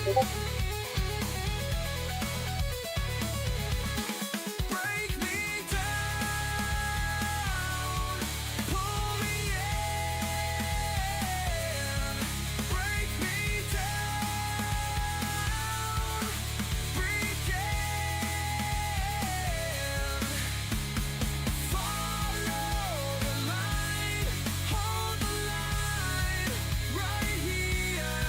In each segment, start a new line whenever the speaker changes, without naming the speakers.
Break me down, pull me in. Break me down, begin. Follow the line, hold the line, right here.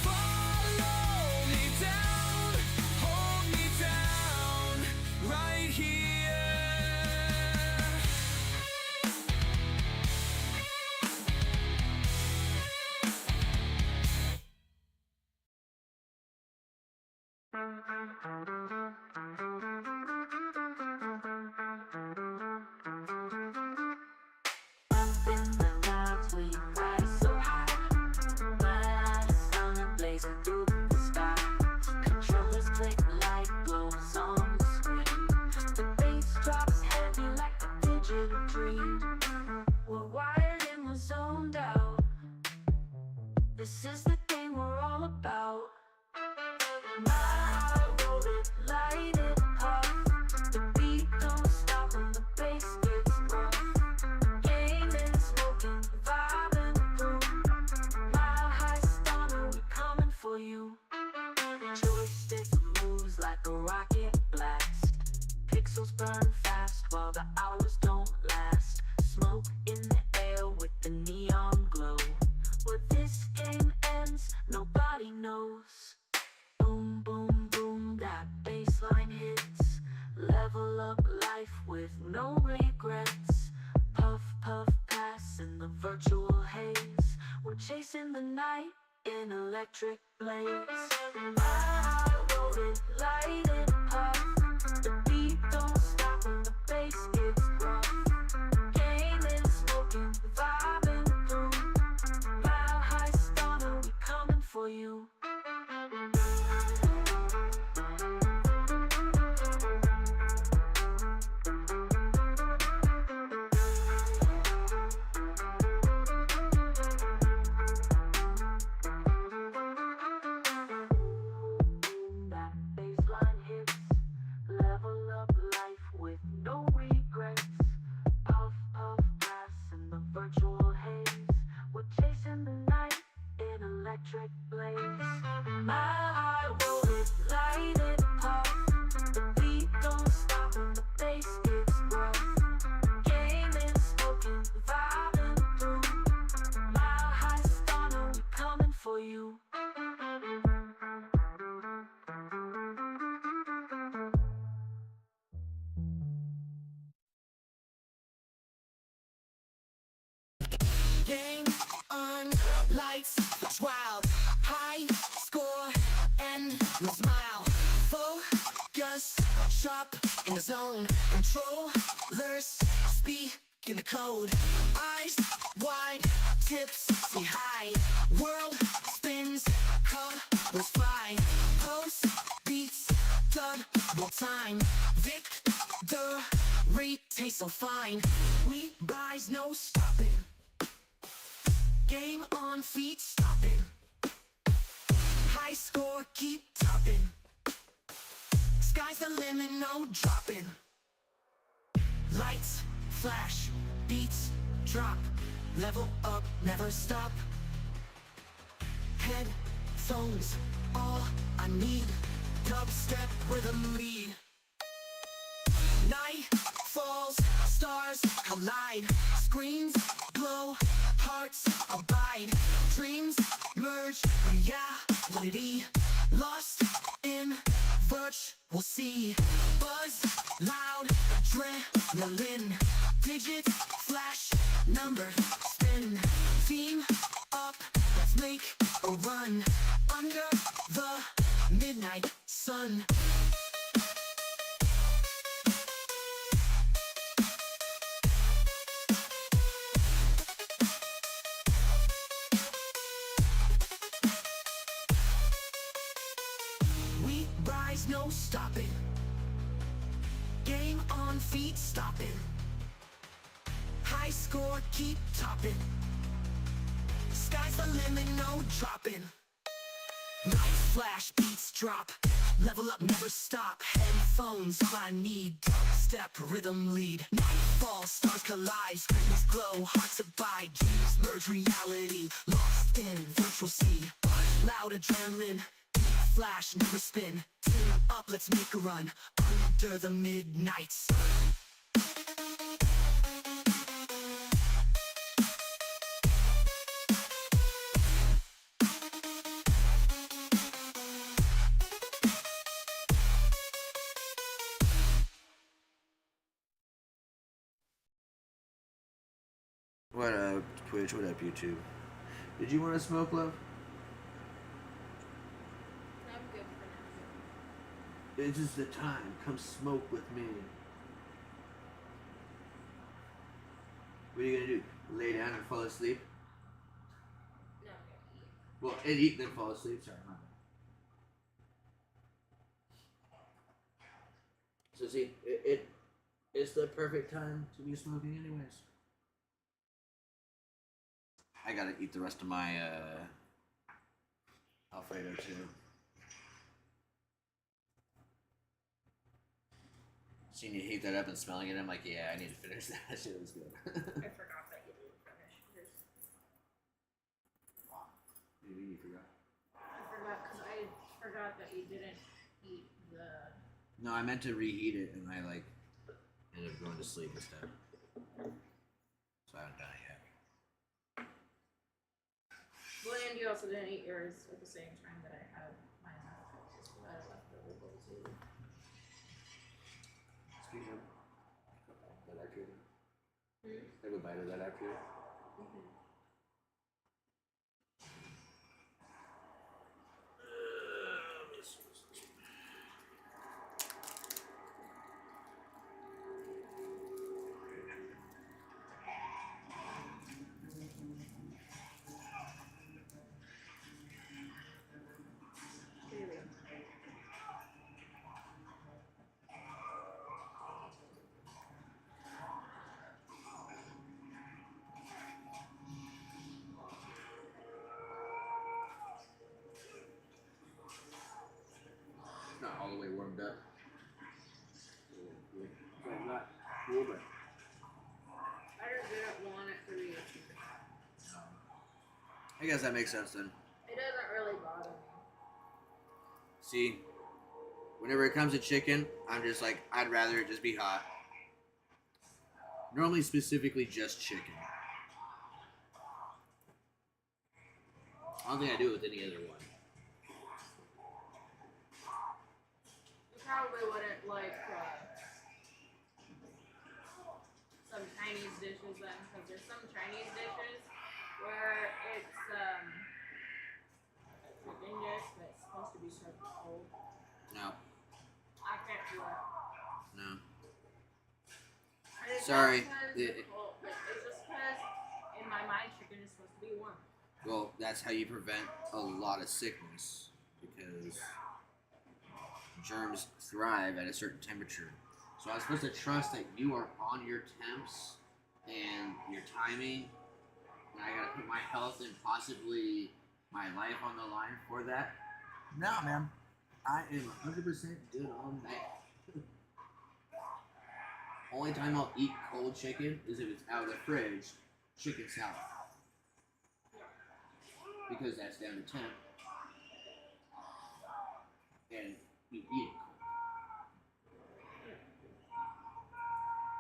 Follow me down, hold me down, right here.
Up in the clouds we rise so high, glass on a blazing through the sky. Controllers click, light glows on the screen. The bass drops heavy like a digital dream. We're wired and we're zoned out. This is the game we're all about. My heart roll it, light it up. The beat don't stop and the bass gets rough. Gaming, smoking, vibing through. Mile high stunner, we coming for you. Joystick moves like a rocket blast. Pixels burn fast while the hours don't last. Smoke in the air with the neon glow. Where this game ends, nobody knows. Boom, boom, boom, that bassline hits. Level up life with no regrets. Puff, puff, pass in the virtual haze. We're chasing the night in electric blaze. My heart roll it, light it up. The beat don't stop and the bass gets rough. Gaming, smoking, vibing through. Mile high stunner, we coming for you. That bassline hits. Level up life with no regrets. Puff, puff, pass in the virtual haze. We're chasing the night in electric blaze. My heart roll it, light it up. The beat don't stop and the bass gets rough. Gaming, smoking, vibing through. Mile high stunner, we coming for you.
Game on, lights, wild, high score, and no smile. Focus, sharp in the zone. Controllers speak in the code. Eyes wide, tips see high. World spins, colors fly. Pulse beats, double time. Victory tastes so fine. We rise, no stopping. Game on feet, stopping. High score, keep topping. Sky's the limit, no dropping. Lights flash, beats drop. Level up, never stop. Headphones, all I need. Dubstep rhythm lead. Night falls, stars collide. Screens glow, hearts abide. Dreams merge, reality. Lost in virtual sea. Buzz, loud, adrenaline. Digits flash, number spin. Theme up, let's make a run. Under the midnight sun. We rise, no stopping. Game on feet, stopping. High score, keep topping. Sky's the limit, no dropping. No flash, beats drop. Level up, never stop. Headphones, all I need. Step, rhythm, lead. Nightfall, stars collide. Screens glow, hearts abide. Dreams merge reality. Lost in virtual sea. Loud adrenaline. Flash, never spin. Tune up, let's make a run. Under the midnight sun.
What up, Twitch? What up, YouTube? Did you want to smoke, love?
I'm good for now.
This is the time. Come smoke with me. What are you gonna do? Lay down and fall asleep?
No, I'm gonna eat.
Well, and eat, then fall asleep. Sorry, my bad. So see, it's the perfect time to be smoking, anyways. I gotta eat the rest of my Alfredo too. Seeing you heat that up and smelling it, I'm like, yeah, I need to finish that. That shit was good.
I forgot that you didn't finish yours.
Maybe you forgot.
I forgot because I forgot that you didn't eat the.
No, I meant to reheat it, and I like ended up going to sleep instead. So I haven't done it yet.
Well, and you also didn't eat yours at the same time that I had mine out. Just because I left the little too.
Speaking of, that after you.
Hmm?
Have a bite of that after you. Not all the way warmed up. So not cool, but
I just didn't want it to be.
I guess that makes sense then.
It doesn't really bother me.
See, whenever it comes to chicken, I'm just like, I'd rather it just be hot. Normally, specifically, just chicken. I don't think I do it with any other one.
You probably wouldn't like some Chinese dishes then, because there's some Chinese dishes where it's a chicken dish that's supposed to be served cold.
No,
I can't do that.
no.
And it's
Sorry.
not because it's cold, but it's just because in my mind chicken is supposed to be warm.
Well, that's how you prevent a lot of sickness, because germs thrive at a certain temperature. So I'm supposed to trust that you are on your temps and your timing, and I gotta put my health and possibly my life on the line for that? No, man. I am 100% good on that. Only time I'll eat cold chicken is if it's out of the fridge, chicken salad. Because that's down to temp. And you eat it cold.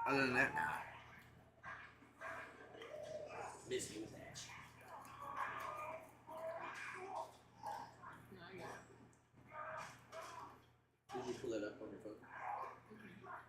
Other than that, nah. Miss me with that.
No, I got it.
Did you pull it up on your phone?
Oh, crap.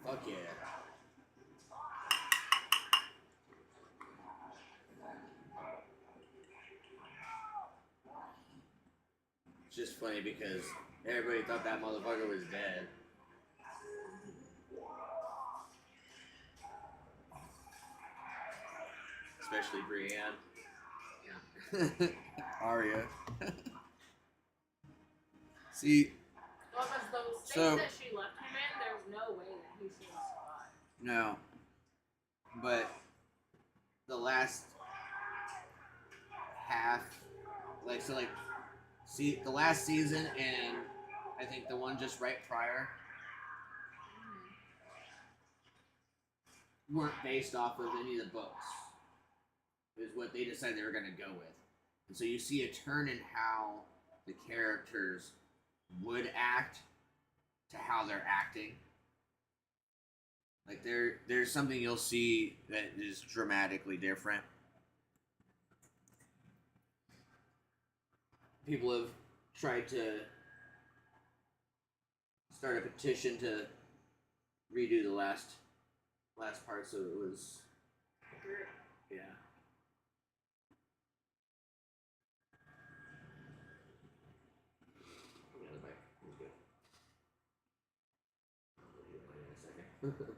Fuck yeah. It's just funny because everybody thought that motherfucker was dead. Especially Brienne. Yeah. Arya. See.
Well, because those states
So-
that she left him in, there's no way that he should have survived.
No. But the last half, see, the last season and I think the one just right prior weren't based off of any of the books. Is what they decided they were going to go with. And so you see a turn in how the characters would act to how they're acting. Like there's something you'll see that is dramatically different. People have tried to start a petition to redo the last part, so it was, yeah. Yeah, the bike was good. I'll do mine in a second.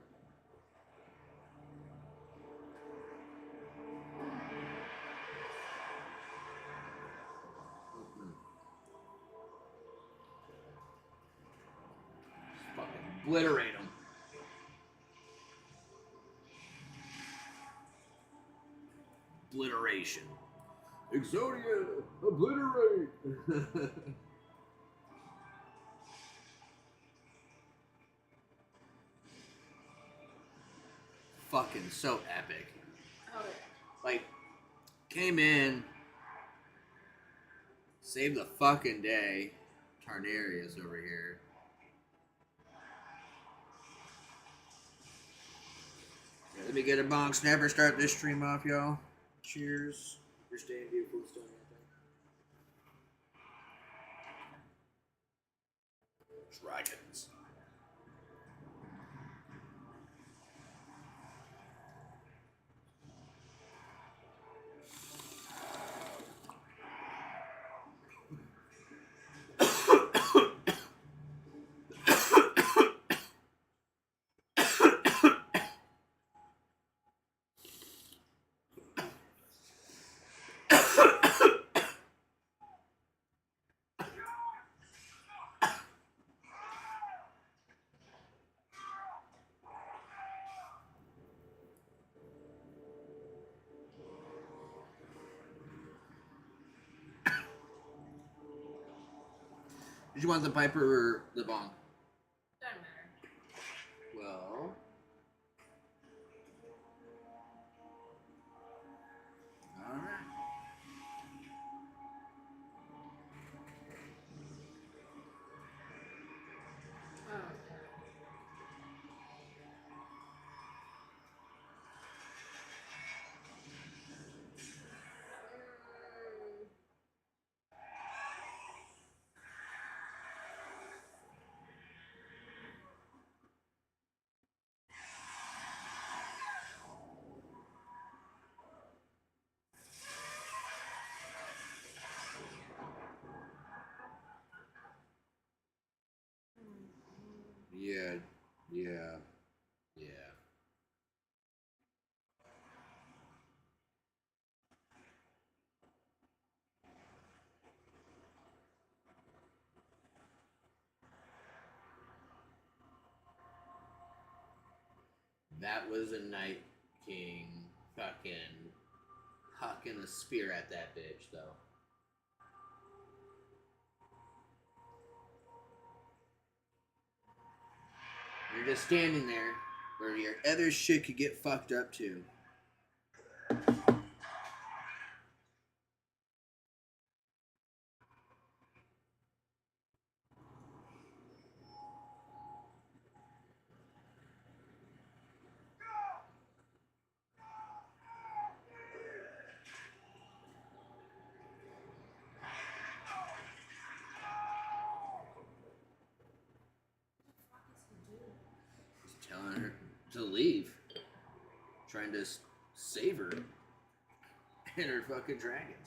Fucking obliterate them. Obliteration. Exodia, obliterate. Fucking so epic.
Oh, yeah.
Like, came in, saved the fucking day. Tarnarius over here. Let me get a bonk snapper, start this stream off, y'all. Cheers. You're staying beautiful, still Dragons. Did you want the Piper or the Bong?
Doesn't matter.
Well, all right.
Oh.
Yeah, yeah, yeah. That was a Night King fucking hucking a spear at that bitch, though. You're just standing there where your other shit could get fucked up too. He's telling her to leave. Trying to save her and her fucking dragons.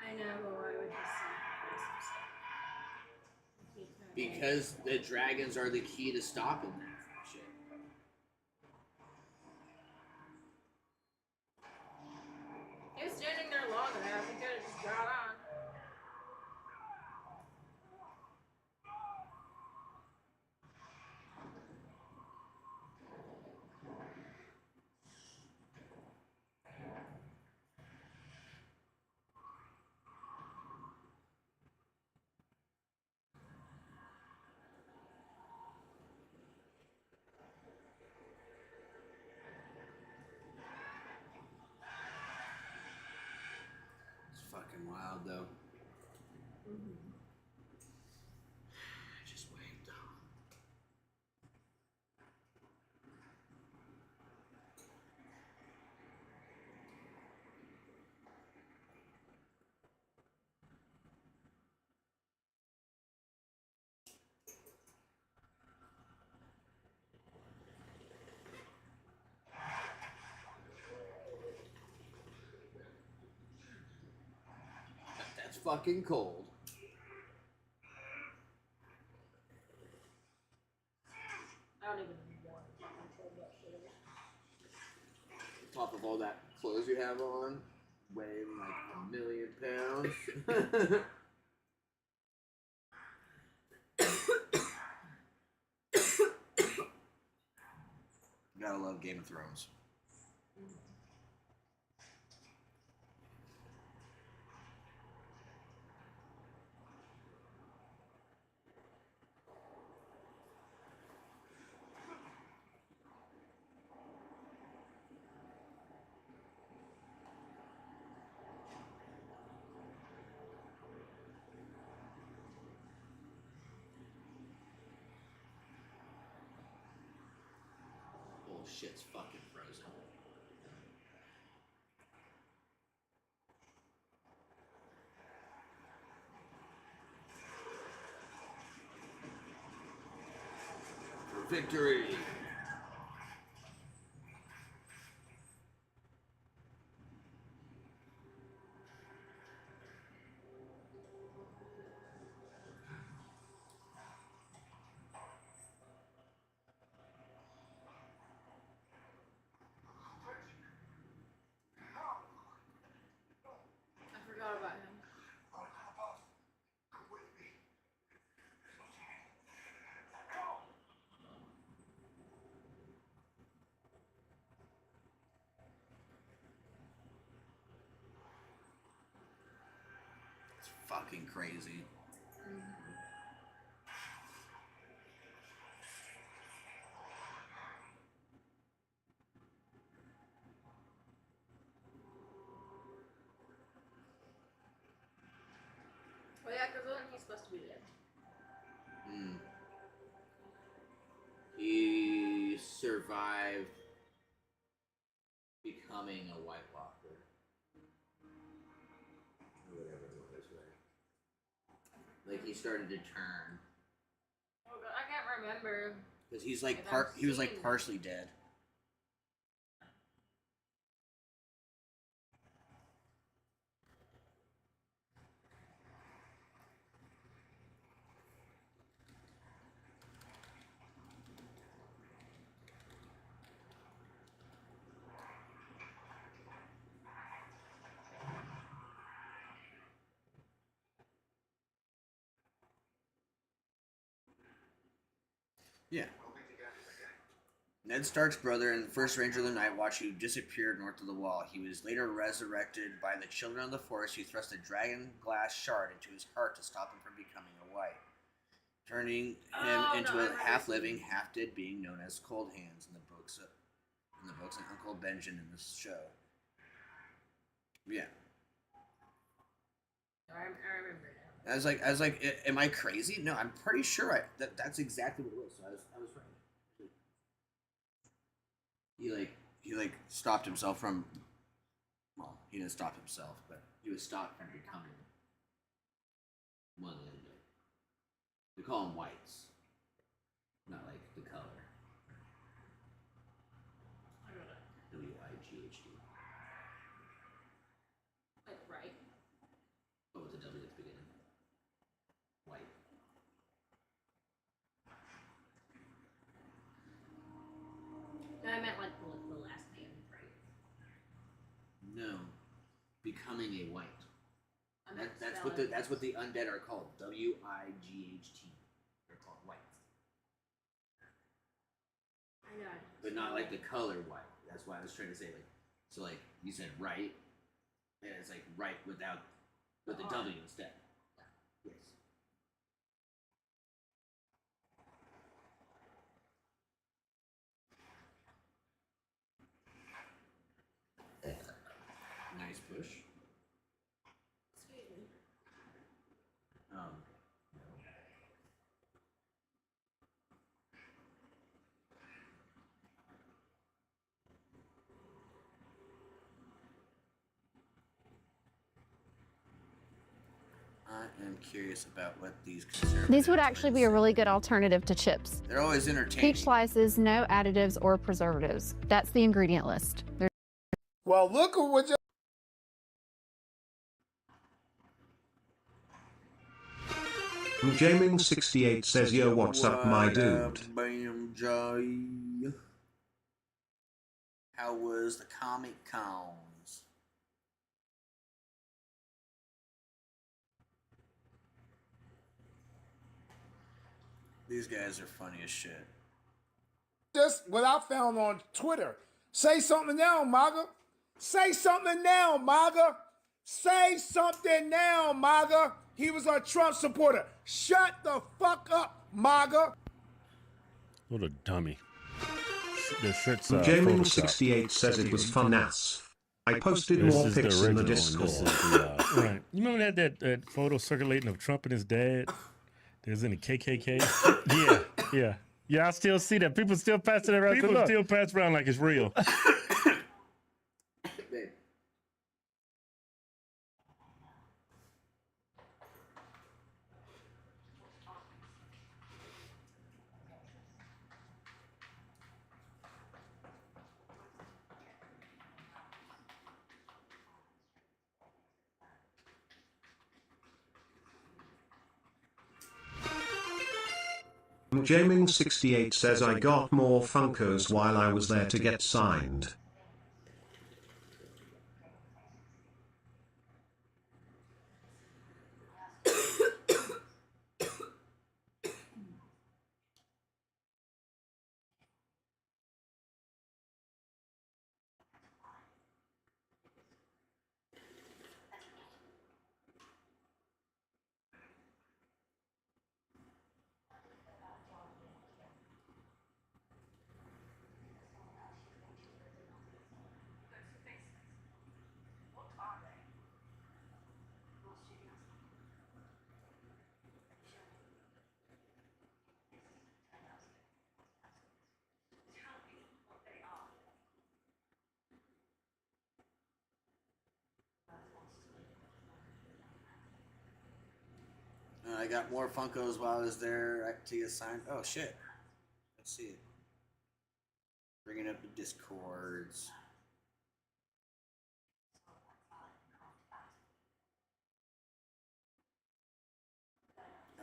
I know, but why would you sacrifice himself?
Because the dragons are the key to stopping that shit.
He was standing there long enough. He could have just got on.
It's fucking wild though. Just wait though. That's fucking cold.
I don't even know what fucking cold that shit is.
On top of all that clothes you have on, weighing like 1,000,000 pounds. Gotta love Game of Thrones. Oh, shit's fucking frozen. For victory!
I forgot about him.
It's fucking crazy.
Well, yeah, because wasn't he supposed to be dead?
He survived becoming a White Walker. Or whatever it was, right? Like he started to turn.
Oh, God, I can't remember.
Because he's like
If I've
he was like
seen-
partially dead. Yeah. Ned Stark's brother and the first Ranger of the Night Watch who disappeared north of the Wall. He was later resurrected by the Children of the Forest who thrust a dragon glass shard into his heart to stop him from becoming a white, turning him into a half-living, half-dead being known as Cold Hands in the books and Uncle Benjen in this show. Yeah.
I remember now.
I was like, am I crazy? No, I'm pretty sure that's exactly what it was. So I was right. He stopped himself from. Well, he didn't stop himself, but he was stopped from becoming one of them. We call them whites, not like the color.
I don't know.
WIGHT.
Like, right?
What was the W at the beginning? White. that's what the undead are called. WIGHT. They're called white.
I know.
But not like the color white. That's why I was trying to say like. So like you said right, and it's like right with the W instead. Yes. Nice push.
Excuse me.
I am curious about what these conservative
These would actually be a really good
ones-
alternative to chips.
They're always entertaining.
Peach slices, no additives or preservatives. That's the ingredient list.
Well, look at what you.
Jaming68 says, yo, what's up, my dude?
Bam, Jay. How was the Comic Cons? These guys are funny as shit.
Just what I found on Twitter. Say something now, MAGA. Say something now, MAGA. Say something now, MAGA. He was a Trump supporter. Shut the fuck up, MAGA.
What a dummy. The shirt's
Jaming68 says it was fun as. I posted
This
more
is the
pics in the
original, and this
Discord.
is the, right. You remember that photo circulating of Trump and his dad? There's in the KKK. Yeah. I still see that. People still pass it around. People still pass around like it's real.
Babe.
Jaming68 says I got more Funkos while I was there to get signed.
I got more Funkos while I was there to get signed. Oh shit. Let's see it. Bringing up the Discords.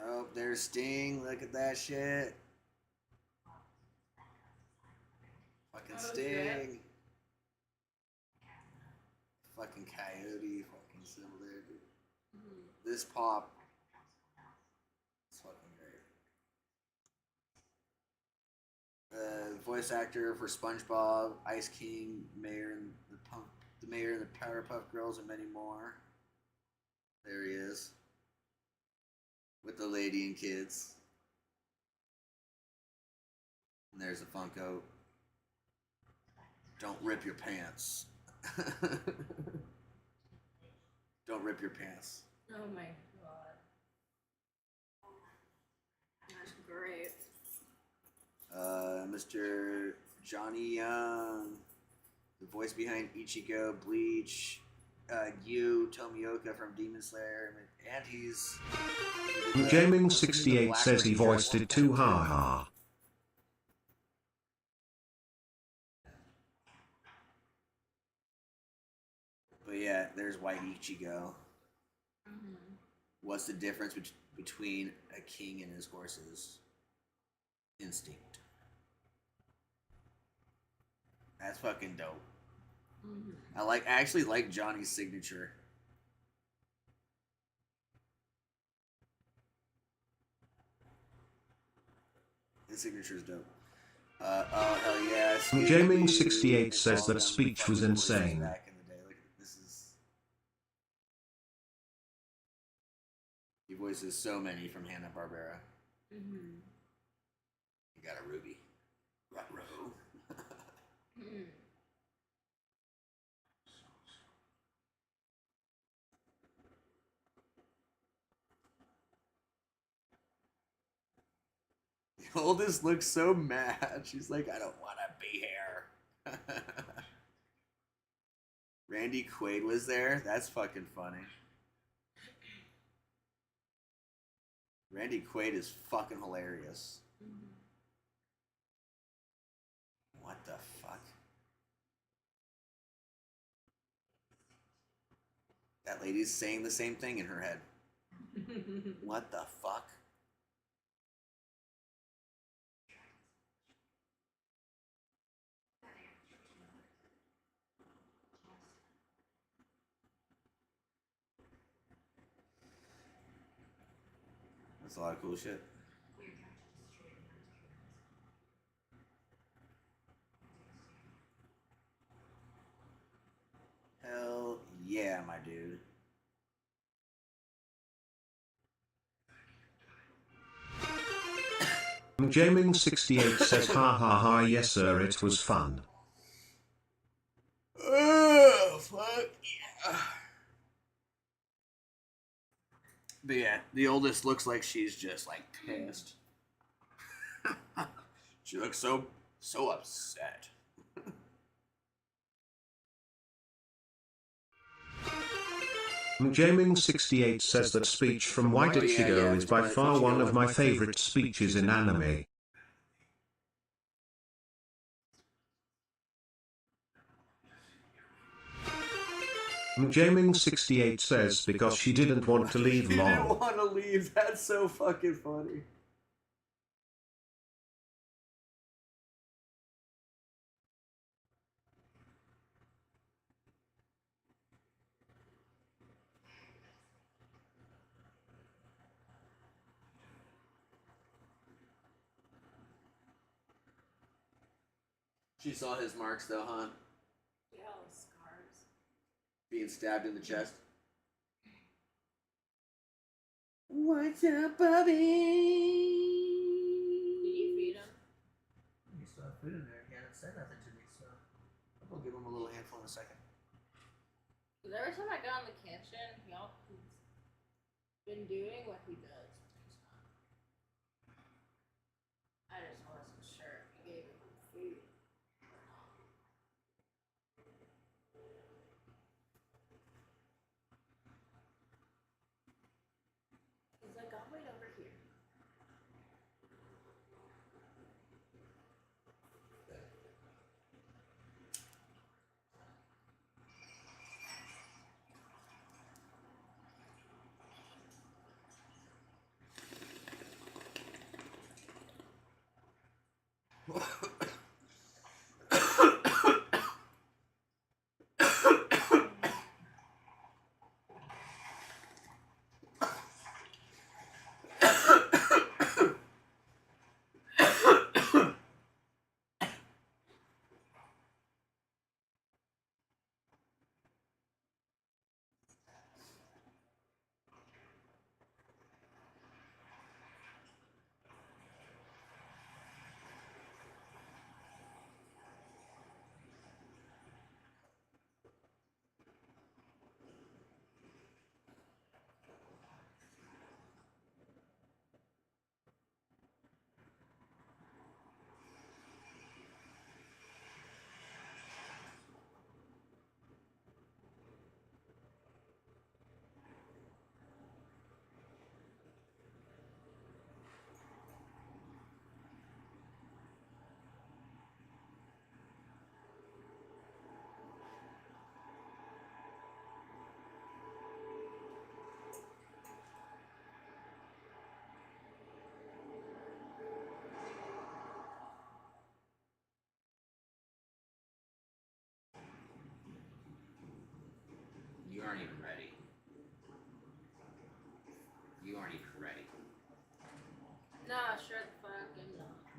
Oh, there's Sting. Look at that shit. Fucking Sting. Fucking Coyote. Fucking symbol there, dude. This pop. It's fucking great. Voice actor for SpongeBob, Ice King, Mayor and the Mayor and the Powerpuff Girls, and many more. There he is. With the lady and kids. And there's a Funko. Don't rip your pants. Don't rip your pants.
Oh my god. That's great.
Mr. Johnny Young, the voice behind Ichigo, Bleach, Yu Tomioka from Demon Slayer, and he's...
Jaming68 says he voiced it too, haha.
But yeah, there's White Ichigo. What's the difference between a king and his horses? Instinct. That's fucking dope. I actually like Johnny's signature. His signature is dope. Oh hell yeah!
Jaming68 says
All
that
them
speech was
fucking voices
insane.
Back in the day, like this is. He voices so many from Hanna-Barbera.
Mm-hmm.
You got a Ruby. Ruh-roh.
Mm-hmm.
The oldest looks so mad. She's like, I don't want to be here. Randy Quaid was there? That's fucking funny. Randy Quaid is fucking hilarious.
Mm-hmm.
What the fuck? That lady's saying the same thing in her head. What the fuck? That's a lot of cool shit. Hell yeah, my dude.
Jaming68 says ha ha ha, yes sir, it was fun.
Oh, fuck yeah. But yeah, the oldest looks like she's just like pissed. She looks so upset.
Jaming68 says that speech from Why Did She Go is by far one of my favorite speeches in anime. Jaming68 says because she didn't want to leave
She didn't
long.
want to leave. That's so fucking funny. She saw his marks though, huh?
Yeah, all the scars.
Being stabbed in the chest. What's up, Bobby?
Did you feed him?
He still have food in there. He hasn't said nothing to me, so I'll give him a little handful in a second.
Because every time I go in the kitchen, he's been doing what he does. I just wasn't sure if he gave him food. He's like, I'll wait over here.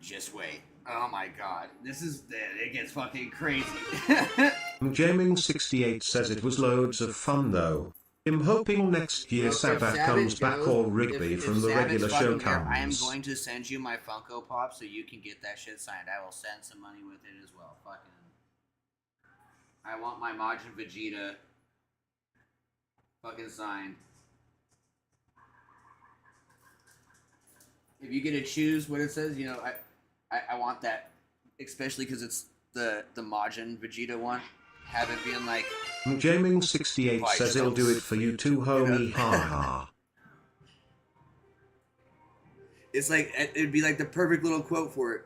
Just wait. Oh my god. It gets fucking crazy.
Jaming68 says it was loads of fun though. I'm hoping next year
Well, if
Sabbath comes back
goes-
or Rigby
if
from the
Sabbath's
regular show
fucking here,
comes.
I am going to send you my Funko Pop so you can get that shit signed. I will send some money with it as well. Fucking. I want my Majin Vegeta fucking signed. If you get to choose what it says, you know, I want that, especially because it's the Majin Vegeta one. Have it being like.
Jaming68 says he'll do it for you too, homie. Ha.
It's like it'd be like the perfect little quote for it.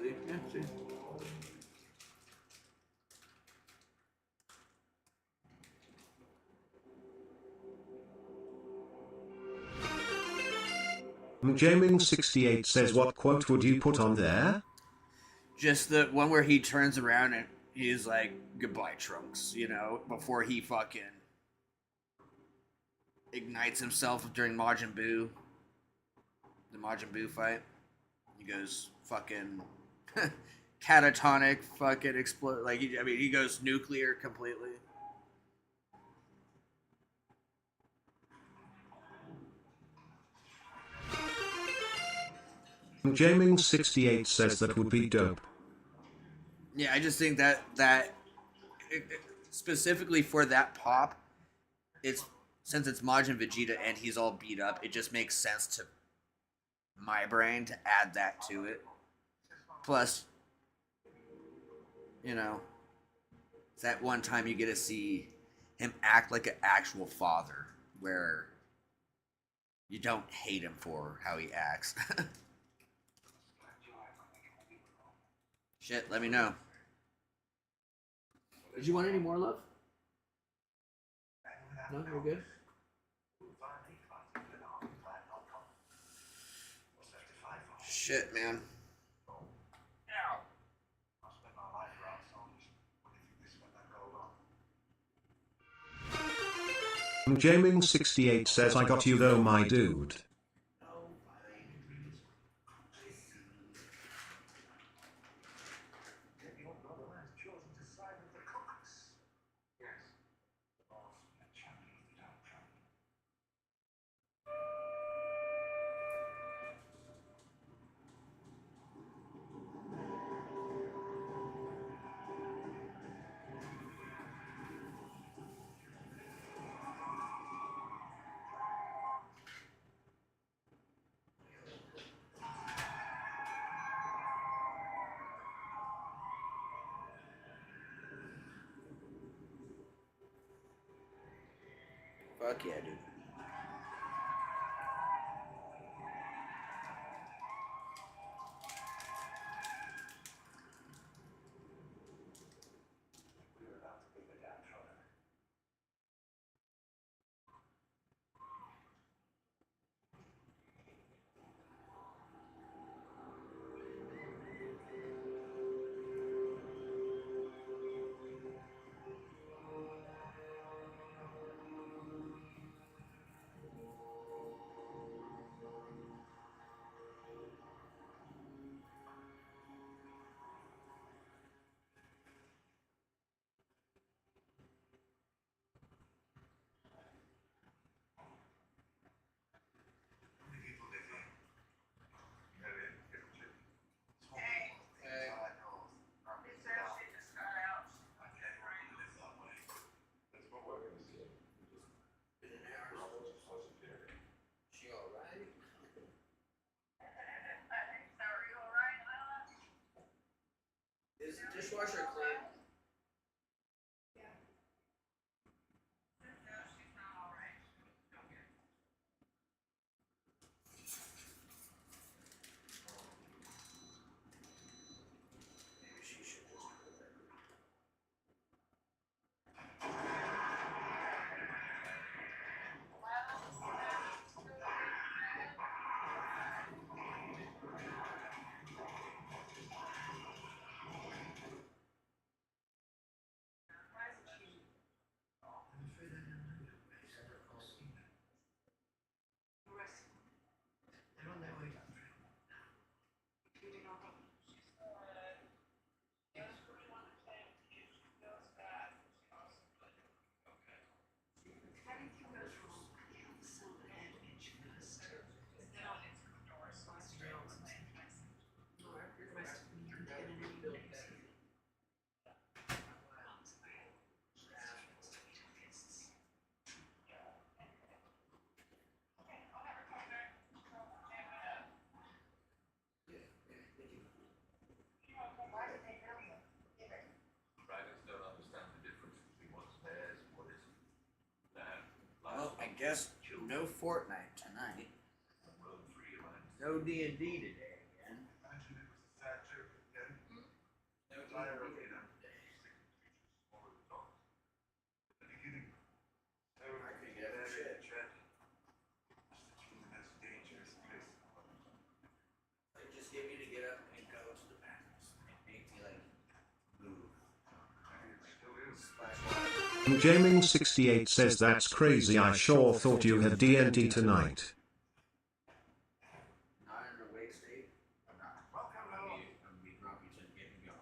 See? Yeah, see.
Jaming68 says what quote would you put on there?
Just the one where he turns around and he's like, "Goodbye, Trunks," you know, before he fucking ignites himself during Majin Buu, the Majin Buu fight. He goes fucking catatonic, fucking explode. Like he goes nuclear completely.
Jaming68 says that would be dope.
Yeah, I just think that specifically for that pop, it's since it's Majin Vegeta and he's all beat up, it just makes sense to my brain to add that to it. Plus, you know, it's that one time you get to see him act like an actual father, where you don't hate him for how he acts. Shit, let me know. Did you want any more love? No, we're good. Shit, man.
Jaming68 says I got you though, my dude.
Fuck yeah, dude. Is the dishwasher clean? Maybe she should just put it. guess no Fortnite tonight. No D&D today again. They just get me to get up and go to the bathroom. Make me like move. Splash water.
Jaming68 says that's crazy. I sure thought you had D&D tonight.
Not in a wake state. I'm not. I'm gonna be grumpy to get me going.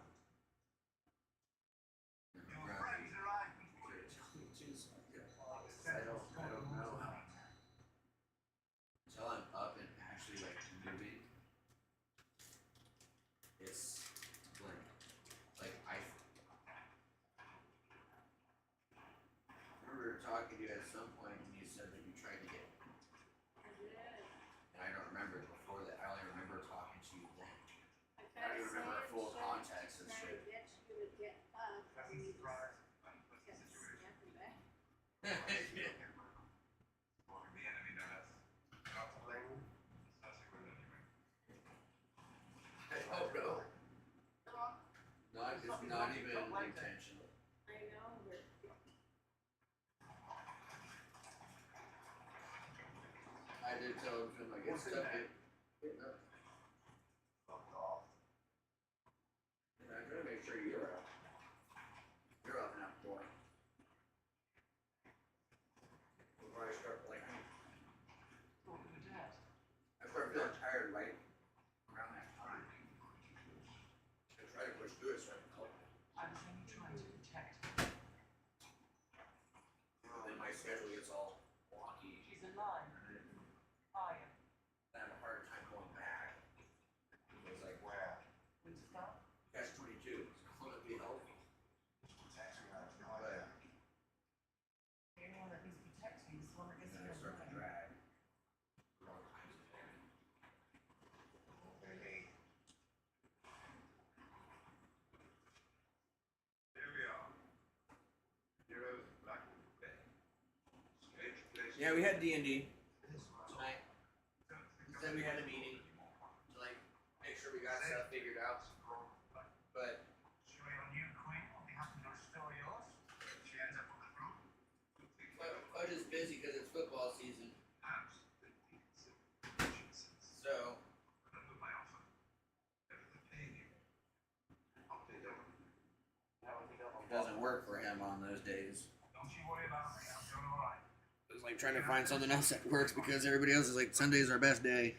I don't know how. Until I'm up and actually like moving, it's like I remember talking to you at some point and you said that you tried to get, and I don't remember before that. I only remember talking to you then. I don't even remember full context and shit. Oh no. It's not even intentional.
I know.
I did tell him, like, it's tough. And I'm gonna make sure you're out. You're up and out the door. Before I start like I start feeling tired right around that time. I try to push through it so I can help. Then my schedule gets all wonky. I have a harder time going back. It was like, where? Catch 22. It's gonna be healthy. But then I start to drag. Wrong times of day. Yeah, we had D&D tonight. Then we had a meeting to like make sure we got stuff figured out. But Fudge is busy because it's football season. So it doesn't work for him on those days. It's like trying to find something else that works because everybody else is like Sunday's our best day.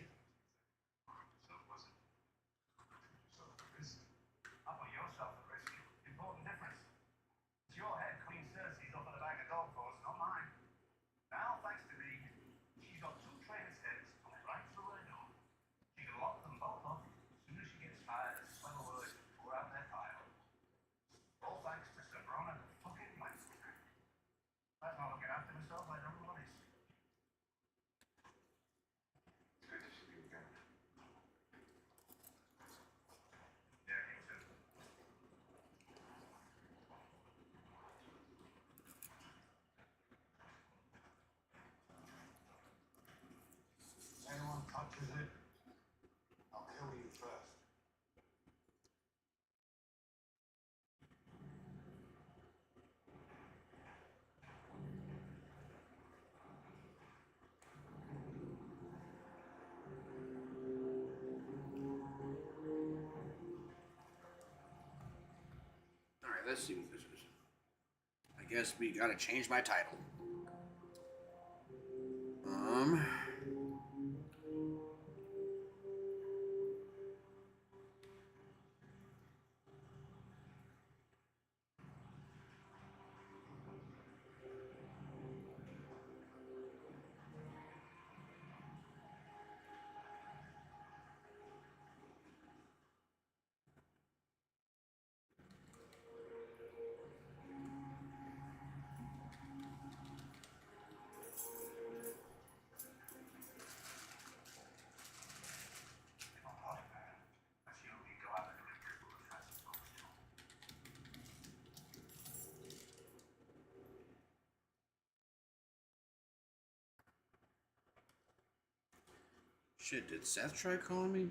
Alright, let's see what this is. I guess we gotta change my title. Shit, did Seth try calling me?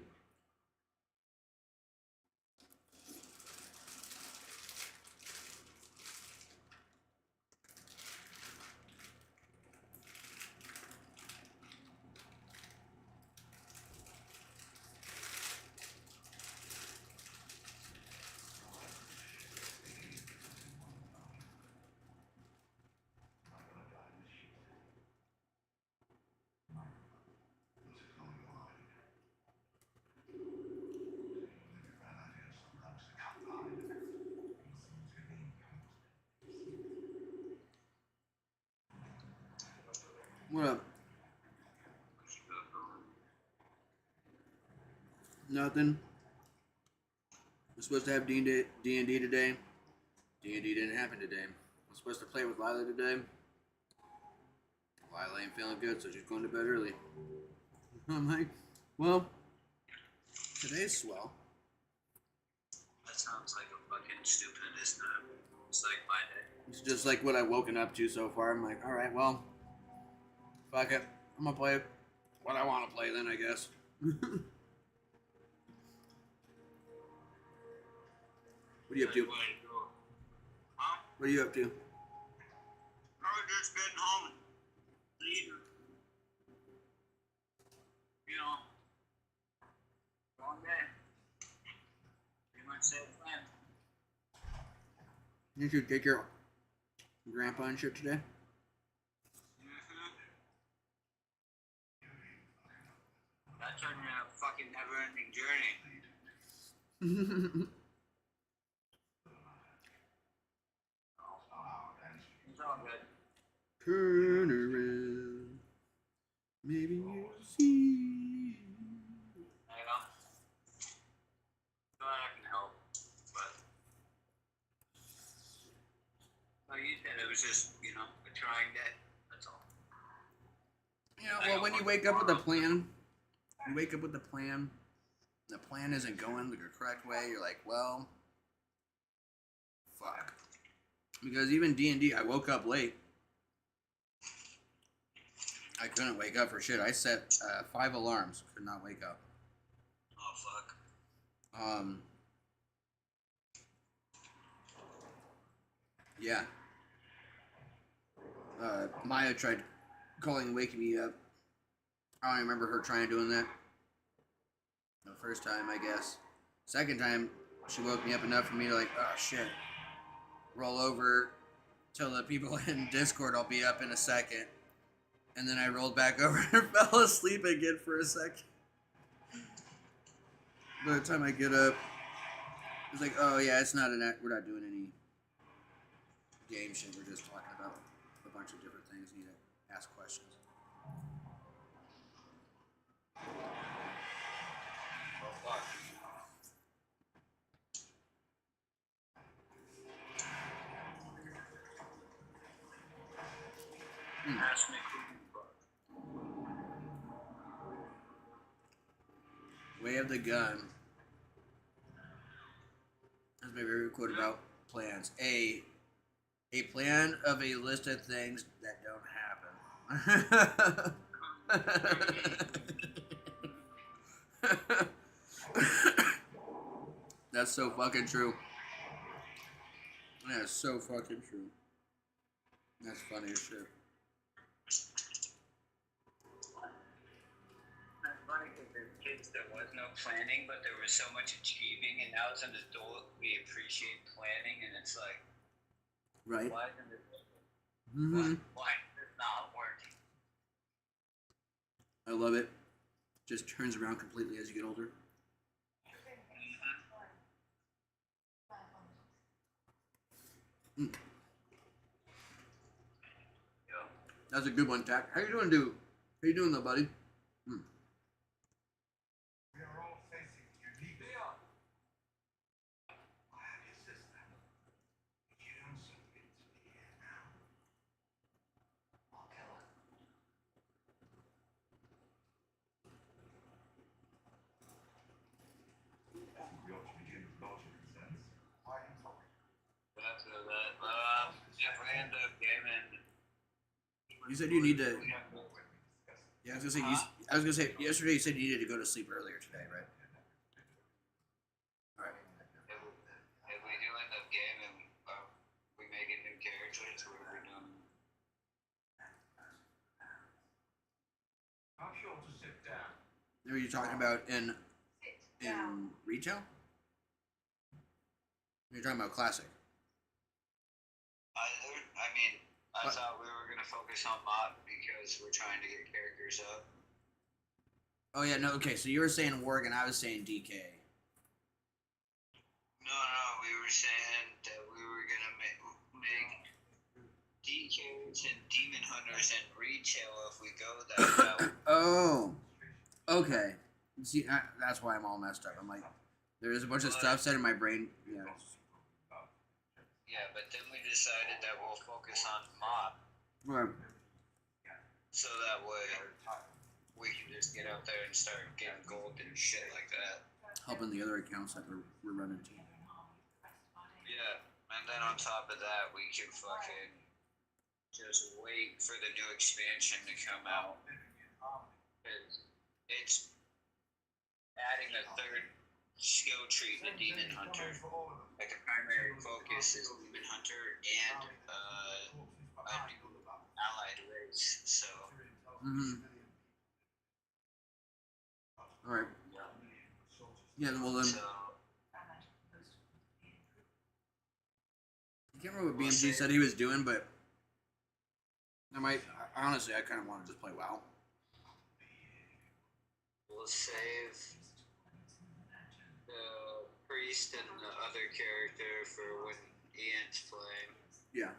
What up? Nothing. We're supposed to have D&D today. D&D didn't happen today. I'm supposed to play with Lila today. Lila ain't feeling good, so she's going to bed early. I'm like, well, today's swell.
That sounds like a fucking stupid, isn't it? It's like my day.
It's just like what I've woken up to so far. I'm like, alright, well, fuck it. I'm gonna play what I want to play then, I guess. What are you up to?
Huh?
What are you up to?
I was just getting home and eating. You know, long day. Pretty much same plan.
You should take your grandpa and shit today.
That turned into a fucking never-ending journey. It's all good.
Turn around. Maybe you see.
I know. Glad I can help, but like you said, it was just, you know, a trying day. That's all.
Yeah, well, when you wake up with a plan, the plan isn't going the correct way, you're like, well, fuck. Because even D&D, I woke up late. I couldn't wake up for shit. I set 5 alarms, could not wake up.
Oh, fuck.
Yeah. Maya tried calling and waking me up. I don't remember her trying doing that. The first time, I guess. Second time, she woke me up enough for me to like, oh shit. Roll over, tell the people in Discord I'll be up in a second. And then I rolled back over and fell asleep again for a second. By the time I get up, it's like, oh yeah, it's not we're not doing any game shit. We're just talking about a bunch of different things. You need to ask questions.
Ask me.
Way of the gun. That's my favorite quote about plans. A plan of a list of things that don't happen. That's so fucking true. That's so fucking true. That's funny as shit.
It's funny because as kids there was no planning, but there was so much achieving, and now as an adult we appreciate planning, and it's like,
Right?
why isn't it?
Mm-hmm.
Why is this not working?
I love it. Just turns around completely as you get older. Mm. That's a good one, Tack. How you doing, dude? How you doing, though, buddy? Mm.
We are all facing unique. Why is this then? You don't submit to the end now. I'll kill it. We ought to begin with logic and sense. Why are you talking?
After that, if we end up gaming,
You said you need to. Yeah, I was gonna say. I was gonna say yesterday you said you needed to go to sleep earlier today, right? All right.
If we do end up gaming, we making new characters, what are we doing?
I'm sure to sit down.
Who are you talking about in retail? You're talking about classic.
I thought we were gonna focus on mod because we're trying to get characters up.
Oh yeah, no. Okay, so you were saying Worg and I was saying DK.
No, we were saying that we were gonna make DKs and Demon Hunters and retail if we go that route.
Oh, okay. See, that's why I'm all messed up. I'm like, there is a bunch of stuff set in my brain. Yeah.
Yeah, but then we decided that we'll focus on mob,
Right.
so that way we can just get out there and start getting gold and shit like that.
Helping the other accounts that we're running to.
Yeah, and then on top of that, we can fucking just wait for the new expansion to come out. It's adding a third skill tree to Demon Hunter. Like the primary focus is Demon Hunter and a new allied race. So.
All right. Yeah. Well then.
So,
I can't remember what BMG said he was doing, but honestly, I kind of want to just play WoW.
we'll save the priest and the other character for when Ian's playing.
Yeah.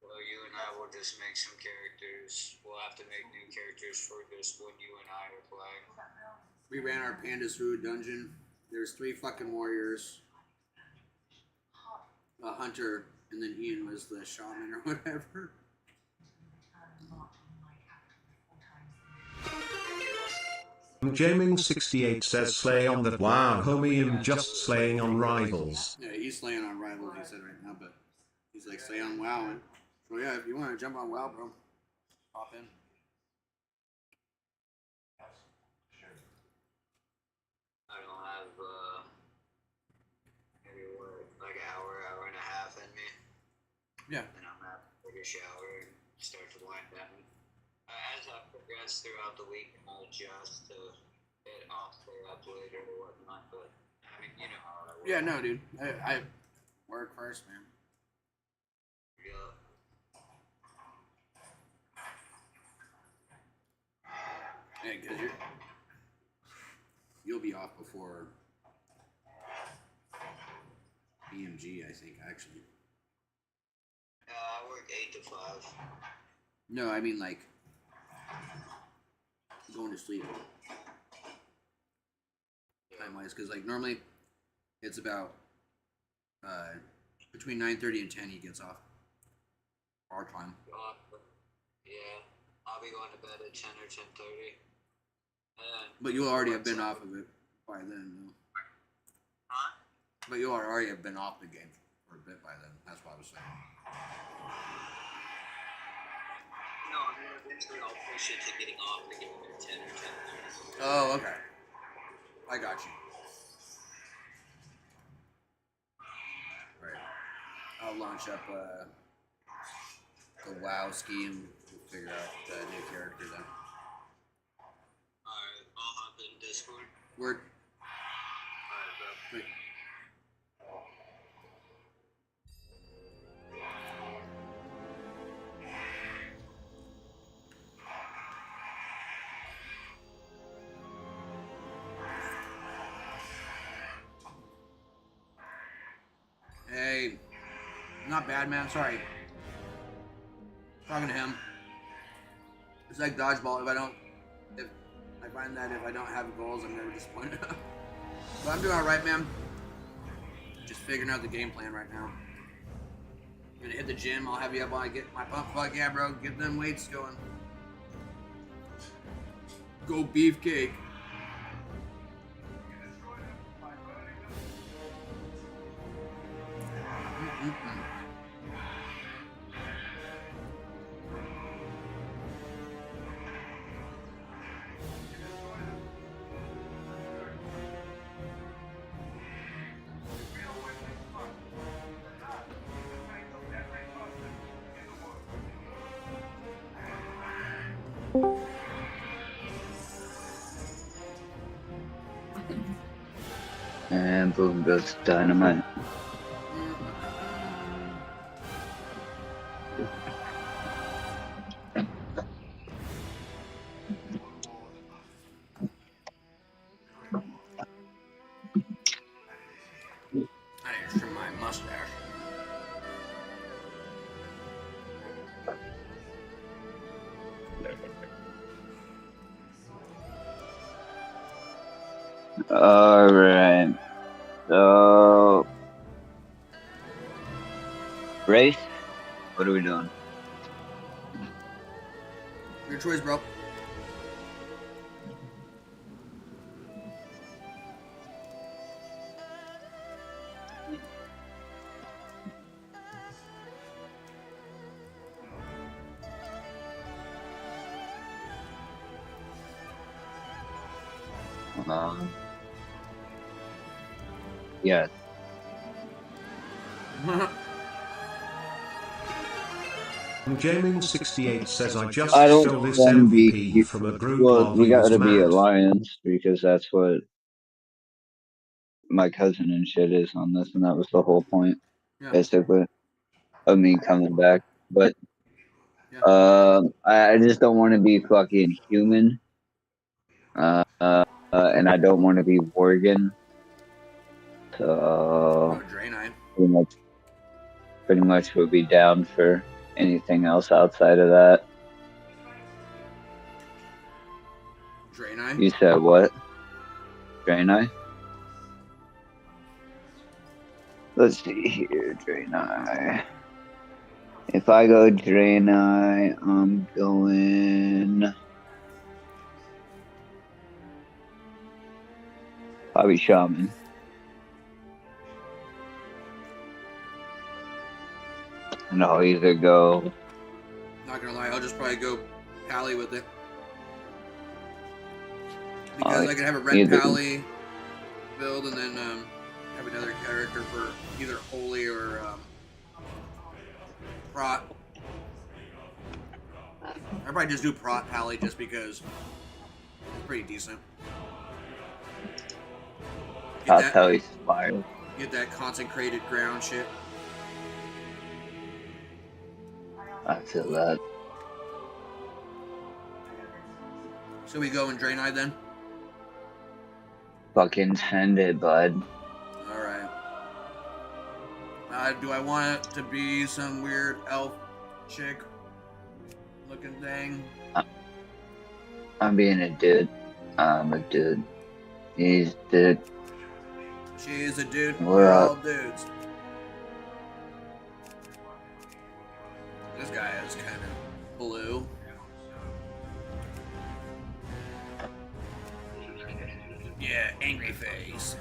So you and I will just make some characters. We'll have to make new characters for just when you and I are playing.
We ran our pandas through a dungeon. There's 3 fucking warriors, a hunter, and then Ian was the shaman or whatever.
Jaming68 says slay on that. Wow, homie, I'm just slaying on rivals.
Yeah, he's slaying on rivals, he said right now, but he's like, slay on WoW. And so yeah, if you want to jump on WoW, bro, pop in.
I don't have maybe like an hour and a half in me.
Yeah.
Then I'm gonna have to take a shower and start to wind down. As I progress throughout the week, I'll adjust to get off stay up later or whatnot. But I mean, you know how I work.
Yeah, no, dude. I work first, man.
Yeah.
Yeah, because you'll be off before BMG, I think, actually.
I work 8 to 5.
No, I mean like going to sleep time wise, because like normally it's about between 9:30 and 10 he gets off our time.
Yeah, I'll be going to bed at 10 or 10:30.
But you'll already have been off of it by then, though.
Huh?
But you already have been off the game for a bit by then. That's what I was saying.
No, I mean, eventually I'll push it to getting off the game at 10 or 10:30.
Oh, okay. I got you. Right. I'll launch up the WoW scheme and figure out the new character then.
Alright, I'll hop in Discord.
Word.
Alright, bro.
Wait. Hey, not bad, man. Sorry. Talking to him. It's like dodgeball. If I find that if I don't have goals, I'm never disappointed. But I'm doing all right, man. Just figuring out the game plan right now. I'm gonna hit the gym. I'll have you up while I get my pump. Fuck yeah, bro. Get them weights going. Go beefcake.
And boom goes dynamite.
I need to trim my mustache.
Alright. So race? What are we doing?
Your choice, bro.
Yes.
Jamin68 says I just
I don't
stole this
want to
MVP
be.
from a group
Well,
while
we
he was
gotta be
mad.
alliance because that's what my cousin and shit is on this, and that was the whole point,
Yeah.
basically, of me coming back. But
Yeah.
I just don't want to be fucking human, and I don't want to be Worgen. So
Oh, Draenei.
pretty much would be down for anything else outside of that.
Draenei.
You said what? Draenei? Let's see here, Draenei. If I go Draenei, I'm going probably Shaman. And I'll either go.
Not gonna lie, I'll just probably go Pally with it. Because I could have a red Pally build and then have another character for either Holy or Prot. I'd probably just do Prot Pally just because it's pretty decent.
Prot Pally's fire.
Get that consecrated ground shit.
I feel that.
So we go in Draenei then?
Fucking send it, bud.
Alright. Do I want it to be some weird elf chick looking thing?
I'm being a dude. I'm a dude. He's a dude.
She's a dude.
We're
all dudes. This guy is kind of blue. Yeah, angry face.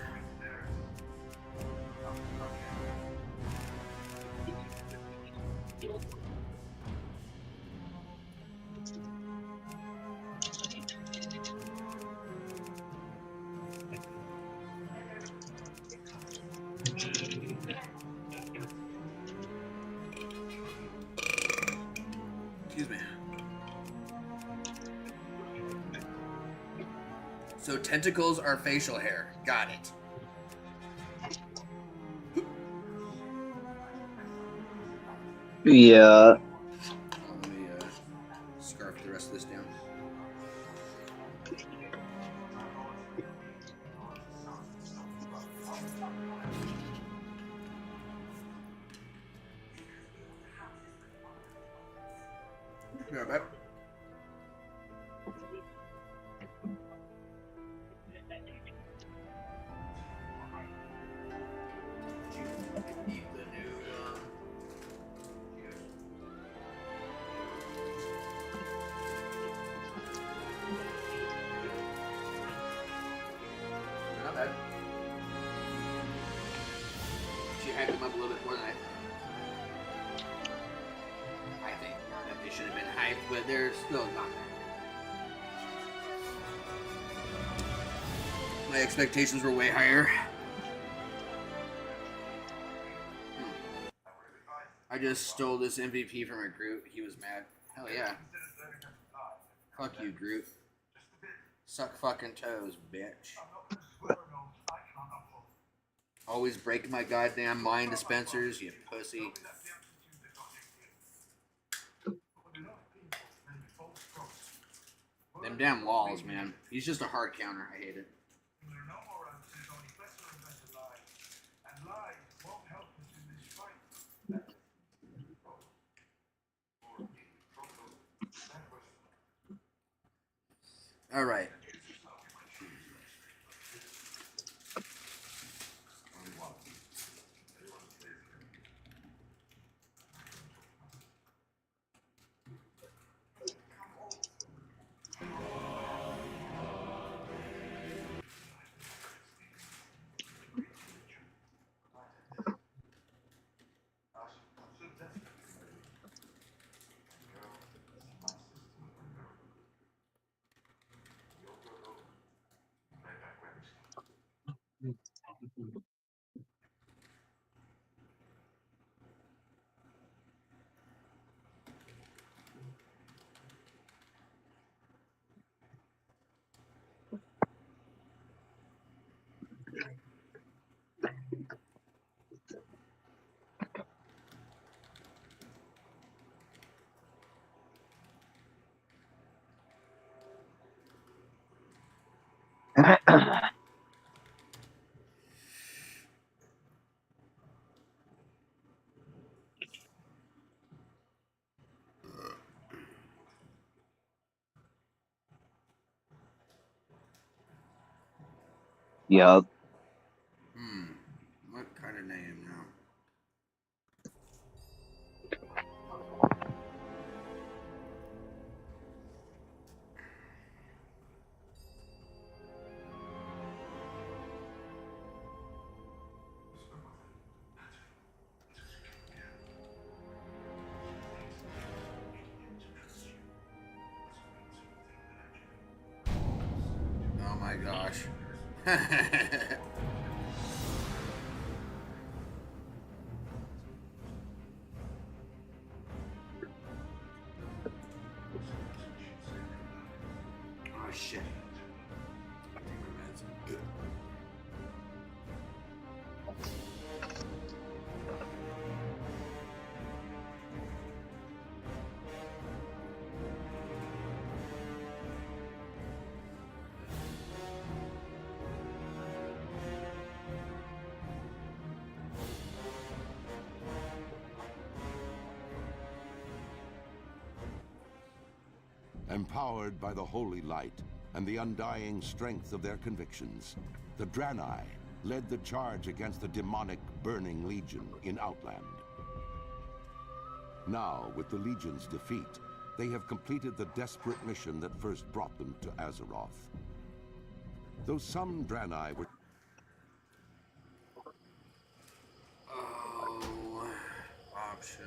Excuse me. So tentacles are facial hair. Got it.
Yeah.
Let me scarf the rest of this down. Be right back. Not bad. She hyped them up a little bit more than I think that they should have been hyped, but they're still not there. My expectations were way higher. I just stole this MVP from a Groot. He was mad. Hell yeah. Fuck you, Groot. Suck fucking toes, bitch. Always breaking my goddamn mine dispensers, you pussy. Them damn walls, man. He's just a hard counter. I hate it. All right.
Yup.
What kind of name now? Oh my gosh. Oh shit.
Empowered by the holy light and the undying strength of their convictions, the Draenei led the charge against the demonic Burning Legion in Outland. Now, with the Legion's defeat, they have completed the desperate mission that first brought them to Azeroth. Though some Draenei were...
Oh, options.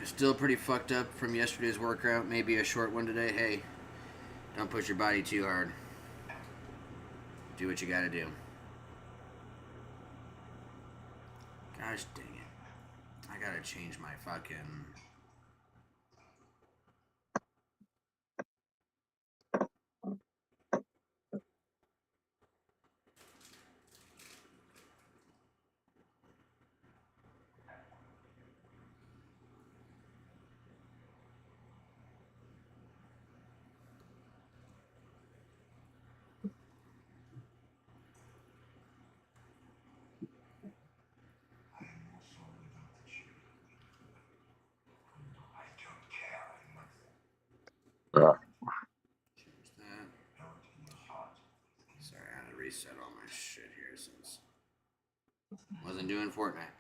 Still pretty fucked up from yesterday's workout. Maybe a short one today. Hey, don't push your body too hard. Do what you gotta do. Gosh dang it. I gotta change my fucking... Change that. Sorry, I had to reset all my shit here since wasn't doing Fortnite.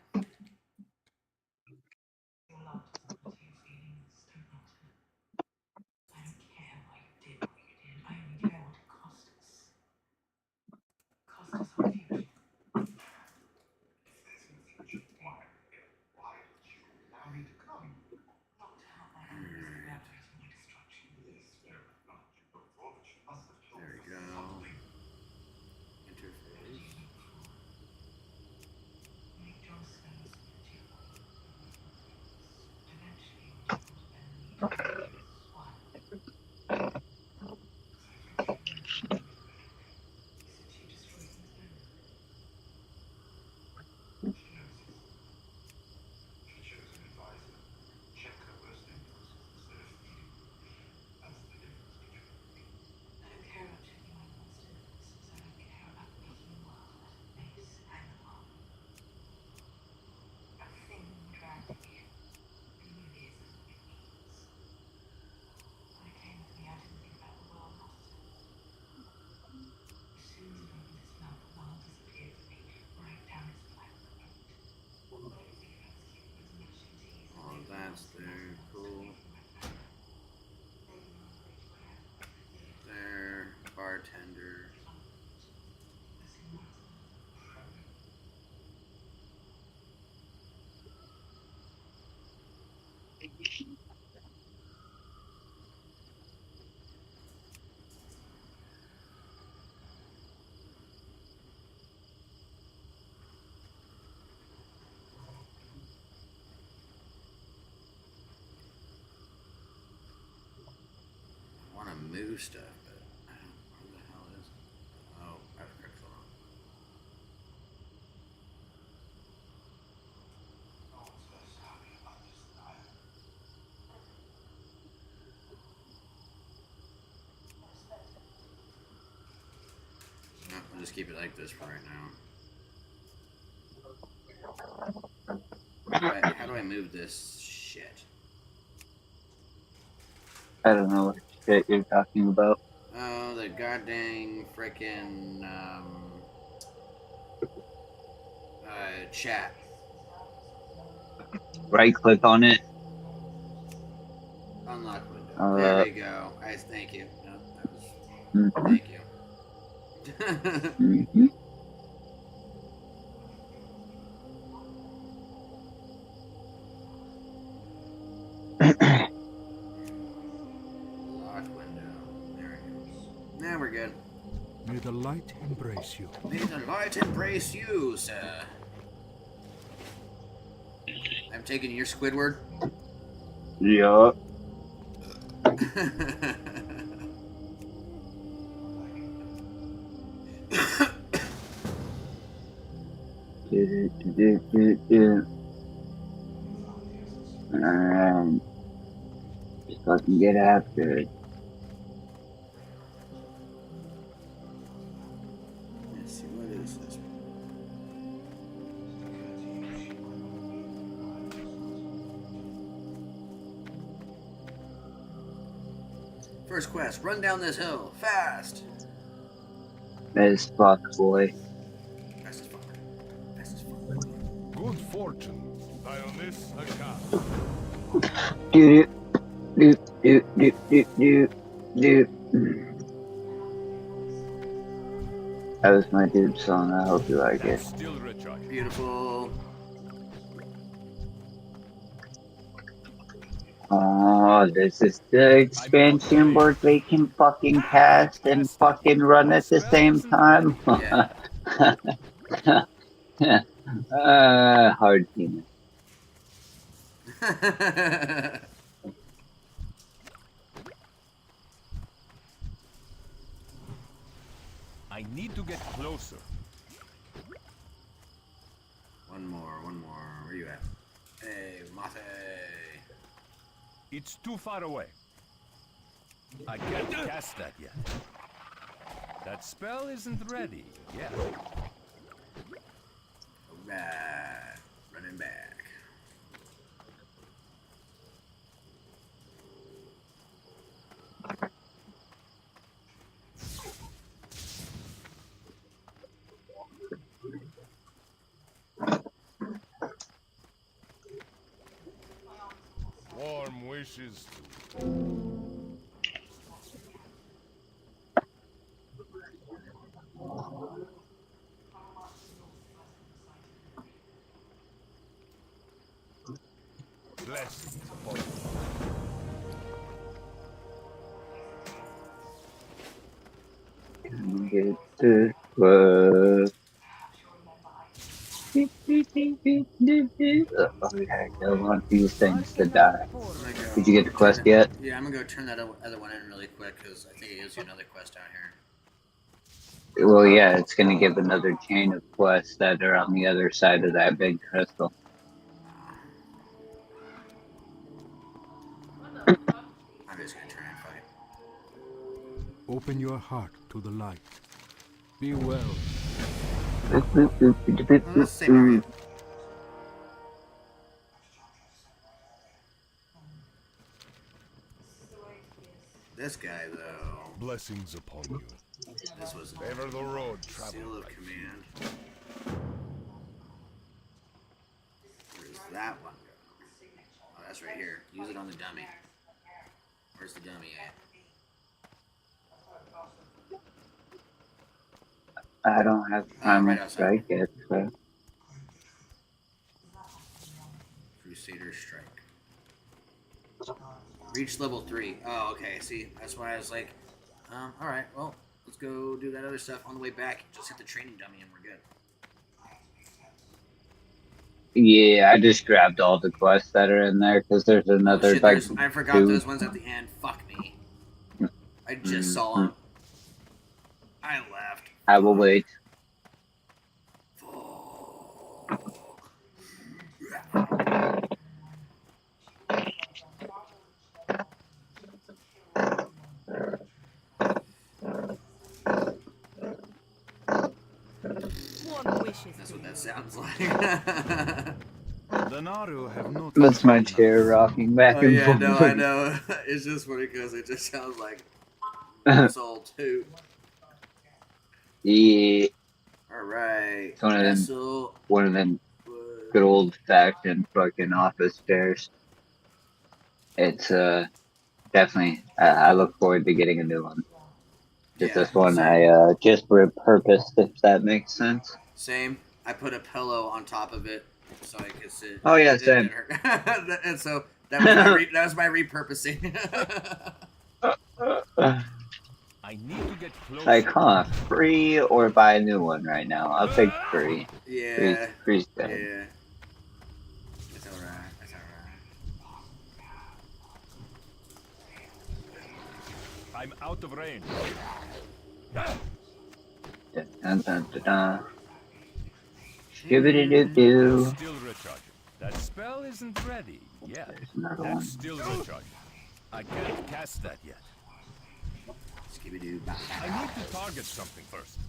There we go. Interface. All of that's there. Cool. There. Bartender. I want to move stuff, but I don't know where the hell is it? Oh, I've clicked on. No, I'll just keep it like this for right now. How do I move this shit?
I don't know what shit you're talking about.
Oh, the goddamn frickin' chat.
Right click on it.
Unlock window. There we go. Thank you. No, that was. Thank you. Lock window. There it goes. Now we're good.
May the light embrace you.
May the light embrace you, sir. I'm taking your Squidward.
Yup. Alright. Just fucking get after it.
Let's see, what is this? First quest, run down this hill, fast!
As fuck, boy.
Fast as fuck. Fast as fuck.
Good fortune. Die on this account.
Do do do do do do do. That was my dude song. I hope you like it.
Still recharging.
Beautiful.
Oh, this is the expansion where they can fucking cast and fucking run at the same time.
Yeah.
Hard penis.
I need to get closer.
One more. Where you at? Hey, Mate.
It's too far away. I can't cast that yet. That spell isn't ready yet.
Alright. Running back.
Warm wishes to blessings upon you.
Get to work. Okay, I don't want these things to die. Did you get the quest yet?
Yeah, I'm gonna go turn that other one in really quick because I think it gives you another quest out here.
Well, yeah, it's going to give another chain of quests that are on the other side of that big crystal.
I'm just gonna try and fight.
Open your heart to the light. Be well.
Let's save area. This guy, though.
Blessings upon you.
This was
Favor the road,
seal
travel.
of command. Where's that one go? Oh, that's right here. Use it on the dummy. Where's the dummy at?
I don't have time
right
to
outside.
strike yet, so.
Crusader Strike. Reach level 3. Oh, okay. See, that's why I was like, alright, well, let's go do that other stuff on the way back. Just hit the training dummy and we're good.
Yeah, I just grabbed all the quests that are in there because there's another
Shit,
like
I forgot
two.
those ones at the end. Fuck me. I just saw them. I left.
I will wait.
That's what that sounds like.
The Naru have no.
That's my chair rocking back and
yeah,
forth.
no, I know. It's just funny because it just sounds like it's all too.
Yeah.
Alright.
It's one of them good old fashioned fucking office chairs. It's definitely I look forward to getting a new one. Just this one I just repurposed, if that makes sense.
Same. I put a pillow on top of it so I could sit.
Oh yeah, same.
And so that was my repurposing.
I need to get closer.
Like, free or buy a new one right now? I'll take free.
Yeah.
Free's dead.
Yeah. It's alright. It's alright.
I'm out of range.
Dun, dun, dun, dun. Shibidi-doo-doo.
Still recharging. That spell isn't ready yet.
There's another
That's
one.
still recharging. I can't cast that yet.
Skibidoo.
I need to target something first.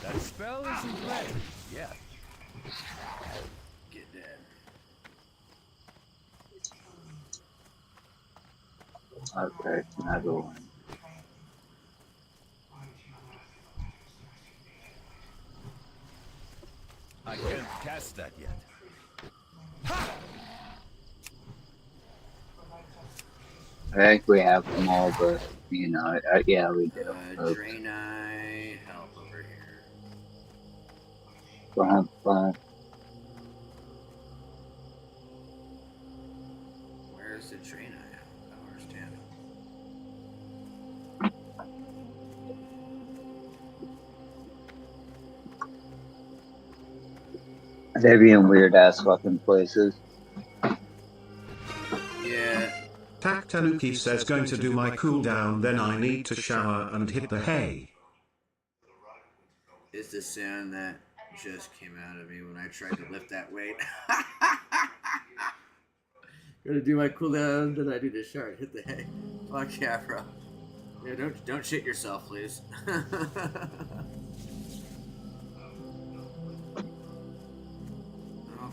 That spell isn't ready yet.
Get dead.
Okay, another one.
I can't cast that yet.
I think we have them all, but you know, yeah, we do. Oops.
Draenei, help over here.
Bum, bum.
Where's the Draenei? I don't understand.
They be in weird ass fucking places.
Yeah.
Tak Tanuki says going to do my cooldown, then I need to shower and hit the hay.
It's the sound that just came out of me when I tried to lift that weight. Gonna do my cooldown, then I do the shower, hit the hay. Fuck yeah, bro. Yeah, don't shit yourself, please.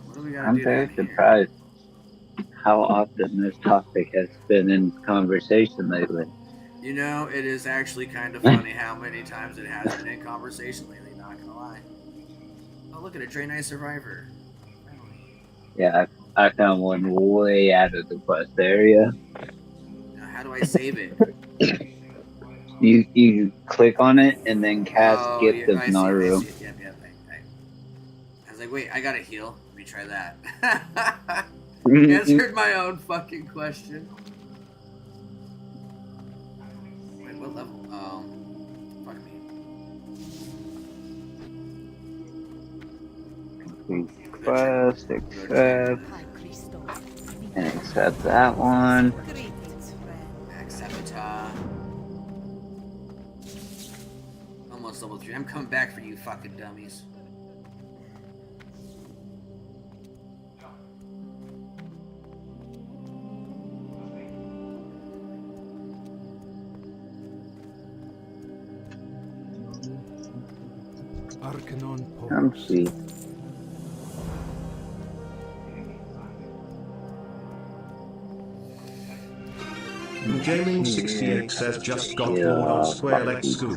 What do we gotta
I'm
do
very
down here?
surprised how often this topic has been in conversation lately.
You know, it is actually kind of funny how many times it has been in conversation lately, not gonna lie. Oh, look at a Draenei survivor.
Yeah, I found one way out of the quest area.
Now, how do I save it?
You click on it and then cast
Oh,
Gift
yeah,
of
I see
Naru.
it. Yep. I was like, wait, I gotta heal. Let me try that. Answered my own fucking question. Wait, what level? Fuck me.
Quest, accept, and accept that one.
Accept. Almost level 3. I'm coming back for you fucking dummies.
Come see.
Gaming68 says just got bored on Square Let's Go.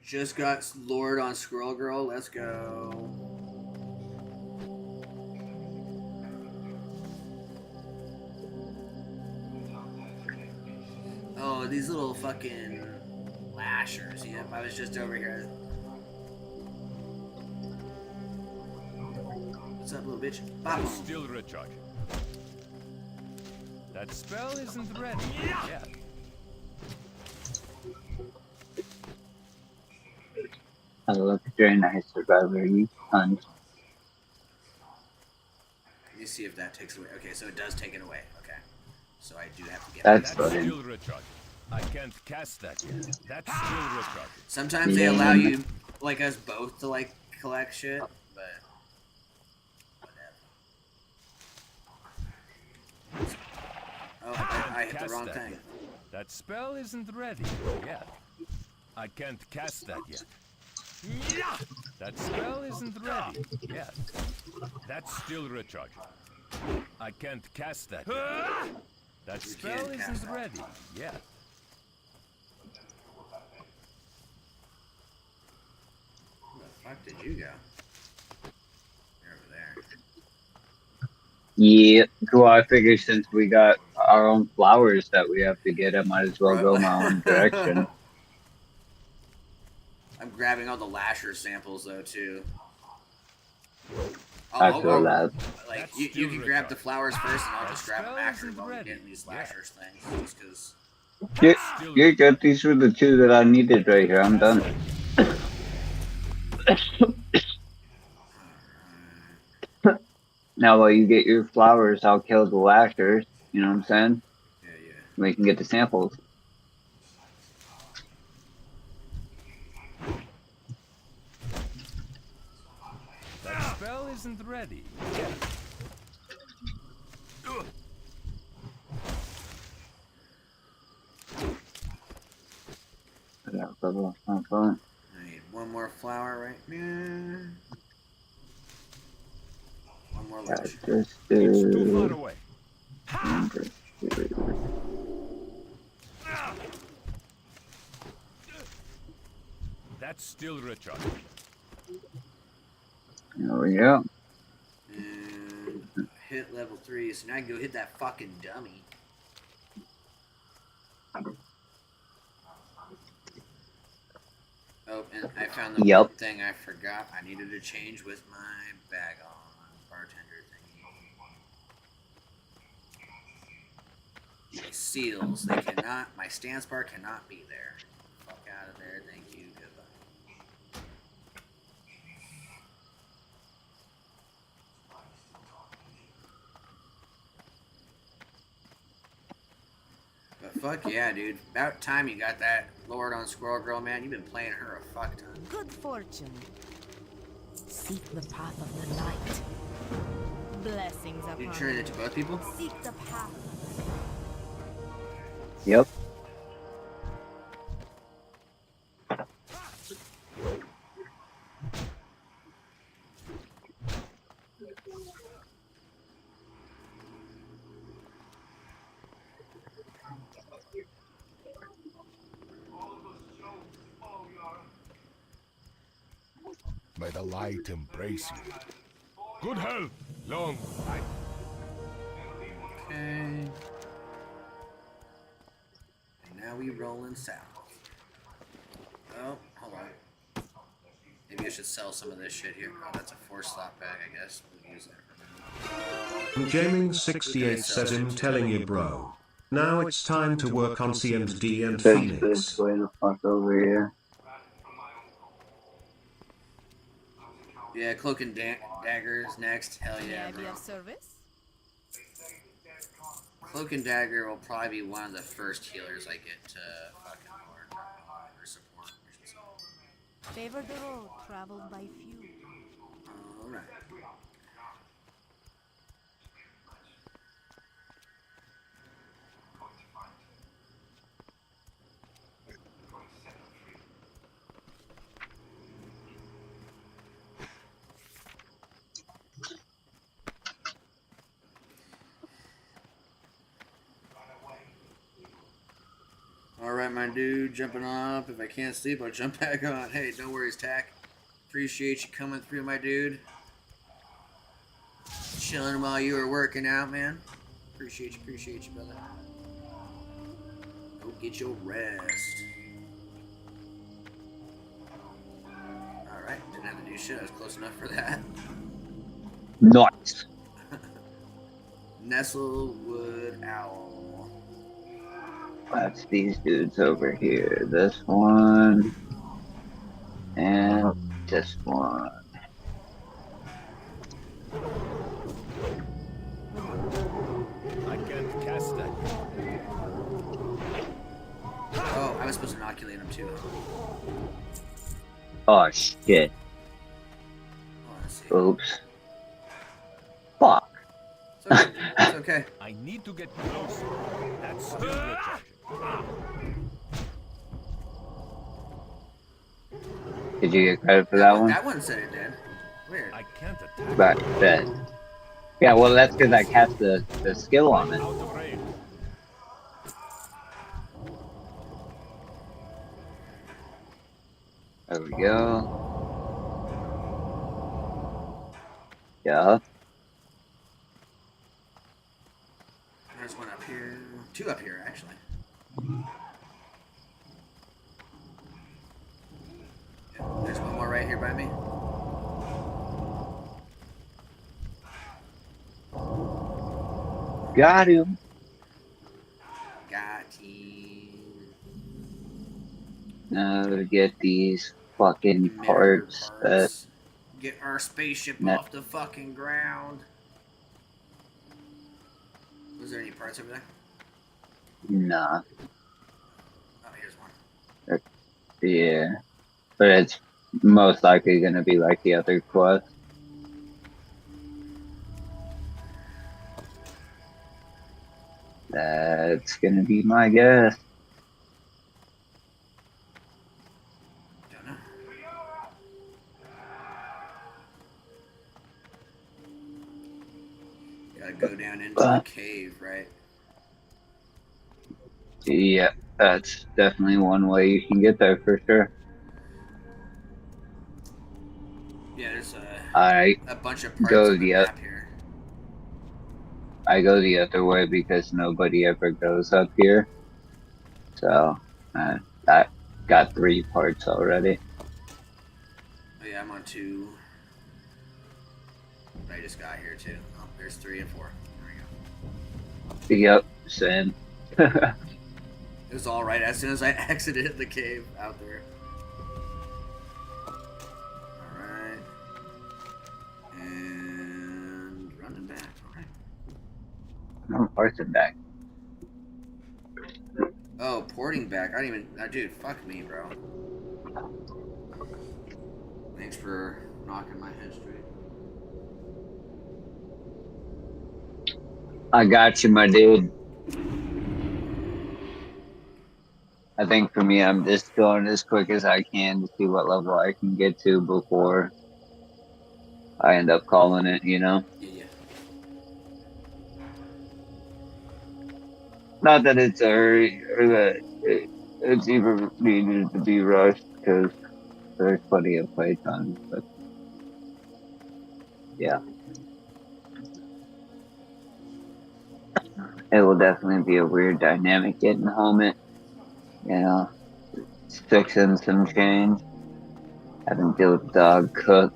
Just got Lord on Squirrel Girl. Let's go. Oh, these little fucking lashers. Yep, I was just over here. What's up, little bitch? Bop.
Still recharge. That spell isn't ready yet.
I look very nice survivor. You hunt.
Let me see if that takes away. Okay, so it does take it away. Okay, so I do have to get.
That's
fine. Still recharge. I can't cast that yet. That's still recharge.
Sometimes they allow you, like us both, to like collect shit, but whatever. Oh, I hit the wrong thing.
That spell isn't ready yet. I can't cast that yet. That spell isn't ready yet. That's still recharging. I can't cast that yet. That spell isn't ready yet.
Where the fuck did you go? You're over there.
Yeah, well, I figure since we got our own flowers that we have to get, I might as well go my own direction.
I'm grabbing all the lasher samples though too.
I feel that.
Like you can grab the flowers first, and I'll just grab them after while we're getting these lashers things, just because.
You're good. These were the two that I needed right here. I'm done. Now, while you get your flowers, I'll kill the lashers. You know what I'm saying?
Yeah.
We can get the samples.
That spell isn't ready yet.
I need one more flower right there. One more lasher.
Just
It's too far away. That's still recharging.
There we go.
And hit level 3, so now I can go hit that fucking dummy. Oh, and I found the one thing I forgot I needed to change with my bag on bartender thingy. These seals, they cannot, my stance bar cannot be there. Fuck out of there, thank you, goodbye. But fuck yeah, dude. About time you got that Lord on Squirrel Girl, man. You've been playing her a fuck ton.
Good fortune. Seek the path of the light. Blessings upon
You turn it into both people?
Seek the path.
Yep.
May the light embrace you. Good health, long life.
Okay. And now we rolling south. Oh, hold on. Maybe I should sell some of this shit here. Oh, that's a 4-slot bag, I guess. We'll use that for now.
Gaming68 says I'm telling you bro. Now it's time to work on C and D and Phoenix.
Way the fuck over here.
Yeah, Cloak and Dagger is next. Hell yeah,
May I be
bro.
of service?
Cloak and Dagger will probably be one of the first healers I get to fucking Lord, or support, I should say.
Favor the road traveled by few.
Alright. Alright, my dude, jumping off. If I can't sleep, I'll jump back on. Hey, no worries, Tack. Appreciate you coming through, my dude. Chilling while you were working out, man. Appreciate you, brother. Go get your rest. Alright, didn't have to do shit. I was close enough for that.
Nice.
Nestlewood Owl.
That's these dudes over here. This one. And this one.
I can't cast that.
Oh, I was supposed to inoculate him too.
Oh shit.
Oh, let's see.
Oops. Fuck.
It's okay. It's okay.
I need to get closer. That's still recharging.
Did you get credit for that one?
That one said it did. Weird.
I can't attack.
Back dead. Yeah, well that's because I cast the skill on it.
Out of range.
There we go. Yeah.
There's one up here. 2 up here, actually. Yep, there's one more right here by me.
Got him.
Got him.
Now to get these fucking parts that
Get our spaceship
Net.
off the fucking ground. Was there any parts over there?
nah.
Oh, here's one.
Yeah. But it's most likely gonna be like the other quest. That's gonna be my guess.
Don't know. Gotta go down into the cave, right?
Yeah, that's definitely one way you can get there for sure.
Yeah, there's
I
a bunch of parts
go
on the
the
map here.
I go the other way because nobody ever goes up here. So I got 3 parts already.
Oh yeah, I'm on 2. I just got here too. Oh, there's 3 and 4. There we go.
Yep, same.
It was all right as soon as I exited the cave out there. All right. And running back. All right.
I'm parsing back.
Oh, porting back. I didn't even. Dude, fuck me, bro. Thanks for knocking my head straight.
I got you, my dude. I think for me, I'm just going as quick as I can to see what level I can get to before I end up calling it, you know?
Yeah.
Not that it's a hurry or that it's even needed to be rushed because there's plenty of playtime, but yeah. It will definitely be a weird dynamic getting home at, you know, 6 and some change. Having to deal with dog cook.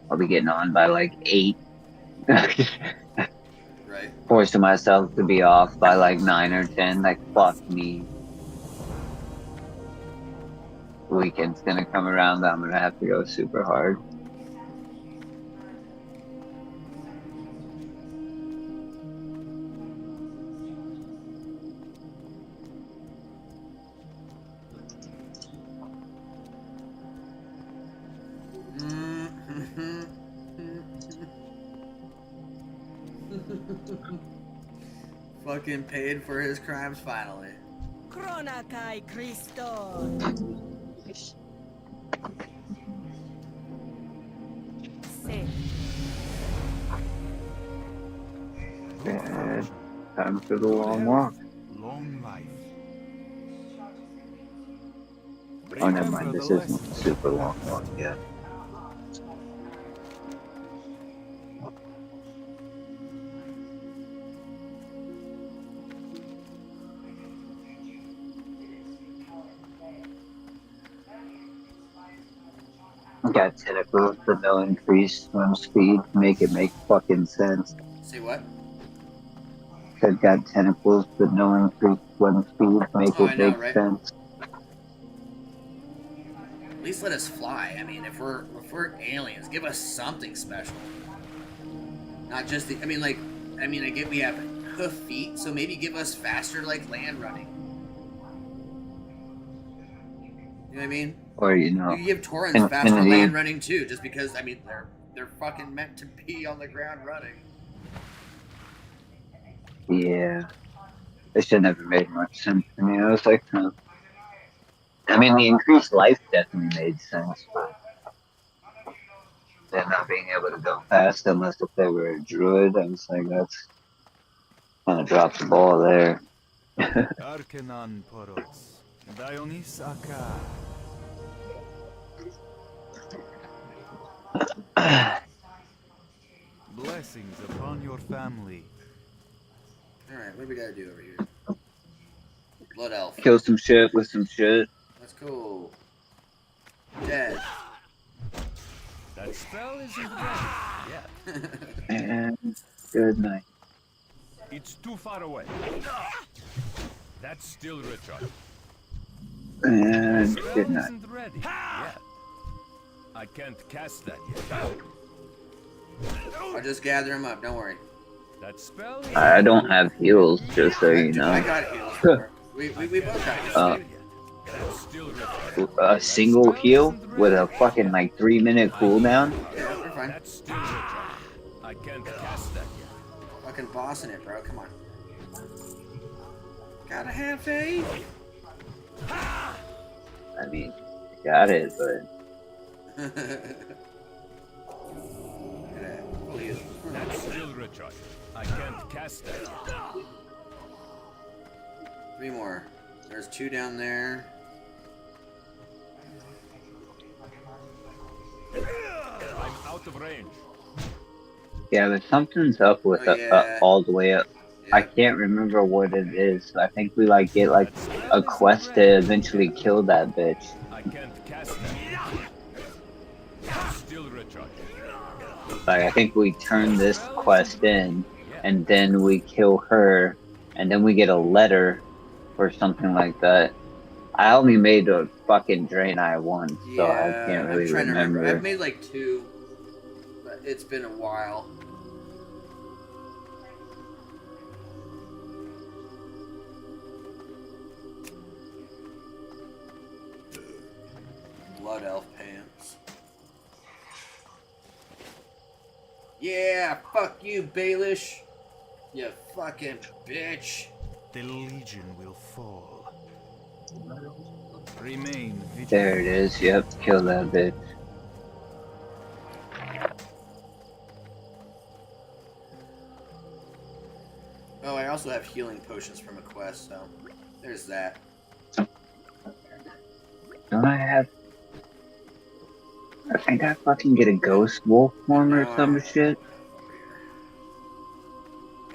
I'll be getting on by like 8.
Right.
Forcing myself to be off by like 9 or 10. Like, fuck me. The weekend's gonna come around. I'm gonna have to go super hard.
Fucking paid for his crimes finally.
Chronakai Christo.
And time for the long walk.
Long life.
Oh, never mind. This isn't a super long walk yet. Got tentacles but no increased swim speed. Make it make fucking sense.
Say what?
Said got tentacles but no increased swim speed. Make it make sense.
At least let us fly. I mean, if we're aliens, give us something special. Not just the. I get we have hoof feet, so maybe give us faster like land running. You know what I mean?
Or you know,
you give Taurens faster land running too, just because they're fucking meant to be on the ground running.
Yeah, this shit never made much sense to me. I was like, huh. I mean, the increased life definitely made sense, but they're not being able to go fast unless if they were a druid. I was like, that's kind of dropped the ball there.
Arkenan Poros. Dionis Aka. Blessings upon your family.
Alright, what do we gotta do over here? Blood elf.
Kill some shit with some shit.
Let's go. Dead.
That spell isn't ready yet.
And good night.
It's too far away. That's still recharged.
And
Spell
good night.
isn't ready yet. I can't cast that yet.
I'll just gather him up, don't worry.
That spell
I don't have heals, just so you know.
I got heals. we both got heals.
A single heal with a fucking like 3-minute cooldown.
Yeah, we're fine.
I can't cast that yet.
Fucking bossing it, bro. Come on. Gotta have faith.
I mean, got it, but
That's still recharged. I can't cast that yet.
3 more. There's 2 down there.
I'm out of range.
Yeah, but something's up with
Oh, yeah.
all the way up. I
Yep.
can't remember what it is. I think we like get like
That spell
a
isn't
quest to
ready.
eventually kill that bitch.
I can't cast that yet. That's still recharged.
Like I think we turn
That
this
spell
quest
isn't ready
in,
yet.
and then we kill her, and then we get a letter or something like that. I only made a fucking Draenei once, so I
Yeah,
can't
I'm
really
trying to remember. I've
remember.
made like 2, but it's been a while. Blood elf pants. Yeah, fuck you, Baelish. You fucking bitch.
The Legion will fall. Remain vigilant.
There it is. Yep, kill that bitch.
Oh, I also have healing potions from a quest, so there's that.
Don't I have? I think I fucking get a ghost wolf form or
No, I
some
have
shit.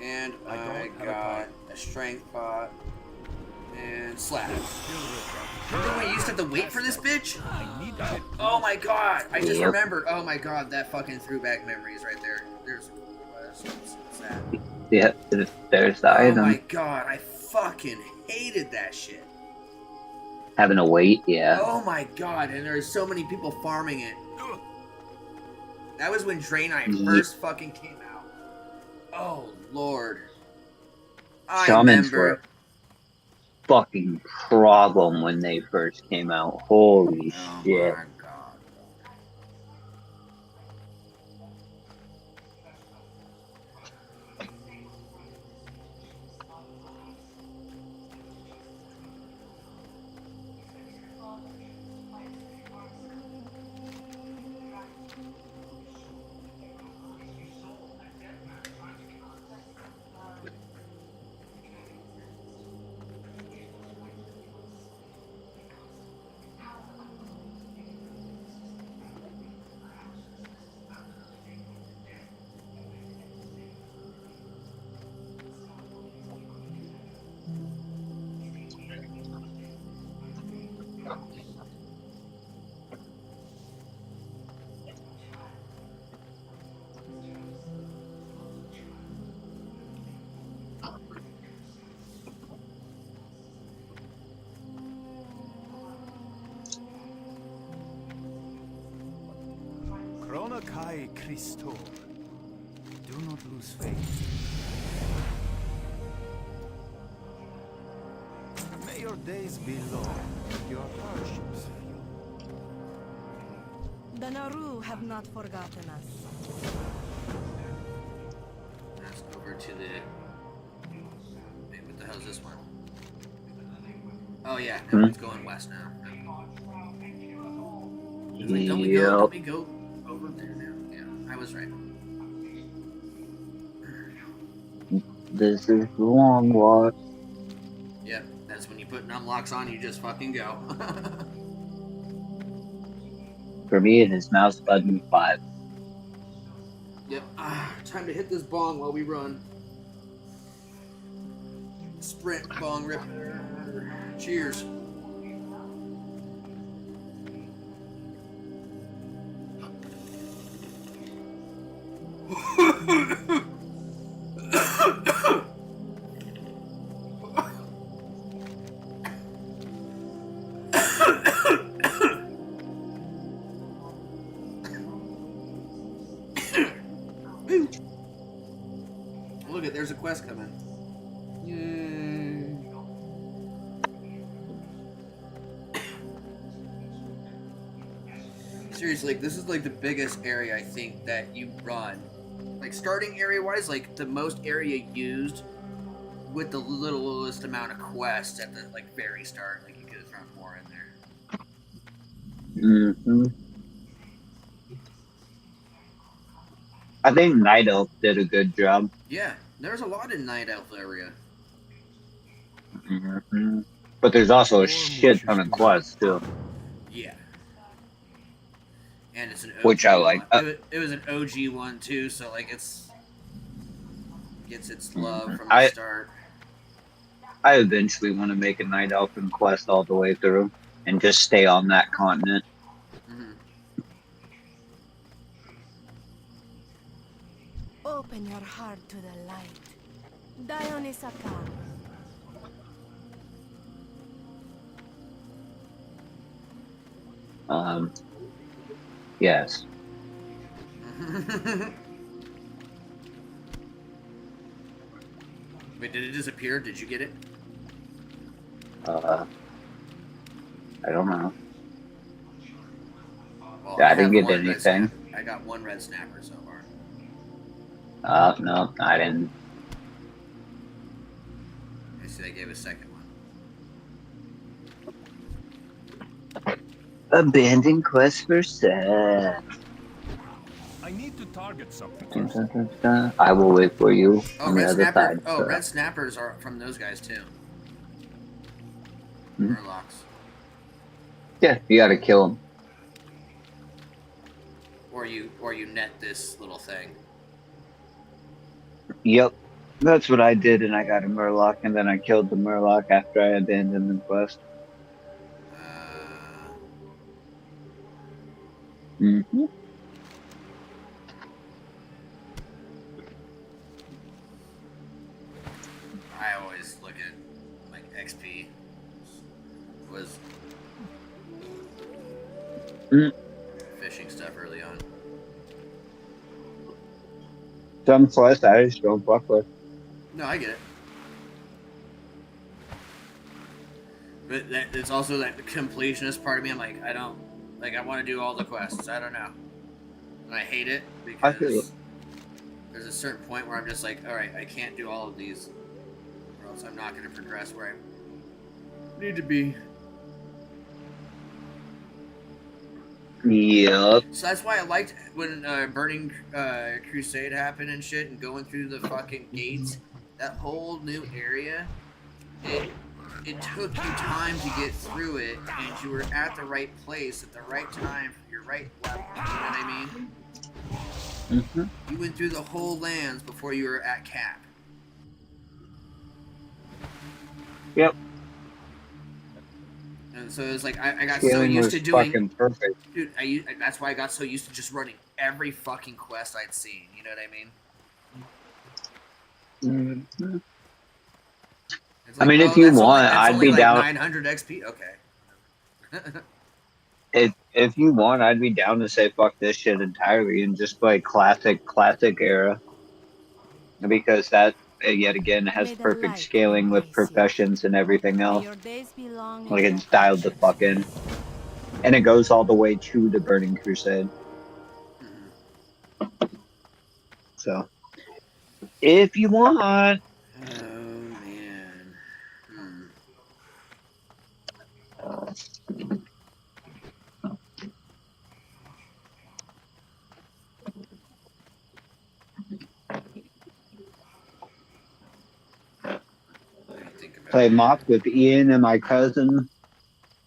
And
I don't
I
have a
got a strength pot and slap.
Still recharged.
Remember when you used to have to wait for this bitch?
I need that.
Oh my god! I just
Yep.
remember. Oh my god, that fucking throwback memories right there. There's a cool quest. What's that?
Yeah, there's the
Oh
item.
my god, I fucking hated that shit.
Having to wait, yeah.
Oh my god, and there's so many people farming it. That was when Draenei
Ye-
first fucking came out. Oh lord. I
Shamans were
remember.
a fucking problem when they first came out. Holy
Oh
shit.
my god.
Chronokai Christo. Do not lose faith. May your days be long, and your hardships few.
The Naru have not forgotten us.
Let's go over to the... Wait, what the hell is this one? Oh yeah, everyone's going west now. It's like, don't we go over there now? Yeah, I was right.
This is the long walk.
Yep, that's when you put numlocks on, you just fucking go.
For me, it is mouse button 5.
Yep, time to hit this bong while we run. Sprint, bong, rip. Cheers. Look at, there's a quest coming. Yay. Seriously, this is like the biggest area I think that you run. Like starting area wise, like the most area used with the littlest amount of quests at the like very start. Like you could have thrown more in there.
Mm-hmm. I think Night Elf did a good job.
Yeah, there's a lot in Night Elf area.
Mm-hmm. But there's also a shit ton of quests too.
Yeah. And it's an OG
which I like.
one. It was an OG one too, so like gets its love from the start.
I eventually want to make a Night Elfin quest all the way through and just stay on that continent.
Open your heart to the light. Dionysaka.
Yes.
Wait, did it disappear? Did you get it?
I don't know.
Well,
I didn't get anything.
I got one red snapper so far.
No, I didn't.
I see they gave a second one.
Abandoned quest for Seth.
I need to target something first.
I will wait for you
Oh,
on the other side.
Oh, red snappers are from those guys too. Murlocs.
Yeah, you gotta kill them.
Or you net this little thing.
Yep, that's what I did, and I got a Murloc, and then I killed the Murloc after I abandoned the quest.
I always look at like XP was fishing stuff early on.
Some quests I just don't fuck with.
No, I get it. But it's also that completionist part of me. I'm like, I don't, like, I want to do all the quests. I don't know. And I hate it because there's a certain point where I'm just like, all right, I can't do all of these, or else I'm not going to progress where I need to be.
Yep.
So that's why I liked when Burning Crusade happened and shit, and going through the fucking gates. That whole new area, it took you time to get through it, and you were at the right place at the right time for your right level. You know what I mean? You went through the whole lands before you were at cap.
Yep.
And so it's like I got so used to doing.
Fucking perfect.
Dude, that's why I got so used to just running every fucking quest I'd seen. You know what I mean?
I mean, if you want, I'd be down.
900 XP. Okay.
If you want, I'd be down to say fuck this shit entirely and just play classic era, because that yet again has perfect scaling with professions and everything else. Like it's dialed the fuck in, and it goes all the way to the Burning Crusade. So, if you want. Play Mock with Ian and my cousin.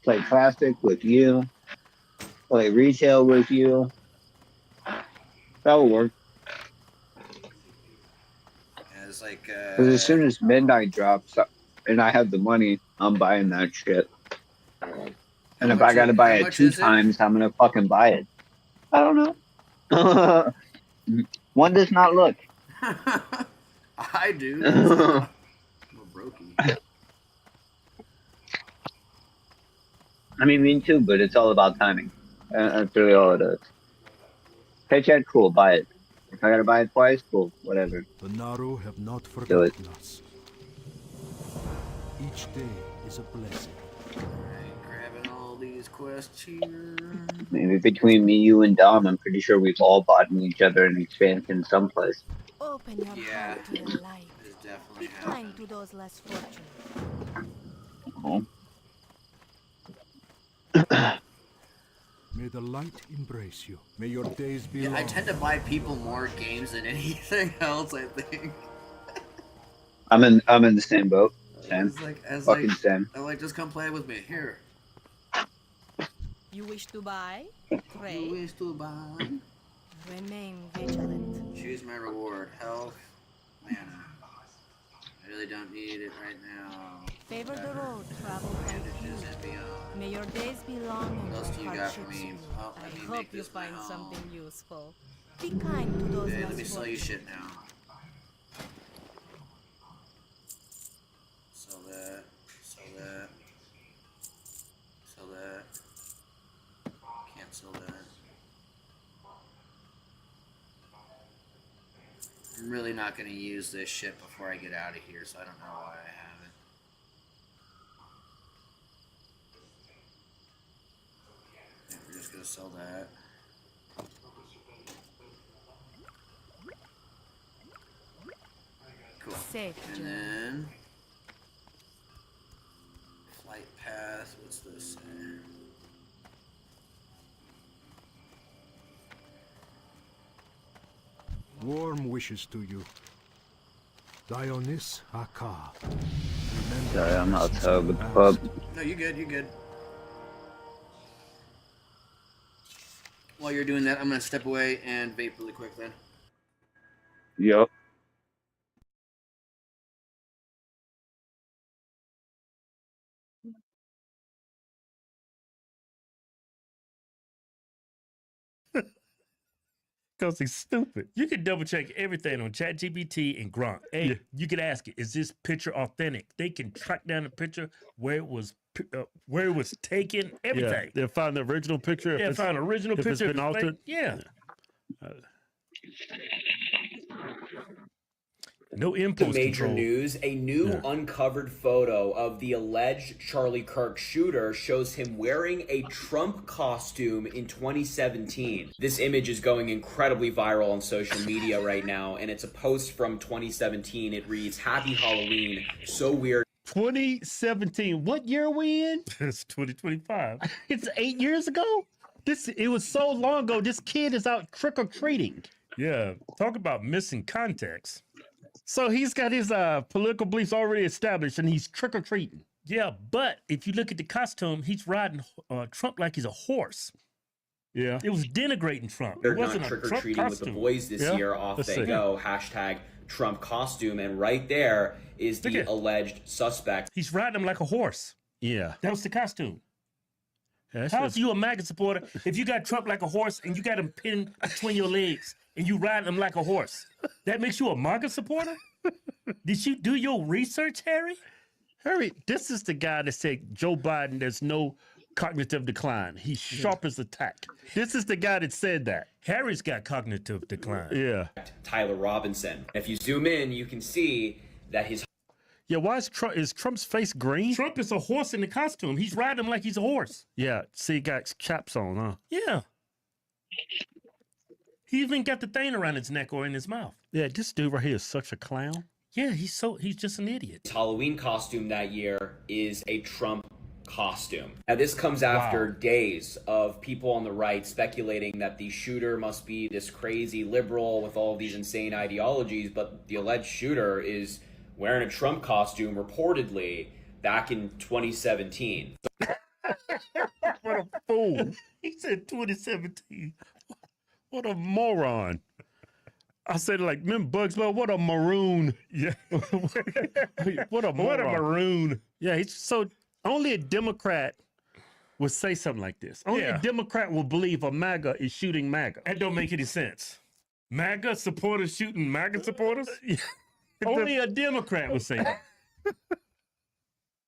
Play Classic with you. Play Retail with you. That will work.
It's like,
because as soon as midnight drops and I have the money, I'm buying that shit. And if I gotta buy it 2 times, I'm gonna fucking buy it. I don't know. One does not look.
I do. I'm a brokey.
I mean, me too, but it's all about timing. That's really all it is. Paycheck, cool, buy it. If I gotta buy it twice, cool, whatever.
The Naru have not
Do
forgotten
it.
us. Each day is a blessing.
Grabbing all these quests here.
Maybe between me, you, and Dom, I'm pretty sure we've all bought each other an expansion someplace.
Open your heart to the light. Be kind to those less fortunate.
May the light embrace you. May your days be
Yeah,
long.
I tend to buy people more games than anything else, I think.
I'm in the same boat. Same.
It's like,
Fucking same.
I'm like, just come play with me. Here.
You wish to buy?
You
Trade?
wish to buy?
Remain vigilant.
Choose my reward. Health, mana. I really don't need it right now.
Favor the road traveled by
Bandages
few.
and beyond.
May your days be long and
What else do
your
you got for
hardships
me?
few.
Oh, let me
I
make
hope you
this my
find
home.
something useful. Be kind to those
Okay,
less
let me sell you
fortunate.
shit now. Sell that. Sell that. Sell that. Can't sell that. I'm really not going to use this shit before I get out of here, so I don't know why I have it. Yeah, we're just going to sell that. Cool.
Safe
And
journey.
then flight path, what's this say?
Warm wishes to you. Dionys Akka.
Sorry, I'm outside with the pub.
No, you're good, you're good. While you're doing that, I'm gonna step away and vape really quick then.
Yup.
Because he's stupid. You can double check everything on ChatGPT and Grok. Hey, you can ask it, is this picture authentic? They can track down the picture, where it was taken, everything.
They'll find the original picture.
Yeah, find the original
if
picture.
it's been altered.
Yeah. No impulse
Major
control.
news, a new uncovered photo of the alleged Charlie Kirk shooter shows him wearing a Trump costume in 2017. This image is going incredibly viral on social media right now, and it's a post from 2017. It reads, "Happy Halloween, so weird."
2017. What year are we in?
It's 2025.
It's 8 years ago? It was so long ago. This kid is out trick-or-treating.
Yeah, talk about missing context.
So he's got his political beliefs already established, and he's trick-or-treating.
Yeah, but if you look at the costume, he's riding Trump like he's a horse.
Yeah.
It was denigrating Trump.
They're
It wasn't
not
a Trump
trick-or-treating with the
costume.
boys this year. Off
Let's
they
see.
go. Hashtag Trump costume. And right there is the
Look at-
alleged suspect.
He's riding him like a horse.
Yeah.
That was the costume.
That's
How
just-
are you a MAGA supporter if you got Trump like a horse and you got him pinned between your legs and you riding him like a horse? That makes you a MAGA supporter? Did you do your research, Harry?
Harry, this is the guy that said Joe Biden, there's no cognitive decline. He's sharp as a tack. This is the guy that said that.
Harry's got cognitive decline.
Yeah.
Tyler Robinson. If you zoom in, you can see that his
Yeah, why is Trump's face green?
Trump is a horse in the costume. He's riding him like he's a horse.
Yeah, see, he got chaps on, huh?
Yeah. He even got the thing around his neck or in his mouth.
Yeah, this dude right here is such a clown.
Yeah, he's just an idiot.
Halloween costume that year is a Trump costume. Now this comes after days of people on the right speculating that the shooter must be this crazy liberal with all of these insane ideologies, but the alleged shooter is wearing a Trump costume reportedly back in 2017.
What a fool.
He said 2017.
What a moron. I said, like, remember Bugs Bunny? What a maroon.
Yeah.
What a moron.
What a maroon.
Yeah, so only a Democrat would say something like this. Only a Democrat will believe a MAGA is shooting MAGA.
That don't make any sense. MAGA supporters shooting MAGA supporters? Only a Democrat would say that.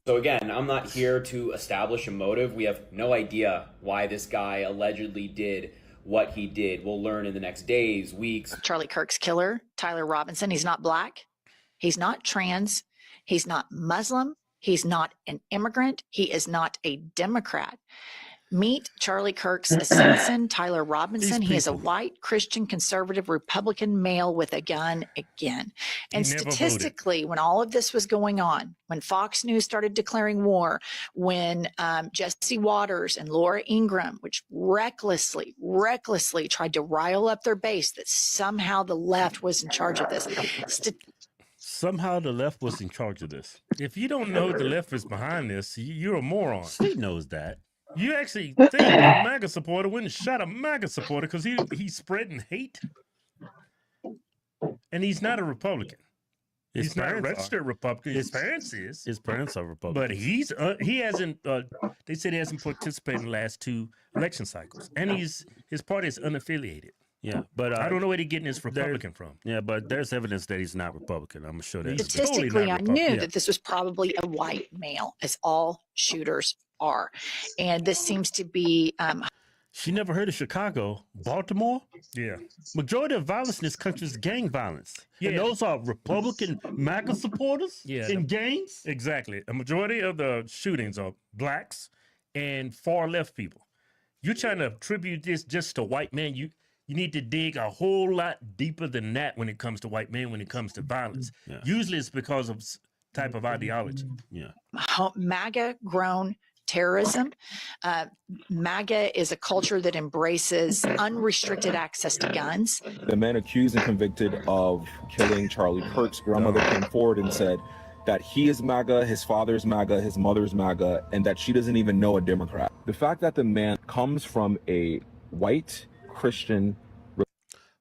So again, I'm not here to establish a motive. We have no idea why this guy allegedly did what he did. We'll learn in the next days, weeks.
Charlie Kirk's killer, Tyler Robinson, he's not black. He's not trans. He's not Muslim. He's not an immigrant. He is not a Democrat. Meet Charlie Kirk's assassin, Tyler Robinson. He is a white, Christian, conservative, Republican male with a gun again. And
He never
statistically, when all of this was going on, when Fox News started declaring war, when Jesse Waters and Laura Ingraham, which recklessly tried to rile up their base that somehow the left was in charge of this.
Somehow the left was in charge of this. If you don't know the left is behind this, you're a moron.
He knows that. You actually think a MAGA supporter went and shot a MAGA supporter because he's spreading hate? And he's not a Republican. He's not a registered Republican. His parents is.
His parents are Republicans.
But he hasn't. They said he hasn't participated in the last 2 election cycles, and his party is unaffiliated.
Yeah, but
I don't know where they're getting his Republican from.
Yeah, but there's evidence that he's not Republican. I'm sure that.
Statistically, I knew that this was probably a white male, as all shooters are, and this seems to be.
She never heard of Chicago, Baltimore.
Yeah,
majority of violence in this country is gang violence.
Yeah,
and those are Republican MAGA supporters.
Yeah,
in gangs.
Exactly. A majority of the shootings are blacks and far left people. You're trying to attribute this just to white men. You need to dig a whole lot deeper than that when it comes to white men, when it comes to violence.
Yeah.
Usually it's because of type of ideology.
Yeah.
MAGA grown terrorism. MAGA is a culture that embraces unrestricted access to guns.
The man accused and convicted of killing Charlie Kirk's grandmother came forward and said that he is MAGA, his father's MAGA, his mother's MAGA, and that she doesn't even know a Democrat. The fact that the man comes from a white Christian.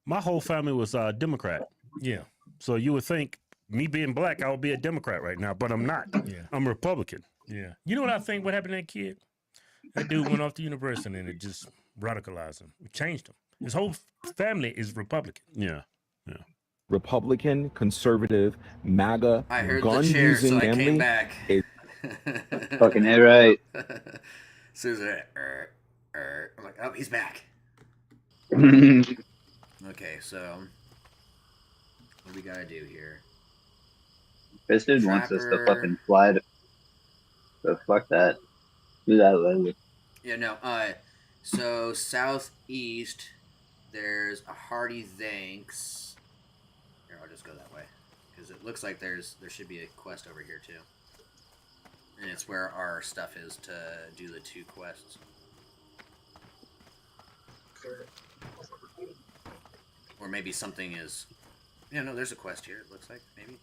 My whole family was Democrat.
Yeah.
So you would think me being black, I would be a Democrat right now, but I'm not.
Yeah.
I'm Republican.
Yeah. You know what I think? What happened to that kid? That dude went off to university and it just radicalized him. It changed him. His whole family is Republican.
Yeah. Yeah.
Republican, conservative, MAGA,
I heard
gun
the chair,
using
so I
family.
came back.
Fucking A right.
Susan, I'm like, oh, he's back. Okay, so what do we gotta do here?
This dude wants us to fucking fly to. So fuck that. Do that later.
Yeah, no. So southeast, there's a hearty thanks. Here, I'll just go that way because it looks like there should be a quest over here too, and it's where our stuff is to do the 2 quests. Or maybe something is. Yeah, no, there's a quest here. It looks like maybe.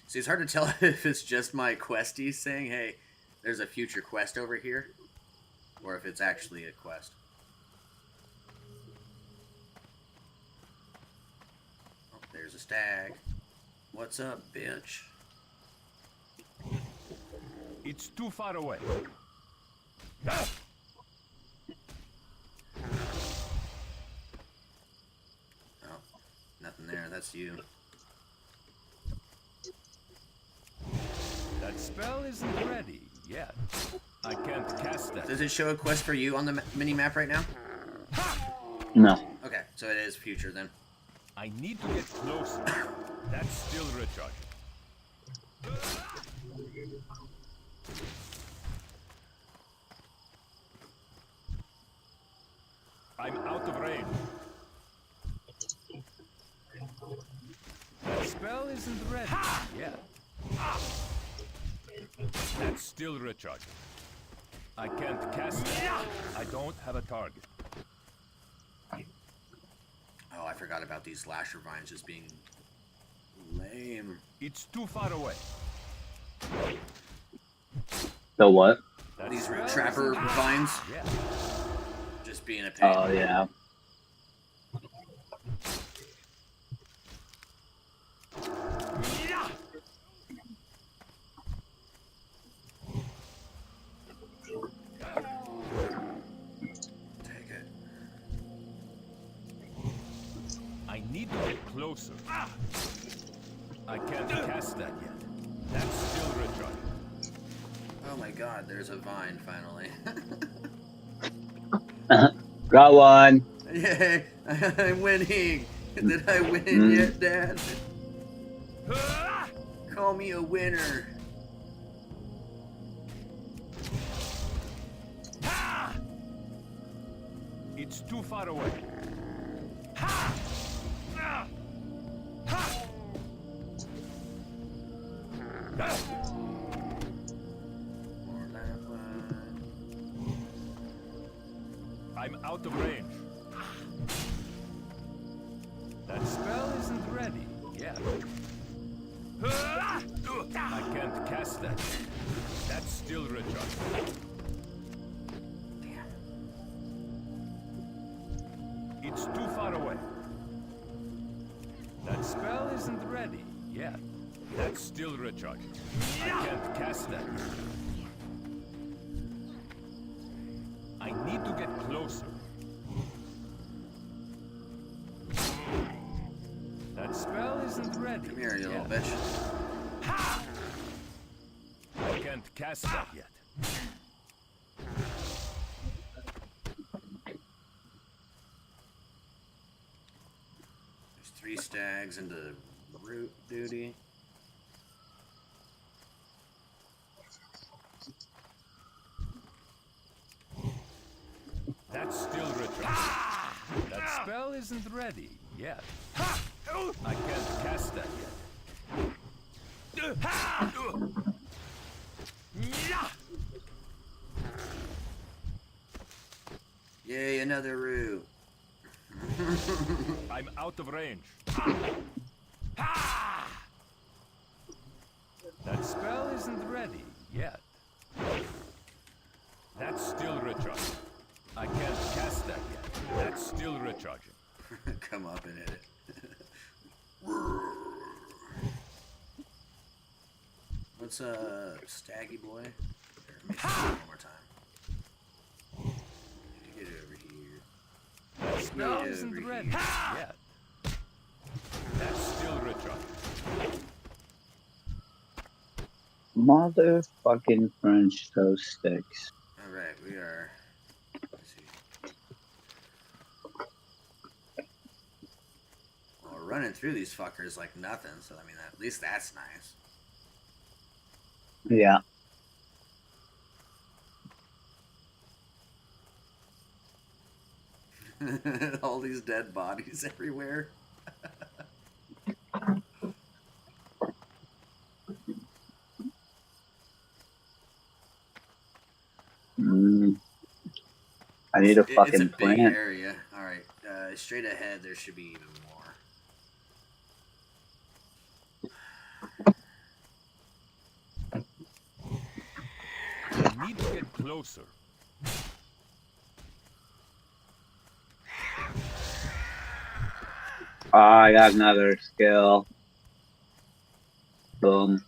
See, it's hard to tell if it's just my questies saying, "Hey, there's a future quest over here," or if it's actually a quest. Oh, there's a stag. What's up, bitch?
It's too far away.
Oh, nothing there. That's you.
That spell isn't ready yet. I can't cast that.
Does it show a quest for you on the mini map right now?
No.
Okay, so it is future then.
I need to get closer. That's still recharging. I'm out of range. That spell isn't ready yet. That's still recharging. I can't cast it. I don't have a target.
Oh, I forgot about these slasher vines just being lame.
It's too far away.
The what?
These trapper vines.
Yeah.
Just being a pain.
Oh yeah.
Take it.
I need to get closer. I can't cast that yet. That's still recharging.
Oh my god, there's a vine finally.
Got one.
Yay! I'm winning! Did I win yet, Dad? Call me a winner.
It's too far away. I'm out of range. That spell isn't ready yet. I can't cast that. That's still recharging.
Damn
It's too far away. That spell isn't ready yet. That's still recharging. I can't cast that yet. I need to get closer. That spell isn't ready.
Come here, you little
yet.
bitch.
I can't cast that yet.
There's 3 stags into root duty.
That's still recharging. That spell isn't ready yet. I can't cast that yet.
Yay, another root.
I'm out of range. That spell isn't ready yet. That's still recharging. I can't cast that yet. That's still recharging.
Come up and hit it. What's Staggy Boy? Here, let me see it one more time. Get over here.
That spell isn't ready yet. That's still recharging.
Motherfucking French toast sticks.
Alright, we are. Let's see. Well, we're running through these fuckers like nothing, so I mean, at least that's nice.
Yeah.
All these dead bodies everywhere.
I need a
It's
fucking
a big
plant.
area. Alright, straight ahead there should be even more.
I need to get closer.
Oh, I got another skill. Boom.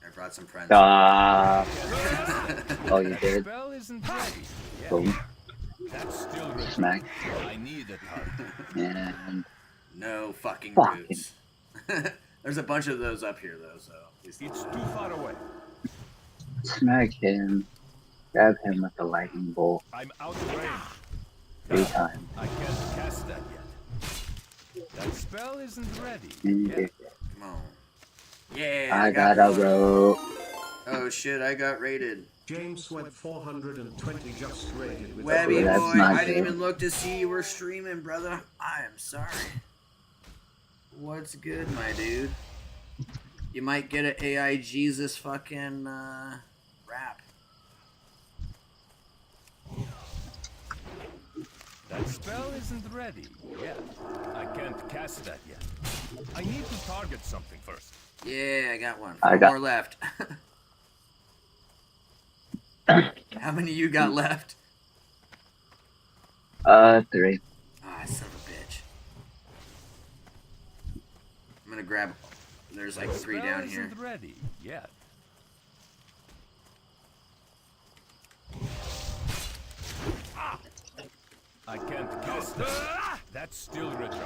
I brought some friends.
Oh, you did?
Spell isn't ready yet.
Boom.
That's still recharging.
Smack.
I need a target.
And
No fucking
Fucking.
roots. There's a bunch of those up here though, so at least
It's too far away.
smack him. Grab him with the lightning bolt.
I'm out of range.
3 times.
I can't cast that yet. That spell isn't ready
And
yet.
come on. Yeah,
I got a
one.
rope.
Oh shit, I got raided.
James Webb 420 just raided with
Webby
that's
boy,
not
I didn't
good.
even look to see you were streaming, brother. I am sorry. What's good, my dude? You might get an AI Jesus fucking rap.
That spell isn't ready yet. I can't cast that yet. I need to target something first.
Yeah, I got one.
I
4
got-
more left. How many you got left?
3.
Ah, son of a bitch. I'm gonna grab. There's like
That
3
spell
down here.
isn't ready yet. I can't cast that. That's still recharged.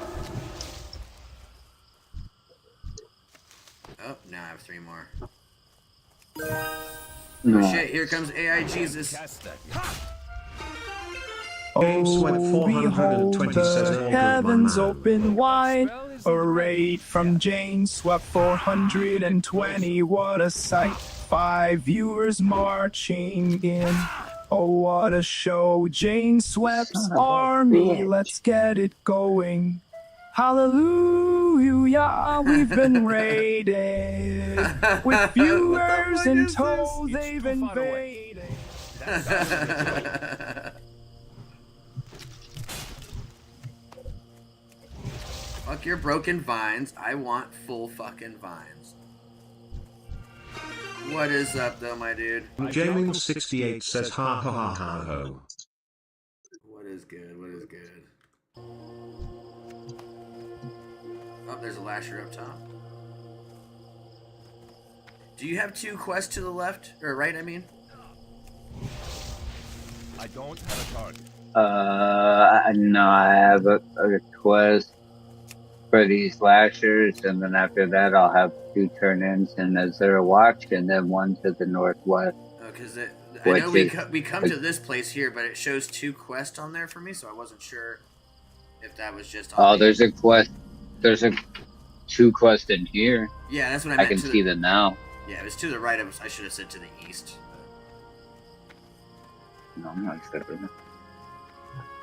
Oh, now I have 3 more.
No.
Oh shit, here comes AI Jesus.
Cast that yet.
James Webb 420 says all good, my
Heavens
man.
open wide,
Spell isn't
a
ready
raid from Jane swept 420. What a sight! 5 viewers marching in. Oh, what a show! Jane Sweep's
Son of a
army,
bitch.
let's get it going. Hallelujah, we've been raided with viewers in tow.
It's
They've
too far away.
invaded.
That's still recharging.
Fuck your broken vines. I want full fucking vines. What is up, though, my dude?
Jamin68 says ha ha ha ha ho.
What is good? What is good? Oh, there's a lasher up top. Do you have 2 quests to the left? Or right, I mean?
I don't have a target.
No, I have a quest for these lashers, and then after that I'll have 2 turn-ins, and is there a watch, and then 1 to the northwest.
Oh, because I know we come to this place here, but it shows 2 quests on there for me, so I wasn't sure if that was just on
there's a quest. There's 2 quests in here.
Yeah, that's what I meant.
I can see them now.
Yeah, it was to the right. I should have said to the east.
No, I'm not sure.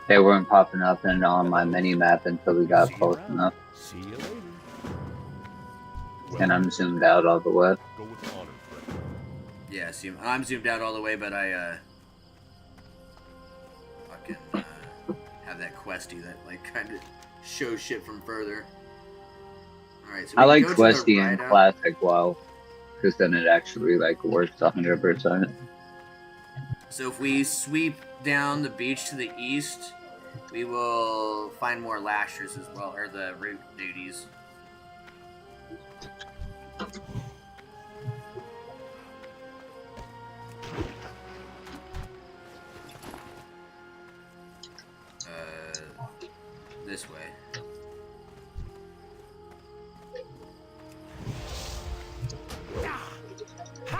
They weren't popping up on my mini-map until we got close enough.
See you later.
And I'm zoomed out all the way.
Go with honor, friend.
Yeah, see, I'm zoomed out all the way, but I fucking have that questy that like kind of shows shit from further. All right, so
I like questy and classic WoW, because then it actually like works 100%.
So if we sweep down the beach to the east, we will find more lashers as well, or the root duties. This way.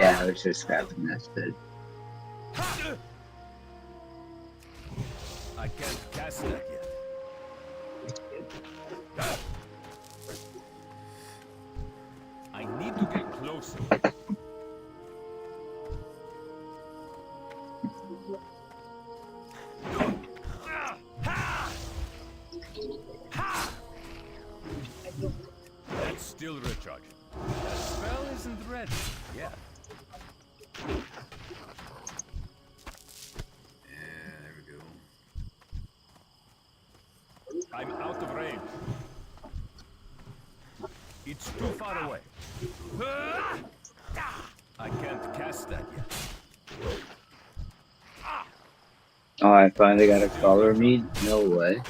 Yeah, I was just grabbing this bit.
I can't cast that yet. I need to get closer. That's still recharging. That spell isn't ready yet. I'm out of range. It's too far away. I can't cast that yet.
Oh, I finally got a color meat? No way.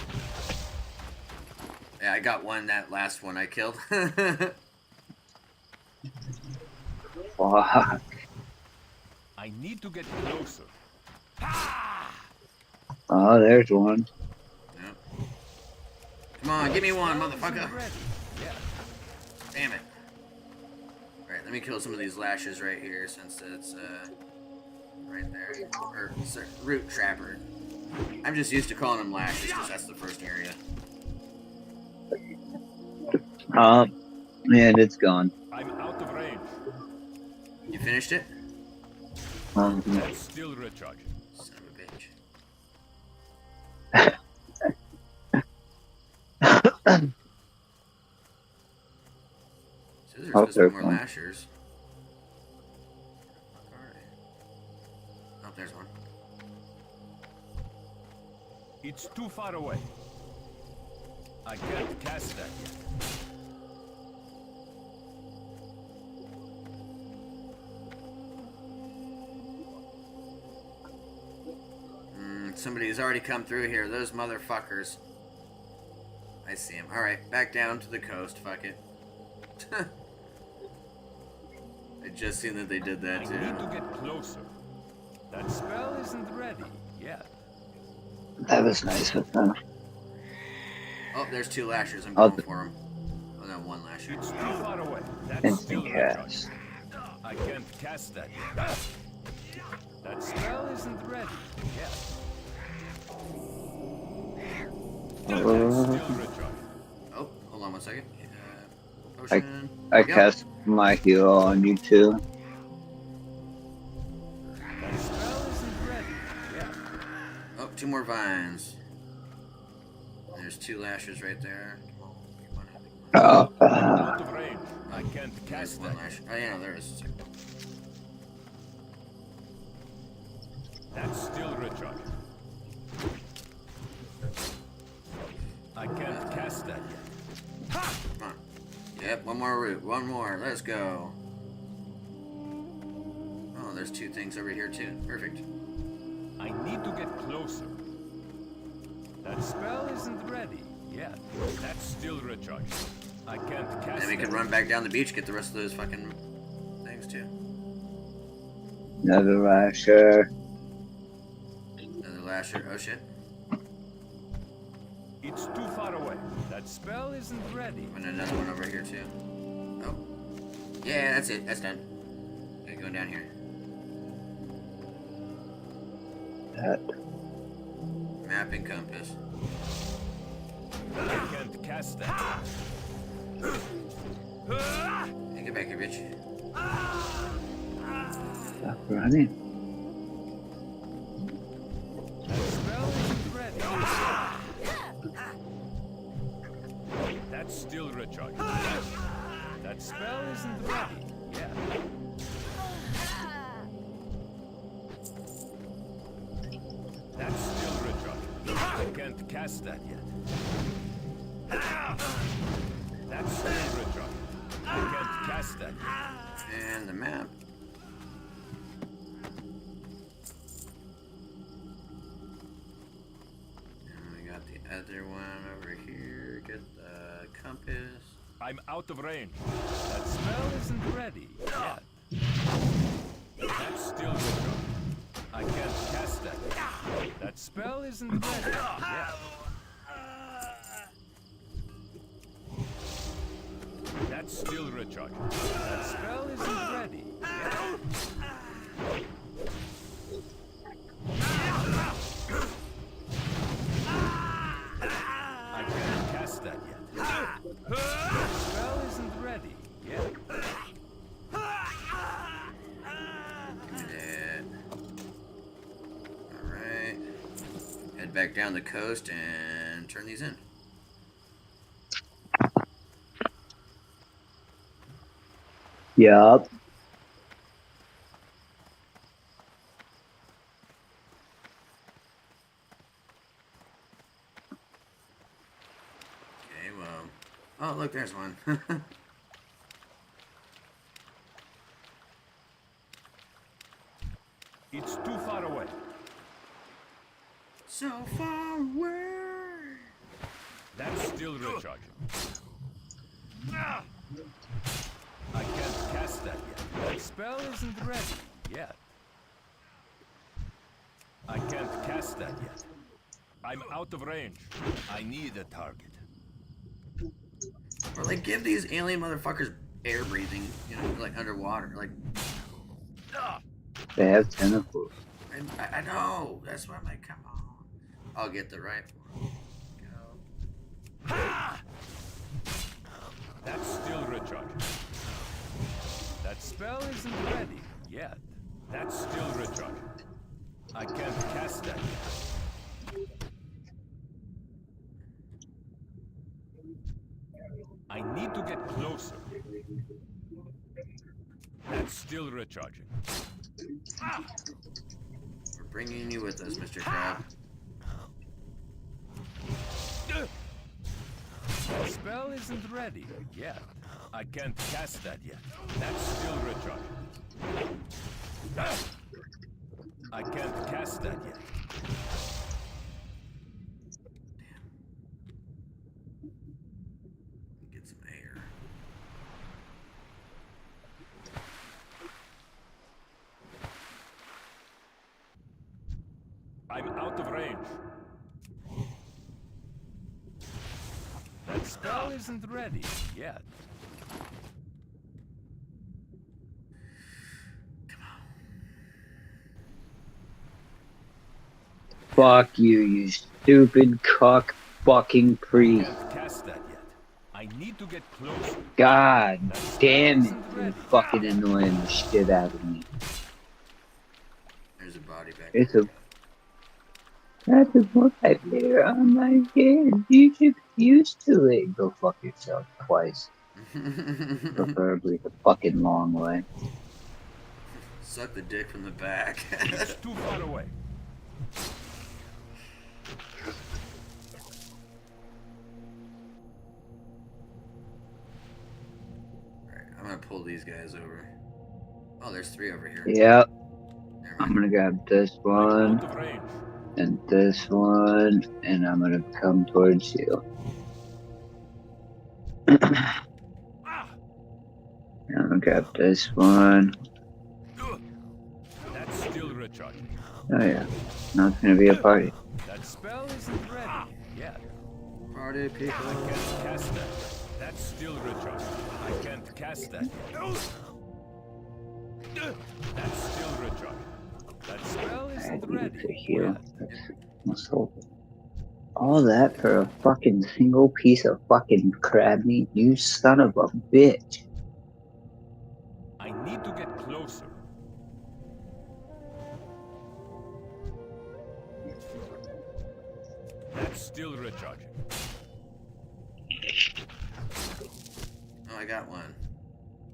Yeah, I got one, that last one I killed.
Fuck.
I need to get closer.
Oh, there's one.
Yep. Come on, give me one, motherfucker. Damn it. Alright, let me kill some of these lashes right here, since it's, right there. Or, sorry, root trapper. I'm just used to calling them lashes, because that's the first area.
Man, it's gone.
I'm out of range.
You finished it?
That's still recharging.
Son of a bitch. So there's supposed to be more lashers. Oh, there's one.
It's too far away. I can't cast that yet.
Somebody's already come through here. Those motherfuckers. I see him. Alright, back down to the coast. Fuck it. I just seen that they did that too.
I need to get closer. That spell isn't ready yet.
That was nice with them.
Oh, there's 2 lashers. I'm going for them. Oh, no, 1 lasher.
It's too far away. That's
Instant
still
cast.
I can't cast that yet. That spell isn't ready yet.
Oh, hold on 1 second. Potion.
I cast my heal on you too.
That spell isn't ready yet.
Oh, 2 more vines. There's 2 lashers right there.
Out of range. I can't cast that.
Oh yeah, there is.
That's still recharging. I can't cast that yet.
Come on. Yep, one more route. One more. Let's go. Oh, there's two things over here too. Perfect.
I need to get closer. That spell isn't ready yet. That's still recharging. I can't cast.
And we can run back down the beach, get the rest of those fucking things too.
Another lasher.
Another lasher. Oh shit.
It's too far away. That spell isn't ready.
And another one over here too. Oh. Yeah, that's it. That's done. Okay, going down here.
That.
Map and compass.
I can't cast that.
Hey, get back here, bitch.
Stop running.
That spell isn't ready. That's still recharging. That spell isn't ready yet. That's still recharging. I can't cast that yet. That's still recharging. I can't cast that yet.
And the map. And we got the other one over here. Get the compass.
I'm out of range. That spell isn't ready yet. That's still recharging. I can't cast that yet. That spell isn't ready yet. That's still recharging. That spell isn't ready yet. I can't cast that yet. That spell isn't ready yet.
Alright. Head back down the coast and turn these in.
Yup.
Okay, well. Oh, look, there's one.
It's too far away.
So far away.
That's still recharging. I can't cast that yet. That spell isn't ready yet. I can't cast that yet. I'm out of range. I need a target.
Or like give these alien motherfuckers air breathing, you know, like underwater. Like
They have tentacles.
I know. That's why I'm like, come on. I'll get the right one. Go.
That's still recharging. That spell isn't ready yet. That's still recharging. I can't cast that yet. I need to get closer. That's still recharging.
We're bringing you with us, Mr. Crab.
That spell isn't ready yet. I can't cast that yet. That's still recharging. I can't cast that yet.
Get some air.
I'm out of range. That spell isn't ready yet.
Fuck you, you stupid cock fucking priest.
Can't cast that yet. I need to get closer.
God damn it, you're fucking annoying the shit out of me.
There's a body back
It's a... That's a book right there. Oh my god, you should be used to it. Go fuck yourself twice. Preferably the fucking long way.
Suck the dick from the back.
It's too far away.
pull these guys over. Oh, there's 3 over here.
Yep. I'm gonna grab this one and this one, and I'm gonna come towards you. I'm gonna grab this one.
That's still recharging.
Oh yeah. Now it's gonna be a party.
That spell isn't ready yet.
Party people.
I can't cast that. That's still recharging. I can't cast that. That's still recharging. That spell isn't ready.
To heal. That's all that for a fucking single piece of fucking crab meat? You son of a bitch.
I need to get closer. That's still recharging.
Oh, I got one.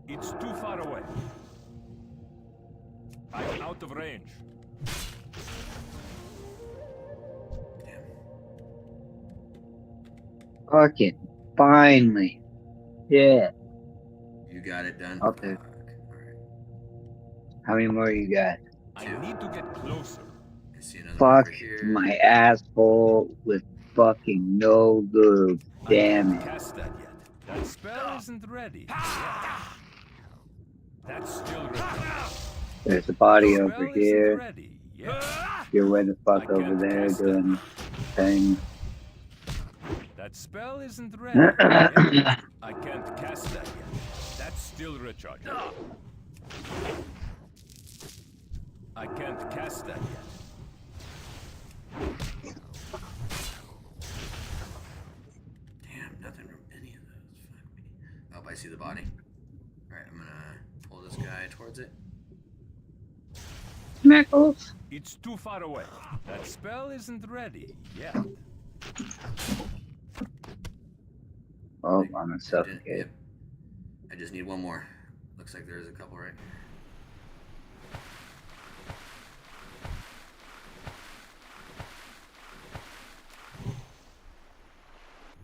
It's too far away. I'm out of range.
Fucking finally. Yeah.
You got it done.
Okay. How many more you got?
I need to get closer.
I see another
Fuck
over here.
my asshole with fucking no lube. Damn it.
Cast that yet. That spell isn't ready yet. That's still ready.
There's a body
Spell
over
isn't
here.
ready yet.
You're way the fuck over there doing thing.
That spell isn't ready yet. I can't cast that yet. That's still recharging. I can't cast that yet.
Damn, nothing from any of those. Fuck me. Oh, I see the body. Alright, I'm gonna pull this guy towards it.
Smeckles.
It's too far away. That spell isn't ready yet.
Oh, I'm gonna suffocate.
Yep. I just need one more. Looks like there's a couple right here.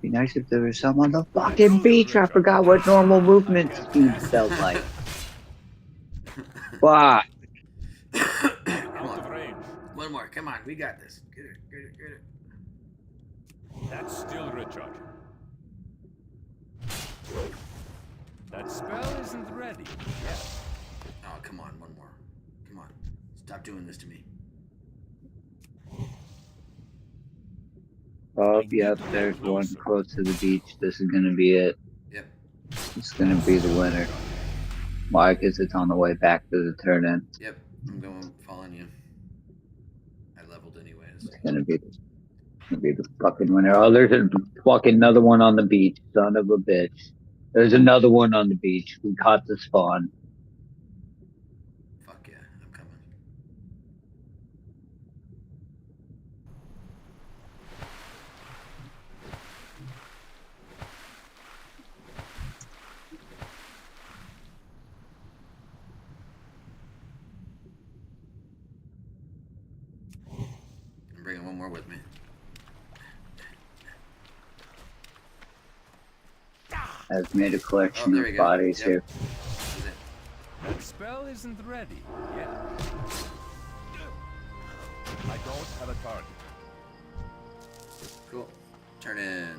Be nice if there was some on the fucking beach. I forgot what normal movement speed felt like. Fuck.
One more. Come on. We got this. Get it. Get it. Get it.
That's still recharging. That spell isn't ready yet.
Oh, come on. One more. Come on. Stop doing this to me.
Oh, yep, there's one close to the beach. This is gonna be it.
Yep.
It's gonna be the winner. Why? Because it's on the way back to the turn in.
Yep. I'm going following you. I leveled anyways.
It's gonna be the fucking winner. Oh, there's a fucking another one on the beach. Son of a bitch. There's another one on the beach. We caught the spawn.
Fuck yeah. I'm coming. I'm bringing one more with me.
I've made a collection of bodies here.
That spell isn't ready yet. I don't have a target.
Cool. Turn in.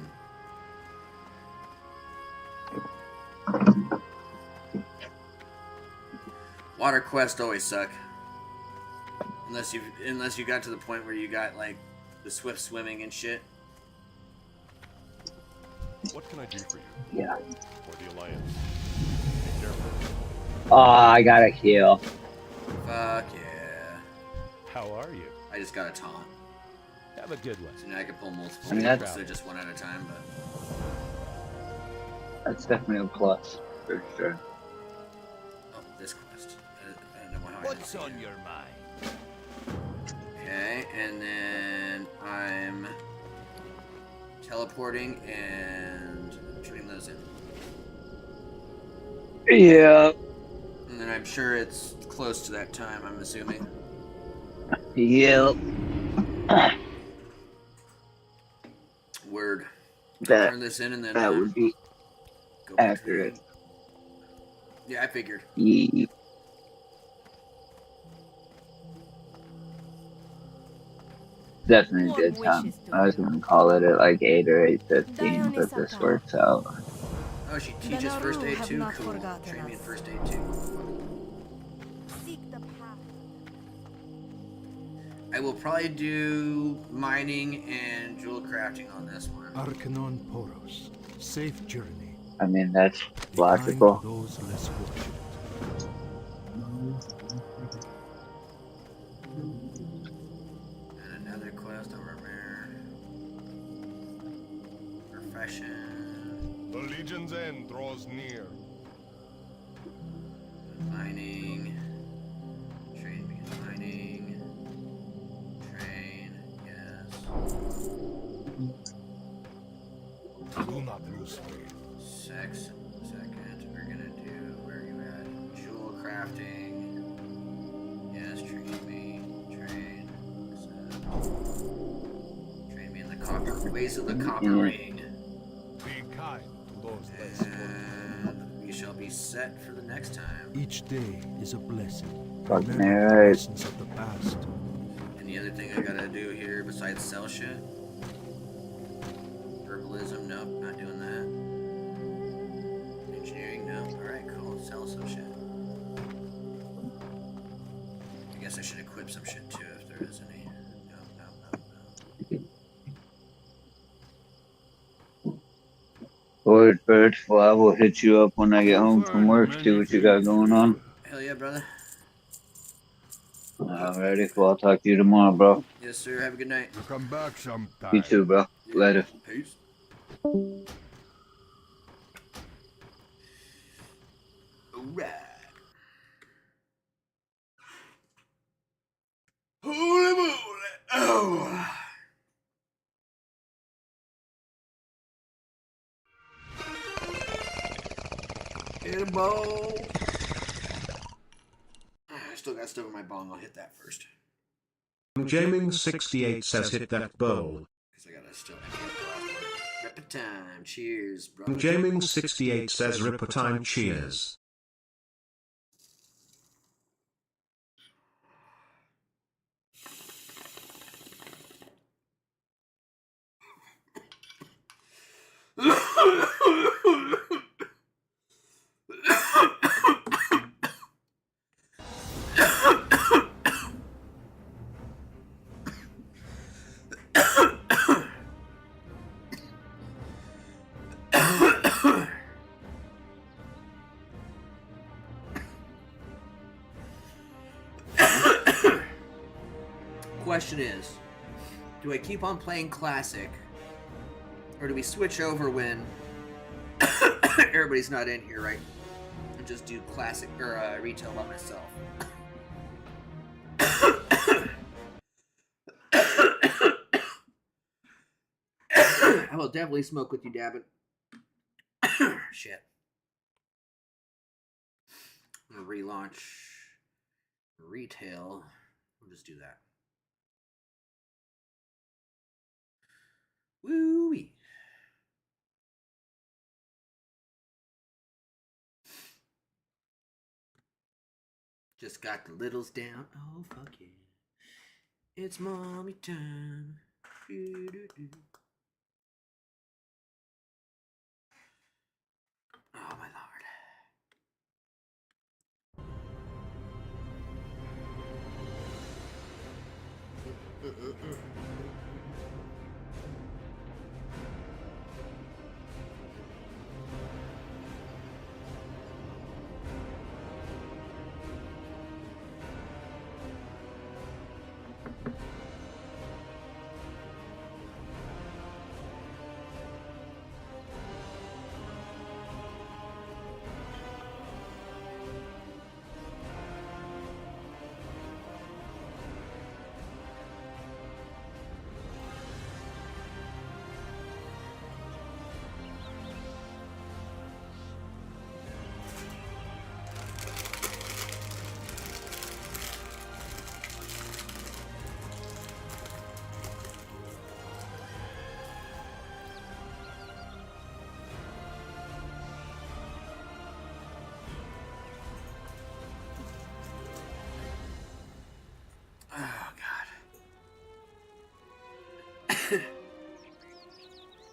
Water quests always suck. Unless you got to the point where you got like the swift swimming and shit.
What can I do for you?
Yeah.
For the Alliance. Be careful.
Oh, I got a heal.
Fuck yeah.
How are you?
I just got a taunt.
Have a good one.
So now I can pull multiple
I mean,
people,
that's-
so just one at a time, but
That's definitely a plus, for sure.
oh, this quest. I don't know how
What's
I
on your mind?
Okay, and then I'm teleporting and shooting those in.
Yeah.
And then I'm sure it's close to that time, I'm assuming.
Yep.
Word.
That,
Turn this in and then
that would be
go back to
accurate.
Yeah, I figured.
Yeah. Definitely a good time. I was gonna call it at like 8 or 8:15, but this works out.
Oh, she teaches first aid too? Cool. Train me in first aid too. I will probably do mining and jewel crafting on this one.
Arcanon Poros. Safe journey.
I mean, that's
Be kind to
logical.
those less fortunate.
And another quest over there. Profession.
The Legion's end draws near.
Mining. Train me in mining. Train, yes.
Do not lose faith.
Second, we're gonna do, where are you at? Jewel crafting. Yes, train me. Train me in the copper, ways of the copper ring.
Be kind to those less fortunate.
And we shall be set for the next time.
Each day is a blessing.
Fucking
Remember the
right.
lessons of the past.
Any other thing I gotta do here besides sell shit? Herbalism, nope, not doing that. Engineering, no. Alright, cool. Sell some shit. I guess I should equip some shit too if there is any.
Alright, Bert. Well, I will hit you up when I get home from work, see what you got going on.
Hell yeah, brother.
Alrighty, well, I'll talk to you tomorrow, bro.
Yes, sir. Have a good night.
You come back sometime.
You too, bro. Later.
Peace. Alright. Holy moly! Oh! Hit a ball. I still got stuff in my bong. I'll hit that first.
Jaming68 says hit that bowl.
Because I gotta still empty out the last one. Ripper time. Cheers, bro.
Jaming68 says ripper time cheers.
Question is, do I keep on playing classic, or do we switch over when everybody's not in here, right? And just do classic or retail by myself. I will definitely smoke with you, Dabbit. Shit. I'm gonna relaunch retail. We'll just do that. Woo-wee. Just got the littles down. Oh, fuck yeah. It's mommy time. Doo-doo-doo. Oh, my lord.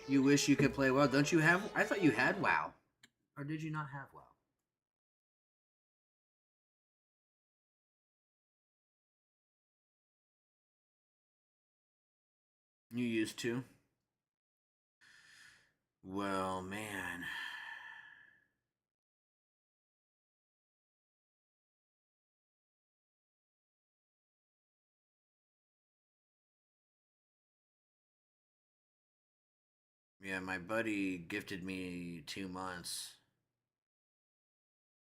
You wish you could play WoW. Don't you have? I thought you had WoW. Or did you not have WoW? You used to? Well, man. Yeah, my buddy gifted me 2 months.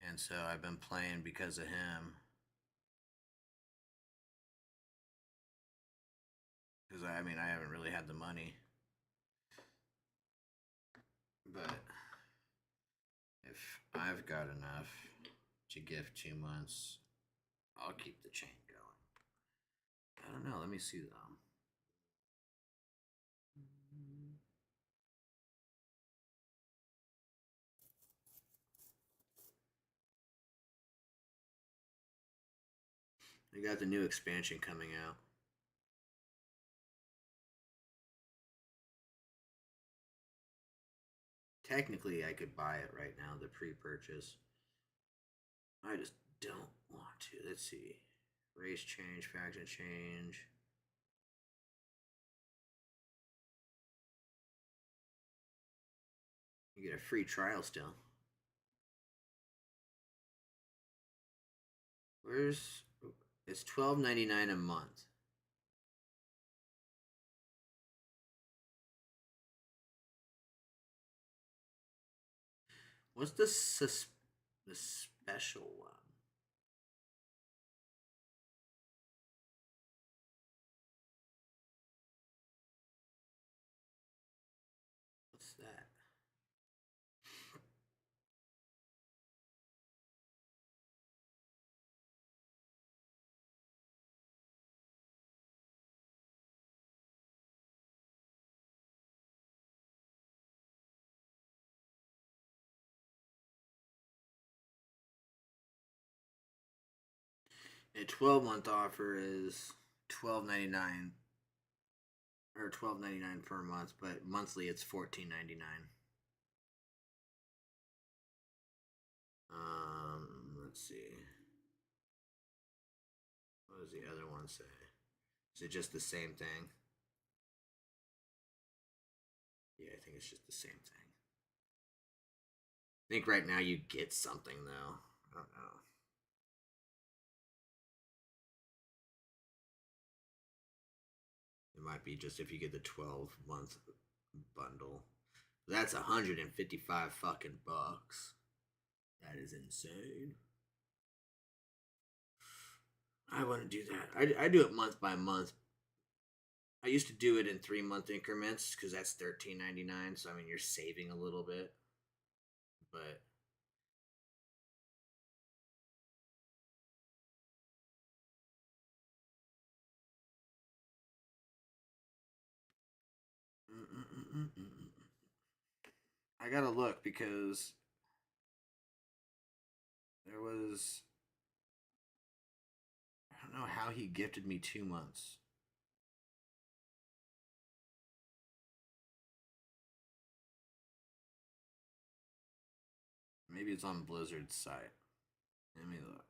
And so I've been playing because of him. Because I mean, I haven't really had the money. But if I've got enough to give 2 months, I'll keep the chain going. I don't know. Let me see though. They got the new expansion coming out. Technically, I could buy it right now, the pre-purchase. I just don't want to. Let's see. Race change, faction change. You get a free trial still. Where's it's $12.99 a month. What's the special one? What's that? A 12-month offer is $12.99 or $12.99 per month, but monthly it's $14.99. Let's see. What does the other one say? Is it just the same thing? Yeah, I think it's just the same thing. I think right now you get something though. I don't know. It might be just if you get the 12-month bundle. That's 155 fucking bucks. That is insane. I wouldn't do that. I do it month by month. I used to do it in 3-month increments because that's $13.99. So I mean, you're saving a little bit, but I gotta look because there was. I don't know how he gifted me 2 months. Maybe it's on Blizzard's site. Let me look.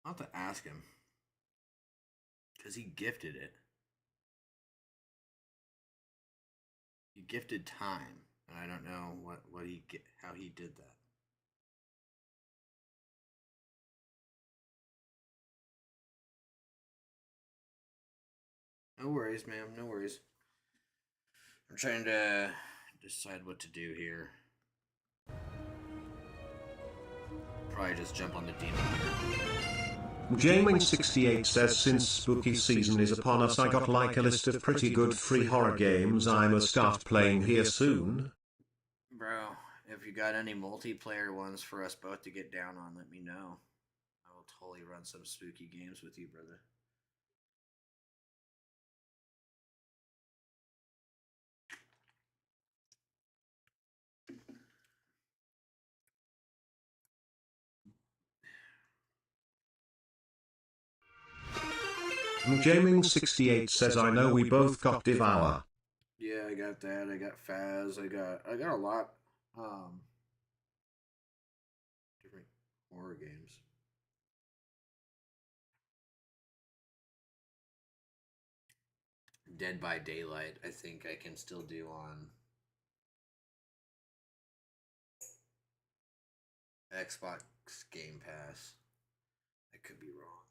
I'll have to ask him. Because he gifted it. He gifted time, and I don't know how he did that. No worries, ma'am. No worries. I'm trying to decide what to do here. Probably just jump on the demon here.
Jaming68 says since spooky season is upon us, I got like a list of pretty good free horror games I must start playing here soon.
Bro, if you got any multiplayer ones for us both to get down on, let me know. I will totally run some spooky games with you, brother.
Jaming68 says I know we both got Devour.
Yeah, I got that. I got Faz. I got a lot. Different horror games. Dead by Daylight, I think I can still do on Xbox Game Pass. I could be wrong.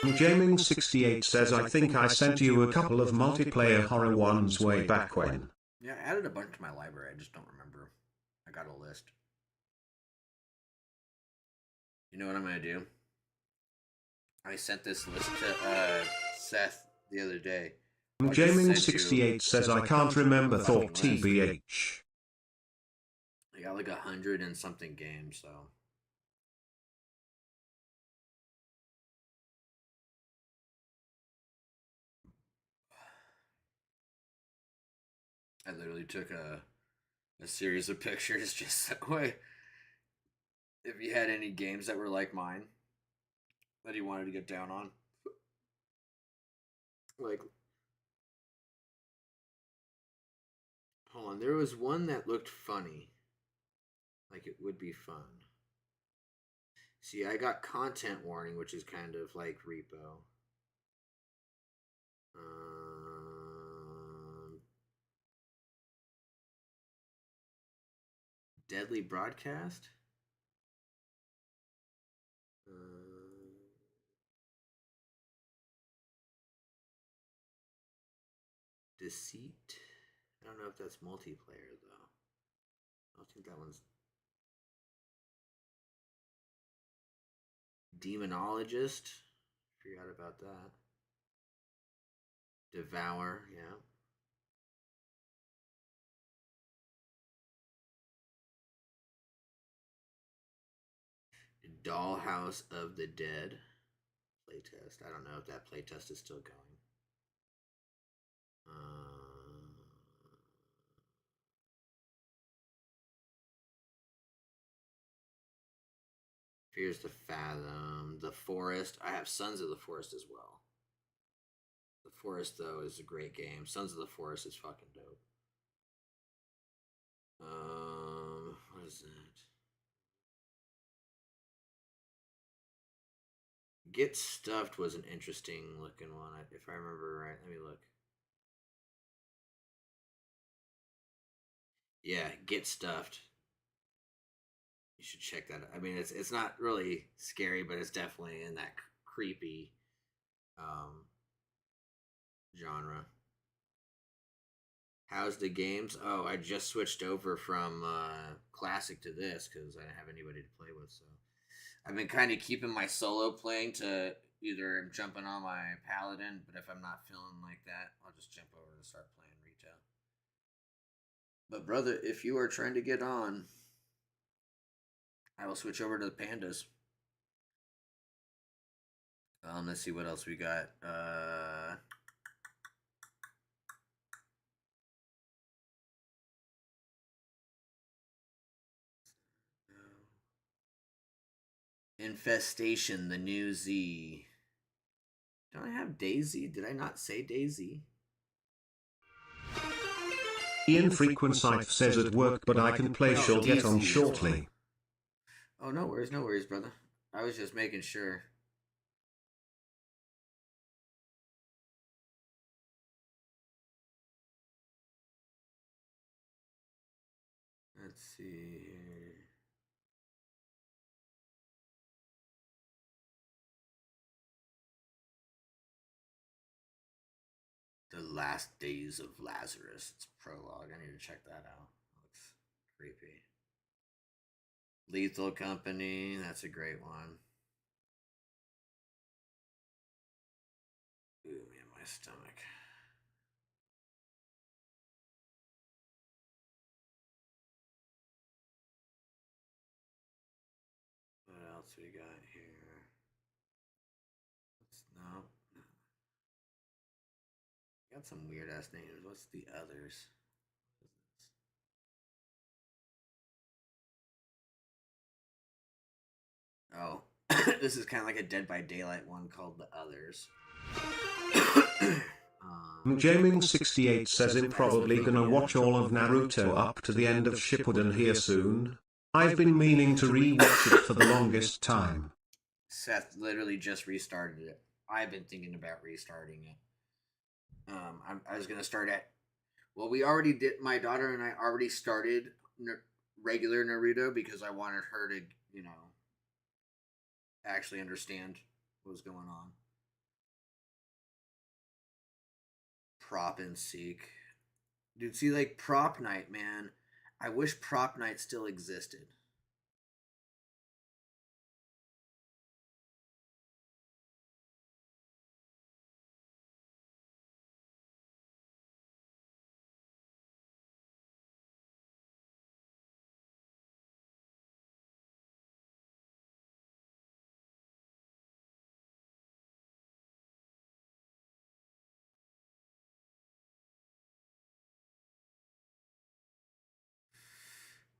Jaming68 says I think I sent you a couple of multiplayer horror ones way back when.
Yeah, I added a bunch to my library. I just don't remember. I got a list. You know what I'm going to do? I sent this list to Seth the other day.
Jaming68 says I can't remember thought TBH.
I got like 100 and something games, so. I literally took a series of pictures just that way. If you had any games that were like mine that you wanted to get down on. Like, hold on, there was one that looked funny. Like it would be fun. See, I got content warning, which is kind of like repo. Deadly broadcast. Deceit. I don't know if that's multiplayer though. I don't think that one's. Demonologist. Forgot about that. Devour, yeah. Dollhouse of the Dead. Playtest. I don't know if that playtest is still going. Fears the Fathom. The Forest. I have Sons of the Forest as well. The Forest, though, is a great game. Sons of the Forest is fucking dope. What is that? Get Stuffed was an interesting looking one, if I remember right. Let me look. Yeah, Get Stuffed. You should check that out. I mean, it's not really scary, but it's definitely in that creepy genre. How's the games? Oh, I just switched over from classic to this because I didn't have anybody to play with. So I've been kind of keeping my solo playing to either I'm jumping on my paladin, but if I'm not feeling like that, I'll just jump over and start playing retail. But brother, if you are trying to get on, I will switch over to the pandas. Let's see what else we got. Infestation, the new Z. Don't I have Daisy? Did I not say Daisy?
Infrequent says at work, but I can play. She'll get on shortly.
Oh, no worries, brother. I was just making sure. Let's see here. The Last Days of Lazarus. It's prologue. I need to check that out. Looks creepy. Lethal Company. That's a great one. Ooh, man, my stomach. What else we got here? No. Got some weird ass names. What's the others? Oh, this is kind of like a Dead by Daylight one called The Others.
Jaming68 says I'm probably gonna watch all of Naruto up to the end of Shippuden here soon. I've been meaning to re-watch it for the longest time.
Seth literally just restarted it. I've been thinking about restarting it. I was gonna start at. Well, we already did. My daughter and I already started regular Naruto because I wanted her to, actually understand what was going on. Prop and Seek. Dude, see, like, Prop Night, man. I wish Prop Night still existed.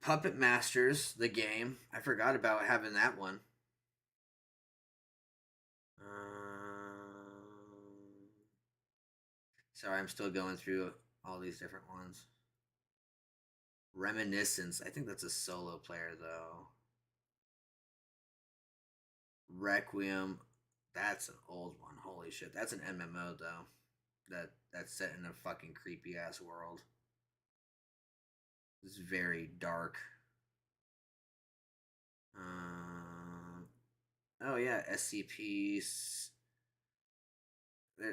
Puppet Masters, the game. I forgot about having that one. Sorry, I'm still going through all these different ones. Reminiscence. I think that's a solo player, though. Requiem. That's an old one. Holy shit. That's an MMO, though. That's set in a fucking creepy ass world. It's very dark. Oh yeah, SCPs.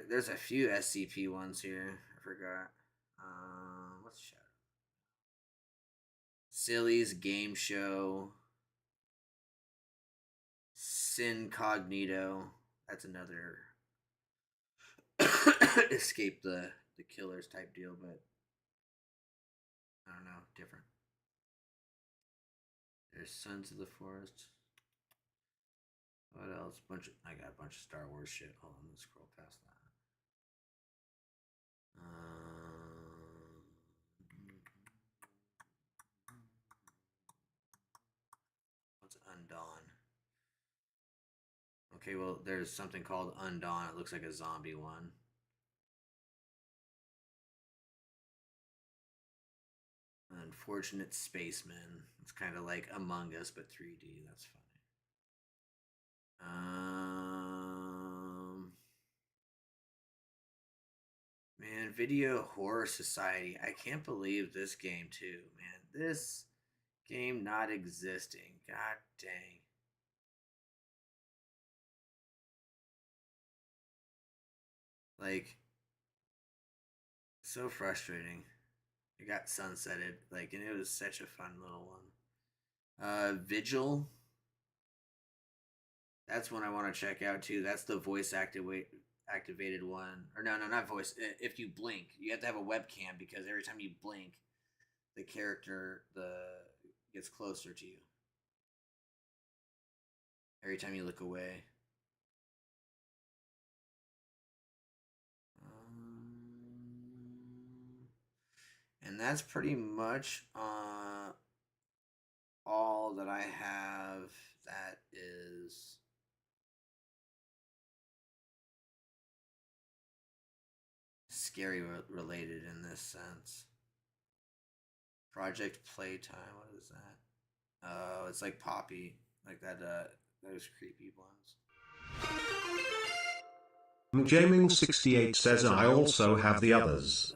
There's a few SCP ones here. I forgot. What's Shadow? Silly's Game Show. Syncognito. That's another escape the killers type deal, but I don't know, different. There's Sons of the Forest. What else? I got a bunch of Star Wars shit. Hold on, let's scroll past that. What's Undawn? Okay, well, there's something called Undawn. It looks like a zombie one. Unfortunate Spaceman. It's kind of like Among Us, but 3D. That's funny. Man, Video Horror Society. I can't believe this game too, man. This game not existing. God dang. Like, so frustrating. It got sunsetted, like, and it was such a fun little one. Vigil. That's one I want to check out too. That's the voice activated one. Or no, not voice. If you blink, you have to have a webcam because every time you blink, the character gets closer to you. Every time you look away. And that's pretty much all that I have that is scary related in this sense. Project Playtime. What is that? Oh, it's like Poppy, like that. Those creepy ones.
Gaming68 says I also have the others.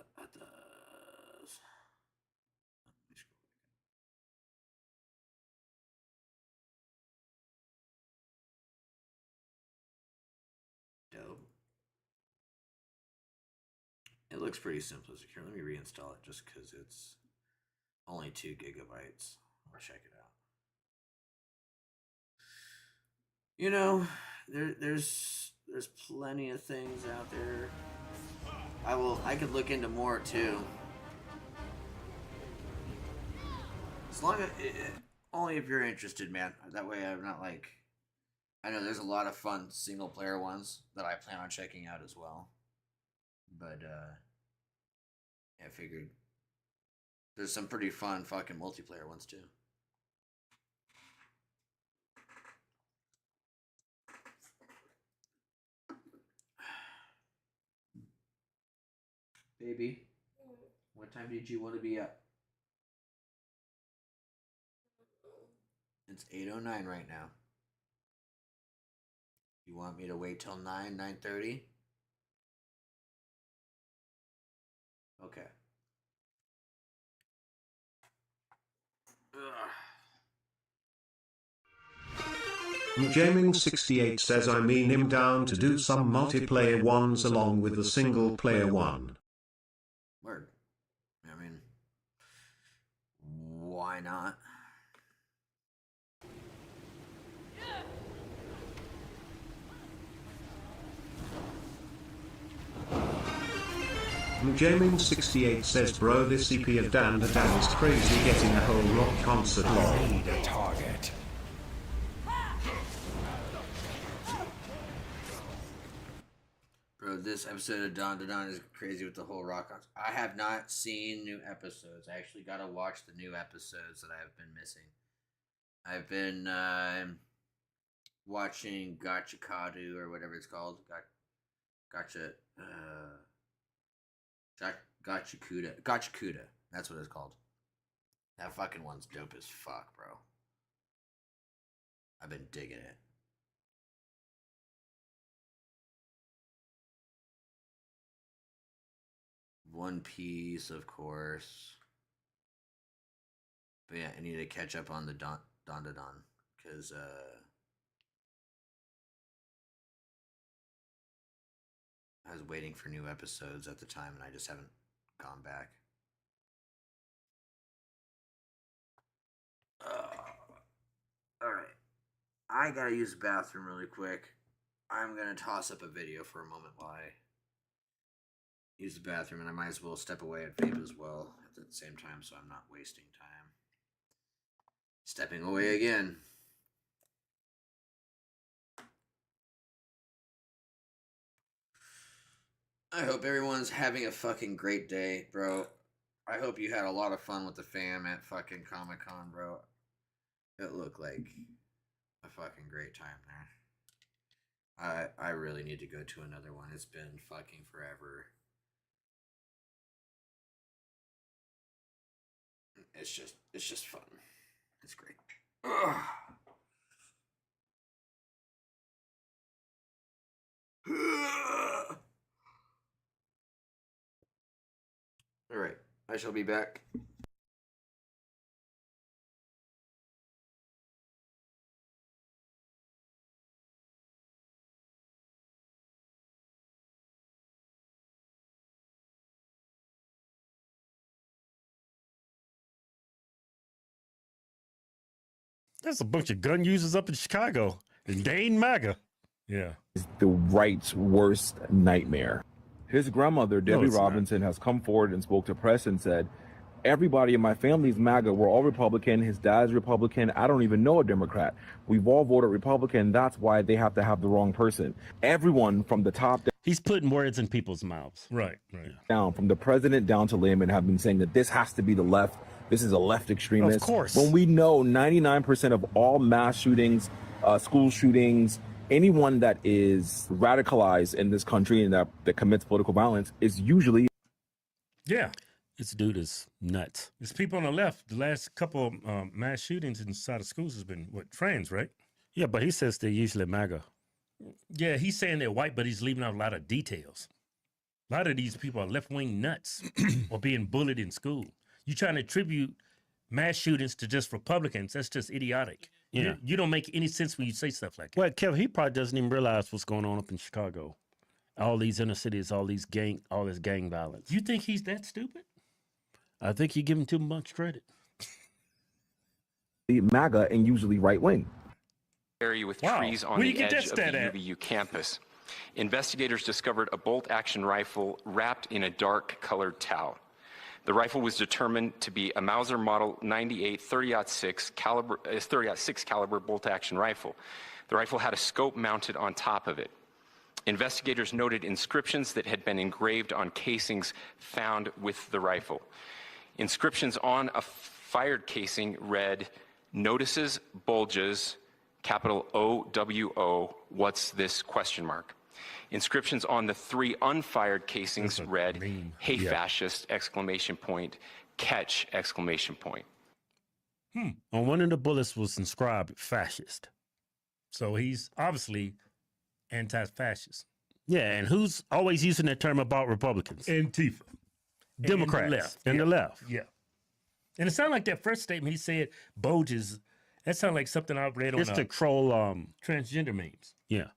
Dope. It looks pretty simplistic here. Let me reinstall it just because it's only 2 gigabytes. I'll check it out. You know, there's plenty of things out there. I could look into more too. As long as only if you're interested, man. That way I'm not like, I know there's a lot of fun single player ones that I plan on checking out as well. But I figured there's some pretty fun fucking multiplayer ones too. Baby, what time did you want to be up? It's 8:09 right now. You want me to wait till 9:30? Okay.
Gaming68 says I mean him down to do some multiplayer ones along with the single player one.
Word. I mean, why not?
Gaming68 says bro this EP of Dan the Dan is crazy getting a whole rock concert lol.
Need a target.
Bro, this episode of Dawn to Dawn is crazy with the whole rock. I have not seen new episodes. I actually got to watch the new episodes that I have been missing. I've been watching Gachikadu or whatever it's called. Gachikuda. That's what it's called. That fucking one's dope as fuck, bro. I've been digging it. One Piece, of course. But yeah, I need to catch up on the Dawn to Dawn because I was waiting for new episodes at the time and I just haven't gone back. Alright. I gotta use the bathroom really quick. I'm gonna toss up a video for a moment while I use the bathroom, and I might as well step away and vape as well at the same time so I'm not wasting time. Stepping away again. I hope everyone's having a fucking great day, bro. I hope you had a lot of fun with the fam at fucking Comic-Con, bro. It looked like a fucking great time there. I really need to go to another one. It's been fucking forever. It's just fun. It's great. Ugh. All right, I shall be back.
There's a bunch of gun users up in Chicago, and they ain't MAGA. Yeah.
Is the right's worst nightmare. His grandmother, Debbie Robinson, has come forward and spoke to press and said, everybody in my family's MAGA. We're all Republican. His dad's Republican. I don't even know a Democrat. We've all voted Republican. That's why they have to have the wrong person. Everyone from the top
He's putting words in people's mouths. Right.
down, from the president down to layman, have been saying that this has to be the left. This is a left extremist.
Of course.
When we know 99% of all mass shootings, school shootings, anyone that is radicalized in this country and that commits political violence is usually.
Yeah.
This dude is nuts. There's people on the left. The last couple of mass shootings inside of schools has been, what, trans, right?
Yeah, but he says they're usually MAGA.
Yeah, he's saying they're white, but he's leaving out a lot of details. A lot of these people are left-wing nuts or being bullied in school. You trying to attribute mass shootings to just Republicans. That's just idiotic.
Yeah.
You don't make any sense when you say stuff like that.
Well, Kevin, he probably doesn't even realize what's going on up in Chicago. All these inner cities, all this gang violence.
You think he's that stupid?
I think you give him too much credit.
MAGA and usually right wing.
Area with
Wow.
trees on
Where
the
you get
edge
that
of the
stat at?
UVU campus. Investigators discovered a bolt-action rifle wrapped in a dark-colored towel. The rifle was determined to be a Mauser Model 98 30-06 caliber bolt-action rifle. The rifle had a scope mounted on top of it. Investigators noted inscriptions that had been engraved on casings found with the rifle. Inscriptions on a fired casing read, "Notices, bulges, capital OWO, what's this, question mark." Inscriptions on the 3 unfired casings read, "Hey fascist, exclamation point, catch, exclamation point."
On one of the bullets was inscribed fascist.
So he's obviously anti-fascist.
Yeah, and who's always using that term about Republicans?
Antifa.
Democrats.
And
The left.
Yeah. And it sounded like that first statement he said, bulges, that sounded like something I read on
It's to troll
transgender memes.
Yeah.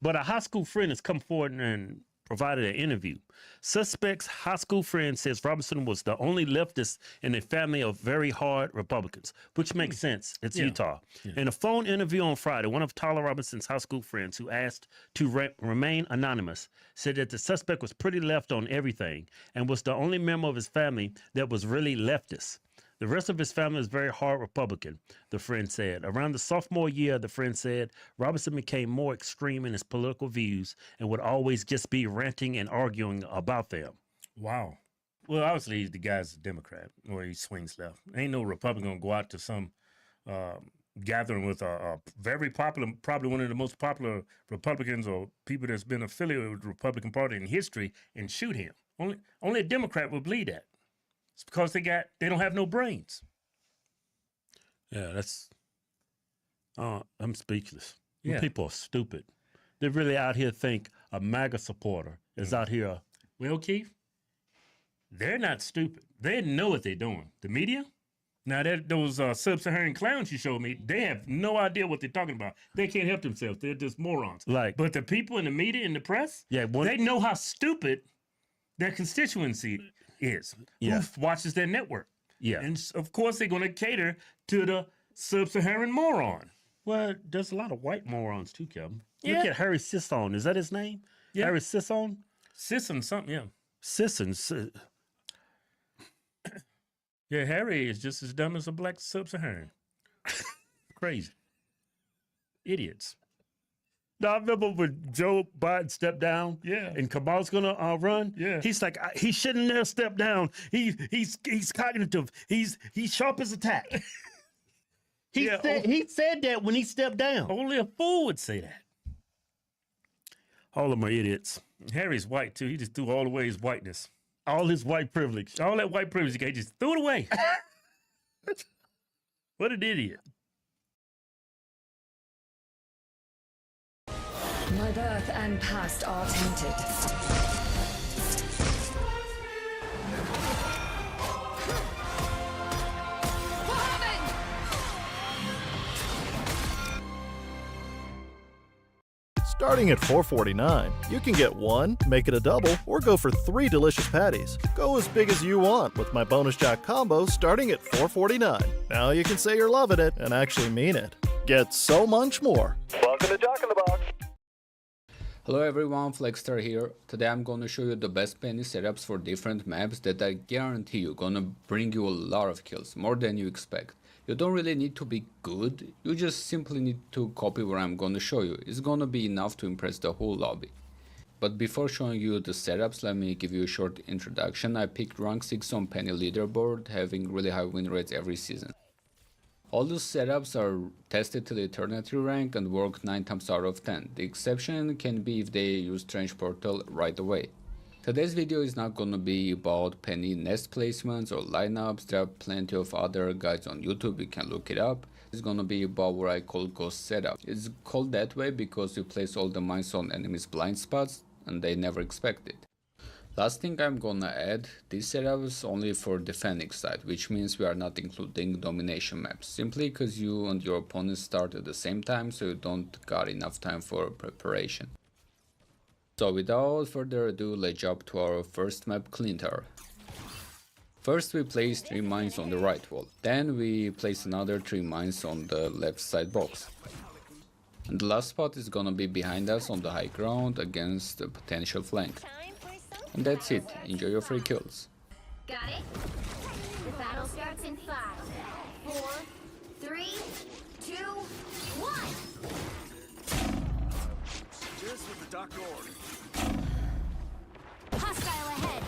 But a high school friend has come forward and provided an interview. Suspect's high school friend says Robinson was the only leftist in a family of very hard Republicans, which makes sense. It's Utah. In a phone interview on Friday, one of Tyler Robinson's high school friends who asked to remain anonymous said that the suspect was pretty left on everything and was the only member of his family that was really leftist. The rest of his family is very hard Republican, the friend said. Around the sophomore year, the friend said, Robinson became more extreme in his political views and would always just be ranting and arguing about them.
Wow. Well, obviously, the guy's a Democrat, or he swings left. Ain't no Republican gonna go out to some gathering with a very popular, probably one of the most popular Republicans or people that's been affiliated with the Republican Party in history and shoot him. Only a Democrat would believe that. It's because they don't have no brains.
Yeah, that's. I'm speechless.
Yeah.
People are stupid. They really out here think a MAGA supporter is out here.
Well, Keith, they're not stupid. They know what they're doing. The media, now those sub-Saharan clowns you showed me, they have no idea what they're talking about. They can't help themselves. They're just morons. But the people in the media and the press, they know how stupid their constituency is. Who watches their network.
Yeah.
And of course, they're going to cater to the sub-Saharan moron.
Well, there's a lot of white morons too, Kevin.
Yeah.
Look at Harry Sisson. Is that his name?
Yeah.
Harry Sisson?
Sisson something, yeah.
Sisson.
Yeah, Harry is just as dumb as a black sub-Saharan. Crazy. Idiots.
Now, I remember when Joe Biden stepped down and Kamal's going to run.
Yeah.
He's like, he shouldn't have stepped down. He's cognitive. He's sharp as a tack. He said that when he stepped down.
Only a fool would say that.
All of them are idiots.
Harry's white, too. He just threw all away his whiteness.
All his white privilege.
All that white privilege, he just threw it away. What an idiot.
My birth and past are tainted.
Starting at $4.49, you can get one, make it a double, or go for 3 delicious patties. Go as big as you want with my Bonus Jack combo starting at $4.49. Now you can say you're loving it and actually mean it. Get so much more. Welcome to Jack in the Box.
Hello everyone, Flexstar here. Today I'm gonna show you the best penny setups for different maps that I guarantee you gonna bring you a lot of kills, more than you expect. You don't really need to be good, you just simply need to copy what I'm gonna show you. It's gonna be enough to impress the whole lobby. But before showing you the setups, let me give you a short introduction. I picked rank 6 on penny leaderboard, having really high win rates every season. All those setups are tested to the eternity rank and work 9 times out of 10. The exception can be if they use Trench Portal right away. Today's video is not gonna be about penny nest placements or lineups. There are plenty of other guides on YouTube, you can look it up. It's gonna be about what I call ghost setup. It's called that way because you place all the mines on enemies' blind spots and they never expect it. Last thing I'm gonna add, this setup is only for the Phoenix side, which means we are not including domination maps, simply because you and your opponent start at the same time, so you don't got enough time for preparation. So without further ado, let's jump to our first map, Clean Tower. First we place 3 mines on the right wall, then we place another 3 mines on the left side box. And the last spot is gonna be behind us on the high ground against the potential flank. And that's it, enjoy your free kills.
Got it? The battle starts in 5, 4, 3, 2, 1!
Just with the doctor order.
Hostile ahead!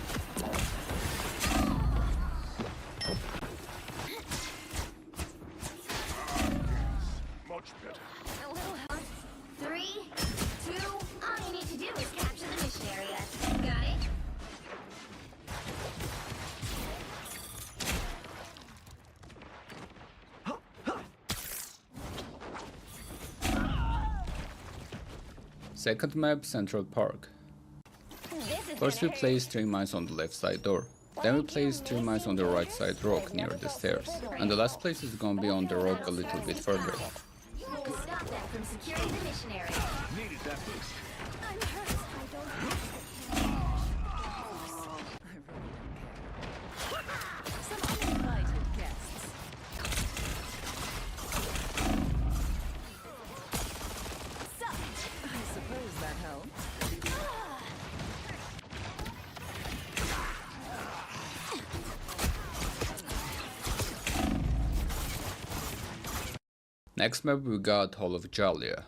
Much better.
A little help. 3, 2, all you need to do is capture the mission area. Got it?
Second map, Central Park. First we place 3 mines on the left side door. Then we place 3 mines on the right side rock near the stairs. And the last place is gonna be on the rock a little bit further.
You need to stop them from securing the mission area.
Needed that boost.
I'm hurt.
Some uninvited guests. I suppose that helps.
Next map we got Hall of Jalia.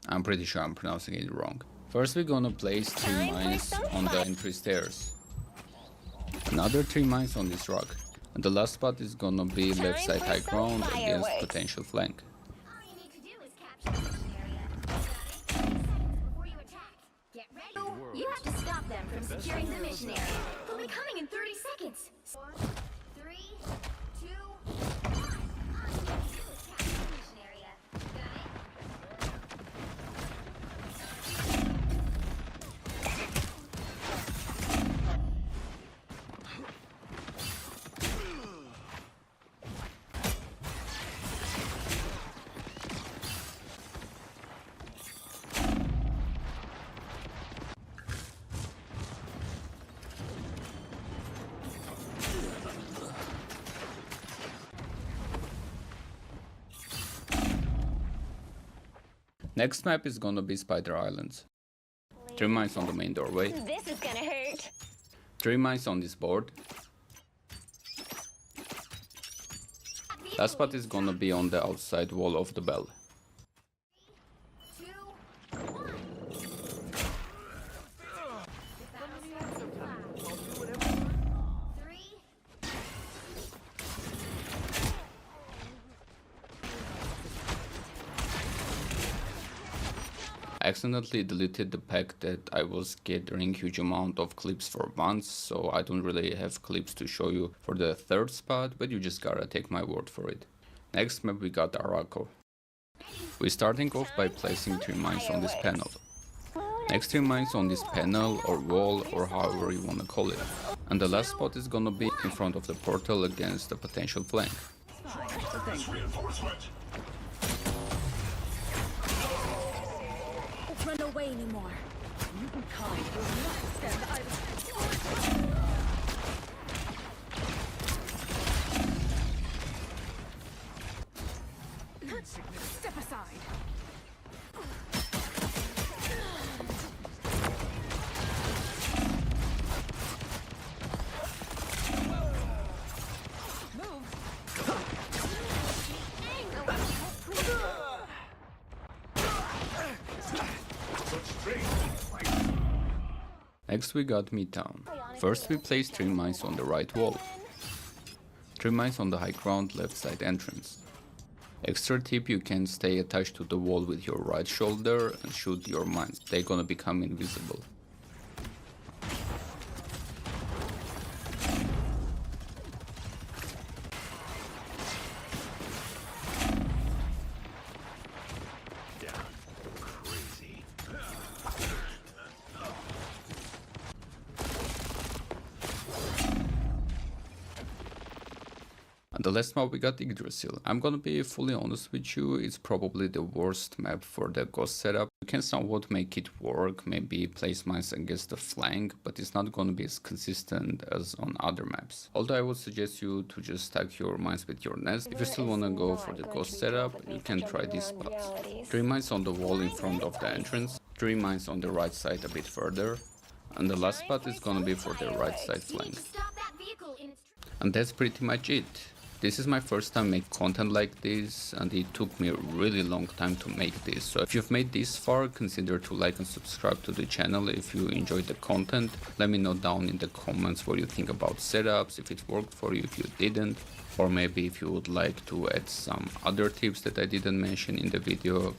I'm pretty sure I'm pronouncing it wrong. First we're gonna place 3 mines on the entry stairs. Another 3 mines on this rock. And the last spot is gonna be left side high ground against potential flank.
All you need to do is capture the mission area. Got it? 10 seconds before you attack. Get ready. You have to stop them from securing the mission area. They'll be coming in 30 seconds. 4, 3, 2, 1. All you need to do is capture the mission area. Got it?
Next map is gonna be Spider Islands. 3 mines on the main doorway.
This is gonna hurt.
3 mines on this board. Last spot is gonna be on the outside wall of the bell.
2, 1. The battle starts in 5, 3.
I accidentally deleted the pack that I was gathering huge amount of clips for months, so I don't really have clips to show you for the third spot, but you just gotta take my word for it. Next map we got Araco. We're starting off by placing 3 mines on this panel. Next 3 mines on this panel or wall or however you wanna call it. And the last spot is gonna be in front of the portal against the potential flank.
Don't run away anymore. Mutant kind will not stand idle. Step aside.
Next we got Midtown. First we place 3 mines on the right wall. 3 mines on the high ground left side entrance. Extra tip, you can stay attached to the wall with your right shoulder and shoot your mines. They're gonna become invisible. And the last map we got Yggdrasil. I'm gonna be fully honest with you, it's probably the worst map for the ghost setup. You can somewhat make it work, maybe place mines against the flank, but it's not gonna be as consistent as on other maps. Although I would suggest you to just stack your mines with your nest. If you still wanna go for the ghost setup, you can try these spots. 3 mines on the wall in front of the entrance, 3 mines on the right side a bit further, and the last spot is gonna be for the right side flank. And that's pretty much it. This is my first time making content like this, and it took me a really long time to make this. So if you've made this far, consider to like and subscribe to the channel if you enjoyed the content. Let me know down in the comments what you think about setups, if it worked for you, if you didn't, or maybe if you would like to add some other tips that I didn't mention in the video.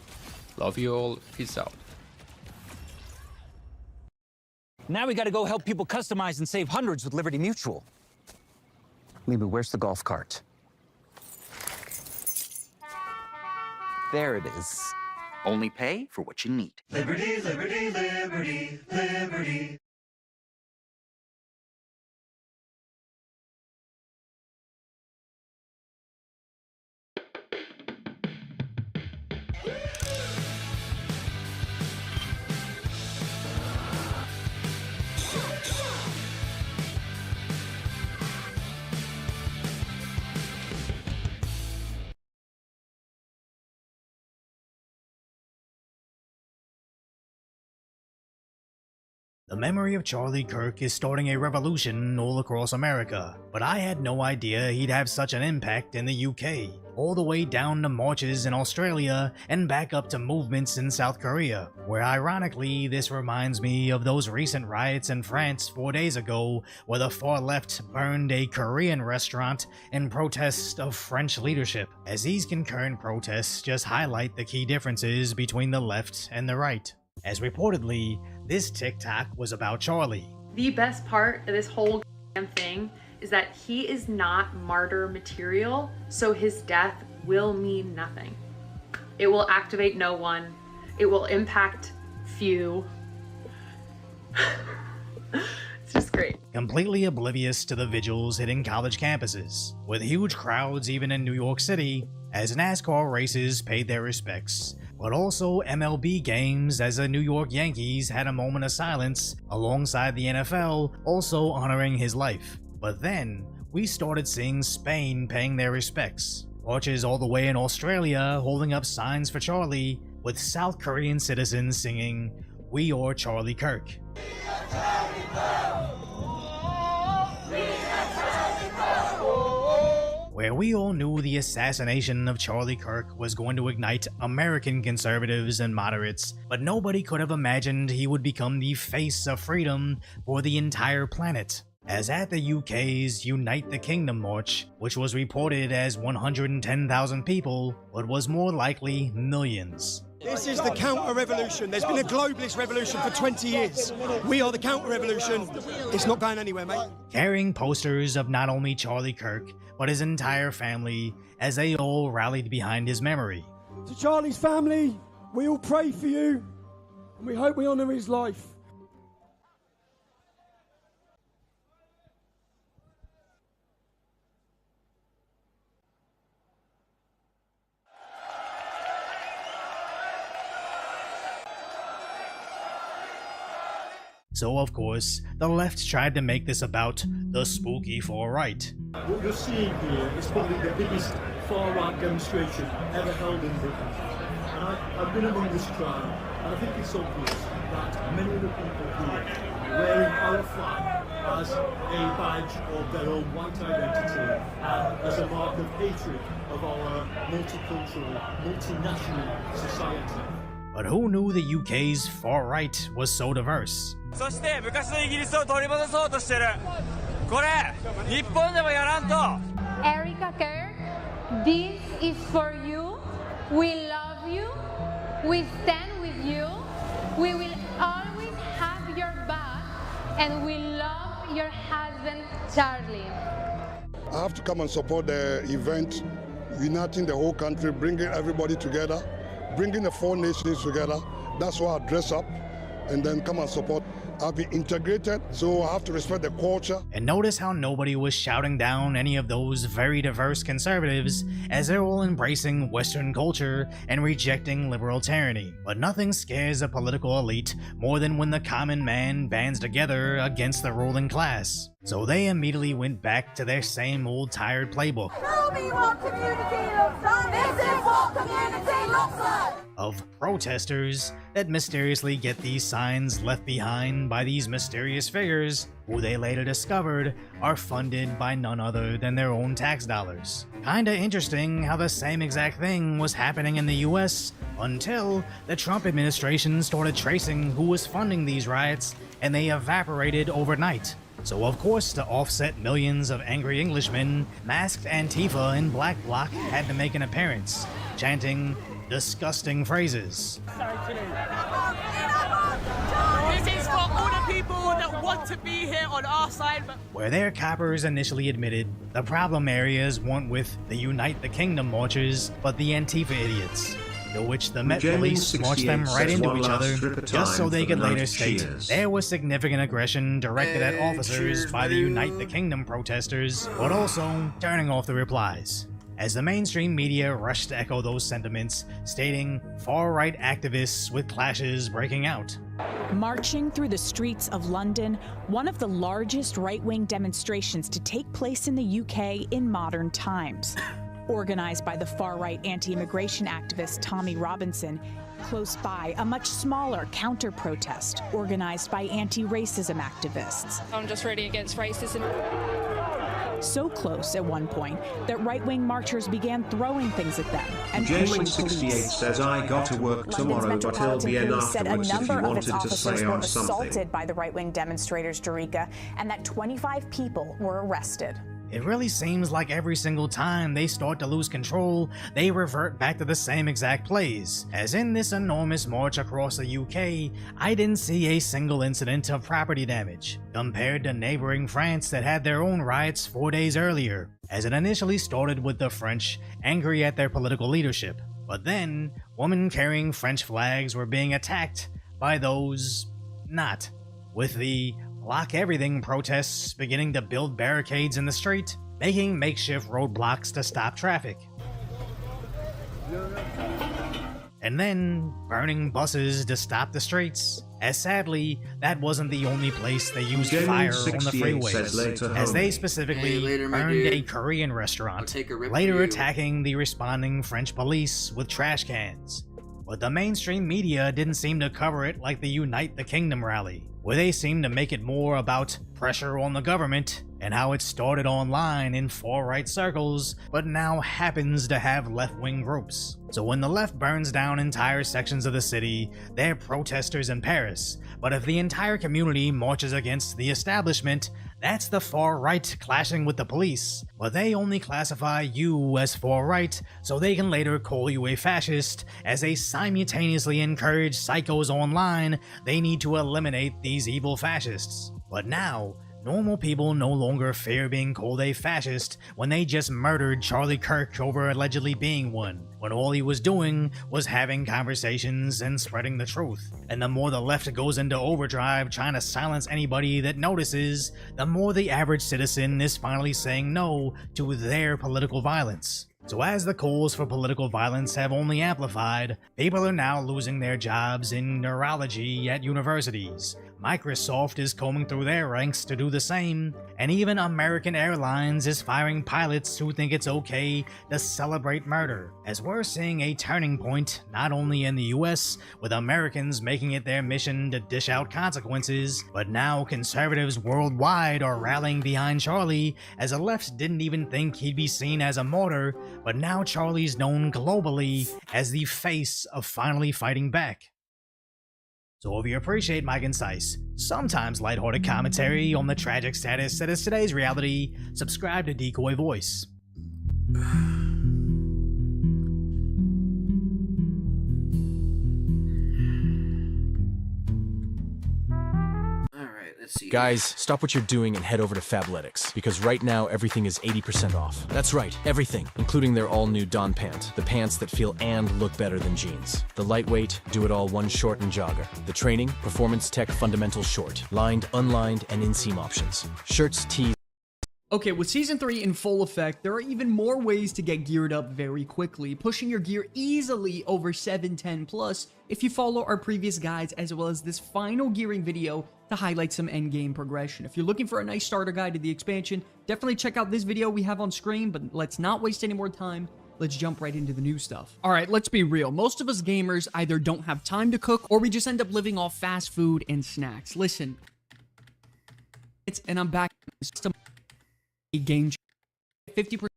Love you all, peace out.
Now we gotta go help people customize and save hundreds with Liberty Mutual. Maybe where's the golf cart? There it is. Only pay for what you need.
Liberty, liberty, liberty, liberty.
The memory of Charlie Kirk is starting a revolution all across America, but I had no idea he'd have such an impact in the UK, all the way down to marches in Australia and back up to movements in South Korea, where ironically this reminds me of those recent riots in France 4 days ago where the far left burned a Korean restaurant in protest of French leadership, as these concurrent protests just highlight the key differences between the left and the right. As reportedly, this TikTok was about Charlie.
The best part of this whole thing is that he is not martyr material, so his death will mean nothing. It will activate no one. It will impact few. It's just great.
Completely oblivious to the vigils hitting college campuses, with huge crowds even in New York City, as NASCAR races paid their respects, but also MLB games as the New York Yankees had a moment of silence alongside the NFL also honoring his life. But then, we started seeing Spain paying their respects, watches all the way in Australia holding up signs for Charlie, with South Korean citizens singing, "We are Charlie Kirk." Where we all knew the assassination of Charlie Kirk was going to ignite American conservatives and moderates, but nobody could have imagined he would become the face of freedom for the entire planet. As at the UK's Unite the Kingdom march, which was reported as 110,000 people, but was more likely millions.
This is the counter-revolution. There's been a globalist revolution for 20 years. We are the counter-revolution. It's not going anywhere, mate.
Carrying posters of not only Charlie Kirk, but his entire family, as they all rallied behind his memory.
To Charlie's family, we all pray for you, and we hope we honour his life.
So of course, the left tried to make this about the spooky far right.
What you're seeing here is probably the biggest far-right demonstration ever held in Britain. And I've been among this crowd, and I think it's obvious that many of the people here are wearing our flag as a badge of their own white identity and as a mark of hatred of our multicultural, multinational society.
But who knew the UK's far right was so diverse?
そして昔のイギリスを取り戻そうとしてる。これ日本でもやらんと。
Erica Kerr, this is for you. We love you. We stand with you. We will always have your back, and we love your husband, Charlie.
I have to come and support the event, uniting the whole country, bringing everybody together, bringing the 4 nations together. That's why I dress up. and then come and support. I've been integrated, so I have to respect the culture.
And notice how nobody was shouting down any of those very diverse conservatives, as they're all embracing Western culture and rejecting liberal tyranny. But nothing scares a political elite more than when the common man bands together against the ruling class. So they immediately went back to their same old tired playbook.
Tell me what community looks like. This is what community looks like.
Of protesters that mysteriously get these signs left behind by these mysterious figures, who they later discovered are funded by none other than their own tax dollars. Kinda interesting how the same exact thing was happening in the US until the Trump administration started tracing who was funding these riots, and they evaporated overnight. So of course, to offset millions of angry Englishmen, masked Antifa and Black Bloc had to make an appearance, chanting disgusting phrases.
This is for all the people that want to be here on our side.
Where their coppers initially admitted the problem areas weren't with the Unite the Kingdom marchers, but the Antifa idiots. To which the Met Police marched them right into each other, just so they could later state there was significant aggression directed at officers by the Unite the Kingdom protesters, but also turning off the replies, as the mainstream media rushed to echo those sentiments, stating far-right activists with clashes breaking out.
Marching through the streets of London, one of the largest right-wing demonstrations to take place in the UK in modern times. Organized by the far-right anti-immigration activist Tommy Robinson, close by a much smaller counter-protest organized by anti-racism activists.
I'm just really against racism.
So close at one point that right-wing marchers began throwing things at them and pushing
Jalen68
police.
says I got to work tomorrow, but it'll be in
Police said a
afterwards if you
number of its
wanted to
officers
say
were
on something.
assaulted by the right-wing demonstrators, Dorica, and that 25 people were arrested.
It really seems like every single time they start to lose control, they revert back to the same exact plays. As in this enormous march across the UK, I didn't see a single incident of property damage, compared to neighboring France that had their own riots 4 days earlier, as it initially started with the French angry at their political leadership. But then, women carrying French flags were being attacked by those not, with the Block Everything protests beginning to build barricades in the street, making makeshift roadblocks to stop traffic. And then burning buses to stop the streets, as sadly, that wasn't the only place they used fire on the freeways, as they specifically burned a Korean restaurant, later attacking the responding French police with trash cans. But the mainstream media didn't seem to cover it like the Unite the Kingdom rally, where they seemed to make it more about pressure on the government and how it started online in far-right circles, but now happens to have left-wing groups. So when the left burns down entire sections of the city, they're protesters in Paris, but if the entire community marches against the establishment, that's the far-right clashing with the police. But they only classify you as far-right, so they can later call you a fascist, as they simultaneously encourage psychos online they need to eliminate these evil fascists. But now, normal people no longer fear being called a fascist when they just murdered Charlie Kirk over allegedly being one, when all he was doing was having conversations and spreading the truth. And the more the left goes into overdrive trying to silence anybody that notices, the more the average citizen is finally saying no to their political violence. So as the calls for political violence have only amplified, people are now losing their jobs in neurology at universities. Microsoft is combing through their ranks to do the same, and even American Airlines is firing pilots who think it's okay to celebrate murder, as we're seeing a turning point not only in the US, with Americans making it their mission to dish out consequences, but now conservatives worldwide are rallying behind Charlie, as the left didn't even think he'd be seen as a martyr, but now Charlie's known globally as the face of finally fighting back. So if you appreciate my concise, sometimes lighthearted commentary on the tragic status that is today's reality, subscribe to Decoy Voice.
Alright, Let's see.
Guys, stop what you're doing and head over to Fabletics, because right now everything is 80% off. That's right, everything, including their all-new Dawn Pant, the pants that feel and look better than jeans. The lightweight, do-it-all one short and jogger. The training, performance tech fundamental short, lined, unlined, and inseam options. Shirts, tees.
Okay, with Season 3 in full effect, there are even more ways to get geared up very quickly, pushing your gear easily over 710 plus if you follow our previous guides as well as this final gearing video to highlight some endgame progression. If you're looking for a nice starter guide to the expansion, definitely check out this video we have on screen, but let's not waste any more time. Let's jump right into the new stuff. All right, let's be real. Most of us gamers either don't have time to cook or we just end up living off fast food and snacks. Listen, and I'm back. A game changer. 50%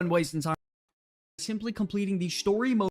waste in time simply completing the story mode.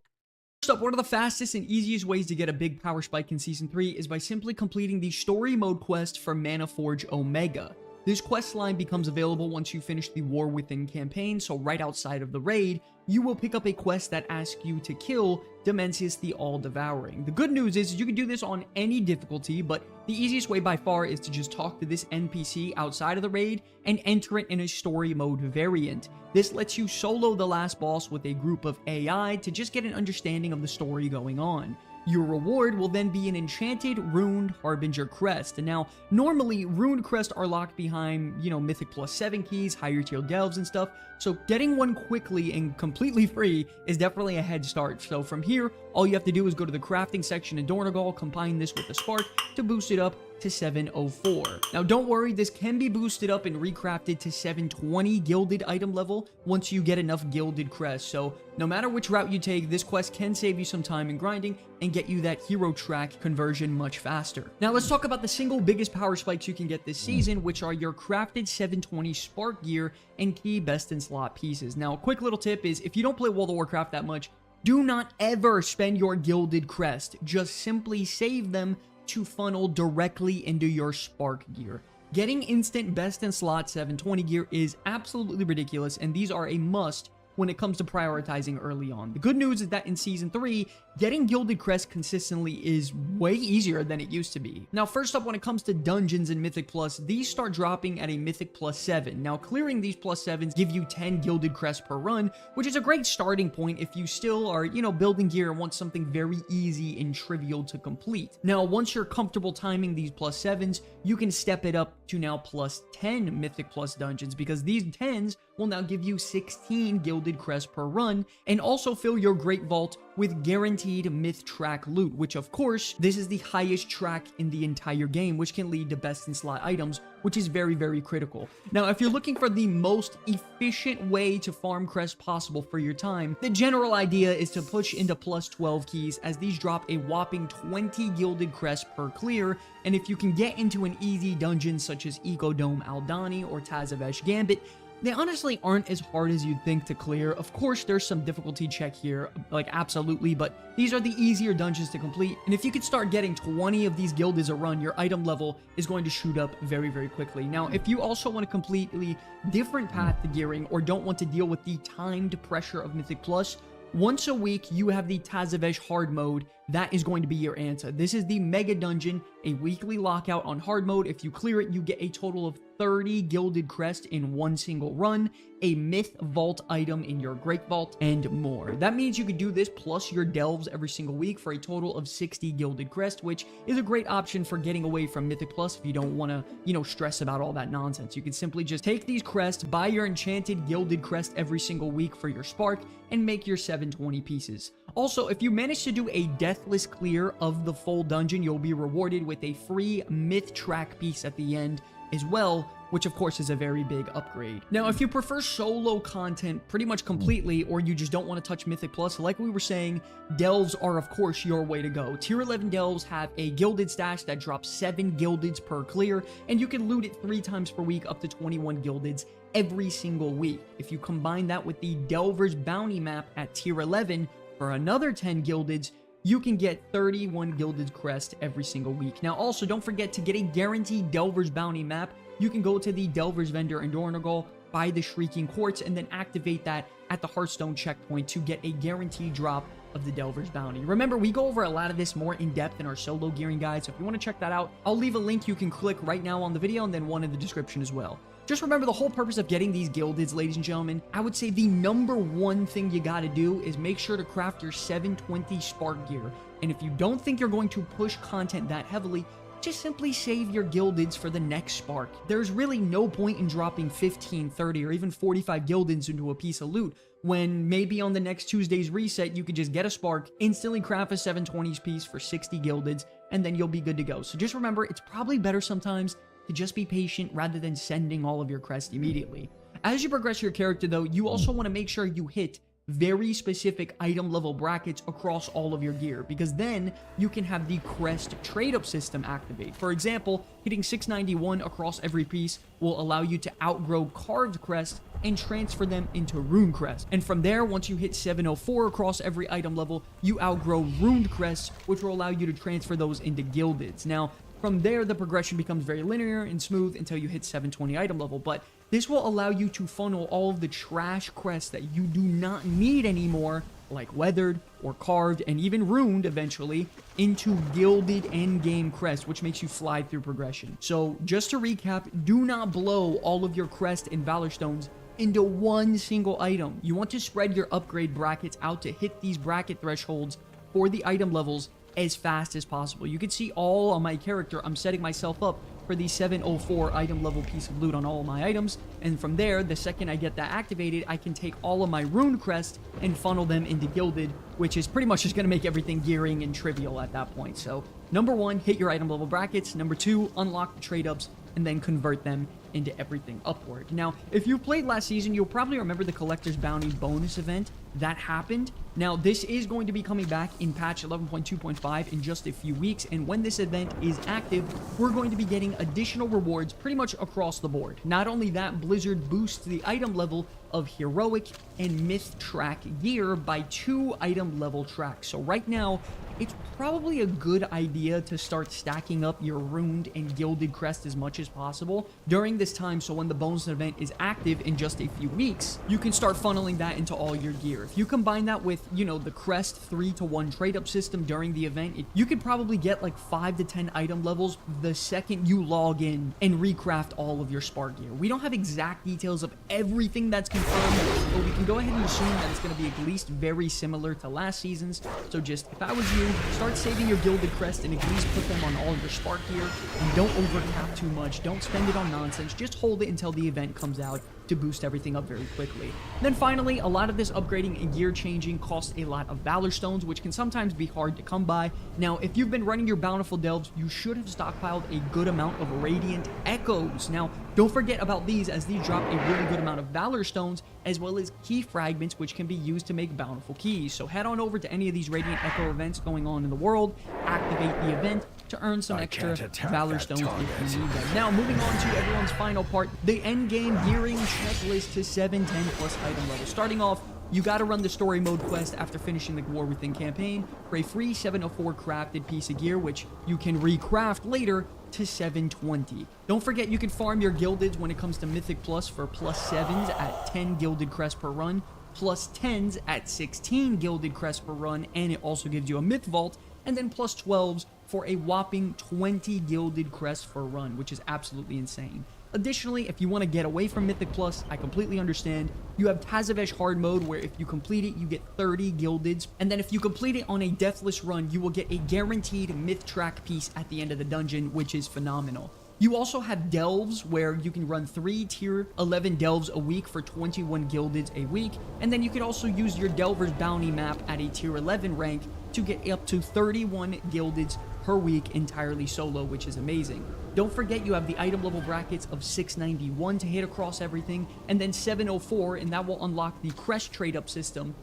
First up, one of the fastest and easiest ways to get a big power spike in Season 3 is by simply completing the story mode quest for Mana Forge Omega. This quest line becomes available once you finish the War Within campaign, so right outside of the raid, you will pick up a quest that asks you to kill Dimensius the All-Devouring. The good news is you can do this on any difficulty, but the easiest way by far is to just talk to this NPC outside of the raid and enter it in a story mode variant. This lets you solo the last boss with a group of AI to just get an understanding of the story going on. Your reward will then be an enchanted runed Harbinger crest. And now, normally, runed crests are locked behind, Mythic plus 7 keys, higher tier delves and stuff, so getting one quickly and completely free is definitely a head start. So from here, all you have to do is go to the crafting section in Dornegal, combine this with the spark to boost it up to 704. Now don't worry, this can be boosted up and recrafted to 720 gilded item level once you get enough gilded crests. So no matter which route you take, this quest can save you some time in grinding and get you that hero track conversion much faster. Now let's talk about the single biggest power spikes you can get this season, which are your crafted 720 spark gear and key best in slot pieces. Now a quick little tip is if you don't play World of Warcraft that much, do not ever spend your gilded crest. Just simply save them to funnel directly into your spark gear. Getting instant best in slot 720 gear is absolutely ridiculous, and these are a must when it comes to prioritizing early on. The good news is that in Season 3, getting Gilded Crest consistently is way easier than it used to be. Now, first up, when it comes to dungeons in Mythic Plus, these start dropping at a Mythic plus 7. Now, clearing these plus 7s give you 10 Gilded Crests per run, which is a great starting point if you still are, building gear and want something very easy and trivial to complete. Now, once you're comfortable timing these plus 7s, you can step it up to now plus 10 Mythic Plus dungeons, because these 10s will now give you 16 Gilded Crests per run, and also fill your Great Vault with guaranteed Myth Track loot, which of course, this is the highest track in the entire game, which can lead to best in slot items, which is very, very critical. Now, if you're looking for the most efficient way to farm crests possible for your time, the general idea is to push into plus 12 keys, as these drop a whopping 20 Gilded Crests per clear, and if you can get into an easy dungeon such as Ecodome Aldani or Tazavesh Gambit, they honestly aren't as hard as you'd think to clear. Of course, there's some difficulty check here, like absolutely, but these are the easier dungeons to complete. And if you could start getting 20 of these guilds a run, your item level is going to shoot up very, very quickly. Now, if you also want a completely different path to gearing, or don't want to deal with the timed pressure of Mythic Plus, once a week, you have the Tazavesh hard mode. That is going to be your answer. This is the mega dungeon, a weekly lockout on hard mode. If you clear it, you get a total of 30 Gilded Crest in one single run, a Myth Vault item in your Great Vault, and more. That means you could do this plus your delves every single week for a total of 60 Gilded Crest, which is a great option for getting away from Mythic Plus if you don't want to, stress about all that nonsense. You can simply just take these crests, buy your enchanted Gilded Crest every single week for your Spark, and make your 720 pieces. Also, if you manage to do a deathless clear of the full dungeon, you'll be rewarded with a free Myth Track piece at the end as well, which of course is a very big upgrade. Now, if you prefer solo content pretty much completely, or you just don't want to touch Mythic Plus, like we were saying, delves are of course your way to go. Tier 11 delves have a gilded stash that drops 7 gildeds per clear, and you can loot it 3 times per week, up to 21 gildeds every single week. If you combine that with the Delver's Bounty map at tier 11 for another 10 gildeds, you can get 31 Gilded Crest every single week. Now, also, don't forget to get a guaranteed Delver's Bounty map. You can go to the Delver's vendor in Dornegal, buy the Shrieking Quartz, and then activate that at the Hearthstone checkpoint to get a guaranteed drop of the Delver's Bounty. Remember, we go over a lot of this more in depth in our solo gearing guide, so if you want to check that out, I'll leave a link you can click right now on the video and then one in the description as well. Just remember the whole purpose of getting these gildeds, ladies and gentlemen. I would say the number one thing you gotta do is make sure to craft your 720 spark gear. And if you don't think you're going to push content that heavily, just simply save your gildeds for the next spark. There's really no point in dropping 15, 30, or even 45 gildeds into a piece of loot when maybe on the next Tuesday's reset, you could just get a spark, instantly craft a 720s piece for 60 gildeds, and then you'll be good to go. So just remember, it's probably better sometimes to just be patient rather than sending all of your crests immediately. As you progress your character though, you also want to make sure you hit very specific item level brackets across all of your gear, because then you can have the crest trade-up system activate. For example, hitting 691 across every piece will allow you to outgrow carved crests and transfer them into rune crests. And from there, once you hit 704 across every item level, you outgrow runed crests, which will allow you to transfer those into gildeds. Now, from there, the progression becomes very linear and smooth until you hit 720 item level, but this will allow you to funnel all of the trash crests that you do not need anymore, like weathered or carved and even runed eventually, into gilded endgame crests, which makes you fly through progression. So just to recap, do not blow all of your crest and valor stones into one single item. You want to spread your upgrade brackets out to hit these bracket thresholds for the item levels as fast as possible. You can see all on my character, I'm setting myself up for the 704 item level piece of loot on all of my items, and from there, the second I get that activated, I can take all of my rune crests and funnel them into gilded, which is pretty much just going to make everything gearing and trivial at that point. So number one, hit your item level brackets. Number two, unlock the trade ups and then convert them into everything upward. Now, if you played last season, you'll probably remember the Collector's Bounty bonus event that happened. Now, this is going to be coming back in patch 11.2.5 in just a few weeks, and when this event is active, we're going to be getting additional rewards pretty much across the board. Not only that, Blizzard boosts the item level of heroic and myth track gear by 2 item level tracks. So right now, it's probably a good idea to start stacking up your runed and gilded crest as much as possible during this time, so when the bonus event is active in just a few weeks, you can start funneling that into all your gear. If you combine that with, you know, the crest 3-to-1 trade-up system during the event, you could probably get like 5 to 10 item levels the second you log in and recraft all of your spark gear. We don't have exact details of everything that's confirmed, but we can go ahead and assume that it's going to be at least very similar to last season's. So just, if I was you, start saving your gilded crest and at least put them on all your spark gear, and don't overcap too much. Don't spend it on nonsense. Just hold it until the event comes out to boost everything up very quickly. Then finally, a lot of this upgrading and gear changing costs a lot of valor stones, which can sometimes be hard to come by. Now, if you've been running your bountiful delves, you should have stockpiled a good amount of radiant echoes. Now, don't forget about these, as these drop a really good amount of valor stones as well as key fragments, which can be used to make bountiful keys. So head on over to any of these radiant echo events going on in the world, activate the event to earn some extra valor stones if you need them. Now, moving on to everyone's final part, the end game gearing checklist to 710 plus item level. Starting off, you gotta run the story mode quest after finishing the War Within campaign for a free 704 crafted piece of gear, which you can recraft later to 720. Don't forget, you can farm your gildeds when it comes to Mythic Plus for +7s at 10 gilded crests per run, +10s at 16 gilded crests per run, and it also gives you a Myth Vault, and then +12s for a whopping 20 gilded crests per run, which is absolutely insane. Additionally, if you want to get away from Mythic Plus, I completely understand. You have Tazavesh hard mode, where if you complete it, you get 30 gildeds. And then if you complete it on a deathless run, you will get a guaranteed myth track piece at the end of the dungeon, which is phenomenal. You also have delves, where you can run 3 tier 11 delves a week for 21 gildeds a week. And then you can also use your Delver's Bounty map at a tier 11 rank to get up to 31 gildeds per week entirely solo, which is amazing. Don't forget, you have the item level brackets of 691 to hit across everything, and then 704, and that will unlock the crest trade-up system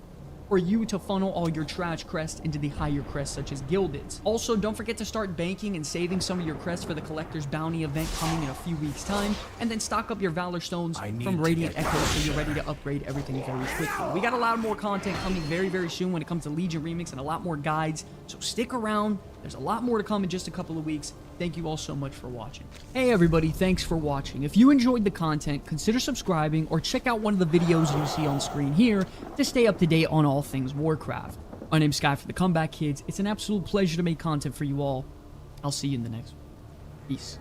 for you to funnel all your trash crests into the higher crests, such as gildeds. Also, don't forget to start banking and saving some of your crests for the Collector's Bounty event coming in a few weeks' time, and then stock up your Valor Stones from Radiant Echoes so you're ready to upgrade everything very quickly. We got a lot more content coming very, very soon when it comes to Legion Remix, and a lot more guides, so stick around. There's a lot more to come in just a couple of weeks. Thank you all so much for watching. Hey everybody, thanks for watching. If you enjoyed the content, consider subscribing or check out one of the videos you see on screen here to stay up to date on all things Warcraft. My name's Sky for the Comeback Kids. It's an absolute pleasure to make content for you all. I'll see you in the next one. Peace.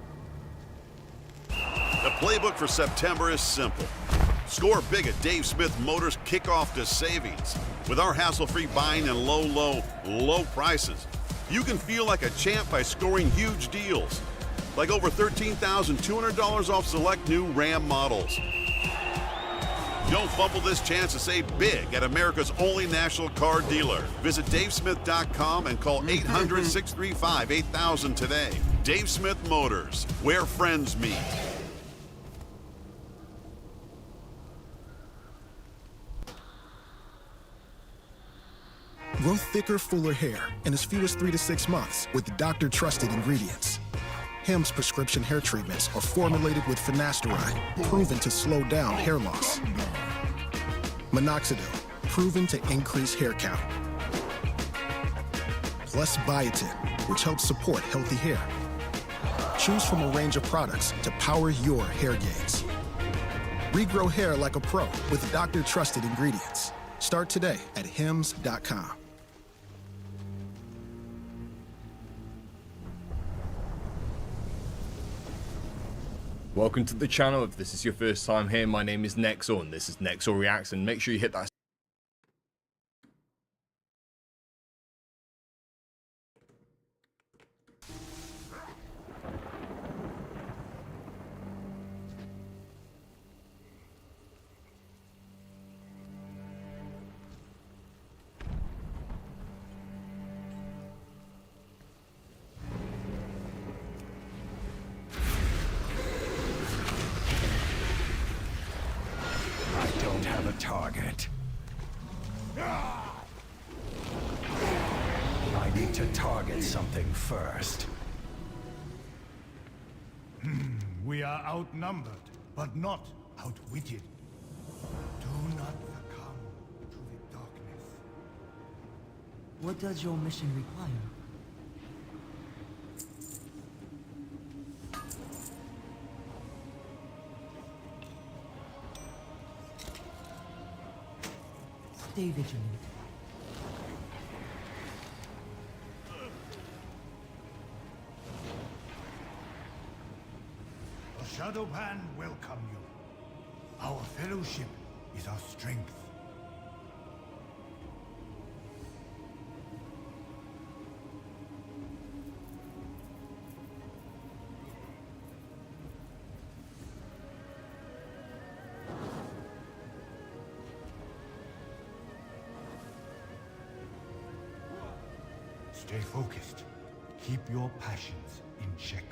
The playbook for September is simple. Score big at Dave Smith Motors Kickoff to Savings. With our hassle-free buying and low prices, you can feel like a champ by scoring huge deals. Like over $13,200 off select new Ram models. Don't fumble this chance to save big at America's only national car dealer. Visit davesmith.com and call 800-635-8000 today. Dave Smith Motors, where friends meet.
Grow thicker, fuller hair in as few as 3 to 6 months with doctor-trusted ingredients. Hims prescription hair treatments are formulated with finasteride, proven to slow down hair loss. Minoxidil, proven to increase hair count. Plus biotin, which helps support healthy hair. Choose from a range of products to power your hair gains. Regrow hair like a pro with doctor-trusted ingredients. Start today at hims.com.
Welcome to the channel. If this is your first time here, my name is Nexor and this is Nexor Reacts, and make sure you hit that
target. I need to target something first.
We are outnumbered, but not outwitted. Do not succumb to the darkness.
What does your mission require? Stay vigilant.
The Shadowpan welcome you. Our fellowship is our strength. Stay focused. Keep your passions in check.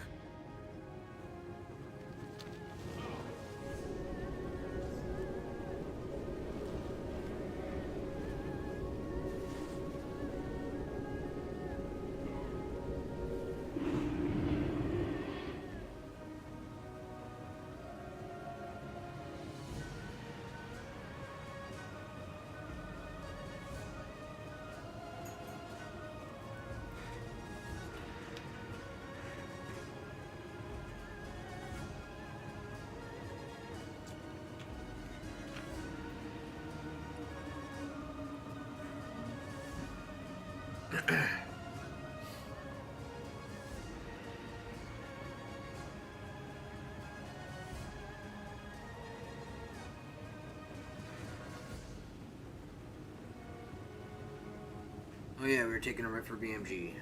Oh yeah, we were taking a rip for BMG.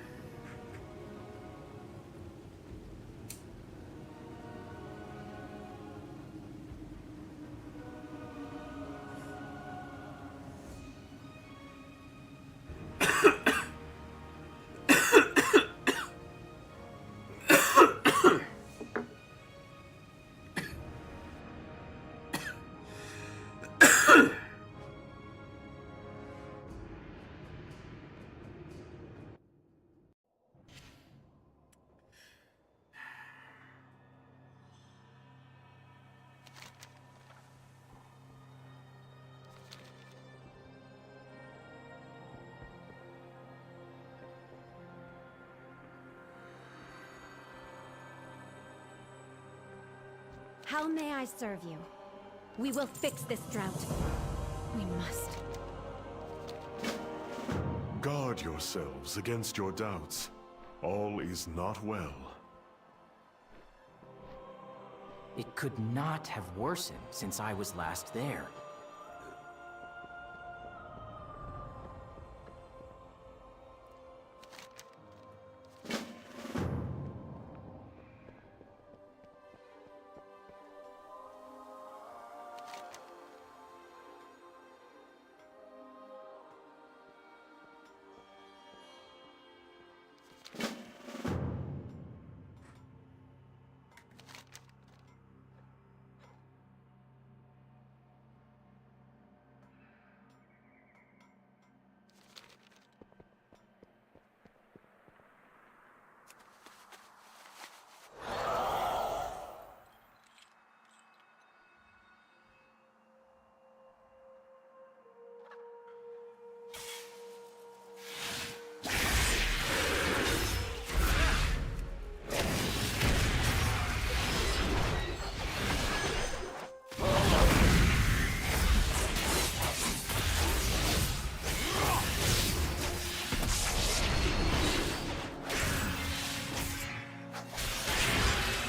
How may I serve you? We will fix this drought. We must.
Go
yourselves against your doubts. All is not well.
It could not have worsened since I was last there.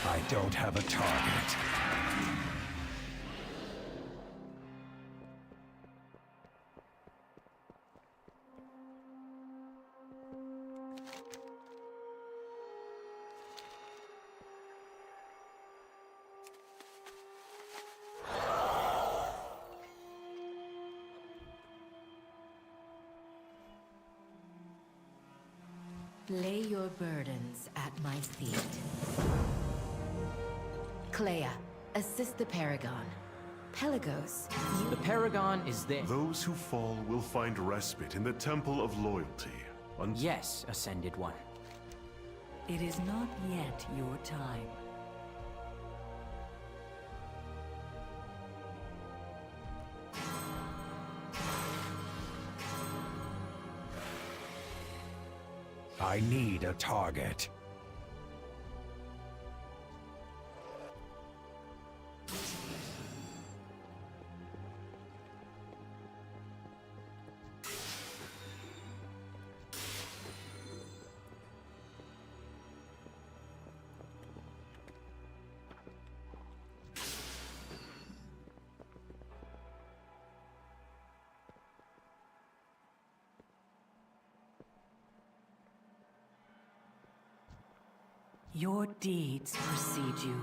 I don't have a target.
Lay your burdens at my feet. Clea, assist the Paragon. Pelagos, you...
The Paragon is there.
Those who fall will find respite in the Temple of Loyalty.
Yes, Ascended One.
It is not yet your time.
I need a target.
Your deeds precede you.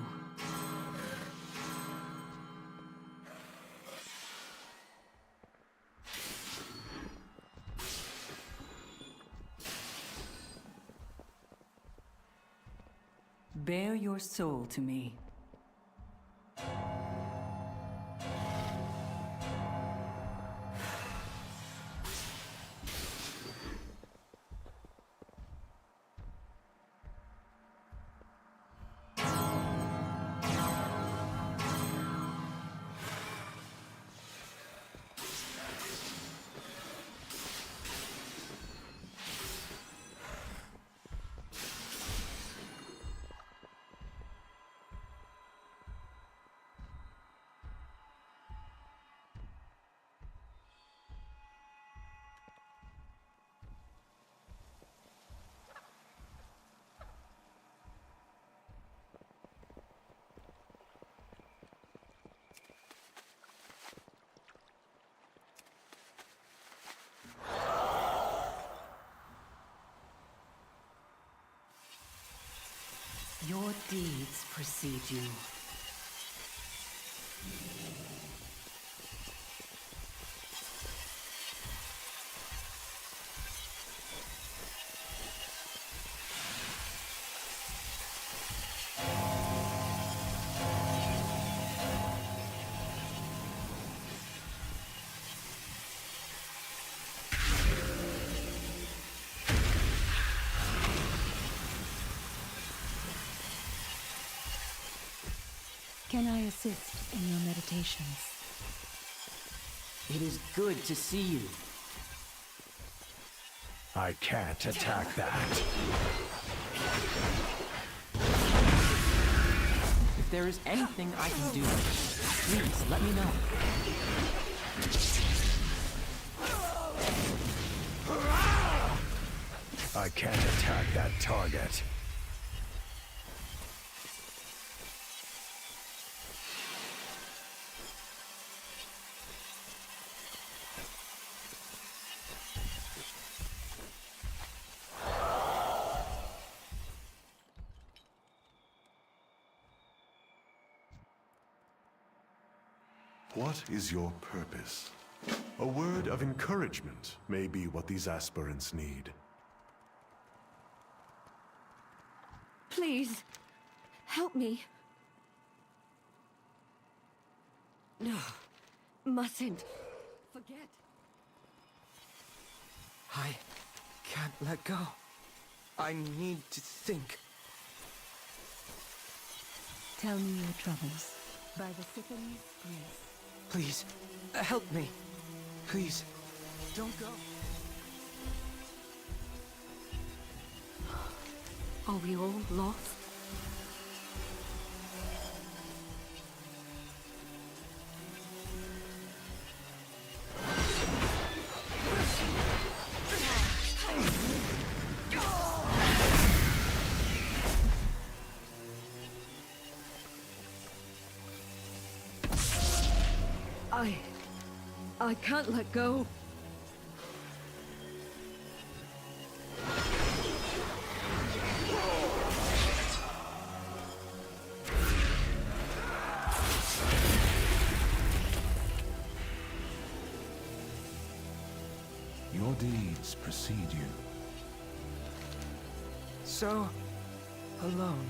Bear your soul to me. Your deeds precede you. Can I assist in your meditations?
It is good to see you.
I can't attack that.
If there is anything I can do, please let me know.
I can't attack that target.
What is your purpose? A word of encouragement may be what these aspirants need.
Please, help me. No, mustn't forget.
I can't let go. I need to think.
Tell me your troubles. By the Symphony's grace.
Please, help me. Please, don't go.
Are we all lost? I can't let go.
Your deeds precede you.
So alone.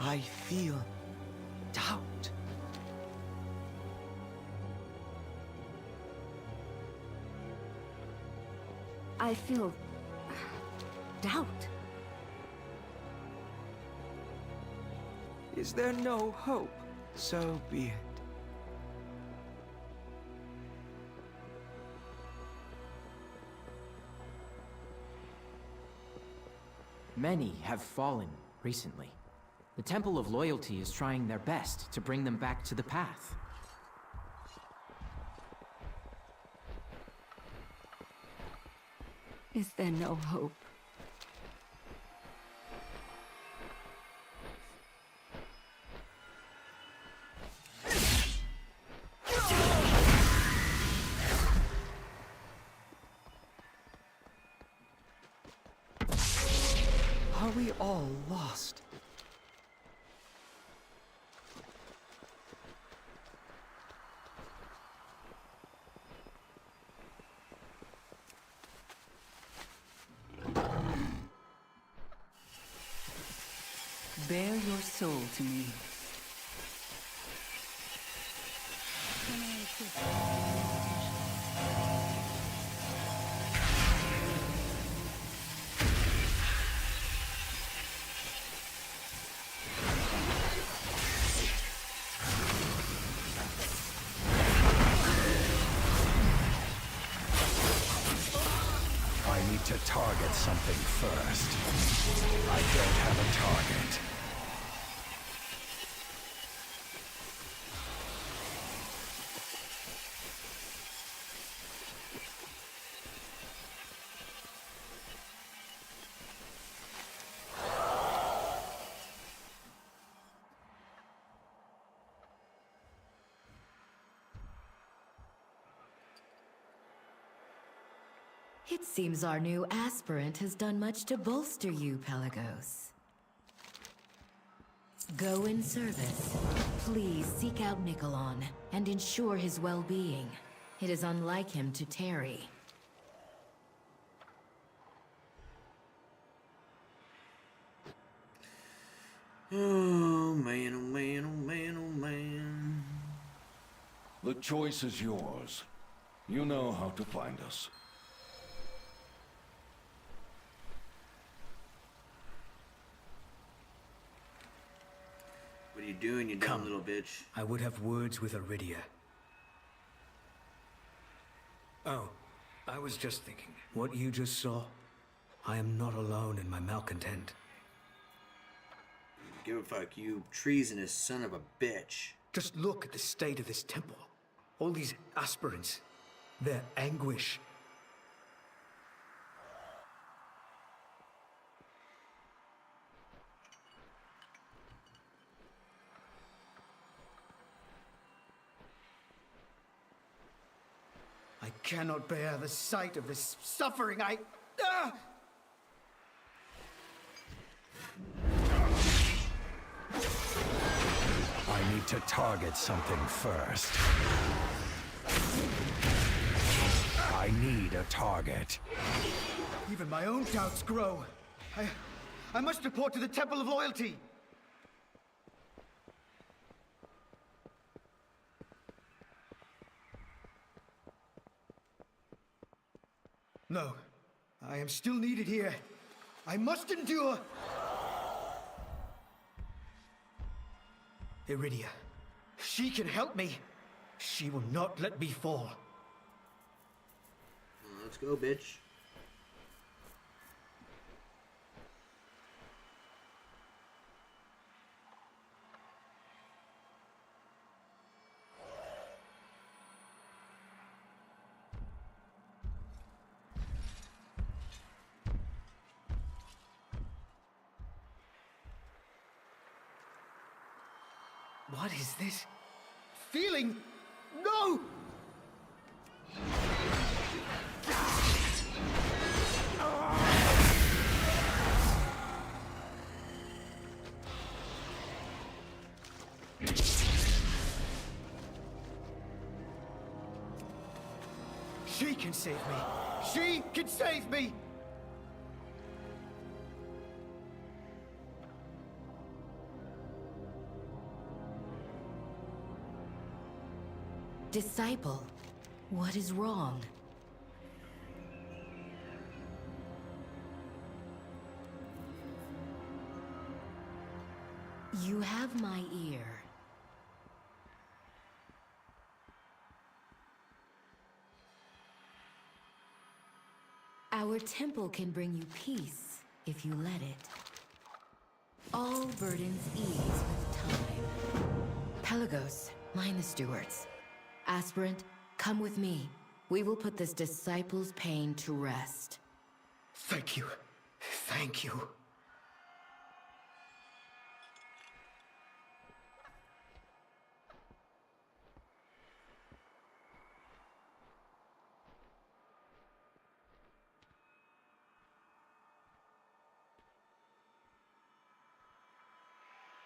I feel doubt.
I feel doubt.
Is there no hope? So be it.
Many have fallen recently. The Temple of Loyalty is trying their best to bring them back to the path.
Is there no hope?
Are we all lost?
Bear your soul to me.
I need to target something first. I don't have a target.
It seems our new aspirant has done much to bolster you, Pelagos. Go in service. Please seek out Nikolon and ensure his well-being. It is unlike him to tarry.
Oh man, oh man, oh man, oh man.
The choice is yours. You know how to find us.
What are you doing, you dumb little bitch?
I would have words with Iridia. Oh,
I was just thinking, what you just saw, I am not alone in my malcontent.
Give a fuck, you treasonous son of a bitch.
Just look at the state of this temple. All these aspirants, their anguish. I cannot bear the sight of this suffering. I need to target something first. I need a target.
Even my own doubts grow. I must report to the Temple of Loyalty. No, I am still needed here. I must endure. Iridia, she can help me. She will not let me fall.
Let's go, bitch.
What is this? Feeling? No! She can save me. She can save me!
Disciple, what is wrong? You have my ear. Our temple can bring you peace if you let it. All burdens ease with time. Pelagos, mind the stewards. Aspirant, come with me. We will put this disciple's pain to rest.
Thank you. Thank you.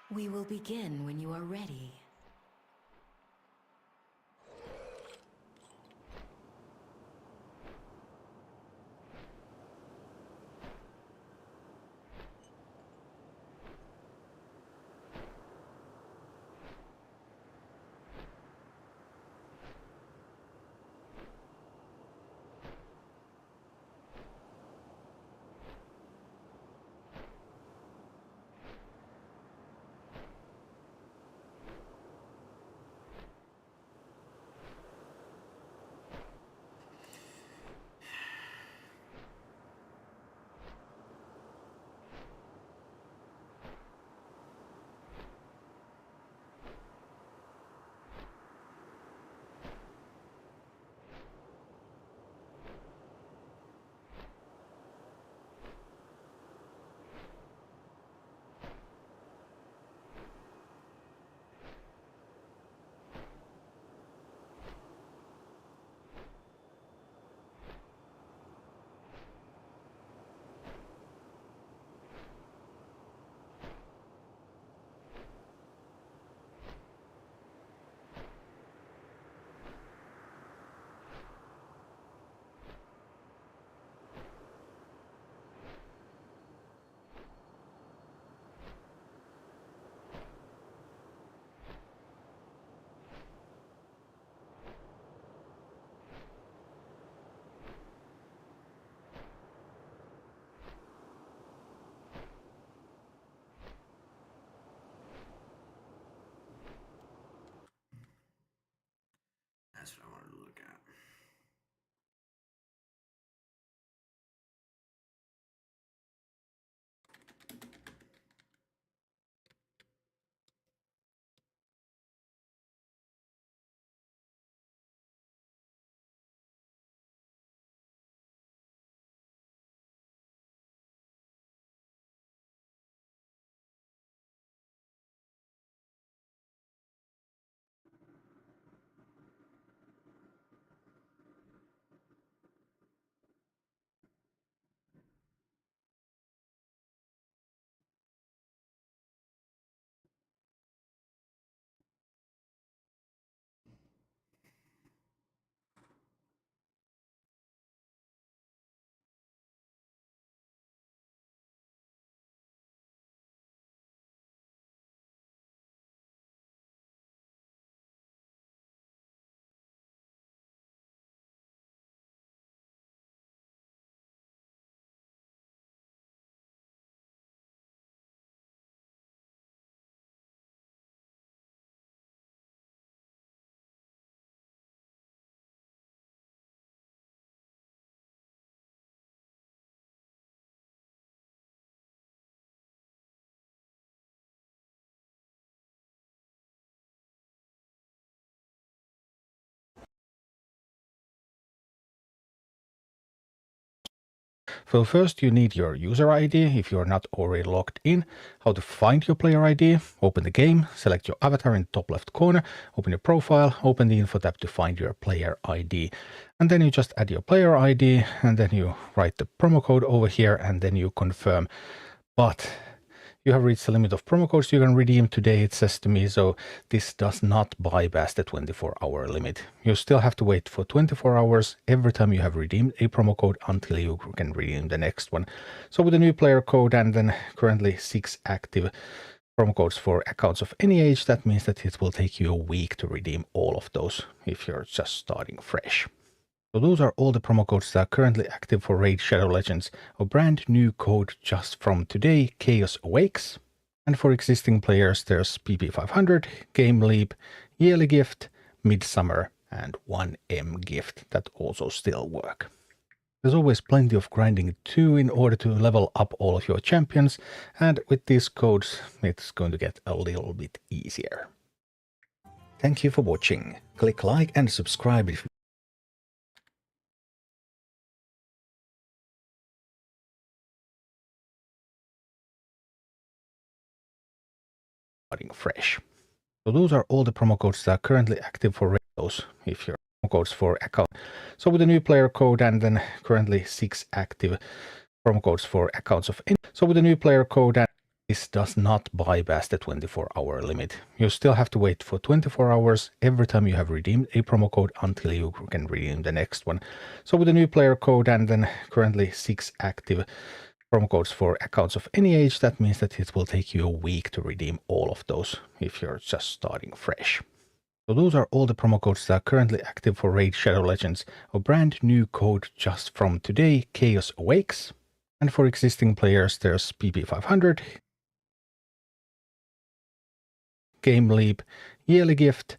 We will begin when you are ready.
That's what I wanted to look at.
So first you need your user ID if you're not already logged in, how to find your player ID, open the game, select your avatar in the top left corner, open your profile, open the info tab to find your player ID. And then you just add your player ID and then you write the promo code over here and then you confirm. But you have reached the limit of promo codes you can redeem today, it says to me, so this does not bypass the 24-hour limit. You still have to wait for 24 hours every time you have redeemed a promo code until you can redeem the next one. So with a new player code and then currently 6 active promo codes for accounts of any age, that means that it will take you a week to redeem all of those if you're just starting fresh. So those are all the promo codes that are currently active for Raid Shadow Legends. A brand new code just from today, Chaos Awakes. And for existing players, there's PP500, Game Leap, Yearly Gift, Midsummer, and 1M Gift that also still work. There's always plenty of grinding too in order to level up all of your champions, and with these codes, it's going to get a little bit easier. Thank you for watching. Click like and subscribe if fresh. So those are all the promo codes that are currently active for those if you're promo codes for account. So with a new player code and then currently 6 active promo codes for accounts of any. So with a new player code and this does not bypass the 24-hour limit. You still have to wait for 24 hours every time you have redeemed a promo code until you can redeem the next one. So with a new player code and then currently 6 active promo codes for accounts of any age, that means that it will take you a week to redeem all of those if you're just starting fresh. So those are all the promo codes that are currently active for Raid Shadow Legends. A brand new code just from today, Chaos Awakes. And for existing players, there's PP500, Game Leap, Yearly Gift,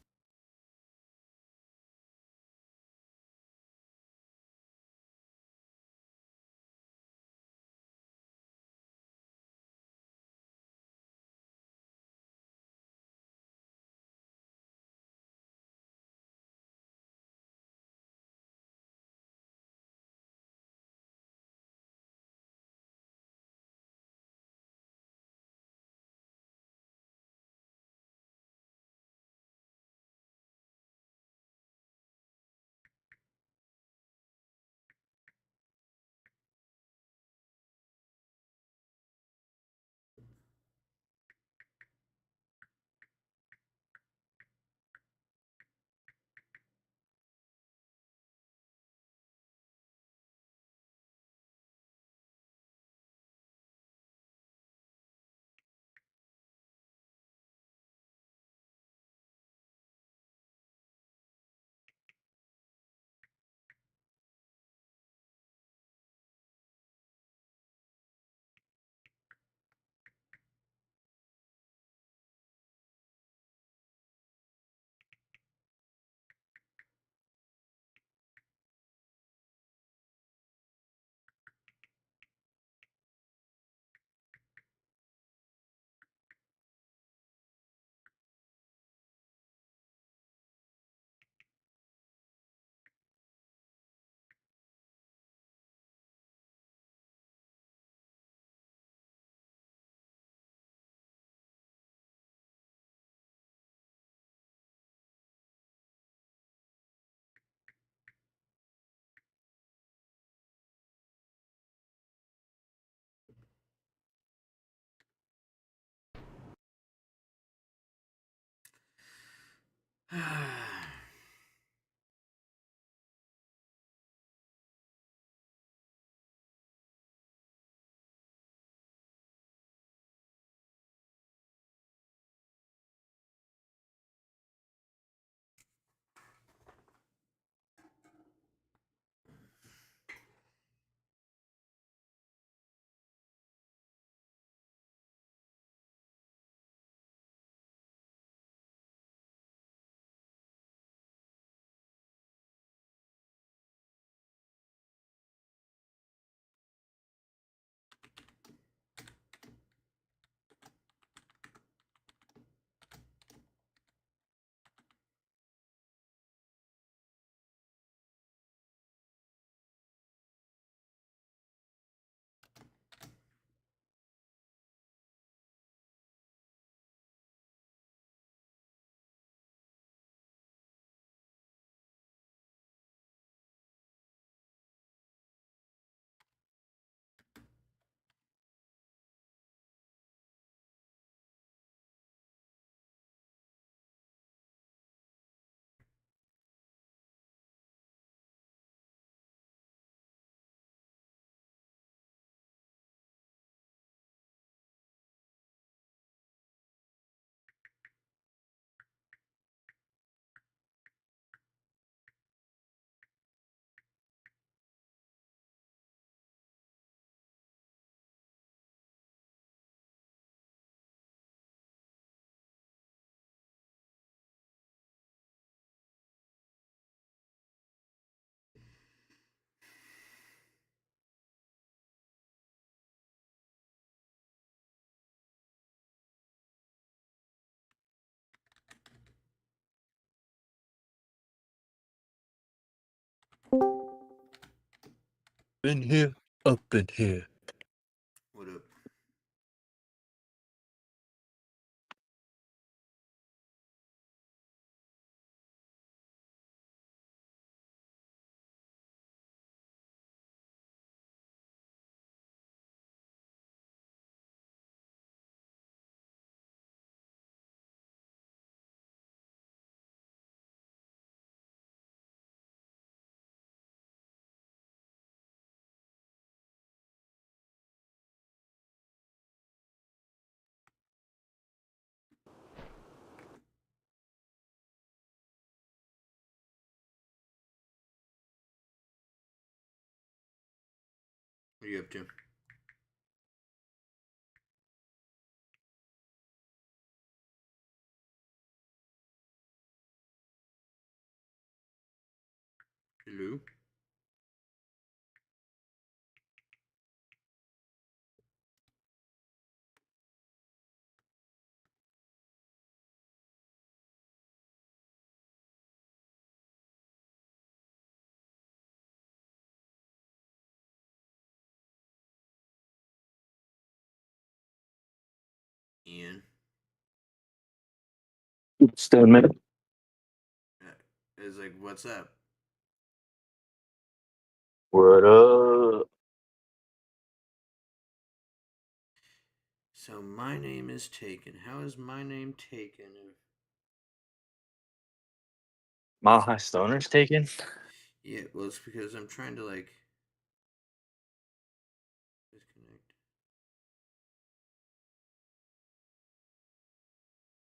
In here, up in here.
What up? What are you up to? Hello? Ian?
Still, man.
It's like, what's up?
What up?
So my name is taken. How is my name taken?
Mile High Stoner's taken?
Yeah, well, it's because I'm trying to, like, disconnect.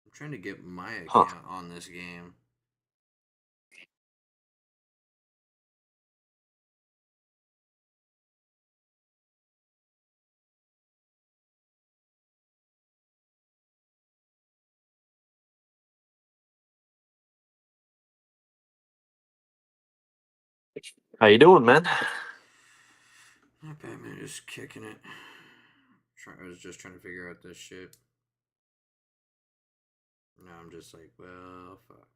I'm trying to get my account on this game.
How you doing, man?
Not bad, man. Just kicking it. I was just trying to figure out this shit. Now I'm just like, well, fuck.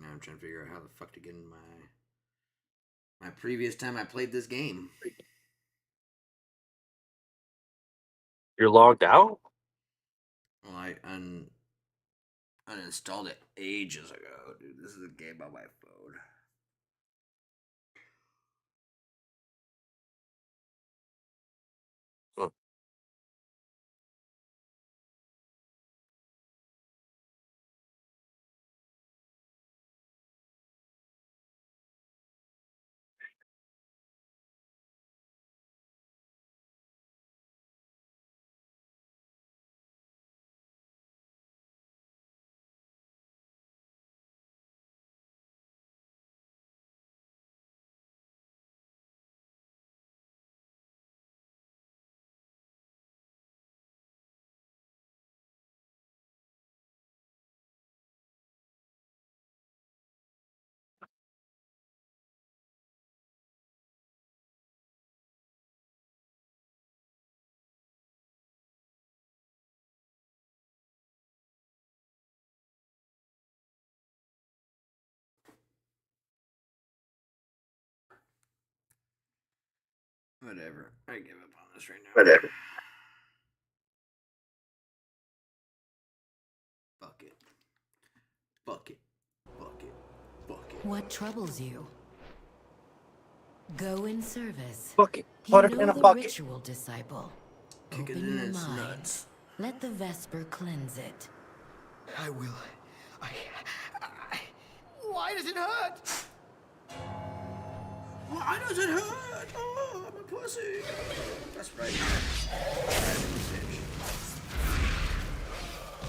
Now I'm trying to figure out how the fuck to get in my previous time I played this game.
You're logged out?
Well, I uninstalled it ages ago, dude. This is a game on my phone.
Huh.
Whatever. I give up on this right now.
Whatever.
Fuck it. Fuck it. Fuck it. Fuck it.
What troubles you? Go in service.
Bucket.
You
Put it
know
in a
the
bucket.
ritual, disciple.
Kick it
Open
in
your
its
mind.
nuts.
Let the Vesper cleanse it.
I will. Why does it hurt?
Why does it hurt? Oh, I'm a pussy. That's right.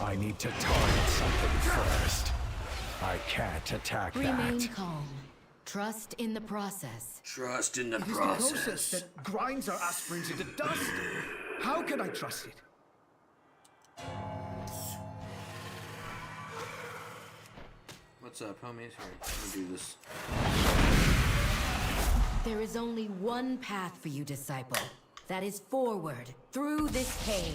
I need to target something first. I can't attack
Remain
that.
calm. Trust in the process.
Trust in the
It is the process that grinds our aspirins into dust. How can I trust it?
What's up, homies? Here, let me do this.
There is only one path for you, disciple. That is forward, through this pain.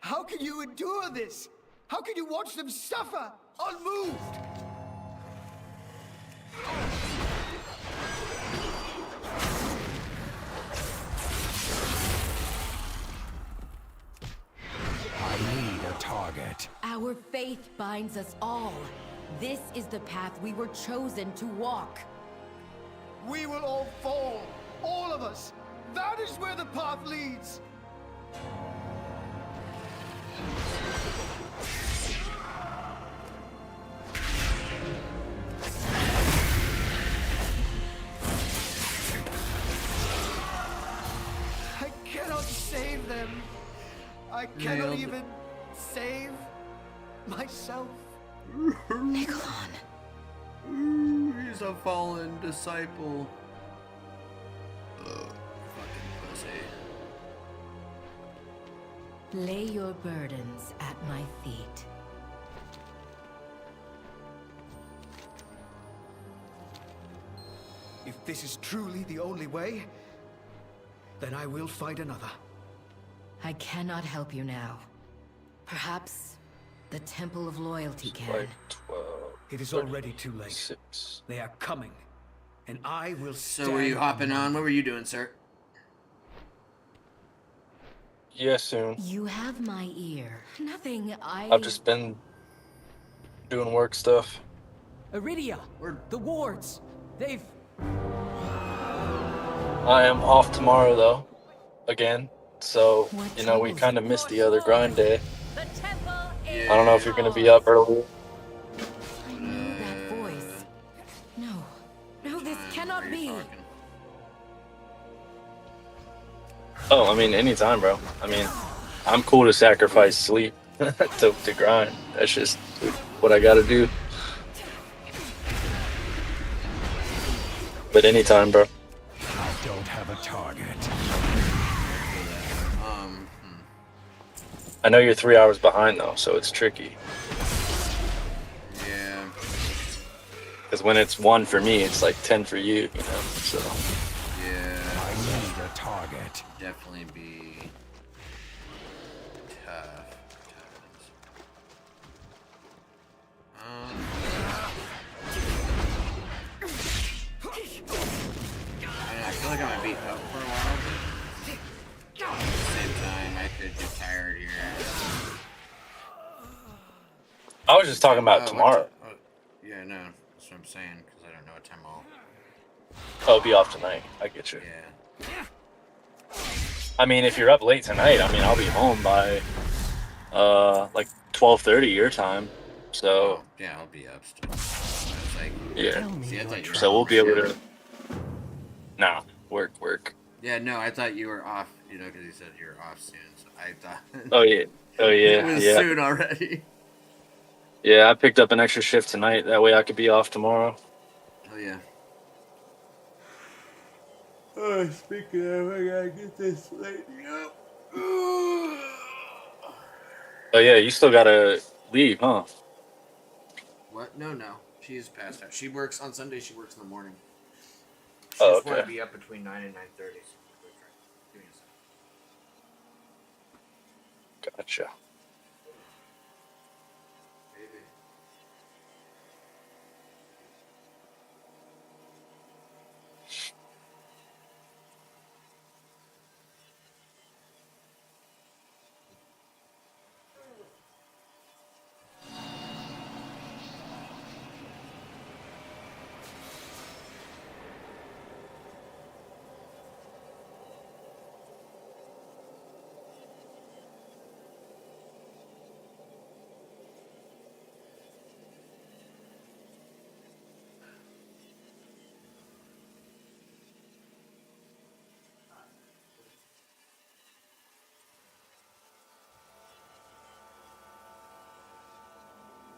How can you endure this? How can you watch them suffer, unmoved?
I need a target.
Our faith binds us all. This is the path we were chosen to walk.
We will all fall, all of us. That is where the path leads. I cannot save them. I cannot even save myself.
Nikolon.
He's a fallen disciple. Fucking pussy.
Lay your burdens at my feet.
If this is truly the only way, then I will find another.
I cannot help you now. Perhaps the Temple of Loyalty can.
Like 12.
It is already too late.
6.
They are coming, and I will stand.
So were you hopping on? What were you doing, sir?
Yeah, soon.
You have my ear. Nothing
I've just been doing work stuff.
Iridia, the wards, they've...
I am off tomorrow though, again. So, you know, we kind of missed the other grind day. I don't know if you're gonna be up early.
I know that voice. No. No, this cannot be.
Oh, I mean, anytime, bro. I mean, I'm cool to sacrifice sleep to grind. That's just what I gotta do. But anytime, bro.
I don't have a target.
I know you're 3 hours behind though, so it's tricky.
Yeah.
Because when it's 1 for me, it's like 10 for you, you know. So.
Yeah.
I need a target.
Definitely be tough. I feel like I'm gonna be up for a while. At the same time, I could get tired here.
I was just talking about tomorrow.
Yeah, no, that's what I'm saying, because I don't know what time
I'll be off tonight. I get you.
Yeah.
I mean, if you're up late tonight, I mean, I'll be home by like 12:30 your time. So
yeah, I'll be up still. It's like,
yeah.
See, I thought you were
So we'll be able
off.
to. Nah, work.
Yeah, no, I thought you were off. You know, because you said you're off soon. So I thought.
Oh yeah.
It was
yeah.
soon already.
Yeah, I picked up an extra shift tonight. That way I could be off tomorrow.
Oh yeah. Oh, speaking of, I gotta get this lady up.
Oh yeah, you still gotta leave, huh?
What? No. She's passed out. She works on Sunday. She works in the morning. She
Oh,
just wanted
okay.
to be up between 9 and 9:30. Give me a second.
Gotcha.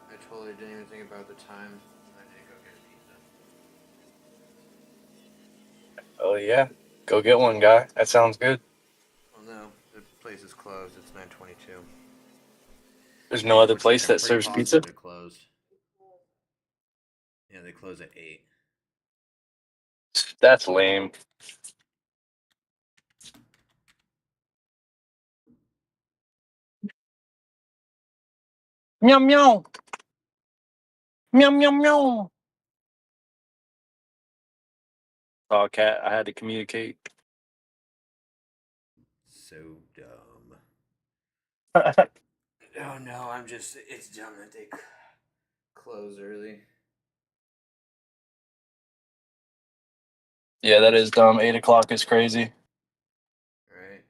I totally didn't even think about the time. I need to go get a pizza.
Oh yeah, go get one, guy. That sounds good.
Well, no, the place is closed. It's 9:22.
There's no other place
I'm
that
pretty
serves
positive
pizza.
They're closed. Yeah, they close at 8.
That's lame. Meow meow. Meow meow meow. Oh, cat, I had to communicate.
So dumb. Oh no, it's dumb that they close early.
Yeah, that is dumb. 8 o'clock is crazy.
Right?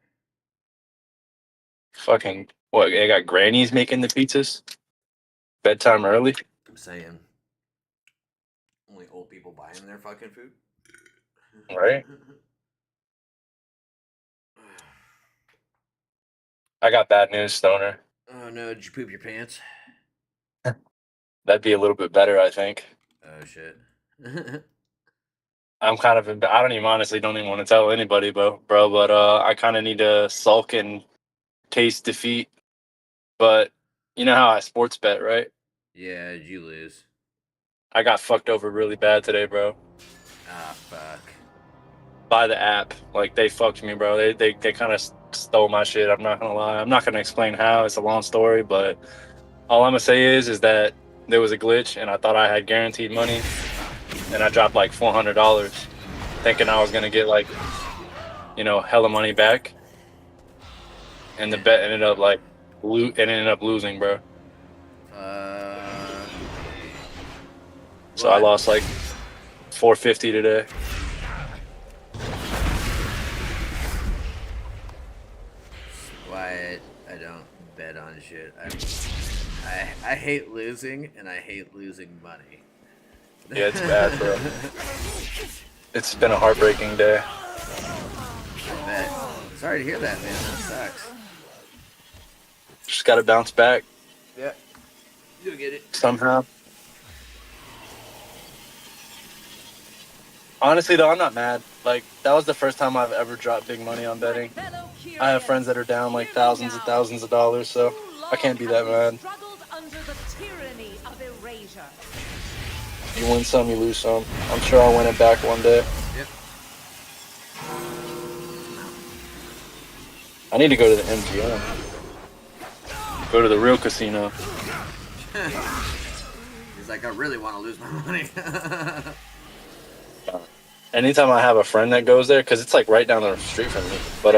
Fucking, what, they got grannies making the pizzas? Bedtime early?
I'm saying. Only old people buying their fucking food?
Right? I got bad news, Stoner.
Oh no, did you poop your pants?
That'd be a little bit better, I think.
Oh shit.
I'm kind of, I don't even honestly don't even want to tell anybody, bro, but I kind of need to sulk and taste defeat. But you know how I sports bet, right?
Yeah, did you lose?
I got fucked over really bad today, bro.
Ah, fuck.
By the app. Like, they fucked me, bro. They kind of stole my shit. I'm not gonna lie. I'm not gonna explain how. It's a long story, but all I'm gonna say is that there was a glitch, and I thought I had guaranteed money, and I dropped like $400, thinking I was gonna get like, you know, hella money back, and the bet ended up like, ended up losing, bro. So I lost like $450 today.
Why I don't bet on shit. I hate losing, and I hate losing money.
Yeah, it's bad, bro. It's been a heartbreaking day.
I bet. Sorry to hear that, man. That sucks.
Just gotta bounce back.
Yeah. You'll get it.
Somehow. Honestly, though, I'm not mad. Like, that was the first time I've ever dropped big money on betting. I have friends that are down like thousands and thousands of dollars, so I can't be that mad. You win some, you lose some. I'm sure I'll win it back one day.
Yep.
I need to go to the MGM. Go to the real casino.
He's like, I really want to lose my money.
Anytime I have a friend that goes there, because it's like right down the street from me, but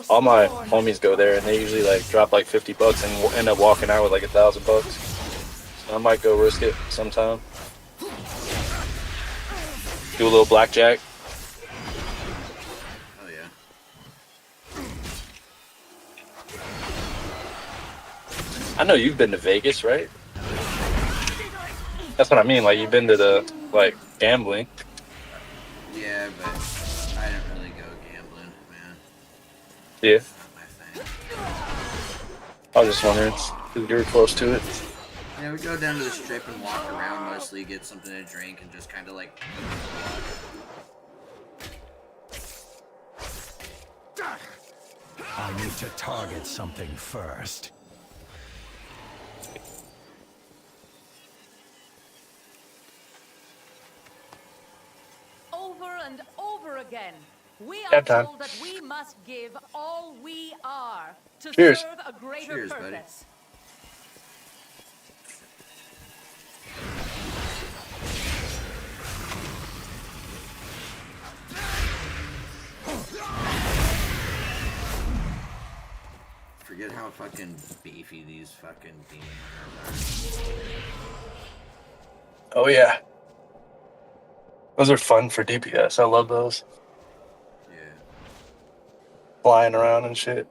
all my homies go there, and they usually like drop like $50 and end up walking out with like $1,000. So I might go risk it sometime. Do a little blackjack.
Oh yeah.
I know you've been to Vegas, right? That's what I mean. Like, you've been to the like gambling.
Yeah, but I didn't really go gambling, man.
Yeah.
It's not my thing.
I was just wondering if you were close to it.
Yeah, we go down to the strip and walk around mostly, get something to drink, and just kind of like.
I need to target something first.
Over and over again, we are
That time.
told that we must give all we are to
Cheers.
serve a greater
Cheers, buddy.
purpose.
Forget how fucking beefy these fucking demon hunters
Oh yeah. Those are fun for DPS. I love those.
are. Yeah.
Flying around and shit.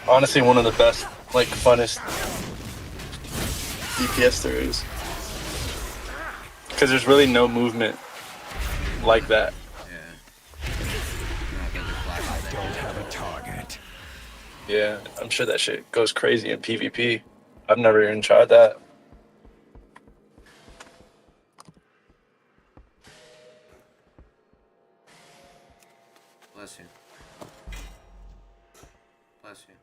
Honestly, one of the best, like, funnest DPS there is. Because there's really no movement like that.
I don't have a target.
Yeah, I'm sure that shit goes crazy in PvP. I've never even tried that.
Bless you. Bless you.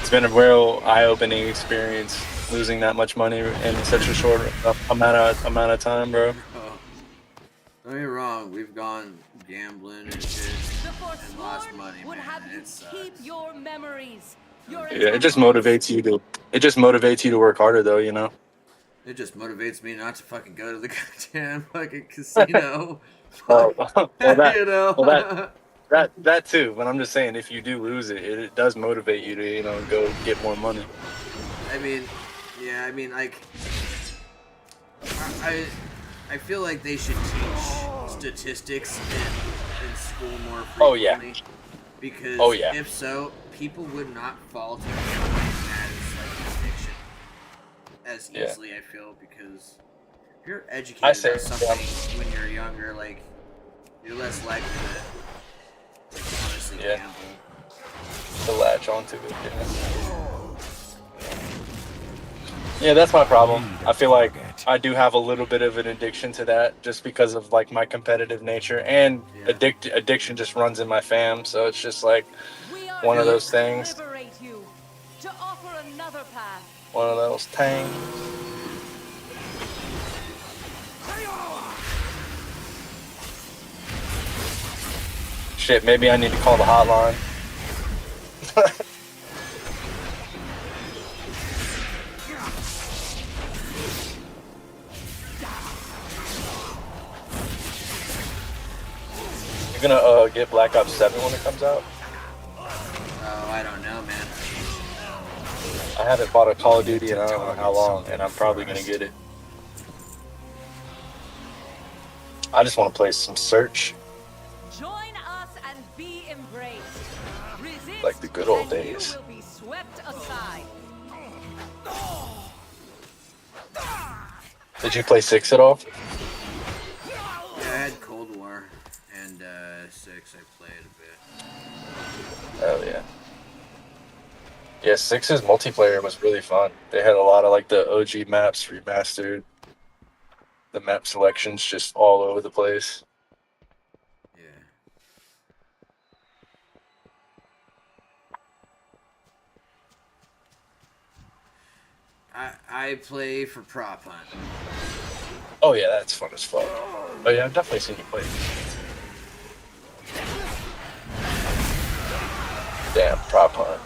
It's been a real eye-opening experience losing that much money in such a short amount of time, bro.
Don't get me wrong, we've gone gambling and shit and lost money,
would
man.
have you
It sucks.
keep your memories. Your
Yeah, it just motivates you to. It just motivates you to work harder, though. You know.
It just motivates me not to fucking go to the goddamn fucking casino.
Well, that,
You know?
that too. But I'm just saying, if you do lose it, it does motivate you to go get more money.
I mean, yeah, I mean, like, I feel like they should teach statistics in school more frequently.
Oh yeah.
Because if so, people would not fall to gambling as like an addiction as easily. I feel, because if you're educated about something when you're younger, like, you're less likely to honestly gamble.
To latch onto it. Yeah, that's my problem. I feel like I do have a little bit of an addiction to that, just because of like my competitive nature, and addiction just runs in my fam. So it's just like one of those things.
To offer another path.
One of those tangs. Shit, maybe I need to call the hotline. You're gonna get Black Ops 7 when it comes out?
Oh, I don't know, man.
I haven't bought a Call of Duty in I don't know how long, and I'm probably gonna get it. I just want to play some Search.
Join us and be embraced. Resist,
like the good old
and
days.
You will be swept aside.
Did you play 6 at all?
Yeah, I had Cold War and 6. I played a bit.
Oh yeah. Yeah, 6's multiplayer was really fun. They had a lot of like the OG maps remastered. The map selections just all over the place.
I play for prop hunt.
Oh yeah, that's fun as fuck. Oh yeah, I've definitely seen you play. Damn, prop hunt.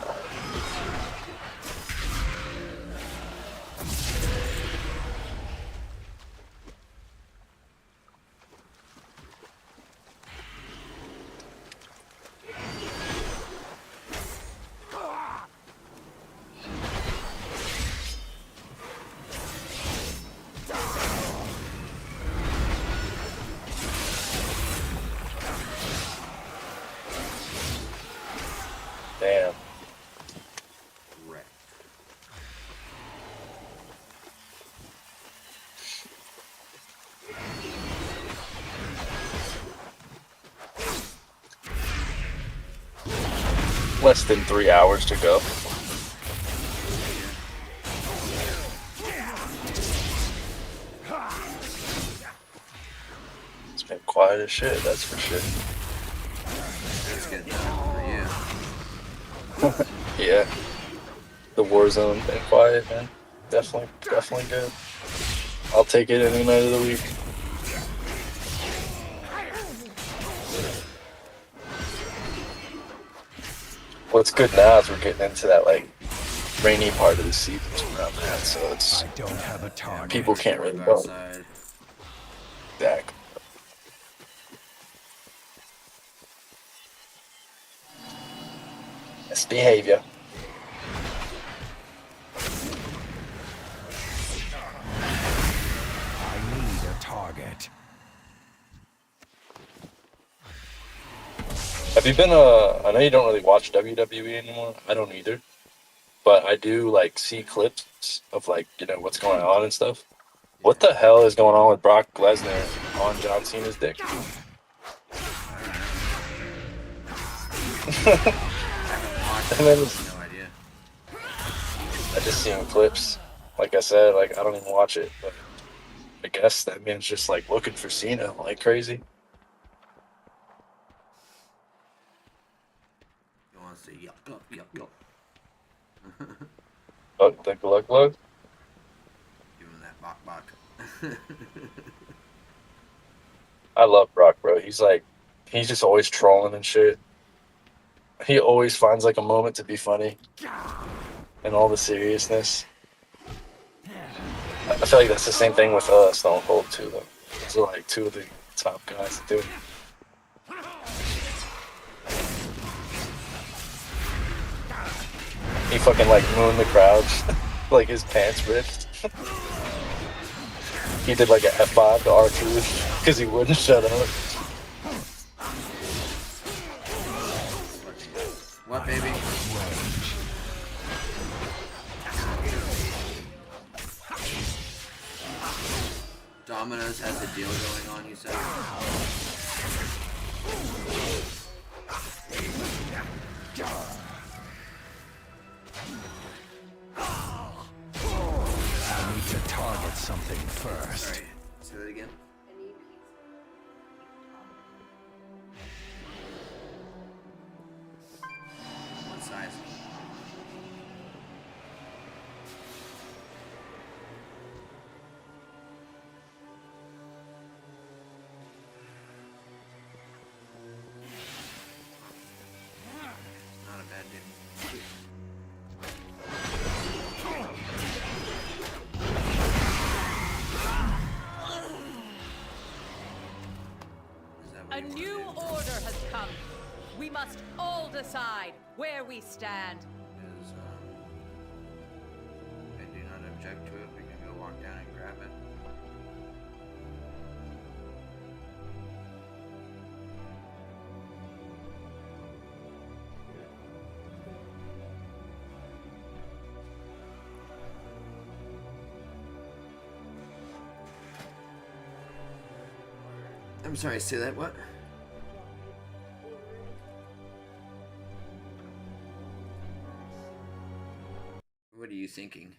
Damn. Less than 3 hours to go. It's been quiet as shit, that's for sure.
That's good for you.
Yeah. The Warzone been quiet, man. Definitely good. I'll take it any night of the week. What's good now is we're getting into that like rainy part of the season where I'm at, so it's people can't really go. Exactly. Misbehavior.
I need a target.
Have you been I know you don't really watch WWE anymore. I don't either. But I do like see clips of like, what's going on and stuff. What the hell is going on with Brock Lesnar on John Cena's dick? And then
No idea.
I just seen clips. Like I said, like I don't even watch it, but I guess that man's just like looking for Cena like crazy.
You want to say yup.
Oh, think luck.
Give him that bok.
I love Brock, bro. He's just always trolling and shit. He always finds like a moment to be funny in all the seriousness. I feel like that's the same thing with Stone Cold too, though. Those are like two of the top guys to do it. He fucking like mooned the crowds, like his pants ripped. He did like a F5 to R-Truth because he wouldn't shut up.
What, baby? Domino's has a deal going on, you said?
I need to target something first.
Sorry, say that again. What size? Not a bad deal.
A new order has come. We must all decide where we stand.
I do not object to it. We can go walk down and grab it. I'm sorry, say that what? What are you thinking?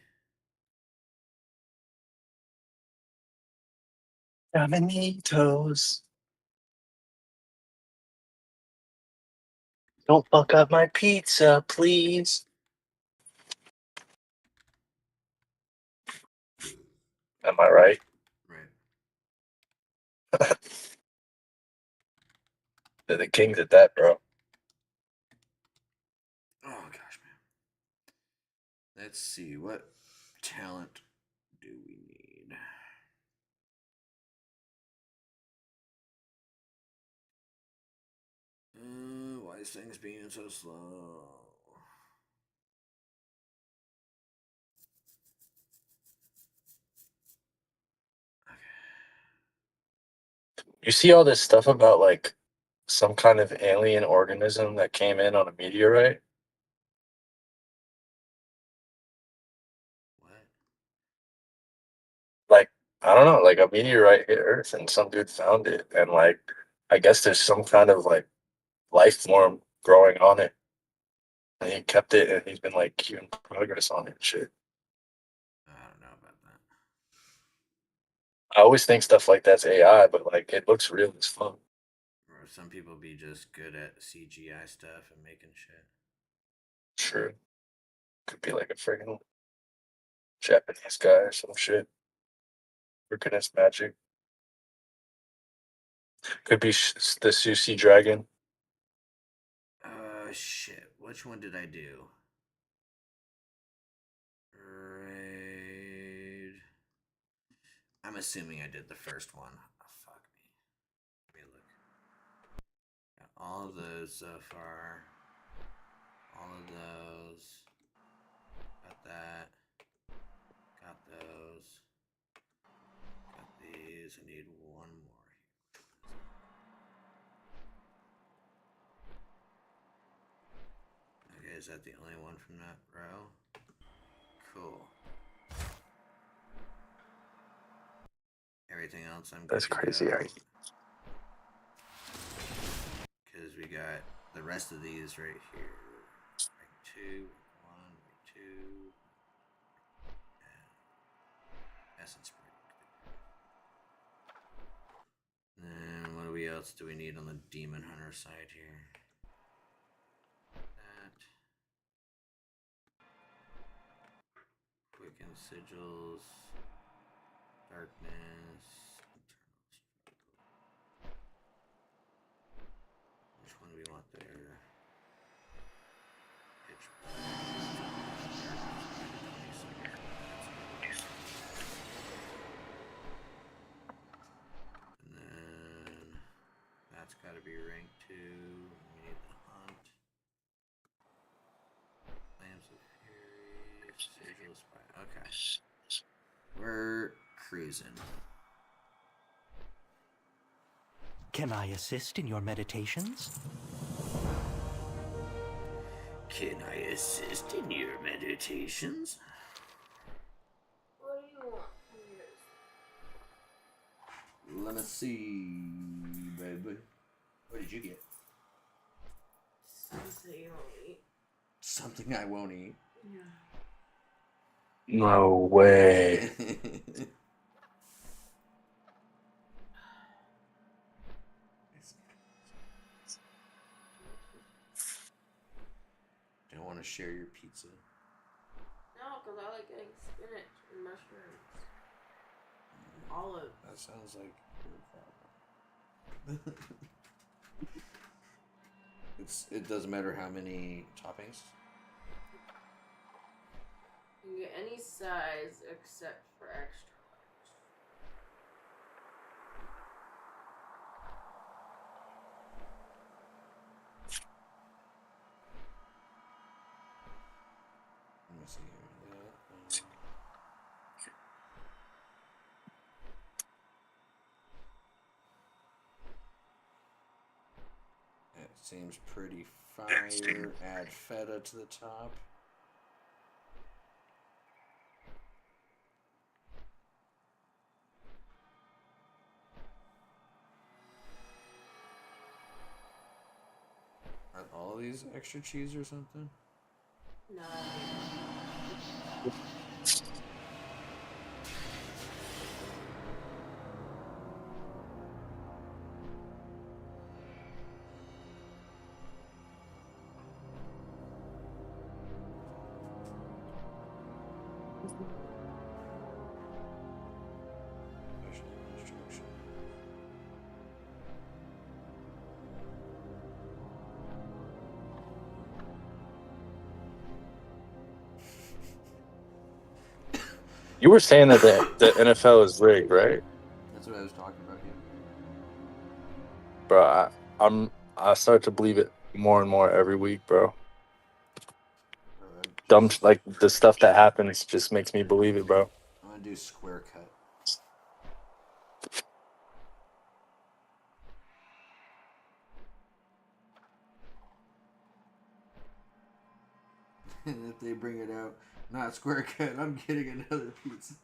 Dominitos. Don't fuck up my pizza, please. Am I right?
Right.
They're the kings at that, bro.
Oh gosh, man. Let's see, what talent do we need? Why is things being so slow?
You see all this stuff about like some kind of alien organism that came in on a meteorite? Like, I don't know, like a meteorite hit Earth and some dude found it, and like I guess there's some kind of like life form growing on it. And he kept it and he's been like keeping progress on it and shit.
I don't know about that.
I always think stuff like that's AI, but like it looks real as fuck.
Or some people be just good at CGI stuff and making shit.
Sure. Could be like a friggin' Japanese guy or some shit. Working his magic. Could be the Sushi Dragon.
Shit. Which one did I do? Raid. I'm assuming I did the first one. Oh, fuck me. Let me look. Got all of those so far. All of those. Got that. Got those. Got these. I need one more here. Okay, is that the only one from that row? Cool. Everything else I'm good.
That's crazy, right?
Because we got the rest of these right here. Rank 2, 1, rank 2. Essence break. Then what else do we need on the Demon Hunter side here? That. Quicken Sigils. Darkness. we want there? Pitch. And then that's got to be rank 2. We need the hunt. Lambs of Fury. Sigil Spy. Okay. We're cruising.
Can I assist in your meditations?
Can I assist in your meditations?
What do you want from yours?
Let me see, baby. What did you get?
Something you won't eat.
Something I won't eat.
Yeah.
No way.
Don't want to share your pizza.
No, because I like eating spinach and mushrooms. Olives.
That sounds like your problem. It doesn't matter how many toppings.
You can get any size except for extra large.
Let me see here. It seems pretty fire. Add feta to the top. Are all these extra cheese or something?
No.
You were saying that the NFL is rigged, right?
That's what I was talking about, yeah.
Bro, I start to believe it more and more every week, bro. Dumb, like the stuff that happens just makes me believe it, bro.
I'm gonna do square cut. And if they bring it out, not square cut, I'm getting another pizza.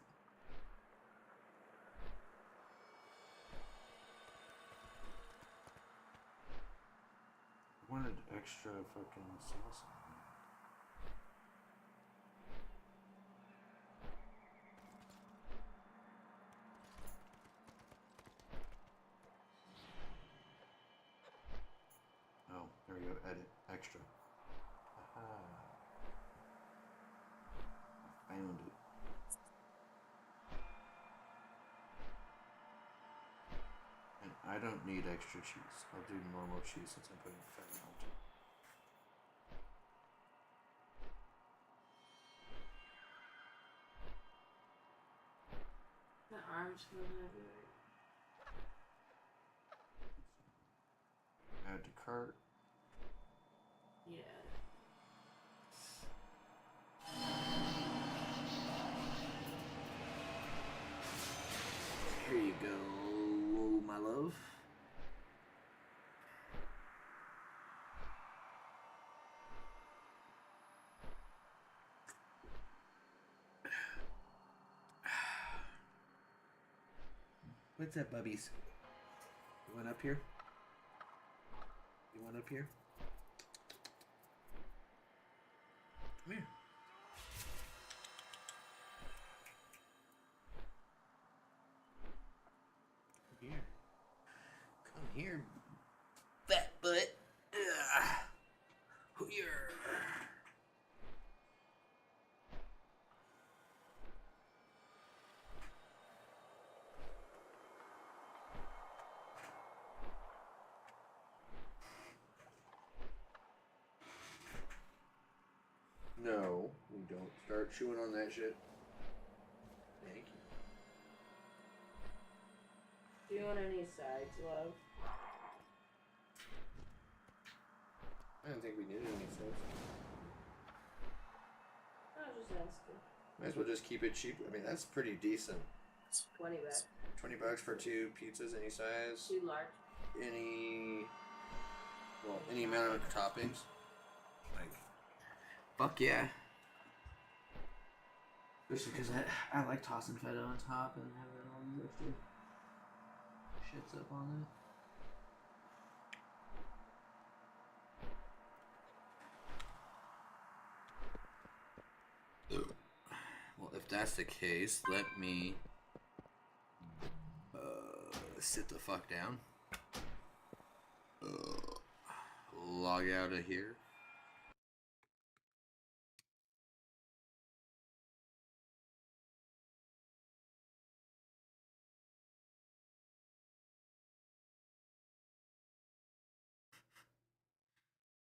I wanted extra fucking sauce. Oh, there we go. Edit. Extra. Aha. Found it. And I don't need extra cheese. I'll do normal cheese since I'm putting fat on it.
The arms feel heavy.
Add to cart.
Yeah.
Here you go, my love. What's up, bubbies? You want up here? You want up here? Come here. Come here. Come here, fat butt. Here. start chewing on that shit. Thank you.
Do you want any sides, love?
I didn't think we needed any sides.
I was just asking.
Might as well just keep it cheap. I mean, that's pretty decent.
20 bucks.
20 bucks for 2 pizzas, any size.
2 large.
Any amount of toppings. Like, fuck yeah. Especially because I like tossing feta on top and having all these extra shits up on it. Well, if that's the case, let me sit the fuck down. Log out of here.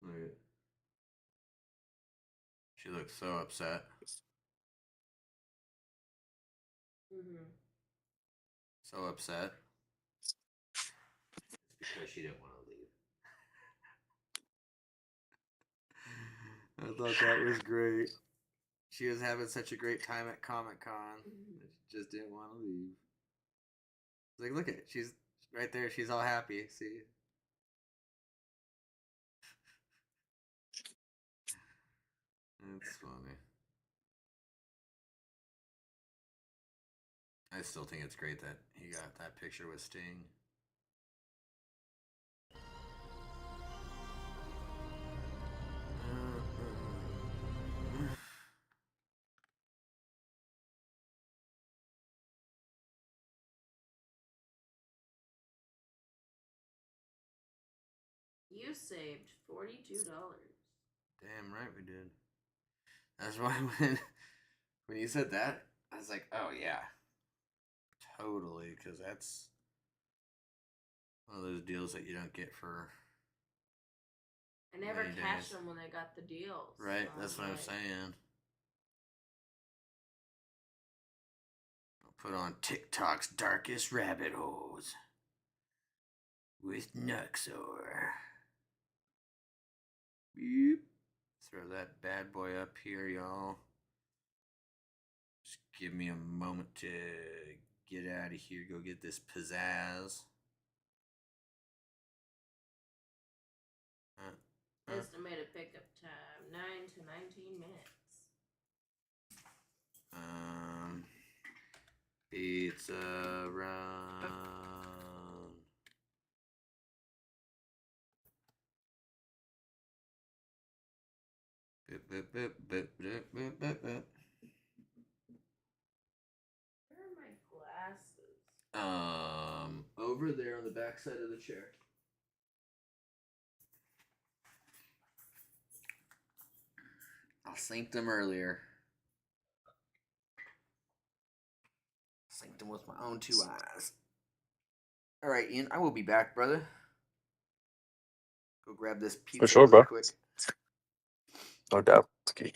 Look at it. She looks so upset. So upset. Because she didn't want to leave. I thought that was great. She was having such a great time at Comic-Con. She just didn't want to leave. Like, look at it. She's right there. She's all happy. See? It's funny. I still think it's great that he got that picture with Sting.
You saved $42.
Damn right we did. That's why when you said that, I was like, oh yeah. Totally, because that's one of those deals that you don't get for
I never
many
cashed
days.
them when I got the deals.
Right,
so
that's what I'm saying. I'll put on TikTok's darkest rabbit holes with Nuxor. Beep. Throw that bad boy up here, y'all. Just give me a moment to get out of here. Go get this pizzazz.
Estimated pickup time 9 to 19 minutes.
Pizza run. Boop, boop, boop, boop, boop, boop, boop, boop.
Where are my glasses?
Over there on the back side of the chair. I synced them earlier. Synced them with my own 2 eyes. All right, Ian, I will be back, brother. Go grab this pizza
For sure,
real
bro.
quick.
No doubt. Okay.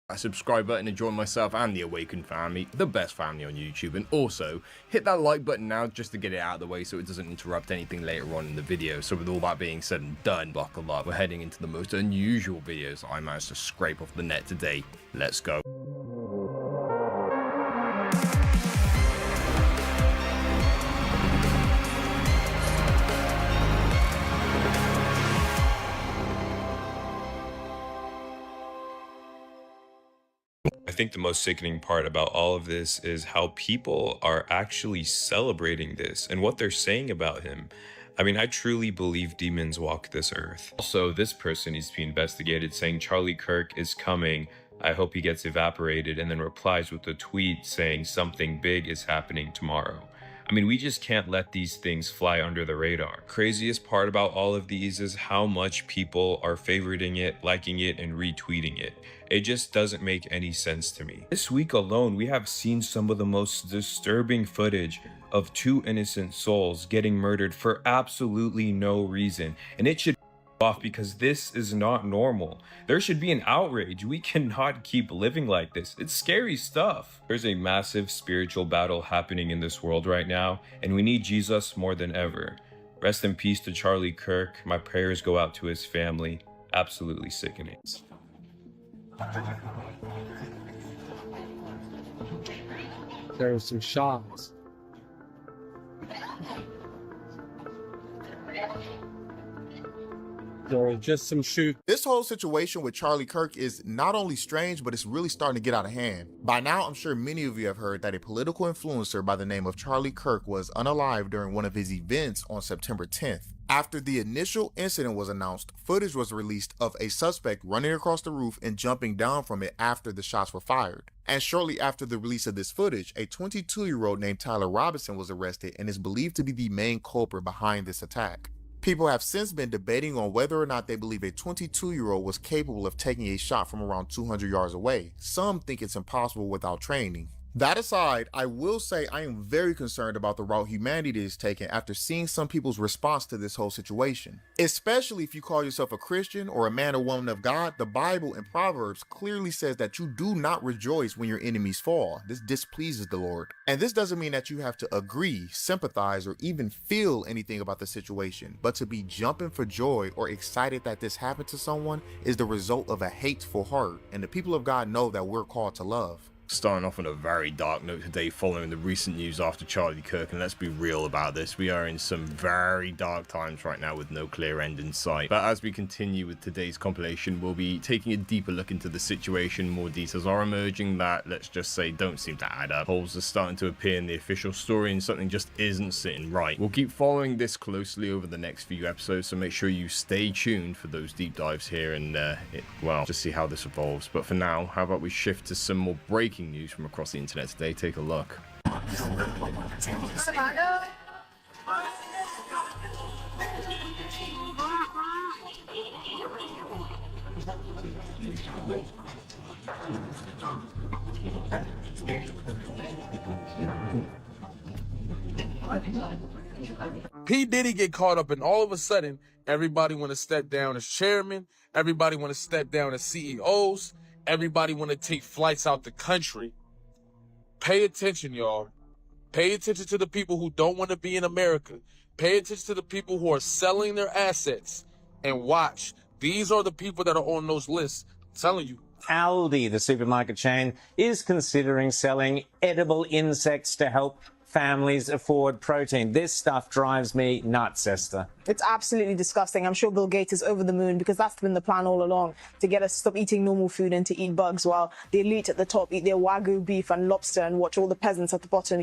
That subscribe button and join myself and the Awakened family, the best family on YouTube, and also hit that like button now just to get it out of the way so it doesn't interrupt anything later on in the video. So with all that being said and done, buckle up, we're heading into the most unusual videos I managed to scrape off the net today. Let's go.
I think the most sickening part about all of this is how people are actually celebrating this and what they're saying about him. I mean, I truly believe demons walk this earth. Also, this person needs to be investigated, saying Charlie Kirk is coming. I hope he gets evaporated, and then replies with a tweet saying something big is happening tomorrow. I mean, we just can't let these things fly under the radar. Craziest part about all of these is how much people are favoriting it, liking it, and retweeting it. It just doesn't make any sense to me. This week alone, we have seen some of the most disturbing footage of 2 innocent souls getting murdered for absolutely no reason, and it should off because this is not normal. There should be an outrage. We cannot keep living like this. It's scary stuff. There's a massive spiritual battle happening in this world right now, and we need Jesus more than ever. Rest in peace to Charlie Kirk. My prayers go out to his family. Absolutely sickening.
There were some shots. Or just some shoot.
This whole situation with Charlie Kirk is not only strange, but it's really starting to get out of hand. By now, I'm sure many of you have heard that a political influencer by the name of Charlie Kirk was unalive during one of his events on September 10th. After the initial incident was announced, footage was released of a suspect running across the roof and jumping down from it after the shots were fired. And shortly after the release of this footage, a 22-year-old named Tyler Robinson was arrested and is believed to be the main culprit behind this attack. People have since been debating on whether or not they believe a 22-year-old was capable of taking a shot from around 200 yards away. Some think it's impossible without training. That aside, I will say I am very concerned about the route humanity is taking after seeing some people's response to this whole situation. Especially if you call yourself a Christian or a man or woman of God, the Bible and Proverbs clearly says that you do not rejoice when your enemies fall. This displeases the Lord. And this doesn't mean that you have to agree, sympathize, or even feel anything about the situation, but to be jumping for joy or excited that this happened to someone is the result of a hateful heart, and the people of God know that we're called to love.
Starting off on a very dark note today following the recent news after Charlie Kirk, and let's be real about this, we are in some very dark times right now with no clear end in sight. But as we continue with today's compilation, we'll be taking a deeper look into the situation. More details are emerging that, let's just say, don't seem to add up. Holes are starting to appear in the official story and something just isn't sitting right. We'll keep following this closely over the next few episodes, so make sure you stay tuned for those deep dives here and well, just see how this evolves. But for now, how about we shift to some more breaking news from across the internet today. Take a look.
P. Diddy get caught up and all of a sudden everybody want to step down as chairman, everybody want to step down as CEOs, everybody want to take flights out the country. Pay attention, y'all. Pay attention to the people who don't want to be in America. Pay attention to the people who are selling their assets. And watch. These are the people that are on those lists. I'm telling you.
Aldi, the supermarket chain, is considering selling edible insects to help families afford protein. This stuff drives me nuts, Esther.
It's absolutely disgusting. I'm sure Bill Gates is over the moon because that's been the plan all along, to get us to stop eating normal food and to eat bugs while the elite at the top eat their Wagyu beef and lobster and watch all the peasants at the bottom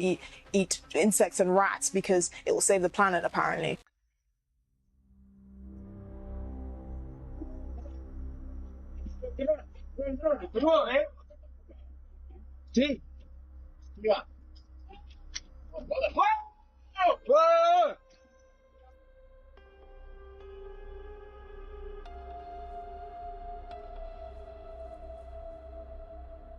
eat insects and rats because it will save the planet, apparently.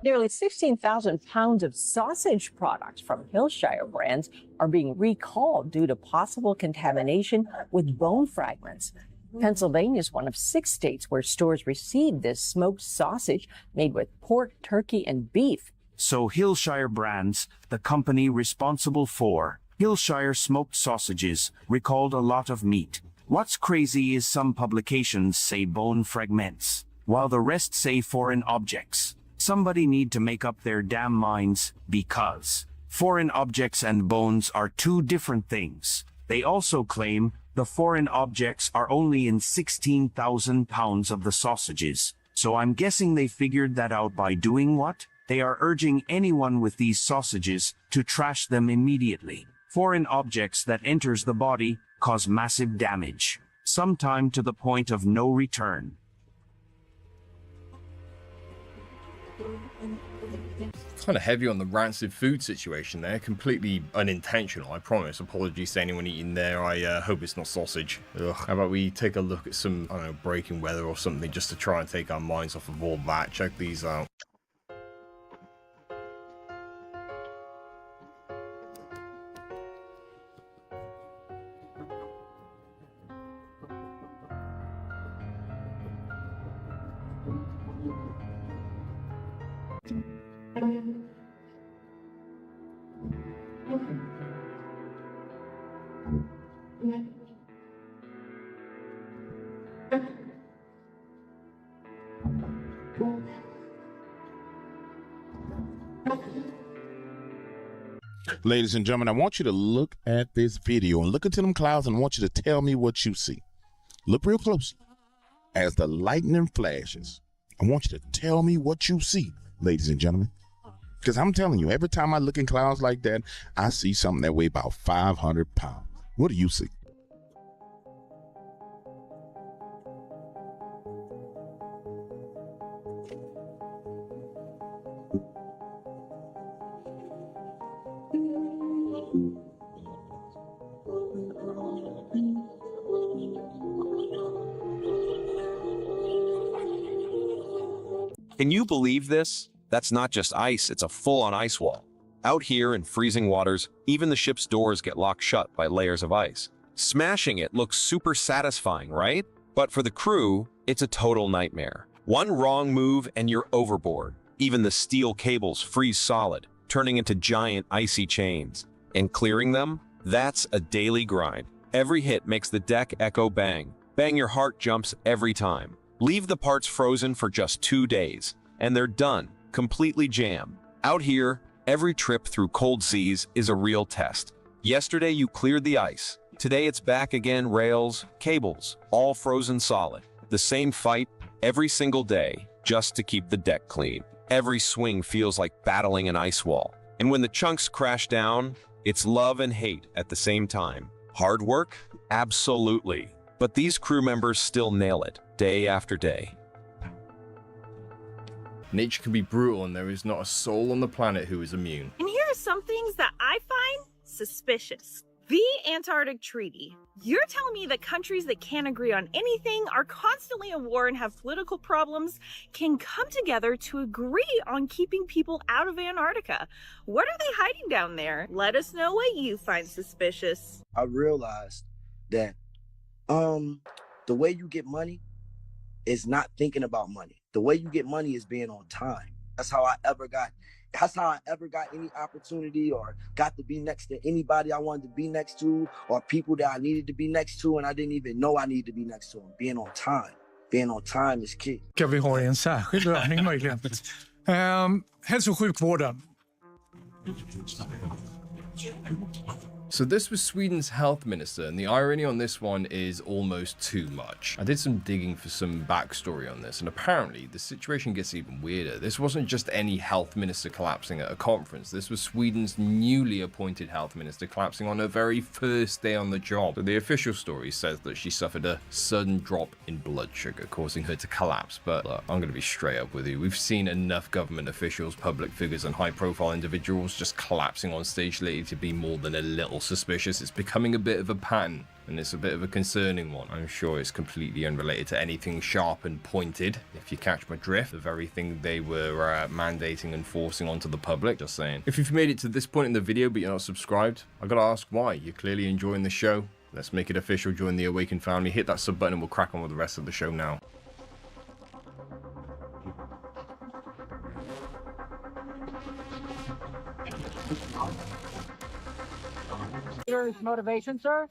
Nearly 16,000 pounds of sausage products from Hillshire brands are being recalled due to possible contamination with bone fragments. Pennsylvania is one of 6 states where stores receive this smoked sausage made with pork, turkey, and beef.
So Hillshire Brands, the company responsible for Hillshire smoked sausages, recalled a lot of meat. What's crazy is some publications say bone fragments, while the rest say foreign objects. Somebody need to make up their damn minds, because foreign objects and bones are 2 different things. They also claim the foreign objects are only in 16,000 pounds of the sausages. So I'm guessing they figured that out by doing what? They are urging anyone with these sausages to trash them immediately. Foreign objects that enters the body cause massive damage, sometime to the point of no return.
Kind of heavy on the rancid food situation there. Completely unintentional, I promise. Apologies to anyone eating there. I hope it's not sausage. Ugh. How about we take a look at some, I don't know, breaking weather or something just to try and take our minds off of all that. Check these out.
Ladies and gentlemen, I want you to look at this video and look into them clouds, and I want you to tell me what you see. Look real close. As the lightning flashes, I want you to tell me what you see, ladies and gentlemen. Because I'm telling you, every time I look in clouds like that, I see something that weighs about 500 pounds. What do you see?
Can you believe this? That's not just ice, it's a full-on ice wall. Out here in freezing waters, even the ship's doors get locked shut by layers of ice. Smashing it looks super satisfying, right? But for the crew, it's a total nightmare. One wrong move and you're overboard. Even the steel cables freeze solid, turning into giant icy chains. And clearing them? That's a daily grind. Every hit makes the deck echo bang. Bang, your heart jumps every time. Leave the parts frozen for just 2 days, and they're done, completely jammed. Out here, every trip through cold seas is a real test. Yesterday you cleared the ice. Today it's back again, rails, cables, all frozen solid. The same fight every single day, just to keep the deck clean. Every swing feels like battling an ice wall. And when the chunks crash down, it's love and hate at the same time. Hard work? Absolutely. But these crew members still nail it, day after day.
Nature can be brutal, and there is not a soul on the planet who is immune.
And here are some things that I find suspicious. The Antarctic Treaty. You're telling me that countries that can't agree on anything, are constantly at war and have political problems, can come together to agree on keeping people out of Antarctica. What are they hiding down there? Let us know what you find suspicious.
I realized that the way you get money is not thinking about money. The way you get money is being on time. That's how I ever got any opportunity or got to be next to anybody I wanted to be next to, or people that I needed to be next to and I didn't even know I needed to be next to them. Being on time. Being on time is key.
Ska vi ha en särskild övning möjligen? Hälso- och sjukvården.
So this was Sweden's health minister, and the irony on this one is almost too much. I did some digging for some backstory on this, and apparently the situation gets even weirder. This wasn't just any health minister collapsing at a conference. This was Sweden's newly appointed health minister collapsing on her very first day on the job. So the official story says that she suffered a sudden drop in blood sugar, causing her to collapse. But look, I'm going to be straight up with you. We've seen enough government officials, public figures, and high-profile individuals just collapsing on stage lately to be more than a little suspicious. It's becoming a bit of a pattern, and it's a bit of a concerning one. I'm sure it's completely unrelated to anything sharp and pointed, if you catch my drift. The very thing they were mandating and forcing onto the public, just saying. If you've made it to this point in the video but you're not subscribed, I gotta ask why. You're clearly enjoying the show. Let's make it official. Join the Awakened family. Hit that sub button and we'll crack on with the rest of the show now.
Motivation, sir?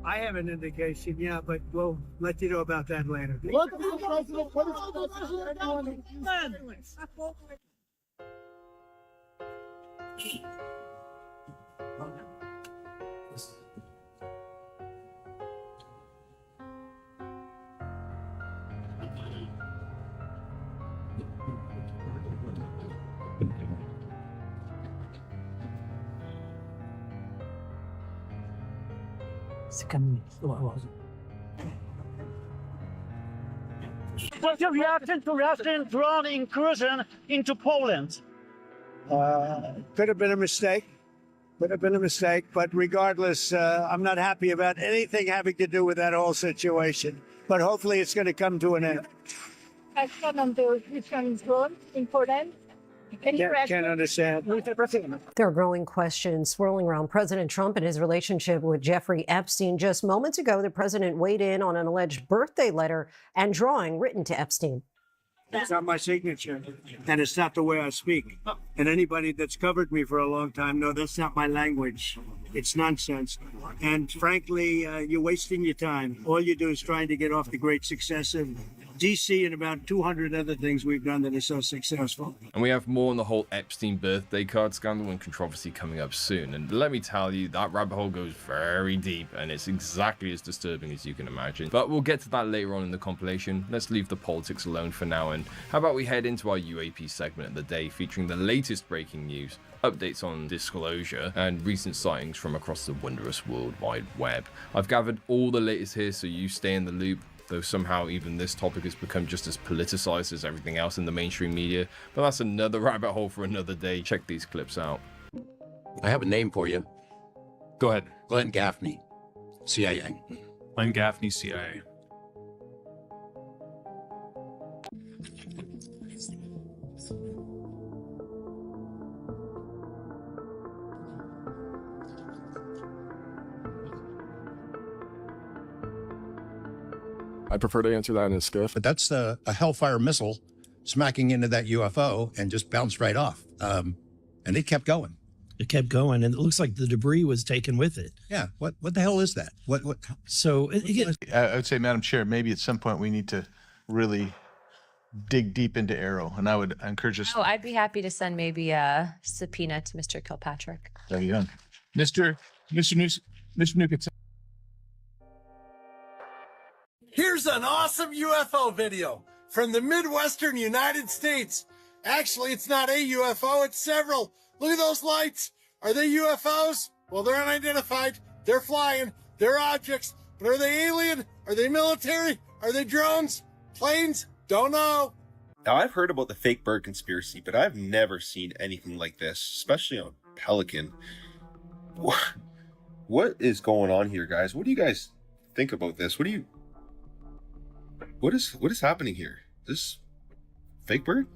I have an indication, yeah, but we'll let you know about that later. What's your reaction to Russian drone incursion into Poland? Could have been a mistake. Could have been a mistake, but regardless, I'm not happy about anything having to do with that whole situation. But hopefully it's going to come to an end.
Question on the Russian drone in Poland.
Can't understand.
There are growing questions swirling around President Trump and his relationship with Jeffrey Epstein. Just moments ago, the president weighed in on an alleged birthday letter and drawing written to Epstein.
It's not my signature, and it's not the way I speak. And anybody that's covered me for a long time knows that's not my language. It's nonsense. And frankly, you're wasting your time. All you do is trying to get off the great success of DC and about 200 other things we've done that are so successful.
And we have more on the whole Epstein birthday card scandal and controversy coming up soon. And let me tell you, that rabbit hole goes very deep, and it's exactly as disturbing as you can imagine. But we'll get to that later on in the compilation. Let's leave the politics alone for now, and how about we head into our UAP segment of the day, featuring the latest breaking news, updates on disclosure, and recent sightings from across the wondrous World Wide Web. I've gathered all the latest here so you stay in the loop, though somehow even this topic has become just as politicized as everything else in the mainstream media. But that's another rabbit hole for another day. Check these clips out.
I have a name for you.
Go ahead.
Glenn Gaffney, CIA.
Glenn Gaffney, CIA.
I prefer to answer that in a skiff.
But that's a Hellfire missile smacking into that UFO and just bounced right off. And it kept going.
It kept going, and it looks like the debris was taken with it.
Yeah. What the hell is that? What?
So
I would say, Madam Chair, maybe at some point we need to really dig deep into Arrow, and I would encourage us.
Oh, I'd be happy to send maybe a subpoena to Mr. Kilpatrick.
There you go, Mr. Nuke.
Here's an awesome UFO video from the Midwestern United States. Actually, it's not a UFO, it's several. Look at those lights. Are they UFOs? Well, they're unidentified. They're flying. They're objects. But are they alien? Are they military? Are they drones? Planes? Don't know.
Now, I've heard about the fake bird conspiracy, but I've never seen anything like this, especially on Pelican. What is going on here, guys? What do you guys think about this? What is happening here? This fake bird?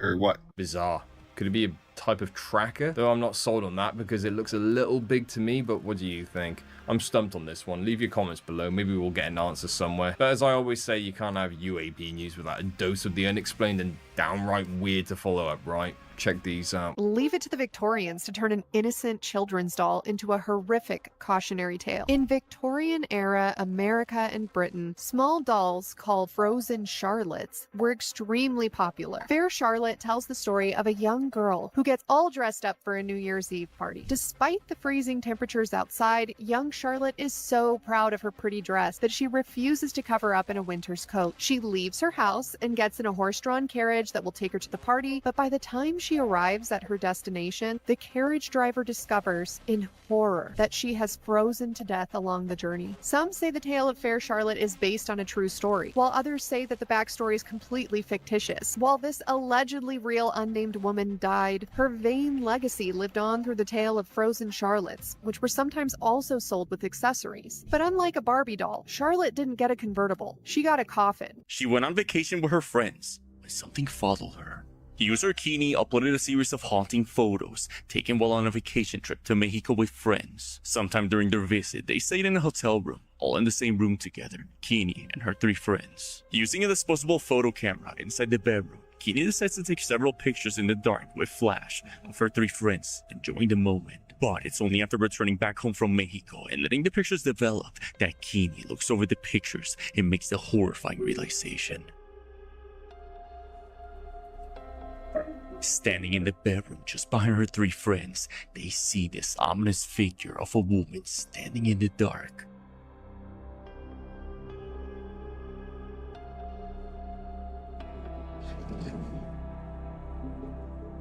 Or what?
Bizarre. Could it be a type of tracker? Though I'm not sold on that because it looks a little big to me, but what do you think? I'm stumped on this one. Leave your comments below. Maybe we'll get an answer somewhere. But as I always say, you can't have UAP news without a dose of the unexplained and downright weird to follow up, right? Check these out.
Leave it to the Victorians to turn an innocent children's doll into a horrific cautionary tale. In Victorian-era America and Britain, small dolls called frozen Charlottes were extremely popular. Fair Charlotte tells the story of a young girl who gets all dressed up for a New Year's Eve party. Despite the freezing temperatures outside, young Charlotte is so proud of her pretty dress that she refuses to cover up in a winter's coat. She leaves her house and gets in a horse-drawn carriage that will take her to the party, but by the time she arrives at her destination, the carriage driver discovers, in horror, that she has frozen to death along the journey. Some say the tale of Fair Charlotte is based on a true story, while others say that the backstory is completely fictitious. While this allegedly real unnamed woman died, her vain legacy lived on through the tale of frozen Charlottes, which were sometimes also sold with accessories. But unlike a Barbie doll, Charlotte didn't get a convertible. She got a coffin.
She went on vacation with her friends, but something followed her. User Keeney uploaded a series of haunting photos taken while on a vacation trip to Mexico with friends. Sometime during their visit, they stayed in a hotel room, all in the same room together, Keeney and her 3 friends. Using a disposable photo camera inside the bedroom, Keeney decides to take several pictures in the dark with flash of her 3 friends, enjoying the moment. But it's only after returning back home from Mexico and letting the pictures develop that Keeney looks over the pictures and makes the horrifying realization. Standing in the bedroom just behind her 3 friends, they see this ominous figure of a woman standing in the dark.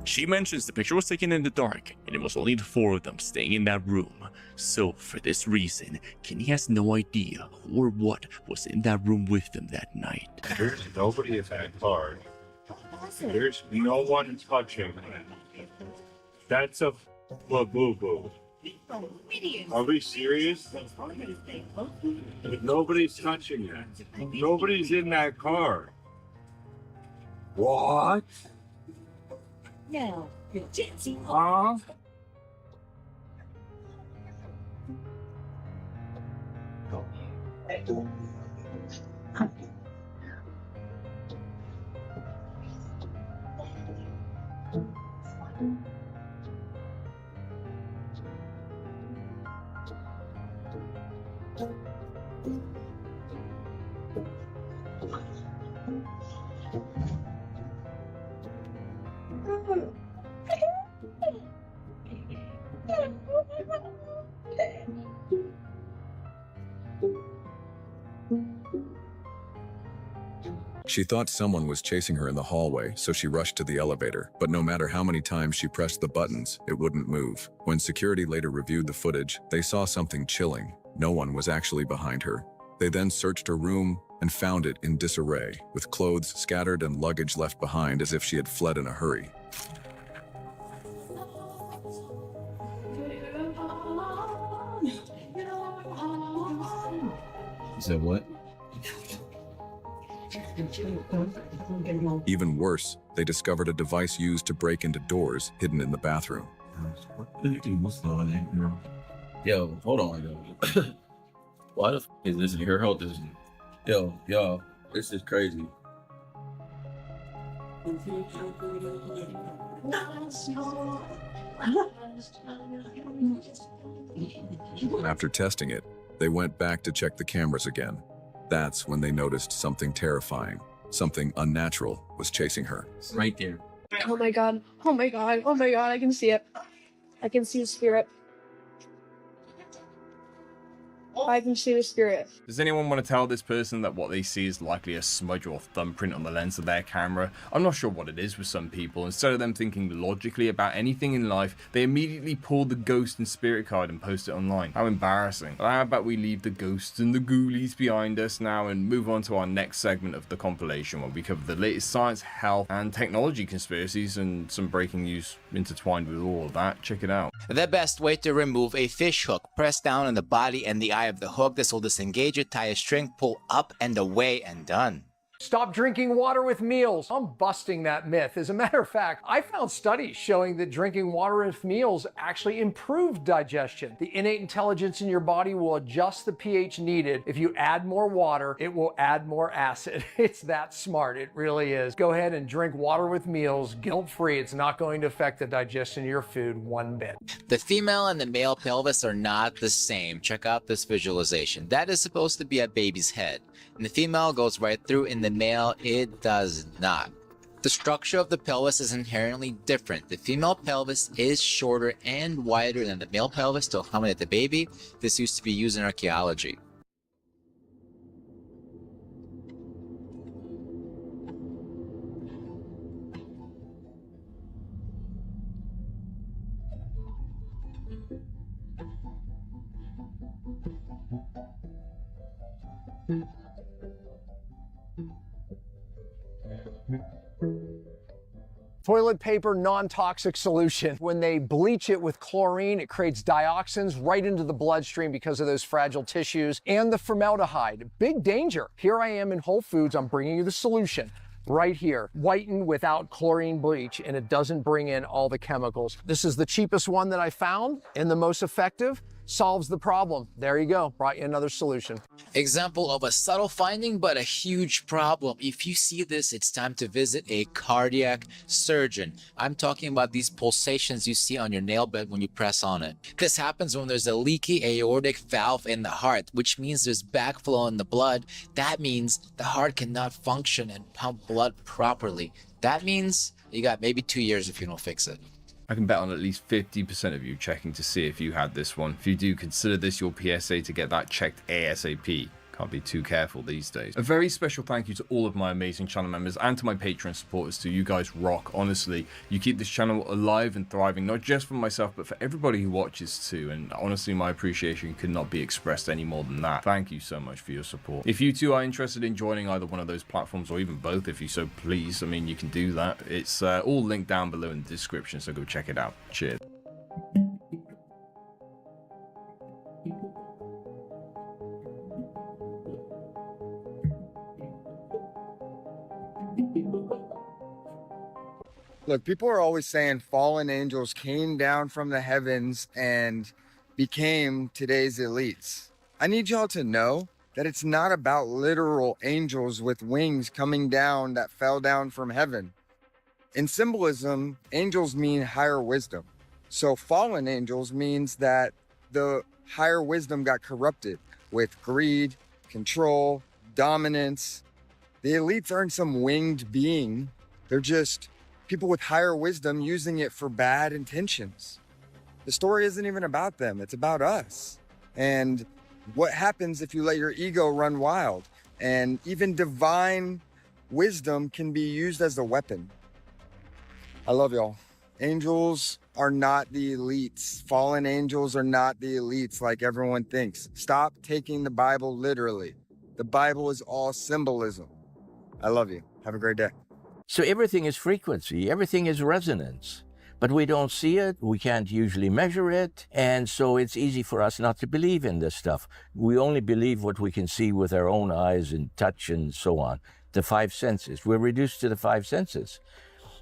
She mentions the picture was taken in the dark, and it was only the 4 of them staying in that room. So, for this reason, Kenny has no idea who or what was in that room with them that night.
There's nobody at that bar. There's no one touching that. That's a boo-boo. Are we serious? Nobody's touching that. Nobody's in that car. What?
No, you're dancing.
Huh?
She thought someone was chasing her in the hallway, so she rushed to the elevator. But no matter how many times she pressed the buttons, it wouldn't move. When security later reviewed the footage, they saw something chilling. No one was actually behind her. They then searched her room and found it in disarray, with clothes scattered and luggage left behind as if she had fled in a hurry.
You said what?
Even worse, they discovered a device used to break into doors hidden in the bathroom.
Yo, hold on, yo. Why the f is this in here? Hold this. Yo, this is crazy.
After testing it, they went back to check the cameras again. That's when they noticed something terrifying. Something unnatural was chasing her.
Right there.
Oh my god. Oh my god. Oh my god. I can see it. I can see the spirit. I can see the spirit.
Does anyone want to tell this person that what they see is likely a smudge or thumbprint on the lens of their camera? I'm not sure what it is with some people. Instead of them thinking logically about anything in life, they immediately pull the ghost and spirit card and post it online. How embarrassing. But how about we leave the ghosts and the ghoulies behind us now and move on to our next segment of the compilation, where we cover the latest science, health, and technology conspiracies and some breaking news intertwined with all of that. Check it out.
The best way to remove a fish hook: press down on the body and the eye of the hook. This will disengage it, tie a string, pull up and away, and done.
Stop drinking water with meals. I'm busting that myth. As a matter of fact, I found studies showing that drinking water with meals actually improved digestion. The innate intelligence in your body will adjust the pH needed. If you add more water, it will add more acid. It's that smart. It really is. Go ahead and drink water with meals, guilt-free. It's not going to affect the digestion of your food one bit.
The female and the male pelvis are not the same. Check out this visualization. That is supposed to be a baby's head. And the female goes right through. In the male, it does not. The structure of the pelvis is inherently different. The female pelvis is shorter and wider than the male pelvis to accommodate the baby. This used to be used in archaeology.
Toilet paper non-toxic solution. When they bleach it with chlorine, it creates dioxins right into the bloodstream because of those fragile tissues and the formaldehyde. Big danger. Here I am in Whole Foods. I'm bringing you the solution. Right here, whiten without chlorine bleach, and it doesn't bring in all the chemicals. This is the cheapest one that I found and the most effective. Solves the problem. There you go. Brought you another solution.
Example of a subtle finding, but a huge problem. If you see this, it's time to visit a cardiac surgeon. I'm talking about these pulsations you see on your nail bed when you press on it. This happens when there's a leaky aortic valve in the heart, which means there's backflow in the blood. That means the heart cannot function and pump blood properly. That means you got maybe 2 years if you don't fix it.
I can bet on at least 50% of you checking to see if you had this one. If you do, consider this your PSA to get that checked ASAP. Can't be too careful these days. A very special thank you to all of my amazing channel members and to my Patreon supporters too. You guys rock. Honestly, you keep this channel alive and thriving, not just for myself, but for everybody who watches too. And honestly, my appreciation could not be expressed any more than that. Thank you so much for your support. If you too are interested in joining either one of those platforms or even both, if you so please, I mean, you can do that. It's all linked down below in the description, so go check it out. Cheers.
Look, people are always saying fallen angels came down from the heavens and became today's elites. I need y'all to know that it's not about literal angels with wings coming down that fell down from heaven. In symbolism, angels mean higher wisdom. So fallen angels means that the higher wisdom got corrupted with greed, control, dominance. The elites aren't some winged being. They're just people with higher wisdom using it for bad intentions. The story isn't even about them, it's about us. And what happens if you let your ego run wild? And even divine wisdom can be used as a weapon. I love y'all. Angels are not the elites. Fallen angels are not the elites like everyone thinks. Stop taking the Bible literally. The Bible is all symbolism. I love you. Have a great day.
So everything is frequency, everything is resonance, but we don't see it, we can't usually measure it, and so it's easy for us not to believe in this stuff. We only believe what we can see with our own eyes and touch and so on. The five senses, we're reduced to the five senses.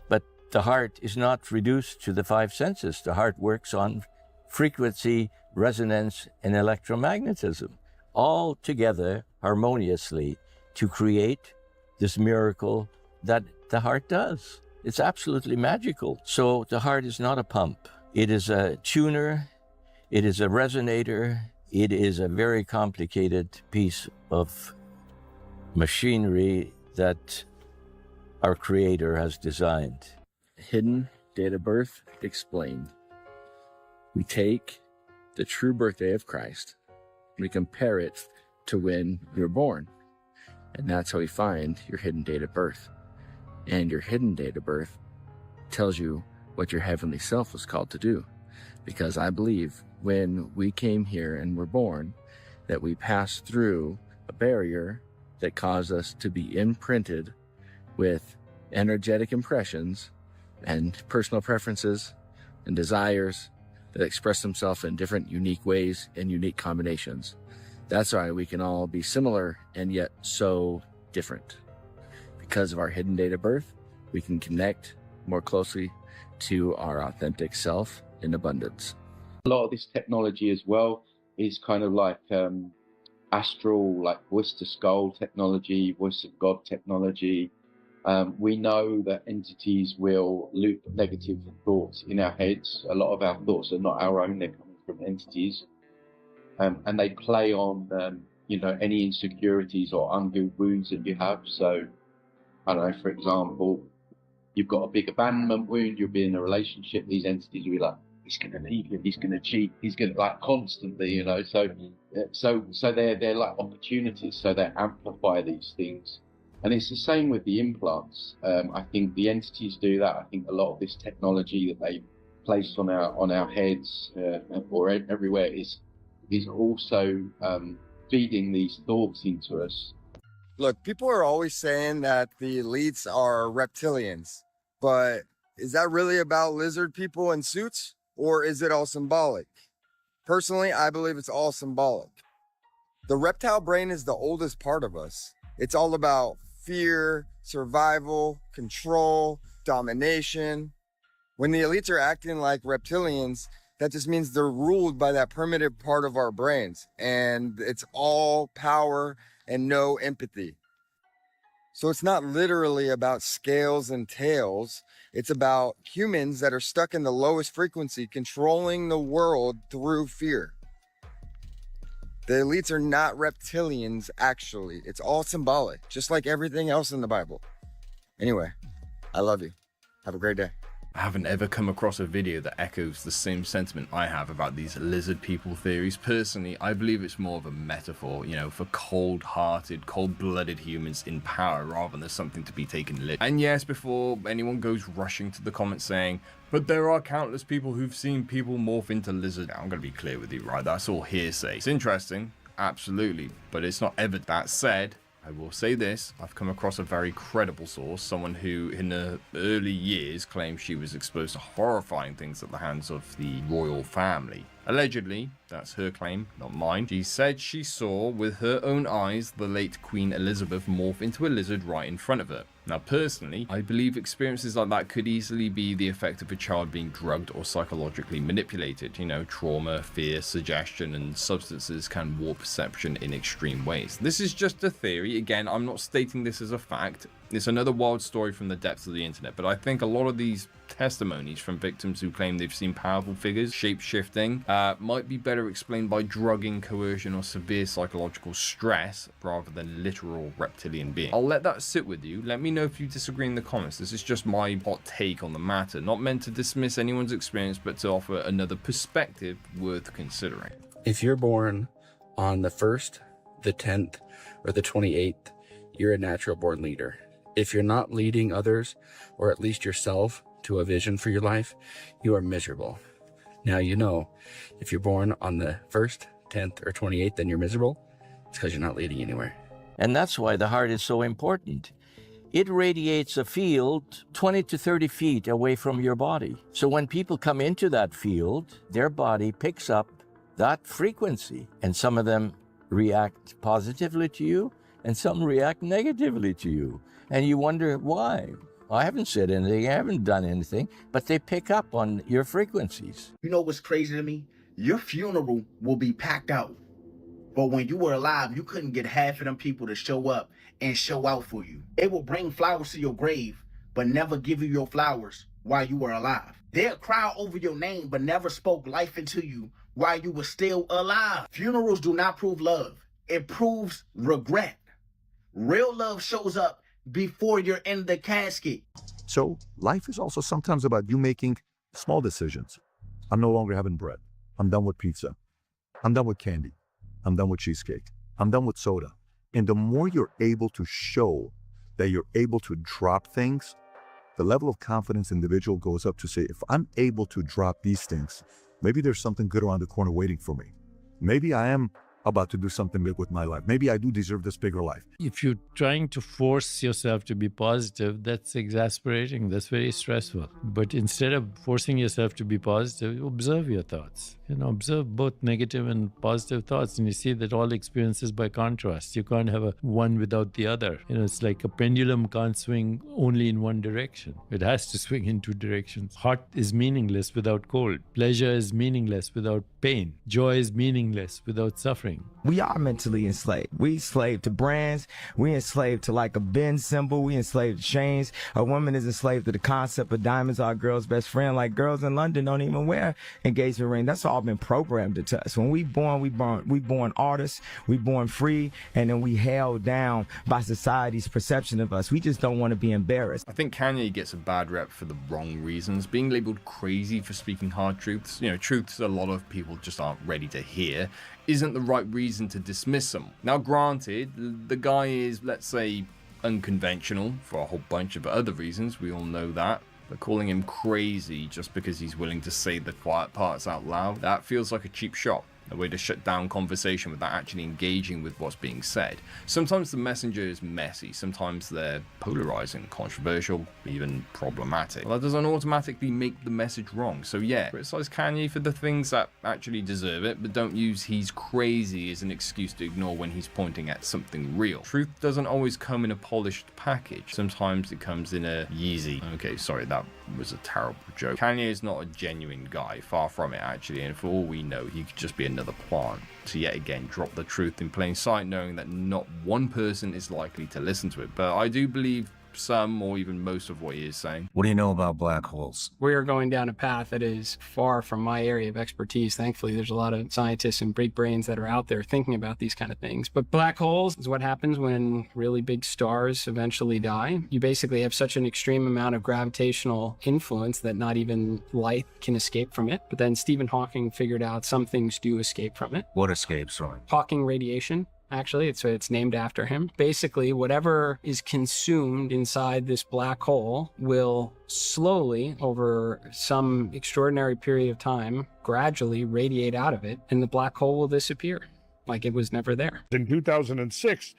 But the heart is not reduced to the five senses. The heart works on frequency, resonance, and electromagnetism, all together harmoniously to create this miracle that the heart does. It's absolutely magical. So the heart is not a pump. It is a tuner. It is a resonator. It is a very complicated piece of machinery that our Creator has designed.
Hidden date of birth explained. We take the true birthday of Christ, we compare it to when you were born, and that's how we find your hidden date of birth. And your hidden date of birth tells you what your heavenly self was called to do. Because I believe when we came here and were born, that we passed through a barrier that caused us to be imprinted with energetic impressions and personal preferences and desires that express themselves in different unique ways and unique combinations. That's why we can all be similar and yet so different. Because of our hidden date of birth, we can connect more closely to our authentic self in abundance.
A lot of this technology as well is kind of like astral, like voice to skull technology, voice of God technology. We know that entities will loop negative thoughts in our heads. A lot of our thoughts are not our own, they're coming from entities. And they play on, any insecurities or unhealed wounds that you have. So, I don't know, for example, you've got a big abandonment wound, you'll be in a relationship, these entities will be like, he's going to leave you, he's going to cheat, he's going to, like, constantly, So they're like opportunities, so they amplify these things. And it's the same with the implants. I think the entities do that. I think a lot of this technology that they place on our heads or everywhere is also feeding these thoughts into us.
Look, people are always saying that the elites are reptilians, but is that really about lizard people in suits, or is it all symbolic? Personally, I believe it's all symbolic. The reptile brain is the oldest part of us. It's all about fear, survival, control, domination. When the elites are acting like reptilians, that just means they're ruled by that primitive part of our brains, and it's all power and no empathy. So it's not literally about scales and tails. It's about humans that are stuck in the lowest frequency, controlling the world through fear. The elites are not reptilians, actually. It's all symbolic, just like everything else in the Bible. Anyway, I love you. Have a great day.
I haven't ever come across a video that echoes the same sentiment I have about these lizard people theories. Personally, I believe it's more of a metaphor, you know, for cold-hearted, cold-blooded humans in power rather than something to be taken literally. And yes, before anyone goes rushing to the comments saying, but there are countless people who've seen people morph into lizards. I'm going to be clear with you, right? That's all hearsay. It's interesting, absolutely, but it's not evident. That said, I will say this, I've come across a very credible source, someone who in her early years claimed she was exposed to horrifying things at the hands of the royal family. Allegedly, that's her claim, not mine. She said she saw with her own eyes the late Queen Elizabeth morph into a lizard right in front of her. Now personally, I believe experiences like that could easily be the effect of a child being drugged or psychologically manipulated. You know, trauma, fear, suggestion, and substances can warp perception in extreme ways. This is just a theory. Again, I'm not stating this as a fact. It's another wild story from the depths of the internet, but I think a lot of these testimonies from victims who claim they've seen powerful figures shape-shifting might be better explained by drugging, coercion, or severe psychological stress rather than literal reptilian being. I'll let that sit with you. Let me know if you disagree in the comments. This is just my hot take on the matter, not meant to dismiss anyone's experience, but to offer another perspective worth considering.
If you're born on the 1st, the 10th, or the 28th, you're a natural born leader. If you're not leading others, or at least yourself, to a vision for your life, you are miserable. Now you know, if you're born on the 1st, 10th, or 28th, and you're miserable, it's because you're not leading anywhere.
And that's why the heart is so important. It radiates a field 20 to 30 feet away from your body. So when people come into that field, their body picks up that frequency, and some of them react positively to you, and some react negatively to you. And you wonder why. I haven't said anything, I haven't done anything, but they pick up on your frequencies.
You know what's crazy to me? Your funeral will be packed out. But when you were alive, you couldn't get half of them people to show up and show out for you. They will bring flowers to your grave, but never give you your flowers while you were alive. They'll cry over your name, but never spoke life into you while you were still alive. Funerals do not prove love. It proves regret. Real love shows up before you're in the casket.
So life is also sometimes about you making small decisions. I'm no longer having bread. I'm done with pizza. I'm done with candy. I'm done with cheesecake. I'm done with soda. And the more you're able to show that you're able to drop things, the level of confidence individual goes up to say, if I'm able to drop these things, maybe there's something good around the corner waiting for me. Maybe I am about to do something big with my life. Maybe I do deserve this bigger life.
If you're trying to force yourself to be positive, that's exasperating. That's very stressful. But instead of forcing yourself to be positive, observe your thoughts. Observe both negative and positive thoughts, and you see that all experiences by contrast. You can't have one without the other. It's like a pendulum can't swing only in one direction. It has to swing in two directions. Hot is meaningless without cold. Pleasure is meaningless without pain. Joy is meaningless without suffering.
We are mentally enslaved. We enslaved to brands. We enslaved to like a Benz symbol. We enslaved to chains. A woman is enslaved to the concept of diamonds are a girl's best friend. Like girls in London don't even wear engagement ring. That's all been programmed into us. When we born artists, we born free, and then we held down by society's perception of us. We just don't want to be embarrassed.
I think Kanye gets a bad rep for the wrong reasons. Being labeled crazy for speaking hard truths, truths a lot of people just aren't ready to hear, isn't the right reason to dismiss them. Now granted, the guy is, let's say, unconventional for a whole bunch of other reasons, we all know that. But calling him crazy just because he's willing to say the quiet parts out loud, that feels like a cheap shot. A way to shut down conversation without actually engaging with what's being said. Sometimes the messenger is messy, sometimes they're polarizing, controversial, even problematic. Well, that doesn't automatically make the message wrong. So yeah, criticize Kanye for the things that actually deserve it, but don't use he's crazy as an excuse to ignore when he's pointing at something real. Truth doesn't always come in a polished package. Sometimes it comes in a Yeezy. Okay, sorry, that was a terrible joke. Kanye is not a genuine guy, far from it actually, and for all we know, he could just be another plant to yet again drop the truth in plain sight, knowing that not one person is likely to listen to it. But I do believe some or even most of what he is saying.
What do you know about black holes?
We are going down a path that is far from my area of expertise. Thankfully, there's a lot of scientists and big brains that are out there thinking about these kind of things. But black holes is what happens when really big stars eventually die. You basically have such an extreme amount of gravitational influence that not even light can escape from it. But then Stephen Hawking figured out some things do escape from it.
What escapes from it?
Hawking radiation. Actually, it's named after him. Basically, whatever is consumed inside this black hole will slowly, over some extraordinary period of time, gradually radiate out of it, and the black hole will disappear like it was never there.
In 2006,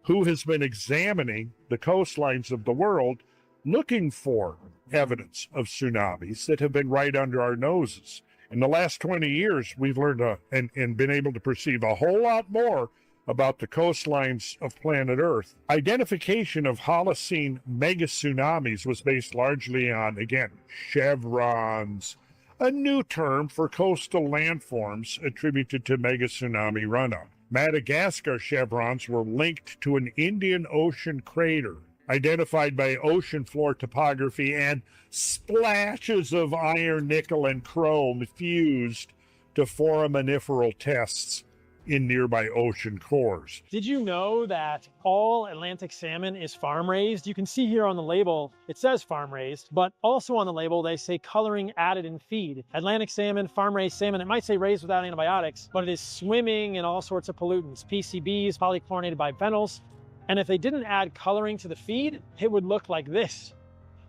WHO has been examining the coastlines of the world, looking for evidence of tsunamis that have been right under our noses. In the last 20 years, we've learned and been able to perceive a whole lot more about the coastlines of planet Earth. Identification of Holocene mega tsunamis was based largely on, again, chevrons, a new term for coastal landforms attributed to mega tsunami runoff. Madagascar chevrons were linked to an Indian Ocean crater identified by ocean floor topography and splashes of iron, nickel, and chrome fused to foraminiferal tests in nearby ocean cores.
Did you know that all Atlantic salmon is farm raised? You can see here on the label, it says farm raised, but also on the label, they say coloring added in feed. Atlantic salmon, farm raised salmon, it might say raised without antibiotics, but it is swimming in all sorts of pollutants, PCBs, polychlorinated biphenyls. And if they didn't add coloring to the feed, it would look like this.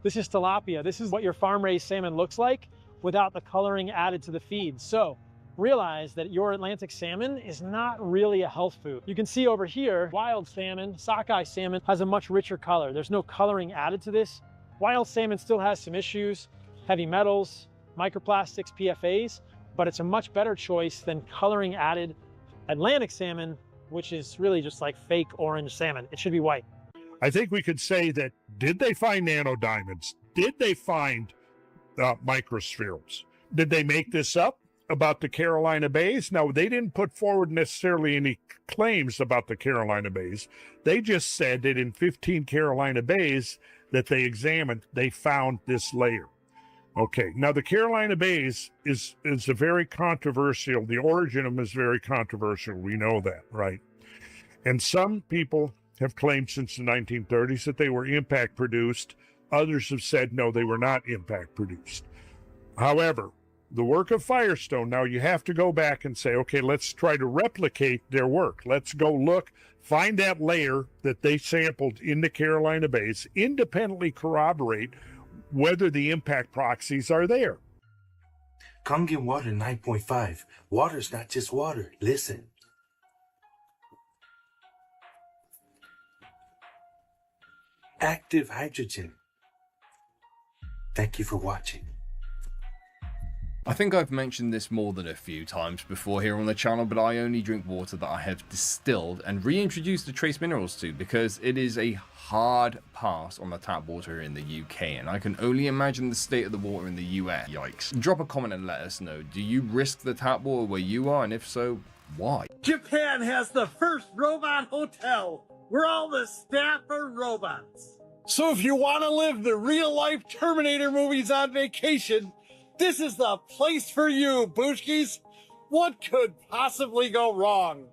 This is tilapia. This is what your farm raised salmon looks like without the coloring added to the feed. So realize that your Atlantic salmon is not really a health food. You can see over here, wild salmon, sockeye salmon has a much richer color. There's no coloring added to this. Wild salmon still has some issues, heavy metals, microplastics, PFAs, but it's a much better choice than coloring added Atlantic salmon, which is really just like fake orange salmon. It should be white.
I think we could say that, did they find nanodiamonds? Did they find microspherules? Did they make this up about the Carolina Bays? No, they didn't put forward necessarily any claims about the Carolina Bays. They just said that in 15 Carolina Bays that they examined, they found this layer. Okay, now the Carolina Bays is a very controversial, the origin of them is very controversial. We know that, right? And some people have claimed since the 1930s that they were impact produced. Others have said, no, they were not impact produced. However, the work of Firestone, now you have to go back and say, okay, let's try to replicate their work. Let's go look, find that layer that they sampled in the Carolina Bays, independently corroborate whether the impact proxies are there.
Come get water 9.5. Water's not just water. Listen. Active hydrogen. Thank you for watching.
I think I've mentioned this more than a few times before here on the channel, but I only drink water that I have distilled and reintroduced the trace minerals to, because it is a hard pass on the tap water in the UK, and I can only imagine the state of the water in the US. Yikes. Drop a comment and let us know, do you risk the tap water where you are, and if so, why?
Japan has the first robot hotel where all the staff are robots. So if you want to live the real-life Terminator movies on vacation, this is the place for you, Booshkis. What could possibly go wrong?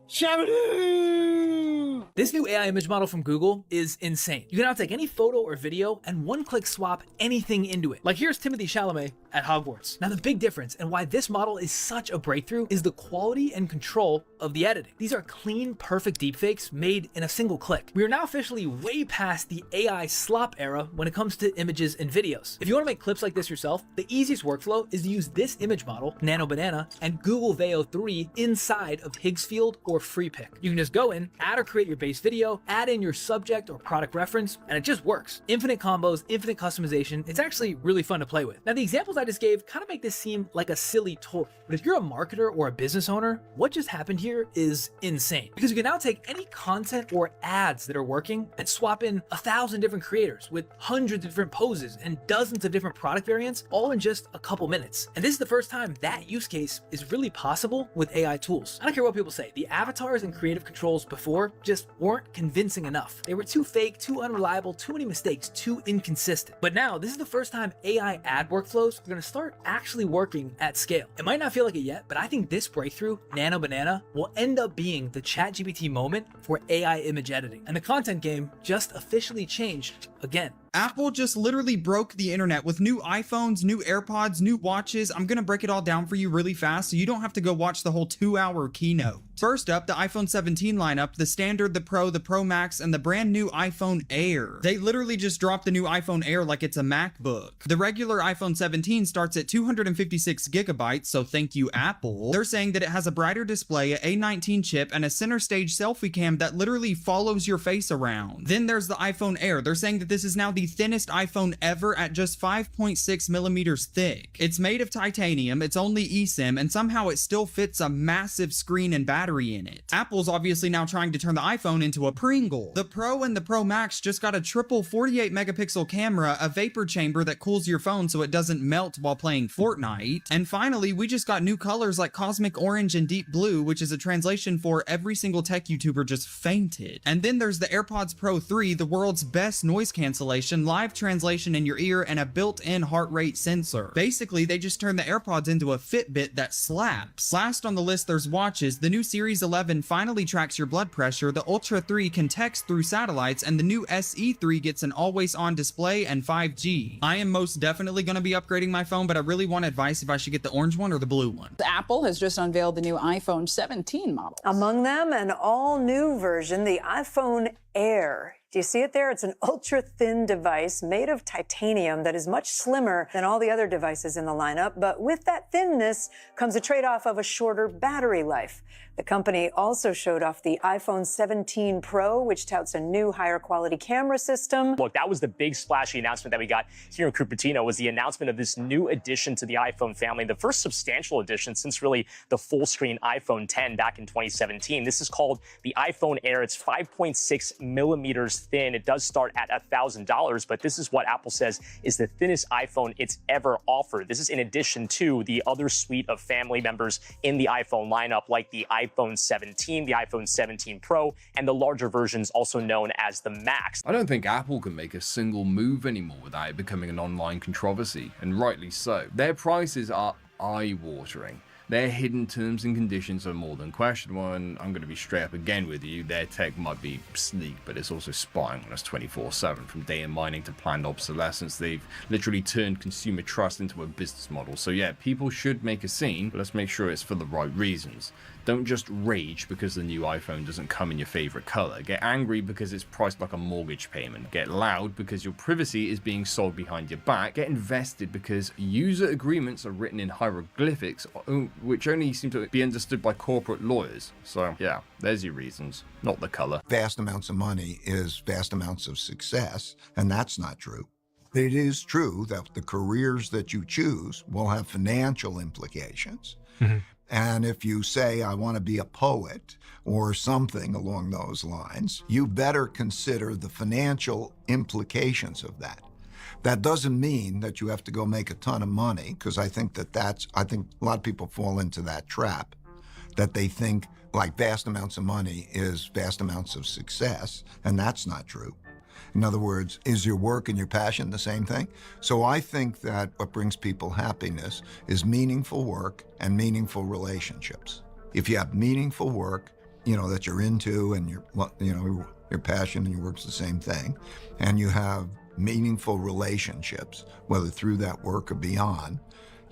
Shabadoo!
This new AI image model from Google is insane. You can now take any photo or video and one-click swap anything into it. Like here's Timothée Chalamet at Hogwarts. Now the big difference and why this model is such a breakthrough is the quality and control of the editing. These are clean, perfect deepfakes made in a single click. We are now officially way past the AI slop era when it comes to images and videos. If you want to make clips like this yourself, the easiest workflow is to use this image model, Nano Banana, and Google Veo 3 inside of Higgsfield or FreePic. You can just go in, add or create your base video, add in your subject or product reference, and it just works. Infinite combos, infinite customization. It's actually really fun to play with. Now the examples I just gave kind of make this seem like a silly toy, but if you're a marketer or a business owner, what just happened here is insane, because you can now take any content or ads that are working and swap in 1,000 different creators with hundreds of different poses and dozens of different product variants, all in just a couple minutes. And this is the first time that use case is really possible with AI tools. I don't care what people say, the avatars and creative controls before just just weren't convincing enough. They were too fake, too unreliable, too many mistakes, too inconsistent. But now, this is the first time AI ad workflows are going to start actually working at scale. It might not feel like it yet, but I think this breakthrough, Nano Banana, will end up being the ChatGPT moment for AI image editing. And the content game just officially changed again.
Apple just literally broke the internet with new iPhones, new AirPods, new watches. I'm gonna break it all down for you really fast so you don't have to go watch the whole 2-hour keynote. First up, the iPhone 17 lineup, the Standard, the Pro Max, and the brand new iPhone Air. They literally just dropped the new iPhone Air like it's a MacBook. The regular iPhone 17 starts at 256 gigabytes, so thank you, Apple. They're saying that it has a brighter display, a A19 chip, and a center stage selfie cam that literally follows your face around. Then there's the iPhone Air. They're saying that this is now the thinnest iPhone ever at just 5.6 millimeters thick. It's made of titanium, it's only eSIM, and somehow it still fits a massive screen and battery in it. Apple's obviously now trying to turn the iPhone into a Pringle. The Pro and the Pro Max just got a triple 48 megapixel camera, a vapor chamber that cools your phone so it doesn't melt while playing Fortnite. And finally, we just got new colors like Cosmic Orange and Deep Blue, which is a translation for every single tech YouTuber just fainted. And then there's the AirPods Pro 3, the world's best noise cancellation, live translation in your ear, and a built-in heart rate sensor. Basically, they just turned the AirPods into a Fitbit that slaps. Last on the list, there's watches. The new Series 11 finally tracks your blood pressure, the Ultra 3 can text through satellites, and the new SE3 gets an always-on display and 5G. I am most definitely going to be upgrading my phone, but I really want advice if I should get the orange one or the blue one.
Apple has just unveiled the new iPhone 17 model.
Among them, an all-new version, the iPhone Air. Do you see it there? It's an ultra-thin device made of titanium that is much slimmer than all the other devices in the lineup, but with that thinness comes a trade-off of a shorter battery life. The company also showed off the iPhone 17 Pro, which touts a new higher quality camera system.
Look, that was the big splashy announcement that we got here in Cupertino, was the announcement of this new addition to the iPhone family, the first substantial addition since really the full screen iPhone 10 back in 2017. This is called the iPhone Air. It's 5.6 millimeters thin. It does start at $1,000, but this is what Apple says is the thinnest iPhone it's ever offered. This is in addition to the other suite of family members in the iPhone lineup, like the iPhone 17, the iPhone 17 Pro, and the larger versions also known as the Max.
I don't think Apple can make a single move anymore without it becoming an online controversy, and rightly so. Their prices are eye-watering. Their hidden terms and conditions are more than questionable, and I'm going to be straight up again with you. Their tech might be sleek, but it's also spying on us 24/7. From data mining to planned obsolescence, they've literally turned consumer trust into a business model. So yeah, people should make a scene, but let's make sure it's for the right reasons. Don't just rage because the new iPhone doesn't come in your favorite color. Get angry because it's priced like a mortgage payment. Get loud because your privacy is being sold behind your back. Get invested because user agreements are written in hieroglyphics, which only seem to be understood by corporate lawyers. So yeah, there's your reasons, not the color.
Vast amounts of money is vast amounts of success, and that's not true. It is true that the careers that you choose will have financial implications. And if you say, I want to be a poet or something along those lines, you better consider the financial implications of that. That doesn't mean that you have to go make a ton of money, because I think a lot of people fall into that trap, that they think like vast amounts of money is vast amounts of success, and that's not true. In other words, is your work and your passion the same thing? So I think that what brings people happiness is meaningful work and meaningful relationships. If you have meaningful work, that you're into, and your passion and your work's the same thing, and you have meaningful relationships, whether through that work or beyond,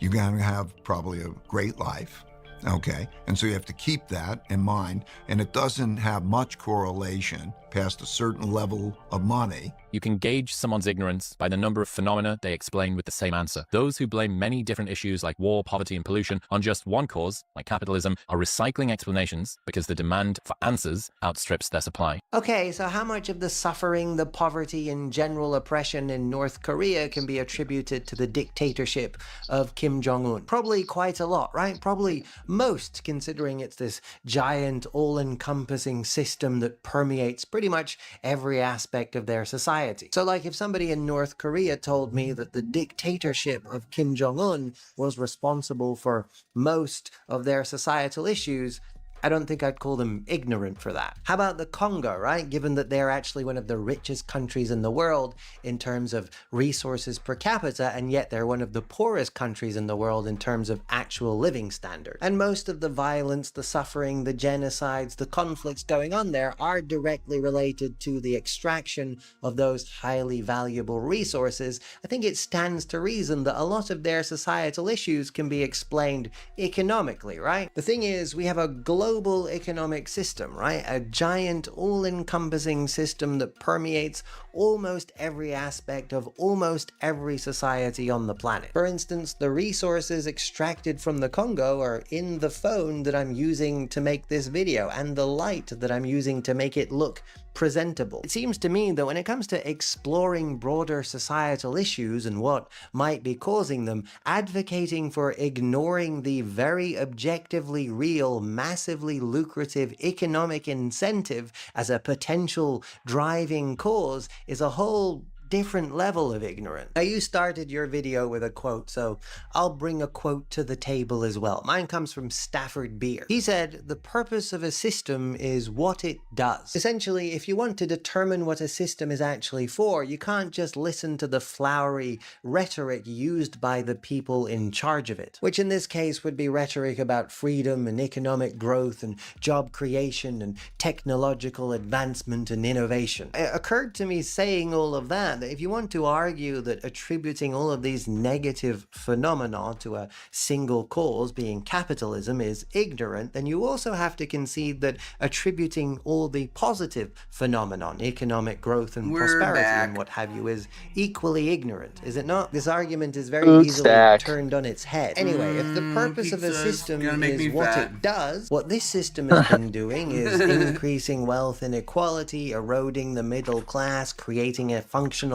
you're going to have probably a great life. Okay, and so you have to keep that in mind, and it doesn't have much correlation past a certain level of money.
You can gauge someone's ignorance by the number of phenomena they explain with the same answer. Those who blame many different issues like war, poverty, and pollution on just one cause, like capitalism, are recycling explanations because the demand for answers outstrips their supply.
Okay, so how much of the suffering, the poverty, and general oppression in North Korea can be attributed to the dictatorship of Kim Jong-un? Probably quite a lot, right? Probably most, considering it's this giant, all-encompassing system that permeates pretty much every aspect of their society. So like if somebody in North Korea told me that the dictatorship of Kim Jong-un was responsible for most of their societal issues, I don't think I'd call them ignorant for that. How about the Congo, right? Given that they're actually one of the richest countries in the world in terms of resources per capita, and yet they're one of the poorest countries in the world in terms of actual living standard. And most of the violence, the suffering, the genocides, the conflicts going on there are directly related to the extraction of those highly valuable resources. I think it stands to reason that a lot of their societal issues can be explained economically, right? The thing is, we have a global economic system, right? A giant, all-encompassing system that permeates almost every aspect of almost every society on the planet. For instance, the resources extracted from the Congo are in the phone that I'm using to make this video, and the light that I'm using to make it look presentable. It seems to me that when it comes to exploring broader societal issues and what might be causing them, advocating for ignoring the very objectively real, massively lucrative economic incentive as a potential driving cause is a whole different level of ignorance. Now, you started your video with a quote, so I'll bring a quote to the table as well. Mine comes from Stafford Beer. He said, "The purpose of a system is what it does." Essentially, if you want to determine what a system is actually for, you can't just listen to the flowery rhetoric used by the people in charge of it, which in this case would be rhetoric about freedom and economic growth and job creation and technological advancement and innovation. It occurred to me saying all of that if you want to argue that attributing all of these negative phenomena to a single cause, being capitalism, is ignorant, then you also have to concede that attributing all the positive phenomenon, economic growth and prosperity and what have you, is equally ignorant, is it not? This argument is very easily turned on its head. Anyway, if the purpose of a system is what it does, what this system has been doing is increasing wealth inequality, eroding the middle class, creating a functional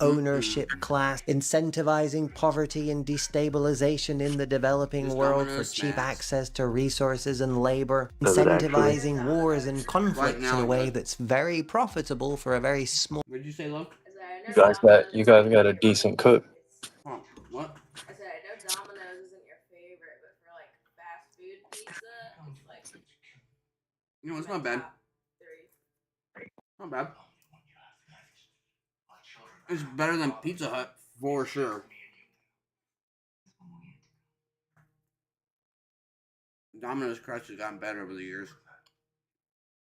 ownership class, incentivizing poverty and destabilization in the developing world for cheap access to resources and labor, incentivizing wars and conflicts in a way that's very profitable for a very small...
What did you say, love?
You guys got a decent cook.
Oh, what?
I said, I know Domino's isn't your favorite, but for like fast food pizza, it's like
You know, it's not bad. Not bad. It's better than Pizza Hut, for sure. Domino's crust has gotten better over the years.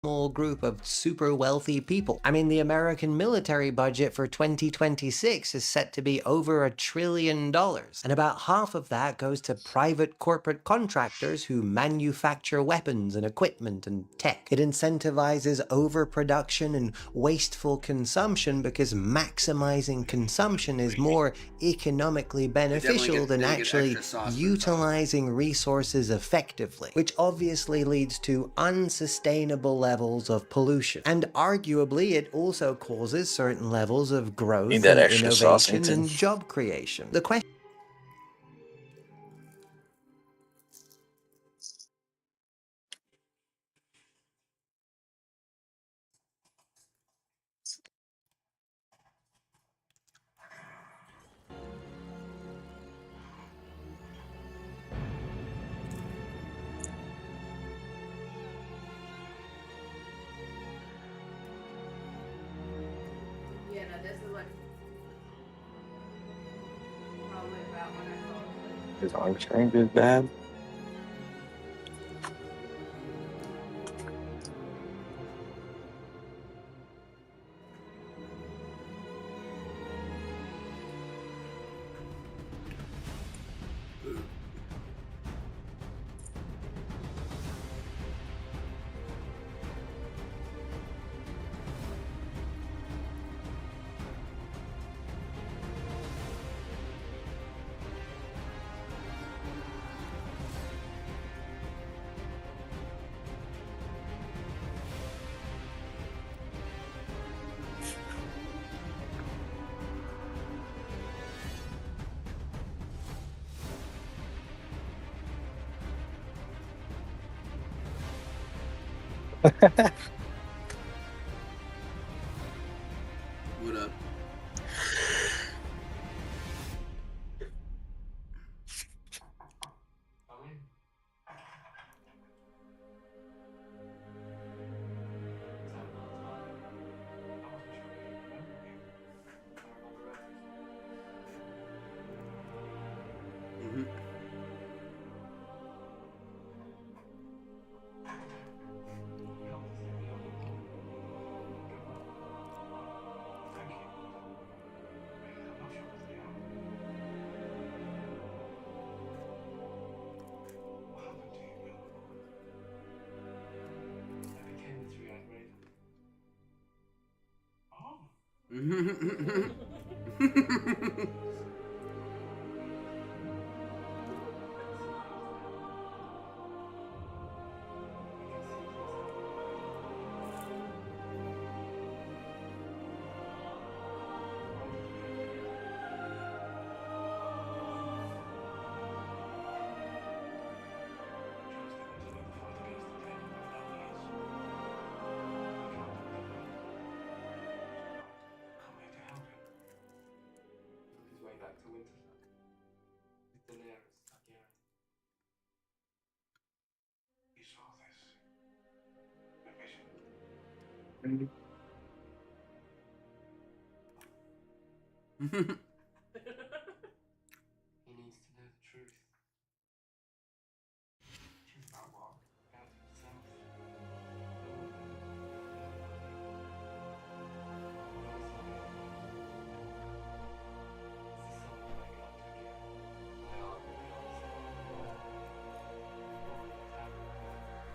Small group of super wealthy people. I mean, the American military budget for 2026 is set to be over $1 trillion, and about half of that goes to private corporate contractors who manufacture weapons and equipment and tech. It incentivizes overproduction and wasteful consumption because maximizing consumption is more economically beneficial than actually utilizing resources effectively, which obviously leads to unsustainable levels of pollution. And arguably, it also causes certain levels of growth and innovation and job creation. The question
yeah, no, this is like probably about when I fall asleep.
His arm strength is bad.
What up?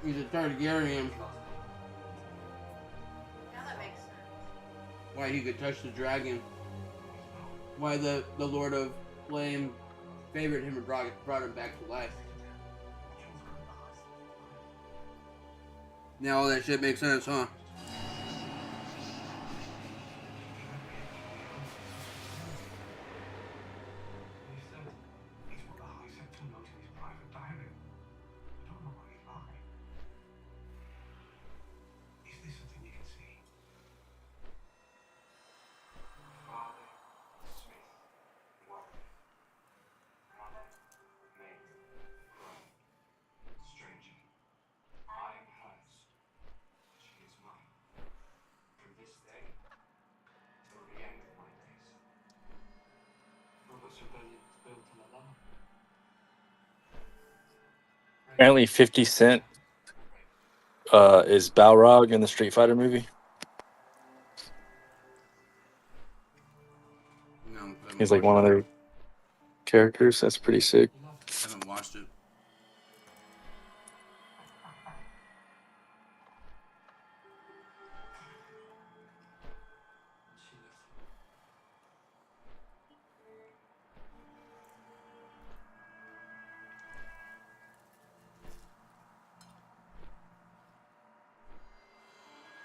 He's a Targaryen.
Now that makes sense.
Why he could touch the dragon. Why the Lord of Flame favored him and brought him back to life. Now all that shit makes sense, huh?
Apparently 50 Cent is Balrog in the Street Fighter movie.
No,
He's like one of their characters. That's pretty sick.
I haven't watched it.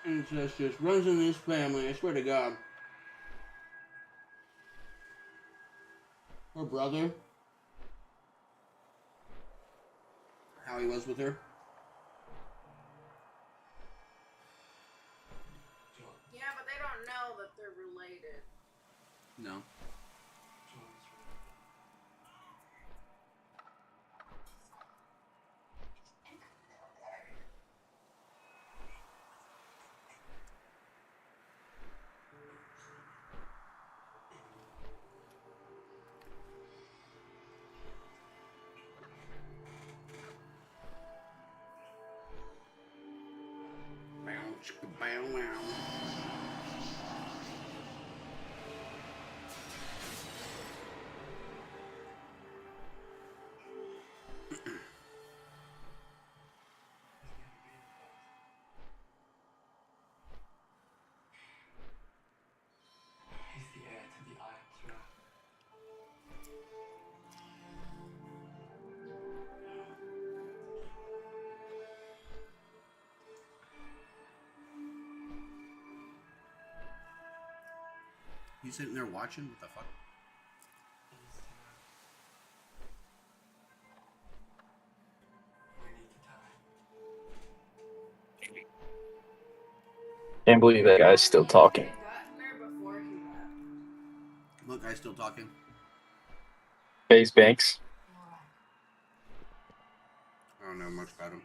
Incest just runs in this family, I swear to God. Her brother. How he was with her.
Yeah, but they don't know that they're related.
No. He's sitting there watching? What the fuck?
Can't believe that guy's still talking.
Look, guy's still talking.
Face Banks.
I don't know much about him.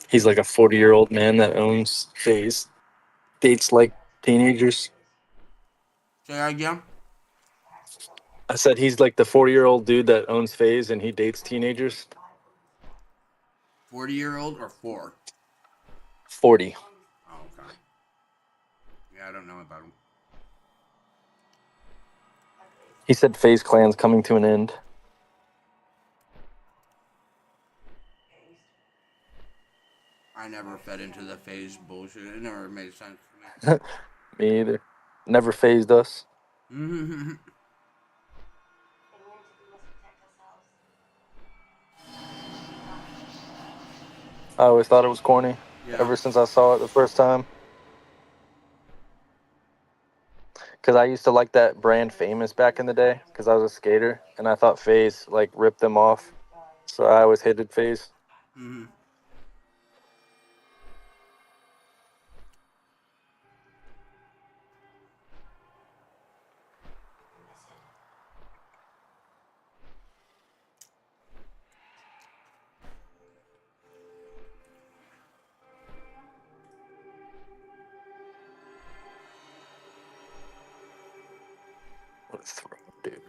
He's like a 40-year-old man that owns phase. Dates like teenagers.
Say that again?
I said he's like the 40-year-old dude that owns phase and he dates teenagers.
40-year-old or 4?
40.
Oh, okay. Yeah, I don't know about him.
He said phase clan's coming to an end.
I never fed into the phase bullshit. It never made sense for me.
Me either. Never phased us. I always thought it was corny.
Yeah.
Ever since I saw it the first time. Because I used to like that brand Famous back in the day. Because I was a skater. And I thought phase like ripped them off. So I always hated phase.
Mm-hmm.
What a throw, dude.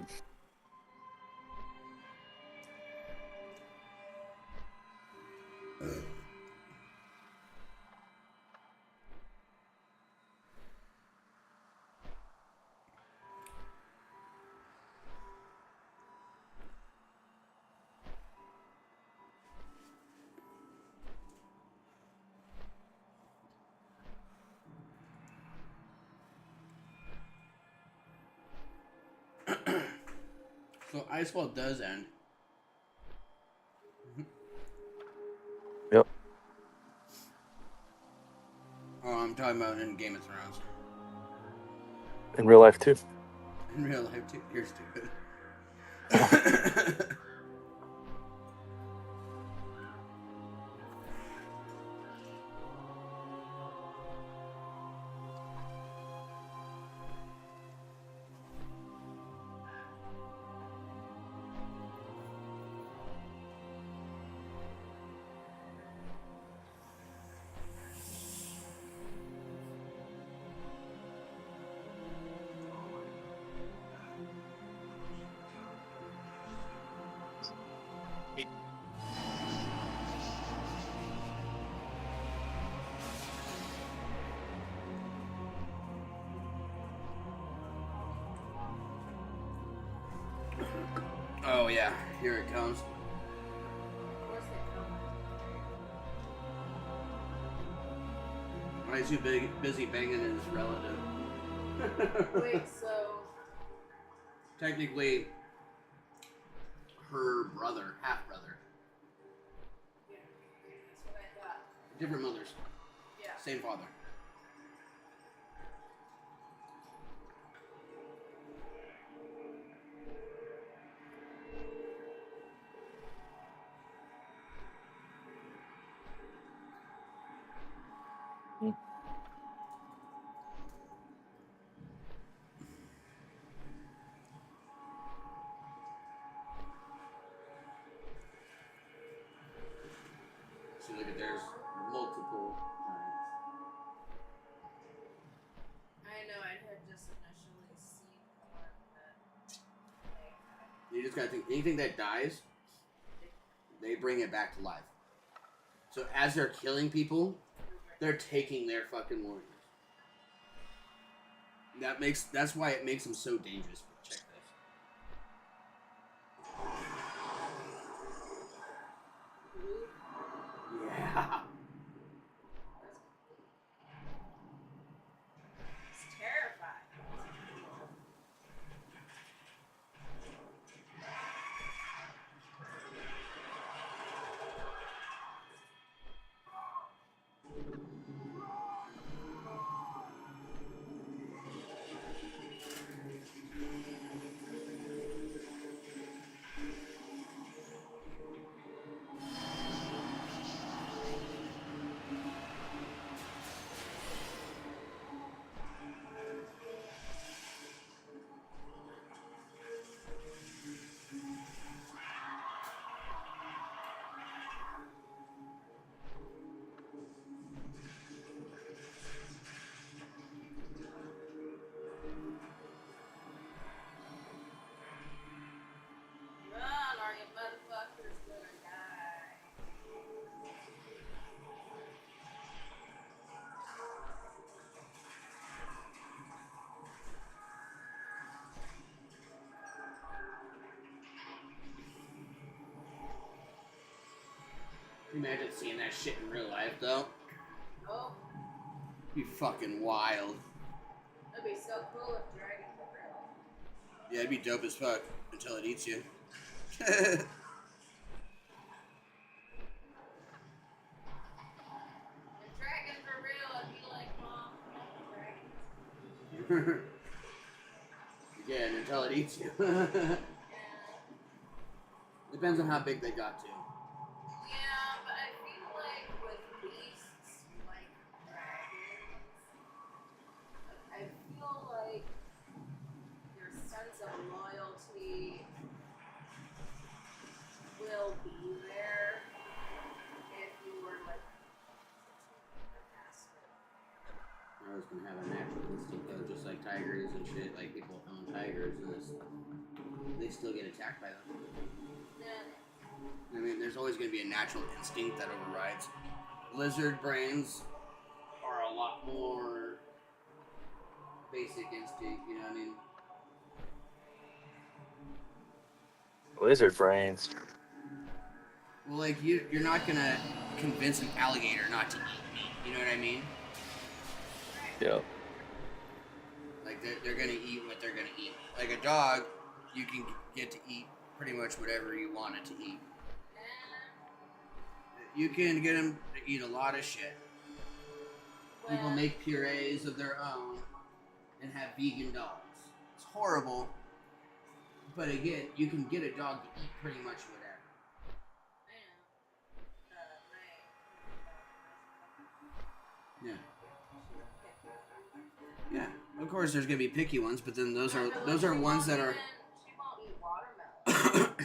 So Icewall does end.
Yep.
Oh, I'm talking about in Game of Thrones.
In real life too.
In real life too. You're stupid. Oh yeah, here it comes. Why is he busy banging his relative?
Wait, so
Technically, her brother, half brother.
yeah, that's what I thought.
Different mothers.
Yeah.
Same father. See, look at there's multiple.
I know, I had just initially seen one that
You just gotta think, anything that dies, they bring it back to life. So as they're killing people, they're taking their fucking warriors. That's why it makes them so dangerous. Check this. Yeah.
it's terrifying.
Imagine seeing that shit in real life, though.
Oh,
Be fucking wild.
that'd be so cool if dragons were real.
Yeah, it'd be dope as fuck until it eats you.
If dragons were real, I'd be like, Mom, dragons.
Again, until it eats you. Depends on how big they got to.
Yeah, but I feel like with beasts like dragons, I feel like your sense of loyalty will be there if you were like
I was gonna have a natural instinct though, just like tigers and shit. Like people own tigers and they still get attacked by them. I mean, there's always gonna be a natural instinct that overrides. Lizard brains are a lot more basic instinct. You know what I mean?
Lizard brains.
Well, like you're not gonna convince an alligator not to eat meat. You know what I mean?
Yep.
Like they're gonna eat what they're gonna eat. Like a dog, you can get to eat pretty much whatever you want it to eat. You can get them to eat a lot of shit. People make purees of their own and have vegan dogs. It's horrible, but again, you can get a dog to eat pretty much whatever. Yeah. Yeah. Of course, there's gonna be picky ones, but then those are ones that are.
she won't eat watermelon.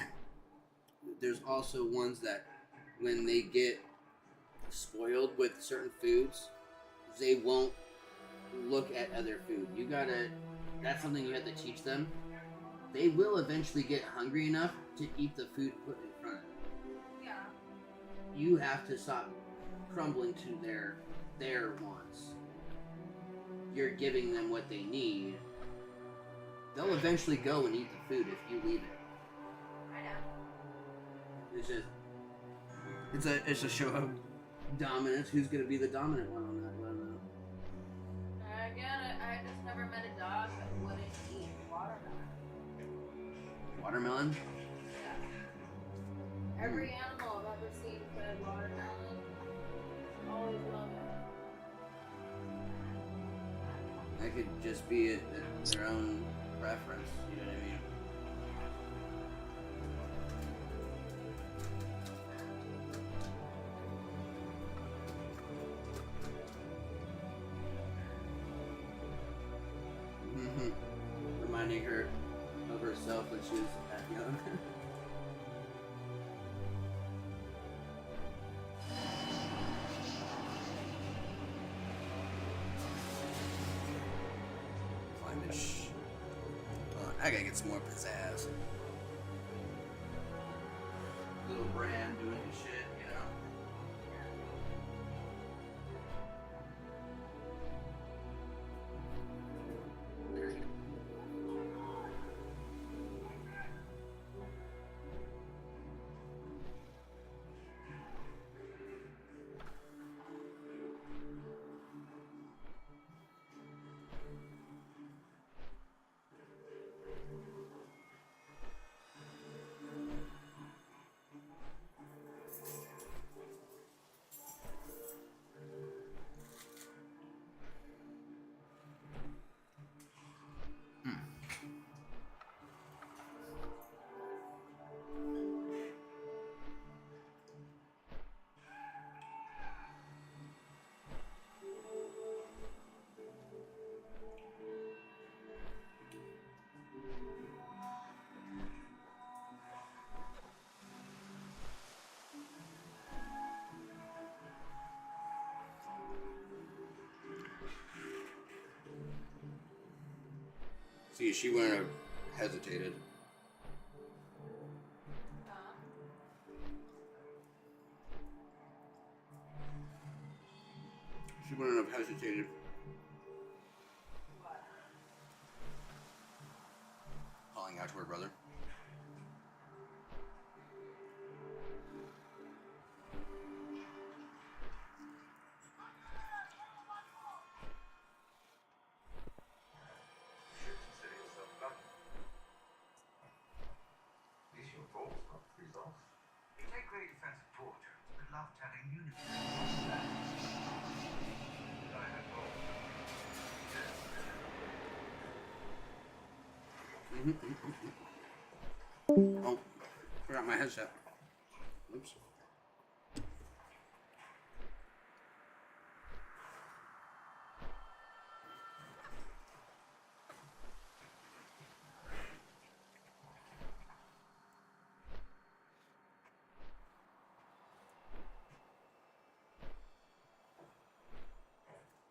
There's also ones that, when they get spoiled with certain foods, they won't look at other food. You gotta. That's something you have to teach them. They will eventually get hungry enough to eat the food put in front of them.
Yeah.
You have to stop crumbling to their wants. You're giving them what they need. They'll eventually go and eat the food if you leave it.
I know.
It's a show of dominance. Who's gonna be the dominant one on that one?
I get it. I just never met a dog that wouldn't eat watermelon.
Watermelon?
Yeah. Every animal I've ever seen fed watermelon, always love it.
That could just be their own preference. You know what I mean? Reminding her of herself when she was that young. Climate I gotta get some more pizzazz. Little brand doing his shit, you know? See, she wouldn't have hesitated. She wouldn't have hesitated. Calling out to her brother. Oh, forgot my headset. Oops.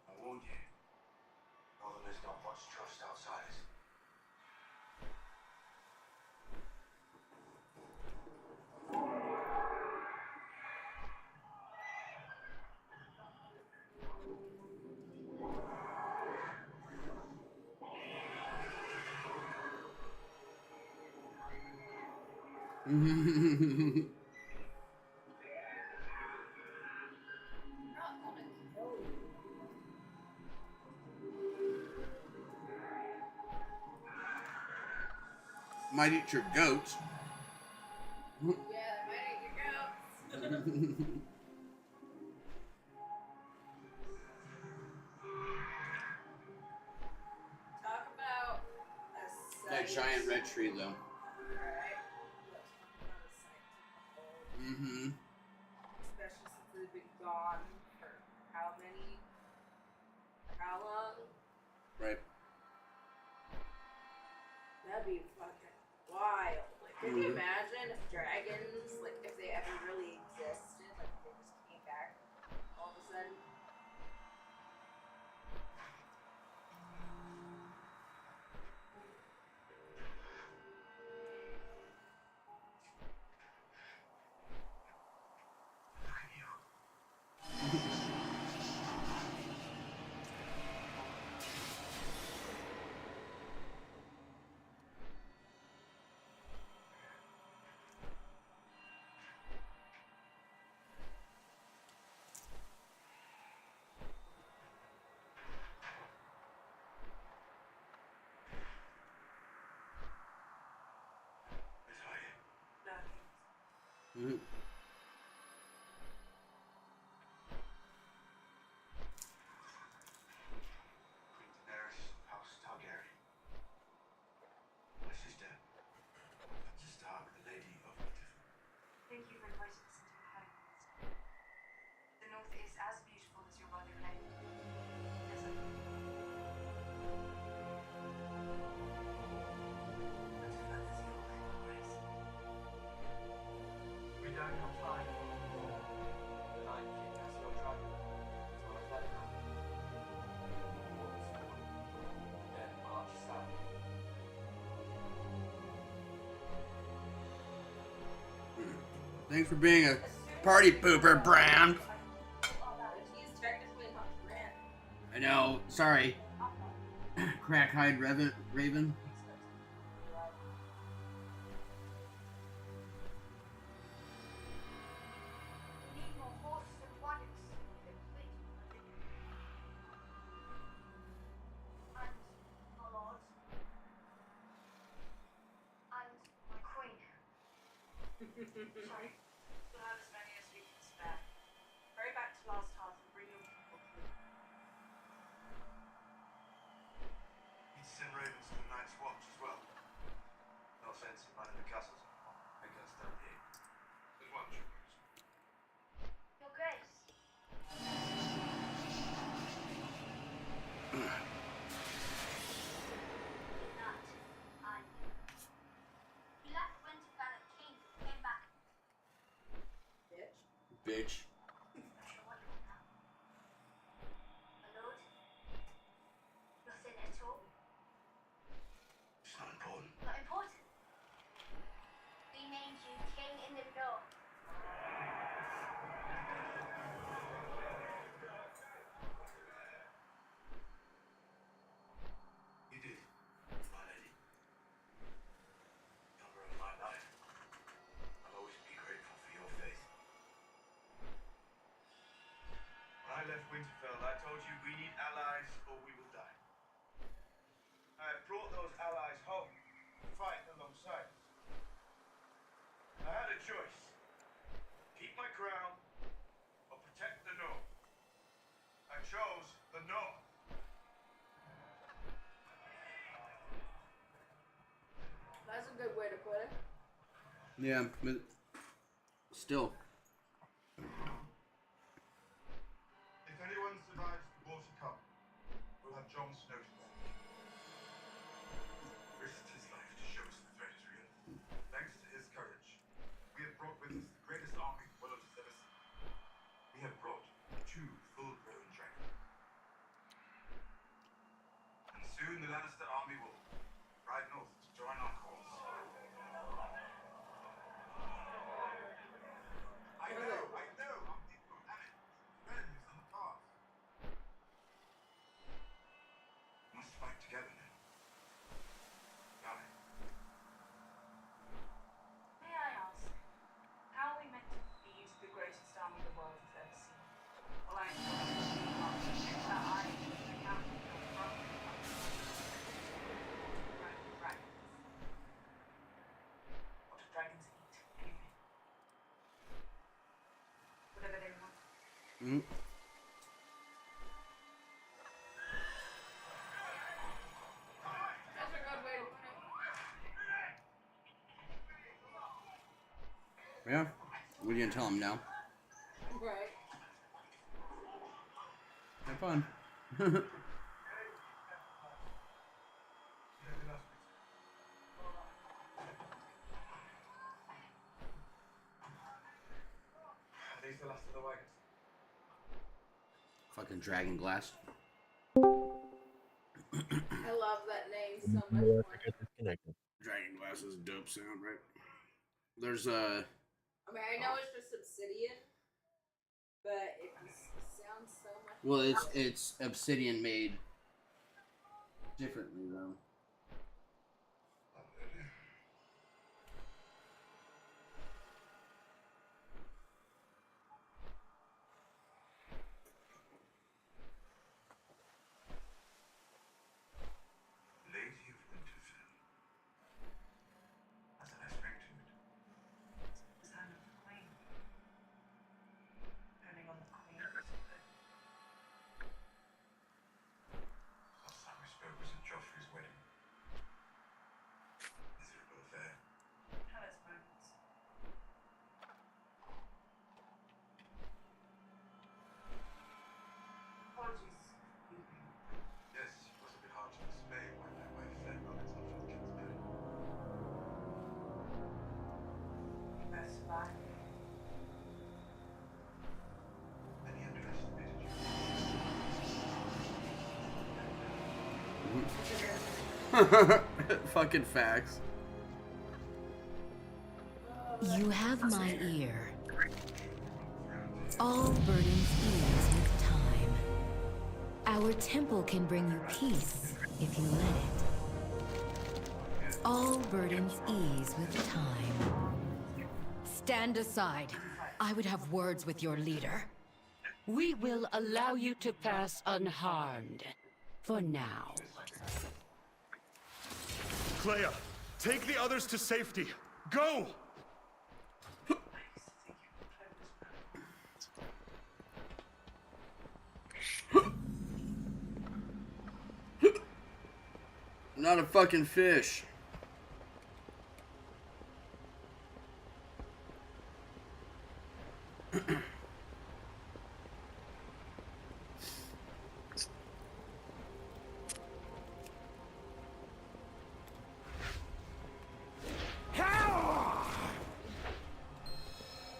I warned you. Northerners don't much trust outsiders.
Might eat your goats.
Yeah, they might eat your goats. Talk about a
That
sight.
giant red tree, though.
Alright. Let's talk about a sight to behold.
Mm-hmm.
Especially since they've been gone for how many? How long?
Right.
That'd be fucking wild. Like, could you imagine if dragons, like, if they ever really existed, like, if they just came back all of a sudden?
Mm-hmm.
Queen Daenerys, House Targaryen. My sister, Princess Stark, the Lady of Winterfell.
Thank you for inviting us into your home. The North is as beautiful as your mother claimed. As I Winterfell is your home, Grace.
We don't have time. The Night King has your dragon, so I let him out. Then march south.
Thanks for being a party pooper, Brown.
He's technically not Grant.
I know. Sorry. Crack-eyed Raven.
We need more horses and wagons. Complete. And my lord. And my queen. Sorry. We'll have as many as we can spare. Hurry back to Last Hearth and bring your people through.
Need to send ravens to the Night's Watch as well. No sense in running the castles. Make us stand here. There's one true reason.
Your Grace. That I knew. He left Winterfell a king and came back.
Bitch.
Not sure what you want now. My lord. Nothing at all.
It's not important.
Not important. We named you king in the north.
You did, my lady. Number of my life. I'll always be grateful for your faith. When I left Winterfell, I told you we need allies or we will die. I have brought those allies home to fight alongside us. I had a choice. Keep my crown or protect the North. I chose the North.
Yeah, but still.
If anyone survives the water cup, we'll have Jon Snow to thank. Risked his life to show us the threat is real. Thanks to his courage, we have brought with us the greatest army the world has ever seen. We have brought 2 full-grown dragons. And soon the Lannister army will ride north to join our cause. I know, I'm people, Alex, friends in the past. Must fight together now. Darling.
May I ask, how are we meant to feed the greatest army the world has ever seen? Well, I know that I can't feel from dragons. What do dragons eat, anyway? Whatever they want.
Mm.
That's a good way to put it.
Yeah. What are you gonna tell him now?
Right.
Have fun.
Are these the last of the wagons?
Fucking dragon glass.
I love that name so much more.
Dragon glass is a dope sound, right? There's
I mean, I know it's just obsidian, but it just sounds so much.
well, it's obsidian made differently though.
Lady of Winterfell. That's a nice ring to it.
The hand of the queen. Depending on the queen.
Last time we spoke was at Joffrey's wedding. Miserable affair.
Tell us, moments. Apologies.
Yes, it was a bit hard to explain why my wife fled Robert's off for the king's marriage.
You both survived.
And he underestimated you.
Fucking facts.
You have my ear. All burdens ease with time. Our temple can bring you peace if you let it. All burdens ease with time. Stand aside. I would have words with your leader.
We will allow you to pass unharmed. For now.
Clea, take the others to safety. Go!
Not a fucking fish.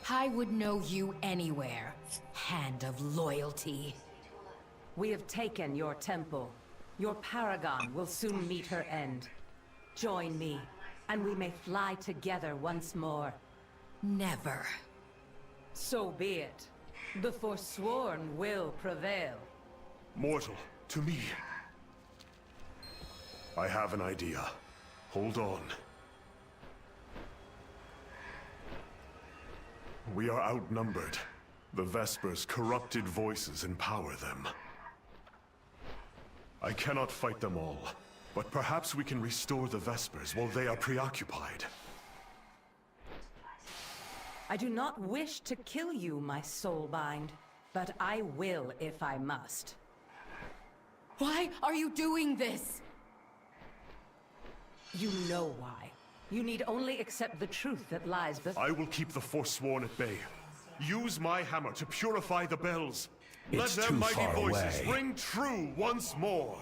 I would know you anywhere. Hand of loyalty.
We have taken your temple. Your paragon will soon meet her end. Join me, and we may fly together once more.
Never.
So be it. The Forsworn will prevail.
Mortal, to me. I have an idea. Hold on. We are outnumbered. The Vespers' corrupted voices empower them. I cannot fight them all, but perhaps we can restore the Vespers while they are preoccupied.
I do not wish to kill you, my soulbind, but I will if I must.
Why are you doing this?
You know why. You need only accept the truth that lies before.
I will keep the Forsworn at bay. Use my hammer to purify the bells. Let
It's
their
too
mighty
far
voices
away.
ring true once more.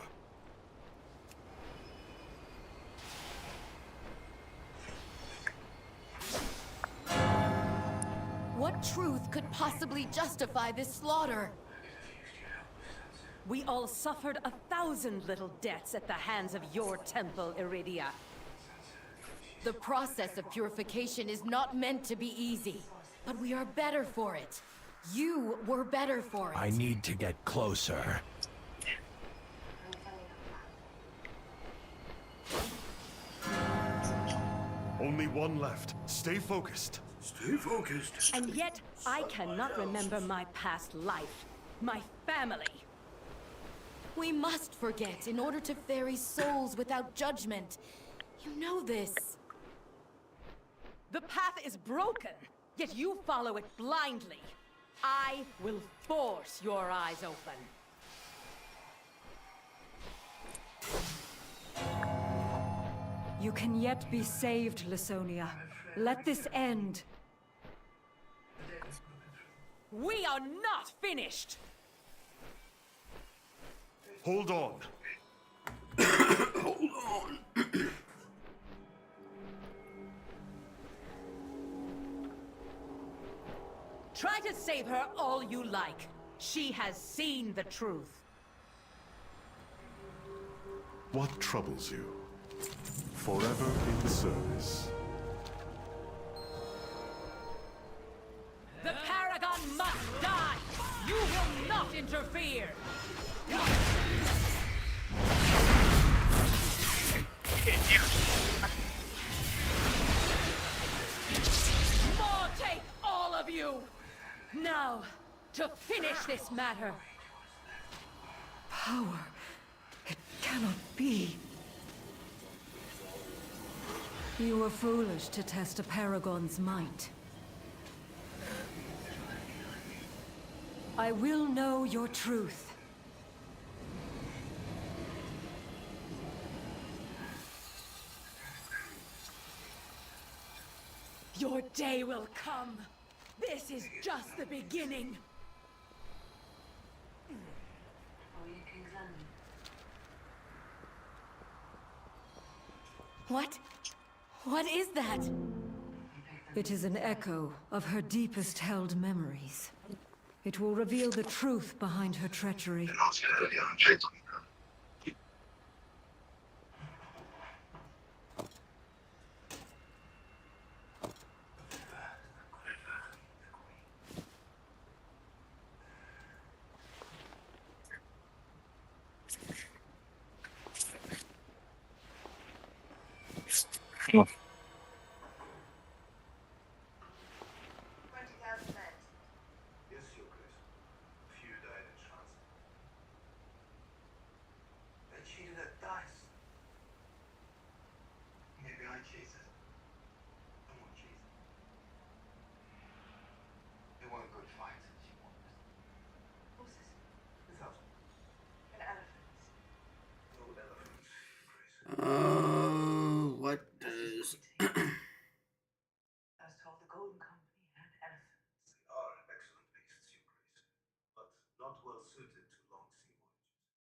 What truth could possibly justify this slaughter?
We all suffered 1,000 little deaths at the hands of your temple, Iridia.
The process of purification is not meant to be easy, but we are better for it. You were better for it.
I need to get closer.
Only one left. Stay focused.
Stay focused.
And yet, I cannot remember my past life, my family.
We must forget in order to ferry souls without judgment. You know this.
The path is broken, yet you follow it blindly. I will force your eyes open. You can yet be saved, Lasonia. Let this end. We are not finished!
Hold on.
Hold on.
Try to save her all you like. She has seen the truth.
What troubles you? Forever in service.
The Paragon must die! You will not interfere! More take, all of you! Now, to finish this matter.
Power. It cannot be. You were foolish to test a Paragon's might. I will know your truth.
Your day will come. This is just the beginning.
What? What is that?
It is an echo of her deepest held memories. It will reveal the truth behind her treachery.
Oh.
20,000 men.
Yes, Your Grace. Few died in transit. They cheated at dice. Maybe I cheated. I won't cheat. They weren't good fights, she wanted.
Horses.
This house.
And elephants.
No elephants, Your Grace.
What does...
I was told the Golden Company had elephants.
They are excellent beasts, Your Grace, but not well suited to long sea voyages.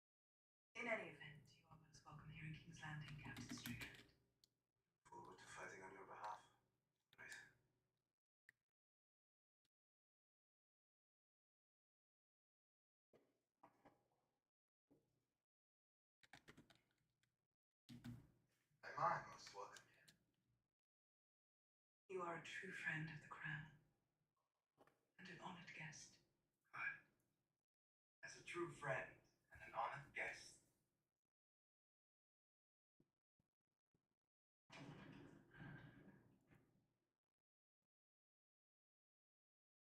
In any event, you are most welcome here in King's Landing, Captain Strickland.
Forward to fighting on your behalf, Grace. Am I most welcome here?
You are a true friend of the Crown. And an honored guest.
Aye. As a true friend and an honored guest.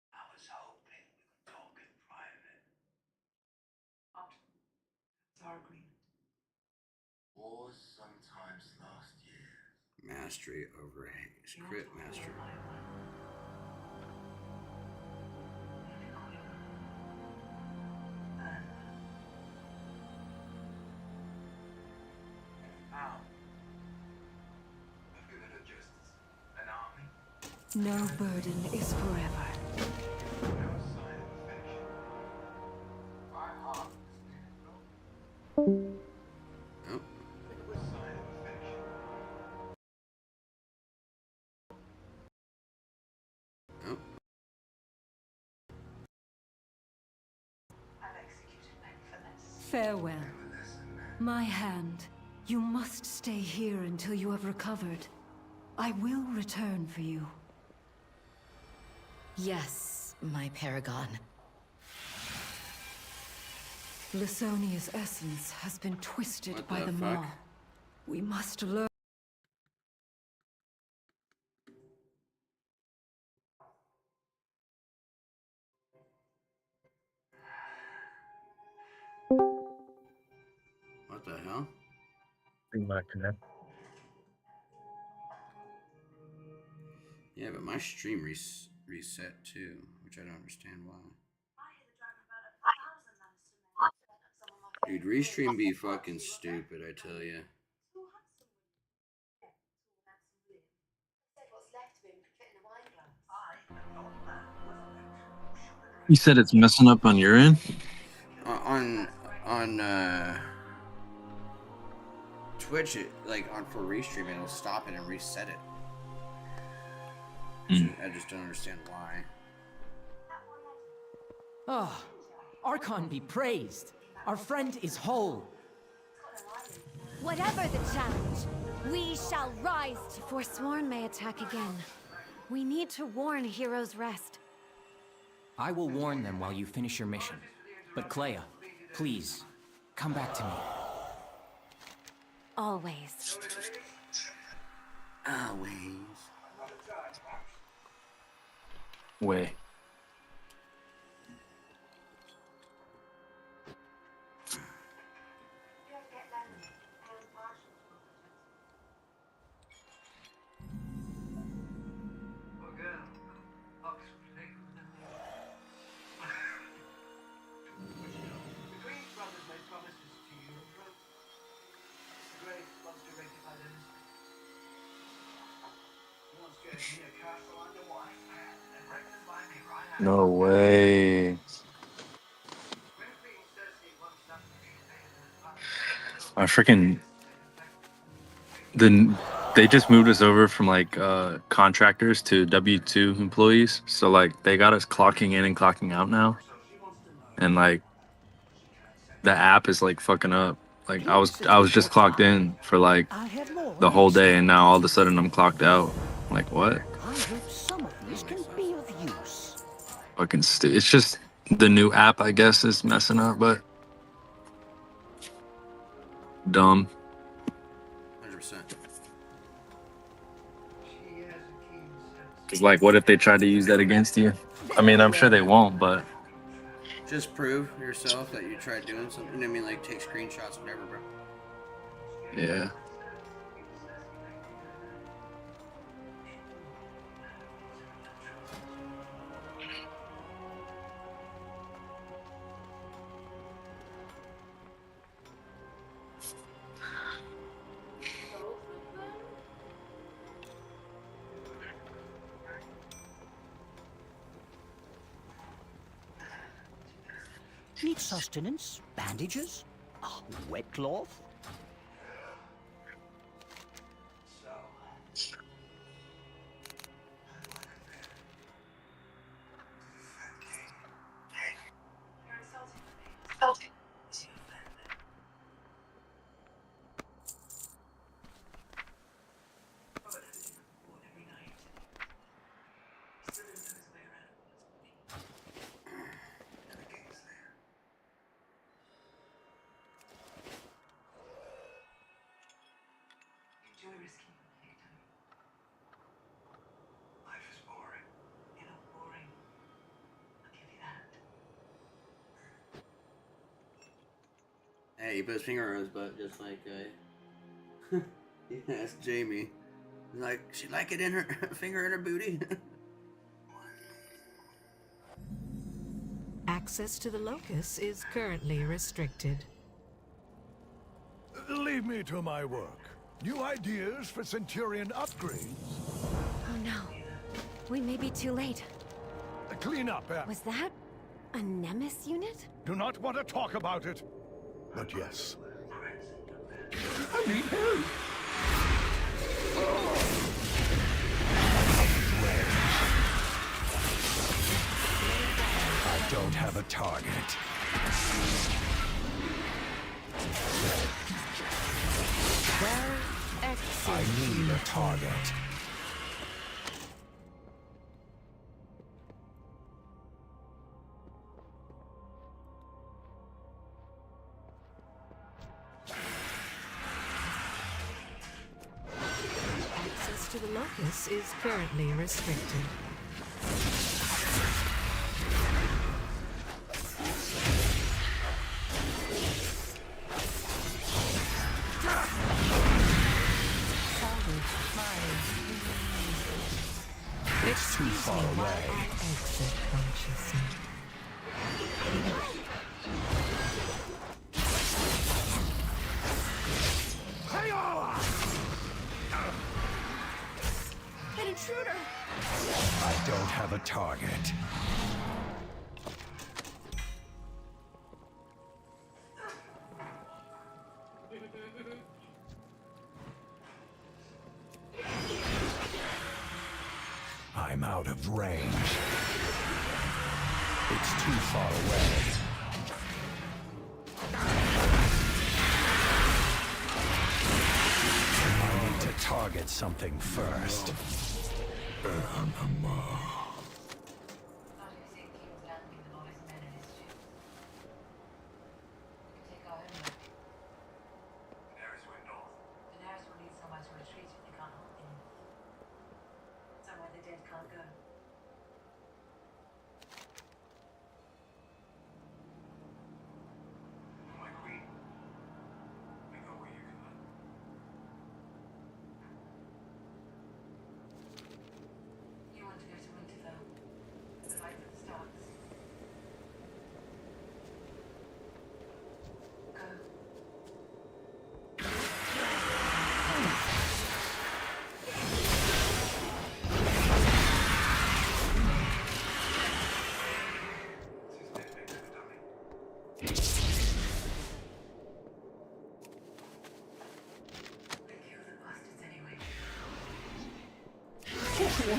I was hoping we could talk in private.
That's our agreement.
Wars sometimes last years.
Mastery over haze. Crit mastery.
Now, I've given a just
No burden is forever.
Oh. Oh.
Farewell. My hand. You must stay here until you have recovered. I will return for you.
Yes, my paragon.
Lysonia's essence has been twisted
What
by
the
the
fuck?
Maw. We must learn.
What the hell? Yeah, but my stream reset too, which I don't understand why. Dude, restream be fucking stupid, I tell you.
You said it's messing up on your end?
On Twitch, it, like for restream, it'll stop it and reset it. I just don't understand why.
Ah, Archon be praised. Our friend is whole.
Whatever the challenge, we shall rise. Forsworn may attack again. We need to warn Heroes Rest.
I will warn them while you finish your mission. But Clea, please, come back to me.
Always.
Always.
Way. No way. I freaking they just moved us over from like contractors to W-2 employees. So like they got us clocking in and clocking out now. And like the app is like fucking up. Like I was just clocked in for like the whole day and now all of a sudden I'm clocked out. I'm like what?
I hope some of these can be of use.
Fucking it's just the new app I guess is messing up, but dumb.
100%.
Cause like what if they tried to use that against you? I mean I'm sure they won't, but
Just prove yourself that you tried doing something. I mean, like take screenshots, whatever, bro.
yeah.
Need sustenance, bandages, a wet cloth.
Hey, he put his finger on his butt just like yeah, that's Jamie. He's like, she like it in her finger in her booty.
Access to the locus is currently restricted.
Leave me to my work. New ideas for Centurion upgrades?
Oh no.
We may be too late.
Clean up,
Was that a Nemesis unit?
Do not want to talk about it. But yes. I need help. I don't have a target.
Well,
I need a target.
Access to the locus is currently restricted.
It's too far away.
Exit consciousness.
An intruder!
I don't have a target. I'm out of range. It's too far away. I need to target something first.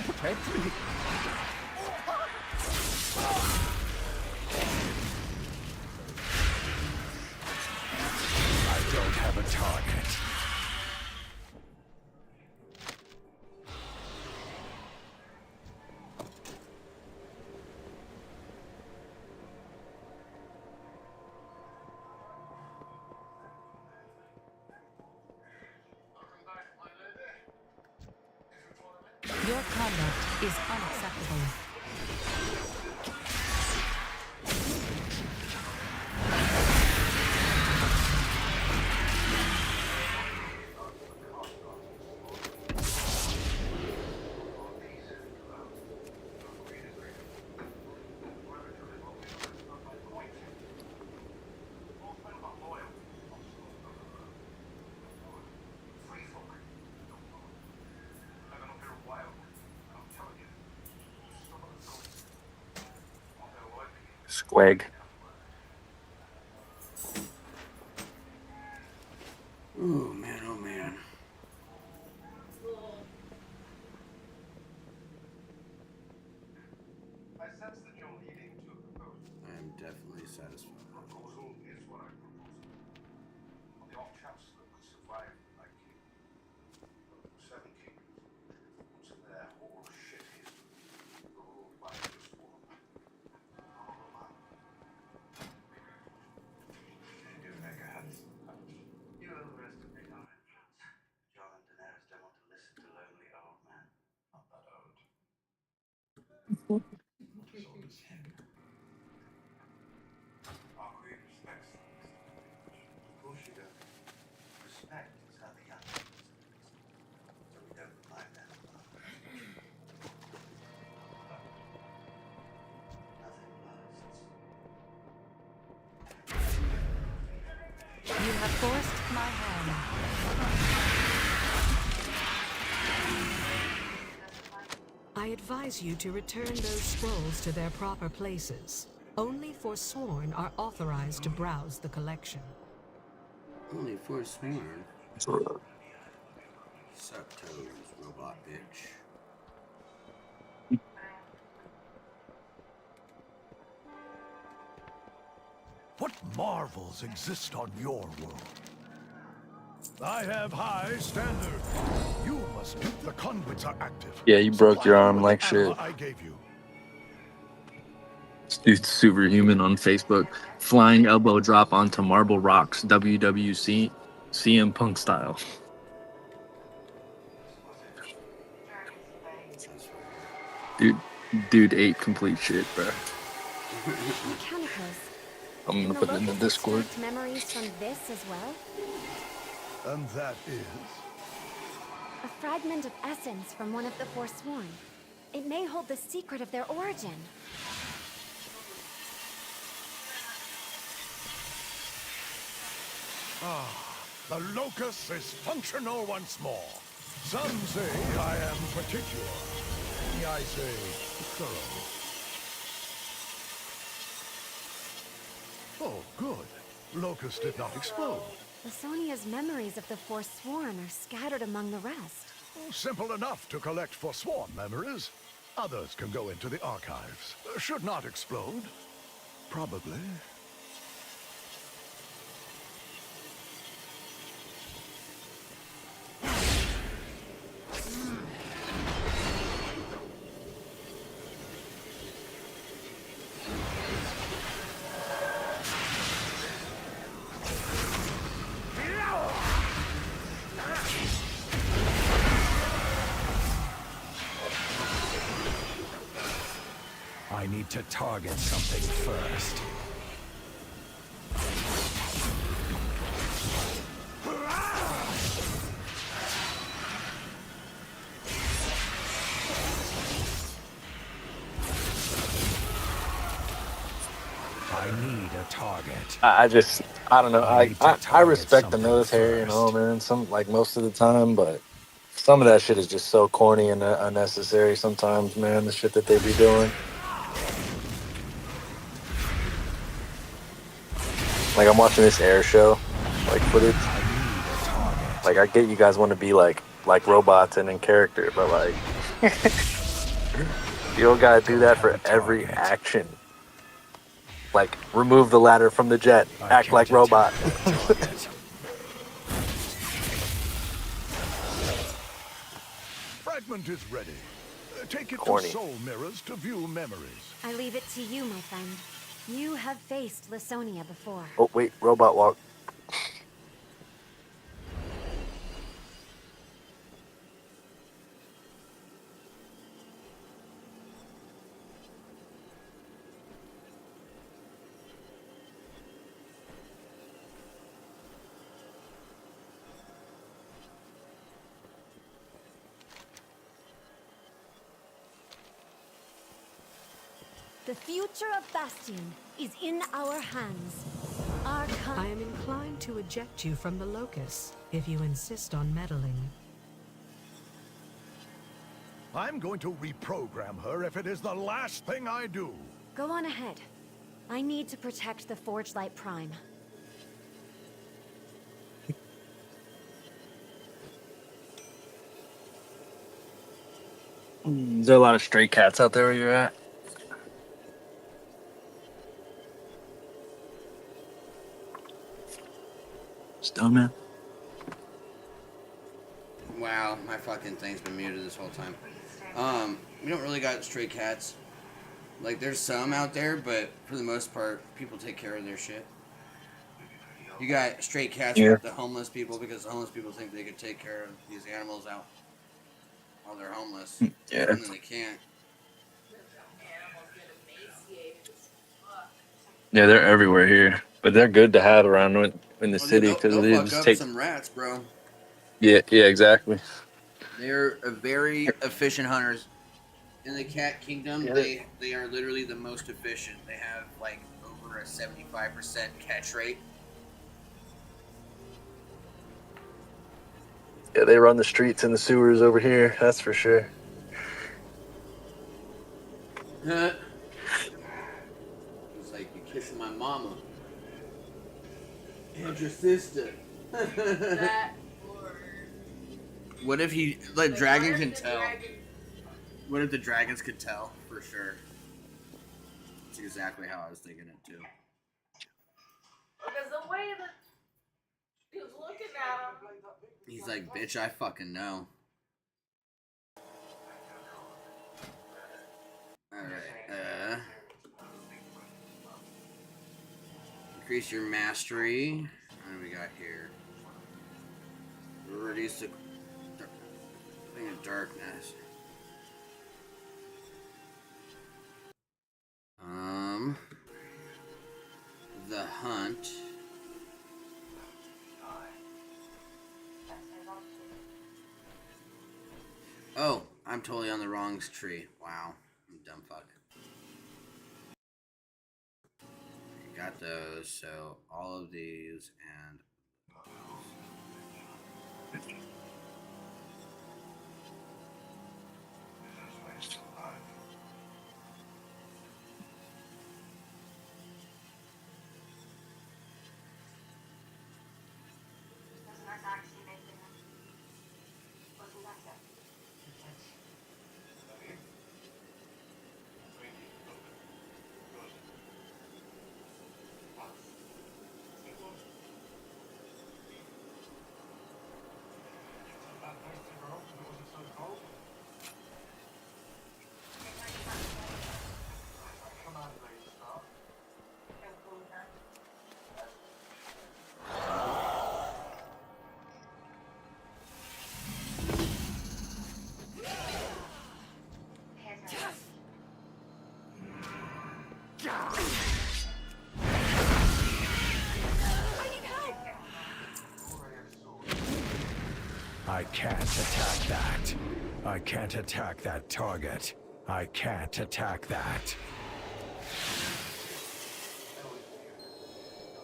Protect me. I don't have a target.
Your conduct is unacceptable.
Squig.
Oh man, oh man.
I sense that you're leading to a proposal.
I am definitely satisfied.
Proposal is what I propose. On the off chance that we survive like you. Seven kingdoms. Once their whole shit history ruled by just one. You overestimate our influence. Jon and Daenerys don't want to listen to lonely old men. Not that old. So does him. Our queen respects them. Of course you do. Respect is how the young listen. So we don't remind them of nothing lasts.
You have forced my hand. I
I advise you to return those scrolls to their proper places. Only Forsworn are authorized to browse the collection.
Only Forsworn? Suck toes, robot bitch.
What marvels exist on your world? I have high standards. You must meet the conduits are active.
Yeah, you broke your arm like
Supply
shit.
I gave you.
This dude's superhuman on Facebook. Flying elbow drop onto marble rocks. WWC CM Punk style. Dude ate complete shit, bro.
Mechanicals.
I'm gonna put it in the Discord.
Extract memories from this as well?
And that is?
A fragment of essence from one of the Forsworn. It may hold the secret of their origin.
Ah, the locus is functional once more. Some say I am particular. I say thorough. Oh, good. Locus did not explode.
Lasonia's memories of the Forsworn are scattered among the rest.
Simple enough to collect Forsworn memories. Others can go into the archives. Should not explode. Probably. I need to target something first. I need a target.
I don't know. I respect the military and all, man. Some, like, most of the time, but some of that shit is just so corny and unnecessary sometimes, man. The shit that they be doing. Like, I'm watching this air show, like, footage. Like, I get you guys want to be like robots and in character, but like, you don't gotta do that for every action. Like, remove the ladder from the jet, act like robot.
Fragment is ready. Take it
Corny.
to soul mirrors to view memories.
I leave it to you, my friend. You have faced Lasonia before.
Oh, wait, robot walk.
The future of Bastion is in our hands.
I am inclined to eject you from the locus, if you insist on meddling.
I'm going to reprogram her if it is the last thing I do.
Go on ahead. I need to protect the Forge Light Prime.
Is there a lot of stray cats out there where you're at? Stone man.
Wow, my fucking thing's been muted this whole time. We don't really got stray cats. Like, there's some out there, but for the most part, people take care of their shit. You got stray cats with the homeless people because the homeless people think they can take care of these animals out while they're homeless.
Yeah.
And then they can't.
Yeah, they're everywhere here, but they're good to have around in the city because
they'll
they
fuck
just
up
take.
some rats, bro.
Yeah, exactly.
They're a very efficient hunters. In the cat kingdom,
Yeah.
they are literally the most efficient. They have like over a 75% catch rate.
Yeah, they run the streets and the sewers over here. That's for sure.
It's like, you kissing my mama. And your sister.
That
What if the dragon can tell? What if the dragons could tell? For sure. That's exactly how I was thinking it too.
Because the way that he was looking at him.
He's like, bitch, I fucking know. Alright, increase your mastery. What do we got here? Reduce the thing of darkness. The hunt. Oh, I'm totally on the wrong tree. Wow, I'm a dumb fuck. Got those, so all of these and
I can't attack that. I can't attack that target. I can't attack that.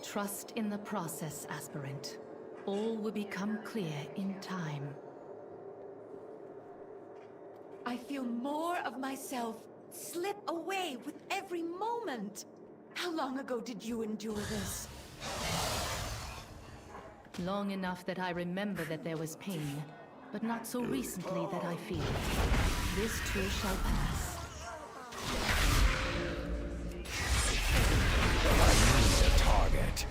Trust in the process, aspirant. All will become clear in time. I feel more of myself slip away with every moment. How long ago did you endure this? Long enough that I remember that there was pain, but not so recently that I feel it. This too shall pass.
I need a target.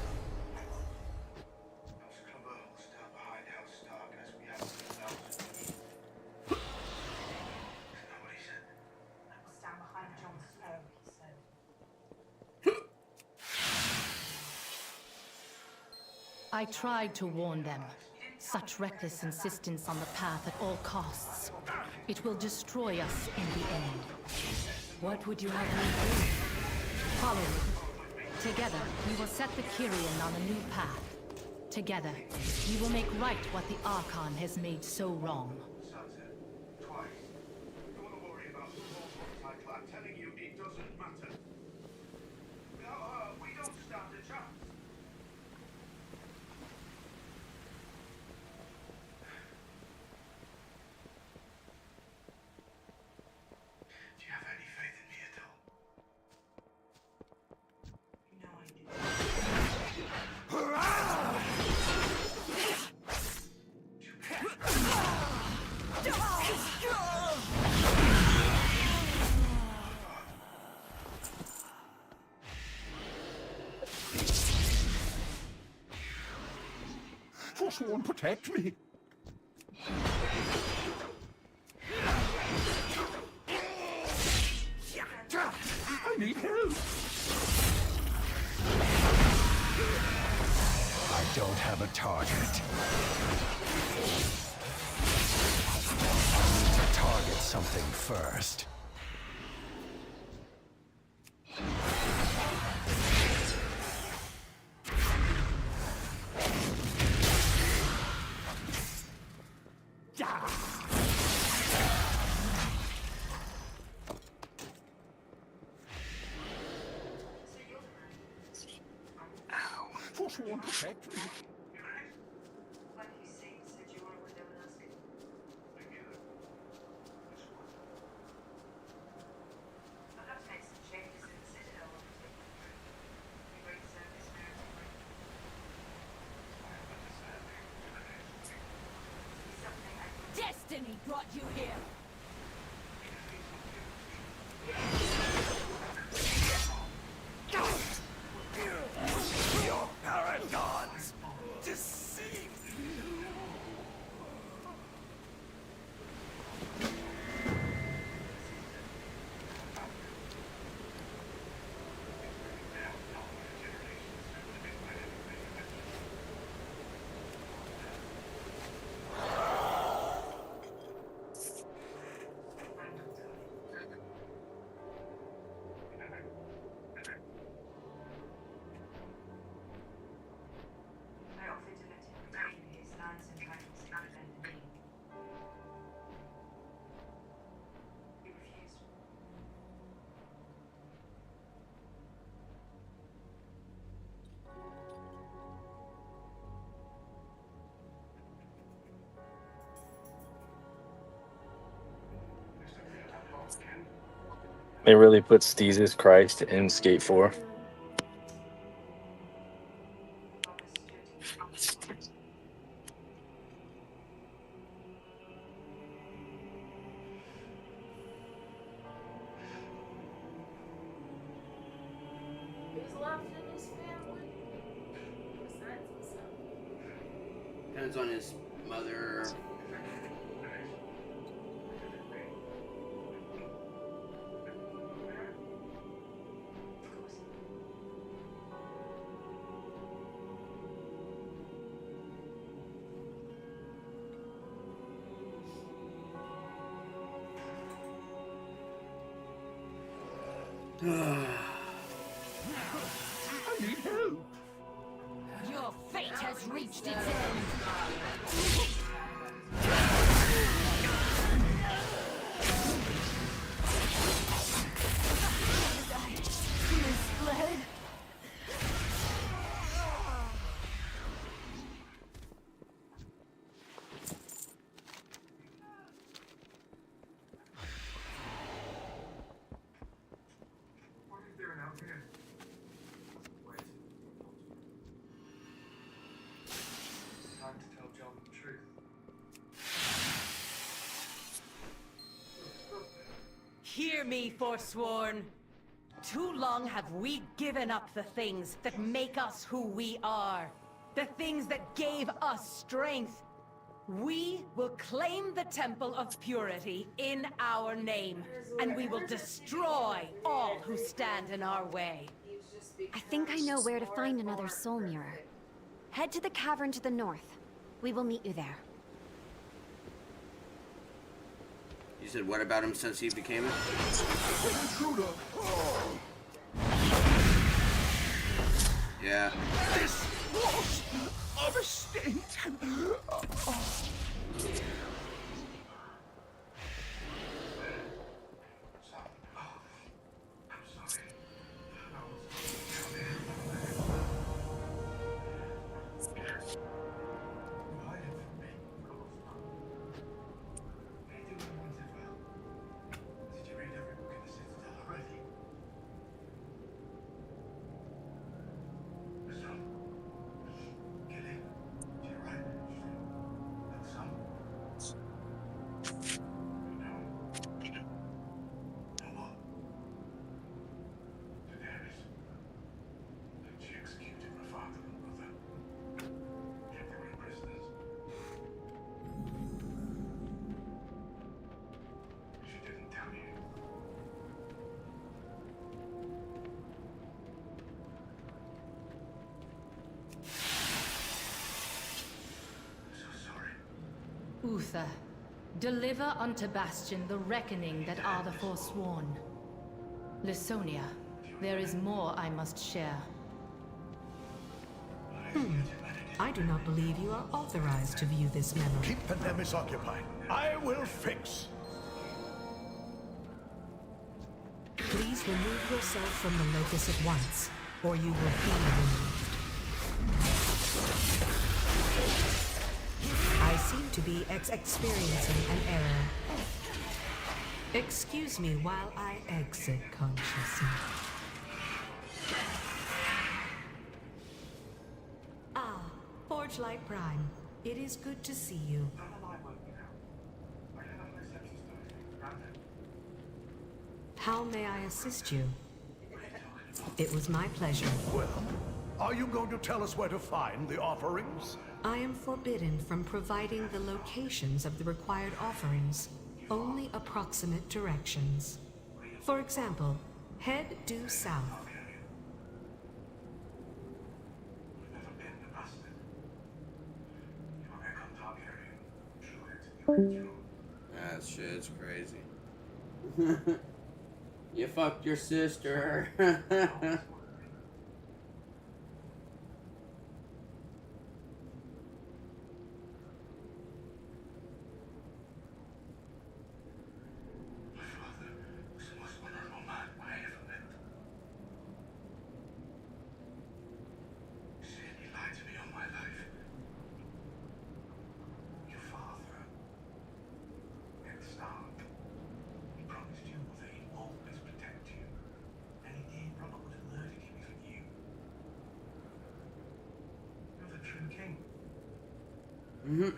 I tried to warn them. Such reckless insistence on the path at all costs. It will destroy us in the end. What would you have me do? Follow me. Together, we will set the Kyrian on a new path. Together, we will make right what the Archon has made so wrong.
Forsworn, protect me. I need help. I don't have a target. I need to target something first. Forsworn, protect me.
They really put Jesus Christ in Skate 4.
Who's left in his family? Besides himself.
Depends on his mother.
I need help.
Your fate has reached its end. Misled.
What are you doing out here? Wait. It's time to tell John the truth.
Hear me, Forsworn. Too long have we given up the things that make us who we are. The things that gave us strength. We will claim the Temple of Purity in our name, and we will destroy all who stand in our way.
I think I know where to find another soul mirror. Head to the cavern to the north. We will meet you there.
You said what about him since he became it?
Intruder!
Yeah.
This was a mistake!
Uther, deliver unto Bastion the reckoning that are the Forsworn. Lysonia, there is more I must share.
I do not believe you are authorized to view this memo.
Keep the Nemesis occupied. I will fix.
Please remove yourself from the locus at once, or you will be removed. I seem to be experiencing an error. Excuse me while I exit consciousness. Ah, Forgelight Prime. It is good to see you. How may I assist you? It was my pleasure.
Well, are you going to tell us where to find the offerings?
I am forbidden from providing the locations of the required offerings, only approximate directions. For example, head due south.
That shit's crazy. You fucked your sister. Mm-hmm.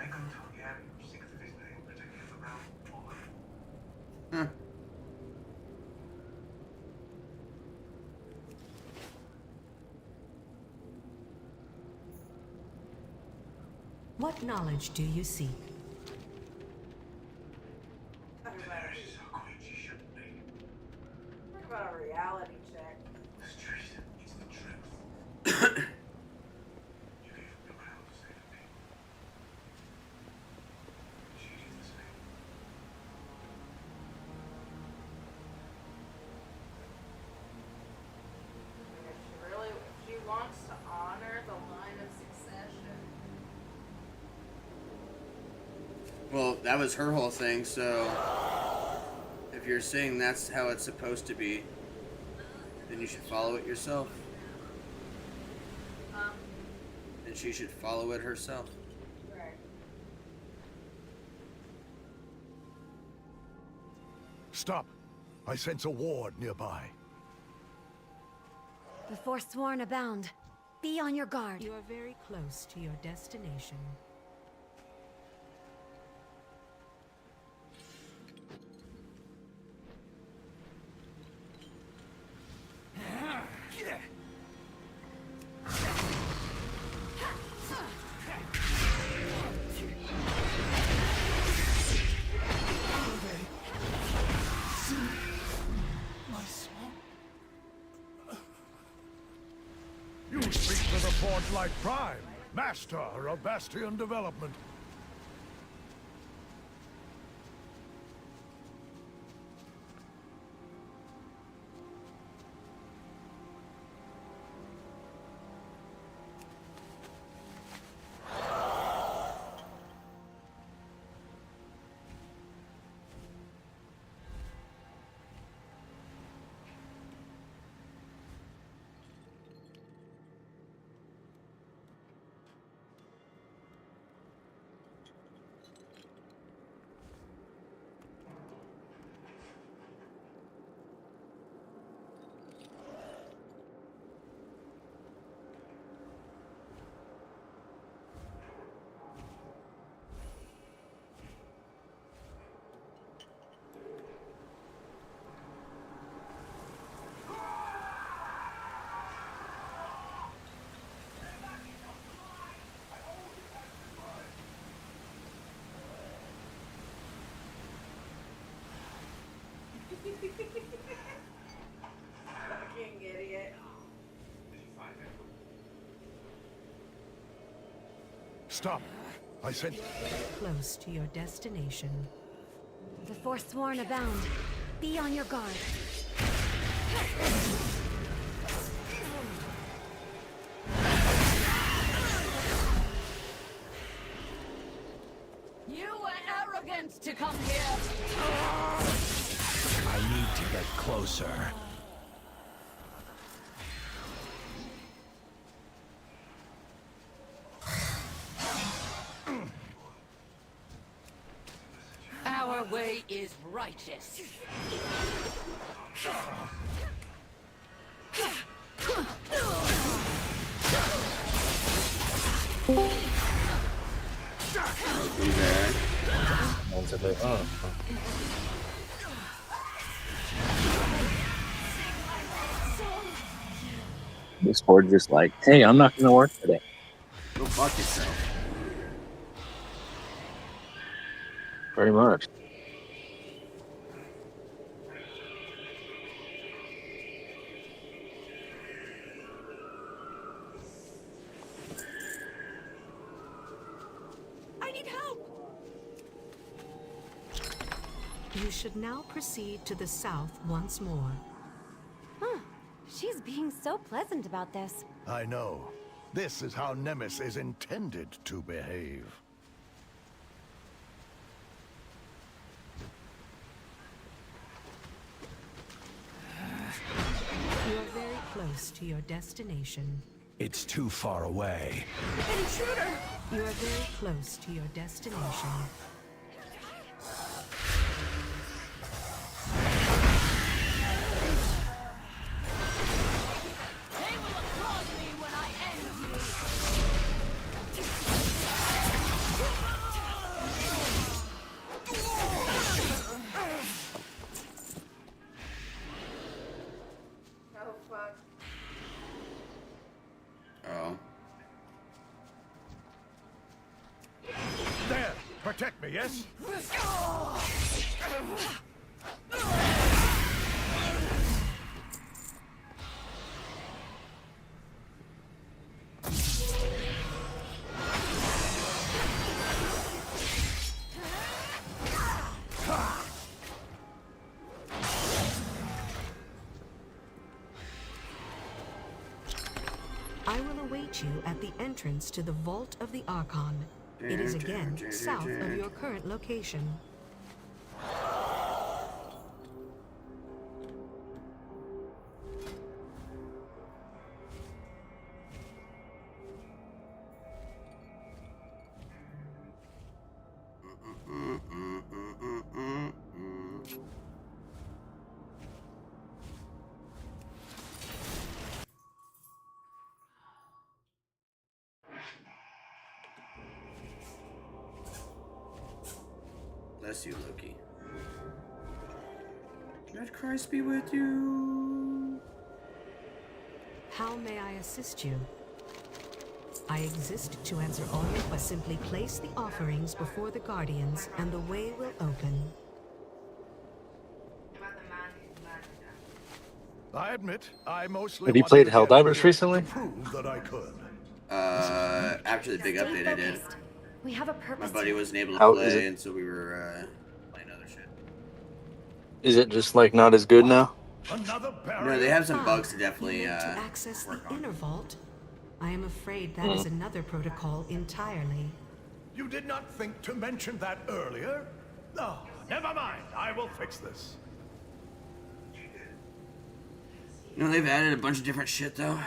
Huh.
What knowledge do you seek?
Talk about a reality check. If she wants to honor the line of succession.
Well, that was her whole thing, so if you're saying that's how it's supposed to be, then you should follow it yourself. And she should follow it herself.
Right.
Stop! I sense a ward nearby.
The Forsworn abound. Be on your guard.
You are very close to your destination.
You speak to the Forge Light Prime, master of Bastion development.
Fucking idiot.
Stop! I sense...
Close to your destination.
The Forsworn abound. Be on your guard.
You were arrogant to come here.
I need to get closer.
Our way is righteous.
One's a bit, oh. This board just like, hey, I'm not gonna work today.
Go fuck yourself.
Pretty much.
I need help! You should now proceed to the south once more.
Huh. She's being so pleasant about this.
I know. This is how Nemesis is intended to behave.
You are very close to your destination.
It's too far away.
An intruder! You are very close to your destination.
They will applaud me when I end you.
protect me, yes?
I will await you at the entrance to the Vault of the Archon. It is again south of your current location.
Bless you, Loki. Let Christ be with you.
How may I assist you? I exist to answer all your questions. Simply place the offerings before the Guardians, and the way will open.
I admit, I mostly
Have you
wanted
played
to get
Helldivers
here
recently?
to prove that I could.
After the big update, I did.
We have a purpose.
My buddy wasn't able to
How is
play,
it?
and so we were playing other shit.
Is it just like not as good now?
No, they have some bugs to definitely
You meant to access the
work on.
inner vault? I am afraid that is another protocol entirely.
You did not think to mention that earlier? No, never mind. I will fix this.
You know, they've added a bunch of different shit, though.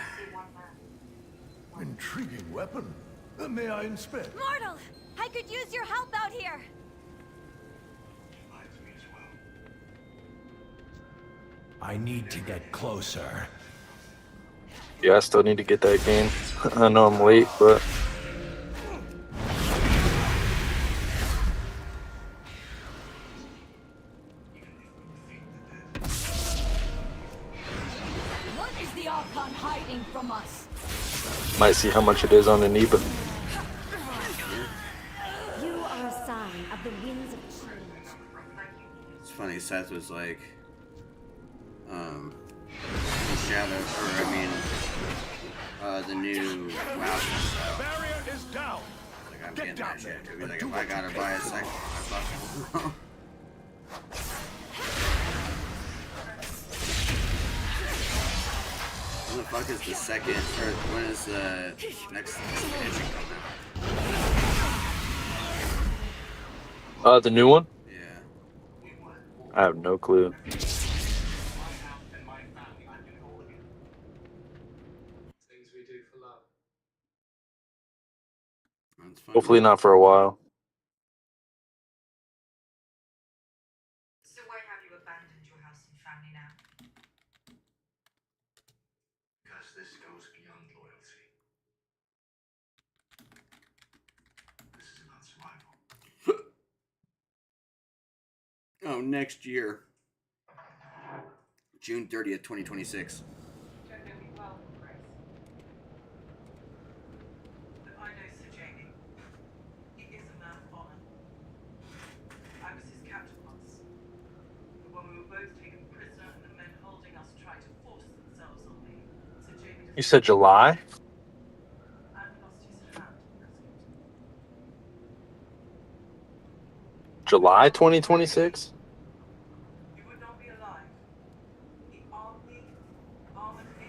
Intriguing weapon. May I inspect?
Mortal! I could use your help out here!
I need to get closer.
Yeah, I still need to get that game. I know I'm late, but
What is the Archon hiding from us?
might see how much it is on the Neba.
You are a sign of the winds of change.
It's funny, Seth was like, Shadow, or I mean, the new WoW stuff.
Barrier is down.
Like, I'm getting that shit. He'd be like, if I gotta buy a second, I fucking will. When the fuck is the second, or when is the next expansion coming out?
The new one?
Yeah.
I have no clue. Hopefully not for a while.
So why have you abandoned your house and family now?
Because this goes beyond loyalty. This is about survival.
Oh, next year. June 30th, 2026.
Don't know me well, Chris. But I know Sir Jamie. He is a man of honor. I was his counterpart. But when we were both taken prisoner and the men holding us tried to force themselves on me, Sir Jamie
You said July?
and lost his hand.
July 2026?
You would not be alive. He armed me, armored me,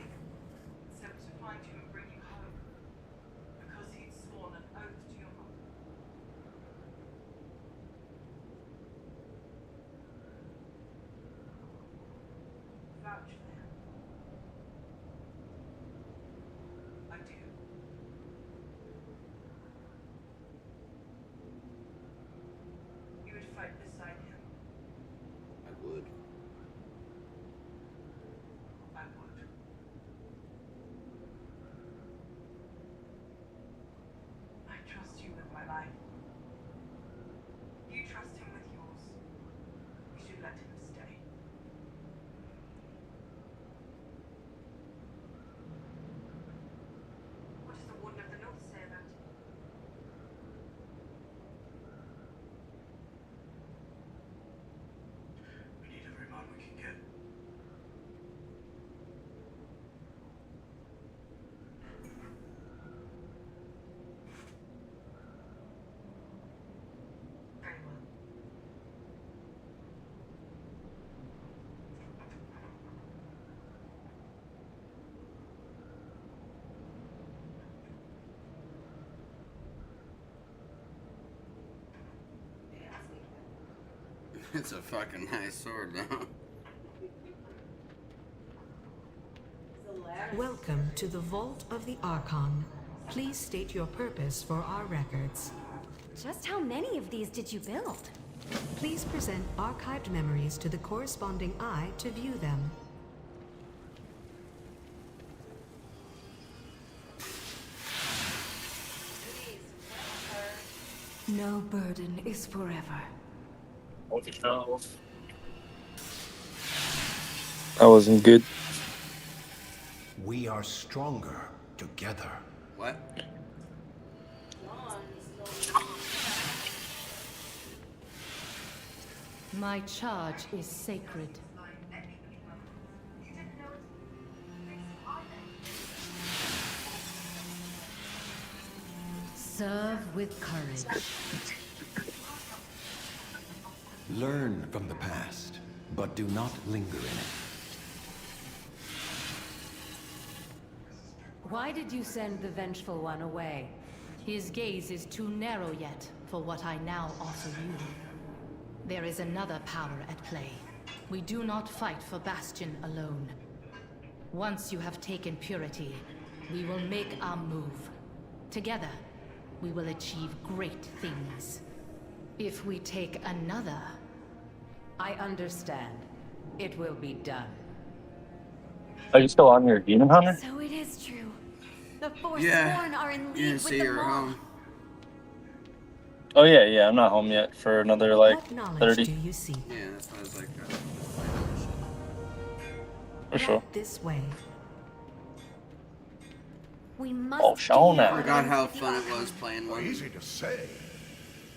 sent me to find you and bring you home. Because he'd sworn an oath to your mother. Vouch for him. I do. You would fight beside him.
I would.
I would. I trust you with my life. You trust him with yours. You should let him stay. What does the Warden of the North say about it?
It's a fucking nice sword, though.
Welcome to the Vault of the Archon. Please state your purpose for our records.
Just how many of these did you build?
Please present archived memories to the corresponding eye to view them.
No burden is forever.
That wasn't good.
We are stronger together.
What?
My charge is sacred. Serve with courage.
Learn from the past, but do not linger in it.
Why did you send the Vengeful One away? His gaze is too narrow yet for what I now offer you. There is another power at play. We do not fight for Bastion alone. Once you have taken Purity, we will make our move. Together, we will achieve great things. If we take another...
I understand. It will be done.
Are you still on your Demon Hunter?
So it is true. The Forsworn
Yeah.
are in
You
league
didn't
with
say
the
you were
Maw.
home.
Oh yeah, I'm not home yet for another like
What knowledge
30.
do you seek?
Yeah, that's why I was like,
For sure.
This way.
We must
Oh, Shauna.
I forgot how fun it was playing one.
Easy to say,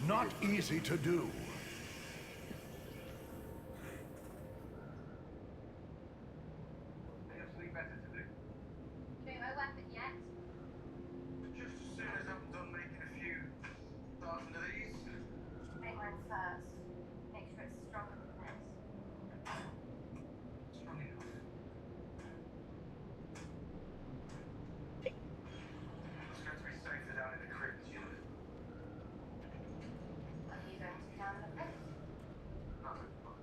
not easy to do.
Just as soon as I'm done making a few thousand of these.
Make mine first. Make sure it's stronger than this.
Strong enough. It's going to be safer down in the crypt, you know.
Are you going to down the pit?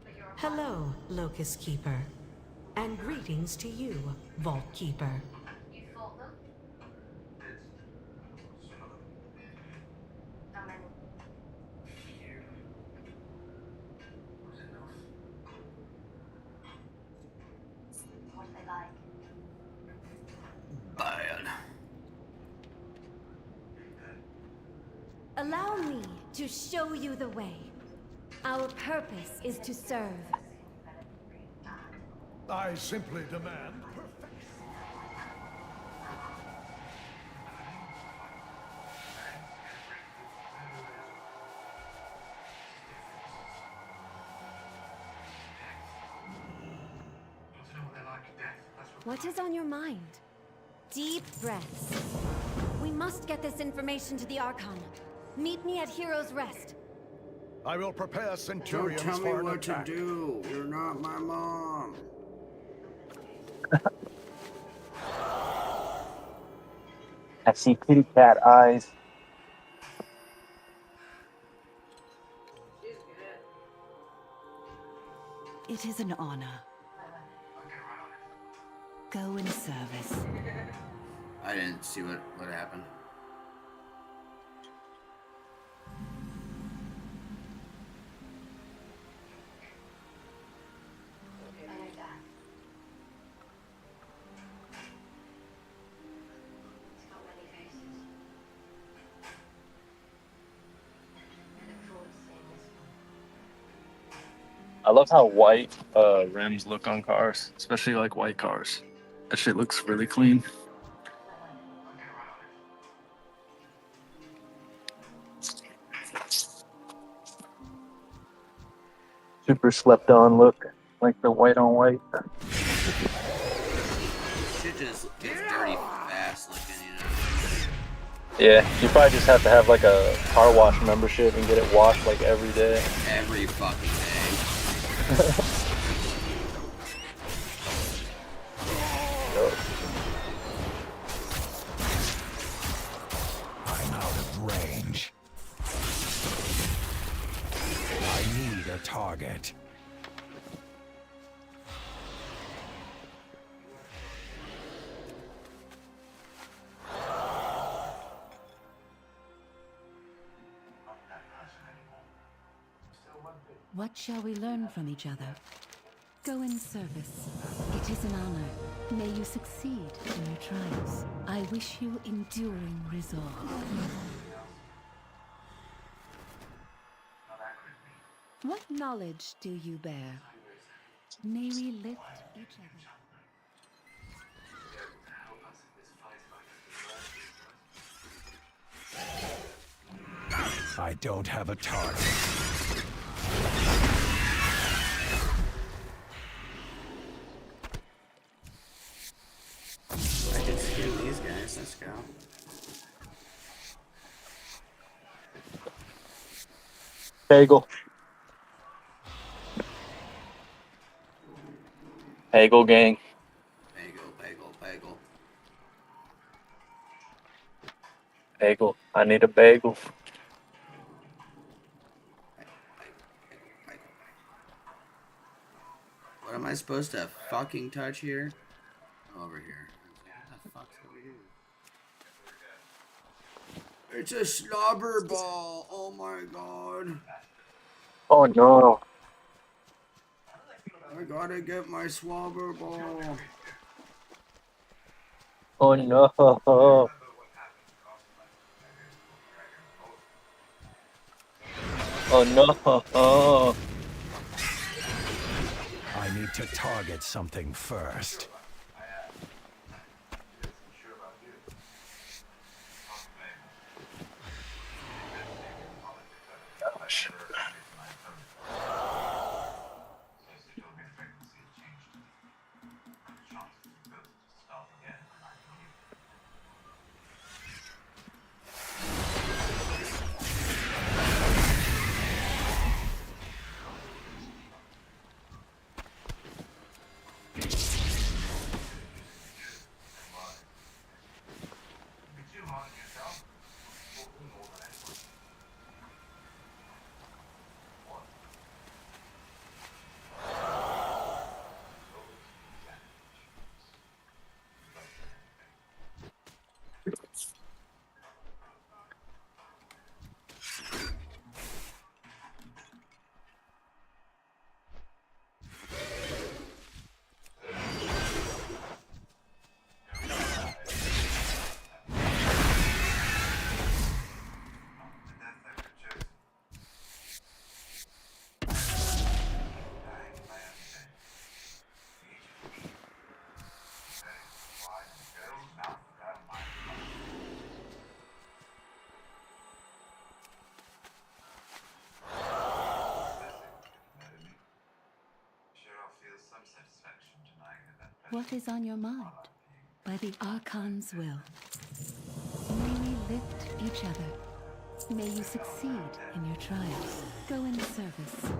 But you're a
Hello, Locust Keeper. And greetings to you, Vault Keeper.
You fought them?
Some of them.
How many?
Few. Was enough.
What are they like?
Bad.
Allow me to show you the way. Our purpose is to serve.
I simply demand perfection.
What is on your mind? Deep breaths. We must get this information to the Archon. Meet me at Hero's Rest.
I will prepare
Don't
centurions
tell me
for an
what to
attack.
do. You're not my mom.
I see kitty cat eyes.
It is an honor. Go in service.
I didn't see what happened.
I love how white rims look on cars, especially like white cars. That shit looks really clean. Super slept on look, like the white on white.
Shit just gets dirty fast looking, you know.
Yeah, you probably just have to have like a car wash membership and get it washed like every day.
Every fucking day.
I'm out of range. I need a target.
What shall we learn from each other? Go in service. It is an honor. May you succeed in your trials. I wish you enduring resolve. What knowledge do you bear? May we lift each other.
I don't have a target.
I can skin these guys. Let's go.
Bagel. Bagel gang.
Bagel.
Bagel. I need a bagel.
What am I supposed to fucking touch here? Over here. What the fuck's over here? It's a slobber ball. Oh my god.
Oh no.
I gotta get my swabber ball.
Oh no. Oh no.
I need to target something first.
Gosh.
What is on your mind? By the Archon's will. May we lift each other. May you succeed in your trials. Go in service.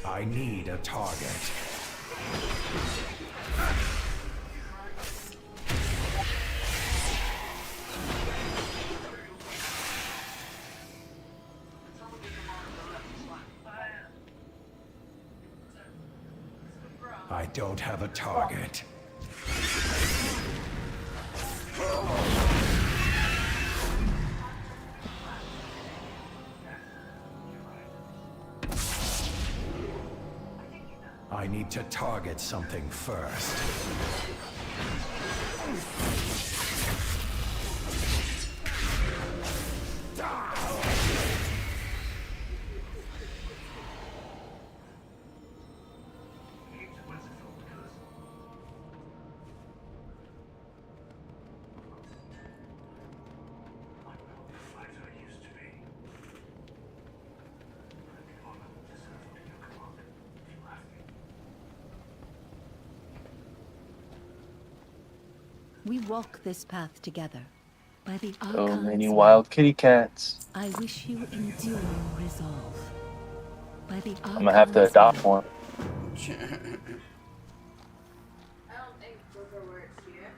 I need a target. I don't have a target. I need to target something first.
We walk this path together. By the
So many
Archon's
wild
will,
kitty cats.
I wish you enduring resolve. By the
I'm gonna have to
Archon's
adopt
will.
one.
I don't think those are words here.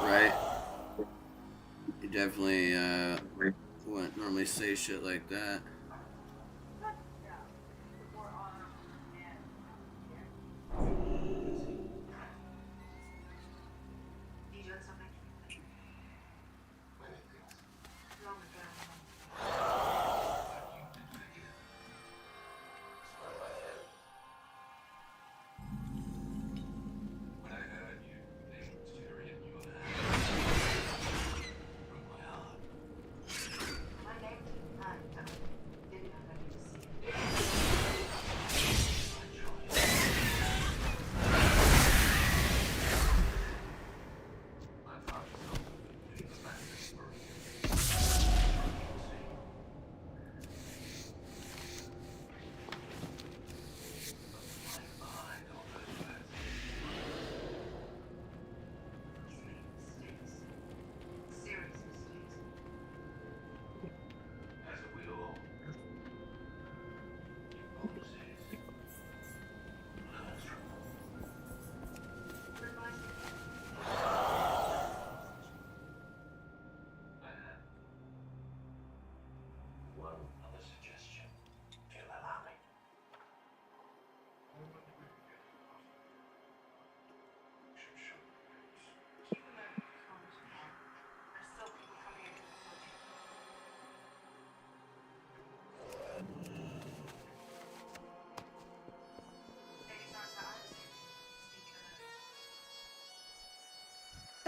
Right? You definitely wouldn't normally say shit like that.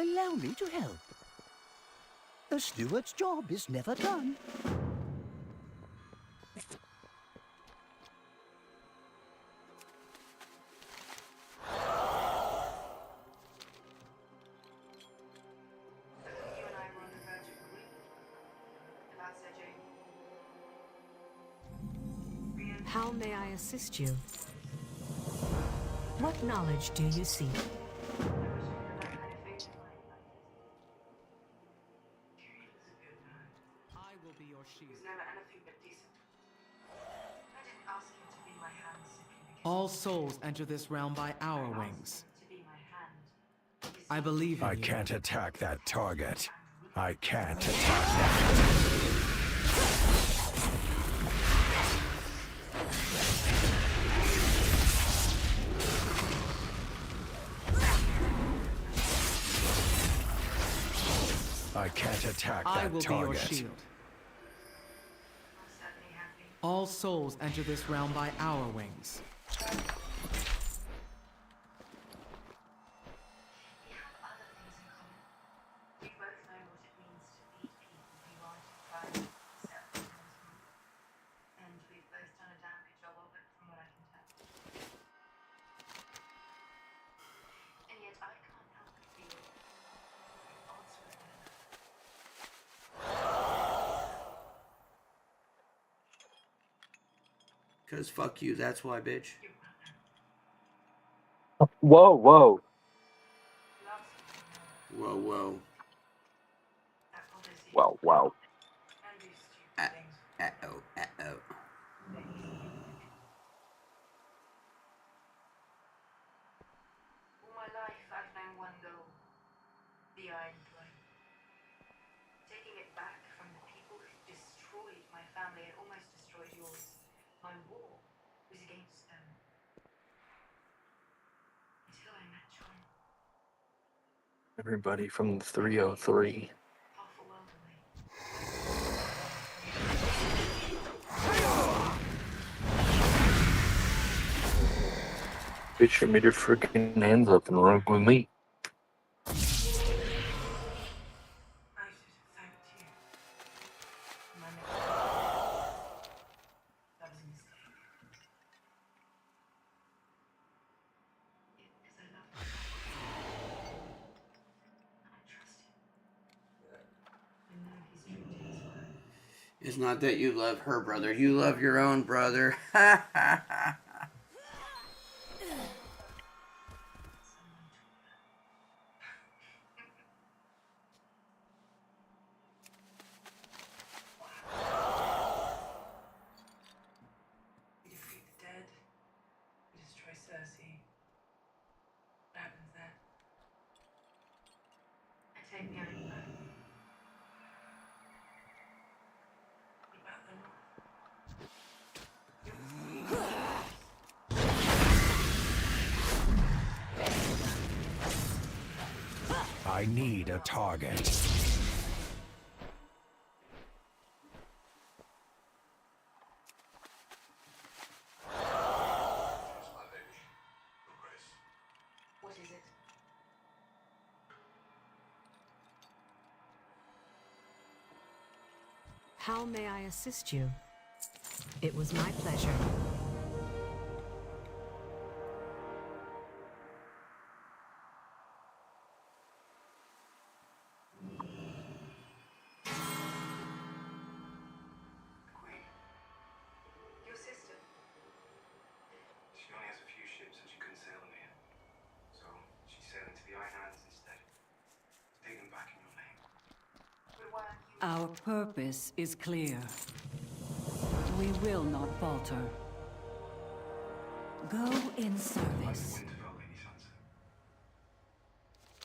Allow me to help. A steward's job is never done.
How may I assist you? What knowledge do you seek?
I will be your shield. He's never anything but decent. I didn't ask him to be my hand simply.
All souls enter this realm by our wings. I believe in
I
you.
can't attack that target. I can't attack that. I can't attack
I
that
will
target.
be your shield. All souls enter this realm by our wings.
Cause fuck you, that's why, bitch.
Whoa, whoa.
Whoa, whoa.
Wow, wow.
Uh-oh, uh-oh.
All my life, I've known one goal. The Iron Throne. Taking it back from the people who destroyed my family and almost destroyed yours. My war was against them. Until I met John.
Everybody from 303. Bitch, you made your freaking hands up and run with me.
I should have thanked you. My mistake. That was a mistake. Because I love you. And I trust him. I know he's true to his word.
It's not that you love her brother, you love your own brother. Ha ha ha.
We defeat the dead. We destroy Cersei. What happens then? I take the Iron back. What about the North?
I need a target.
What is it?
How may I assist you? It was my pleasure.
Your sister.
She only has a few ships and she couldn't sail them here. So she's sailing to the Islands instead. Take them back in your name.
But why aren't you?
Our purpose is clear. We will not falter. Go in service.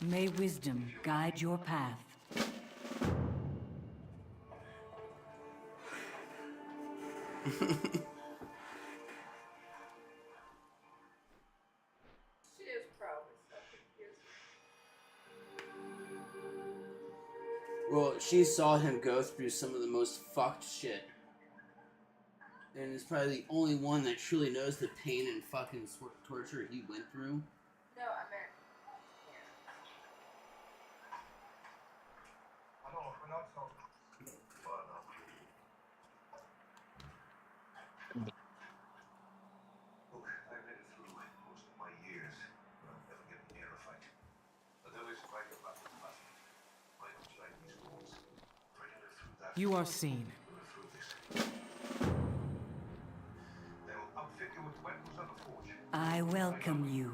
May wisdom guide your path.
She is probably so confused.
Well, she saw him go through some of the most fucked shit. And is probably the only one that truly knows the pain and fucking torture he went through.
No, I meant.
I know, we're not so. But, look, I've been through most of my years without ever getting near a fight. But there is a fight about the past. My Chinese rules. Try to live through that.
You are seen.
Live through this. They'll outfit you with weapons of the forge.
I welcome you.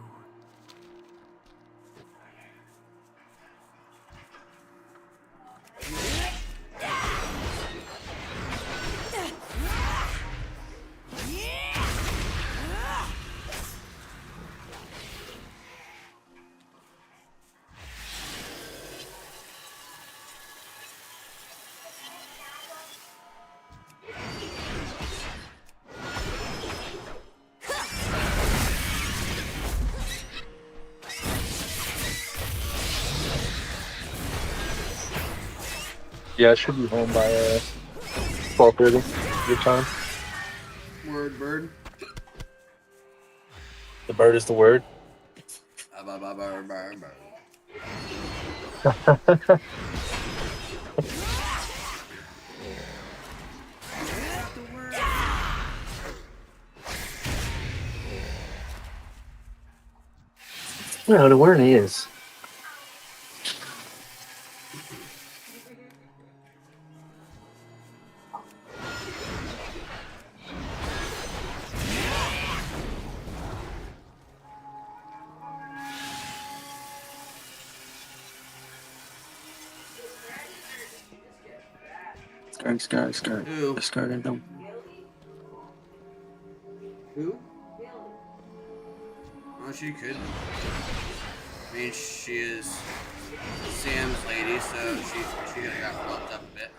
Yeah, I should be home by 12:30 your time.
Word, bird.
The bird is the word. No, the word is. Scar.
Who?
Scar and them.
Who? Well, she could. I mean, she is Sam's lady, so she could have got fluffed up a bit.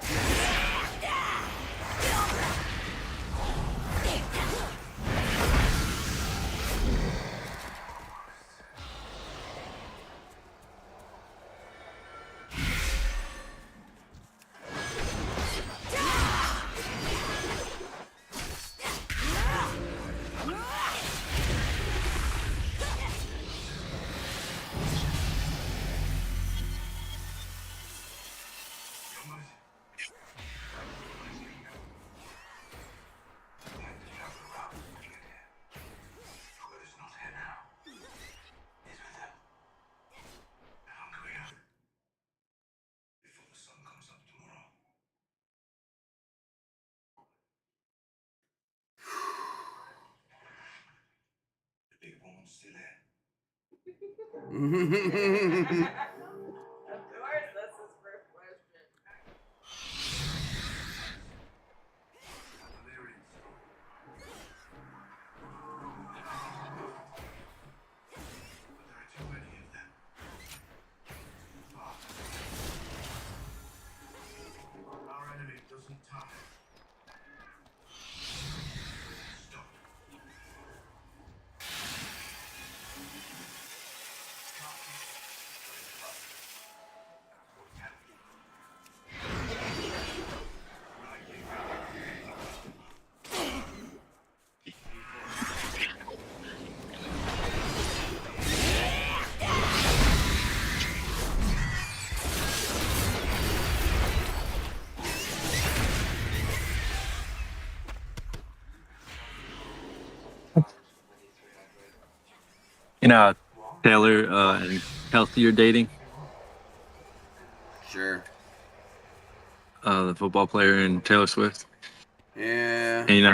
that's his first question.
Our enemy doesn't tire. Stop.
You know, Taylor and Kelsey are dating.
Sure.
The football player and Taylor Swift.
Yeah.
And you know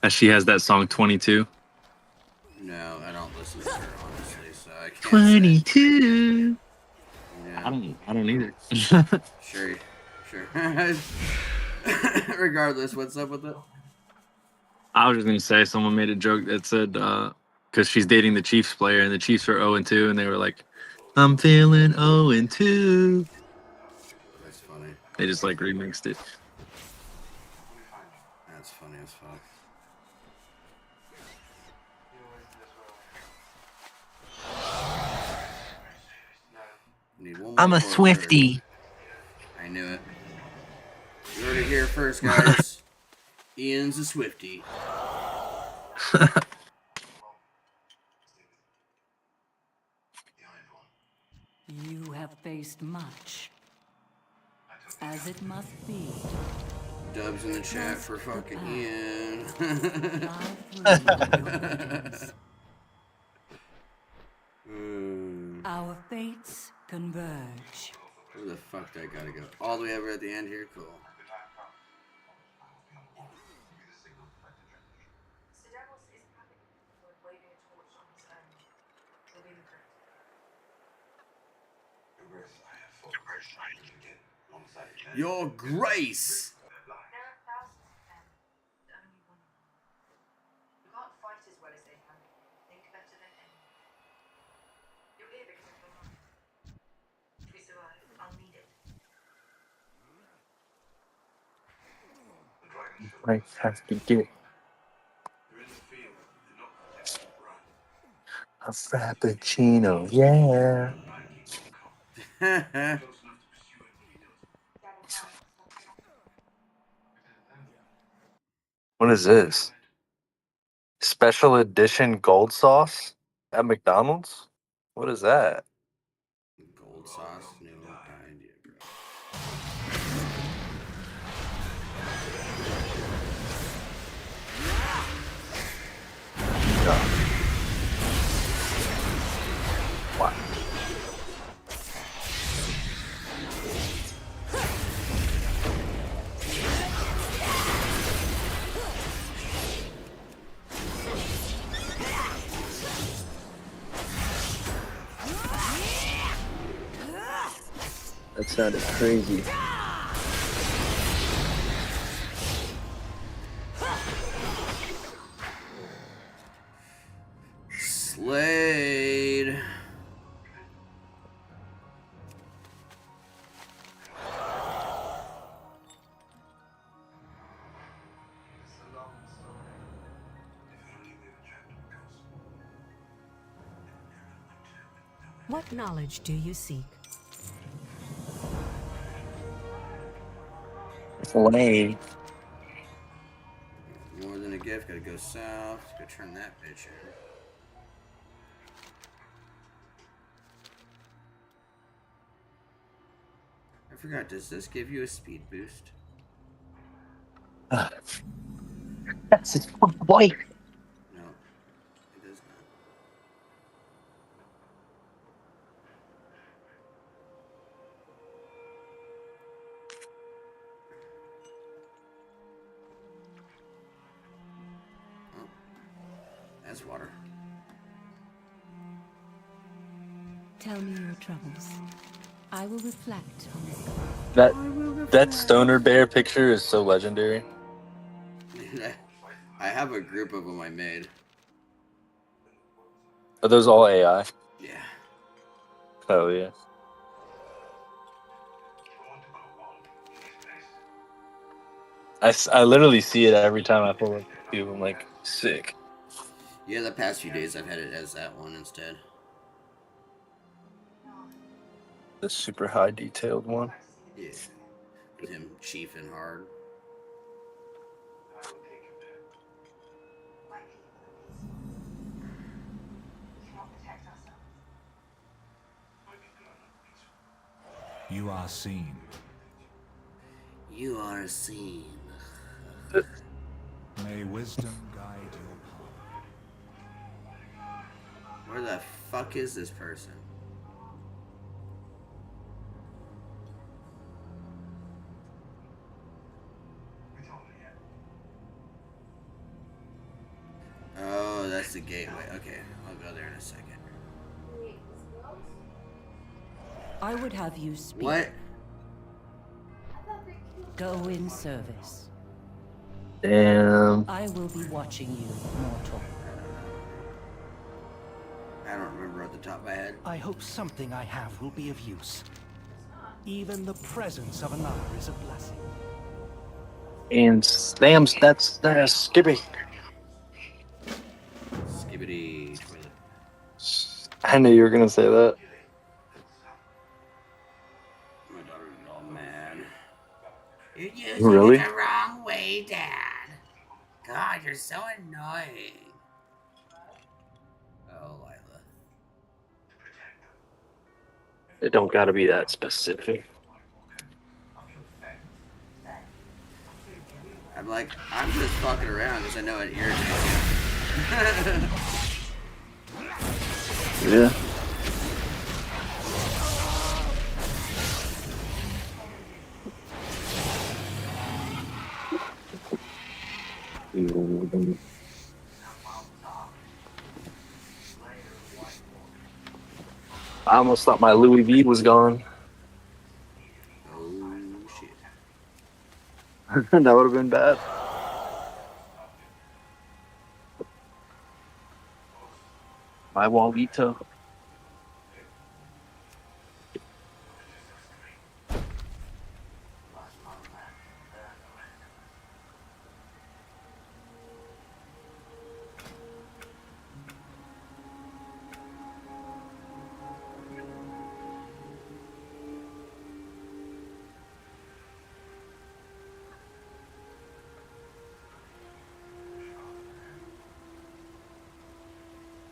how she has that song 22?
No, I don't listen to her, honestly, so I can't
22.
say. Yeah.
I don't either.
Sure. Regardless, what's up with it?
I was just gonna say someone made a joke that said because she's dating the Chiefs player and the Chiefs are 0-2 and they were like, I'm feeling 0-2.
That's funny.
They just like remixed it.
That's funny as fuck.
I'm a Swiftie.
I knew it. You heard it here first, guys. Ian's a Swiftie.
You have faced much, as it must be.
Dubs in the chat for fucking Ian.
Our fates converge.
Where the fuck did I gotta go? All the way over at the end here? Cool. Your Grace!
There are thousands of them, but only one of them. You can't fight as well as they can. Think better than anyone. You're here because of your mind. If we survive, I'll need it.
I have to get a frappuccino, yeah. What is this? Special edition gold sauce at McDonald's? What is that?
Gold sauce? No idea, bro.
What? That sounded crazy.
Slade.
What knowledge do you seek?
Slade.
More than a gift, gotta go south. Gotta turn that bitch in. I forgot, does this give you a speed boost?
That's it, boy.
No, it does not. Oh, that's water.
Tell me your troubles. I will reflect on this.
That stoner bear picture is so legendary.
I have a group of them I made.
Are those all AI?
Yeah.
Oh yeah. I literally see it every time I pull up a few. I'm like, sick.
Yeah, the past few days I've had it as that one instead.
The super high detailed one.
Yeah. With him chiefing hard.
You are seen.
You are seen.
May wisdom guide your path.
Where the fuck is this person? Oh, that's the gateway. Okay, I'll go there in a second.
I would have you speak.
What?
Go in service.
Damn.
I will be watching you, mortal.
I don't remember at the top of my head.
I hope something I have will be of use. Even the presence of another is a blessing.
And damn, that's Skippy.
Skibbity toilet.
I knew you were gonna say that.
My daughter's all mad. You're using
Really?
it the wrong way, Dad. God, you're so annoying. Oh, Lila.
It don't gotta be that specific.
I'm like, I'm just fucking around because I know it irritates you.
Yeah. I almost thought my Louis V was gone.
Oh, shit.
That would have been bad. My Walito.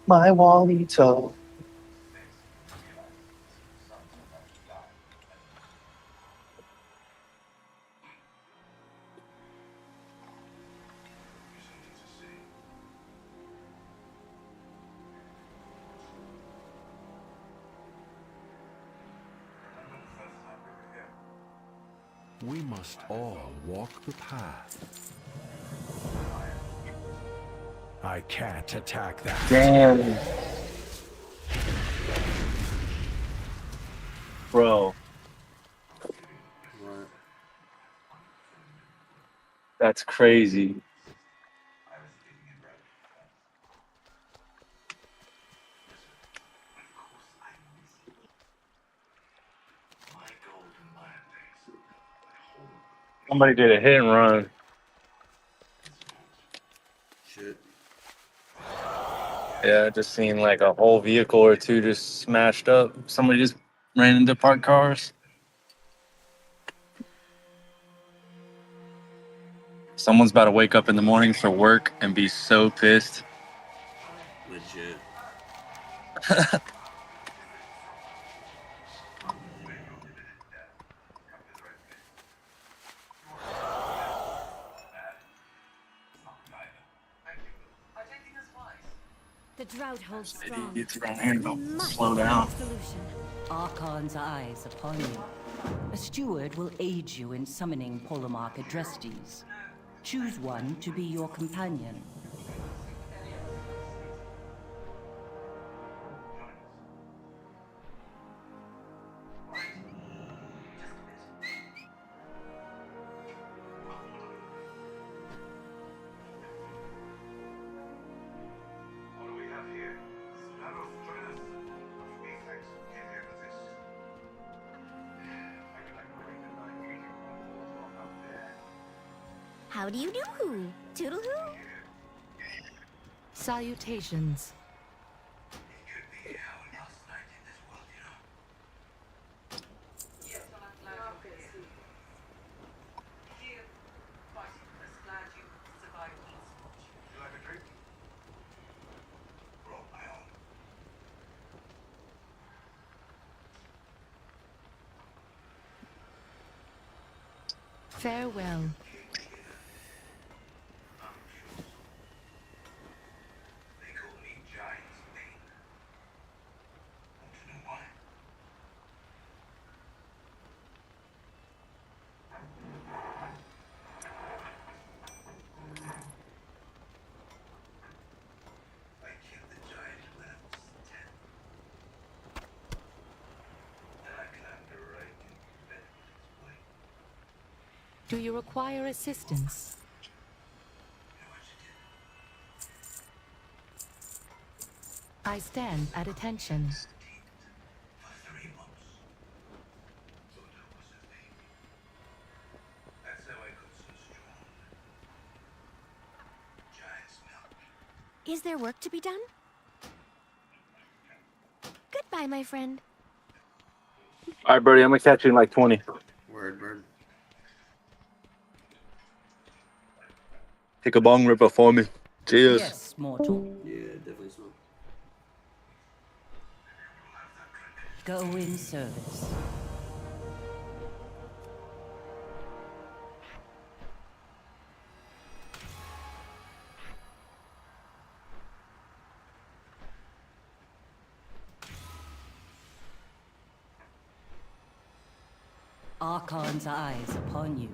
My Walito.
We must all walk the path. I can't attack that.
Damn. Bro.
What?
That's crazy. Somebody did a hit and run.
Shit.
Yeah, just seen like a whole vehicle or two just smashed up. Somebody just ran into parked cars. Someone's about to wake up in the morning for work and be so pissed.
Legit.
The drought holds strong.
It's around here,
We
don't
must
slow
find a
down.
solution.
Archon's eyes upon you. A steward will aid you in summoning Polemarch Adrestes. Choose one to be your companion.
How do you do? Toodle-hoo?
Salutations.
Yes, well, I'm glad you're here. Here, fighting for us, glad you survived onslaught.
Would you like a drink? Brought my own.
Farewell.
They call me Giant's Bane. Want to know why? I killed the giant when I was 10. Then I climbed right into bed with its way.
Do you require assistance? I stand at attention.
For 3 months. Thought I was a baby. That's how I got so strong. Giant's milk.
Is there work to be done? Goodbye, my friend.
All right, Birdie, I'm gonna catch you in like 20.
Word, bird.
Take a bong ripper for me. Cheers.
Yes, mortal.
Yeah, definitely smoke.
Go in service. Archon's eyes upon you.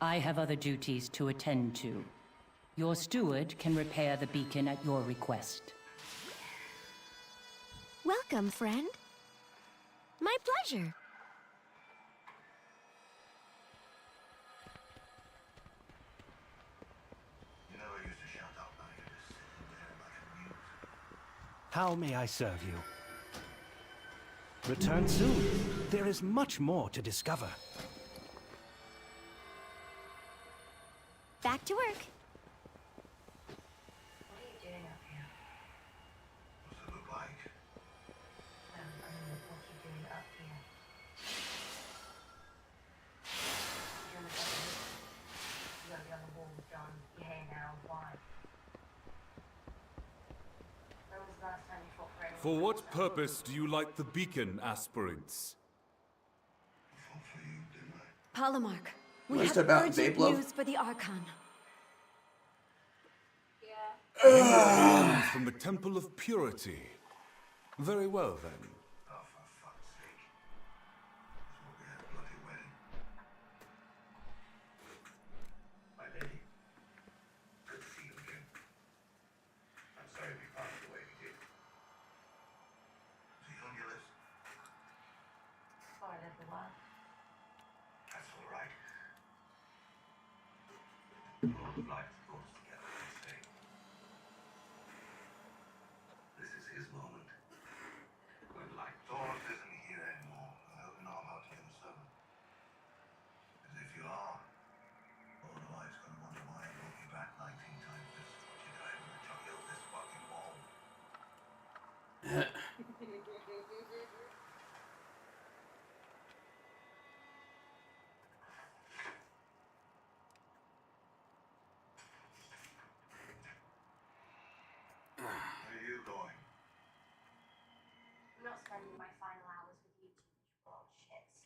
I have other duties to attend to. Your steward can repair the beacon at your request.
Welcome, friend. My pleasure.
You never used to shut up, now you're just sitting there like a mute.
How may I serve you? Return soon. There is much more to discover.
Back to work.
What are you doing up here?
What's it look like?
I mean, what are you doing up here? You're on the government. You gotta be on the wall with John. You're here now. Why? When was the last time you fought for anyone?
For what purpose do you like the beacon, aspirants?
Polymarch, we
What's
have
about
urgent
vape love?
news for the Archon.
Greetings from the Temple of Purity. Very well, then.
Oh, for fuck's sake. That's what we had a bloody wedding. My lady. Good to see you again. I'm sorry we passed the way we did. Was he on your list?
For a little while.
That's all right. Lord of Light goes together, they say. This is his moment. When Light Thorns isn't here anymore, I hope you know how to understand. Because if you are, Lord of Light's gonna wonder why I brought you back 19 times just to put you down and juggle this fucking wall. Where are you going?
I'm not spending my final hours with you two broad shits.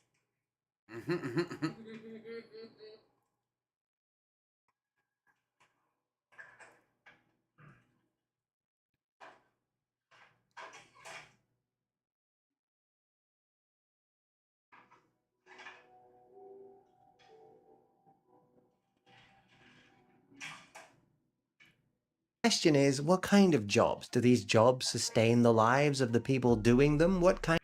Question is, what kind of jobs? Do these jobs sustain the lives of the people doing them? What kind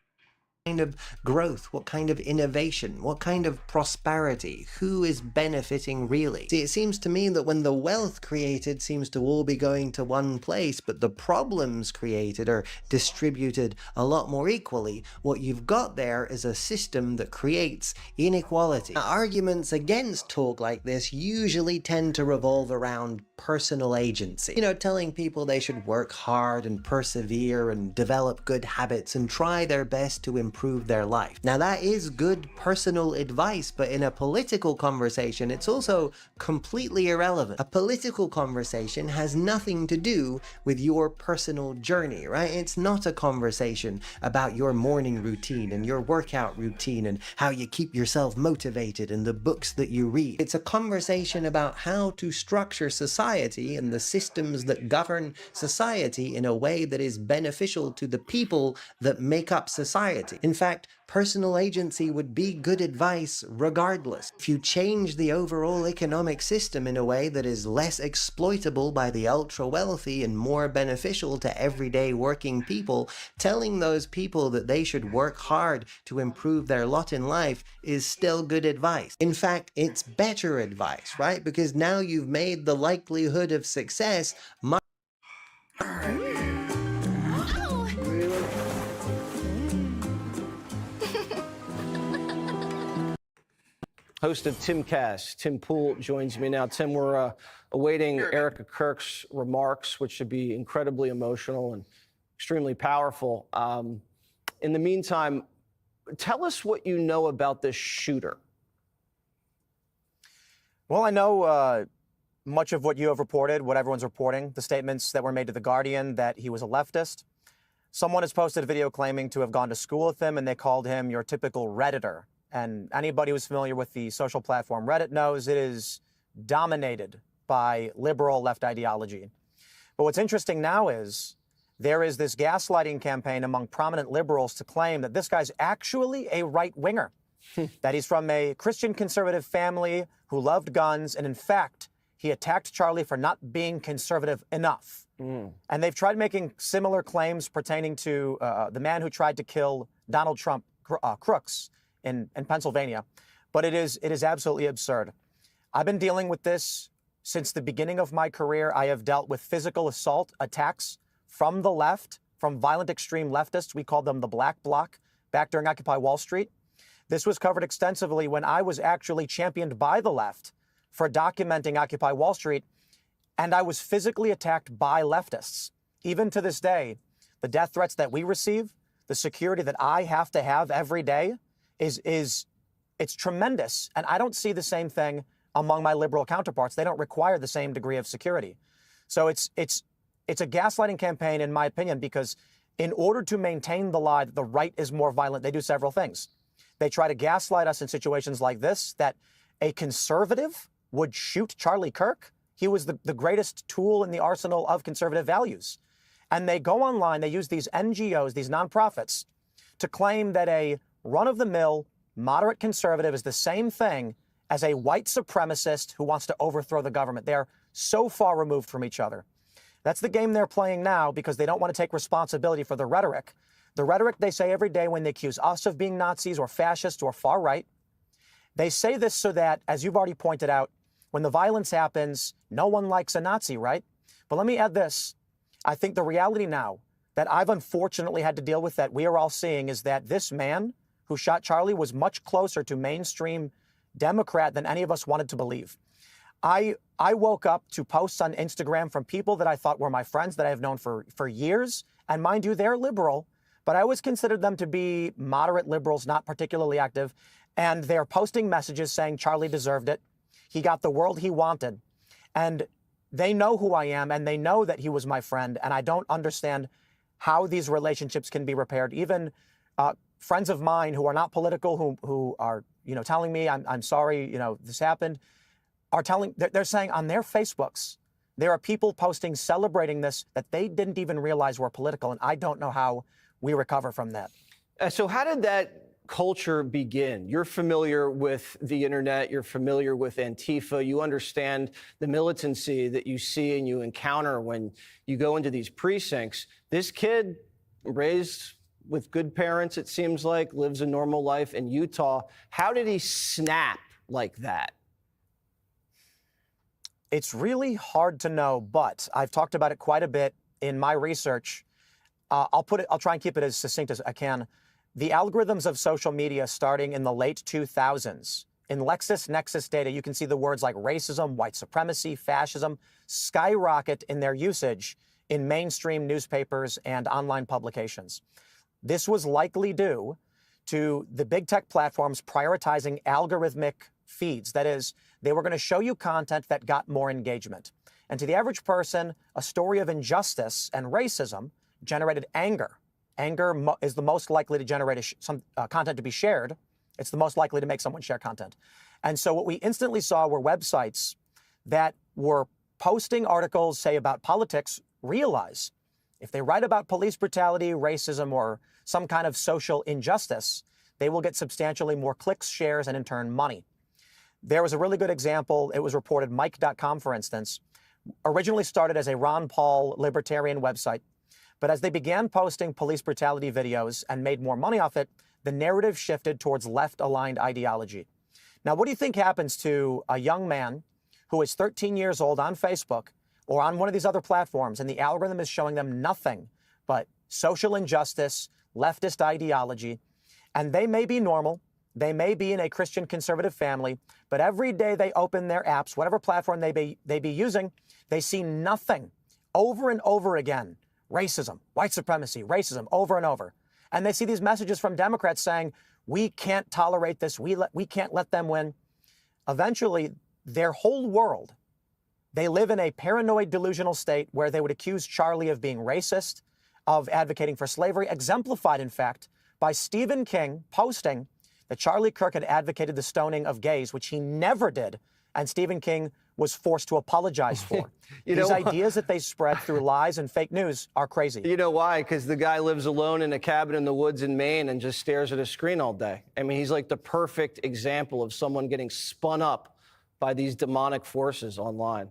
kind of growth, what kind of innovation, what kind of prosperity, who is benefiting really? See, it seems to me that when the wealth created seems to all be going to one place, but the problems created are distributed a lot more equally, what you've got there is a system that creates inequality. Now, arguments against talk like this usually tend to revolve around personal agency. You know, telling people they should work hard and persevere and develop good habits and try their best to improve their life. Now that is good personal advice, but in a political conversation, it's also completely irrelevant. A political conversation has nothing to do with your personal journey, right? It's not a conversation about your morning routine and your workout routine and how you keep yourself motivated and the books that you read. It's a conversation about how to structure society and the systems that govern society in a way that is beneficial to the people that make up society. In fact, personal agency would be good advice regardless. If you change the overall economic system in a way that is less exploitable by the ultra-wealthy and more beneficial to everyday working people, telling those people that they should work hard to improve their lot in life is still good advice. In fact, it's better advice, right? Because now you've made the likelihood of success much.
Host of Timcast, Tim Poole, joins me now. Tim, we're awaiting Erica Kirk's remarks, which should be incredibly emotional and extremely powerful. In the meantime, tell us what you know about this shooter.
Well, I know much of what you have reported, what everyone's reporting, the statements that were made to The Guardian that he was a leftist. Someone has posted a video claiming to have gone to school with him, and they called him your typical Redditor. And anybody who's familiar with the social platform Reddit knows it is dominated by liberal left ideology. But what's interesting now is there is this gaslighting campaign among prominent liberals to claim that this guy's actually a right-winger, that he's from a Christian conservative family who loved guns, and in fact, he attacked Charlie for not being conservative enough. And they've tried making similar claims pertaining to the man who tried to kill Donald Trump, Crooks, in Pennsylvania. But it is absolutely absurd. I've been dealing with this since the beginning of my career. I have dealt with physical assault attacks from the left, from violent extreme leftists. We called them the Black Bloc back during Occupy Wall Street. This was covered extensively when I was actually championed by the left for documenting Occupy Wall Street, and I was physically attacked by leftists. Even to this day, the death threats that we receive, the security that I have to have every day, it's tremendous. And I don't see the same thing among my liberal counterparts. They don't require the same degree of security. So it's a gaslighting campaign, in my opinion, because in order to maintain the lie that the right is more violent, they do several things. They try to gaslight us in situations like this, that a conservative would shoot Charlie Kirk. He was the greatest tool in the arsenal of conservative values. And they go online, they use these NGOs, these nonprofits, to claim that a run-of-the-mill moderate conservative is the same thing as a white supremacist who wants to overthrow the government. They're so far removed from each other. That's the game they're playing now because they don't want to take responsibility for the rhetoric. The rhetoric they say every day when they accuse us of being Nazis or fascists or far right. They say this so that, as you've already pointed out, when the violence happens, no one likes a Nazi, right? But let me add this. I think the reality now that I've unfortunately had to deal with, that we are all seeing, is that this man who shot Charlie was much closer to mainstream Democrat than any of us wanted to believe. I woke up to posts on Instagram from people that I thought were my friends that I have known for years. And mind you, they're liberal, but I always considered them to be moderate liberals, not particularly active. And they're posting messages saying Charlie deserved it. He got the world he wanted. And they know who I am, and they know that he was my friend. And I don't understand how these relationships can be repaired. Even friends of mine who are not political, who are, telling me I'm sorry, this happened, they're saying on their Facebooks, there are people posting celebrating this that they didn't even realize were political. And I don't know how we recover from that.
So how did that culture begin? You're familiar with the internet, you're familiar with Antifa, you understand the militancy that you see and you encounter when you go into these precincts. This kid raised with good parents, it seems like, lives a normal life in Utah. How did he snap like that?
It's really hard to know, but I've talked about it quite a bit in my research. I'll try and keep it as succinct as I can. The algorithms of social media starting in the late 2000s, in LexisNexis data, you can see the words like racism, white supremacy, fascism skyrocket in their usage in mainstream newspapers and online publications. This was likely due to the big tech platforms prioritizing algorithmic feeds. That is, they were going to show you content that got more engagement. And to the average person, a story of injustice and racism generated anger. Anger is the most likely to generate some content to be shared. It's the most likely to make someone share content. And so what we instantly saw were websites that were posting articles, say, about politics, realize if they write about police brutality, racism, or some kind of social injustice, they will get substantially more clicks, shares, and in turn, money. There was a really good example. It was reported, Mike.com, for instance, originally started as a Ron Paul libertarian website. But as they began posting police brutality videos and made more money off it, the narrative shifted towards left-aligned ideology. Now, what do you think happens to a young man who is 13 years old on Facebook or on one of these other platforms, and the algorithm is showing them nothing but social injustice, leftist ideology, and they may be normal, they may be in a Christian conservative family, but every day they open their apps, whatever platform they be using, they see nothing over and over again. Racism, white supremacy, racism, over and over. And they see these messages from Democrats saying, we can't tolerate this, we can't let them win. Eventually, their whole world, they live in a paranoid delusional state where they would accuse Charlie of being racist, of advocating for slavery, exemplified, in fact, by Stephen King posting that Charlie Kirk had advocated the stoning of gays, which he never did, and Stephen King was forced to apologize for. These ideas that they spread through lies and fake news are crazy.
You know why? Because the guy lives alone in a cabin in the woods in Maine and just stares at a screen all day. I mean, he's like the perfect example of someone getting spun up by these demonic forces online.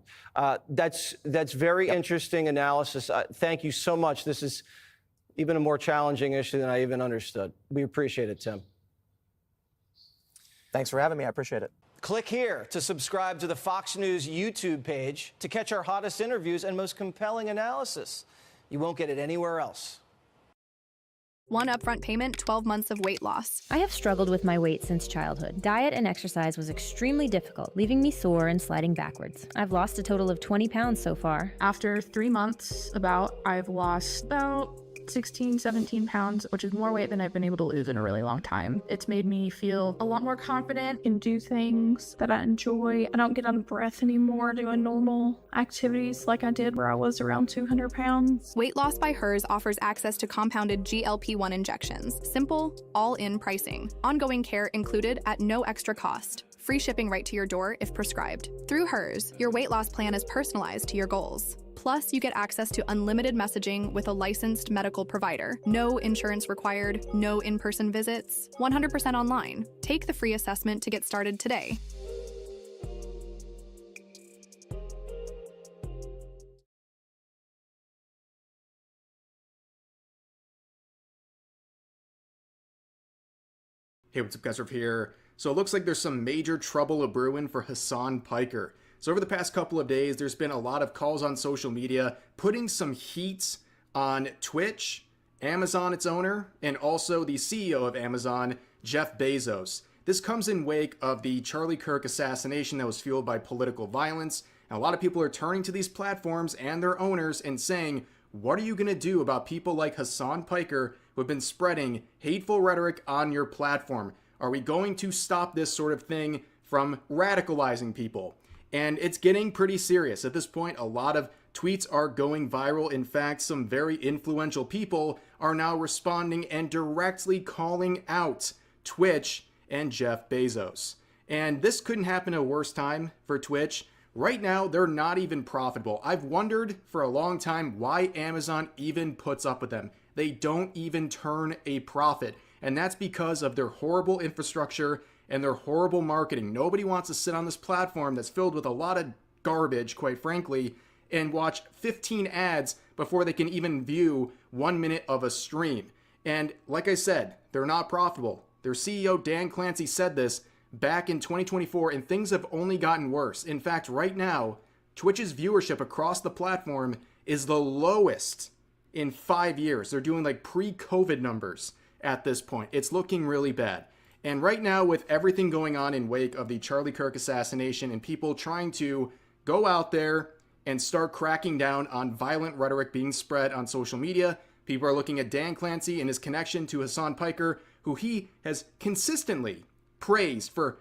That's very interesting analysis. Thank you so much. This is even a more challenging issue than I even understood. We appreciate it, Tim.
Thanks for having me. I appreciate it.
Click here to subscribe to the Fox News YouTube page to catch our hottest interviews and most compelling analysis. You won't get it anywhere else.
One upfront payment, 12 months of weight loss.
I have struggled with my weight since childhood. Diet and exercise was extremely difficult, leaving me sore and sliding backwards. I've lost a total of 20 pounds so far.
After 3 months, I've lost about 16, 17 pounds, which is more weight than I've been able to lose in a really long time. It's made me feel a lot more confident and do things that I enjoy. I don't get out of breath anymore doing normal activities like I did where I was around 200 pounds.
Weight Loss by Hers offers access to compounded GLP-1 injections. Simple, all-in pricing. Ongoing care included at no extra cost. Free shipping right to your door if prescribed. Through Hers, your weight loss plan is personalized to your goals. Plus, you get access to unlimited messaging with a licensed medical provider. No insurance required, no in-person visits, 100% online. Take the free assessment to get started today.
Hey, what's up, guys? Over here. So it looks like there's some major trouble a-brewing for Hassan Piker. So over the past couple of days, there's been a lot of calls on social media putting some heat on Twitch, Amazon, its owner, and also the CEO of Amazon, Jeff Bezos. This comes in wake of the Charlie Kirk assassination that was fueled by political violence. And a lot of people are turning to these platforms and their owners and saying, what are you going to do about people like Hassan Piker who have been spreading hateful rhetoric on your platform? Are we going to stop this sort of thing from radicalizing people? And it's getting pretty serious. At this point, a lot of tweets are going viral. In fact, some very influential people are now responding and directly calling out Twitch and Jeff Bezos. And this couldn't happen at a worse time for Twitch. Right now, they're not even profitable. I've wondered for a long time why Amazon even puts up with them. They don't even turn a profit. And that's because of their horrible infrastructure and their horrible marketing. Nobody wants to sit on this platform that's filled with a lot of garbage, quite frankly, and watch 15 ads before they can even view 1 minute of a stream. And like I said, they're not profitable. Their CEO, Dan Clancy, said this back in 2024, and things have only gotten worse. In fact, right now, Twitch's viewership across the platform is the lowest in 5 years. They're doing like pre-COVID numbers at this point. It's looking really bad. And right now, with everything going on in wake of the Charlie Kirk assassination and people trying to go out there and start cracking down on violent rhetoric being spread on social media, people are looking at Dan Clancy and his connection to Hassan Piker, who he has consistently praised for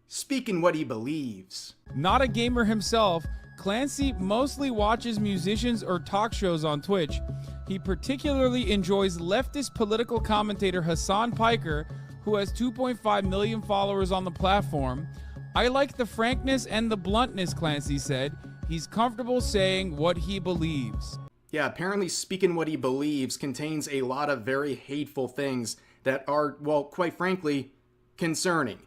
speaking what he believes.
Not a gamer himself, Clancy mostly watches musicians or talk shows on Twitch. He particularly enjoys leftist political commentator Hassan Piker, who has 2.5 million followers on the platform. I like the frankness and the bluntness, Clancy said. He's comfortable saying what he believes.
Yeah, apparently speaking what he believes contains a lot of very hateful things that are, well, quite frankly, concerning.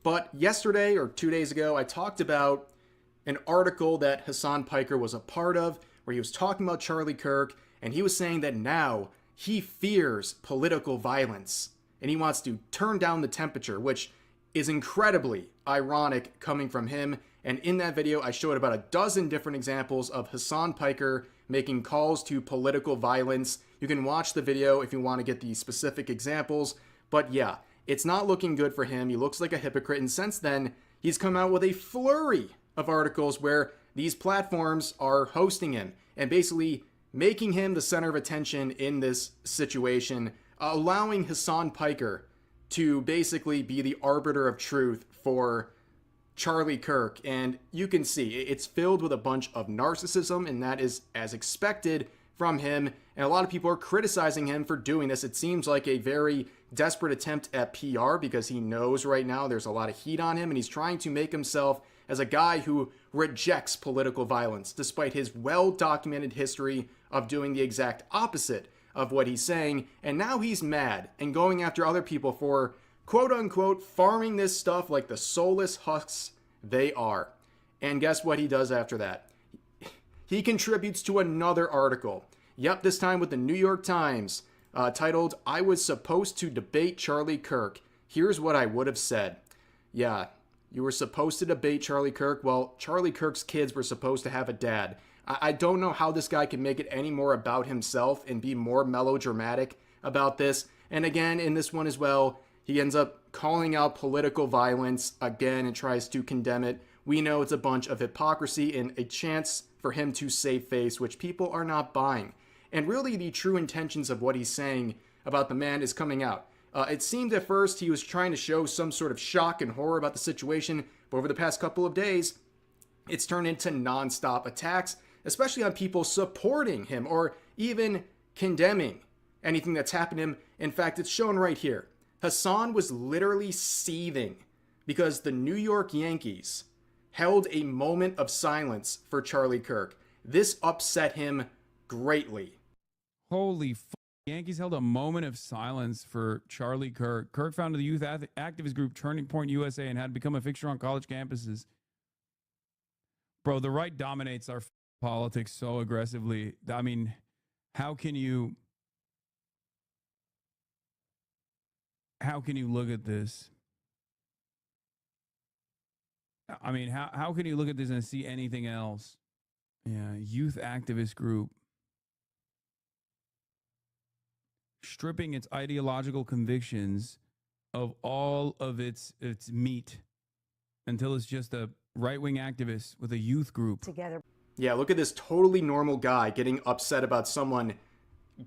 But yesterday or 2 days ago, I talked about an article that Hassan Piker was a part of where he was talking about Charlie Kirk, and he was saying that now he fears political violence and he wants to turn down the temperature, which is incredibly ironic coming from him. And in that video, I showed about a dozen different examples of Hassan Piker making calls to political violence. You can watch the video if you want to get the specific examples. But yeah, it's not looking good for him. He looks like a hypocrite. And since then, he's come out with a flurry of articles where these platforms are hosting him and basically making him the center of attention in this situation, allowing Hassan Piker to basically be the arbiter of truth for Charlie Kirk. And you can see it's filled with a bunch of narcissism, and that is as expected from him. And a lot of people are criticizing him for doing this. It seems like a very desperate attempt at PR because he knows right now there's a lot of heat on him, and he's trying to make himself as a guy who rejects political violence, despite his well-documented history of doing the exact opposite of what he's saying. And now he's mad and going after other people for quote-unquote farming this stuff like the soulless husks they are. And guess what he does after that? He contributes to another article. Yep, this time with the New York Times, titled, "I was supposed to debate Charlie Kirk. Here's what I would have said." Yeah, you were supposed to debate Charlie Kirk. Well, Charlie Kirk's kids were supposed to have a dad. I don't know how this guy can make it any more about himself and be more melodramatic about this. And again, in this one as well, he ends up calling out political violence again and tries to condemn it. We know it's a bunch of hypocrisy and a chance for him to save face, which people are not buying. And really the true intentions of what he's saying about the man is coming out. It seemed at first he was trying to show some sort of shock and horror about the situation, but over the past couple of days, it's turned into non-stop attacks, especially on people supporting him or even condemning anything that's happened to him. In fact, it's shown right here. Hassan was literally seething because the New York Yankees held a moment of silence for Charlie Kirk. This upset him greatly.
Holy f***. Yankees held a moment of silence for Charlie Kirk. Kirk founded the youth activist group Turning Point USA and had become a fixture on college campuses. Bro, the right dominates our politics so aggressively. I mean, how can you look at this? I mean, how can you look at this and see anything else? Yeah, youth activist group. Stripping its ideological convictions of all of its meat until it's just a right-wing activist with a youth group.
Together.
Yeah, look at this totally normal guy getting upset about someone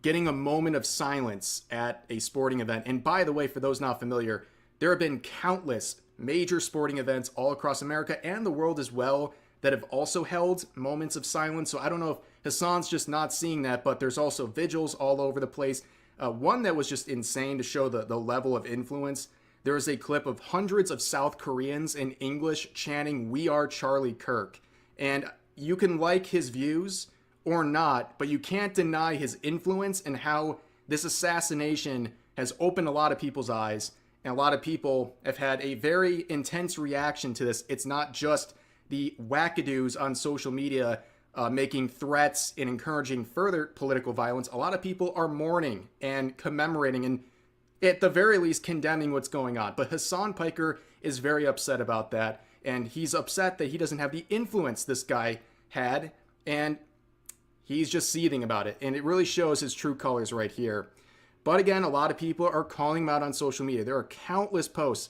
getting a moment of silence at a sporting event. And by the way, for those not familiar, there have been countless major sporting events all across America and the world as well that have also held moments of silence. So I don't know if Hassan's just not seeing that, but there's also vigils all over the place. One that was just insane to show the level of influence. There is a clip of hundreds of South Koreans in English chanting, "We are Charlie Kirk." And you can like his views or not, but you can't deny his influence and how this assassination has opened a lot of people's eyes. And a lot of people have had a very intense reaction to this. It's not just the wackadoos on social media making threats and encouraging further political violence, a lot of people are mourning and commemorating and at the very least condemning what's going on. But Hassan Piker is very upset about that, and he's upset that he doesn't have the influence this guy had, and he's just seething about it. And it really shows his true colors right here. But again, a lot of people are calling him out on social media. There are countless posts,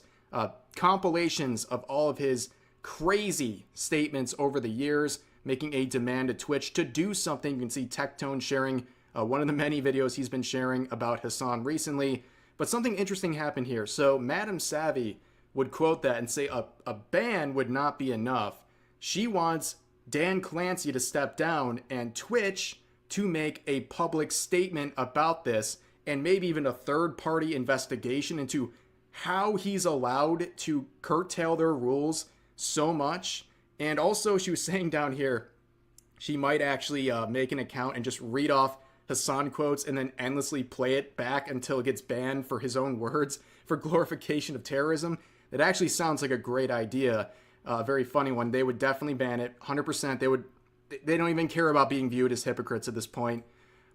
compilations of all of his crazy statements over the years, making a demand to Twitch to do something. You can see Tectone sharing one of the many videos he's been sharing about Hassan recently. But something interesting happened here. So Madam Savvy would quote that and say a ban would not be enough. She wants Dan Clancy to step down and Twitch to make a public statement about this, and maybe even a third-party investigation into how he's allowed to curtail their rules so much. And also, she was saying down here, she might actually make an account and just read off Hassan quotes and then endlessly play it back until it gets banned for his own words for glorification of terrorism. It actually sounds like a great idea. Very funny one. They would definitely ban it 100%. They don't even care about being viewed as hypocrites at this point.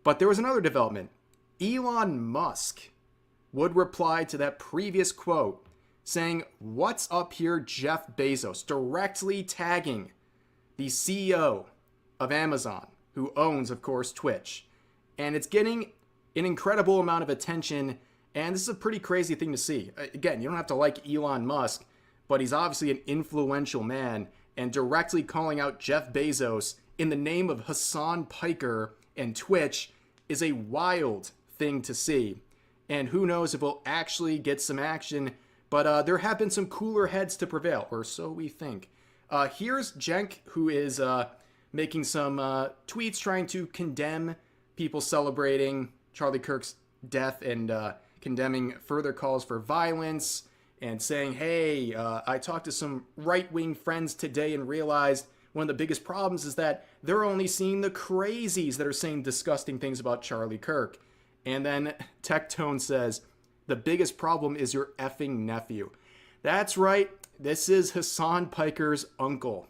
But there was another development. Elon Musk would reply to that previous quote saying, "What's up here, Jeff Bezos?" directly tagging the CEO of Amazon, who owns, of course, Twitch. And it's getting an incredible amount of attention, and this is a pretty crazy thing to see. Again, you don't have to like Elon Musk, but he's obviously an influential man, and directly calling out Jeff Bezos in the name of Hassan Piker and Twitch is a wild thing to see. And who knows if we'll actually get some action, but there have been some cooler heads to prevail, or so we think. Here's Jenk, who is making some tweets trying to condemn people celebrating Charlie Kirk's death and condemning further calls for violence and saying, hey, I talked to some right-wing friends today and realized one of the biggest problems is that they're only seeing the crazies that are saying disgusting things about Charlie Kirk. And then Tectone says, the biggest problem is your effing nephew. That's right. This is Hassan Piker's uncle.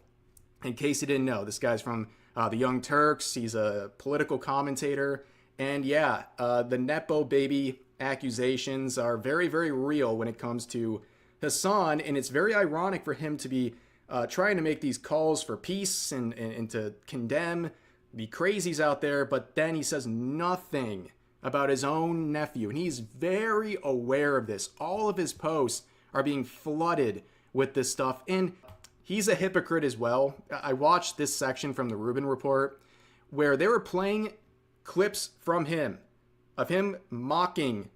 In case you didn't know, this guy's from the Young Turks. He's a political commentator. And yeah, the Nepo baby accusations are very, very real when it comes to Hassan. And it's very ironic for him to be trying to make these calls for peace and to condemn the crazies out there. But then he says nothing about his own nephew. And he's very aware of this. All of his posts are being flooded with this stuff. And he's a hypocrite as well. I watched this section from the Rubin Report where they were playing clips from him, of him mocking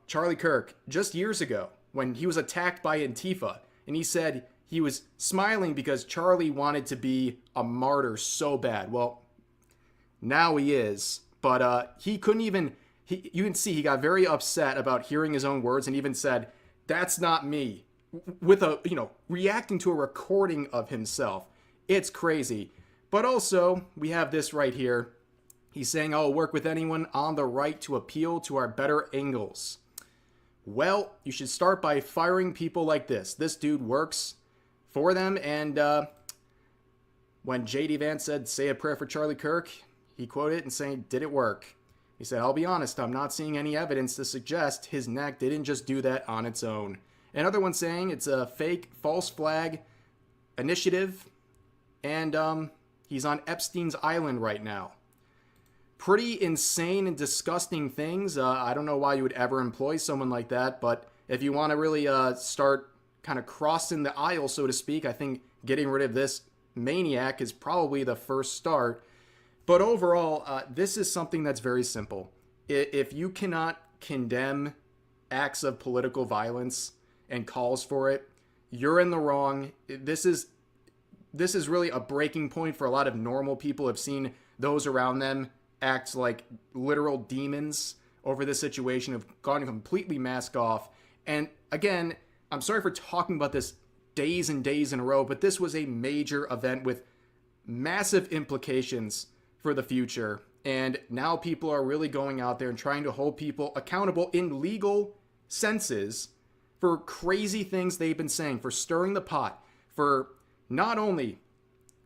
Charlie Kirk just years ago when he was attacked by Antifa. And he said he was smiling because Charlie wanted to be a martyr so bad. Well, now he is. But he couldn't even, you can see he got very upset about hearing his own words and even said, that's not me, with reacting to a recording of himself. It's crazy. But also, we have this right here. He's saying, I'll work with anyone on the right to appeal to our better angles. Well, you should start by firing people like this. This dude works for them. And when J.D. Vance said, say a prayer for Charlie Kirk, he quoted it and saying, did it work? He said, I'll be honest, I'm not seeing any evidence to suggest his neck didn't just do that on its own. Another one saying it's a fake false flag initiative, and he's on Epstein's Island right now. Pretty insane and disgusting things. I don't know why you would ever employ someone like that, but if you want to really start kind of crossing the aisle, so to speak, I think getting rid of this maniac is probably the first start. But overall, this is something that's very simple. If you cannot condemn acts of political violence and calls for it, you're in the wrong. This is really a breaking point for a lot of normal people who have seen those around them act like literal demons over this situation, have gone completely mask off. And again, I'm sorry for talking about this days and days in a row, but this was a major event with massive implications for the future. And now people are really going out there and trying to hold people accountable in legal senses for crazy things they've been saying, for stirring the pot, for not only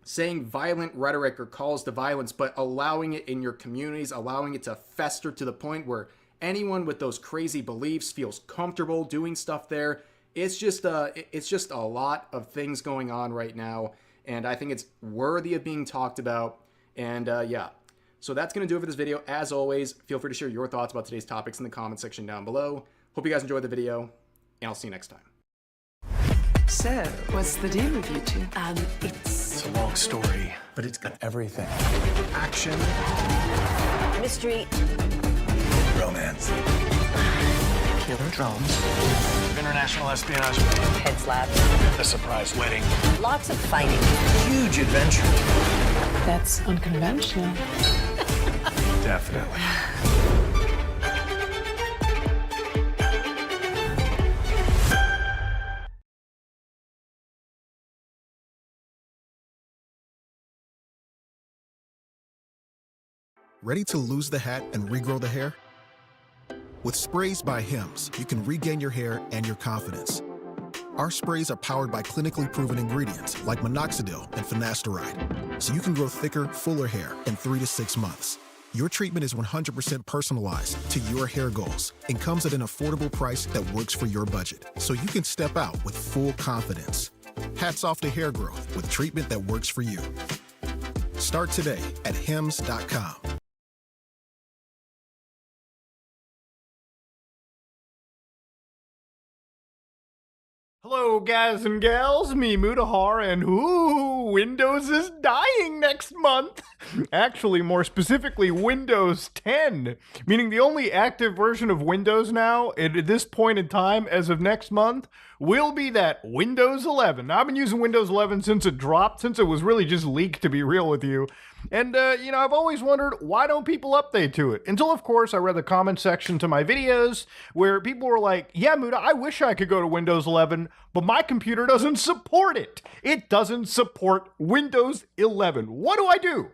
saying violent rhetoric or calls to violence, but allowing it in your communities, allowing it to fester to the point where anyone with those crazy beliefs feels comfortable doing stuff there. It's just a lot of things going on right now, and I think it's worthy of being talked about. And yeah, so that's going to do it for this video. As always, feel free to share your thoughts about today's topics in the comment section down below. Hope you guys enjoyed the video, and I'll see you next time.
So, what's the deal with you two?
It's a long story, but it's got everything. Action,
Mystery.
romance,
Killer drones.
international espionage,
Head slap.
a surprise wedding,
Lots of fighting.
huge adventure.
That's unconventional.
Definitely.
Ready to lose the hat and regrow the hair? With Sprays by Hims, you can regain your hair and your confidence. Our sprays are powered by clinically proven ingredients like minoxidil and finasteride, so you can grow thicker, fuller hair in 3 to 6 months. Your treatment is 100% personalized to your hair goals and comes at an affordable price that works for your budget, so you can step out with full confidence. Hats off to hair growth with treatment that works for you. Start today at hims.com.
Hello guys and gals, me Mutahar, and ooh, Windows is dying next month. Actually, more specifically, Windows 10, meaning the only active version of Windows now at this point in time as of next month will be that Windows 11. I've been using Windows 11 since it dropped, since it was really just leaked, to be real with you. And, you know, I've always wondered, why don't people update to it? Until, of course, I read the comment section to my videos where people were like, yeah, Muta, I wish I could go to Windows 11, but my computer doesn't support it. It doesn't support Windows 11. What do I do?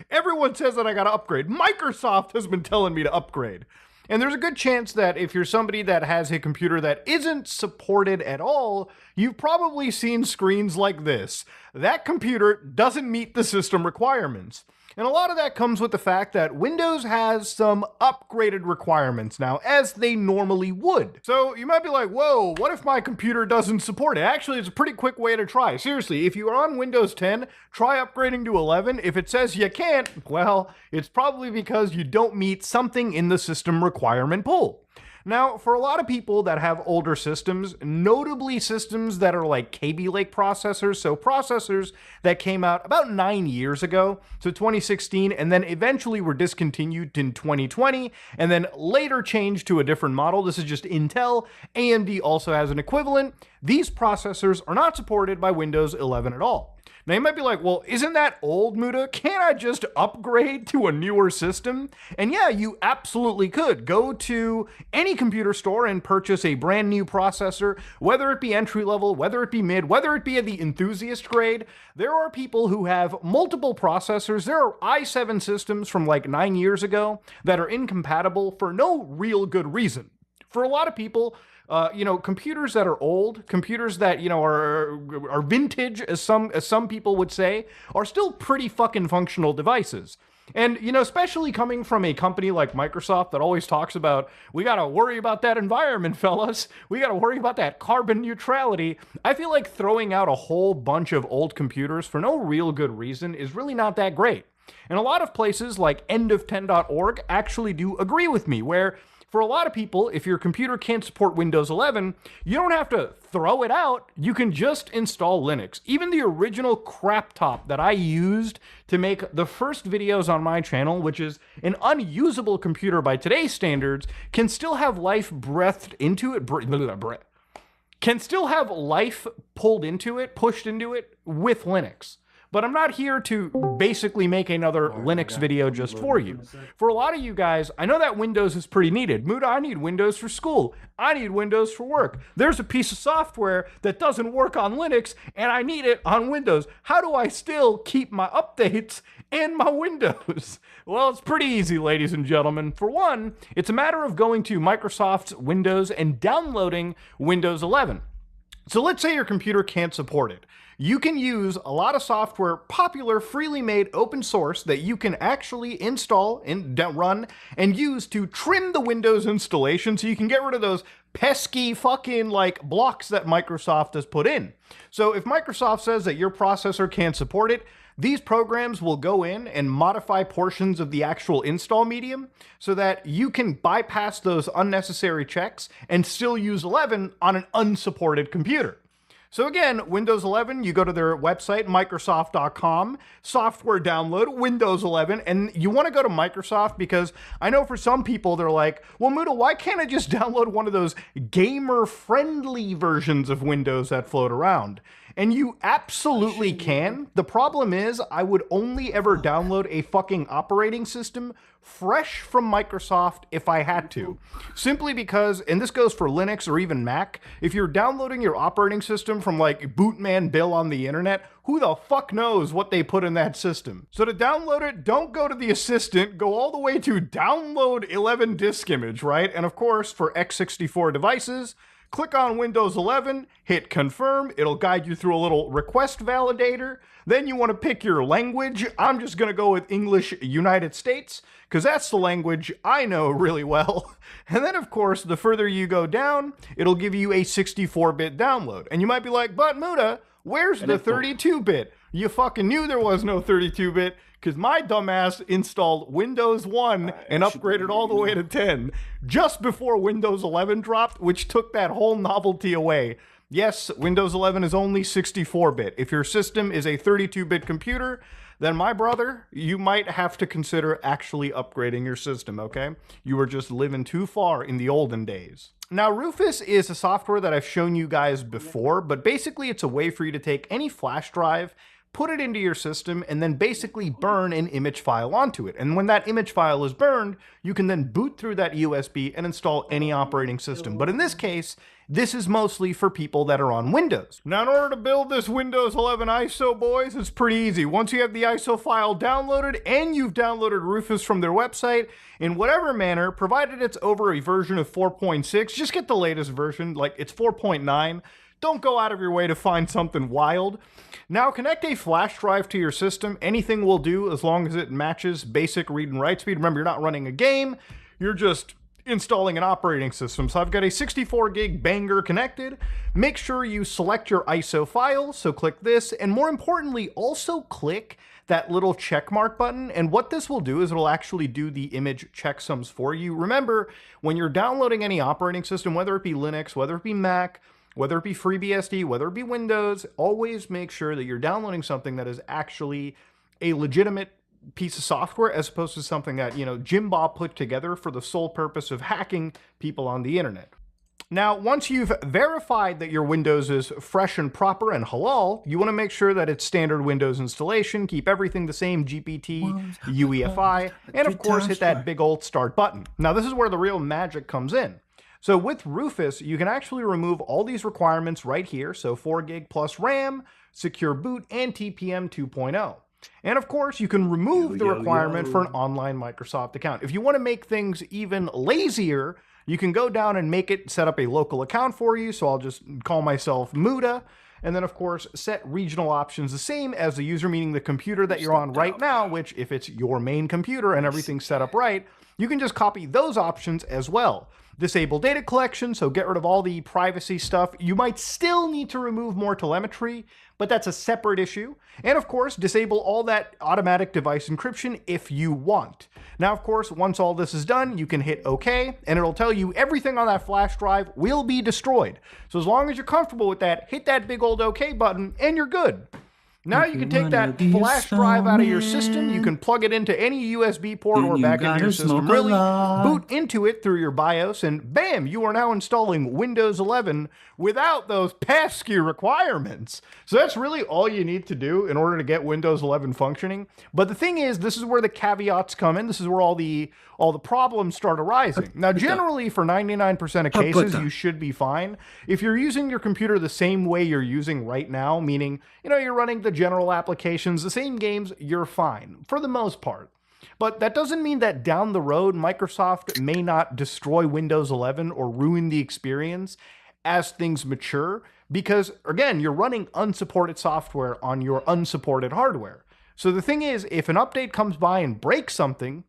Everyone says that I gotta upgrade. Microsoft has been telling me to upgrade. And there's a good chance that if you're somebody that has a computer that isn't supported at all, you've probably seen screens like this. That computer doesn't meet the system requirements. And a lot of that comes with the fact that Windows has some upgraded requirements now, as they normally would. So you might be like, whoa, what if my computer doesn't support it? Actually, it's a pretty quick way to try. Seriously, if you're on Windows 10, try upgrading to 11. If it says you can't, well, it's probably because you don't meet something in the system requirement pool. Now, for a lot of people that have older systems, notably systems that are like Kaby Lake processors, so processors that came out about 9 years ago, so 2016, and then eventually were discontinued in 2020, and then later changed to a different model. This is just Intel. AMD also has an equivalent. These processors are not supported by Windows 11 at all. Now you might be like, well, isn't that old, Muta? Can't I just upgrade to a newer system? And yeah, you absolutely could. Go to any computer store and purchase a brand new processor, whether it be entry level, whether it be mid, whether it be at the enthusiast grade. There are people who have multiple processors. There are i7 systems from like 9 years ago that are incompatible for no real good reason. For a lot of people, you know, computers that are old, computers that, you know, are vintage, as some people would say, are still pretty fucking functional devices. And, you know, especially coming from a company like Microsoft that always talks about, we got to worry about that environment, fellas. We got to worry about that carbon neutrality. I feel like throwing out a whole bunch of old computers for no real good reason is really not that great. And a lot of places like endof10.org actually do agree with me, where for a lot of people, if your computer can't support Windows 11, you don't have to throw it out. You can just install Linux. Even the original crap top that I used to make the first videos on my channel, which is an unusable computer by today's standards, can still have life breathed into it. Can still have life pulled into it, pushed into it with Linux. But I'm not here to basically make another Linux video just for you. For a lot of you guys, I know that Windows is pretty needed. Muta, I need Windows for school. I need Windows for work. There's a piece of software that doesn't work on Linux, and I need it on Windows. How do I still keep my updates and my Windows? Well, it's pretty easy, ladies and gentlemen. For one, it's a matter of going to Microsoft's Windows and downloading Windows 11. So let's say your computer can't support it. You can use a lot of software, popular, freely made, open source, that you can actually install and run and use to trim the Windows installation so you can get rid of those pesky fucking like blocks that Microsoft has put in. So if Microsoft says that your processor can't support it, these programs will go in and modify portions of the actual install medium so that you can bypass those unnecessary checks and still use 11 on an unsupported computer. So again, Windows 11, you go to their website, Microsoft.com, software download, Windows 11, and you want to go to Microsoft because I know for some people they're like, well, Muda, why can't I just download one of those gamer-friendly versions of Windows that float around? And you absolutely can. The problem is I would only ever download a fucking operating system fresh from Microsoft if I had to. Simply because, and this goes for Linux or even Mac, if you're downloading your operating system from like Bootman Bill on the internet, who the fuck knows what they put in that system? So to download it, don't go to the assistant, go all the way to download 11 disk image, right? And of course, for x64 devices, click on Windows 11, hit confirm, it'll guide you through a little request validator. Then you want to pick your language. I'm just going to go with English United States, because that's the language I know really well. And then, of course, the further you go down, it'll give you a 64-bit download. And you might be like, but Muda, where's the 32-bit? You fucking knew there was no 32-bit, because my dumbass installed Windows 1 and upgraded all the way to 10 just before Windows 11 dropped, which took that whole novelty away. Yes, Windows 11 is only 64-bit. If your system is a 32-bit computer, then my brother, you might have to consider actually upgrading your system, okay? You were just living too far in the olden days. Now, Rufus is a software that I've shown you guys before, but basically it's a way for you to take any flash drive, put it into your system, and then basically burn an image file onto it. And when that image file is burned, you can then boot through that USB and install any operating system. But in this case, this is mostly for people that are on Windows. Now, in order to build this Windows 11 ISO, boys, it's pretty easy. Once you have the ISO file downloaded and you've downloaded Rufus from their website, in whatever manner, provided it's over a version of 4.6, just get the latest version, like it's 4.9. Don't go out of your way to find something wild. Now connect a flash drive to your system. Anything will do as long as it matches basic read and write speed. Remember, you're not running a game, you're just installing an operating system. So I've got a 64 gig banger connected. Make sure you select your ISO file, so click this, and more importantly, also click that little check mark button. And what this will do is it'll actually do the image checksums for you. Remember, when you're downloading any operating system, whether it be Linux, whether it be Mac, whether it be FreeBSD, whether it be Windows, always make sure that you're downloading something that is actually a legitimate piece of software as opposed to something that, you know, Jim Bob put together for the sole purpose of hacking people on the internet. Now, once you've verified that your Windows is fresh and proper and halal, you want to make sure that it's standard Windows installation, keep everything the same, GPT, UEFI, and of course hit that big old start button. Now, this is where the real magic comes in. So with Rufus, you can actually remove all these requirements right here. So 4 gig plus RAM, secure boot, and TPM 2.0. And of course, you can remove the requirement for an online Microsoft account. If you want to make things even lazier, you can go down and make it set up a local account for you. So I'll just call myself Muda. And then, of course, set regional options the same as the user, meaning the computer that you're on right now, which if it's your main computer and everything's set up right, you can just copy those options as well. Disable data collection, so get rid of all the privacy stuff. You might still need to remove more telemetry, but that's a separate issue. And of course, disable all that automatic device encryption if you want. Now, of course, once all this is done, you can hit OK, and it'll tell you everything on that flash drive will be destroyed. So as long as you're comfortable with that, hit that big old OK button, and you're good. Now you can take that flash drive out of your system, you can plug it into any USB port or back into your system, really, boot into it through your BIOS, and bam, you are now installing Windows 11 without those pesky requirements. So that's really all you need to do in order to get Windows 11 functioning. But the thing is, this is where the caveats come in. This is where all the problems start arising. Now, generally, for 99% of cases, you should be fine. If you're using your computer the same way you're using right now, meaning, you know, you're running the general applications, the same games, you're fine, for the most part. But that doesn't mean that down the road, Microsoft may not destroy Windows 11 or ruin the experience as things mature, because, again, you're running unsupported software on your unsupported hardware. So the thing is, if an update comes by and breaks something,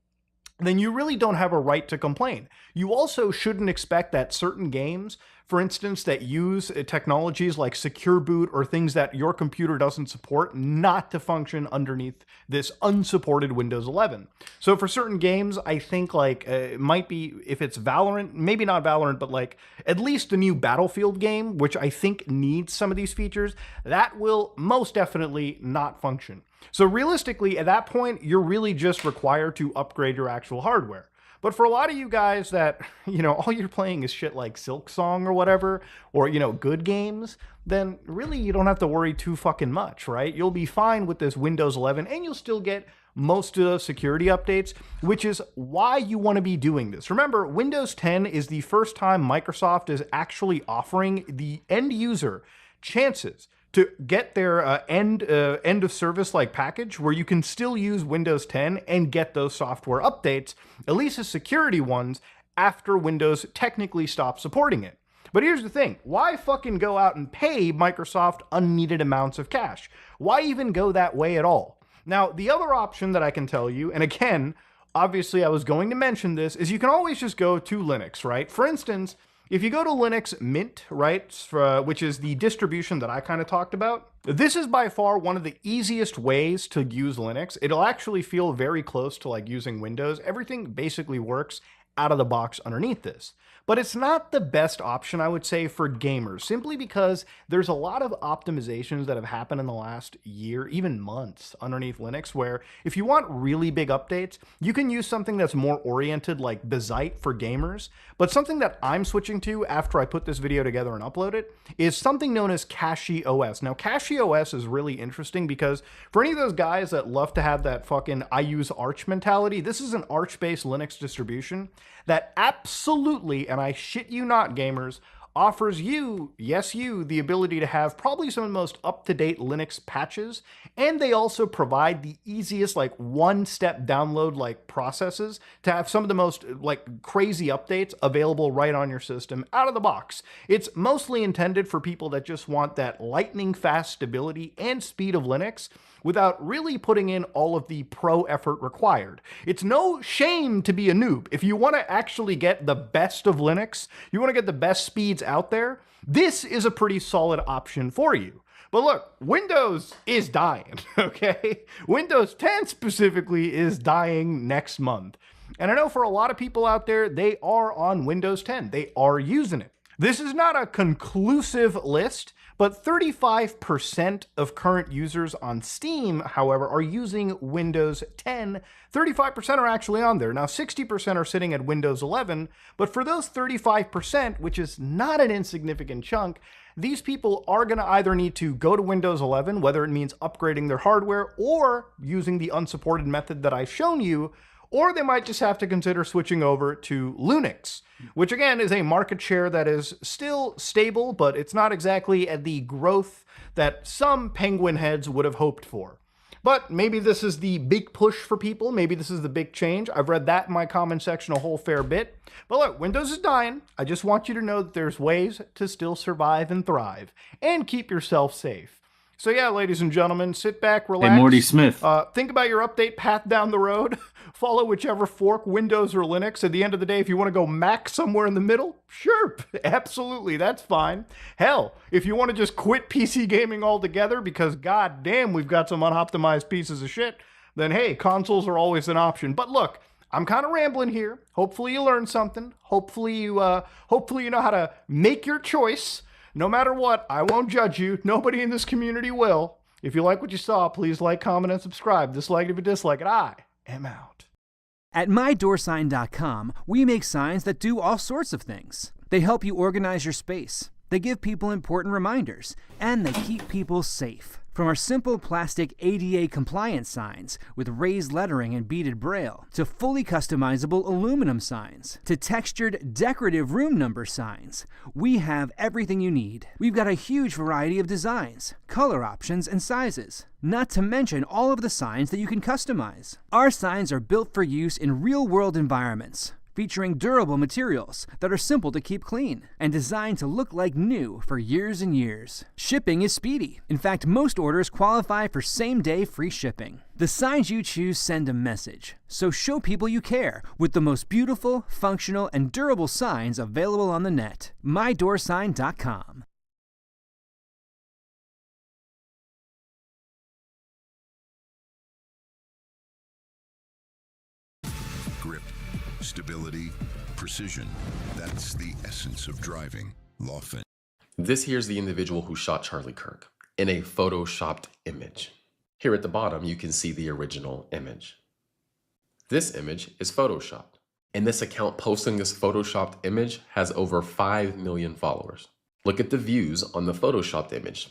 then you really don't have a right to complain. You also shouldn't expect that certain games, for instance, that use technologies like secure boot or things that your computer doesn't support, not to function underneath this unsupported Windows 11. So for certain games, I think like it might be, if it's Valorant, maybe not Valorant, but like at least the new Battlefield game, which I think needs some of these features, that will most definitely not function. So realistically, at that point, you're really just required to upgrade your actual hardware. But for a lot of you guys that, all you're playing is shit like Silksong or whatever, or, good games, then really you don't have to worry too fucking much, right? You'll be fine with this Windows 11 and you'll still get most of the security updates, which is why you want to be doing this. Remember, Windows 10 is the first time Microsoft is actually offering the end user chances to get their end of service like package where you can still use Windows 10 and get those software updates, at least the security ones, after Windows technically stops supporting it. But here's the thing, why fucking go out and pay Microsoft unneeded amounts of cash? Why even go that way at all? Now, the other option that I can tell you, and again, obviously I was going to mention this, is you can always just go to Linux, right? For instance, if you go to Linux Mint, right, which is the distribution that I kind of talked about, this is by far one of the easiest ways to use Linux. It'll actually feel very close to like using Windows. Everything basically works out of the box underneath this. But it's not the best option, I would say, for gamers, simply because there's a lot of optimizations that have happened in the last year, even months, underneath Linux, where if you want really big updates, you can use something that's more oriented like Bezite for gamers. But something that I'm switching to after I put this video together and upload it is something known as Cache OS. Now, Cache OS is really interesting because for any of those guys that love to have that fucking I use Arch mentality, this is an Arch-based Linux distribution that absolutely, and I shit you not, gamers, offers you, yes you, the ability to have probably some of the most up-to-date Linux patches, and they also provide the easiest like one-step download like processes to have some of the most like crazy updates available right on your system out of the box. It's mostly intended for people that just want that lightning fast stability and speed of Linux without really putting in all of the pro effort required. It's no shame to be a noob. If you want to actually get the best of Linux, you want to get the best speeds out there, this is a pretty solid option for you. But look, Windows is dying, okay? Windows 10 specifically is dying next month. And I know for a lot of people out there, they are on Windows 10. They are using it. This is not a conclusive list, but 35% of current users on Steam, however, are using Windows 10. 35% are actually on there. Now, 60% are sitting at Windows 11, but for those 35%, which is not an insignificant chunk, these people are going to either need to go to Windows 11, whether it means upgrading their hardware or using the unsupported method that I've shown you, or they might just have to consider switching over to Linux, which again is a market share that is still stable, but it's not exactly at the growth that some penguin heads would have hoped for. But maybe this is the big push for people. Maybe this is the big change. I've read that in my comment section a whole fair bit. But look, Windows is dying. I just want you to know that there's ways to still survive and thrive and keep yourself safe. So yeah, ladies and gentlemen, sit back, relax.
Hey, Morty Smith.
Think about your update path down the road. Follow whichever fork, Windows or Linux. At the end of the day, if you want to go Mac somewhere in the middle, sure, absolutely, that's fine. Hell, if you want to just quit PC gaming altogether because goddamn, we've got some unoptimized pieces of shit, then hey, consoles are always an option. But look, I'm kind of rambling here. Hopefully you learned something. Hopefully you know how to make your choice. No matter what, I won't judge you. Nobody in this community will. If you like what you saw, please like, comment, and subscribe. Dislike it if you dislike it. I am out.
At MyDoorSign.com, we make signs that do all sorts of things. They help you organize your space. They give people important reminders. And they keep people safe. From our simple plastic ADA compliant signs with raised lettering and beaded braille, to fully customizable aluminum signs, to textured decorative room number signs, we have everything you need. We've got a huge variety of designs, color options, and sizes. Not to mention all of the signs that you can customize. Our signs are built for use in real-world environments. featuring durable materials that are simple to keep clean and designed to look like new for years and years. Shipping is speedy. In fact, most orders qualify for same-day free shipping. The signs you choose send a message, so show people you care with the most beautiful, functional, and durable signs available on the net. MyDoorSign.com.
Grip, stability, precision. That's the essence of driving. Lawfin.
This here's the individual who shot Charlie Kirk in a photoshopped image. Here at the bottom, you can see the original image. This image is photoshopped, and this account posting this photoshopped image has over 5 million followers. Look at the views on the photoshopped image,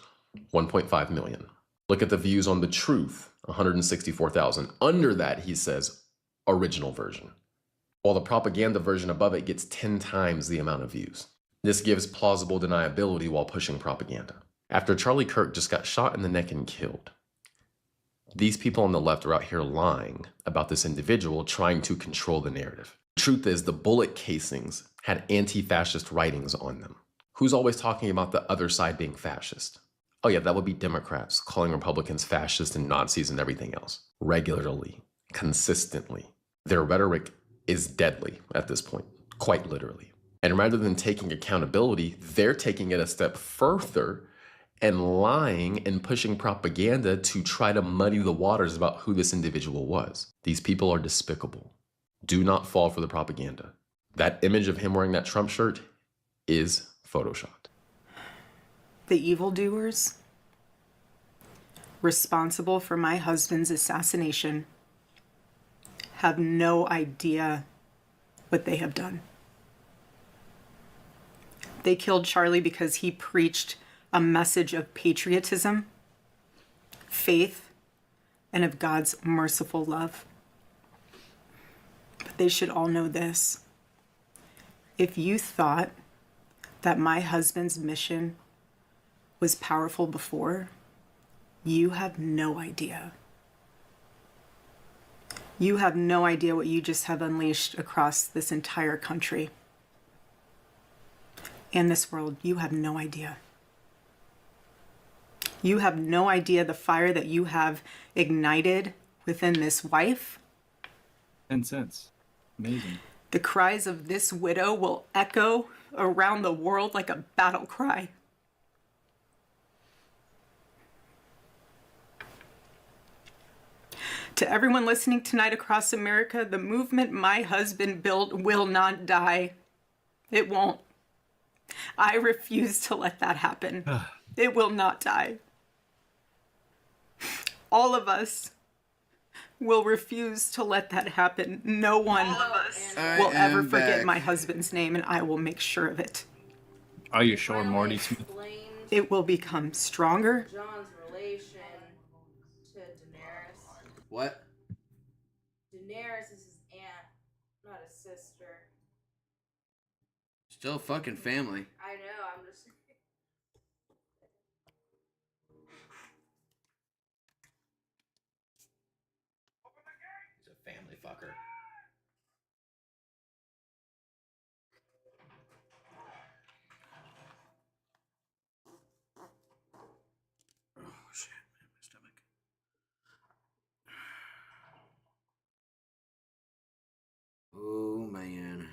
1.5 million. Look at the views on the truth, 164,000. Under that, he says, original version, while the propaganda version above it gets 10 times the amount of views. This gives plausible deniability while pushing propaganda. After Charlie Kirk just got shot in the neck and killed, these people on the left are out here lying about this individual trying to control the narrative. The truth is, the bullet casings had anti-fascist writings on them. Who's always talking about the other side being fascist? Oh yeah, that would be Democrats calling Republicans fascist and Nazis and everything else. Regularly, consistently. Their rhetoric is deadly at this point, quite literally. And rather than taking accountability, they're taking it a step further and lying and pushing propaganda to try to muddy the waters about who this individual was. These people are despicable. Do not fall for the propaganda. That image of him wearing that Trump shirt is photoshopped.
The evildoers responsible for my husband's assassination have no idea what they have done. They killed Charlie because he preached a message of patriotism, faith, and of God's merciful love. But they should all know this. If you thought that my husband's mission was powerful before, you have no idea. You have no idea what you just have unleashed across this entire country and this world. You have no idea. You have no idea the fire that you have ignited within this wife.
10 cents. Amazing.
The cries of this widow will echo around the world like a battle cry. To everyone listening tonight across America, the movement my husband built will not die. It won't. I refuse to let that happen. It will not die. All of us will refuse to let that happen. No one will ever forget my husband's name, and I will make sure of it.
Are you sure, Morty Smith?
It will become stronger.
John's relation to Daenerys.
What?
Daenerys is his aunt, not his sister.
Still fucking family.
I know, I'm just...
He's a family fucker. Oh shit, man, my stomach. Oh man.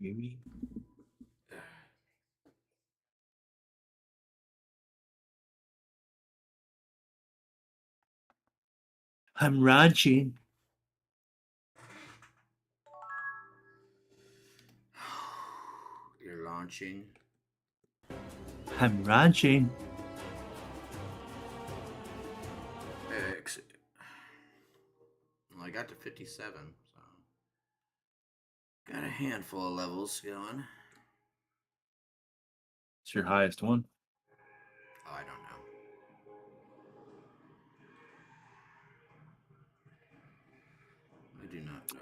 Maybe. I'm ranching.
You're launching.
I'm ranching.
Well, I got to 57. Got a handful of levels going.
It's your highest one.
Oh, I don't know. I do not know.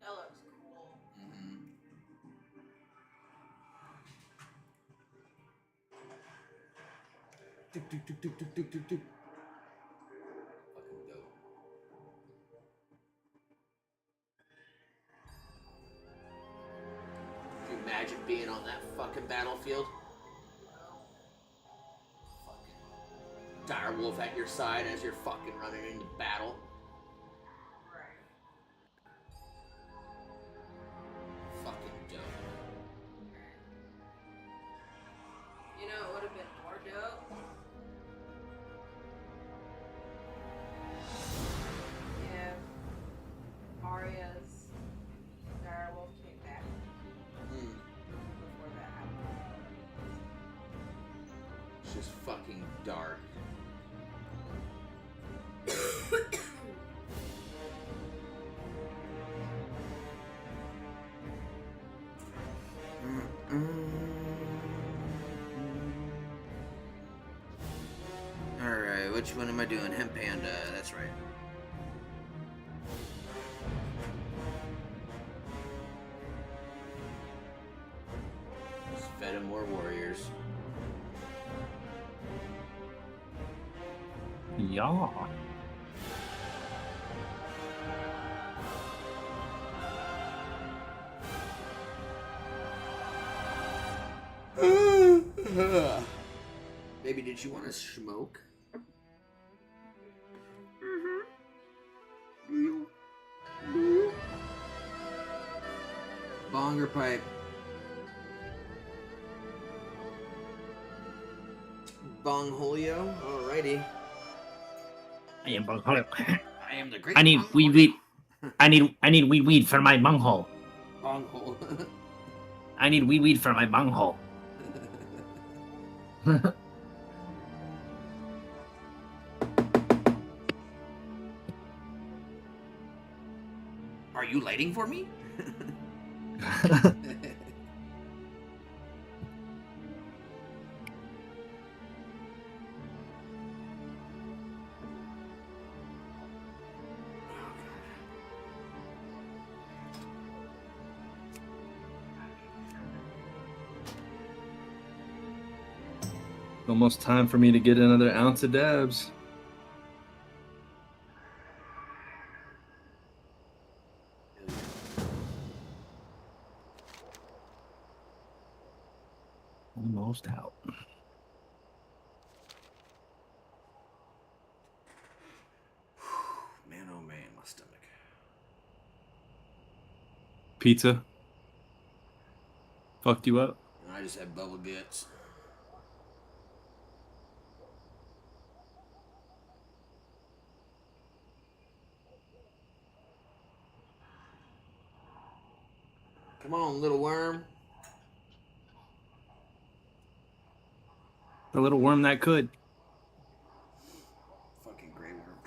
That looks cool.
Fucking dope. Could you imagine being on that fucking battlefield? Fucking direwolf at your side as you're fucking running into battle. Fucking dope.
You know, it would have been more dope. If Arya's direwolf came back before that happened.
It's just fucking dark. Alright, which one am I doing? Hemp Panda, that's right. Just fed him more warriors.
Yeah.
Baby, did you want to smoke? Bong or pipe? Bong Julio? Alrighty.
I am bunghole.
I am the great
I need weed. I need weed for my bunghole.
Bonghole.
I need weed for my bunghole.
Are you lighting for me?
Almost time for me to get another ounce of dabs.
Almost out.
Man, oh man, my stomach.
Pizza. Fucked you up?
I just had bubble guts. Come on, little worm.
The little worm that could.
Fucking gray worm.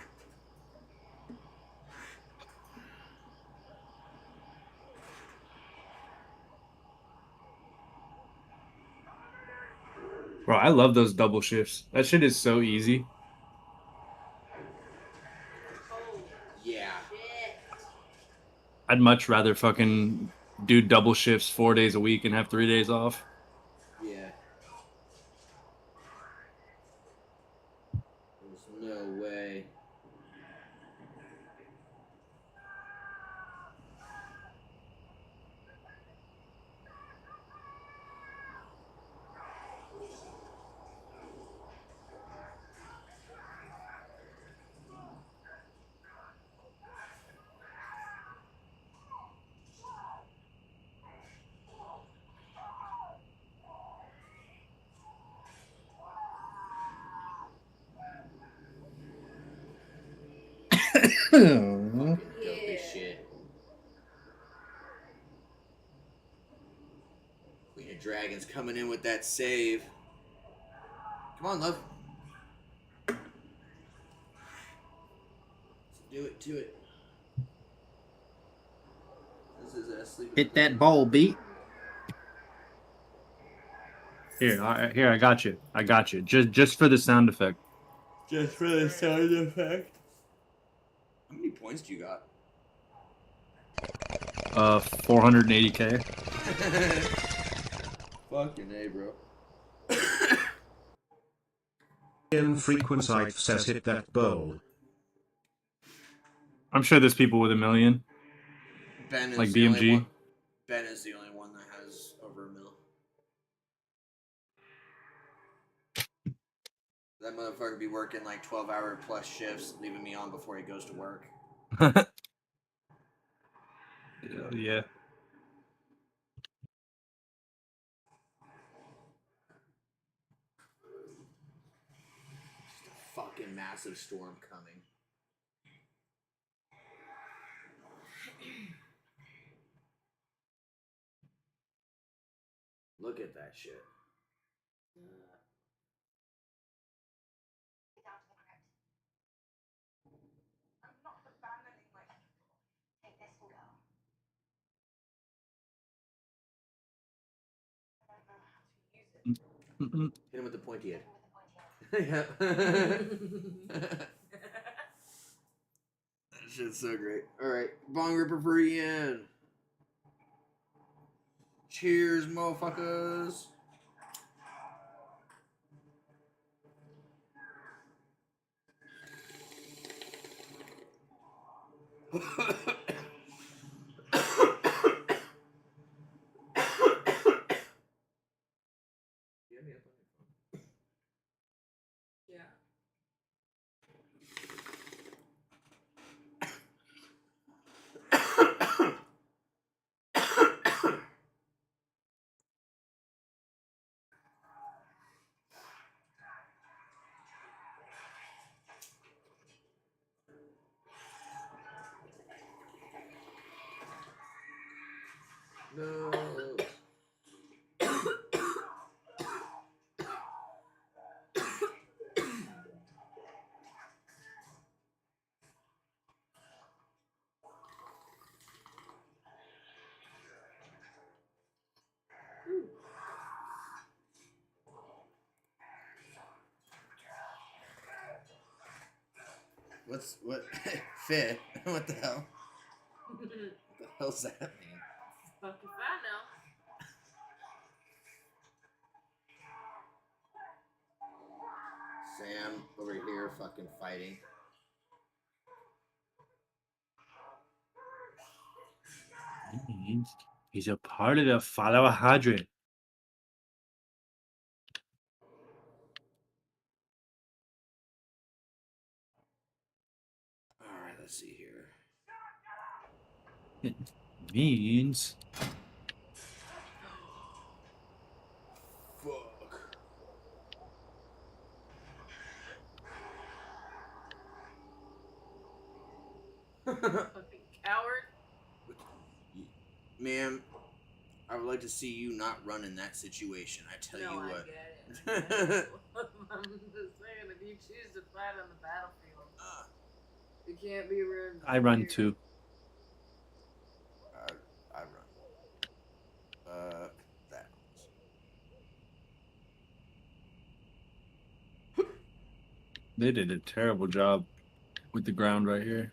Bro, I love those double shifts. That shit is so easy.
Yeah.
I'd much rather fucking do double shifts 4 days a week and have 3 days off.
Yeah. There's no way. Fucking dope as shit. Queen of Dragons coming in with that save. Come on, love. Do it, do it. This is a sleep.
Hit that ball, beat.
Here, I got you. I got you. Just for the sound effect.
Just for the sound effect. How many points do you got?
480k.
Fucking A, bro.
Infrequent Sight says hit that bowl.
I'm sure there's people with 1 million.
Ben is
Like
the only
BMG.
one. Ben is the only one that has over 1 mil. That motherfucker be working like 12-hour plus shifts, leaving me on before he goes to work.
Yeah.
Just a fucking massive storm coming. Look at that shit. Hit him with the pointy head. Yeah. That shit's so great. Alright, Bong Ripper for Ian. Cheers, motherfuckers.
Yeah.
No. What fit? What the hell? What the hell's that mean?
Fuck if I know.
Sam over here fucking fighting.
He's a part of the Falahadrin.
Alright, let's see here.
It means
Fuck.
Fucking coward.
Ma'am, I would like to see you not run in that situation. I tell you what.
I get it. I'm just saying, if you choose to fight on the battlefield, you can't be rude.
I run too.
I run. That.
They did a terrible job with the ground right here.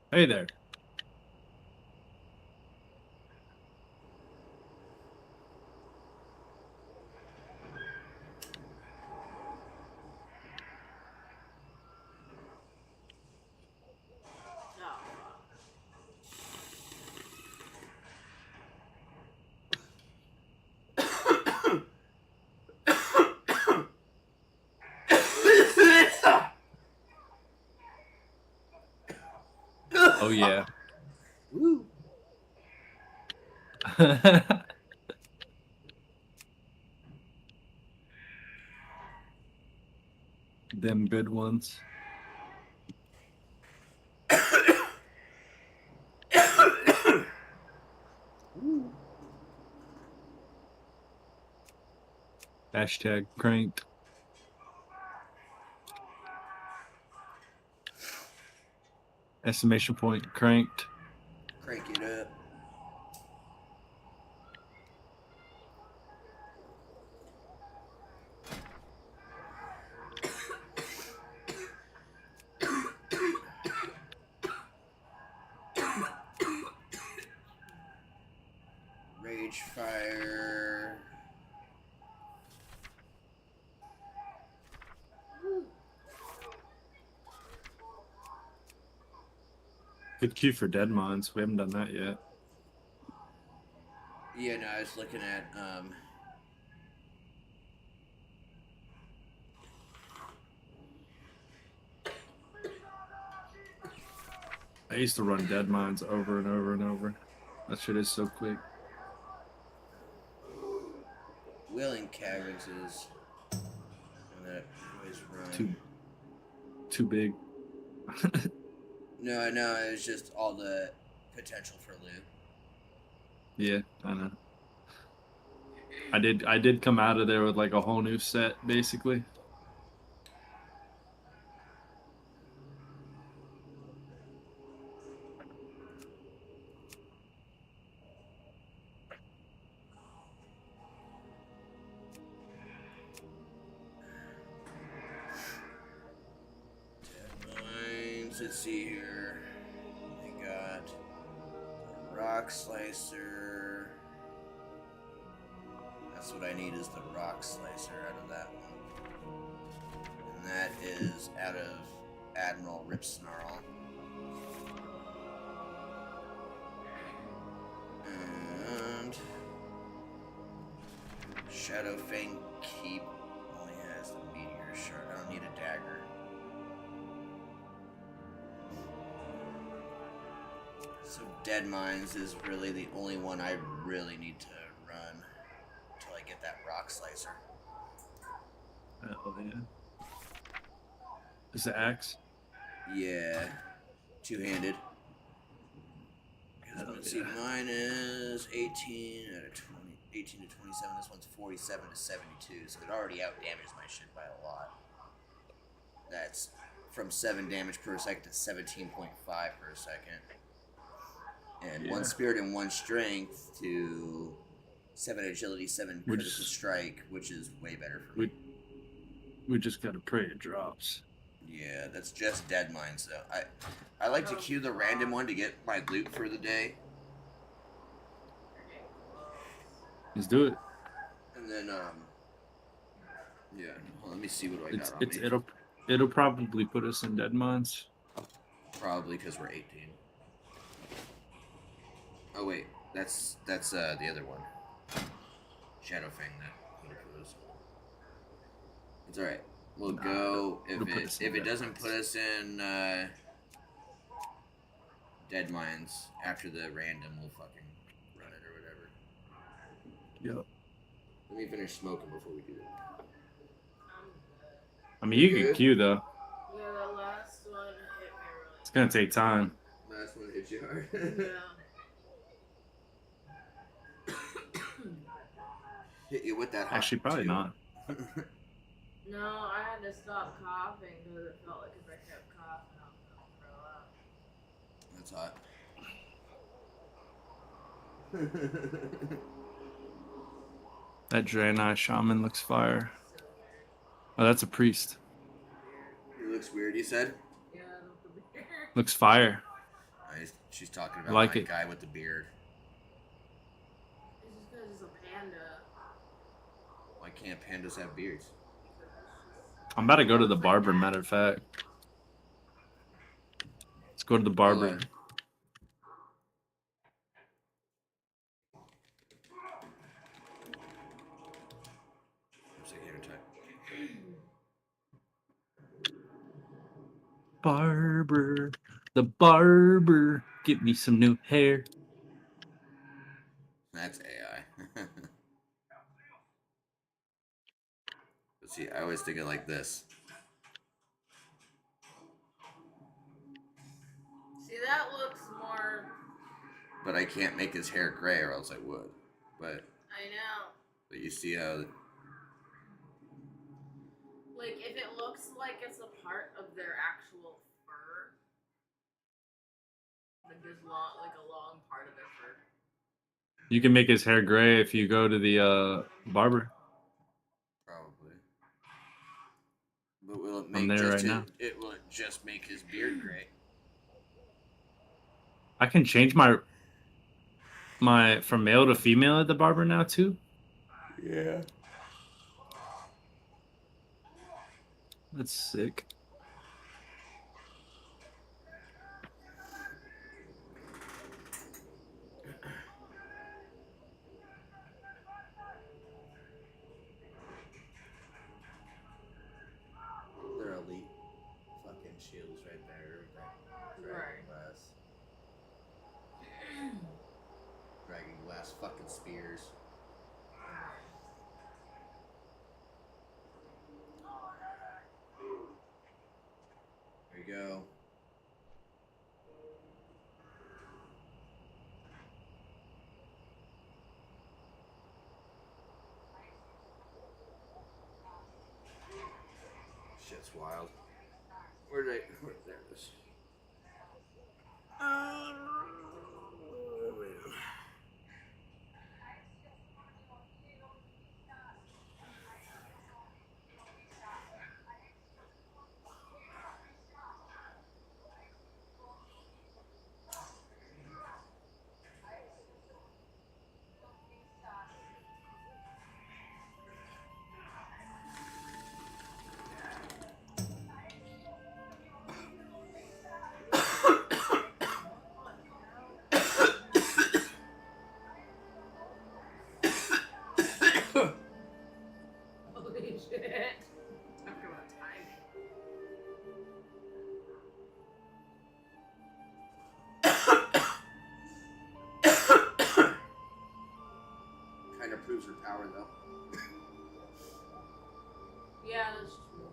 Hey there. Oh yeah.
Woo.
Them good ones. Hashtag cranked. Estimation point cranked.
Crank it up. Rage fire.
Good queue for dead mines. We haven't done that yet.
Yeah, no, I was looking at
I used to run dead mines over and over and over. That shit is so quick.
Willing Cabbages. And that always run.
Too big.
No, it was just all the potential for loot.
Yeah, I know. I did come out of there with like a whole new set, basically.
Mines, let's see here. They got the rock slicer. That's what I need is the rock slicer out of that one. And that is out of Admiral Ripsnarl. And Shadow Fang Keep only has the meteor shard. I don't need a dagger. So Dead Mines is really the only one I really need to run until I get that rock slicer.
Oh yeah. Is the axe?
Yeah, two-handed. Let's see, mine is 18 out of 20, 18 to 27. This one's 47 to 72, so it already out-damages my shit by a lot. That's from 7 damage per second to 17.5 per second. And 1 spirit and 1 strength to 7 agility, 7 critical strike, which is way better for me.
We just gotta pray it drops.
Yeah, that's just Dead Mines though. I like to queue the random one to get my loot for the day.
Let's do it.
And then yeah, well, let me see what I got on me.
It'll probably put us in dead mines.
Probably because we're 18. Oh wait, that's the other one. Shadowfang that. It's alright. We'll go if it doesn't put us in Dead Mines after the random, we'll fucking run it or whatever.
Yep.
Let me finish smoking before we do that.
I mean, you can queue though.
Yeah, the last one hit me really.
It's gonna take time.
Last one hit you hard.
Yeah.
Hit you with that hot
Actually, probably
too.
not.
No, I had to stop coughing because it felt like if I kept coughing, I was gonna throw up.
That's hot.
That Draenei Shaman looks fire. Oh, that's a priest.
It looks weird, you said?
Yeah, the beard.
Looks fire.
She's talking about
Like
my
it.
guy with the beard.
It's just because it's a panda.
Why can't pandas have beards?
I'm about to go to the barber, matter of fact. Let's go to the barber. Barber, The barber, get me some new hair.
That's AI. But see, I always think of it like this.
See, that looks more.
But I can't make his hair gray, or else I would. But
I know.
But you see how.
Like, if it looks like it's a part of their actual fur, like there's like a long part of their fur.
You can make his hair gray if you go to the barber.
Probably. But will it
I'm
make
there
just
right now.
Will it just make his beard gray?
I can change my from male to female at the barber now too.
Yeah.
That's sick.
They're elite fucking shields right there. Dragon glass. Dragon glass fucking spears. There you go. Shit's wild. There it is.
Holy shit. Talk about timing.
Kind of proves her power, though.
Yeah, that's true.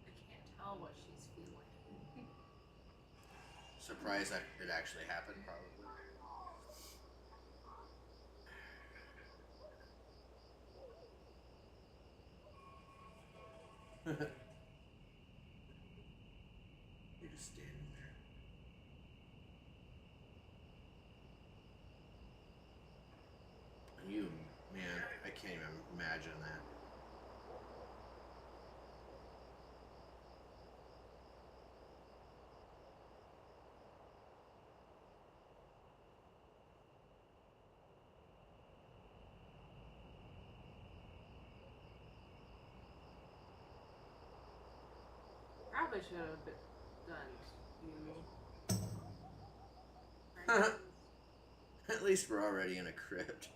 I can't tell what she's feeling.
Surprised that it actually happened, probably. You're just standing there. You, man, I can't even imagine that.
Probably should have done you.
At least we're already in a crypt.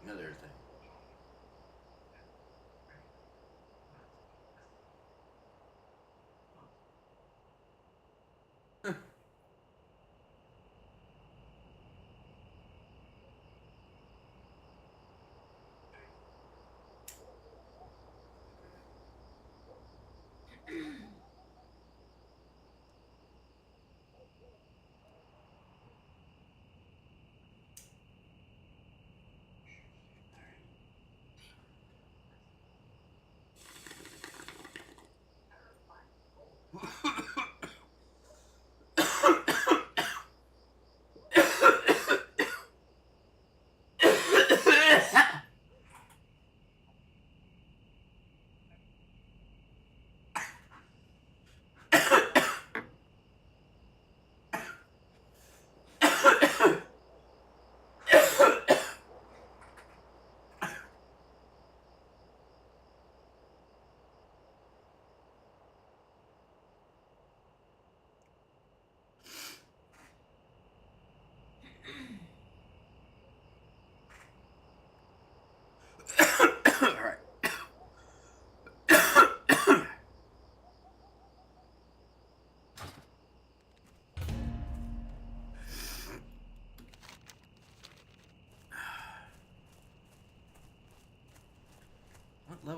Another thing.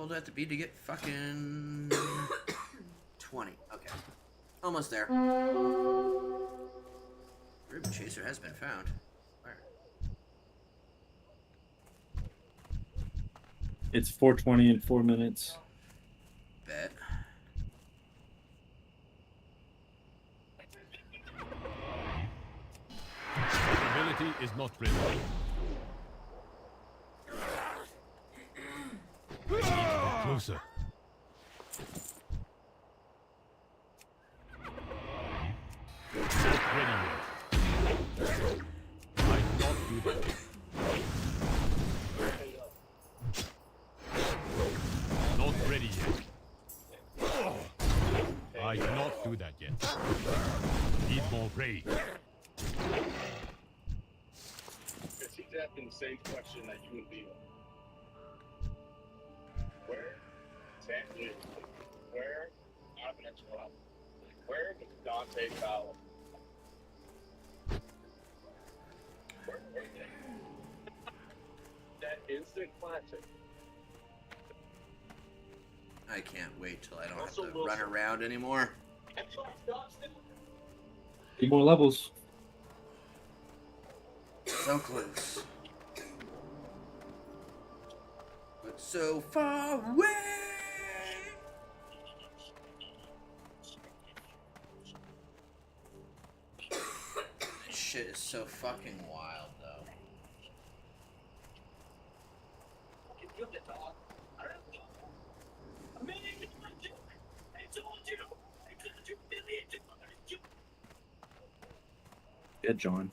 old do I have to be to get fucking 20? Okay. Almost there. Ribbon chaser has been found. Where?
It's 4:20 in 4 minutes.
Bet.
Ability is not ready. Closer. Not ready yet. I not do that. Not ready yet. I cannot do that yet. Need more rage.
Because he's asking the same question that you would be. Where? Exactly. Where? I have an extra one. Where was Dante Fowler? Where were they? That instant classic.
I can't wait till I don't have to run around anymore.
2 more levels.
So close. But so far away. This shit is so fucking wild, though.
Yeah, John.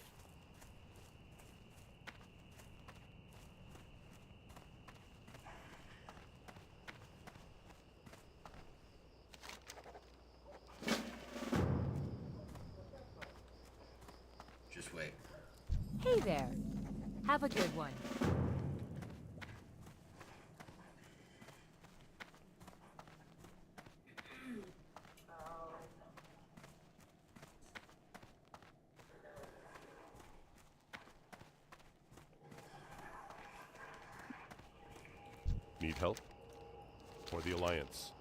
Just wait.
Hey there. Have a good one.
Need help? For the Alliance.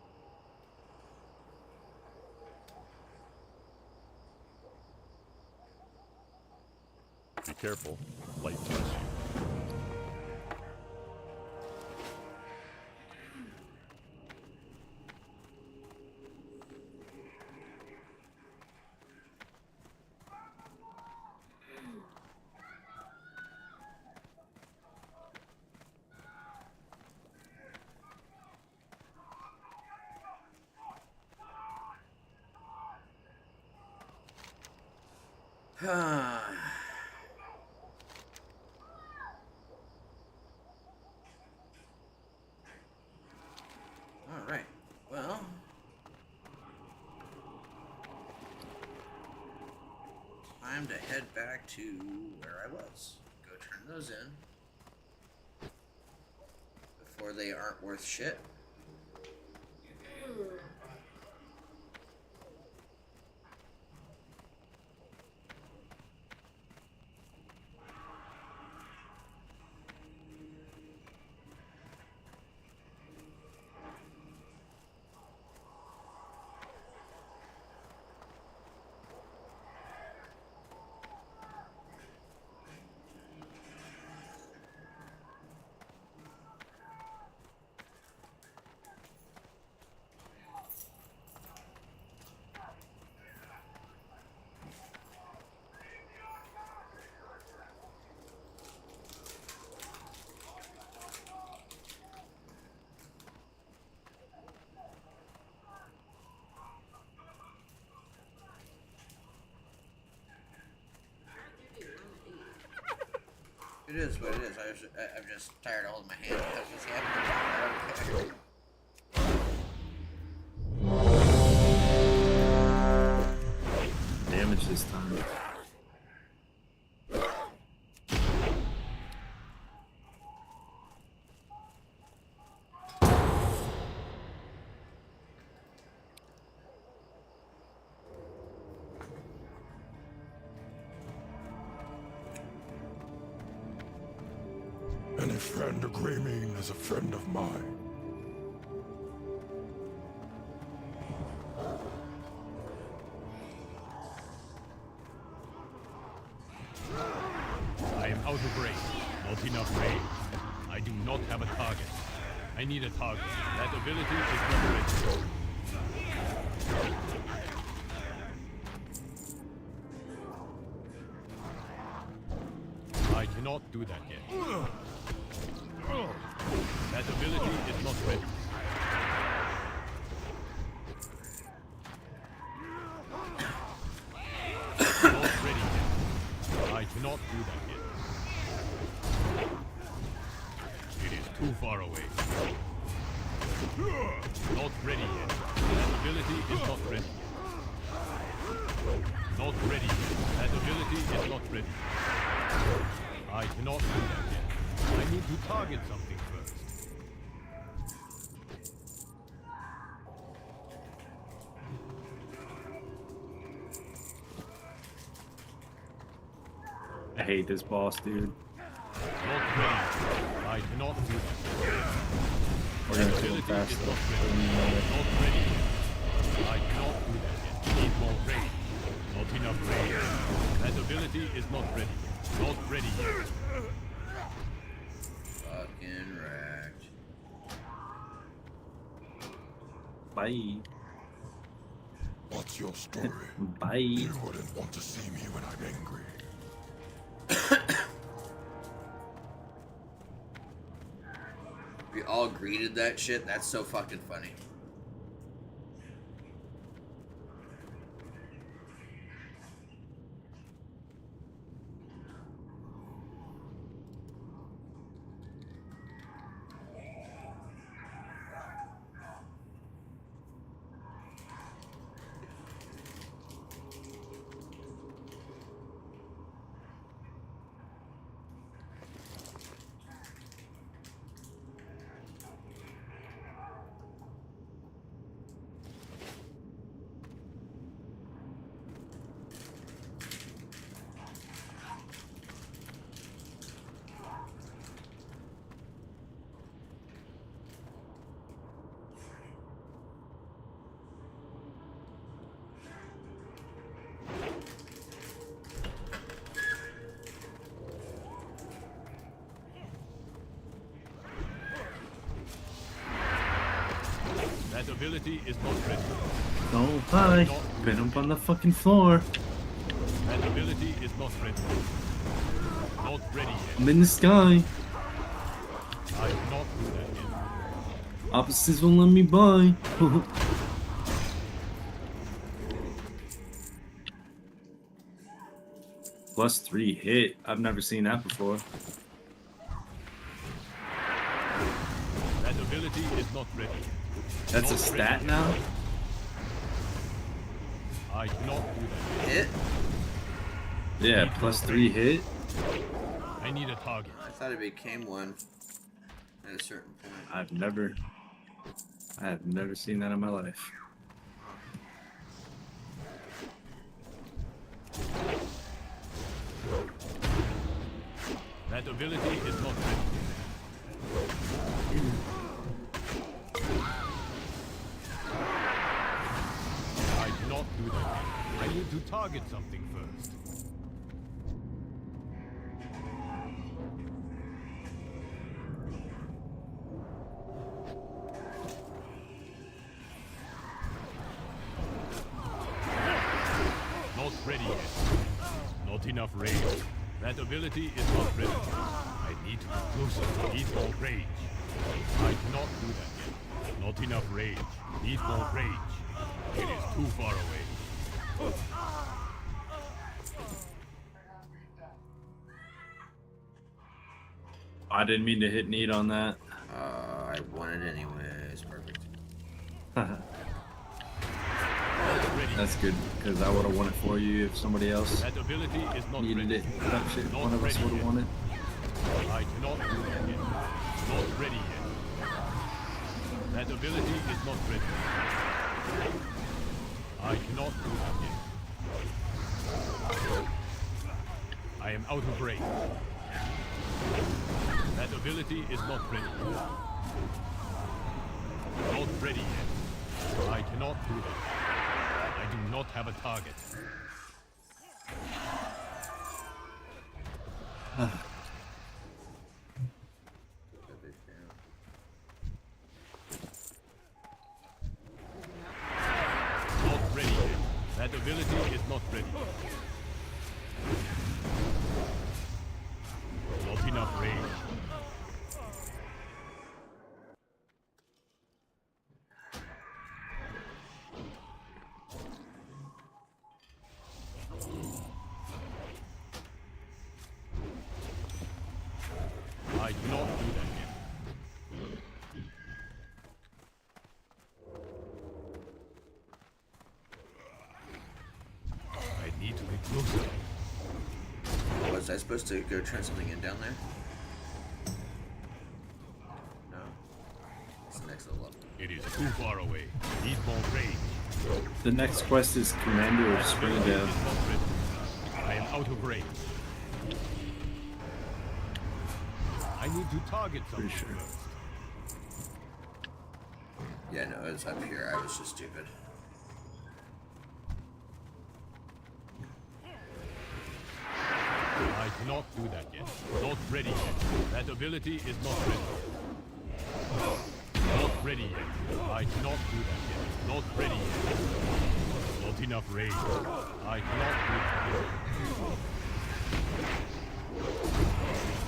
Be careful. Light touch you.
Alright, well. Time to head back to where I was. Go turn those in. Before they aren't worth shit. It is what it is. I'm just tired of holding my hand. That's what's happening.
Damage this time.
Any friend agreeing is a friend of mine.
out of range. Not enough range. I do not have a target. I need a target. That ability is not ready. I cannot do that yet. That ability is not ready. Not ready yet. I cannot do that yet. It is too far away. Not ready yet. That ability is not ready yet. Not ready yet. That ability is not ready. I cannot do that yet. I need to target something first.
I hate this boss, dude.
Not ready. I cannot do that.
We're gonna kill him fast though.
Not ready yet. I cannot do that yet. Need more range. Not enough range. That ability is not ready yet. Not ready yet.
Fucking wrecked.
Bye.
What's your story?
Bye.
You wouldn't want to see me when I'm angry.
We all greeted that shit. That's so fucking funny.
That ability is not ready.
Oh, hi. Been up on the fucking floor.
That ability is not ready. Not ready yet.
I'm in the sky.
I cannot do that yet.
Opposites won't let me by. +3 hit. I've never seen that before.
That ability is not ready.
That's a
Not
stat
ready
now?
yet. I cannot do that.
Hit?
Yeah, +3 hit.
I need a target.
I thought it became one at a certain point.
I have never seen that in my life.
That ability is not ready. I cannot do that. I need to target something first. Not ready yet. Not enough range. That ability is not ready. I need to be closer. Need more range. I cannot do that yet. Not enough range. Need more range. It is too far away.
I didn't mean to hit need on that.
I won it anyways. Perfect.
That's good, because I would have won it for you if somebody else
That ability is not
needed
ready.
it. That shit,
Not
one of us
ready
would have
yet.
won it.
I cannot do that yet. Not ready yet. That ability is not ready. I cannot do that yet. I am out of range. That ability is not ready. Not ready yet. I cannot do that. I do not have a target. I cannot do that yet. I need to get closer.
Was I supposed to go turn something in down there? No. It's the next level up.
It is too far away. Need more range.
The next quest is Commander of Springdale.
I am out of range. I need to target something first.
Yeah, no, it's up here. I was just stupid.
I cannot do that yet. Not ready yet. That ability is not ready. Not ready yet. I cannot do that yet. Not ready yet. Not enough range. I cannot do that yet.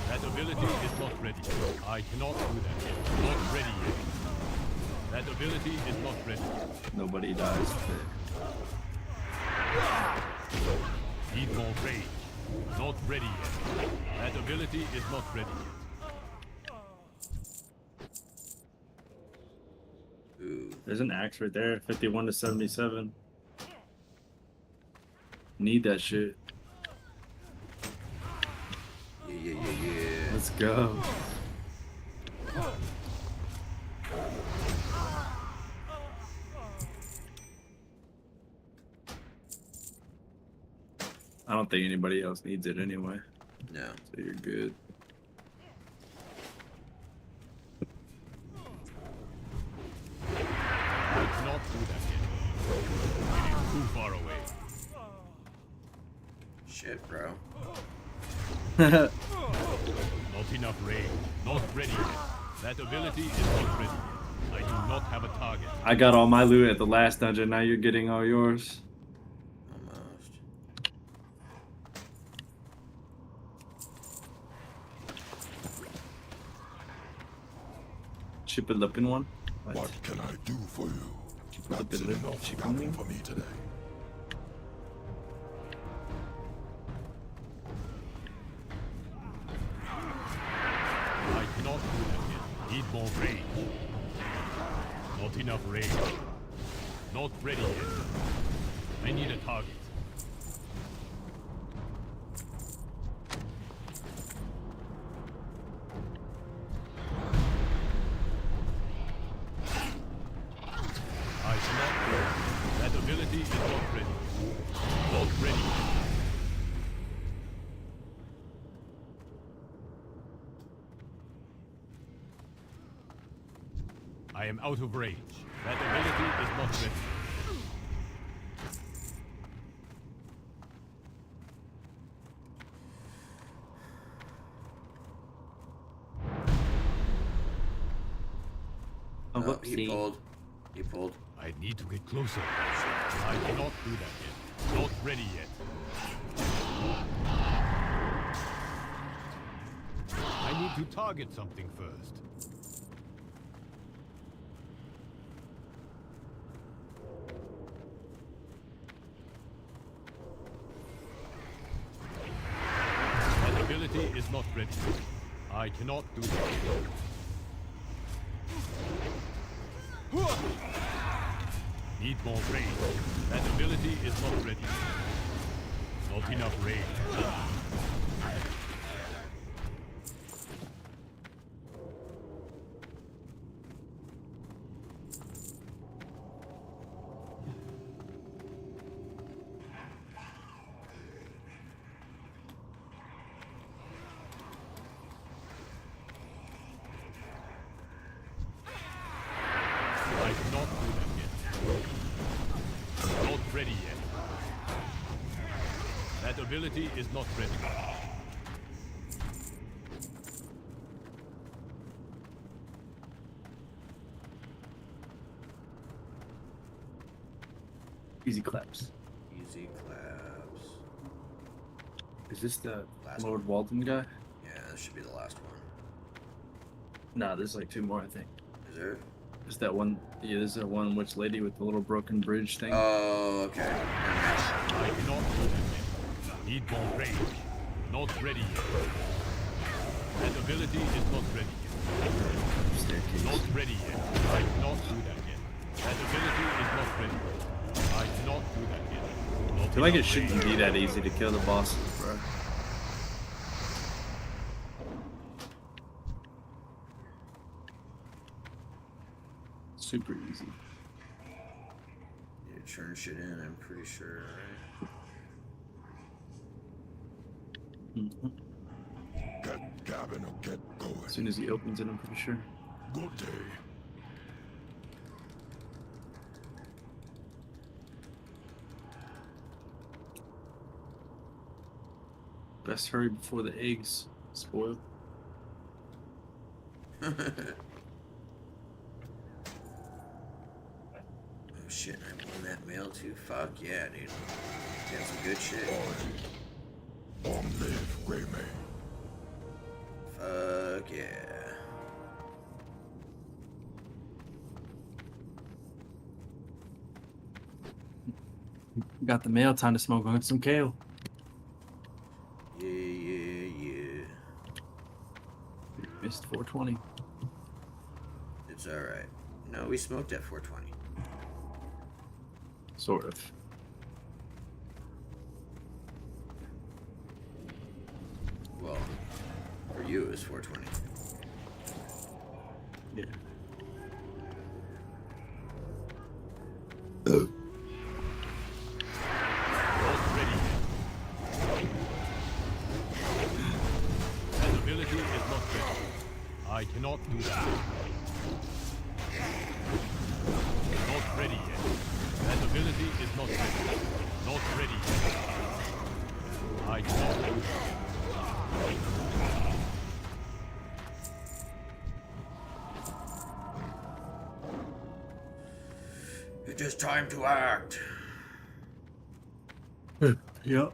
That ability is not ready. I cannot do that yet. Not ready yet. That ability is not ready.
Nobody dies.
Need more range. Not ready yet. That ability is not ready yet.
There's an axe right there, 51 to 77. Need that shit.
Yeah.
Let's go. I don't think anybody else needs it anyway.
No.
So you're good.
I cannot do that yet. It is too far away.
Shit, bro.
Not enough range. Not ready yet. That ability is not ready yet. I do not have a target.
I got all my loot at the last dungeon. Now you're getting all yours.
Almost.
Chip it up in one.
What can I do for you?
Chip it up
That's
in
enough coming for me today.
I cannot do that yet. Need more range. Not enough range. Not ready yet. I need a target. I cannot do it. That ability is not ready. Not ready. I am out of range. That ability is not ready.
Oh, he pulled. He pulled.
I need to get closer. I cannot do that yet. Not ready yet. I need to target something first. That ability is not ready. I cannot do that. Need more range. That ability is not ready. Not enough range. I cannot do that yet. Not ready yet. That ability is not ready.
Easy claps.
Easy claps.
Is this the
Last
Lord Walton guy?
Yeah, this should be the last one.
Nah, there's like 2 more, I think.
Is there?
There's that one. Yeah, there's that one witch lady with the little broken bridge thing.
Oh, okay.
I cannot do that yet. Need more range. Not ready yet. That ability is not ready yet.
Staircase.
Not ready yet. I cannot do that yet. That ability is not ready yet. I cannot do that yet.
I feel like it shouldn't be that easy to kill the bosses, bro. Super easy.
Yeah, churn shit in, I'm pretty sure, right?
Get Gavin or get going.
As soon as he opens it, I'm pretty sure.
Good day.
Best hurry before the eggs spoil.
Oh shit, I won that mail too. Fuck yeah, dude. Got some good shit.
Long live Greymane.
Fuck yeah.
Got the mail, time to smoke on some kale.
Yeah, yeah, yeah.
Missed 420.
It's alright. No, we smoked at 420.
Sort of.
Well, for you it was 420.
Yeah.
That ability is not ready. I cannot do that. Not ready yet. That ability is not ready. Not ready yet. I cannot do that.
It is time to act.
Yep.
Need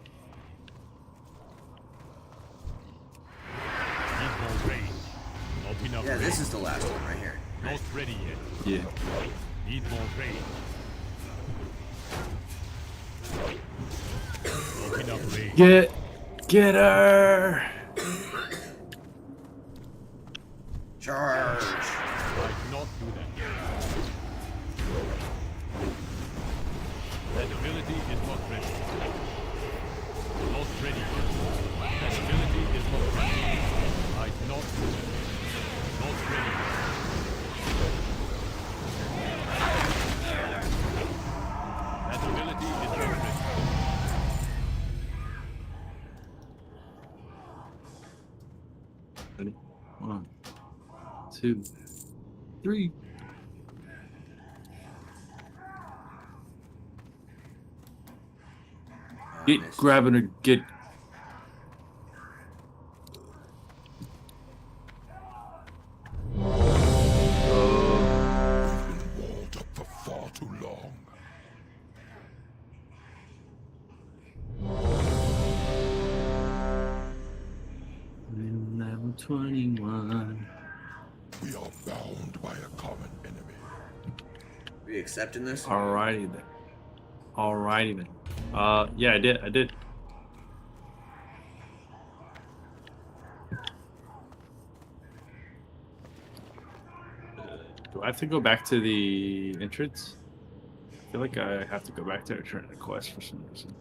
more range. Not enough
Yeah,
range.
this is the last one right here.
Not ready yet.
Yeah.
Need more range. Not enough range.
Get her!
Charge!
I cannot do that. That ability is not ready. Not ready yet. That ability is not ready. I cannot do that. Not ready yet. That ability is not ready.
Ready? 1, 2, 3. Get grabbing her, get.
Walled up for far too long.
I'm level 21.
We are bound by a common enemy.
We accepting this?
Alrighty then. Alrighty then. Yeah, I did. Do I have to go back to the entrance? I feel like I have to go back there to turn in a quest for some reason.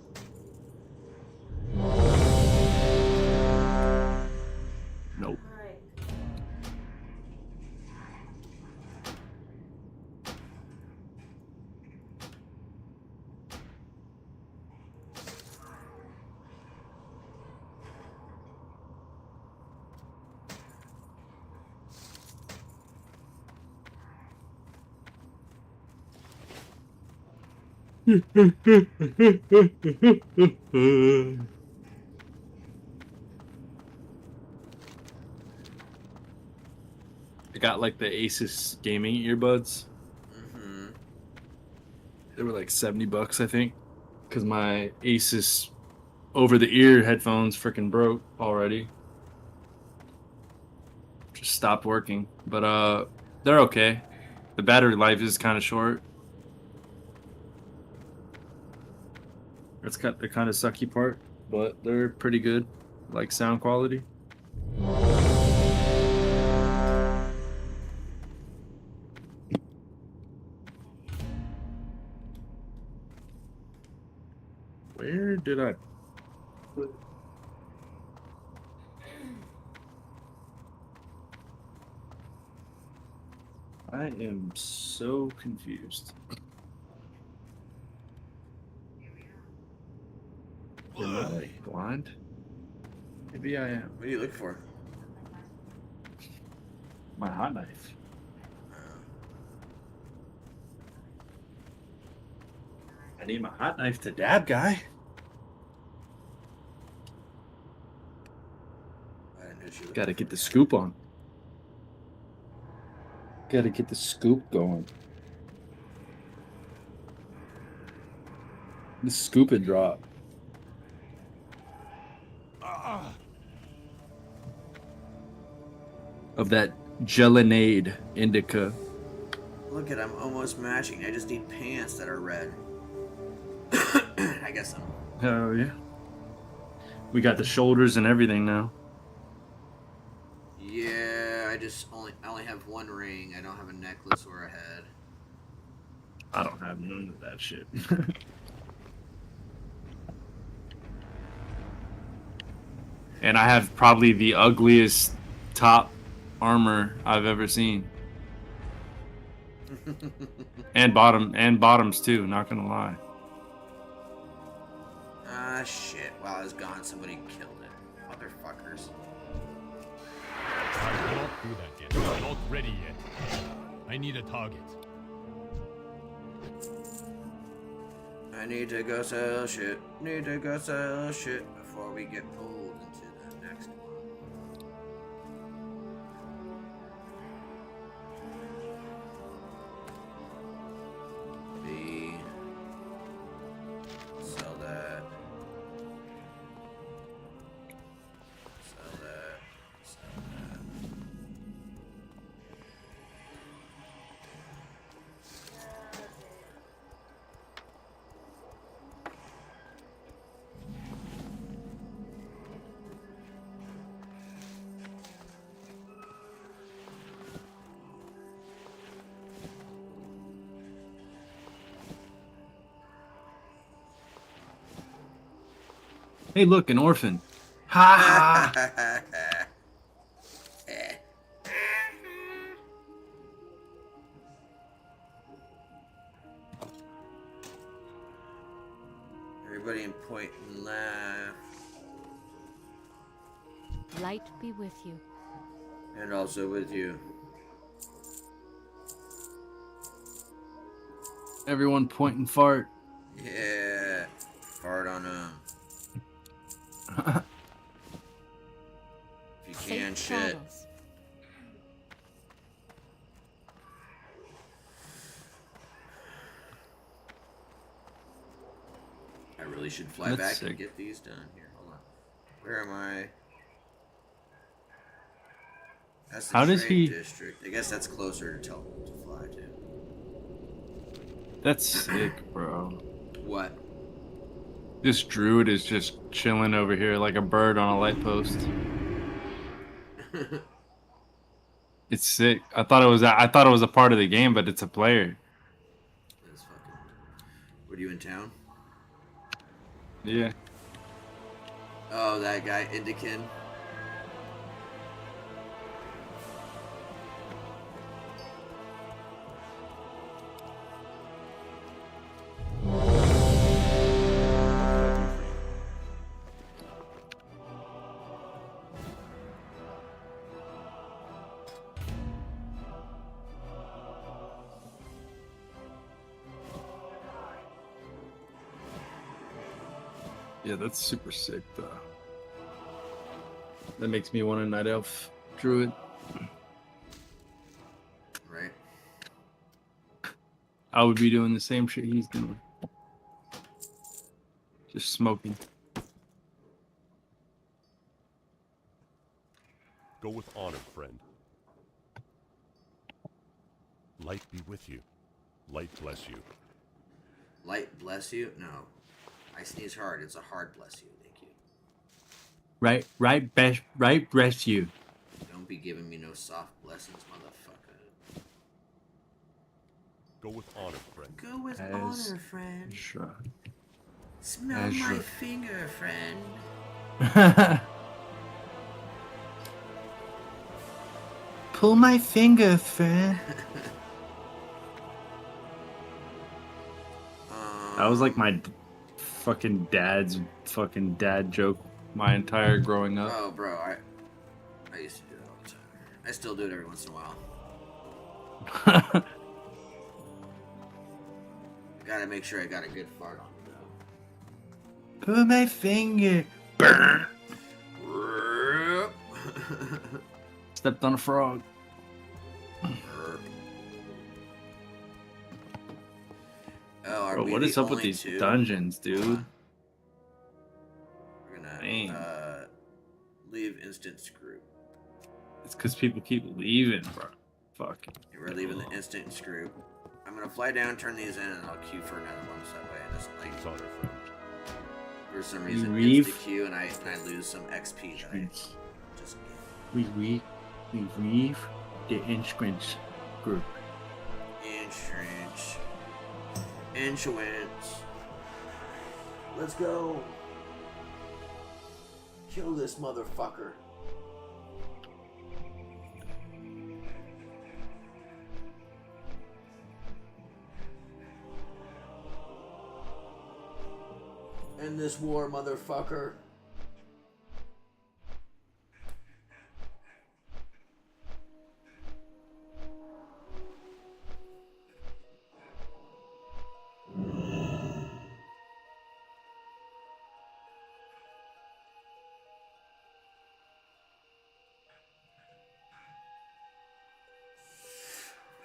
Nope. I got like the Asus gaming earbuds.
Mm-hmm.
They were like $70, I think, because my Asus over-the-ear headphones freaking broke already. Just stopped working, but they're okay. The battery life is kind of short. That's got the kind of sucky part, but they're pretty good, like sound quality. did I? I am so confused. Am I blind? Maybe I am.
What do you look for?
My hot knife. I need my hot knife to dab guy. Gotta get the scoop on. Gotta get the scoop going. The scoop and drop. Of that gelinade indica.
Look at, I'm almost matching. I just need pants that are red. I guess I'm.
Oh yeah. We got the shoulders and everything now.
Yeah, I only have one ring. I don't have a necklace or a head.
I don't have none of that shit. And I have probably the ugliest top armor I've ever seen. And bottoms too, not gonna lie.
Ah, shit. While I was gone, somebody killed it. Motherfuckers.
I cannot do that yet. I'm not ready yet. I need a target.
I need to go sell shit. Need to go sell shit before we get pulled into the next one. B. Sell that. Sell that. Sell that.
Hey, look, an orphan. Ha ha!
Everybody in point and laugh.
Light be with you.
And also with you.
Everyone point and fart.
Yeah. Fart on them. If you can,
Safe
shit.
travels.
I really should fly
That's
back
sick.
and get these done. Here, hold on. Where am I? That's the
How does
trade
he-
district. I guess that's closer to fly to.
That's sick, bro.
What?
This druid is just chilling over here like a bird on a light post. It's sick. I thought it was a part of the game, but it's a player.
That's fucking. Were you in town?
Yeah.
Oh, that guy, Indican.
Yeah, that's super sick, though. That makes me want a night elf druid.
Right.
I would be doing the same shit he's doing. Just smoking.
Go with honor, friend. Light be with you. Light bless you.
Light bless you? No. I sneeze hard. It's a hard bless you. Thank you.
Right breast you.
Don't be giving me no soft blessings, motherfucker.
Go with honor, friend.
Go with
As
honor, friend.
Sure.
Smell
That's
my
true.
finger, friend.
Pull my finger, friend.
That was like my fucking dad's fucking dad joke my entire growing up.
Oh, bro, I used to do that all the time. I still do it every once in a while. Gotta make sure I got a good fart on it, though.
Pull my finger. Burn. Stepped on a frog.
Oh, are
Bro,
we
what
the
is up with
only
these
two?
dungeons, dude?
We're gonna
Dang.
leave instance group.
It's because people keep leaving, bro. Fuck.
We're leaving the instance group. I'm gonna fly down, turn these in, and I'll queue for another one. So that way, I just like for some reason
leave?
insta queue, and I lose some XP that I just
We leave the insurance group.
Insurance. Let's go. Kill this motherfucker. End this war, motherfucker.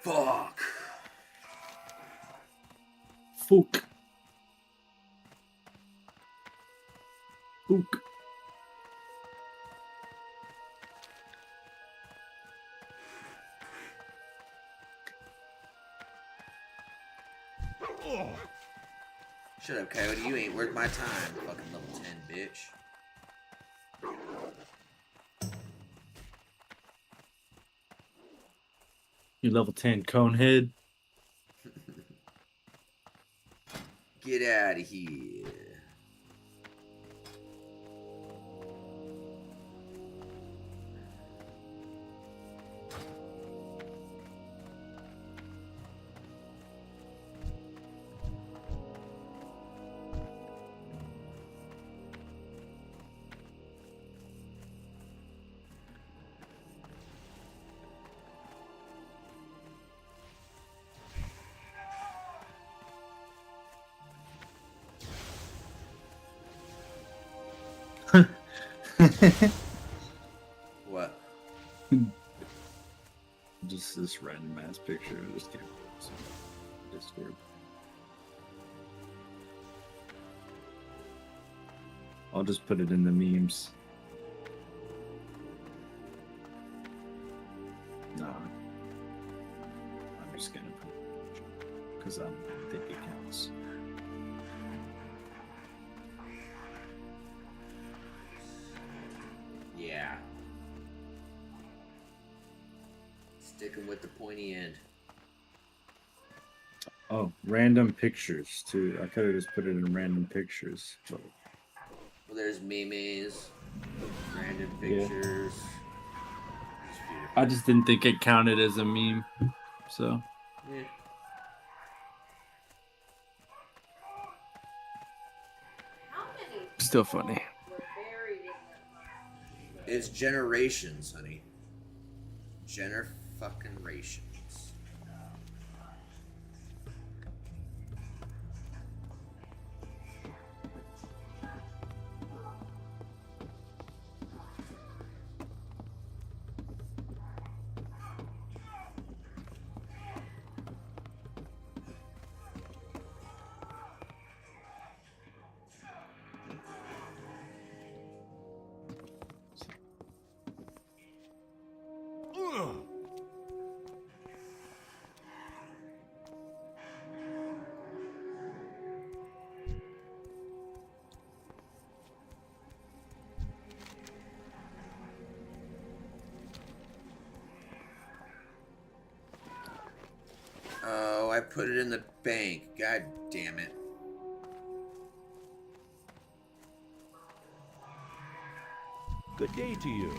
Fuck.
Fuck. Fuck.
Shut up, Coyote. You ain't worth my time, fucking level 10, bitch.
You level 10 conehead.
Get out of here. What?
Just this random ass picture of this game. Discord. I'll just put it in the memes. No. I'm just gonna put it because I don't think it counts.
Yeah. Sticking with the pointy end.
Oh, random pictures too. I could have just put it in random pictures. But...
Well, there's memes, random
Yeah.
pictures.
I just didn't think it counted as a meme. So.
Yeah.
Still funny.
It's generations, honey. Fucking rations. Oh, I put it in the bank. God damn it.
Good day to you.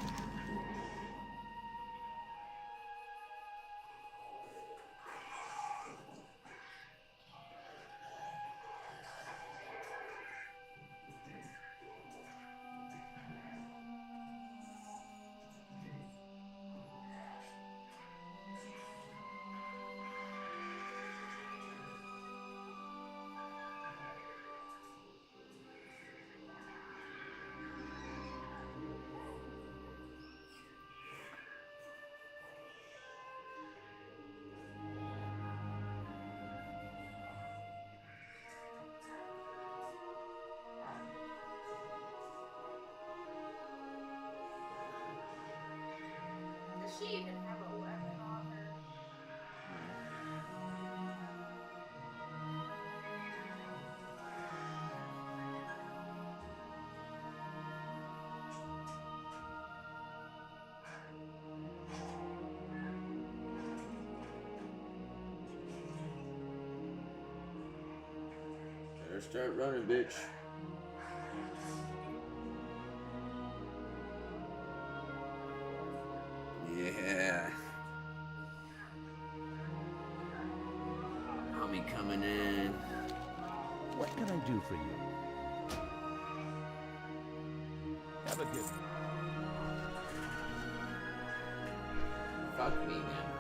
Does she even have a weapon on her?
Better start running, bitch. Yeah. Homie coming in.
What can I do for you? Have a good
Fuck me, man.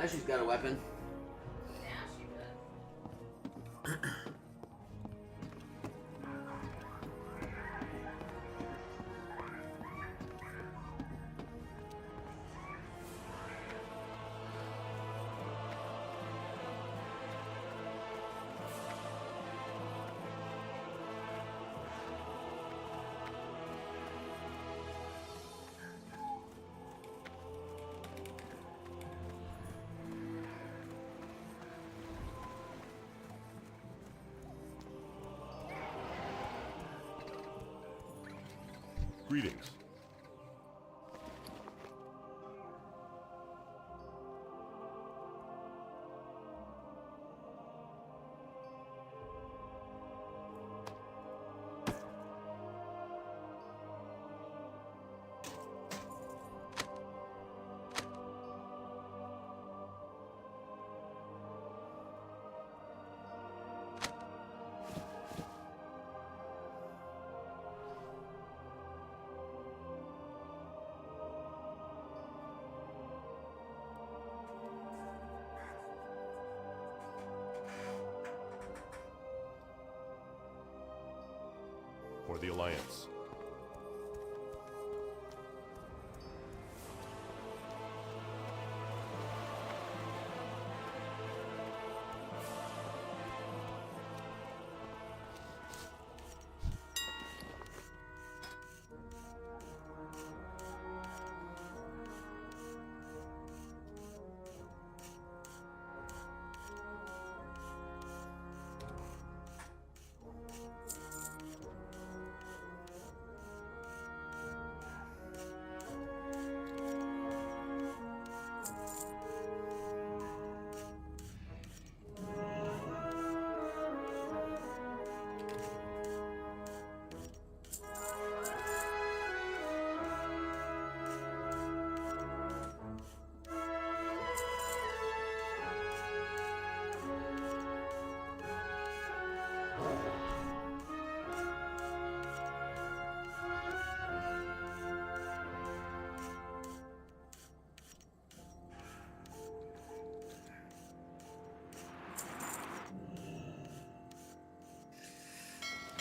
Now she's got a weapon.
Now she does.
greetings. For the Alliance.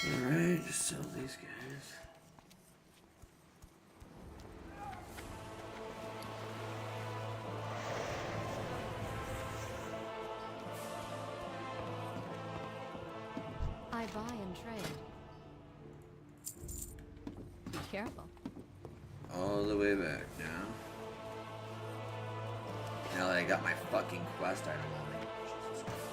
Alright, just sell these guys.
I buy and trade. Be careful.
All the way back now. Now that I got my fucking quest item on me. Jesus Christ.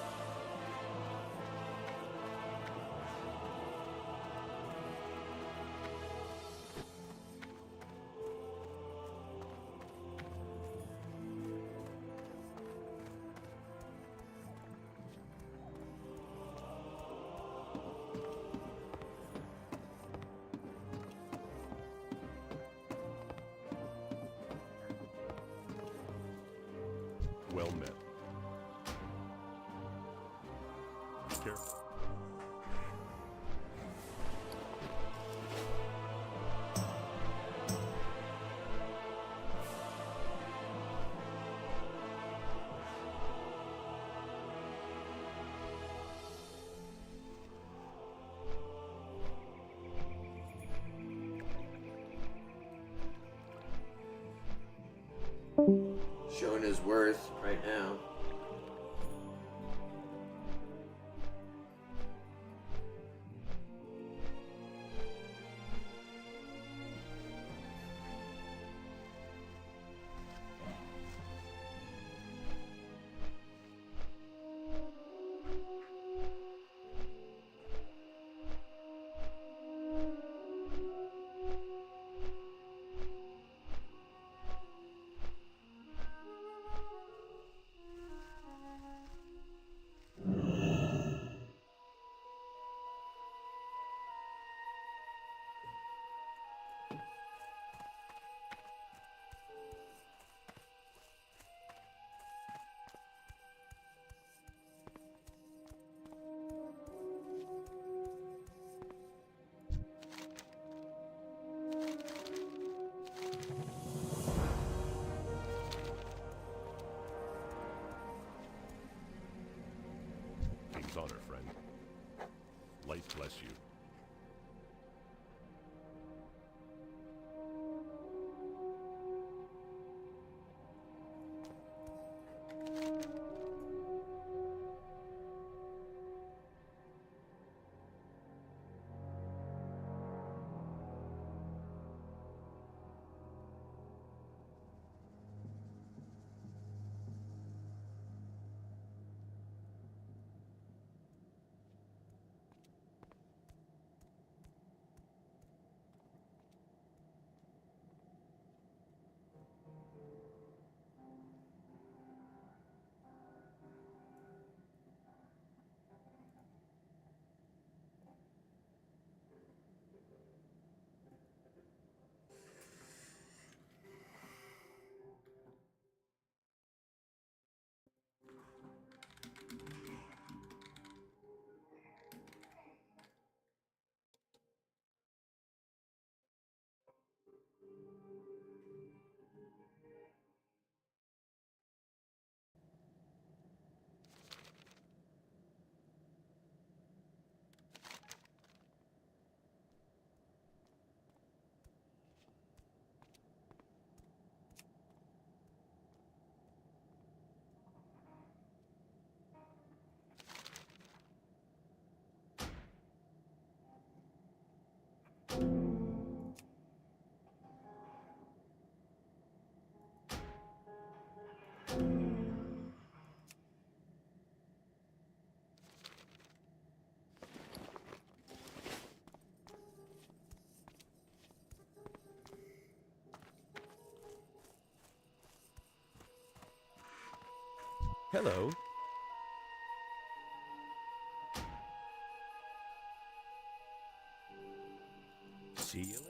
Well met. Careful.
Showing his worth right now.
King's honor, friend. Light bless you. Hello. See you later.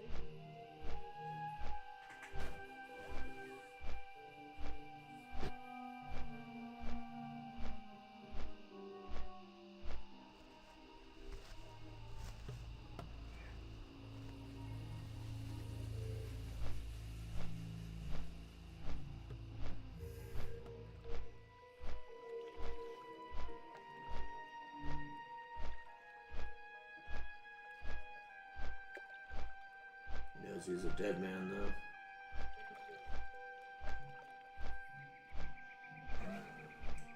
realize he's a dead man, though.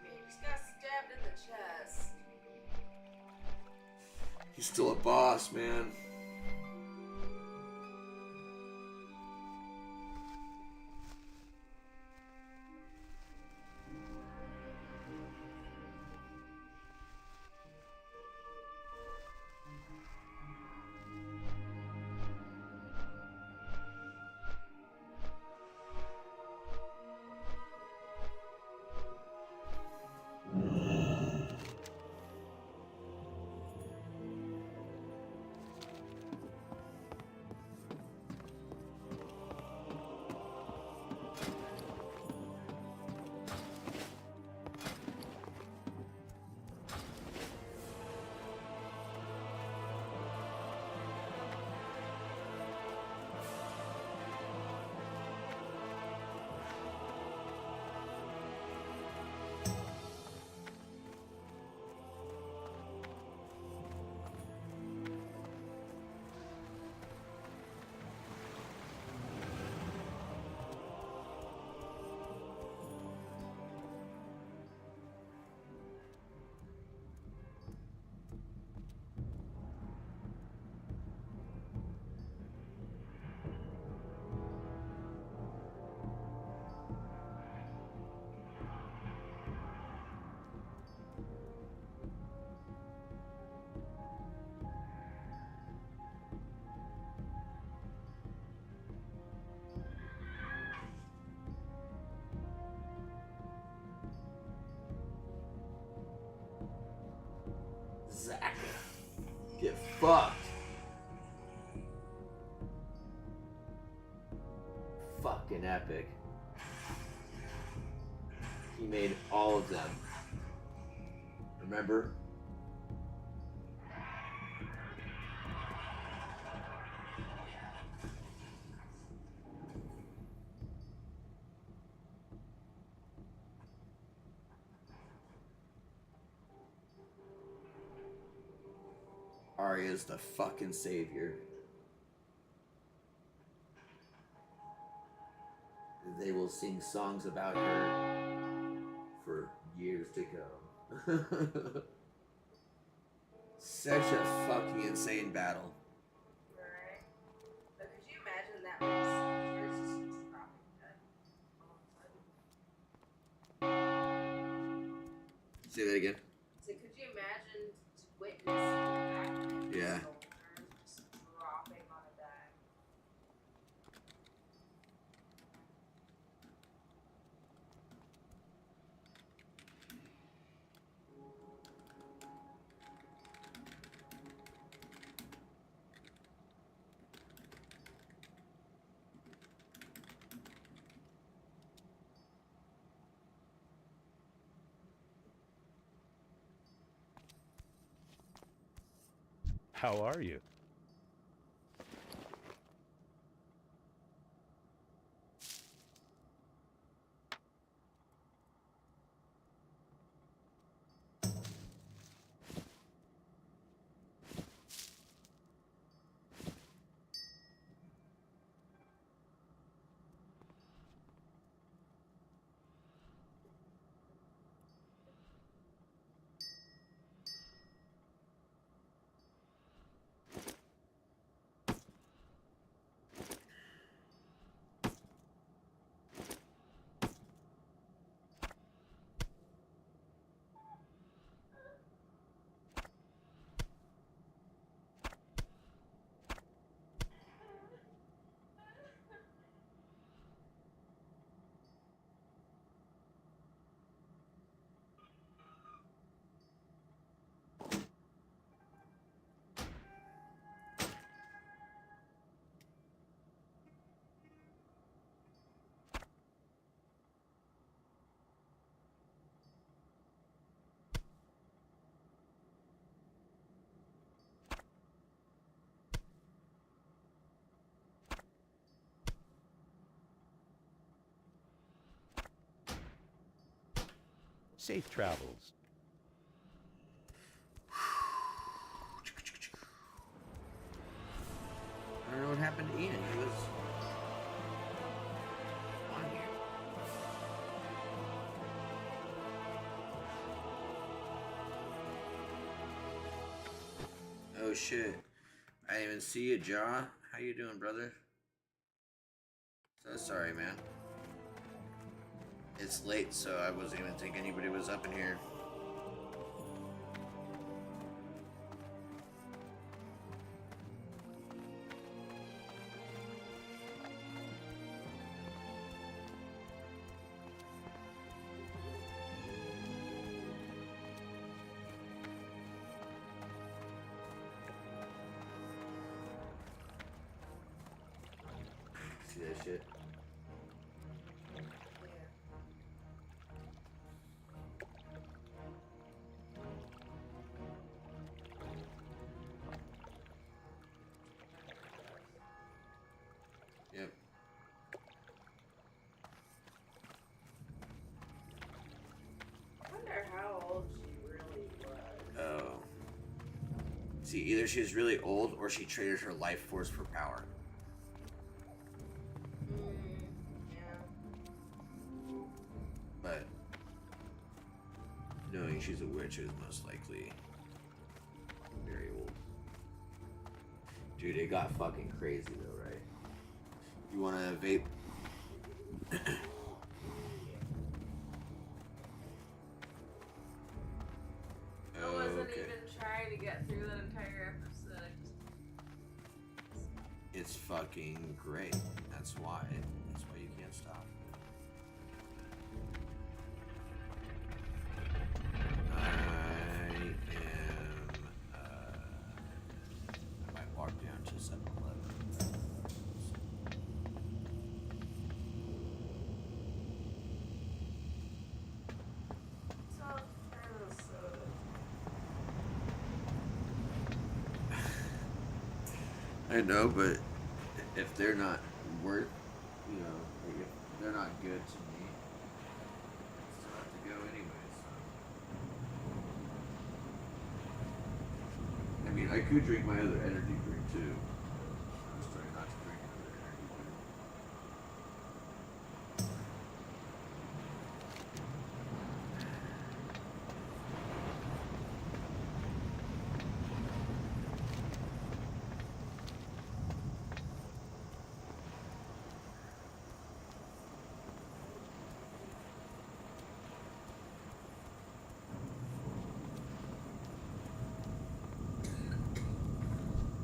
He just got stabbed in the chest.
He's still a boss, man. Zach. Get fucked. Fucking epic. He made all of them. Remember? Arya's the fucking savior. They will sing songs about her for years to come. Such a fucking insane battle.
Right. But could you imagine that was yours is just dropping dead all of a sudden?
Say that again.
So could you imagine to witness that
Yeah.
soldiers just dropping on a dime?
How are you? Safe travels.
I don't know what happened to Ian. He was Oh shit. I didn't even see you, Jaw. How you doing, brother? So sorry, man. It's late, so I wasn't even think anybody was up in here. See that shit? Yep.
I wonder how old she really was.
Oh. See, either she was really old or she traded her life force for power.
Yeah.
But knowing she's a witch is most likely very old. Dude, it got fucking crazy though, right? You wanna vape?
I wasn't even trying to get through that entire episode.
It's fucking great. That's why. That's why you can't stop. I might walk down to 7-Eleven. I know, but if they're not worth, you know, like if they're not good to me, I still have to go anyways. I mean, I could drink my other energy drink too. I'm just trying not to drink another energy drink.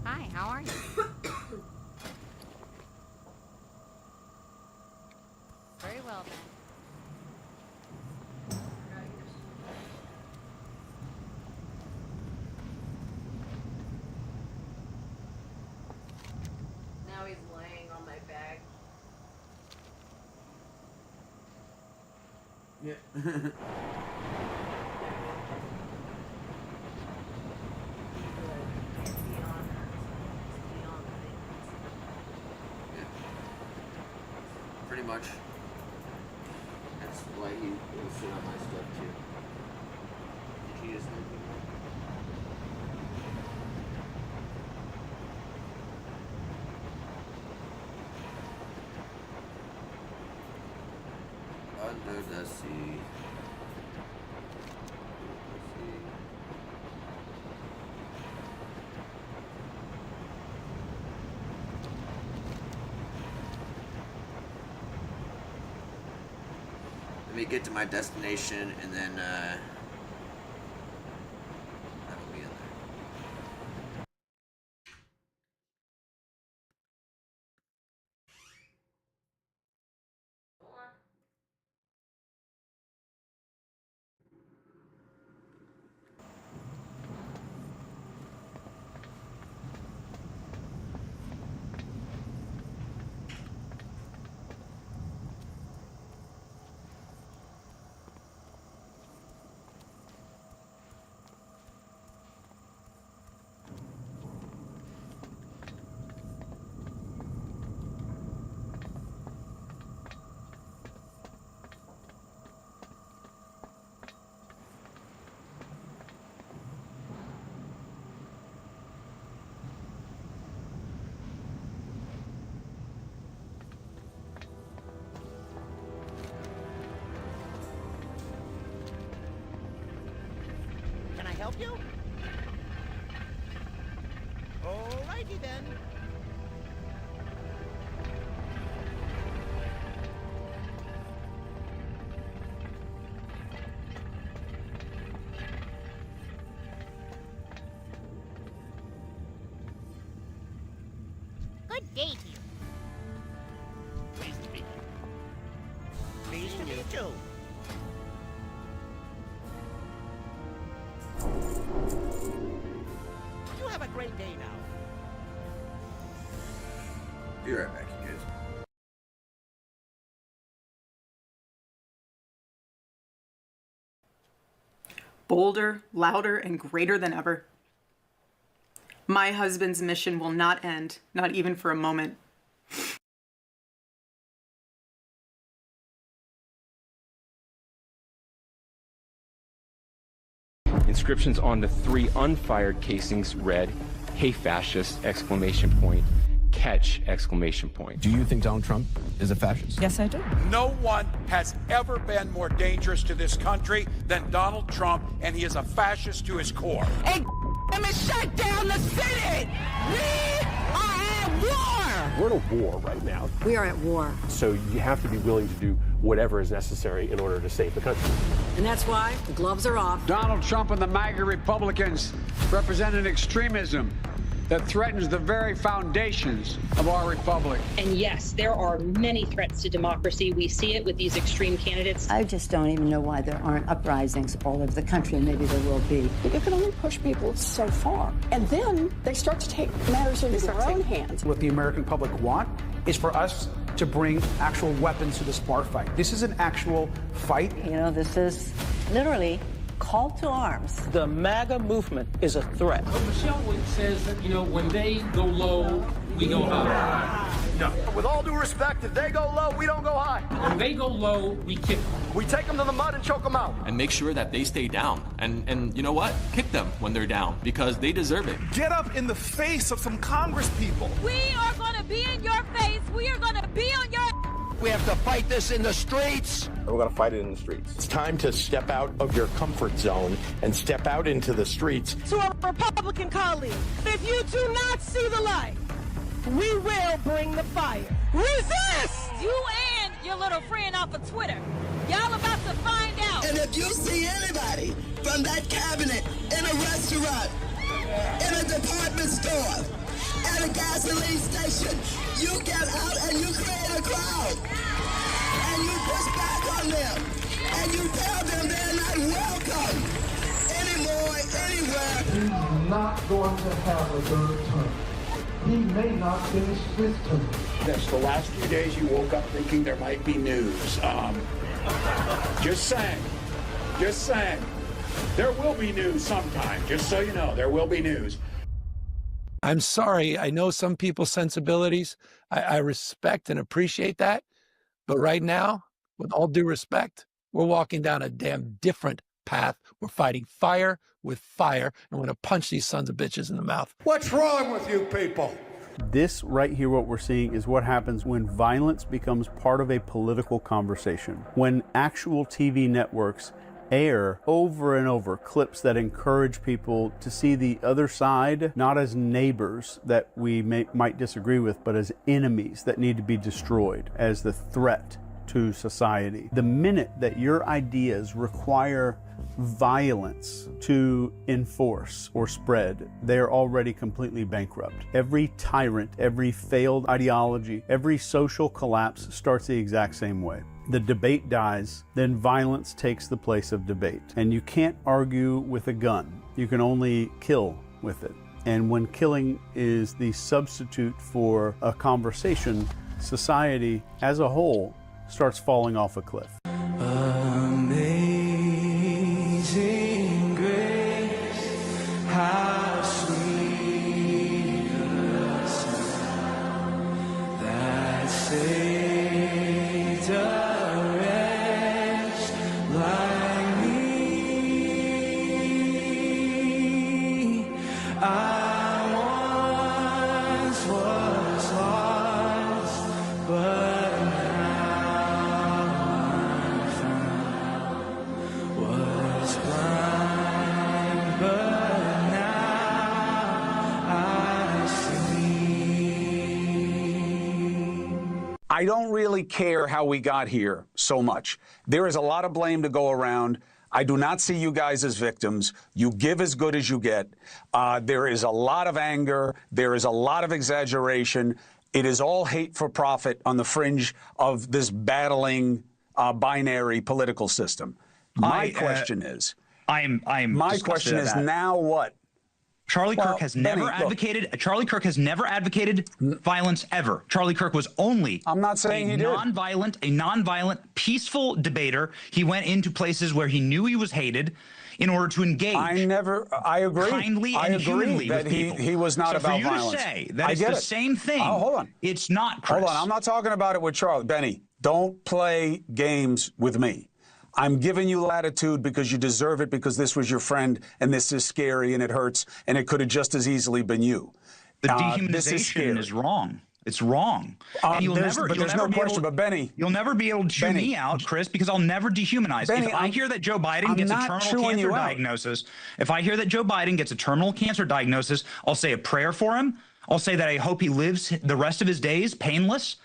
Hi, how are you? Very well then.
Now he's laying on my bag.
Yeah. Pretty much. That's why he will sit on my stuff too. Did he just make me under the sea? Let me get to my destination and then that'll be in there.
Can I help you? Alrighty then.
Good day to you.
Pleased to meet you. Pleased to meet you. You have a great day now.
Be right back, you guys.
Bolder, louder, and greater than ever. My husband's mission will not end, not even for a moment.
Inscriptions on the 3 unfired casings read, "Hey fascist!" exclamation point, "Catch!" exclamation point.
Do you think Donald Trump is a fascist?
Yes, I do.
No one has ever been more dangerous to this country than Donald Trump, and he is a fascist to his core.
Hey, let me shut down the city! We are at war!
We're in a war right now.
We are at war.
So you have to be willing to do whatever is necessary in order to save the country.
And that's why the gloves are off.
Donald Trump and the MAGA Republicans represent an extremism that threatens the very foundations of our republic.
And yes, there are many threats to democracy. We see it with these extreme candidates.
I just don't even know why there aren't uprisings all over the country, and maybe there will be.
You can only push people so far. And then they start to take matters into their own hands.
What the American public want is for us to bring actual weapons to this bar fight. This is an actual fight.
You know, this is literally call to arms.
The MAGA movement is a threat.
Michelle says that, when they go low, we go high.
No. With all due respect, if they go low, we don't go high.
When they go low, we kick them.
We take them to the mud and choke them out.
And make sure that they stay down. And you know what? Kick them when they're down, because they deserve it.
Get up in the face of some Congress people.
We are going to be in your face. We are going to be on your...
We have to fight this in the streets.
And we're going to fight it in the streets. It's time to step out of your comfort zone and step out into the streets.
To our Republican colleagues, if you do not see the light, we will bring the fire. Resist!
You and your little friend off of Twitter. Y'all about to find out.
And if you see anybody from that cabinet in a restaurant, in a department store, at a gasoline station, you get out and you create a crowd. And you push back on them. And you tell them they're not welcome anymore, anywhere.
He's not going to have a third term. He may not finish this term.
That's the last few days you woke up thinking there might be news. Just saying. Just saying. There will be news sometime. Just so you know, there will be news.
I'm sorry. I know some people's sensibilities. I respect and appreciate that. But right now, with all due respect, we're walking down a damn different path. We're fighting fire with fire, and we're going to punch these sons of bitches in the mouth.
What's wrong with you people?
This right here, what we're seeing is what happens when violence becomes part of a political conversation. When actual TV networks air over and over clips that encourage people to see the other side not as neighbors that we might disagree with, but as enemies that need to be destroyed, as the threat to society. The minute that your ideas require violence to enforce or spread, they're already completely bankrupt. Every tyrant, every failed ideology, every social collapse starts the exact same way. The debate dies, then violence takes the place of debate. And you can't argue with a gun. You can only kill with it. And when killing is the substitute for a conversation, society as a whole starts falling off a cliff.
Amazing grace, how sweet the sound that saved a wretch like me. I once was lost, but now
I don't really care how we got here so much. There is a lot of blame to go around. I do not see you guys as victims. You give as good as you get. There is a lot of anger. There is a lot of exaggeration. It is all hate for profit on the fringe of this battling binary political system. My question is, my question is now what?
Charlie Kirk has never advocated. Charlie Kirk has never advocated violence ever. Charlie Kirk was only
I'm not saying
a nonviolent, peaceful debater. He went into places where he knew he was hated in order to engage.
I agree.
Kindly
I
and
agree
humanly
that
with people.
he was not
so
about
for you
violence.
To say that
I
it's
get
the
it.
same thing.
Oh, hold on.
It's not, Chris.
Hold on. I'm not talking about it with Charlie. Benny, don't play games with me. I'm giving you latitude because you deserve it, because this was your friend, and this is scary, and it hurts, and it could have just as easily been you.
The dehumanization is wrong. It's wrong. And
There's no question. But Benny,
you'll never be able to chew me out, Chris, because I'll never dehumanize.
Benny,
if I hear that Joe Biden gets a terminal cancer diagnosis, if I hear that Joe Biden gets a terminal cancer diagnosis, I'll say a prayer for him. I'll say that I hope he lives the rest of his days painless.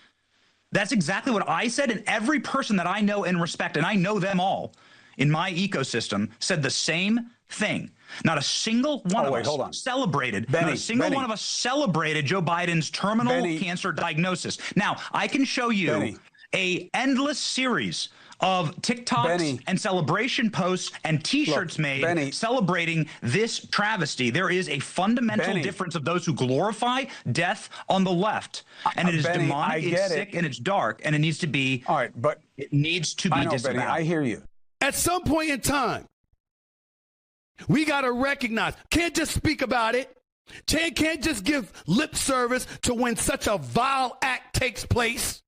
That's exactly what I said, and every person that I know and respect, and I know them all in my ecosystem, said the same thing. Not a single one of us celebrated. Not a single one of us celebrated Joe Biden's terminal cancer diagnosis. Now, I can show you a endless series of TikToks and celebration posts and T-shirts made celebrating this travesty. There is a fundamental difference of those who glorify death on the left, and it is demonic, it's sick, and it's dark, and it needs to be.
All right, but
it needs to be disavowed.
I hear you.
At some point in time, we got to recognize. Can't just speak about it. Can't just give lip service to when such a vile act takes place.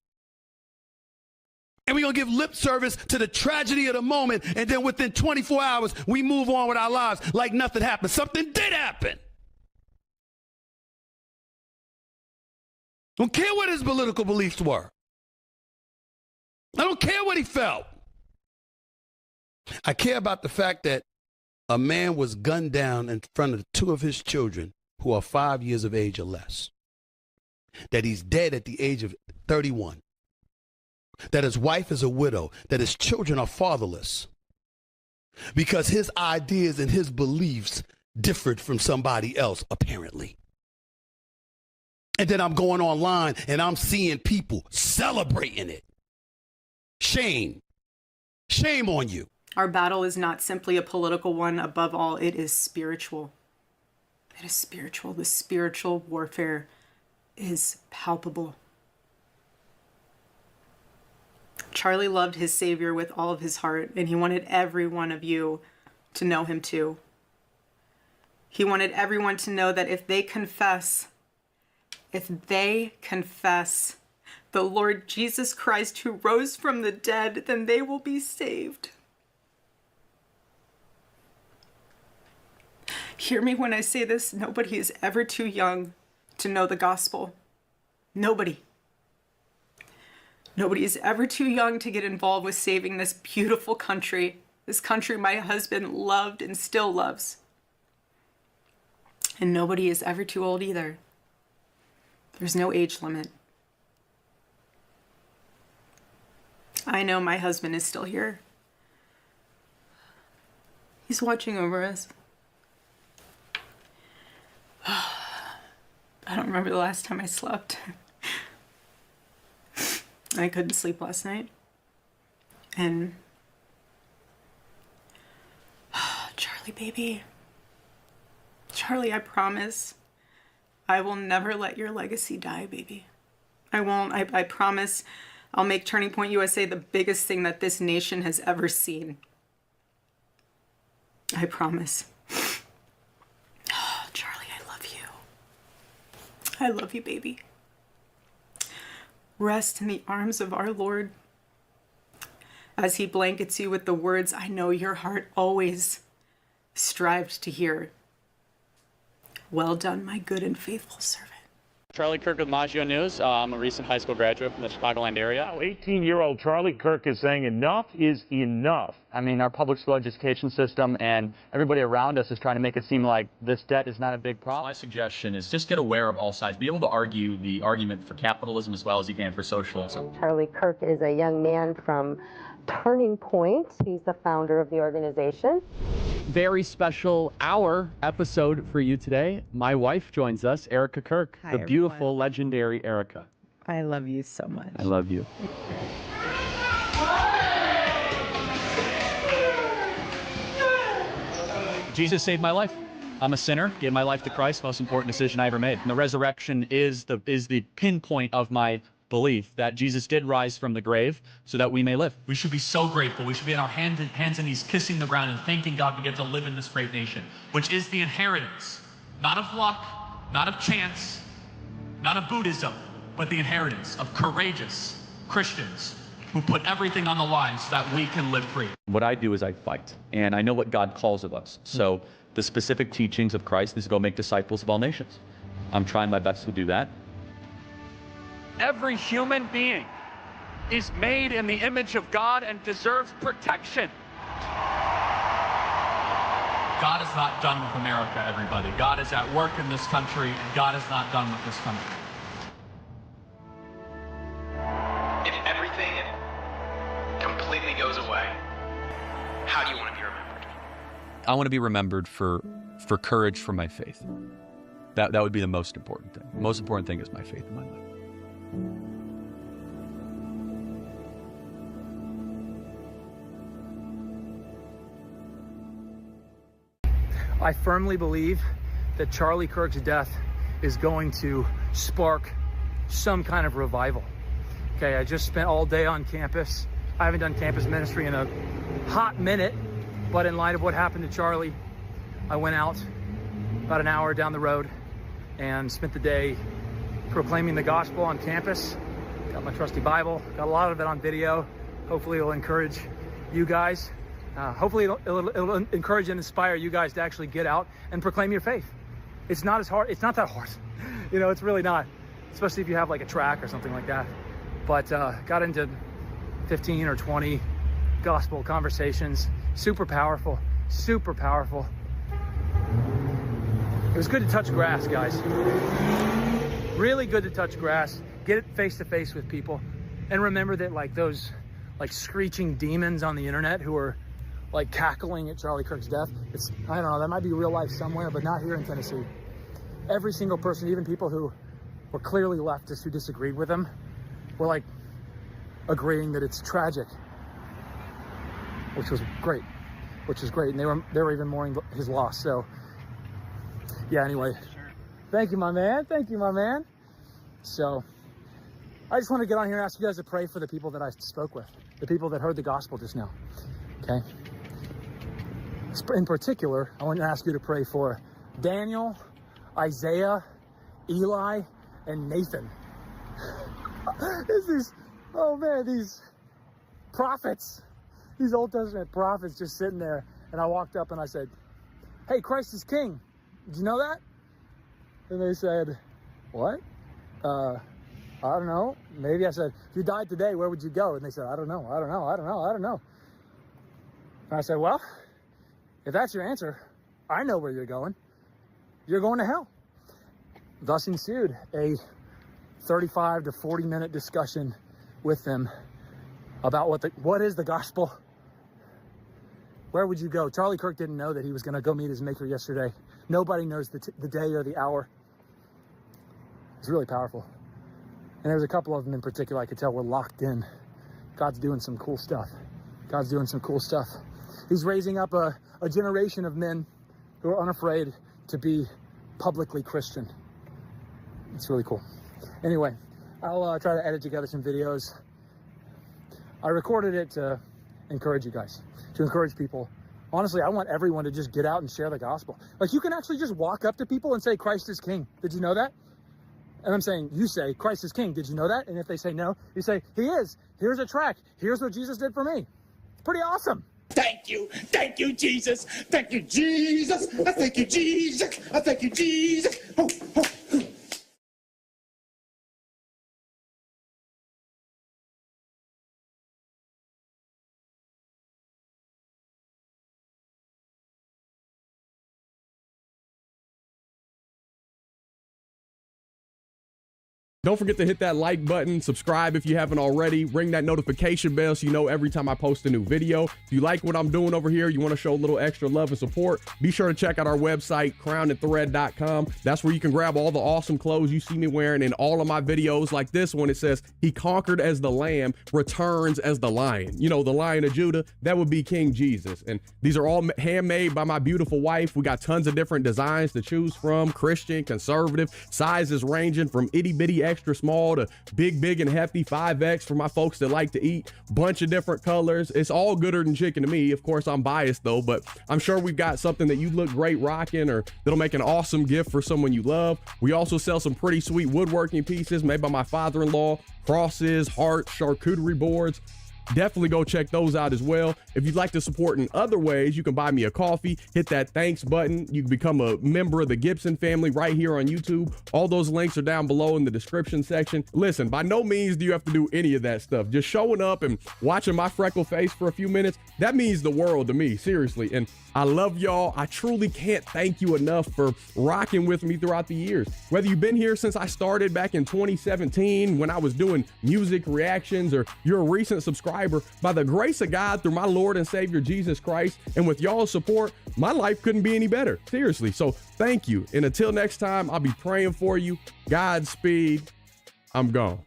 And we're going to give lip service to the tragedy of the moment, and then within 24 hours, we move on with our lives like nothing happened. Something did happen. Don't care what his political beliefs were. I don't care what he felt. I care about the fact that a man was gunned down in front of two of his children who are 5 years of age or less. That he's dead at the age of 31. That his wife is a widow, that his children are fatherless because his ideas and his beliefs differed from somebody else, apparently. And then I'm going online and I'm seeing people celebrating it. Shame. Shame on you.
Our battle is not simply a political one. Above all, it is spiritual. It is spiritual. The spiritual warfare is palpable. Charlie loved his Savior with all of his heart, and he wanted every one of you to know him too. He wanted everyone to know that if they confess the Lord Jesus Christ who rose from the dead, then they will be saved. Hear me when I say this, nobody is ever too young to know the gospel. Nobody. Nobody is ever too young to get involved with saving this beautiful country, this country my husband loved and still loves. And nobody is ever too old either. There's no age limit. I know my husband is still here. He's watching over us. I don't remember the last time I slept. I couldn't sleep last night. And Charlie, baby. Charlie, I promise I will never let your legacy die, baby. I won't. I promise I'll make Turning Point USA the biggest thing that this nation has ever seen. I promise. Oh, Charlie, I love you. I love you, baby. Rest in the arms of our Lord as he blankets you with the words I know your heart always strived to hear. Well done, my good and faithful servant.
Charlie Kirk with Maggio News. I'm a recent high school graduate from the Chicagoland area.
Now, 18-year-old Charlie Kirk is saying enough is enough.
I mean, our public school education system and everybody around us is trying to make it seem like this debt is not a big problem.
My suggestion is just get aware of all sides. Be able to argue the argument for capitalism as well as you can for socialism.
Charlie Kirk is a young man from Turning Point. He's the founder of the organization.
Very special hour episode for you today. My wife joins us, Erica Kirk,
Hi,
the beautiful,
everyone.
legendary Erica.
I love you so much.
I love you. Jesus saved my life. I'm a sinner, gave my life to Christ, most important decision I ever made. And the resurrection is the pinpoint of my belief that Jesus did rise from the grave so that we may live.
We should be so grateful. We should be on our hands and knees kissing the ground and thanking God we get to live in this great nation, which is the inheritance, not of luck, not of chance, not of Buddhism, but the inheritance of courageous Christians who put everything on the line so that we can live free.
What I do is I fight, and I know what God calls of us. So the specific teachings of Christ is to go make disciples of all nations. I'm trying my best to do that. Every human being is made in the image of God and deserves protection.
God is not done with America, everybody. God is at work in this country, and God is not done with this country.
If everything completely goes away, how do you want to be remembered?
I want to be remembered for courage for my faith. That would be the most important thing. The most important thing is my faith in my life.
I firmly believe that Charlie Kirk's death is going to spark some kind of revival. Okay, I just spent all day on campus. I haven't done campus ministry in a hot minute, but in light of what happened to Charlie, I went out about an hour down the road and spent the day proclaiming the gospel on campus. Got my trusty Bible, got a lot of it on video. Hopefully it'll encourage you guys. Hopefully it'll encourage and inspire you guys to actually get out and proclaim your faith. It's not as hard. It's not that hard. You know, it's really not, especially if you have like a track or something like that. But got into 15 or 20 gospel conversations. Super powerful, super powerful. It was good to touch grass, guys. Really good to touch grass. Get it face to face with people. And remember that like those like screeching demons on the internet who are like cackling at Charlie Kirk's death. I don't know, that might be real life somewhere, but not here in Tennessee. Every single person, even people who were clearly leftists who disagreed with him, were like agreeing that it's tragic, which was great. And they were even mourning his loss. So yeah, anyway, thank you, my man. Thank you, my man. So I just want to get on here and ask you guys to pray for the people that I spoke with, the people that heard the gospel just now, okay? In particular, I want to ask you to pray for Daniel, Isaiah, Eli, and Nathan. These prophets, these Old Testament prophets just sitting there. And I walked up and I said, hey, Christ is king. Did you know that? And they said, what? I don't know. Maybe. I said, if you died today, where would you go? And they said, I don't know. And I said, well, if that's your answer, I know where you're going. You're going to hell. Thus ensued a 35 to 40 minute discussion with them about what is the gospel. Where would you go? Charlie Kirk didn't know that he was going to go meet his maker yesterday. Nobody knows the day or the hour. It's really powerful. And there's a couple of them in particular I could tell were locked in. God's doing some cool stuff. He's raising up a generation of men who are unafraid to be publicly Christian. It's really cool. Anyway, I'll try to edit together some videos. I recorded it to encourage you guys, to encourage people. Honestly, I want everyone to just get out and share the gospel. Like, you can actually just walk up to people and say, Christ is king. Did you know that? And I'm saying, you say, Christ is king. Did you know that? And if they say no, you say, he is. Here's a track. Here's what Jesus did for me. It's pretty awesome.
Thank you, Jesus. Thank you, Jesus. I thank you, Jesus. I thank you, Jesus. Oh, oh.
Don't forget to hit that like button, subscribe if you haven't already, ring that notification bell so you know every time I post a new video. If you like what I'm doing over here, you want to show a little extra love and support, be sure to check out our website, crownandthread.com. That's where you can grab all the awesome clothes you see me wearing in all of my videos, like this one. It says, he conquered as the lamb, returns as the lion. You know, the Lion of Judah, that would be King Jesus. And these are all handmade by my beautiful wife. We got tons of different designs to choose from, Christian, conservative, sizes ranging from itty bitty extra small to big and hefty 5X for my folks that like to eat. Bunch of different colors. It's all gooder than chicken to me. Of course, I'm biased though, but I'm sure we've got something that you look great rocking or that'll make an awesome gift for someone you love. We also sell some pretty sweet woodworking pieces made by my father-in-law, crosses, hearts, charcuterie boards. Definitely go check those out as well. If you'd like to support in other ways, you can buy me a coffee, hit that thanks button. You can become a member of the Gibson family right here on YouTube. All those links are down below in the description section. Listen, by no means do you have to do any of that stuff. Just showing up and watching my freckle face for a few minutes, that means the world to me, seriously. And I love y'all. I truly can't thank you enough for rocking with me throughout the years. Whether you've been here since I started back in 2017 when I was doing music reactions, or you're a recent subscriber, by the grace of God through my Lord and Savior Jesus Christ, and with y'all's support, my life couldn't be any better. Seriously. So thank you. And until next time, I'll be praying for you. Godspeed. I'm gone.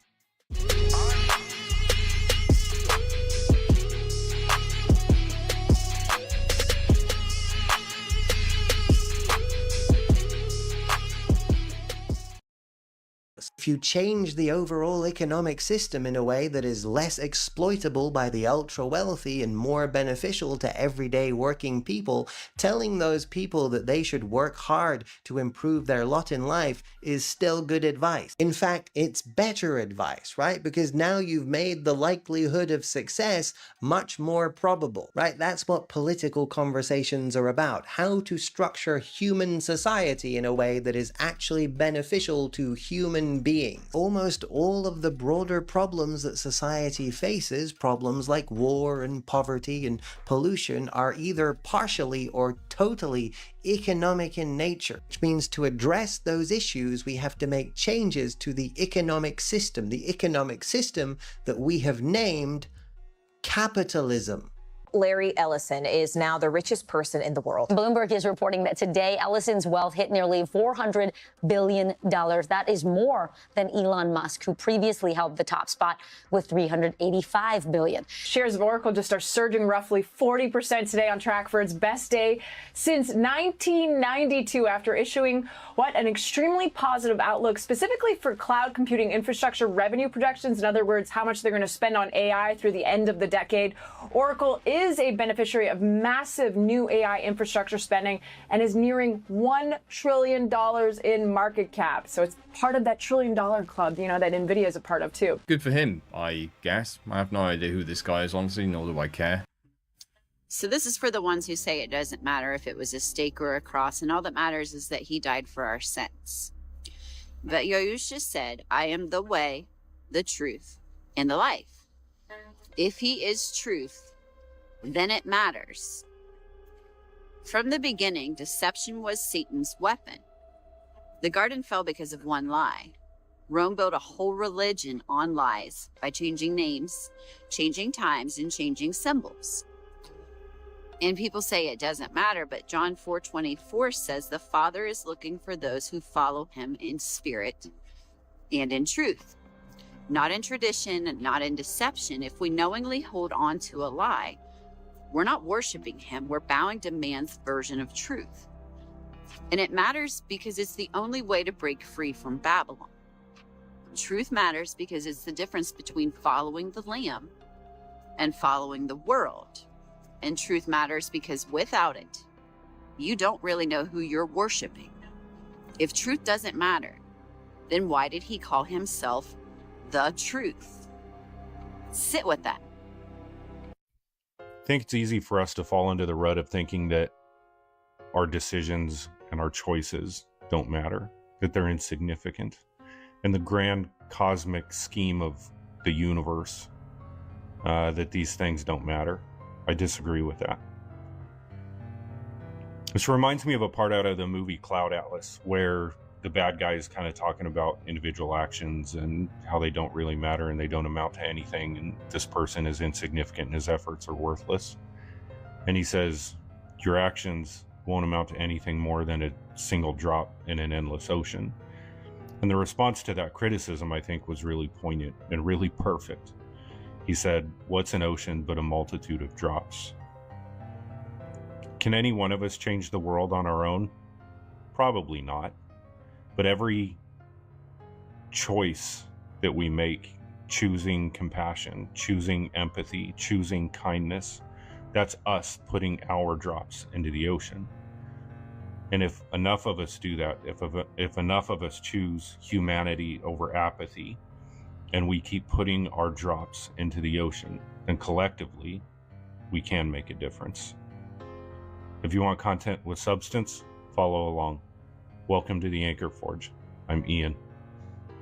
If you change the overall economic system in a way that is less exploitable by the ultra-wealthy and more beneficial to everyday working people, telling those people that they should work hard to improve their lot in life is still good advice. In fact, it's better advice, right? Because now you've made the likelihood of success much more probable, right? That's what political conversations are about. How to structure human society in a way that is actually beneficial to human beings. Almost all of the broader problems that society faces, problems like war and poverty and pollution, are either partially or totally economic in nature, which means to address those issues, we have to make changes to the economic system that we have named capitalism.
Larry Ellison is now the richest person in the world. Bloomberg is reporting that today Ellison's wealth hit nearly $400 billion. That is more than Elon Musk, who previously held the top spot with $385 billion.
Shares of Oracle just are surging roughly 40% today, on track for its best day since 1992 after issuing an extremely positive outlook specifically for cloud computing infrastructure revenue projections. In other words, how much they're going to spend on AI through the end of the decade. Oracle is a beneficiary of massive new AI infrastructure spending and is nearing $1 trillion in market cap. So it's part of that $1 trillion club, you know, that NVIDIA is a part of too.
Good for him, I guess. I have no idea who this guy is, honestly, nor do I care.
So this is for the ones who say it doesn't matter if it was a stake or a cross, and all that matters is that he died for our sins. But Yahusha said, I am the way, the truth, and the life. If he is truth, then it matters. From the beginning, deception was Satan's weapon. The garden fell because of one lie. Rome built a whole religion on lies by changing names, changing times, and changing symbols. And people say it doesn't matter, but John 4:24 says the Father is looking for those who follow him in spirit and in truth. Not in tradition and not in deception. If we knowingly hold on to a lie, we're not worshiping him, we're bowing to man's version of truth. And it matters because it's the only way to break free from Babylon. Truth matters because it's the difference between following the Lamb and following the world. And truth matters because without it, you don't really know who you're worshiping. If truth doesn't matter, then why did he call himself the truth? Sit with that.
I think it's easy for us to fall into the rut of thinking that our decisions and our choices don't matter, that they're insignificant. In the grand cosmic scheme of the universe, that these things don't matter. I disagree with that. This reminds me of a part out of the movie Cloud Atlas where the bad guy is kind of talking about individual actions and how they don't really matter and they don't amount to anything, and this person is insignificant and his efforts are worthless. And he says, your actions won't amount to anything more than a single drop in an endless ocean. And the response to that criticism, I think, was really poignant and really perfect. He said, what's an ocean but a multitude of drops? Can any one of us change the world on our own? Probably not. But every choice that we make, choosing compassion, choosing empathy, choosing kindness, that's us putting our drops into the ocean. And if enough of us do that, if enough of us choose humanity over apathy, and we keep putting our drops into the ocean, then collectively, we can make a difference. If you want content with substance, follow along. Welcome to the Anchor Forge. I'm Ian.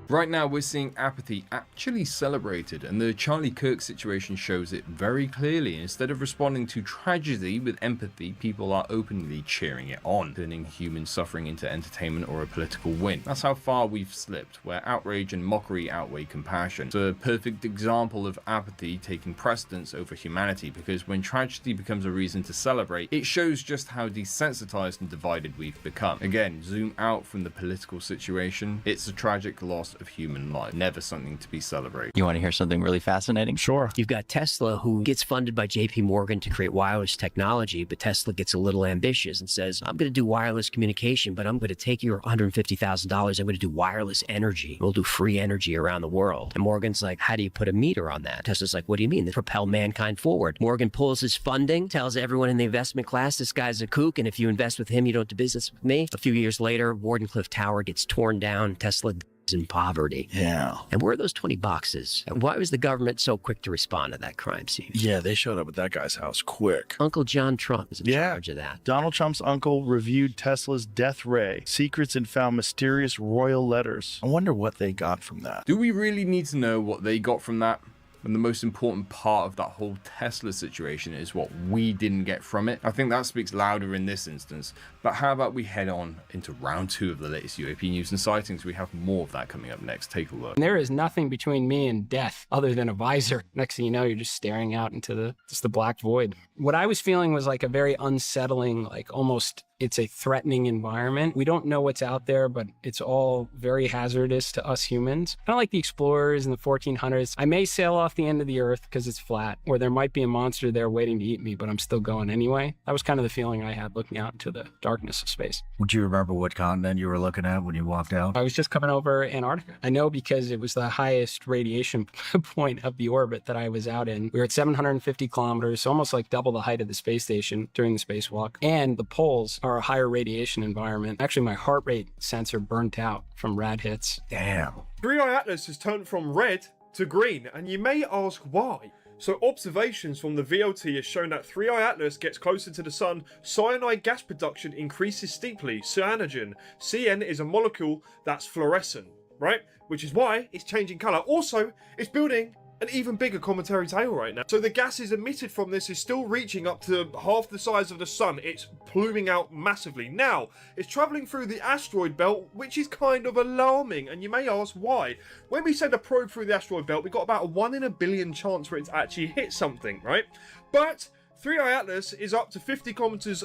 Right now, we're seeing apathy actually celebrated, and the Charlie Kirk situation shows it very clearly. Instead of responding to tragedy with empathy, people are openly cheering it on, turning human suffering into entertainment or a political win. That's how far we've slipped, where outrage and mockery outweigh compassion. It's a perfect example of apathy taking precedence over humanity, because when tragedy becomes a reason to celebrate, it shows just how desensitized and divided we've become. Again, zoom out from the political situation. It's a tragic loss of human life, never something to be celebrated.
You want to hear something really fascinating? Sure. You've got Tesla, who gets funded by JP Morgan to create wireless technology, but Tesla gets a little ambitious and says, I'm going to do wireless communication, but I'm going to take your $150,000. I'm going to do wireless energy. We'll do free energy around the world. And Morgan's like, how do you put a meter on that? Tesla's like, what do you mean? They propel mankind forward. Morgan pulls his funding, tells everyone in the investment class, this guy's a kook, and if you invest with him, you don't do business with me. A few years later, Wardenclyffe Tower gets torn down. Tesla in poverty. Yeah. And where are those 20 boxes? And why was the government so quick to respond to that crime scene?
Yeah, they showed up at that guy's house quick.
Uncle John Trump is in charge of that.
Donald Trump's uncle reviewed Tesla's death ray secrets and found mysterious royal letters. I wonder what they got from that.
Do we really need to know what they got from that? And the most important part of that whole Tesla situation is what we didn't get from it. I think that speaks louder in this instance. But how about we head on into round 2 of the latest UAP news and sightings? We have more of that coming up next. Take a look.
There is nothing between me and death other than a visor. Next thing you know, you're just staring out into the black void. What I was feeling was like a very unsettling, like almost it's a threatening environment. We don't know what's out there, but it's all very hazardous to us humans. Kind of like the explorers in the 1400s. I may sail off the end of the earth because it's flat, or there might be a monster there waiting to eat me, but I'm still going anyway. That was kind of the feeling I had looking out into the darkness of space.
Would you remember what continent you were looking at when you walked out?
I was just coming over Antarctica. I know because it was the highest radiation point of the orbit that I was out in. We were at 750 kilometers, so almost like double the height of the space station during the spacewalk. And the poles are a higher radiation environment. Actually, my heart rate sensor burnt out from rad hits.
Damn. 3i Atlas has turned from red to green, and you may ask why. So observations from the VLT has shown that 3i Atlas gets closer to the sun, cyanide gas production increases steeply. Cyanogen, CN, is a molecule that's fluorescent, right? Which is why it's changing colour. Also, it's building an even bigger cometary tail right now. So the gases emitted from this is still reaching up to half the size of the sun. It's pluming out massively. Now, it's travelling through the asteroid belt, which is kind of alarming, and you may ask why. When we send a probe through the asteroid belt, we got about a 1 in a billion chance for it to actually hit something, right? But 3i Atlas is up to 50 kilometers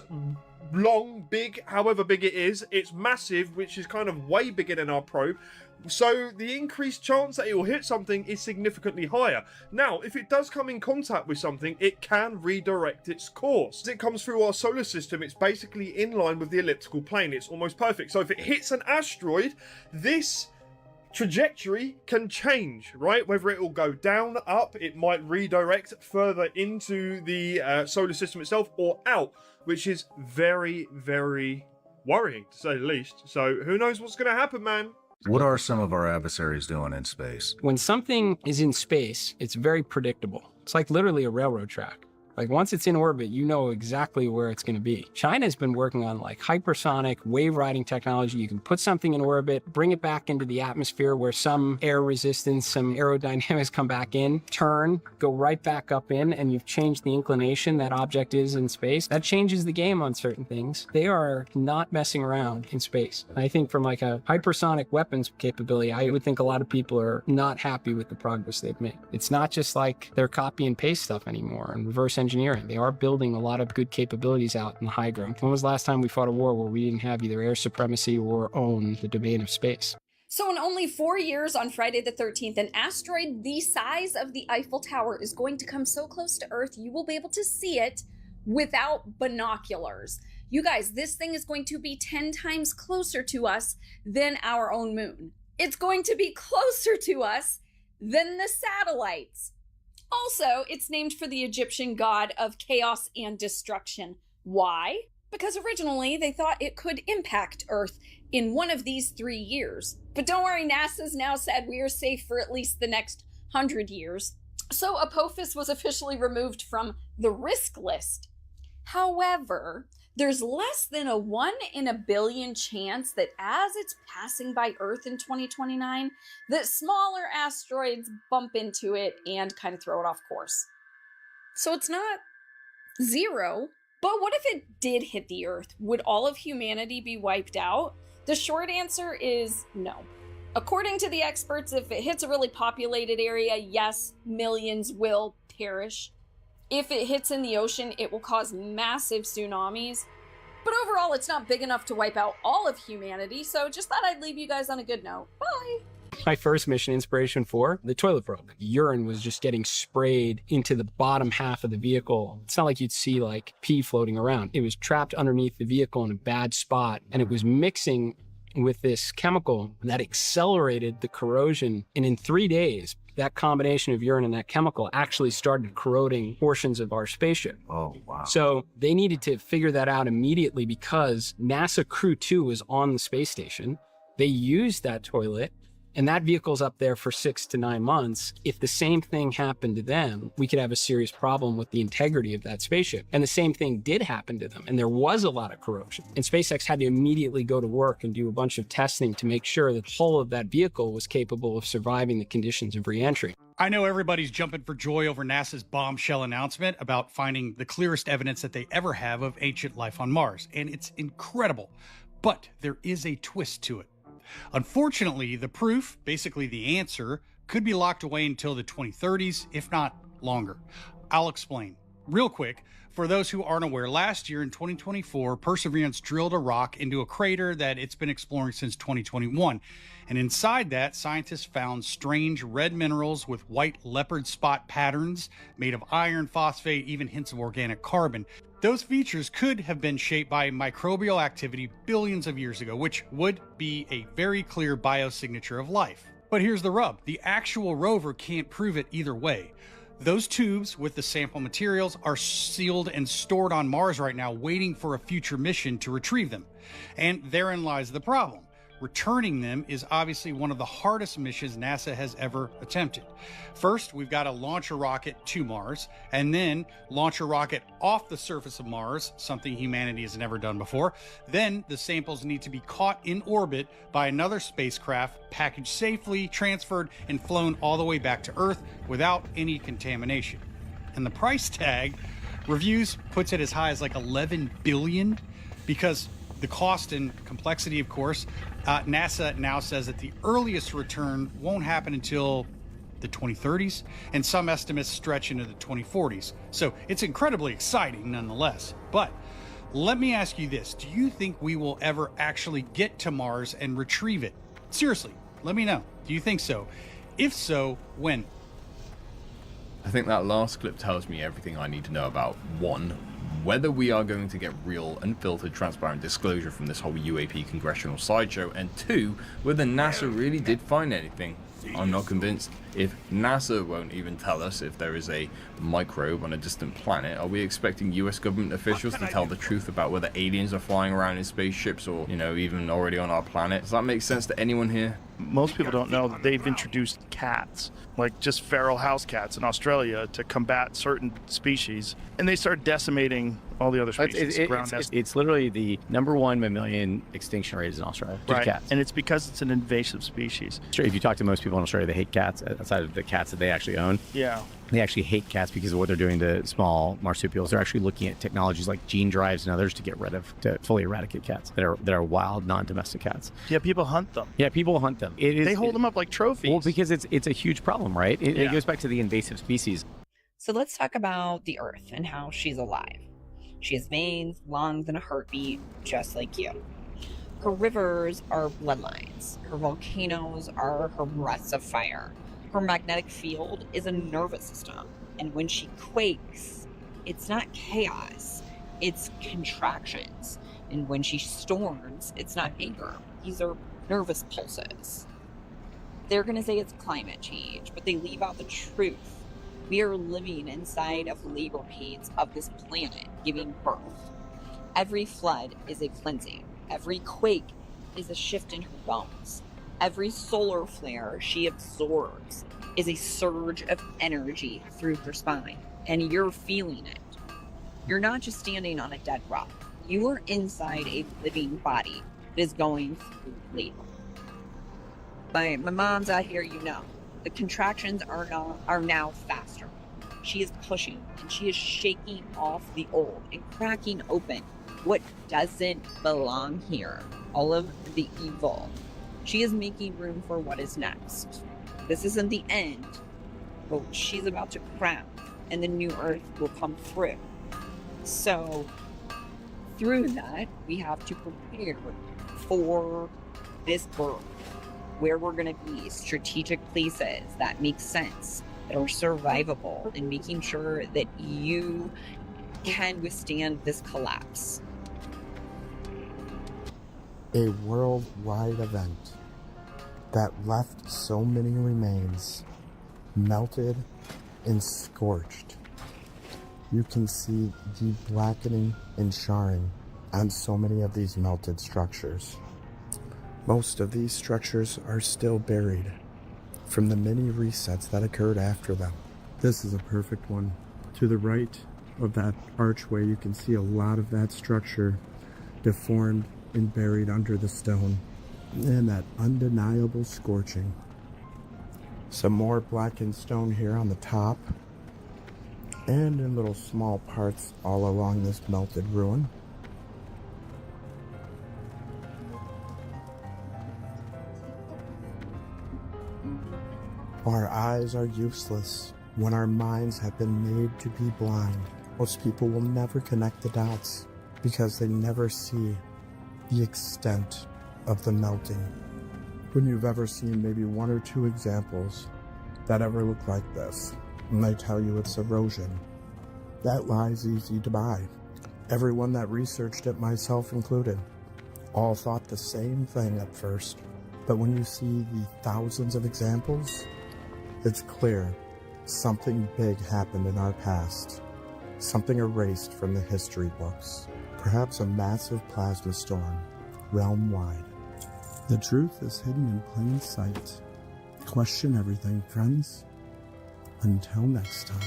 long, big, however big it is. It's massive, which is kind of way bigger than our probe. So the increased chance that it will hit something is significantly higher. Now, if it does come in contact with something, it can redirect its course. As it comes through our solar system, it's basically in line with the elliptical plane. It's almost perfect. So if it hits an asteroid, this trajectory can change, right? Whether it will go down, up, it might redirect further into the solar system itself or out, which is very, very worrying, to say the least. So who knows what's going to happen, man? What are some of our adversaries doing in space?
When something is in space, it's very predictable. It's like literally a railroad track. Like once it's in orbit, you know exactly where it's going to be. China's been working on like hypersonic wave riding technology. You can put something in orbit, bring it back into the atmosphere where some air resistance, some aerodynamics come back in, turn, go right back up in, and you've changed the inclination that object is in space. That changes the game on certain things. They are not messing around in space. I think from like a hypersonic weapons capability, I would think a lot of people are not happy with the progress they've made. It's not just like they're copy and paste stuff anymore and reverse engineering. They are building a lot of good capabilities out in the high ground. When was the last time we fought a war where we didn't have either air supremacy or own the domain of space?
So in only 4 years, on Friday the 13th, an asteroid the size of the Eiffel Tower is going to come so close to Earth, you will be able to see it without binoculars. You guys, this thing is going to be 10 times closer to us than our own moon. It's going to be closer to us than the satellites. Also, it's named for the Egyptian god of chaos and destruction. Why? Because originally they thought it could impact Earth in one of these 3 years. But don't worry, NASA's now said we are safe for at least the next 100 years. So Apophis was officially removed from the risk list. However, there's less than a 1 in a billion chance that as it's passing by Earth in 2029, that smaller asteroids bump into it and kind of throw it off course. So it's not zero, but what if it did hit the Earth? Would all of humanity be wiped out? The short answer is no. According to the experts, if it hits a really populated area, yes, millions will perish. If it hits in the ocean, it will cause massive tsunamis. But overall, it's not big enough to wipe out all of humanity, so just thought I'd leave you guys on a good note. Bye!
My first mission inspiration for the toilet broke. Urine was just getting sprayed into the bottom half of the vehicle. It's not like you'd see like pee floating around. It was trapped underneath the vehicle in a bad spot, and it was mixing with this chemical that accelerated the corrosion. And in 3 days, that combination of urine and that chemical actually started corroding portions of our spaceship.
Oh, wow.
So they needed to figure that out immediately because NASA Crew 2 was on the space station. They used that toilet, and that vehicle's up there for 6 to 9 months. If the same thing happened to them, we could have a serious problem with the integrity of that spaceship. And the same thing did happen to them, and there was a lot of corrosion. And SpaceX had to immediately go to work and do a bunch of testing to make sure that the hull of that vehicle was capable of surviving the conditions of re-entry.
I know everybody's jumping for joy over NASA's bombshell announcement about finding the clearest evidence that they ever have of ancient life on Mars, and it's incredible. But there is a twist to it. Unfortunately, the proof, basically the answer, could be locked away until the 2030s, if not longer. I'll explain. Real quick, for those who aren't aware, last year in 2024, Perseverance drilled a rock into a crater that it's been exploring since 2021. And inside that, scientists found strange red minerals with white leopard spot patterns made of iron, phosphate, even hints of organic carbon. Those features could have been shaped by microbial activity billions of years ago, which would be a very clear biosignature of life. But here's the rub. The actual rover can't prove it either way. Those tubes with the sample materials are sealed and stored on Mars right now, waiting for a future mission to retrieve them. And therein lies the problem. Returning them is obviously one of the hardest missions NASA has ever attempted. First, we've got to launch a rocket to Mars, and then launch a rocket off the surface of Mars, something humanity has never done before. Then the samples need to be caught in orbit by another spacecraft, packaged safely, transferred, and flown all the way back to Earth without any contamination. And the price tag, reviews puts it as high as like $11 billion, because the cost and complexity, of course. NASA now says that the earliest return won't happen until the 2030s, and some estimates stretch into the 2040s. So it's incredibly exciting nonetheless. But let me ask you this. Do you think we will ever actually get to Mars and retrieve it? Seriously, let me know. Do you think so? If so, when?
I think that last clip tells me everything I need to know about, one, whether we are going to get real, unfiltered, transparent disclosure from this whole UAP congressional sideshow, and two, whether NASA really did find anything. I'm not convinced. If NASA won't even tell us if there is a microbe on a distant planet, are we expecting US government officials to tell the truth about whether aliens are flying around in spaceships or, you know, even already on our planet? Does that make sense to anyone here?
Most people don't know that they've introduced cats, like just feral house cats in Australia, to combat certain species, and they start decimating all the other species.
It's literally the #1 mammalian extinction rate is in Australia.
Right.
Cats.
And it's because it's an invasive species.
If you talk to most people in Australia, they hate cats outside of the cats that they actually own.
Yeah.
They actually hate cats because of what they're doing to small marsupials. They're actually looking at technologies like gene drives and others to fully eradicate cats that are wild, non-domestic cats.
Yeah, people hunt them.
Yeah, people hunt them.
They hold them up like trophies.
Well, because it's a huge problem, right? It goes back to the invasive species.
So let's talk about the Earth and how she's alive. She has veins, lungs, and a heartbeat, just like you. Her rivers are bloodlines. Her volcanoes are her breaths of fire. Her magnetic field is a nervous system. And when she quakes, it's not chaos, it's contractions. And when she storms, it's not anger. These are nervous pulses. They're going to say it's climate change, but they leave out the truth. We are living inside of labor pains of this planet, giving birth. Every flood is a cleansing. Every quake is a shift in her bones. Every solar flare she absorbs is a surge of energy through her spine, and you're feeling it. You're not just standing on a dead rock. You are inside a living body that is going through labor. My mom's out here, you know. The contractions are now faster. She is pushing and she is shaking off the old and cracking open what doesn't belong here. All of the evil. She is making room for what is next. This isn't the end, but she's about to crack and the new earth will come through. So through that, we have to prepare for this birth. Where we're going to be, strategic places that make sense, that are survivable, and making sure that you can withstand this collapse.
A worldwide event that left so many remains melted and scorched. You can see the blackening and charring on so many of these melted structures. Most of these structures are still buried from the many resets that occurred after them. This is a perfect one. To the right of that archway, you can see a lot of that structure deformed and buried under the stone, and that undeniable scorching. Some more blackened stone here on the top, and in little small parts all along this melted ruin. Our eyes are useless when our minds have been made to be blind. Most people will never connect the dots because they never see the extent of the melting. When you've ever seen maybe one or two examples that ever look like this, and they tell you it's erosion, that lie's easy to buy. Everyone that researched it, myself included, all thought the same thing at first. But when you see the thousands of examples, it's clear something big happened in our past. Something erased from the history books. Perhaps a massive plasma storm, realm-wide. The truth is hidden in plain sight. Question everything, friends. Until next time.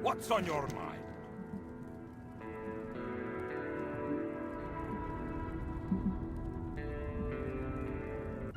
What's on your mind?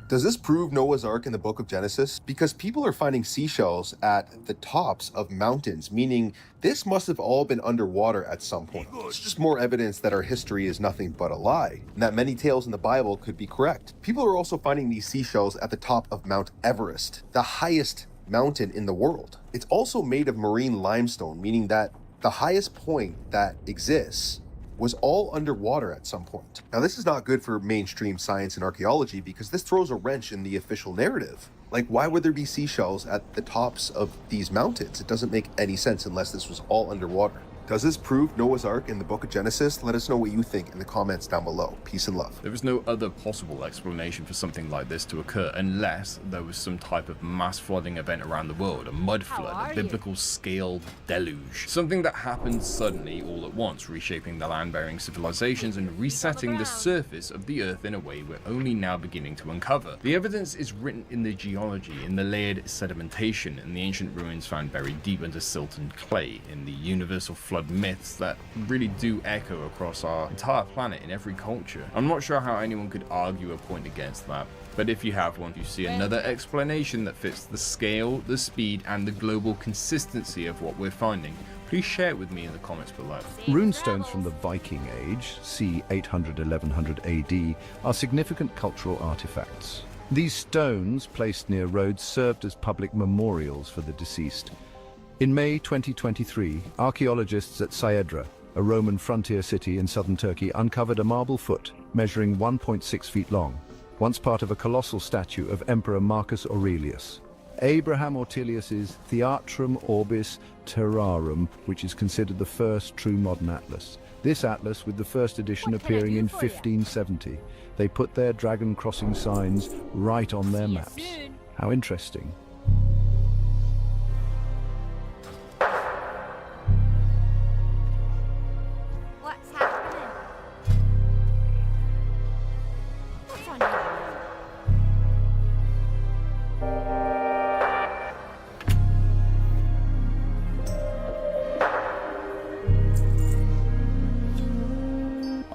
Does this prove Noah's Ark in the book of Genesis? Because people are finding seashells at the tops of mountains, meaning this must have all been underwater at some point. It's just more evidence that our history is nothing but a lie, and that many tales in the Bible could be correct. People are also finding these seashells at the top of Mount Everest, the highest mountain in the world. It's also made of marine limestone, meaning that the highest point that exists was all underwater at some point. Now, this is not good for mainstream science and archaeology because this throws a wrench in the official narrative. Like, why would there be seashells at the tops of these mountains? It doesn't make any sense unless this was all underwater. Does this prove Noah's Ark in the book of Genesis? Let us know what you think in the comments down below. Peace and love.
There is no other possible explanation for something like this to occur unless there was some type of mass flooding event around the world, a mud flood, a biblical scale deluge. Something that happened suddenly all at once, reshaping the land-bearing civilizations and resetting the surface of the earth in a way we're only now beginning to uncover. The evidence is written in the geology, in the layered sedimentation, and the ancient ruins found buried deep under silt and clay, in the universal flood myths that really do echo across our entire planet in every culture. I'm not sure how anyone could argue a point against that, but if you have one, you see another explanation that fits the scale, the speed, and the global consistency of what we're finding, please share it with me in the comments below.
Runestones from the Viking Age, c. 800–1100 AD, are significant cultural artifacts. These stones, placed near roads, served as public memorials for the deceased. In May 2023, archaeologists at Saedra, a Roman frontier city in southern Turkey, uncovered a marble foot measuring 1.6 feet long, once part of a colossal statue of Emperor Marcus Aurelius. Abraham Ortelius's Theatrum Orbis Terrarum, which is considered the first true modern atlas. This atlas, with the first edition appearing in 1570, they put their dragon crossing signs right on their maps. How interesting.
What's happening? What's on your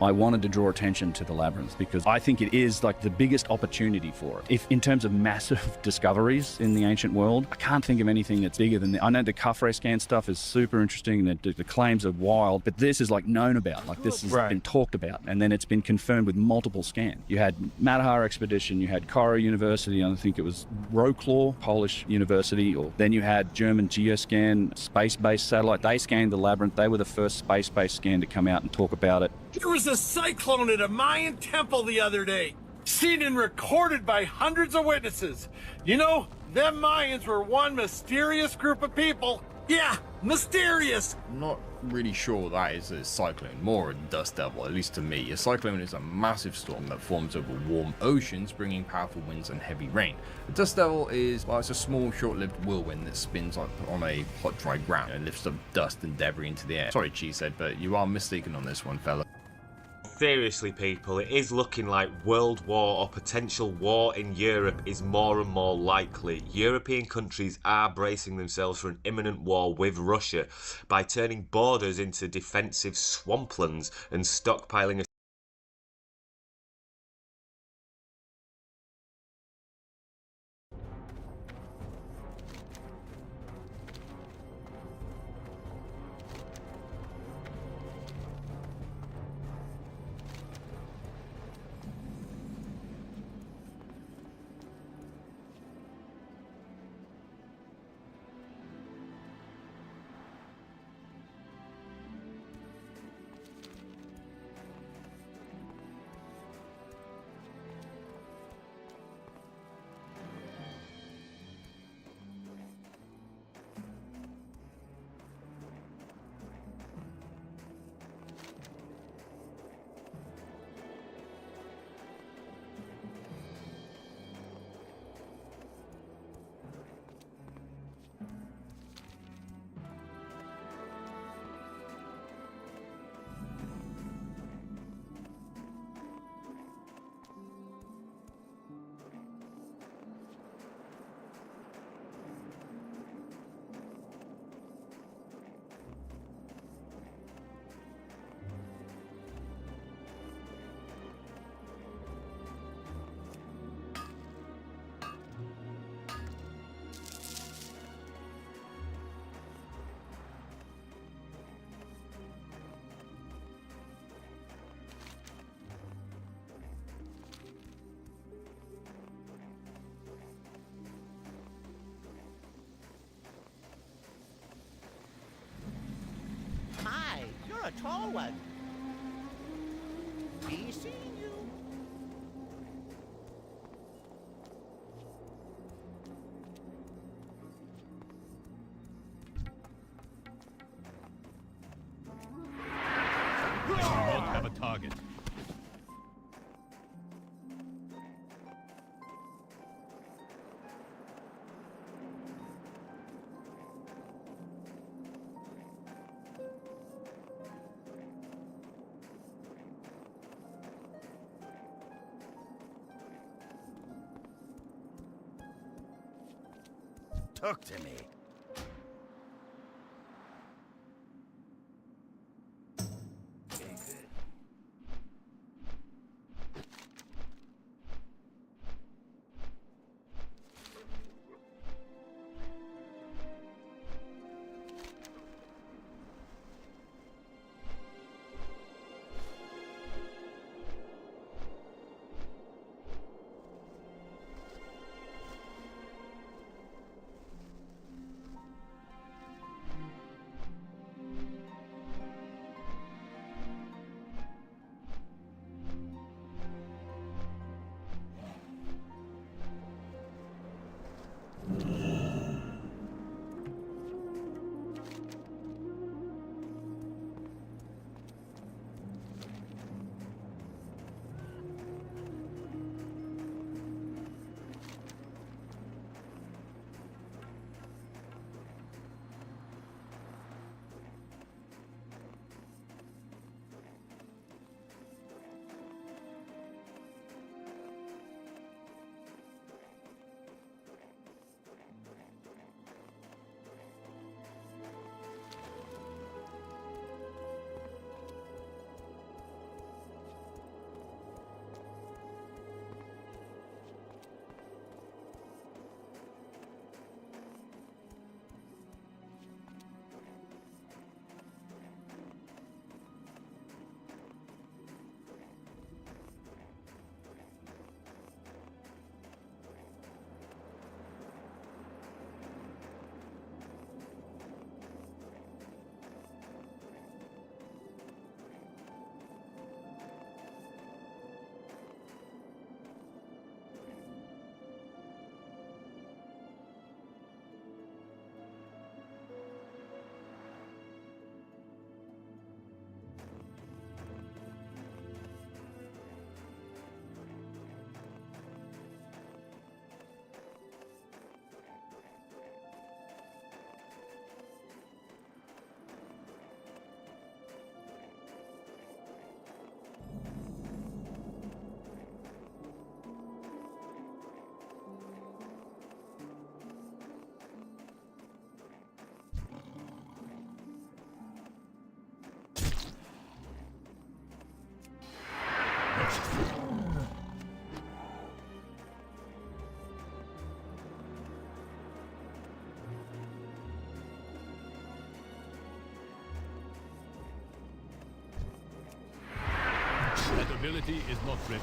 I wanted to draw attention to the labyrinth because I think it is like the biggest opportunity for it. If in terms of massive discoveries in the ancient world, I can't think of anything that's bigger than I know the Kufre scan stuff is super interesting, the claims are wild, but this is like known about, like this has been talked about, and then it's been confirmed with multiple scans. You had Matterhorn expedition, you had Cairo University, I think it was Wrocław, Polish university, or then you had German Geoscan, space-based satellite. They scanned the labyrinth. They were the first space-based scan to come out and talk about it.
There was a cyclone at a Mayan temple the other day, seen and recorded by hundreds of witnesses. You know, them Mayans were one mysterious group of people. Yeah, mysterious.
I'm not really sure that is a cyclone, more a dust devil, at least to me. A cyclone is a massive storm that forms over warm oceans, bringing powerful winds and heavy rain. A dust devil is, well, it's a small, short-lived whirlwind that spins on a hot, dry ground and lifts up dust and debris into the air. Sorry, Cheesehead, but you are mistaken on this one, fella.
Seriously, people, it is looking like world war or potential war in Europe is more and more likely. European countries are bracing themselves for an imminent war with Russia by turning borders into defensive swamplands and stockpiling a
My, you're a tall one.
Be seeing you.
We both have a target.
Talk to me.
That ability is not ready.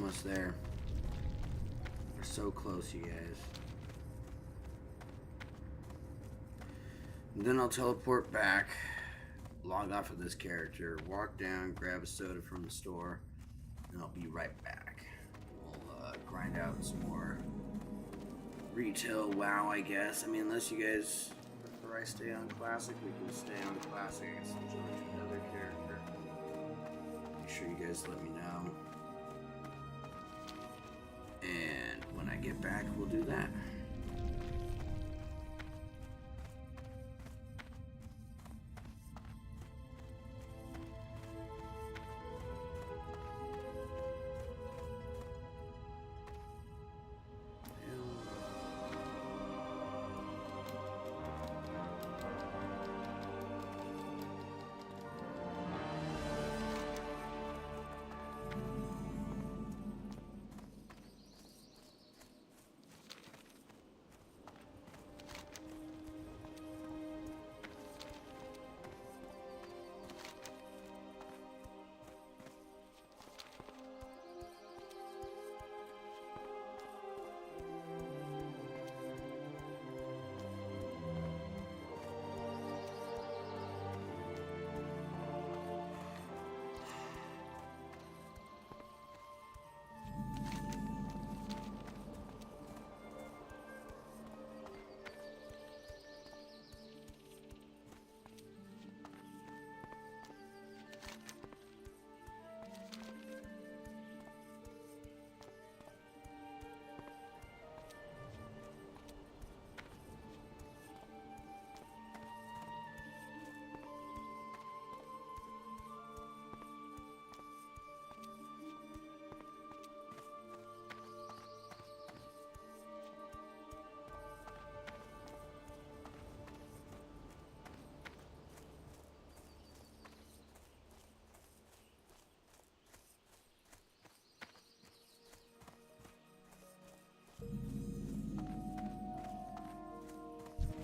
almost there. We're so close, you guys. And then I'll teleport back, log off of this character, walk down, grab a soda from the store, and I'll be right back. We'll grind out some more retail WoW, I guess. I mean, unless you guys prefer I stay on Classic, we can stay on Classic. I guess I'll jump to another character. Make sure you guys let me know. And when I get back, we'll do that.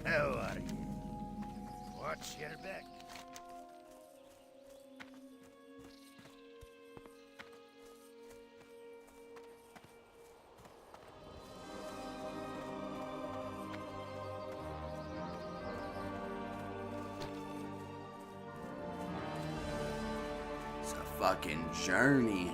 How are you? What's your back?
It's a fucking journey.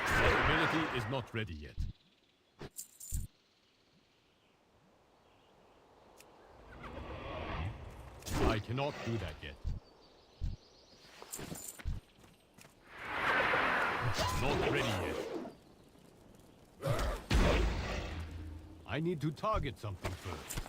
That ability is not ready yet. I cannot do that yet. Not ready yet. I need to target something first.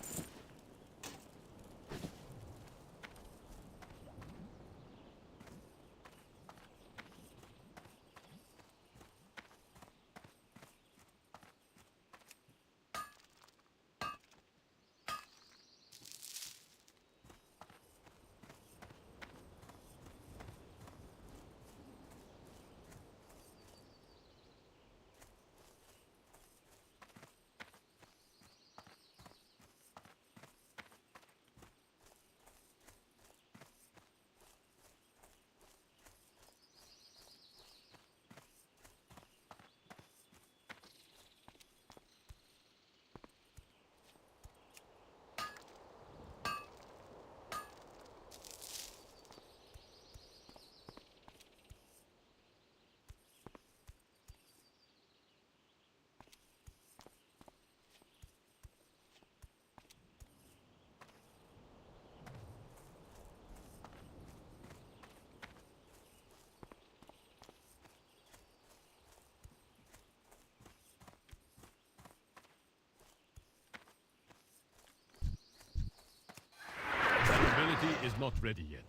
is not ready yet.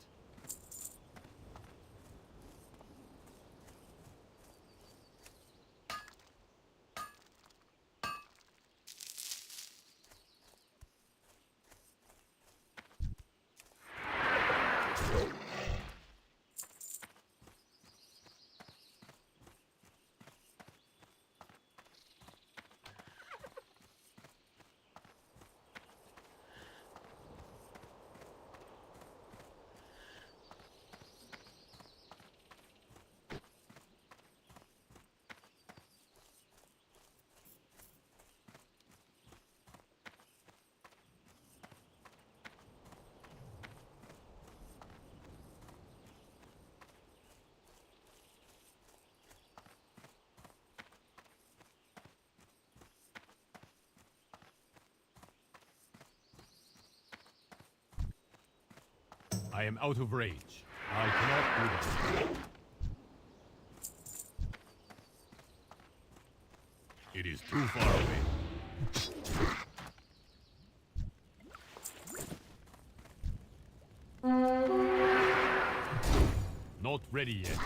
I am out of range. I cannot do that. It is too far away. Not ready yet.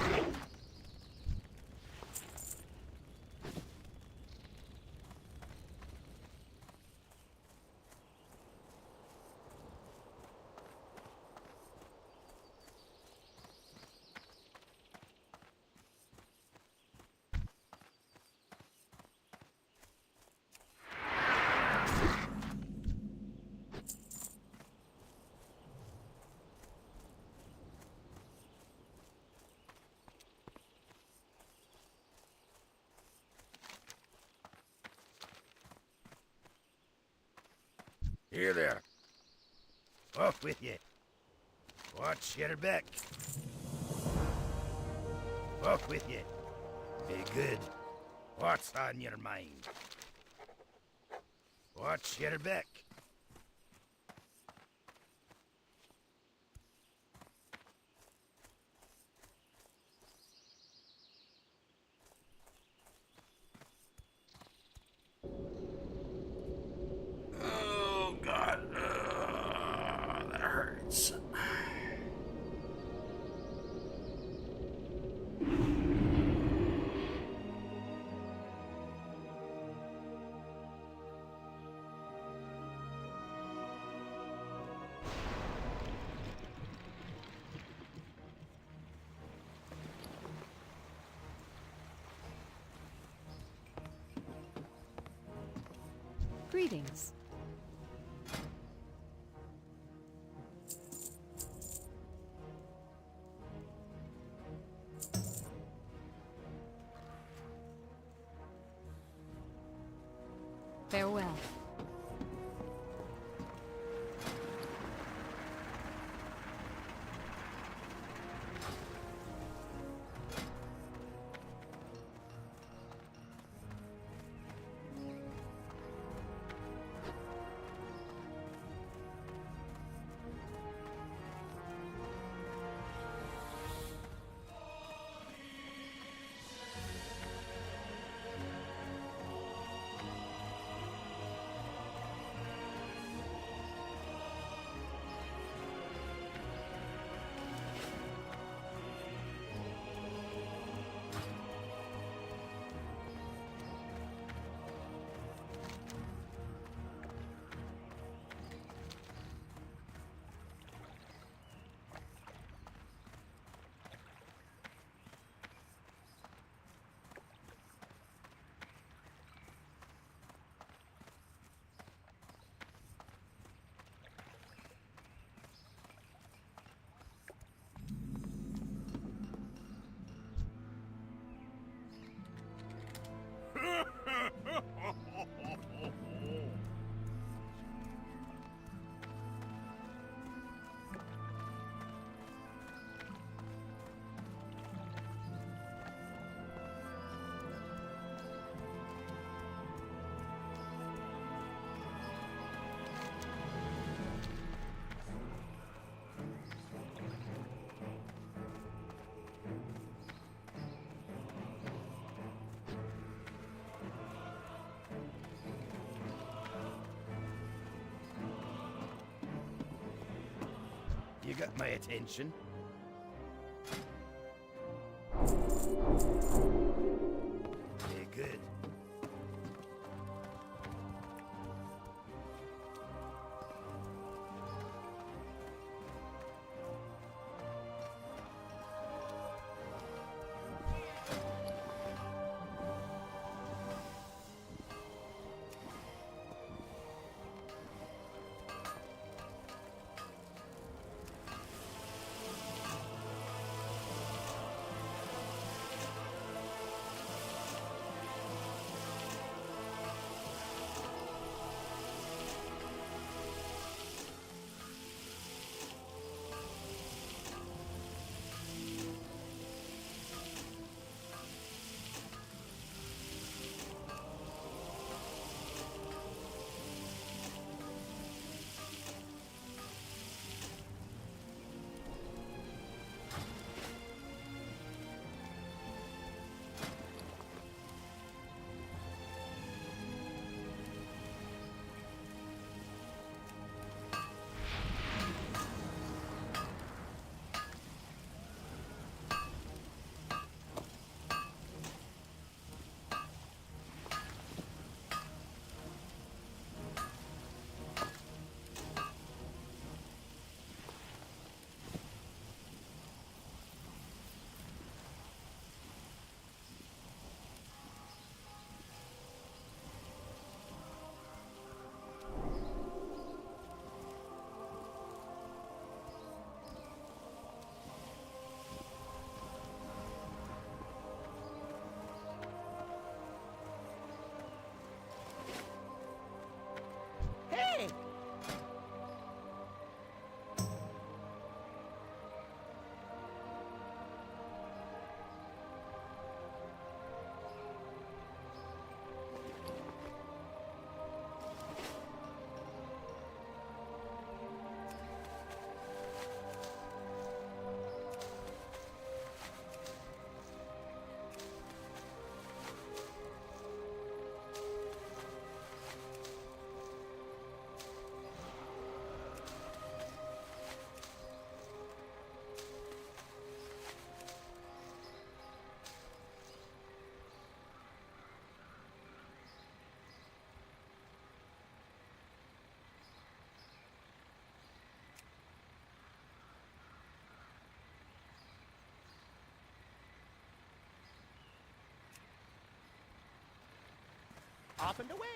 Here there. Off with you. Watch your back. Off with you. Be good. What's on your mind? Watch your back.
Oh, God. That hurts.
Greetings. Farewell.
You got my attention. Very good.
Hey! Off and away!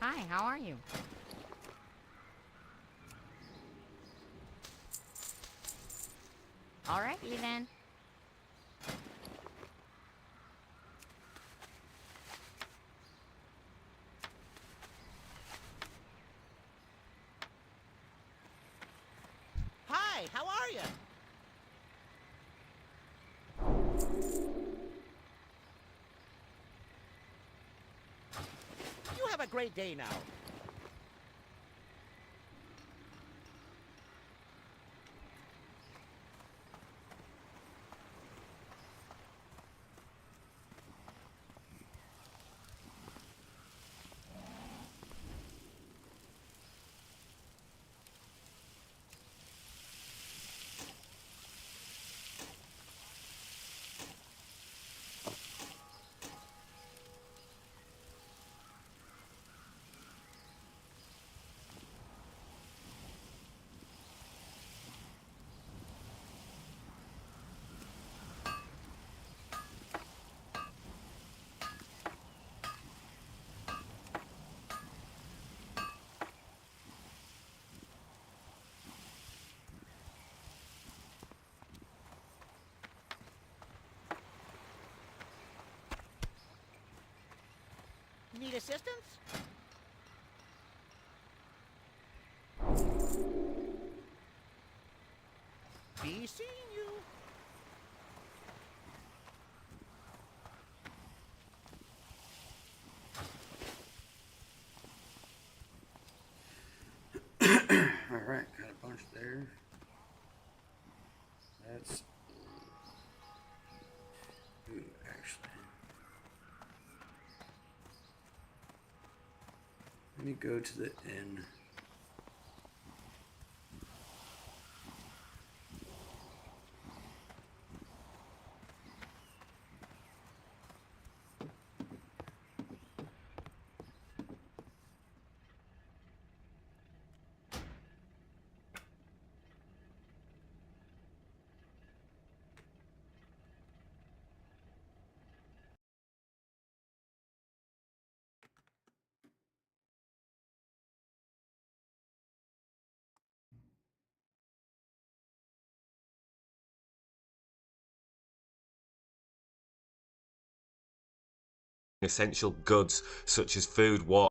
Hi, how are you? Alrighty then.
Hi, how are you? You have a great day now. Need assistance? Be seeing you.
Alright, got a bunch there. That's... Ooh, actually. Let me go to the inn.
Essential goods such as food, water.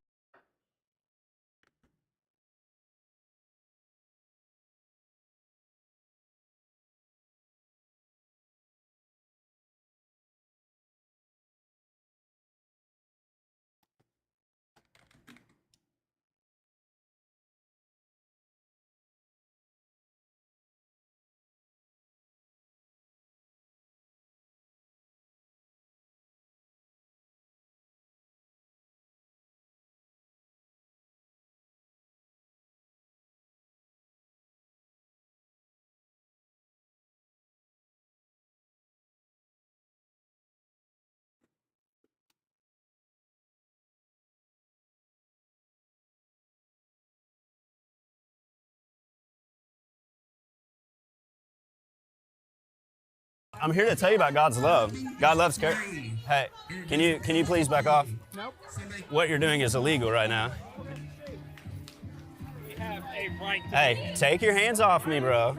I'm here to tell you about God's love. God loves Hey, can you please back off?
Nope.
What you're doing is illegal right now.
We have a right to
Hey, take your hands off me, bro.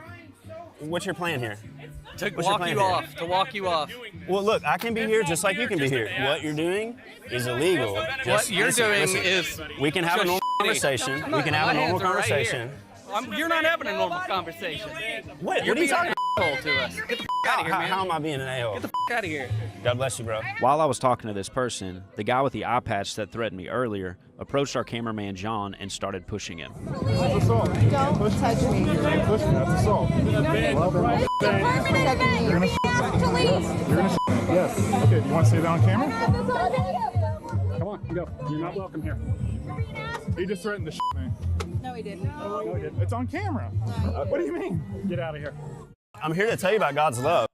What's your plan here?
To
What's your plan here?
walk you off.
Well, look, I can be here just like you can be here. What you're doing is illegal.
What you're doing is
we can have a normal conversation. We can have a normal conversation.
You're not having a normal conversation.
What
You're
are you talking
about? To us. Get the out of here, man.
How am I being an a-hole?
Get the out of here.
God bless you, bro.
While I was talking to this person, the guy with the eye patch that threatened me earlier approached our cameraman John and started pushing him.
That's assault. Don't touch me. You're pushing. That's assault. Well then. You're gonna Yes. Okay. Do you want to say that on camera? Come on, go. You're not welcome here. He just threatened the man.
No, he didn't.
No, he didn't. It's on camera. What do you mean? Get out of here.
I'm here to tell you about God's love.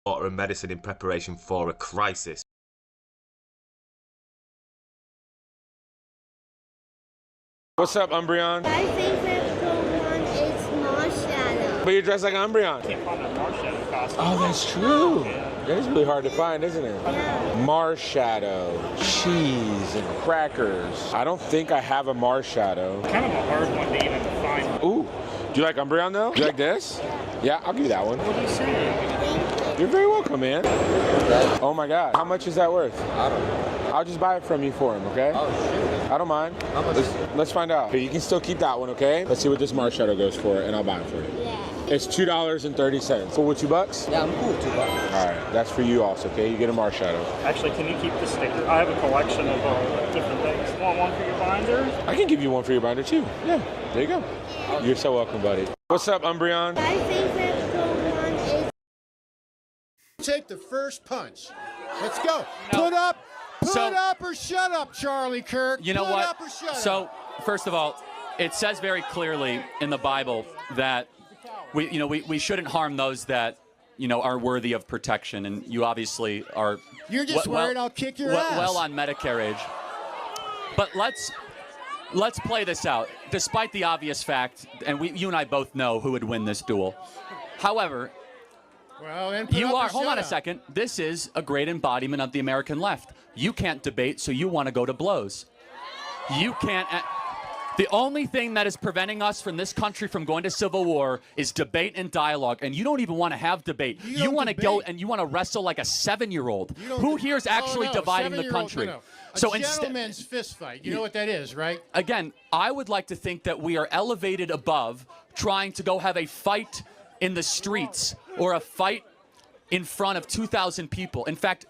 Water and medicine in preparation for a crisis.
What's up, Umbreon?
My favorite Pokemon is Marshadow.
But you're dressed like Umbreon.
Can't find a Marshadow costume.
Oh, that's true. That is really hard to find, isn't it?
Yeah.
Marshadow, cheese, and crackers. I don't think I have a Marshadow.
Kind of a hard one to even find.
Ooh, do you like Umbreon though? Do you like this? Yeah, I'll give you that one.
What do you say?
You're very welcome, man. Oh my God, how much is that worth?
I don't know.
I'll just buy it from you for him, okay?
Oh, shoot.
I don't mind. Let's find out. But you can still keep that one, okay? Let's see what this Mars Shadow goes for, and I'll buy it for you.
Yeah.
It's $2.30. Cool with $2?
Yeah, I'm cool with $2.
All right, that's for you also, okay? You get a Mars Shadow.
Actually, can you keep the sticker? I have a collection of different things. Want one for your binder?
I can give you one for your binder, too. Yeah, there you go. You're so welcome, buddy. What's up, Umbreon?
My favorite Pokemon is...
Take the first punch. Let's go. Put up or shut up, Charlie Kirk.
You know
Put
what?
up or shut
So,
up.
first of all, it says very clearly in the Bible that we shouldn't harm those that are worthy of protection, and you obviously are.
You're just worried I'll kick your ass.
Well on Medicare age. But let's play this out. Despite the obvious fact, and you and I both know who would win this duel. However,
well, then
hold on a second. This is a great embodiment of the American left. You can't debate, so you want to go to blows. You can't. The only thing that is preventing us from this country from going to civil war is debate and dialogue, and you don't even want to have debate. You want to go and you want to wrestle like a 7-year-old. Who here is actually dividing the country?
No.
So
a gentleman's fist fight. You know what that is, right?
Again, I would like to think that we are elevated above trying to go have a fight in the streets or a fight in front of 2,000 people. In fact,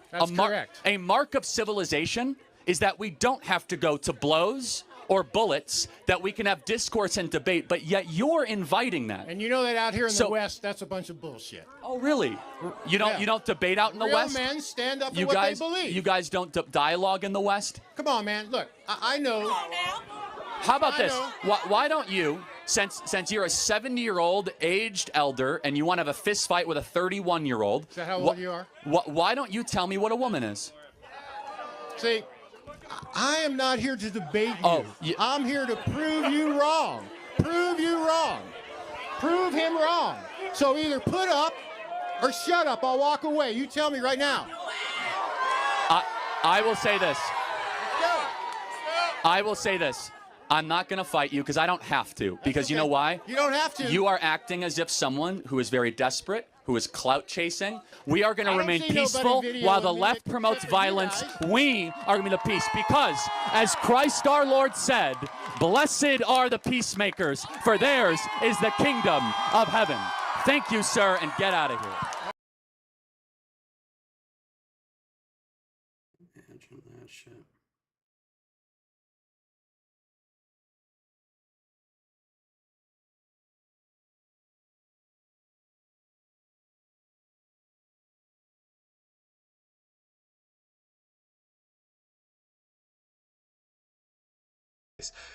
a mark of civilization is that we don't have to go to blows or bullets, that we can have discourse and debate, but yet you're inviting that.
And you know that out here in the West, that's a bunch of bullshit.
Oh, really? You don't debate out in the West?
Real men stand up for what they believe.
You guys don't dialogue in the West?
Come on, man. Look, I know.
How about this? Why don't you, since you're a 70-year-old aged elder and you want to have a fist fight with a 31-year-old?
Is that how old you are?
Why don't you tell me what a woman is?
See, I am not here to debate you. I'm here to prove you wrong. Prove you wrong. Prove him wrong. So either put up or shut up. I'll walk away. You tell me right now.
I will say this. I will say this. I'm not going to fight you because I don't have to. Because you know why?
You don't have to.
You are acting as if someone who is very desperate, who is clout chasing. We are going to remain peaceful while the left promotes violence. We are going to be the peace because, as Christ our Lord said, blessed are the peacemakers, for theirs is the kingdom of heaven. Thank you, sir, and get out of here.
Imagine that shit.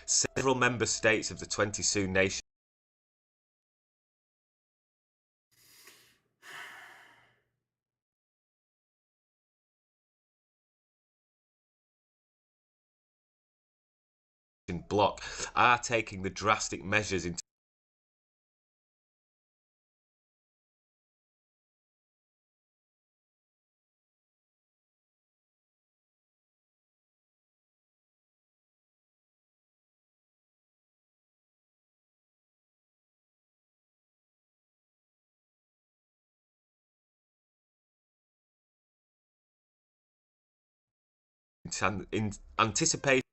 Several member states of the 20 Sioux Nation bloc are taking the drastic measures in anticipation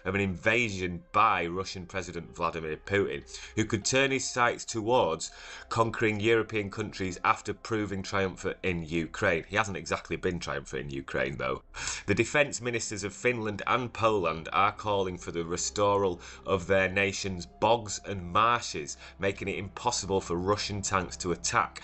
of an invasion by Russian President Vladimir Putin, who could turn his sights towards conquering European countries after proving triumphant in Ukraine. He hasn't exactly been triumphant in Ukraine, though. The defence ministers of Finland and Poland are calling for the restoral of their nation's bogs and marshes, making it impossible for Russian tanks to attack,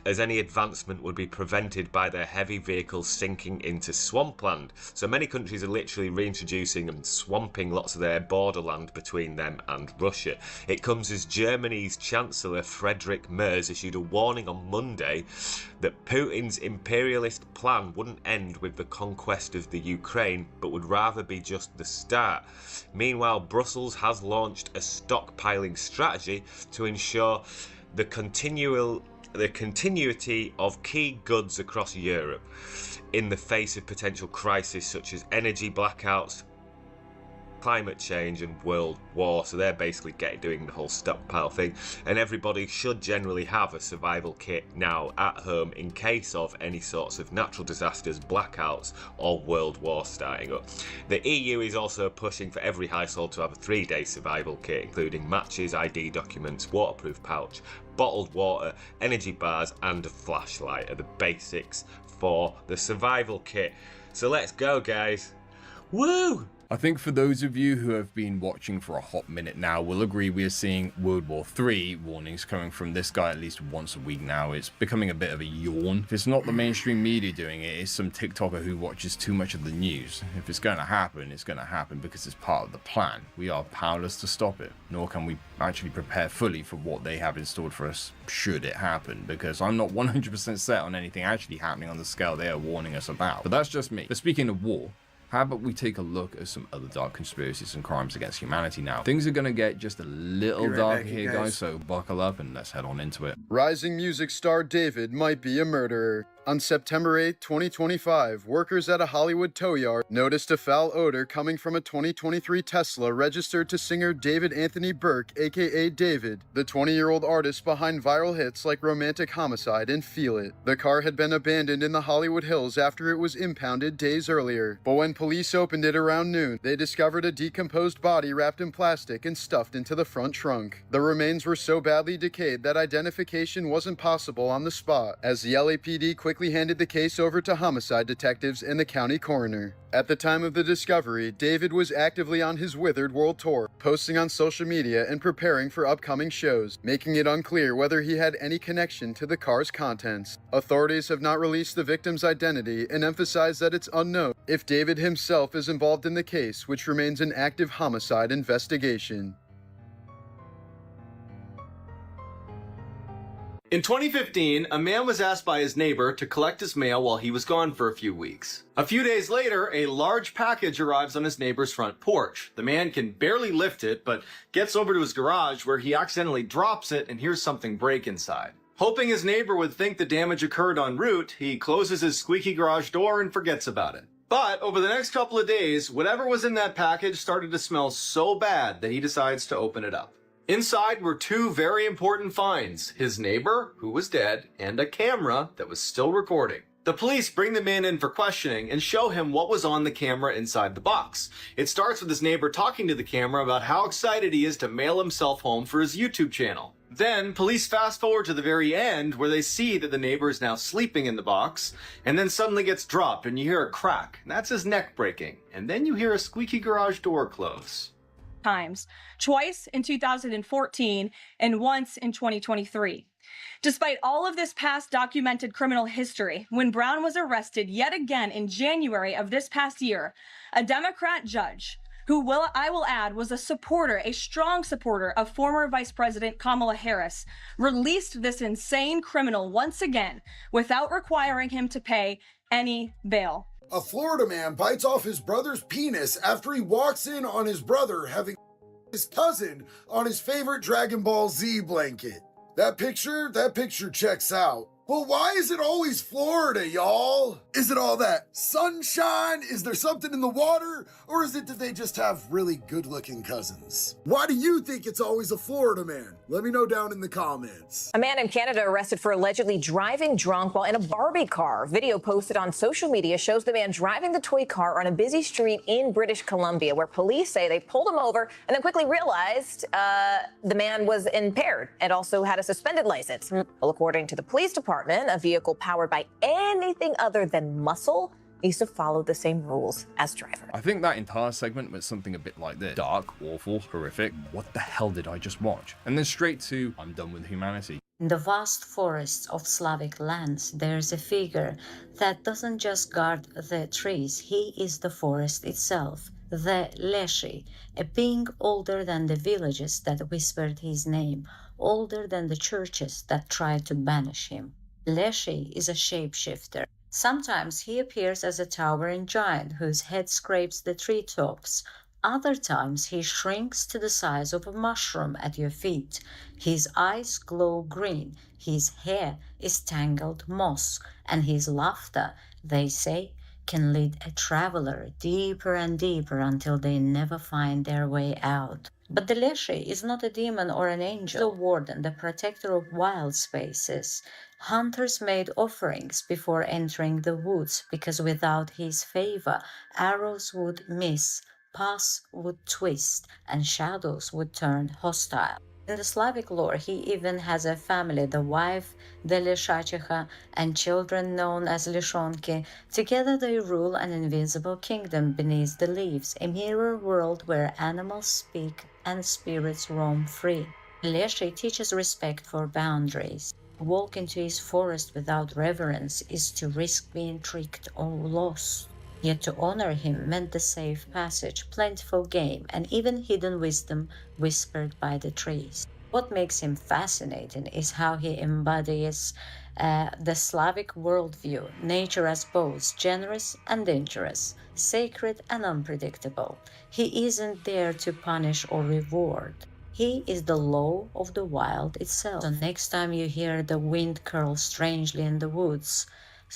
as any advancement would be prevented by their heavy vehicles sinking into swampland. So many countries are literally reintroducing and swamping lots of their borderland between them and Russia. It comes as Germany's Chancellor Friedrich Merz issued a warning on Monday that Putin's imperialist plan wouldn't end with the conquest of the Ukraine, but would rather be just the start. Meanwhile, Brussels has launched a stockpiling strategy to ensure the continuity of key goods across Europe in the face of potential crises such as energy blackouts, climate change and world war, so they're basically doing the whole stockpile thing, and everybody should generally have a survival kit now at home in case of any sorts of natural disasters, blackouts, or world war starting up. The EU is also pushing for every household to have a 3-day survival kit, including matches, ID documents, waterproof pouch, bottled water, energy bars, and a flashlight are the basics for the survival kit. So let's go, guys. Woo!
I think for those of you who have been watching for a hot minute now will agree we are seeing World War III warnings coming from this guy at least once a week now. It's becoming a bit of a yawn. If it's not the mainstream media doing it, it's some TikToker who watches too much of the news. If it's going to happen, it's going to happen because it's part of the plan. We are powerless to stop it, nor can we actually prepare fully for what they have in store for us should it happen, because I'm not 100% set on anything actually happening on the scale they are warning us about. But that's just me. But speaking of war, how about we take a look at some other dark conspiracies and crimes against humanity now? Things are going to get just a little dark here, guys, so buckle up and let's head on into it.
Rising music star David might be a murderer. On September 8, 2025, workers at a Hollywood tow yard noticed a foul odor coming from a 2023 Tesla registered to singer David Anthony Burke, aka David, the 20-year-old artist behind viral hits like Romantic Homicide and Feel It. The car had been abandoned in the Hollywood Hills after it was impounded days earlier, but when police opened it around noon, they discovered a decomposed body wrapped in plastic and stuffed into the front trunk. The remains were so badly decayed that identification wasn't possible on the spot, as the LAPD quickly handed the case over to homicide detectives and the county coroner. At the time of the discovery, David was actively on his Withered World Tour, posting on social media and preparing for upcoming shows, making it unclear whether he had any connection to the car's contents. Authorities have not released the victim's identity and emphasized that it's unknown if David himself is involved in the case, which remains an active homicide investigation.
In 2015, a man was asked by his neighbor to collect his mail while he was gone for a few weeks. A few days later, a large package arrives on his neighbor's front porch. The man can barely lift it, but gets over to his garage where he accidentally drops it and hears something break inside. Hoping his neighbor would think the damage occurred en route, he closes his squeaky garage door and forgets about it. But over the next couple of days, whatever was in that package started to smell so bad that he decides to open it up. Inside were two very important finds: his neighbor, who was dead, and a camera that was still recording. The police bring the man in for questioning and show him what was on the camera inside the box. It starts with his neighbor talking to the camera about how excited he is to mail himself home for his YouTube channel. Then, police fast forward to the very end where they see that the neighbor is now sleeping in the box, and then suddenly gets dropped and you hear a crack. That's his neck breaking. And then you hear a squeaky garage door close.
Times, twice in 2014 and once in 2023. Despite all of this past documented criminal history, when Brown was arrested yet again in January of this past year, a Democrat judge, who I will add was a strong supporter of former Vice President Kamala Harris, released this insane criminal once again without requiring him to pay any bail.
A Florida man bites off his brother's penis after he walks in on his brother having his cousin on his favorite Dragon Ball Z blanket. That picture checks out. Well, why is it always Florida, y'all? Is it all that sunshine? Is there something in the water? Or is it that they just have really good-looking cousins? Why do you think it's always a Florida man? Let me know down in the comments.
A man in Canada arrested for allegedly driving drunk while in a Barbie car. Video posted on social media shows the man driving the toy car on a busy street in British Columbia, where police say they pulled him over and then quickly realized the man was impaired and also had a suspended license. Well, according to the police department, a vehicle powered by anything other than muscle needs to follow the same rules as driver.
I think that entire segment was something a bit like this. Dark, awful, horrific. What the hell did I just watch? And then straight to, I'm done with humanity.
In the vast forests of Slavic lands, there's a figure that doesn't just guard the trees, he is the forest itself. The Leshy, a being older than the villages that whispered his name, older than the churches that tried to banish him. Leshy is a shapeshifter. Sometimes he appears as a towering giant whose head scrapes the treetops. Other times he shrinks to the size of a mushroom at your feet. His eyes glow green, his hair is tangled moss, and his laughter, they say, can lead a traveler deeper and deeper until they never find their way out. But the Leshy is not a demon or an angel, the warden, the protector of wild spaces. Hunters made offerings before entering the woods because without his favor, arrows would miss, paths would twist, and shadows would turn hostile. In the Slavic lore, he even has a family, the wife, the Leshachicha, and children known as Leshonki. Together they rule an invisible kingdom beneath the leaves, a mirror world where animals speak and spirits roam free. Leshy teaches respect for boundaries. To walk into his forest without reverence is to risk being tricked or lost. Yet to honor him meant the safe passage, plentiful game, and even hidden wisdom whispered by the trees. What makes him fascinating is how he embodies the Slavic worldview, nature as both generous and dangerous, sacred and unpredictable. He isn't there to punish or reward. He is the law of the wild itself. So next time you hear the wind curl strangely in the woods,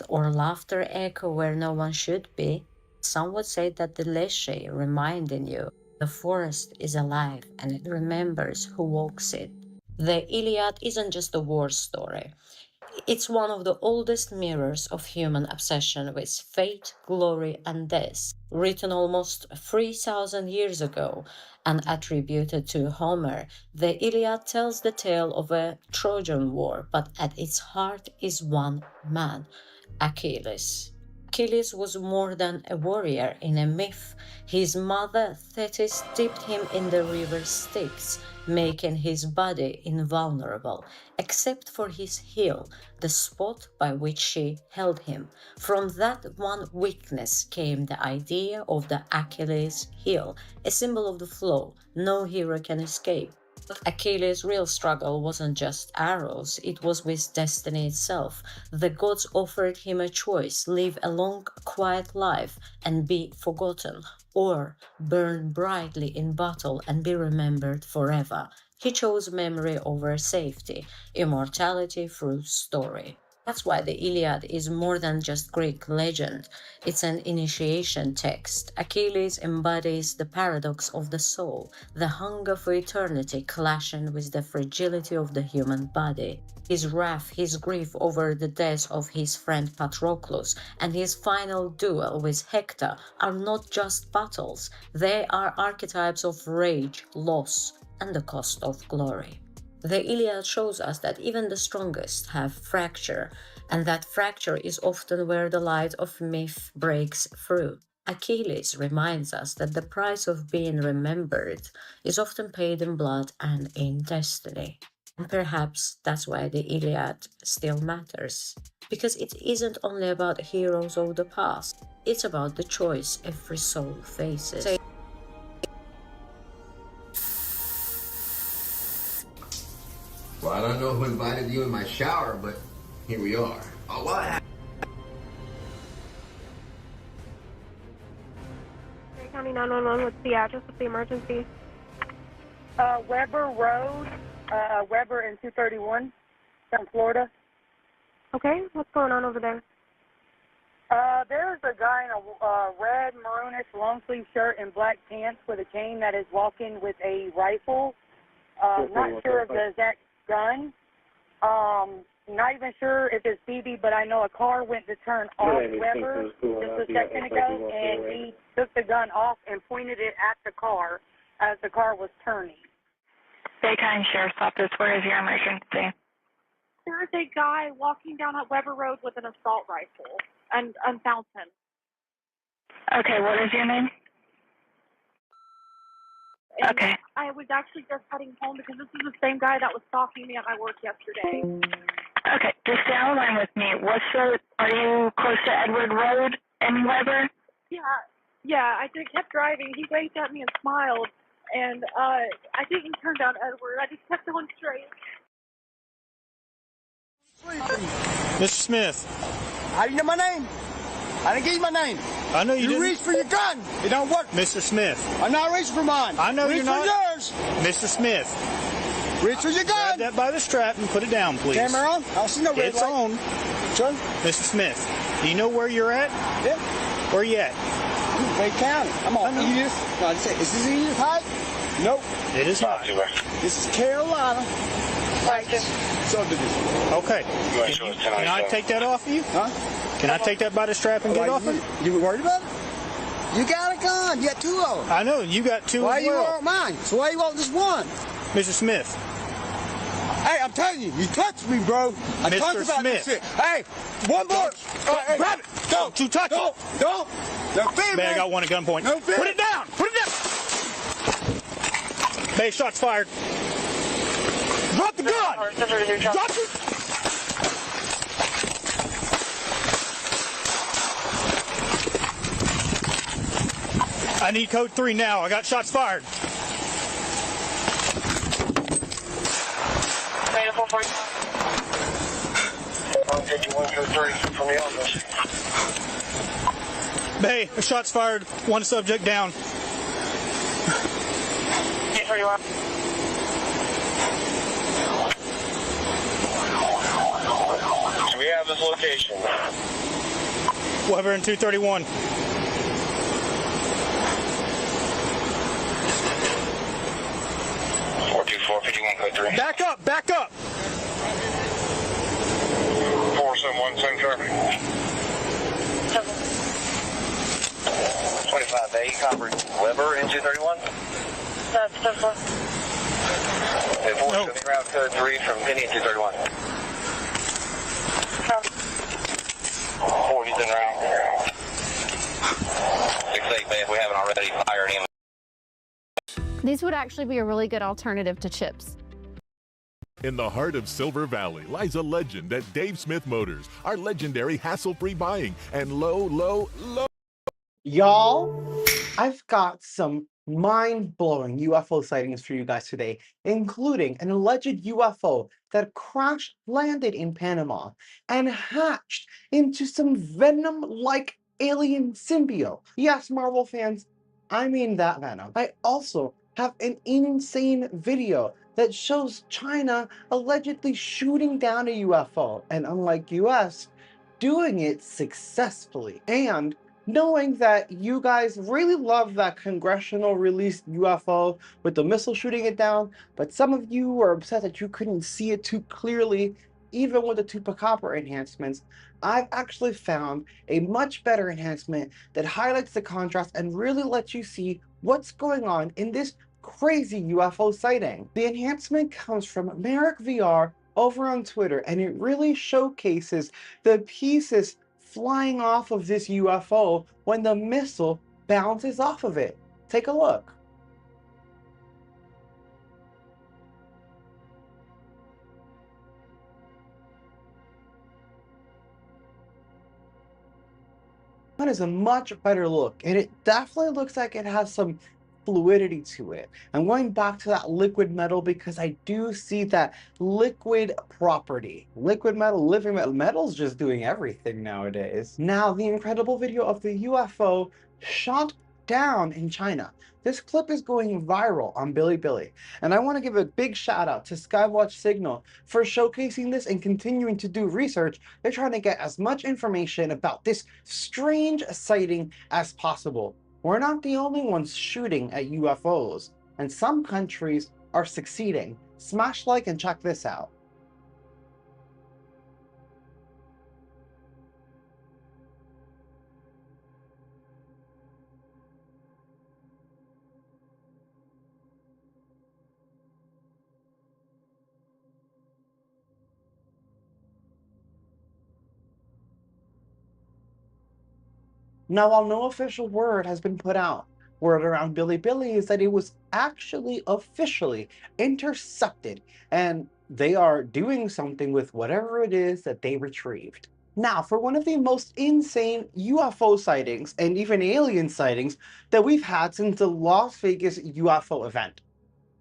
or laughter echo where no one should be, some would say that the Leshy reminding you the forest is alive and it remembers who walks it. The Iliad isn't just a war story. It's one of the oldest mirrors of human obsession with fate, glory, and death, written almost 3,000 years ago and attributed to Homer. The Iliad tells the tale of a Trojan war, but at its heart is one man, Achilles. Achilles was more than a warrior in a myth. His mother Thetis dipped him in the river Styx, making his body invulnerable, except for his heel, the spot by which she held him. From that one weakness came the idea of the Achilles heel, a symbol of the flaw no hero can escape. But Achilles' real struggle wasn't just arrows, it was with destiny itself. The gods offered him a choice: live a long, quiet life and be forgotten, or burn brightly in battle and be remembered forever. He chose memory over safety, immortality through story. That's why the Iliad is more than just Greek legend. It's an initiation text. Achilles embodies the paradox of the soul, the hunger for eternity clashing with the fragility of the human body. His wrath, his grief over the death of his friend Patroclus, and his final duel with Hector are not just battles. They are archetypes of rage, loss, and the cost of glory. The Iliad shows us that even the strongest have fracture, and that fracture is often where the light of myth breaks through. Achilles reminds us that the price of being remembered is often paid in blood and in destiny. And perhaps that's why the Iliad still matters, because it isn't only about heroes of the past, it's about the choice every soul faces.
Well, I don't know who invited you in my shower, but here we are. Oh, what happened?
County 911, what's the address of the emergency?
Weber Road, Weber and 231, South Florida.
Okay, what's going on over there?
There's a guy in a red maroonish long sleeve shirt and black pants with a cane that is walking with a rifle. Not sure if there's that gun. Not even sure if it's BB, but I know a car went to turn off Weber just a second ago, and he took the gun off and pointed it at the car as the car was turning.
Daytime Sheriff's Office, where is your emergency? There's a guy walking down at Weber Road with an assault rifle and found him. Okay, what is your name? And okay. I was actually just heading home because this is the same guy that was stalking me at my work yesterday.
Okay, just stay on the line with me. Are you close to Edward Road in Weber?
Yeah, I just kept driving. He waved at me and smiled, and I didn't turn down Edward. I just kept going straight.
Mr. Smith.
How do you know my name? I didn't give you my name.
I know you didn't.
You reached for your gun. It don't work.
Mr. Smith.
I'm not reaching for mine.
I know you're not.
Reach for yours.
Mr. Smith.
Reach for your gun.
Grab that by the strap and put it down, please.
Camera on? I see no red
It's
light.
on.
Sure.
Mr. Smith, do you know where you're at?
Yeah.
Where you at?
Wake County. I'm on Edith. No, is this Edith Height? Nope.
It is not.
This is Carolina. Subdivision.
Okay. Can I take that off of you?
Huh?
Can I take that by the strap and get off it?
You worried about it? You got a gun. You got two of them.
I know. You got two
Why
as
you
well.
want mine? So why you want just one?
Mr. Smith.
Hey, I'm telling you, you touched me, bro. I
Mr.
talked about
Smith.
this shit. Hey, one more. Hey, grab it.
Don't you touch it.
Don't. No fear,
Man, I
man.
got one at gunpoint.
No fear.
Put it down. Put it down. Bay, shots fired.
Drop the gun. Drop it.
I need code 3 now. I got shots fired. Bay, shots fired. One subject down.
We have this location.
Weber and 231. Back up, back up.
471, same traffic. 25 Bay, copy. Weber in 231.
That's simple.
Okay, 470 route code 3 from Penny in 231. 4, he's en route. 6-8 Bay, if we haven't already fired him.
These would actually be a really good alternative to chips.
In the heart of Silver Valley lies a legend at Dave Smith Motors, our legendary hassle-free buying and low.
Y'all, I've got some mind-blowing UFO sightings for you guys today, including an alleged UFO that crash landed in Panama and hatched into some Venom-like alien symbiote. Yes, Marvel fans, I mean that Venom. I also have an insane video that shows China allegedly shooting down a UFO, and unlike US, doing it successfully. And knowing that you guys really love that congressional released UFO with the missile shooting it down, but some of you were upset that you couldn't see it too clearly, even with the Chupacabra enhancements, I've actually found a much better enhancement that highlights the contrast and really lets you see what's going on in this crazy UFO sighting. The enhancement comes from Merrick VR over on Twitter, and it really showcases the pieces flying off of this UFO when the missile bounces off of it. Take a look. That is a much better look, and it definitely looks like it has some fluidity to it. I'm going back to that liquid metal because I do see that liquid property. Liquid metal, living metal. Metal's just doing everything nowadays. Now, the incredible video of the UFO shot down in China. This clip is going viral on Bilibili, and I want to give a big shout out to Skywatch Signal for showcasing this and continuing to do research. They're trying to get as much information about this strange sighting as possible. We're not the only ones shooting at UFOs, and some countries are succeeding. Smash like and check this out. Now, while no official word has been put out, word around Bilibili is that it was actually officially intercepted, and they are doing something with whatever it is that they retrieved. Now, for one of the most insane UFO sightings and even alien sightings that we've had since the Las Vegas UFO event.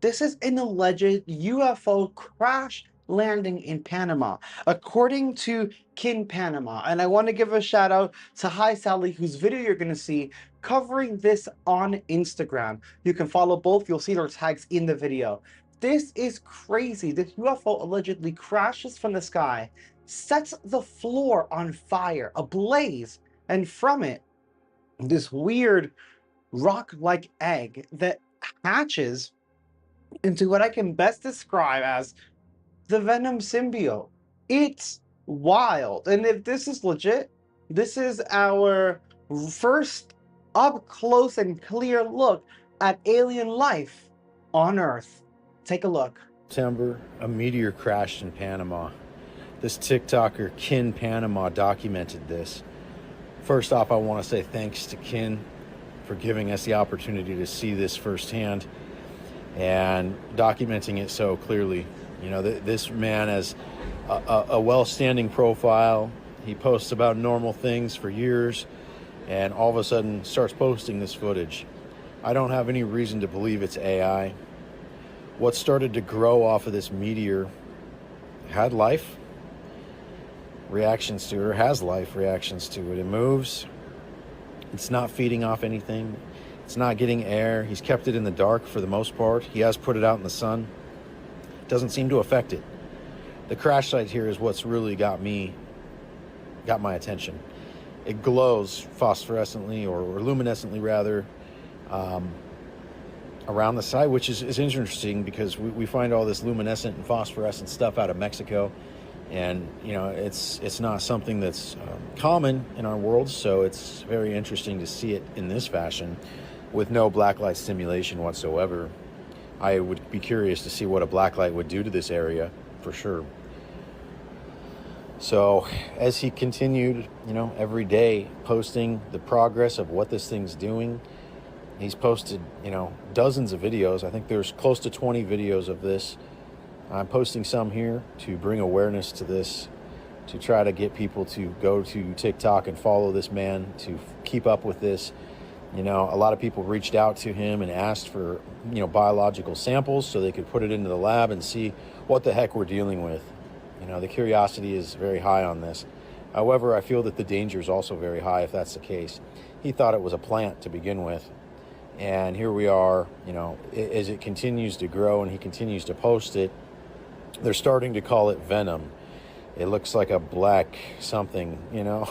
This is an alleged UFO crash landing in Panama, according to Kin Panama. And I want to give a shout out to Hi Sally, whose video you're going to see covering this on Instagram. You can follow both. You'll see their tags in the video. This is crazy. This UFO allegedly crashes from the sky, sets the floor on fire, ablaze, and from it, this weird rock-like egg that hatches into what I can best describe as the Venom symbiote. It's wild. And if this is legit, this is our first up close and clear look at alien life on Earth. Take a look.
September, a meteor crashed in Panama. This TikToker, Kin Panama, documented this. First off, I want to say thanks to Kin for giving us the opportunity to see this firsthand and documenting it so clearly. You know, this man has a well-standing profile. He posts about normal things for years, and all of a sudden starts posting this footage. I don't have any reason to believe it's AI. What started to grow off of this meteor had life reactions to it, or has life reactions to it. It moves. It's not feeding off anything. It's not getting air. He's kept it in the dark for the most part. He has put it out in the sun. It doesn't seem to affect it. The crash site here is what's really got my attention. It glows phosphorescently, or luminescently rather, around the site, which is interesting because we find all this luminescent and phosphorescent stuff out of Mexico, and you know it's not something that's common in our world, so it's very interesting to see it in this fashion with no blacklight stimulation whatsoever. I would be curious to see what a blacklight would do to this area for sure. So as he continued, you know, every day posting the progress of what this thing's doing, he's posted, you know, dozens of videos. I think there's close to 20 videos of this. I'm posting some here to bring awareness to this, to try to get people to go to TikTok and follow this man, to keep up with this. You know, a lot of people reached out to him and asked for, you know, biological samples so they could put it into the lab and see what the heck we're dealing with. You know, the curiosity is very high on this. However, I feel that the danger is also very high if that's the case. He thought it was a plant to begin with. And here we are, you know, as it continues to grow and he continues to post it, they're starting to call it Venom. It looks like a black something, you know,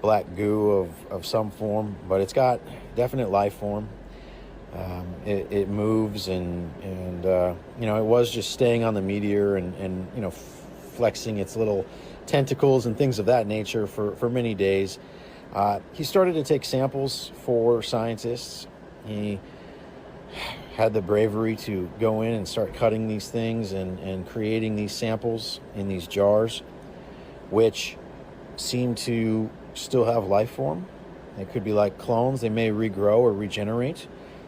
black goo of some form, but it's got definite life form. It moves and you know, it was just staying on the meteor and you know, flexing its little tentacles and things of that nature for many days. He started to take samples for scientists. He had the bravery to go in and start cutting these things and creating these samples in these jars, which seem to still have life form. They could be like clones. They may regrow or regenerate.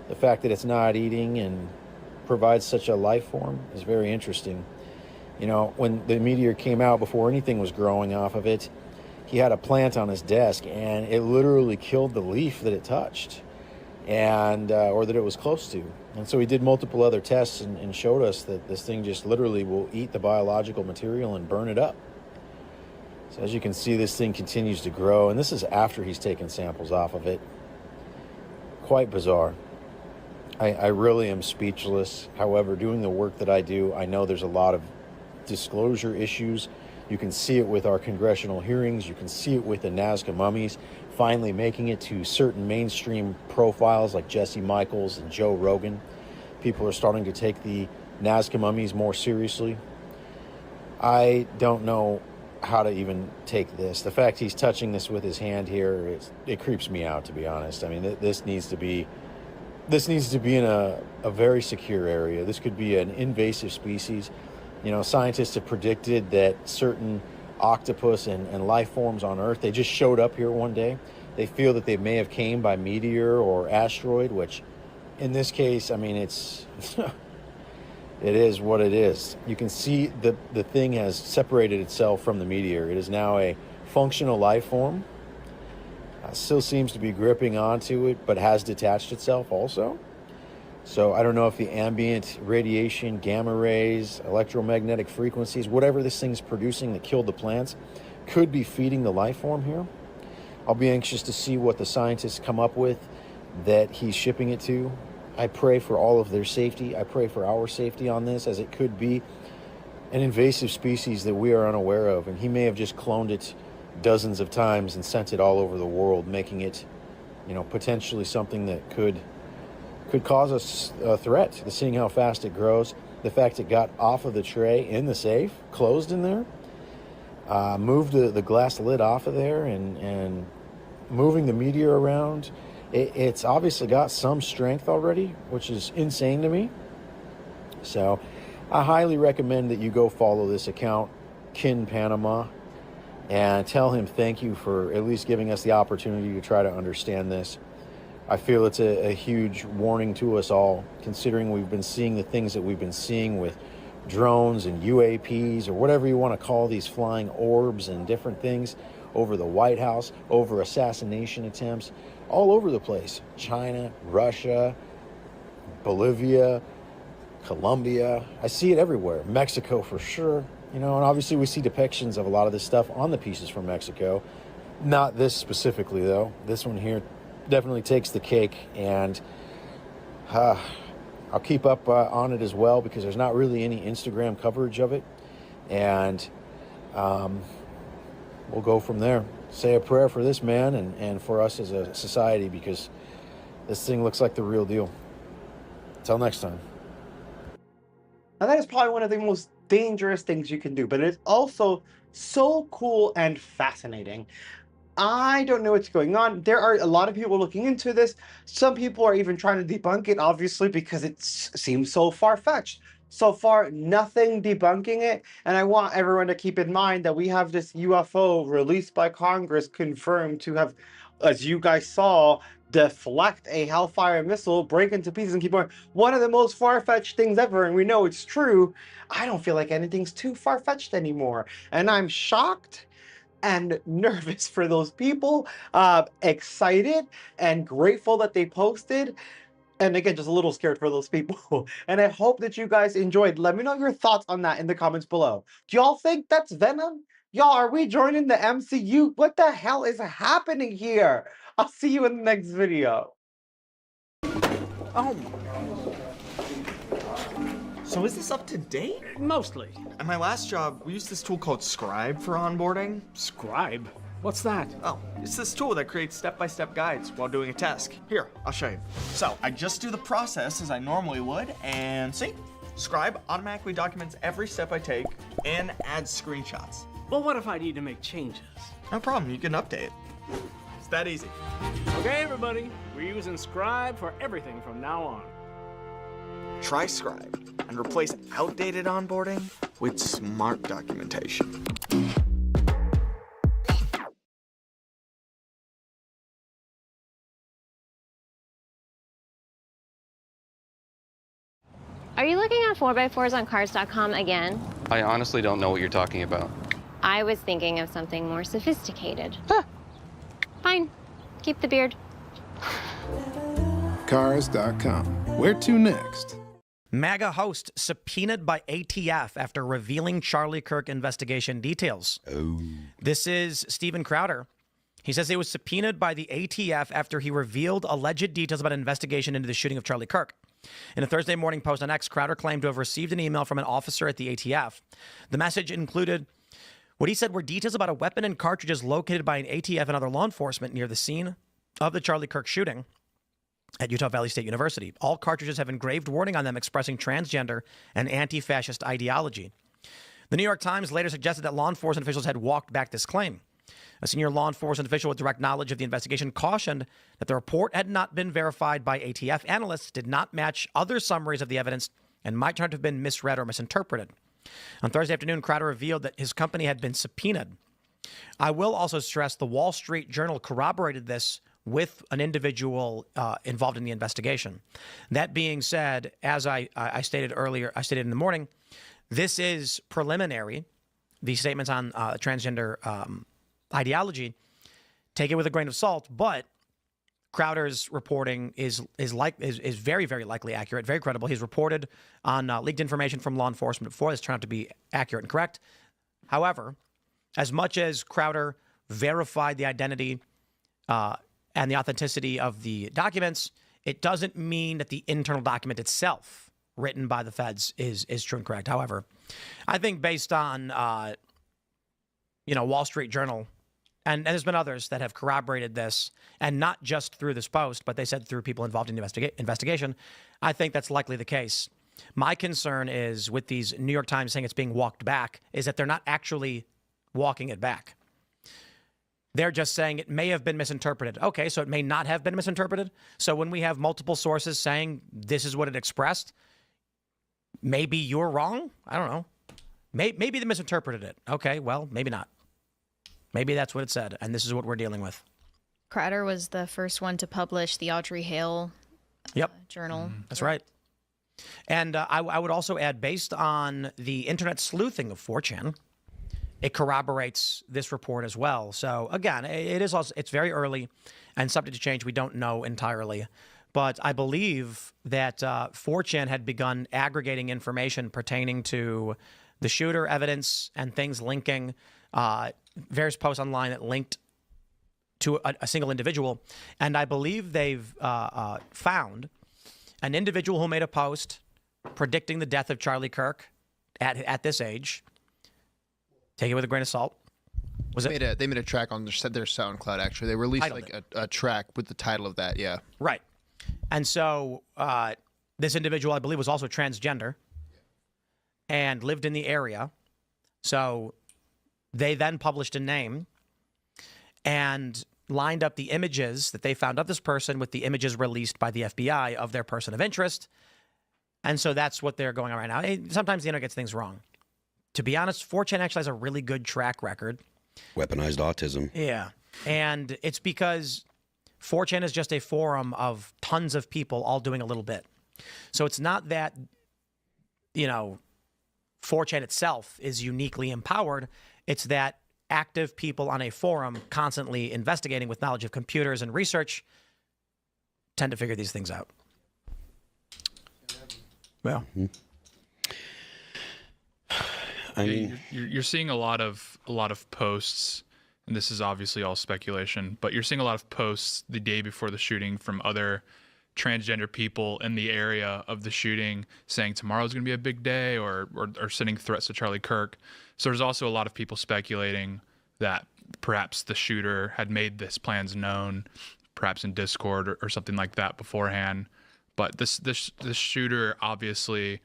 The fact that it's not eating and provides such a life form is very interesting. You know, when the meteor came out, before anything was growing off of it, he had a plant on his desk and it literally killed the leaf that it touched, and or that it was close to. And so he did multiple other tests and showed us that this thing just literally will eat the biological material and burn it up. So as you can see, this thing continues to grow, and this is after he's taken samples off of it. Quite bizarre. I really am speechless. However, doing the work that I do, I know there's a lot of disclosure issues. You can see it with our congressional hearings. You can see it with the Nazca mummies finally making it to certain mainstream profiles like Jesse Michaels and Joe Rogan. People are starting to take the Nazca mummies more seriously. I don't know how to even take this. The fact he's touching this with his hand here, it creeps me out, to be honest. I mean, this needs to be in a very secure area. This could be an invasive species. You know, scientists have predicted that certain octopus and life forms on Earth, they just showed up here one day. They feel that they may have came by meteor or asteroid, which in this case, I mean, it's it is what it is. You can see the thing has separated itself from the meteor. It is now a functional life form. Still seems to be gripping onto it, but has detached itself also. So I don't know if the ambient radiation, gamma rays, electromagnetic frequencies, whatever this thing's producing that killed the plants, could be feeding the life form here. I'll be anxious to see what the scientists come up with that he's shipping it to. I pray for all of their safety. I pray for our safety on this, as it could be an invasive species that we are unaware of, and he may have just cloned it dozens of times and sent it all over the world, making it, potentially something that could cause us a threat. Seeing how fast it grows, the fact it got off of the tray in the safe, closed in there, moved the glass lid off of there, and moving the meteor around. It's obviously got some strength already, which is insane to me. So I highly recommend that you go follow this account, Kin Panama, and tell him thank you for at least giving us the opportunity to try to understand this. I feel it's a huge warning to us all, considering we've been seeing the things that we've been seeing with drones and UAPs, or whatever you want to call these flying orbs and different things over the White House, over assassination attempts, all over the place. China, Russia, Bolivia, Colombia. I see it everywhere. Mexico for sure. And obviously we see depictions of a lot of this stuff on the pieces from Mexico. Not this specifically, though. This one here definitely takes the cake, and I'll keep up on it as well, because there's not really any Instagram coverage of it. And we'll go from there. Say a prayer for this man and for us as a society, because this thing looks like the real deal. Until next time.
Now that is probably one of the most dangerous things you can do, but it's also so cool and fascinating. I don't know what's going on. There are a lot of people looking into this. Some people are even trying to debunk it, obviously, because it seems so far-fetched. So far, nothing debunking it, and I want everyone to keep in mind that we have this UFO released by Congress confirmed to have, as you guys saw, deflect a Hellfire missile, break into pieces, and keep going. One of the most far-fetched things ever, and we know it's true. I don't feel like anything's too far-fetched anymore, and I'm shocked and nervous for those people, excited and grateful that they posted, and again, just a little scared for those people. And I hope that you guys enjoyed. Let me know your thoughts on that in the comments below. Do y'all think that's Venom? Y'all, are we joining the MCU? What the hell is happening here? I'll see you in the next video.
Oh. So is this up to date?
Mostly.
At my last job, we used this tool called Scribe for onboarding.
Scribe? What's that?
Oh, it's this tool that creates step-by-step guides while doing a task. Here, I'll show you. So, I just do the process as I normally would, and see? Scribe automatically documents every step I take and adds screenshots.
Well, what if I need to make changes?
No problem, you can update. It's that easy.
Okay, everybody, we're using Scribe for everything from now on.
Try Scribe and replace outdated onboarding with smart documentation.
Are you looking at 4x4s on cars.com again?
I honestly don't know what you're talking about.
I was thinking of something more sophisticated. Fine. Keep the beard.
Cars.com. Where to next?
MAGA host subpoenaed by ATF after revealing Charlie Kirk investigation details.
Oh.
This is Steven Crowder. He says he was subpoenaed by the ATF after he revealed alleged details about an investigation into the shooting of Charlie Kirk. In a Thursday morning post on X, Crowder claimed to have received an email from an officer at the ATF. The message included what he said were details about a weapon and cartridges located by an ATF and other law enforcement near the scene of the Charlie Kirk shooting at Utah Valley State University. All cartridges have engraved wording on them expressing transgender and anti-fascist ideology. The New York Times later suggested that law enforcement officials had walked back this claim. A senior law enforcement official with direct knowledge of the investigation cautioned that the report had not been verified by ATF analysts, did not match other summaries of the evidence, and might not have been misread or misinterpreted. On Thursday afternoon, Crowder revealed that his company had been subpoenaed. I will also stress the Wall Street Journal corroborated this with an individual involved in the investigation. That being said, as I stated earlier, I stated in the morning, this is preliminary. These statements on transgender ideology, take it with a grain of salt, but Crowder's reporting is very, very likely accurate, very credible. He's reported on leaked information from law enforcement before. This turned out to be accurate and correct. However, as much as Crowder verified the identity and the authenticity of the documents, it doesn't mean that the internal document itself, written by the feds, is true and correct. However, I think based on Wall Street Journal, and there's been others that have corroborated this, and not just through this post, but they said through people involved in the investigation. I think that's likely the case. My concern is with these New York Times saying it's being walked back, is that they're not actually walking it back. They're just saying it may have been misinterpreted. Okay, so it may not have been misinterpreted. So when we have multiple sources saying this is what it expressed, maybe you're wrong. I don't know. Maybe they misinterpreted it. Okay, well, maybe not. Maybe that's what it said, and this is what we're dealing with.
Crowder was the first one to publish the Audrey Hale journal.
That's right. And I would also add, based on the internet sleuthing of 4chan, it corroborates this report as well. So again, it's very early and subject to change. We don't know entirely. But I believe that 4chan had begun aggregating information pertaining to the shooter evidence and things linking various posts online that linked to a single individual. And I believe they've found an individual who made a post predicting the death of Charlie Kirk at this age. Take it with a grain of salt.
They made a track on their SoundCloud, actually. They released a track with the title of that, yeah.
Right. And so this individual, I believe, was also transgender and lived in the area. So they then published a name and lined up the images that they found of this person with the images released by the FBI of their person of interest. And so that's what they're going on right now. Sometimes the internet gets things wrong. To be honest, 4chan actually has a really good track record.
Weaponized autism.
Yeah. And it's because 4chan is just a forum of tons of people all doing a little bit. So it's not that, 4chan itself is uniquely empowered. It's that active people on a forum constantly investigating with knowledge of computers and research tend to figure these things out. Well,
I mean, you're seeing a lot of posts, and this is obviously all speculation, but you're seeing a lot of posts the day before the shooting from other transgender people in the area of the shooting saying tomorrow's going to be a big day, or sending threats to Charlie Kirk. So there's also a lot of people speculating that perhaps the shooter had made this plans known, perhaps in Discord or something like that beforehand. But this shooter obviously,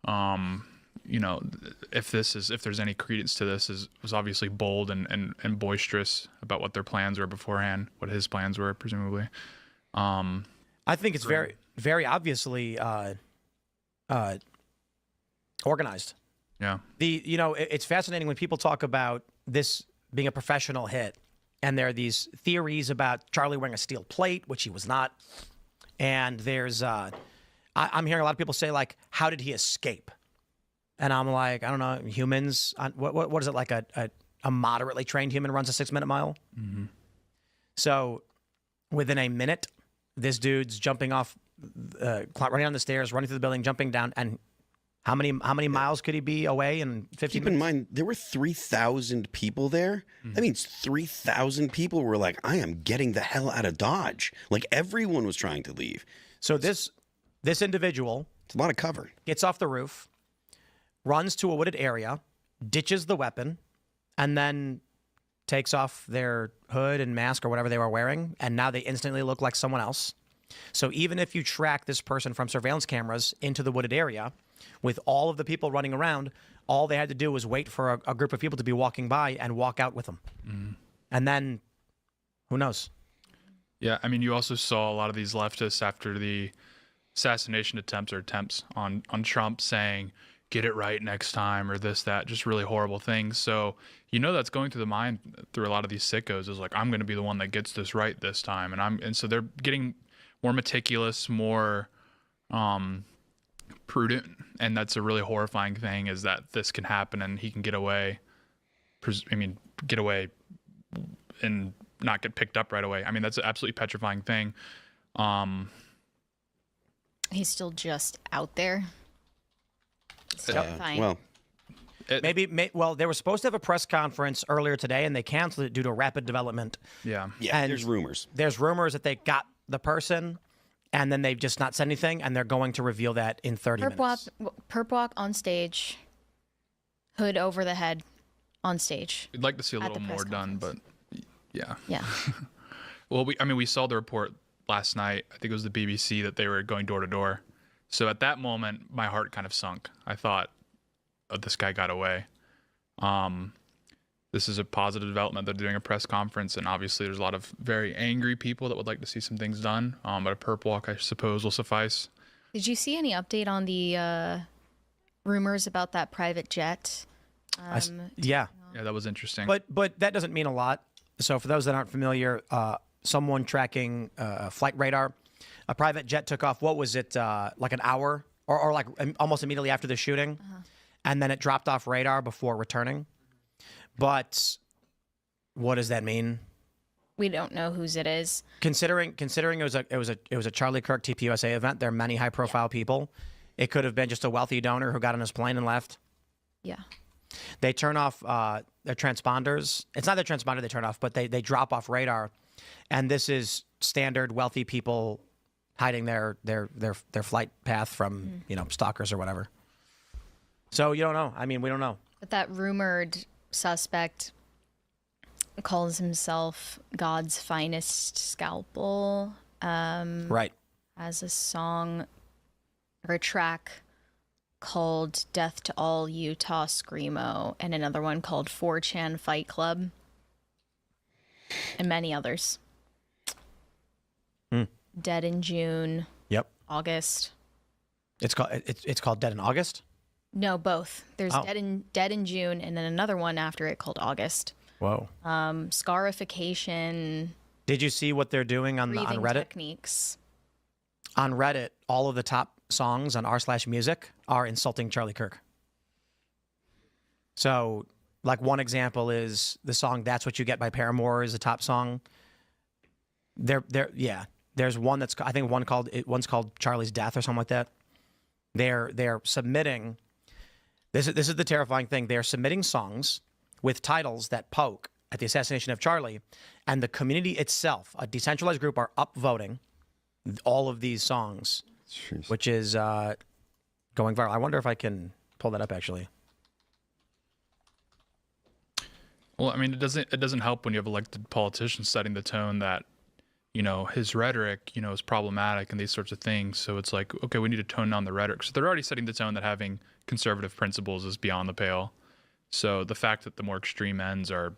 if there's any credence to this, was obviously bold and boisterous about what their plans were beforehand, what his plans were presumably.
I think it's very, very obviously organized.
Yeah.
It's fascinating when people talk about this being a professional hit, and there are these theories about Charlie wearing a steel plate, which he was not. And there's, I'm hearing a lot of people say, like, how did he escape? And I'm like, I don't know, humans, what is it, like a moderately trained human runs a 6-minute mile?
Mm-hmm.
So within a minute, this dude's jumping off, running down the stairs, running through the building, jumping down, and how many miles could he be away in 15
Keep
minutes?
in mind, there were 3,000 people there. That means 3,000 people were like, I am getting the hell out of Dodge. Like, everyone was trying to leave.
So this individual...
It's a lot of cover.
Gets off the roof, runs to a wooded area, ditches the weapon, and then takes off their hood and mask or whatever they were wearing, and now they instantly look like someone else. So even if you track this person from surveillance cameras into the wooded area, with all of the people running around, all they had to do was wait for a group of people to be walking by and walk out with them.
Mm-hmm.
And then, who knows?
Yeah, I mean, you also saw a lot of these leftists after the assassination attempts on Trump saying, get it right next time, or this, that, just really horrible things. So, that's going through the mind through a lot of these sickos is like, I'm going to be the one that gets this right this time. And so they're getting more meticulous, more prudent. And that's a really horrifying thing, is that this can happen and he can get away. Get away and not get picked up right away. I mean, that's an absolutely petrifying thing.
He's still just out there. Fine.
Well,
they were supposed to have a press conference earlier today, and they canceled it due to rapid development.
Yeah.
Yeah, and there's rumors.
There's rumors that they got the person, and then they've just not said anything, and they're going to reveal that in 30 minutes.
Perp walk on stage, hood over the head on stage.
We'd like to see a little more done, but yeah.
Yeah.
Well, we saw the report last night. I think it was the BBC that they were going door to door. So at that moment, my heart kind of sunk. I thought, oh, this guy got away. This is a positive development. They're doing a press conference, and obviously there's a lot of very angry people that would like to see some things done. But a perp walk, I suppose, will suffice.
Did you see any update on the rumors about that private jet?
Yeah.
Yeah, that was interesting.
But that doesn't mean a lot. So for those that aren't familiar, someone tracking flight radar, a private jet took off. What was it, like an hour or like almost immediately after the shooting? And then it dropped off radar before returning. But what does that mean?
We don't know whose it is.
Considering it was a Charlie Kirk TPUSA event, there are many high profile people. It could have been just a wealthy donor who got on his plane and left.
Yeah.
They turn off their transponders. It's not their transponder they turn off, but they drop off radar. And this is standard wealthy people hiding their flight path from, stalkers or whatever. So you don't know. I mean, we don't know.
But that rumored suspect calls himself God's finest scalpel.
Right.
Has a song or a track called Death to All Utah Screamo, and another one called 4chan Fight Club, and many others. Dead in June.
Yep.
August.
It's called Dead in August?
No, both. There's Dead in June, and then another one after it called August.
Whoa.
Scarification.
Did you see what they're doing on Reddit?
Techniques.
On Reddit, all of the top songs on r/music are insulting Charlie Kirk. So, like, one example is the song "That's What You Get" by Paramore is the top song. There's one that's, I think one's called Charlie's Death or something like that. They're submitting. This is the terrifying thing. They're submitting songs with titles that poke at the assassination of Charlie, and the community itself, a decentralized group, are upvoting all of these songs, which is going viral. I wonder if I can pull that up actually.
Well, I mean, it doesn't help when you have elected politicians setting the tone that, his rhetoric, is problematic and these sorts of things. So it's like, okay, we need to tone down the rhetoric. So they're already setting the tone that having conservative principles is beyond the pale. So the fact that the more extreme ends are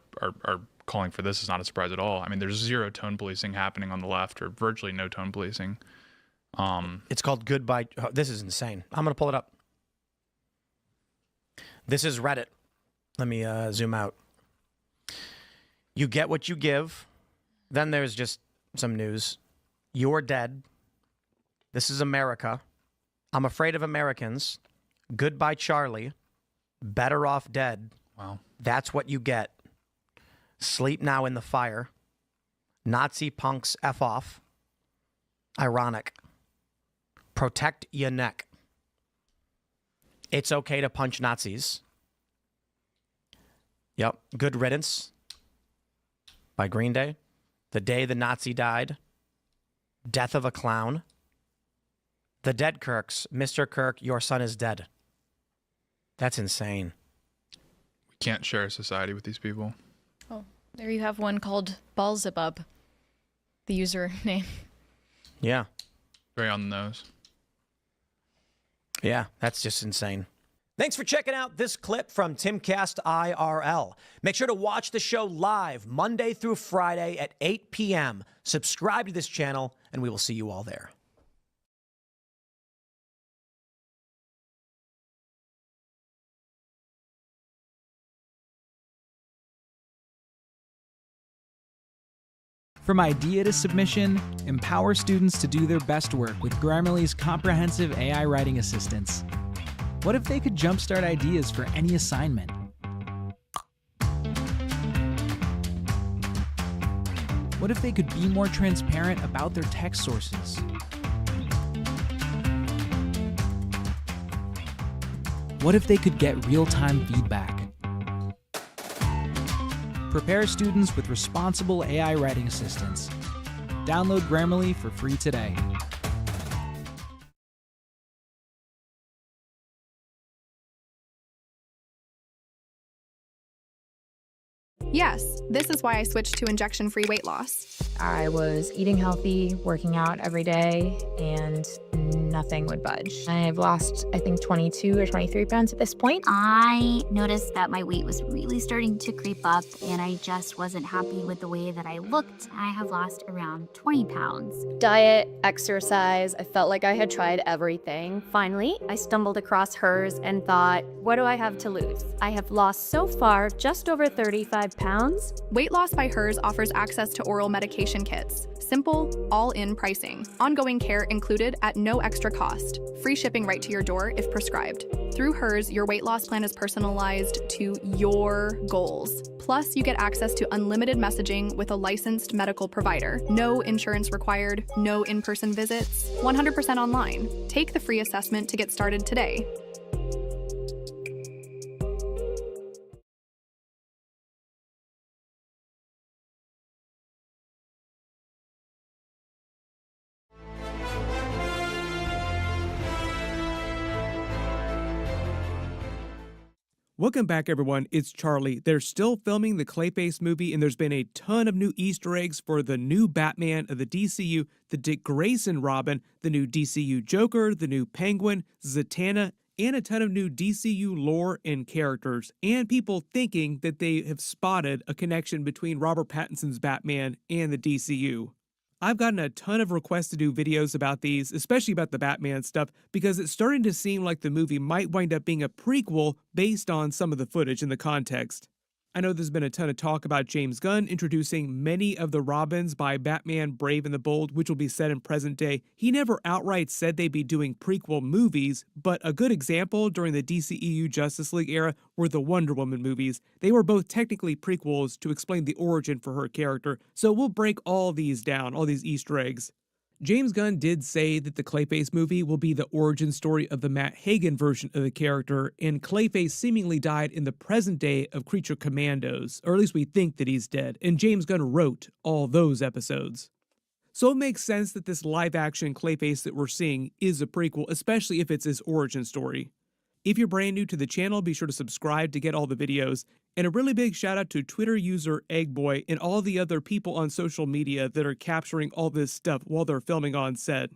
calling for this is not a surprise at all. I mean, there's zero tone policing happening on the left, or virtually no tone policing.
It's called Goodbye. Oh, this is insane. I'm going to pull it up. This is Reddit. Let me zoom out. You get what you give. Then there's just some news. You're dead. This is America. I'm afraid of Americans. Goodbye, Charlie. Better off dead.
Wow.
That's what you get. Sleep now in the fire. Nazi punks F off. Ironic. Protect your neck. It's okay to punch Nazis. Yep. Good Riddance by Green Day. The Day the Nazi Died. Death of a Clown. The Dead Kirks. Mr. Kirk, your son is dead. That's insane.
We can't share a society with these people.
Oh, there you have one called Balzabub, the username.
Yeah.
Very on the nose.
Yeah, that's just insane. Thanks for checking out this clip from Timcast IRL. Make sure to watch the show live Monday through Friday at 8 p.m. Subscribe to this channel, and we will see you all there.
From idea to submission, empower students to do their best work with Grammarly's comprehensive AI writing assistance. What if they could jumpstart ideas for any assignment? What if they could be more transparent about their text sources? What if they could get real-time feedback? Prepare students with responsible AI writing assistance. Download Grammarly for free today.
Yes, this is why I switched to injection-free weight loss.
I was eating healthy, working out every day, and nothing would budge. I've lost, I think, 22 or 23 pounds at this point.
I noticed that my weight was really starting to creep up, and I just wasn't happy with the way that I looked. I have lost around 20 pounds.
Diet, exercise, I felt like I had tried everything. Finally, I stumbled across hers and thought, what do I have to lose? I have lost so far just over 35 pounds.
Weight Loss by Hers offers access to oral medication kits. Simple, all-in pricing. Ongoing care included at no extra cost. Free shipping right to your door if prescribed. Through Hers, your weight loss plan is personalized to your goals. Plus, you get access to unlimited messaging with a licensed medical provider. No insurance required, no in-person visits, 100% online. Take the free assessment to get started today.
Welcome back, everyone. It's Charlie. They're still filming the Clayface movie, and there's been a ton of new Easter eggs for the new Batman of the DCU, the Dick Grayson Robin, the new DCU Joker, the new Penguin, Zatanna, and a ton of new DCU lore and characters, and people thinking that they have spotted a connection between Robert Pattinson's Batman and the DCU. I've gotten a ton of requests to do videos about these, especially about the Batman stuff, because it's starting to seem like the movie might wind up being a prequel based on some of the footage and the context. I know there's been a ton of talk about James Gunn introducing many of the Robins by Batman Brave and the Bold, which will be set in present day. He never outright said they'd be doing prequel movies, but a good example during the DCEU Justice League era were the Wonder Woman movies. They were both technically prequels to explain the origin for her character, so we'll break all these down, all these Easter eggs. James Gunn did say that the Clayface movie will be the origin story of the Matt Hagen version of the character, and Clayface seemingly died in the present day of Creature Commandos, or at least we think that he's dead, and James Gunn wrote all those episodes. So it makes sense that this live-action Clayface that we're seeing is a prequel, especially if it's his origin story. If you're brand new to the channel, be sure to subscribe to get all the videos. And a really big shout out to Twitter user Eggboy and all the other people on social media that are capturing all this stuff while they're filming on set.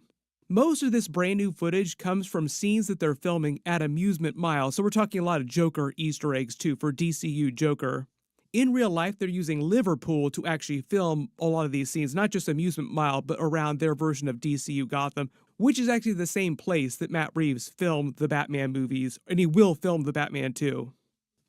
Most of this brand new footage comes from scenes that they're filming at Amusement Mile, so we're talking a lot of Joker Easter eggs too for DCU Joker. In real life, they're using Liverpool to actually film a lot of these scenes, not just Amusement Mile, but around their version of DCU Gotham, which is actually the same place that Matt Reeves filmed the Batman movies, and he will film the Batman too.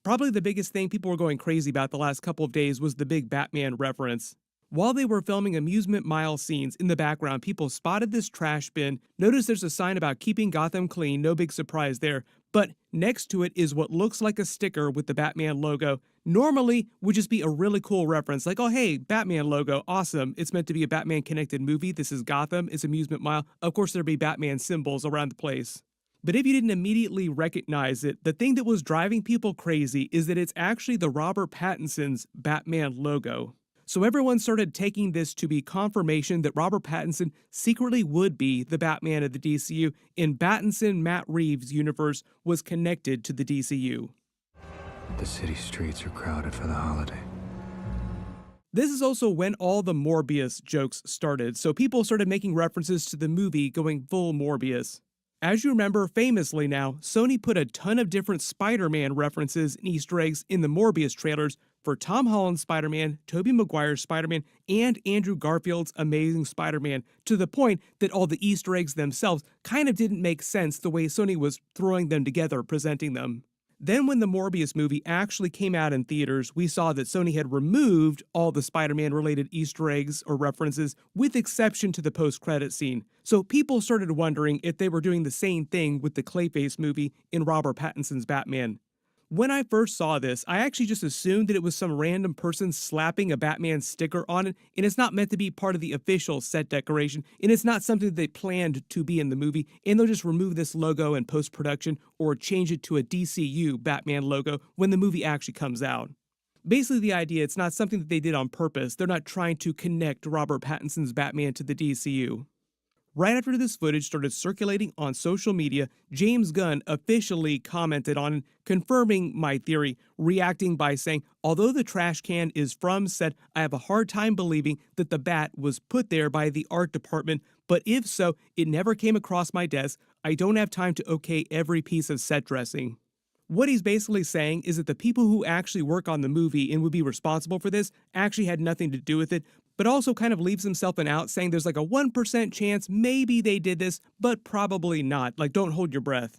Probably the biggest thing people were going crazy about the last couple of days was the big Batman reference. While they were filming Amusement Mile scenes in the background, people spotted this trash bin, noticed there's a sign about keeping Gotham clean, no big surprise there, but next to it is what looks like a sticker with the Batman logo. Normally would just be a really cool reference, like, oh hey, Batman logo, awesome, it's meant to be a Batman-connected movie, this is Gotham, it's Amusement Mile, of course there'd be Batman symbols around the place. But if you didn't immediately recognize it, the thing that was driving people crazy is that it's actually the Robert Pattinson's Batman logo. So everyone started taking this to be confirmation that Robert Pattinson secretly would be the Batman of the DCU, and Pattinson-Matt Reeves' universe was connected to the DCU.
The city streets are crowded for the holiday.
This is also when all the Morbius jokes started, so people started making references to the movie going full Morbius. As you remember, famously now, Sony put a ton of different Spider-Man references and Easter eggs in the Morbius trailers for Tom Holland's Spider-Man, Tobey Maguire's Spider-Man, and Andrew Garfield's Amazing Spider-Man, to the point that all the Easter eggs themselves kind of didn't make sense the way Sony was throwing them together, presenting them. Then when the Morbius movie actually came out in theaters, we saw that Sony had removed all the Spider-Man related Easter eggs or references, with exception to the post-credit scene. So people started wondering if they were doing the same thing with the Clayface movie in Robert Pattinson's Batman. When I first saw this, I actually just assumed that it was some random person slapping a Batman sticker on it, and it's not meant to be part of the official set decoration, and it's not something that they planned to be in the movie, and they'll just remove this logo in post-production or change it to a DCU Batman logo when the movie actually comes out. Basically the idea, it's not something that they did on purpose. They're not trying to connect Robert Pattinson's Batman to the DCU. Right after this footage started circulating on social media, James Gunn officially commented on it, confirming my theory, reacting by saying, although the trash can is from set, I have a hard time believing that the bat was put there by the art department, but if so, it never came across my desk. I don't have time to okay every piece of set dressing. What he's basically saying is that the people who actually work on the movie and would be responsible for this actually had nothing to do with it, but also kind of leaves himself an out, saying there's like a 1% chance maybe they did this, but probably not. Like, don't hold your breath.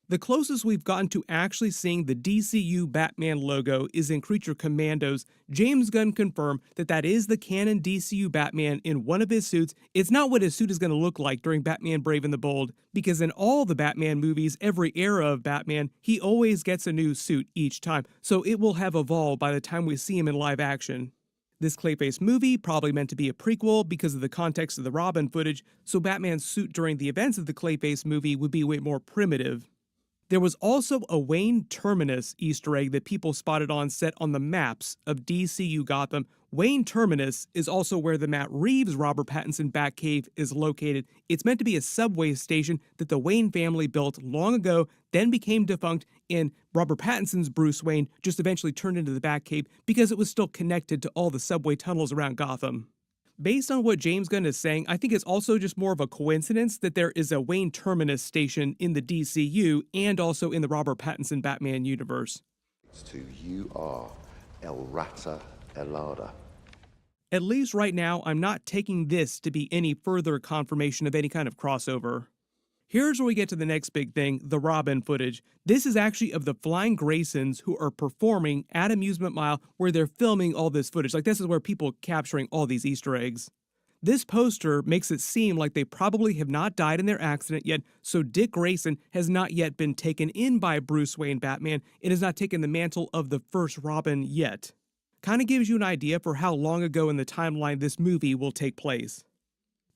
The closest we've gotten to actually seeing the DCU Batman logo is in Creature Commandos. James Gunn confirmed that that is the canon DCU Batman in one of his suits. It's not what his suit is going to look like during Batman Brave and the Bold, because in all the Batman movies, every era of Batman, he always gets a new suit each time, so it will have evolved by the time we see him in live action. This Clayface movie probably meant to be a prequel because of the context of the Robin footage, so Batman's suit during the events of the Clayface movie would be way more primitive. There was also a Wayne Terminus Easter egg that people spotted on set on the maps of DCU Gotham. Wayne Terminus is also where the Matt Reeves Robert Pattinson Batcave is located. It's meant to be a subway station that the Wayne family built long ago, then became defunct, and Robert Pattinson's Bruce Wayne just eventually turned into the Batcave because it was still connected to all the subway tunnels around Gotham. Based on what James Gunn is saying, I think it's also just more of a coincidence that there is a Wayne Terminus station in the DCU and also in the Robert Pattinson Batman universe.
To you are El Rata Elada.
At least right now, I'm not taking this to be any further confirmation of any kind of crossover. Here's where we get to the next big thing, the Robin footage. This is actually of the Flying Graysons who are performing at Amusement Mile where they're filming all this footage. Like, this is where people are capturing all these Easter eggs. This poster makes it seem like they probably have not died in their accident yet, so Dick Grayson has not yet been taken in by Bruce Wayne Batman and has not taken the mantle of the first Robin yet. Kind of gives you an idea for how long ago in the timeline this movie will take place.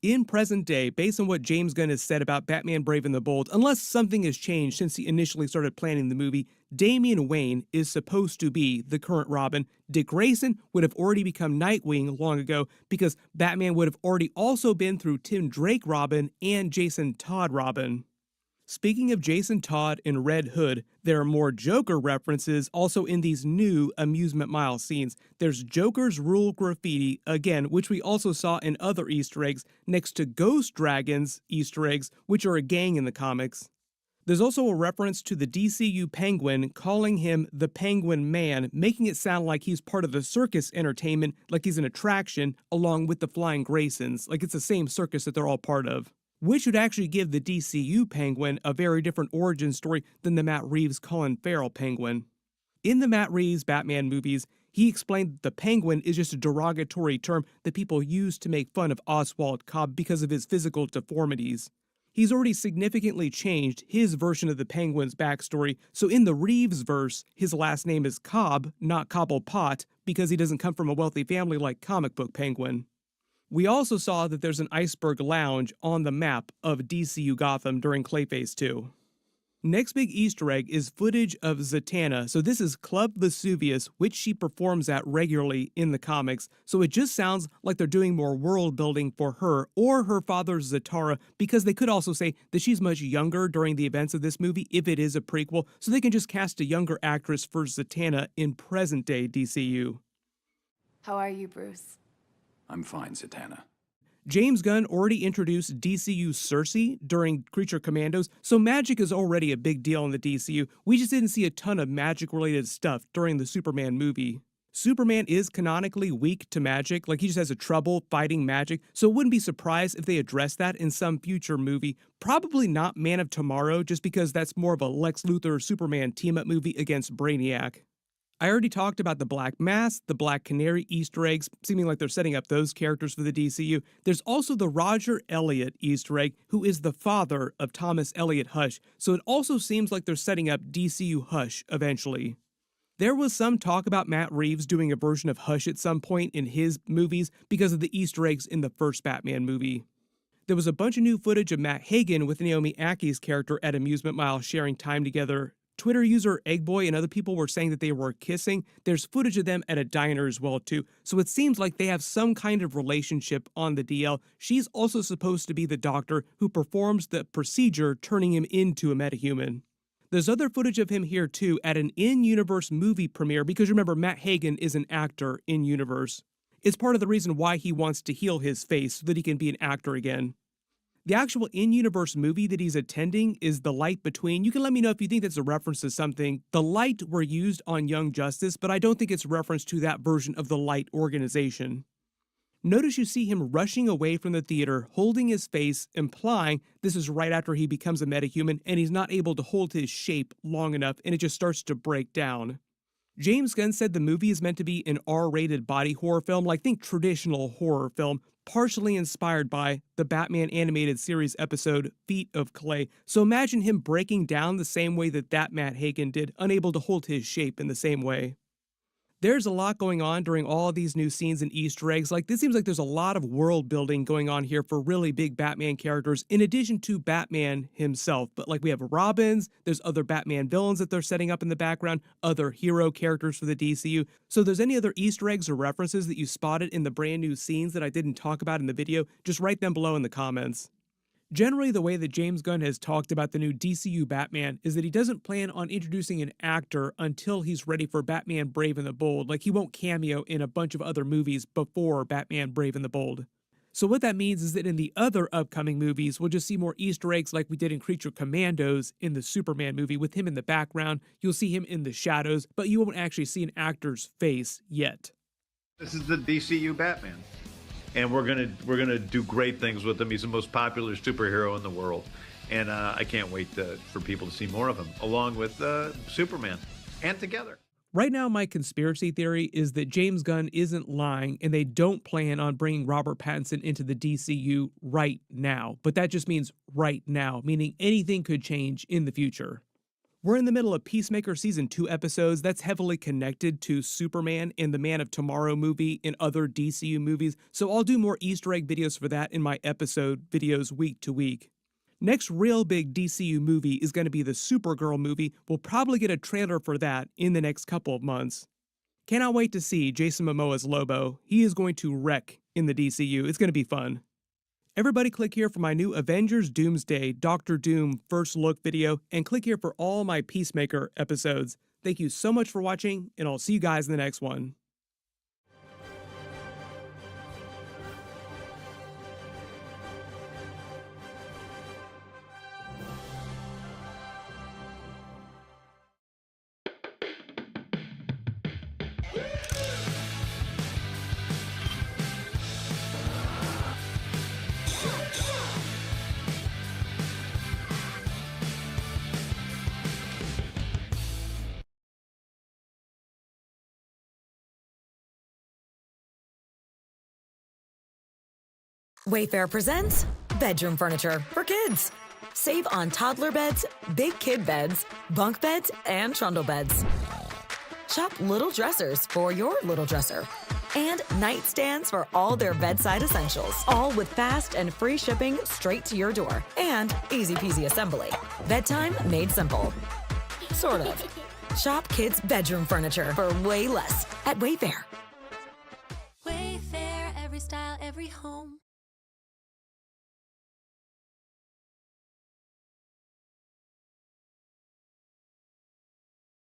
In present day, based on what James Gunn has said about Batman Brave and the Bold, unless something has changed since he initially started planning the movie, Damian Wayne is supposed to be the current Robin. Dick Grayson would have already become Nightwing long ago because Batman would have already also been through Tim Drake Robin and Jason Todd Robin. Speaking of Jason Todd and Red Hood, there are more Joker references also in these new Amusement Mile scenes. There's Joker's Rule graffiti, again, which we also saw in other Easter eggs, next to Ghost Dragon's Easter eggs, which are a gang in the comics. There's also a reference to the DCU Penguin, calling him the Penguin Man, making it sound like he's part of the circus entertainment, like he's an attraction, along with the Flying Graysons, like it's the same circus that they're all part of. Which would actually give the DCU Penguin a very different origin story than the Matt Reeves Colin Farrell Penguin. In the Matt Reeves Batman movies, he explained that the Penguin is just a derogatory term that people use to make fun of Oswald Cobb because of his physical deformities. He's already significantly changed his version of the Penguin's backstory, so in the Reeves verse, his last name is Cobb, not Cobblepot, because he doesn't come from a wealthy family like comic book Penguin. We also saw that there's an iceberg lounge on the map of DCU Gotham during Clayface 2. Next big Easter egg is footage of Zatanna. So this is Club Vesuvius, which she performs at regularly in the comics. So it just sounds like they're doing more world building for her or her father Zatara, because they could also say that she's much younger during the events of this movie if it is a prequel. So they can just cast a younger actress for Zatanna in present day DCU.
How are you, Bruce?
I'm fine, Zatanna.
James Gunn already introduced DCU Cersei during Creature Commandos, so magic is already a big deal in the DCU. We just didn't see a ton of magic-related stuff during the Superman movie. Superman is canonically weak to magic, like he just has a trouble fighting magic, so it wouldn't be surprised if they address that in some future movie. Probably not Man of Tomorrow, just because that's more of a Lex Luthor Superman team-up movie against Brainiac. I already talked about the Black Mask, the Black Canary Easter eggs, seeming like they're setting up those characters for the DCU. There's also the Roger Elliott Easter egg, who is the father of Thomas Elliott Hush, so it also seems like they're setting up DCU Hush eventually. There was some talk about Matt Reeves doing a version of Hush at some point in his movies because of the Easter eggs in the first Batman movie. There was a bunch of new footage of Matt Hagen with Naomi Aki's character at Amusement Mile sharing time together Twitter user Eggboy and other people were saying that they were kissing. There's footage of them at a diner as well, too. So it seems like they have some kind of relationship on the DL. She's also supposed to be the doctor who performs the procedure, turning him into a metahuman. There's other footage of him here, too, at an in-universe movie premiere, because remember, Matt Hagen is an actor in-universe. It's part of the reason why he wants to heal his face, so that he can be an actor again. The actual in-universe movie that he's attending is The Light Between. You can let me know if you think that's a reference to something. The Light were used on Young Justice, but I don't think it's a reference to that version of the Light organization. Notice you see him rushing away from the theater, holding his face, implying this is right after he becomes a metahuman and he's not able to hold his shape long enough and it just starts to break down. James Gunn said the movie is meant to be an R-rated body horror film, like think traditional horror film, partially inspired by the Batman animated series episode Feet of Clay. So imagine him breaking down the same way that Matt Hagen did, unable to hold his shape in the same way. There's a lot going on during all of these new scenes and Easter eggs. Like, this seems like there's a lot of world building going on here for really big Batman characters, in addition to Batman himself. But like, we have Robins, there's other Batman villains that they're setting up in the background, other hero characters for the DCU. So if there's any other Easter eggs or references that you spotted in the brand new scenes that I didn't talk about in the video, just write them below in the comments. Generally, the way that James Gunn has talked about the new DCU Batman is that he doesn't plan on introducing an actor until he's ready for Batman Brave and the Bold. Like, he won't cameo in a bunch of other movies before Batman Brave and the Bold. So what that means is that in the other upcoming movies, we'll just see more Easter eggs like we did in Creature Commandos in the Superman movie, with him in the background. You'll see him in the shadows, but you won't actually see an actor's face yet.
This is the DCU Batman. And we're gonna do great things with him. He's the most popular superhero in the world, and I can't wait for people to see more of him, along with Superman, and together.
Right now, my conspiracy theory is that James Gunn isn't lying, and they don't plan on bringing Robert Pattinson into the DCU right now. But that just means right now, meaning anything could change in the future. We're in the middle of Peacemaker Season 2 episodes. That's heavily connected to Superman and the Man of Tomorrow movie and other DCU movies, so I'll do more Easter egg videos for that in my episode videos week to week. Next real big DCU movie is going to be the Supergirl movie. We'll probably get a trailer for that in the next couple of months. Cannot wait to see Jason Momoa's Lobo. He is going to wreck in the DCU. It's going to be fun. Everybody click here for my new Avengers Doomsday Doctor Doom first look video, and click here for all my Peacemaker episodes. Thank you so much for watching, and I'll see you guys in the next one.
Wayfair presents bedroom furniture for kids. Save on toddler beds, big kid beds, bunk beds, and trundle beds. Shop little dressers for your little dresser. And nightstands for all their bedside essentials. All with fast and free shipping straight to your door. And easy peasy assembly. Bedtime made simple. Sort of. Shop kids' bedroom furniture for way less at Wayfair.
Wayfair, every style, every home.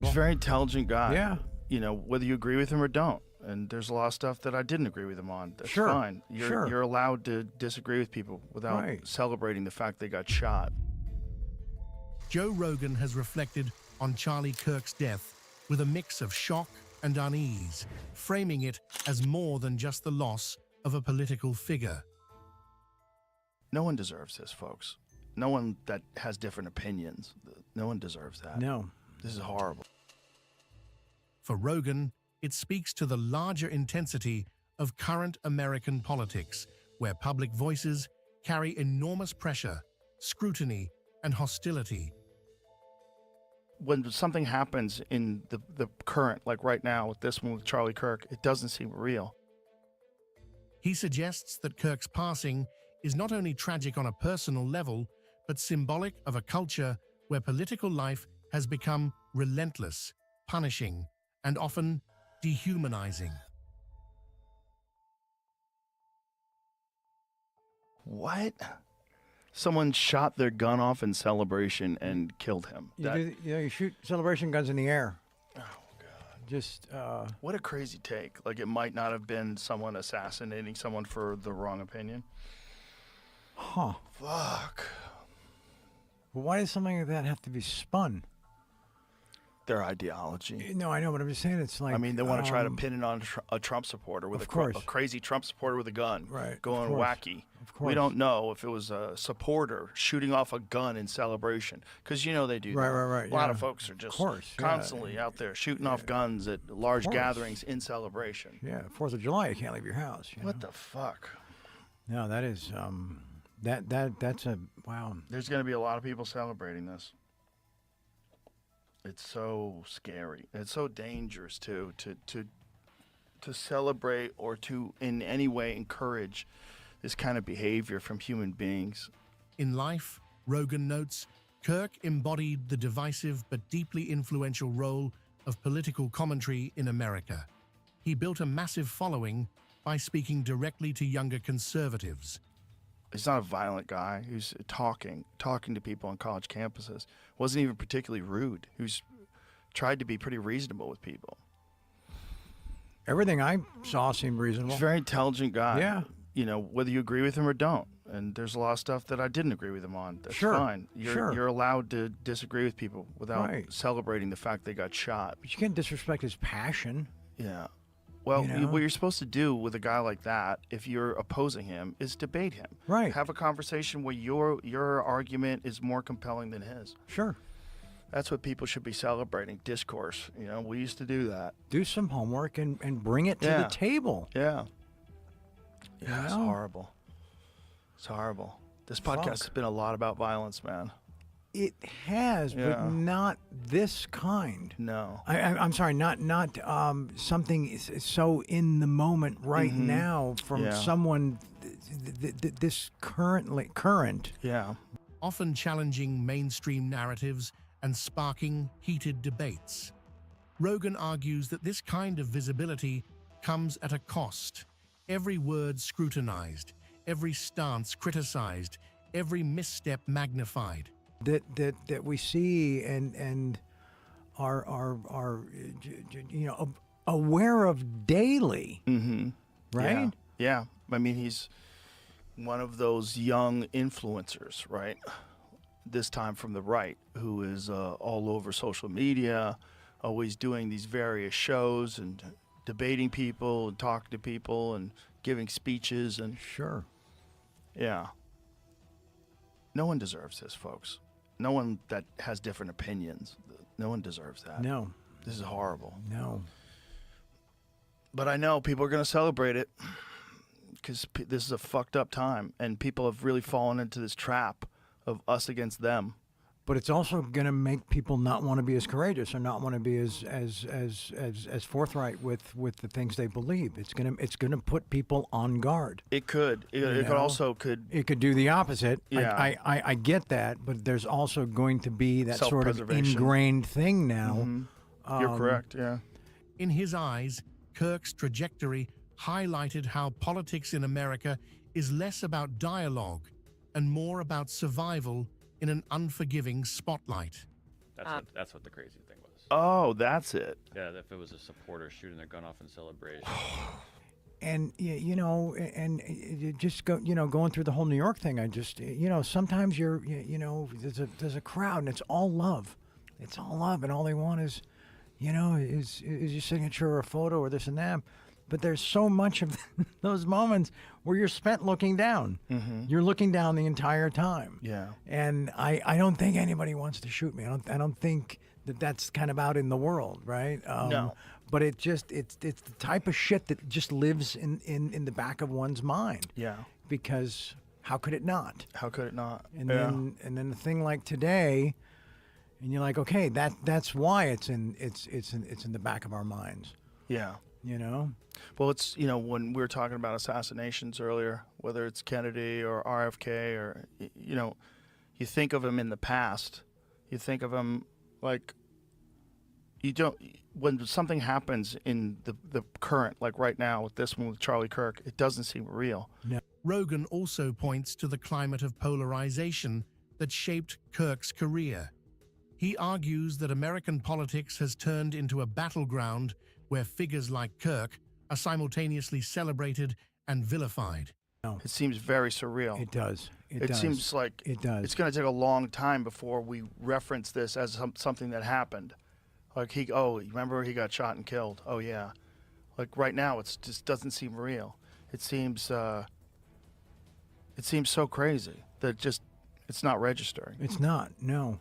He's a very intelligent guy.
Yeah.
You know, whether you agree with him or don't. And there's a lot of stuff that I didn't agree with him on. That's
Sure.
fine.
Sure.
You're allowed to disagree with people without
Right.
celebrating the fact they got shot.
Joe Rogan has reflected on Charlie Kirk's death with a mix of shock and unease, framing it as more than just the loss of a political figure.
No one deserves this, folks. No one that has different opinions. No one deserves that.
No.
This is horrible.
For Rogan, it speaks to the larger intensity of current American politics, where public voices carry enormous pressure, scrutiny, and hostility.
When something happens in the current, like right now with this one with Charlie Kirk, it doesn't seem real.
He suggests that Kirk's passing is not only tragic on a personal level, but symbolic of a culture where political life has become relentless, punishing, and often dehumanizing.
What? Someone shot their gun off in celebration and killed him.
You shoot celebration guns in the air. Oh, God. Just,
what a crazy take. Like, it might not have been someone assassinating someone for the wrong opinion.
Huh.
Fuck.
Well, why does something like that have to be spun?
Their ideology.
No, I know, but I'm just saying it's like...
I mean, they want to try to pin it on a Trump supporter with a crazy Trump supporter with a gun.
Right.
Going wacky.
Of course.
We don't know if it was a supporter shooting off a gun in celebration. Because, you know, they do that.
Right.
A lot of folks are just constantly out there shooting off guns at large gatherings in celebration.
Yeah, 4th of July, you can't leave your house.
What the fuck?
No, that is... That's a... Wow.
There's going to be a lot of people celebrating this. It's so scary. It's so dangerous too to celebrate or to in any way encourage this kind of behavior from human beings.
In life, Rogan notes, Kirk embodied the divisive but deeply influential role of political commentary in America. He built a massive following by speaking directly to younger conservatives.
He's not a violent guy who's talking to people on college campuses. Wasn't even particularly rude. Who's tried to be pretty reasonable with people.
Everything I saw seemed reasonable.
He's a very intelligent guy.
Yeah.
You know, whether you agree with him or don't. And there's a lot of stuff that I didn't agree with him on. That's fine. You're allowed to disagree with people without celebrating the fact they got shot.
But you can't disrespect his passion.
Yeah. Well, what you're supposed to do with a guy like that, if you're opposing him, is debate him.
Right.
Have a conversation where your argument is more compelling than his.
Sure.
That's what people should be celebrating, discourse. You know, we used to do that.
Do some homework and bring it to the table.
Yeah. Yeah, it's horrible. It's horrible. This podcast has been a lot about violence, man.
It has, but not this kind.
No.
I'm sorry, not something so in the moment right now from someone this current.
Yeah.
Often challenging mainstream narratives and sparking heated debates. Rogan argues that this kind of visibility comes at a cost. Every word scrutinized, every stance criticized, every misstep magnified.
That we see and are aware of daily, right?
Yeah. I mean, he's one of those young influencers, right? This time from the right, who is all over social media, always doing these various shows and debating people and talking to people and giving speeches and yeah. No one deserves this, folks. No one that has different opinions. No one deserves that.
No.
This is horrible.
No.
But I know people are going to celebrate it because this is a fucked up time, and people have really fallen into this trap of us against them.
But it's also going to make people not want to be as courageous or not want to be as forthright with the things they believe. It's going to put people on guard.
It could. It
could do the opposite.
Yeah.
I get that, but there's also going to be that sort of ingrained thing now.
You're correct. Yeah.
In his eyes, Kirk's trajectory highlighted how politics in America is less about dialogue and more about survival in an unforgiving spotlight.
That's what the crazy thing was.
Oh, that's it.
Yeah, if it was a supporter shooting their gun off in celebration.
And just going through the whole New York thing, I just sometimes there's a crowd and it's all love, and all they want is your signature or a photo or this and that. But there's so much of those moments where you're spent looking down. You're looking down the entire time.
Yeah.
And I don't think anybody wants to shoot me. I don't think that's kind of out in the world, right?
No.
But it's the type of shit that just lives in the back of one's mind.
Yeah.
Because how could it not?
How could it not?
And then a thing like today, and you're like, okay, that's why it's in the back of our minds.
Yeah.
Well,
it's, when we were talking about assassinations earlier, whether it's Kennedy or RFK or, you think of him in the past, you think of him like you don't, when something happens in the current, like right now with this one with Charlie Kirk, it doesn't seem real.
No.
Rogan also points to the climate of polarization that shaped Kirk's career. He argues that American politics has turned into a battleground where figures like Kirk are simultaneously celebrated and vilified.
No.
It seems very surreal.
It does.
It seems like
it does.
It's going to take a long time before we reference this as something that happened. Like remember he got shot and killed. Oh yeah. Like right now, it just doesn't seem real. It seems so crazy that it's not registering.
It's not. No.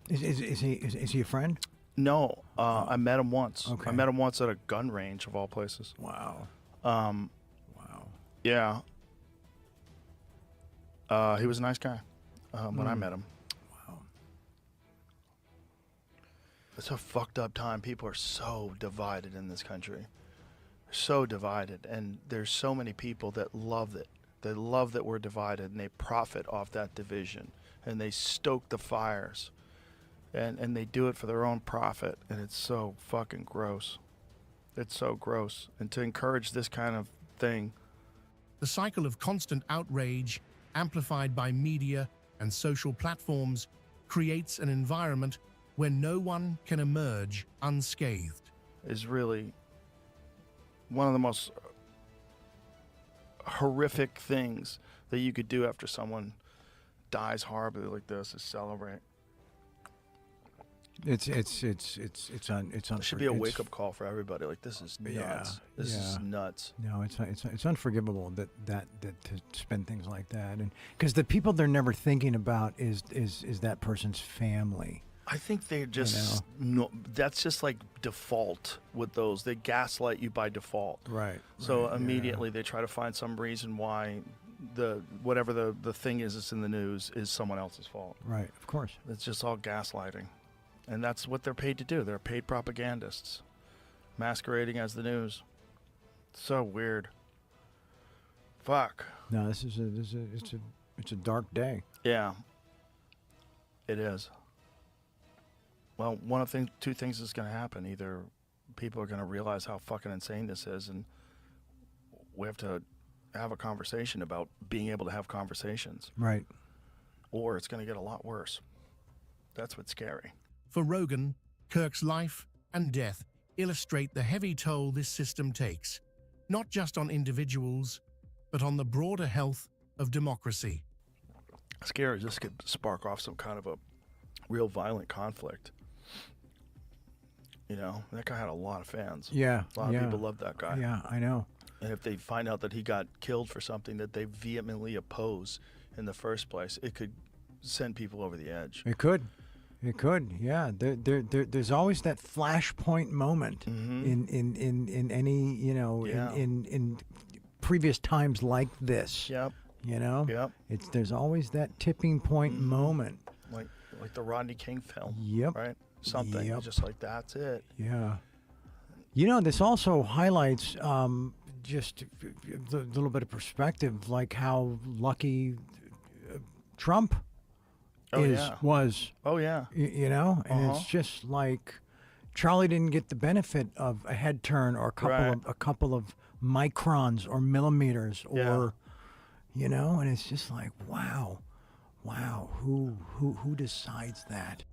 Is he a friend?
No, I met him once.
Okay.
I met him once at a gun range of all places.
Wow.
Wow. Yeah. He was a nice guy when I met him.
Wow.
It's a fucked up time. People are so divided in this country. They're so divided, and there's so many people that love it. They love that we're divided, and they profit off that division, and they stoke the fires. And they do it for their own profit, and it's so fucking gross. It's so gross. And to encourage this kind of thing.
The cycle of constant outrage, amplified by media and social platforms, creates an environment where no one can emerge unscathed.
Is really one of the most horrific things that you could do after someone dies horribly like this, is celebrate.
It
should be a wake up call for everybody. Like, this is nuts. This is nuts.
No, it's unforgivable that to spend things like that, and because the people they're never thinking about is that person's family.
I think they just that's just like default with those. They gaslight you by default.
Right.
So immediately they try to find some reason why whatever the thing is that's in the news is someone else's fault.
Right. Of course.
It's just all gaslighting. And that's what they're paid to do. They're paid propagandists, masquerading as the news. So weird. Fuck.
No, it's a dark day.
Yeah. It is. Well, one of two things is going to happen. Either people are going to realize how fucking insane this is, and we have to have a conversation about being able to have conversations.
Right.
Or it's going to get a lot worse. That's what's scary.
For Rogan, Kirk's life and death illustrate the heavy toll this system takes, not just on individuals, but on the broader health of democracy.
Scary. This could spark off some kind of a real violent conflict. You know, that guy had a lot of fans.
Yeah.
A lot of people loved that guy.
Yeah, I know.
And if they find out that he got killed for something that they vehemently oppose in the first place, it could send people over the edge.
It could. It could, yeah. There's always that flashpoint moment in any, in previous times like this.
Yep.
You know.
Yep.
There's always that tipping point moment.
Like the Rodney King film.
Yep.
Right. Something just like that's it.
Yeah. You know, this also highlights just a little bit of perspective, like how lucky Trump was.
Oh yeah.
You know, and it's just like Charlie didn't get the benefit of a head turn or a couple of microns or millimeters or you know, and it's just like wow, who decides that?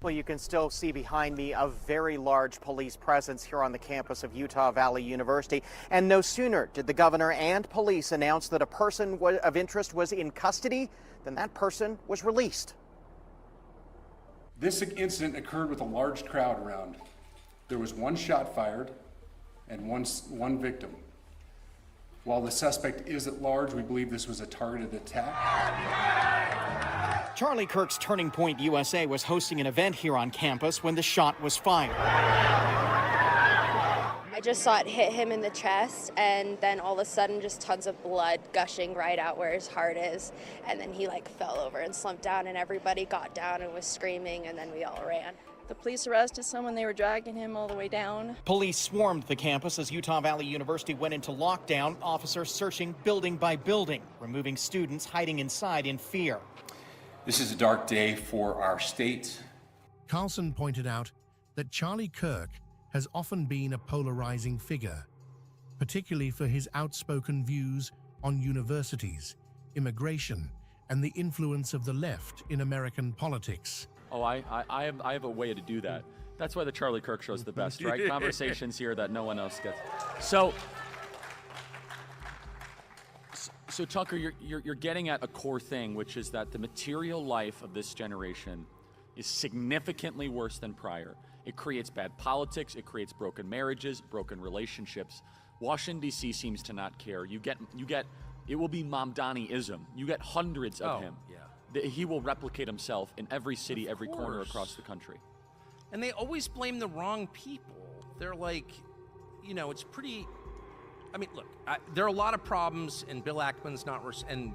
Well, you can still see behind me a very large police presence here on the campus of Utah Valley University. And no sooner did the governor and police announce that a person of interest was in custody than that person was released.
This incident occurred with a large crowd around. There was one shot fired and one victim. While the suspect is at large, we believe this was a targeted attack.
Charlie Kirk's Turning Point USA was hosting an event here on campus when the shot was fired.
I
just saw it hit him in the chest, and then all of a sudden just tons of blood gushing right out where his heart is, and then he like fell over and slumped down, and everybody got down and was screaming, and then we all ran.
The police arrested someone. They were dragging him all the way down.
Police swarmed the campus as Utah Valley University went into lockdown, officers searching building by building, removing students hiding inside in fear.
This is a dark day for our state.
Carlson pointed out that Charlie Kirk has often been a polarizing figure, particularly for his outspoken views on universities, immigration, and the influence of the left in American politics.
Oh, I have a way to do that. That's why the Charlie Kirk show's the best, right? Conversations here that no one else gets. So Tucker, you're getting at a core thing, which is that the material life of this generation is significantly worse than prior. It creates bad politics, it creates broken marriages, broken relationships. Washington, D.C. seems to not care. You get, it will be Mamdani-ism. You get hundreds of him.
Yeah.
He will replicate himself in every city, every corner across the country.
And they always blame the wrong people. They're like, it's pretty. I mean, look, there are a lot of problems, and Bill Ackman's not, and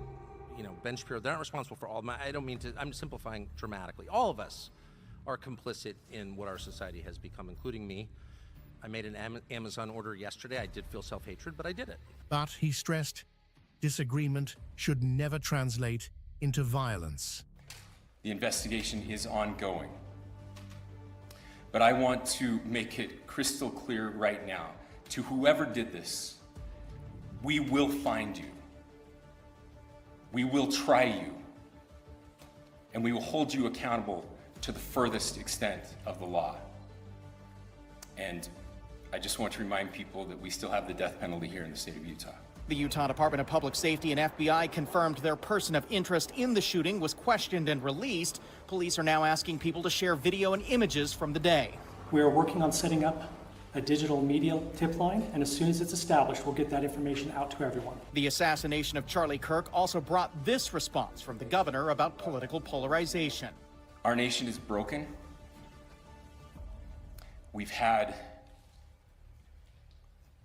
Ben Shapiro, they're not responsible for all of them. I don't mean to. I'm simplifying dramatically. All of us are complicit in what our society has become, including me. I made an Amazon order yesterday. I did feel self-hatred, but I did it.
But he stressed, disagreement should never translate into violence.
The investigation is ongoing. But I want to make it crystal clear right now to whoever did this, we will find you. We will try you. And we will hold you accountable to the furthest extent of the law. And I just want to remind people that we still have the death penalty here in the state of Utah.
The Utah Department of Public Safety and FBI confirmed their person of interest in the shooting was questioned and released. Police are now asking people to share video and images from the day.
We are working on setting up a digital media tip line, and as soon as it's established, we'll get that information out to everyone.
The assassination of Charlie Kirk also brought this response from the governor about political polarization.
Our nation is broken. We've had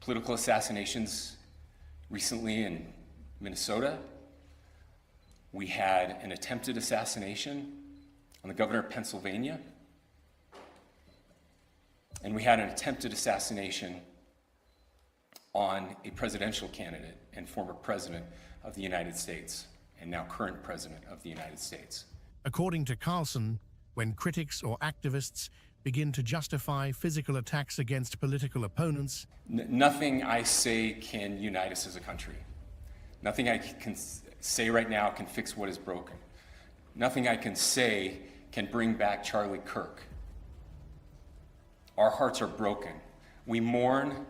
political assassinations recently in Minnesota. We had an attempted assassination on the governor of Pennsylvania. And we had an attempted assassination on a presidential candidate and former president of the United States, and now current president of the United States.
According to Carlson, when critics or activists begin to justify physical attacks against political opponents,
nothing I say can unite us as a country. Nothing I can say right now can fix what is broken. Nothing I can say can bring back Charlie Kirk. Our hearts are broken. We mourn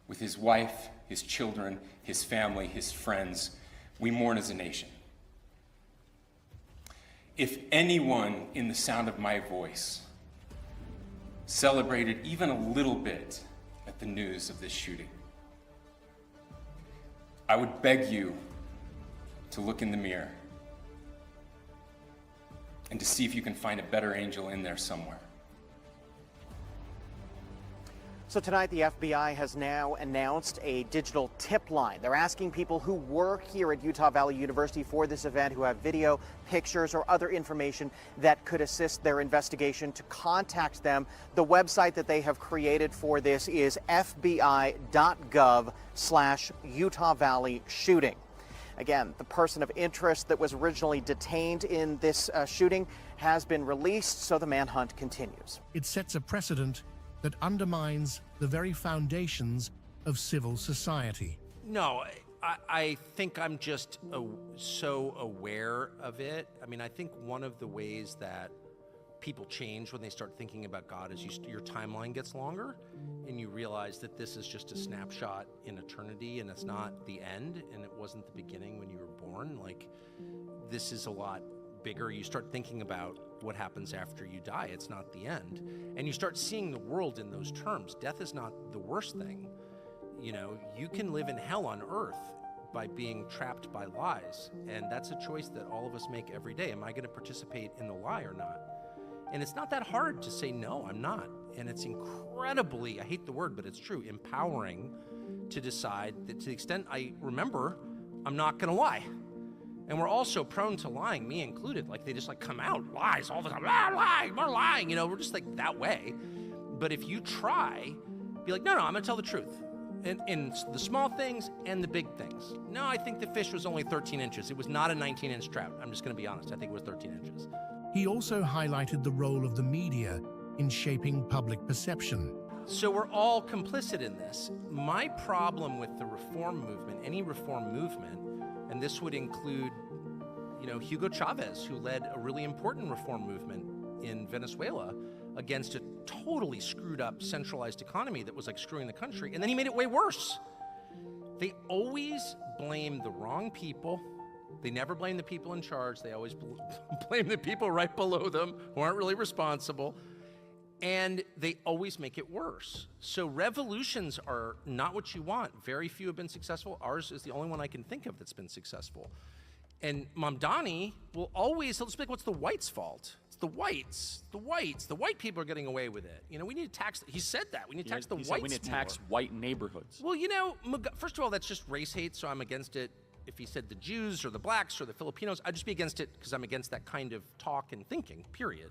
with his wife, his children, his family, his friends. We mourn as a nation. If anyone in the sound of my voice celebrated even a little bit at the news of this shooting, I would beg you to look in the mirror and to see if you can find a better angel in there somewhere.
So tonight, the FBI has now announced a digital tip line. They're asking people who were here at Utah Valley University for this event, who have video, pictures, or other information that could assist their investigation, to contact them. The website that they have created for this is fbi.gov/Utah Valley shooting. Again, the person of interest that was originally detained in this shooting has been released, so the manhunt continues.
It sets a precedent that undermines the very foundations of civil society.
No, I think I'm just so aware of it. I mean, I think one of the ways that people change when they start thinking about God is your timeline gets longer, and you realize that this is just a snapshot in eternity, and it's not the end, and it wasn't the beginning when you were born. Like, this is a lot bigger. You start thinking about what happens after you die. It's not the end. And you start seeing the world in those terms. Death is not the worst thing. You know, you can live in hell on earth by being trapped by lies. And that's a choice that all of us make every day. Am I going to participate in the lie or not? And it's not that hard to say, no, I'm not. And it's incredibly, I hate the word, but it's true, empowering to decide that to the extent I remember, I'm not gonna lie. And we're also prone to lying, me included. Like, they just like come out, lies all the time, lying, we're lying, you know, we're just like that way. But if you try, be like, no, I'm gonna tell the truth. In the small things and the big things. No, I think the fish was only 13 inches. It was not a 19-inch trout. I'm just gonna be honest, I think it was 13 inches.
He also highlighted the role of the media in shaping public perception.
So we're all complicit in this. My problem with the reform movement, any reform movement, and this would include, you know, Hugo Chavez, who led a really important reform movement in Venezuela against a totally screwed up centralized economy that was like screwing the country, and then he made it way worse. They always blame the wrong people. They never blame the people in charge. They always blame the people right below them who aren't really responsible. And they always make it worse. So revolutions are not what you want. Very few have been successful. Ours is the only one I can think of that's been successful. And Mamdani will always, he'll just be like, what's the whites' fault? It's the whites, the whites. The white people are getting away with it. You know, we need to tax, he said that, we need to tax the whites more.
We need to tax white neighborhoods.
Well, you know, first of all, that's just race hate, so I'm against it. If he said the Jews or the blacks or the Filipinos, I'd just be against it because I'm against that kind of talk and thinking, period.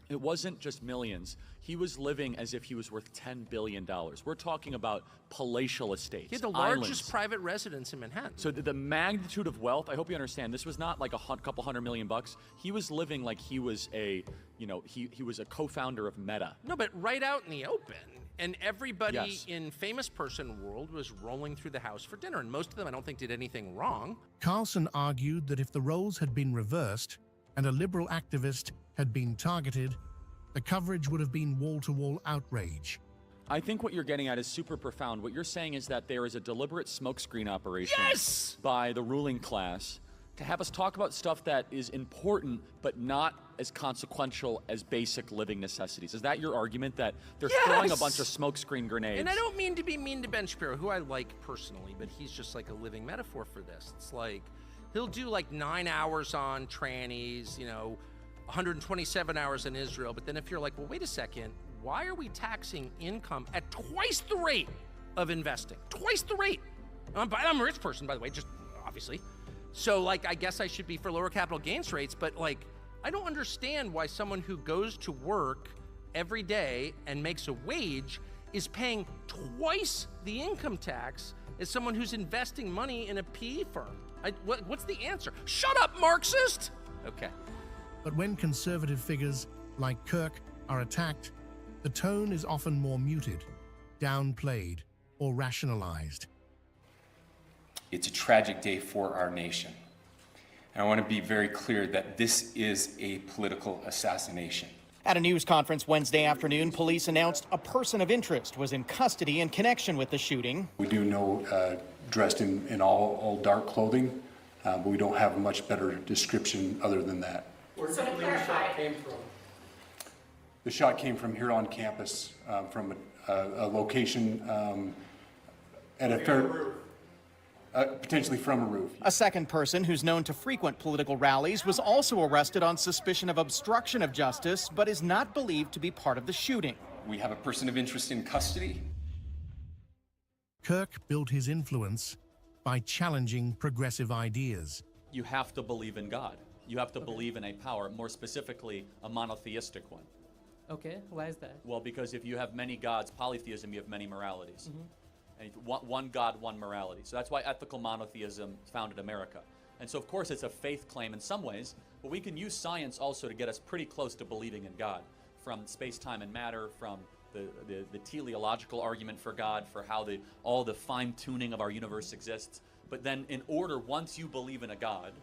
It wasn't just millions. He was living as if he was worth $10 billion. We're talking about palatial estates,
He had the
islands.
largest private residence in Manhattan.
So the magnitude of wealth, I hope you understand, this was not like a couple $100 million. He was living like he was a, you know, he was a co-founder of Meta.
No, but right out in the open. And everybody
Yes.
in famous person world was rolling through the house for dinner. And most of them, I don't think, did anything wrong.
Carlson argued that if the roles had been reversed and a liberal activist had been targeted, the coverage would have been wall-to-wall outrage.
I think what you're getting at is super profound. What you're saying is that there is a deliberate smokescreen operation by the ruling class to have us talk about stuff that is important but not as consequential as basic living necessities. Is that your argument, that they're throwing a bunch of smokescreen grenades?
And I don't mean to be mean to Ben Shapiro, who I like personally, but he's just like a living metaphor for this. It's like, he'll do like 9 hours on trannies, you know, 127 hours in Israel, but then if you're like, well, wait a second, why are we taxing income at twice the rate of investing? Twice the rate. I'm a rich person, by the way, just obviously. So like, I guess I should be for lower capital gains rates, but like, I don't understand why someone who goes to work every day and makes a wage is paying twice the income tax as someone who's investing money in a PE firm. What's the answer? Shut up, Marxist! Okay.
But when conservative figures like Kirk are attacked, the tone is often more muted, downplayed, or rationalized.
It's a tragic day for our nation. And I want to be very clear that this is a political assassination.
At a news conference Wednesday afternoon, police announced a person of interest was in custody in connection with the shooting.
We do know dressed in all dark clothing, but we don't have a much better description other than that.
Where do you believe the shot came from?
The shot came from here on campus, from a location at a fair, potentially from a roof.
A second person who's known to frequent political rallies was also arrested on suspicion of obstruction of justice, but is not believed to be part of the shooting.
We have a person of interest in custody.
Kirk built his influence by challenging progressive ideas.
You have to believe in God. You have to believe in a power, more specifically, a monotheistic one.
Okay, why is that?
Well, because if you have many gods, polytheism, you have many moralities. And one God, one morality. So that's why ethical monotheism founded America. And so, of course, it's a faith claim in some ways, but we can use science also to get us pretty close to believing in God, from space-time and matter, from the teleological argument for God, for how all the fine-tuning of our universe exists. But then in order, once you believe in a God,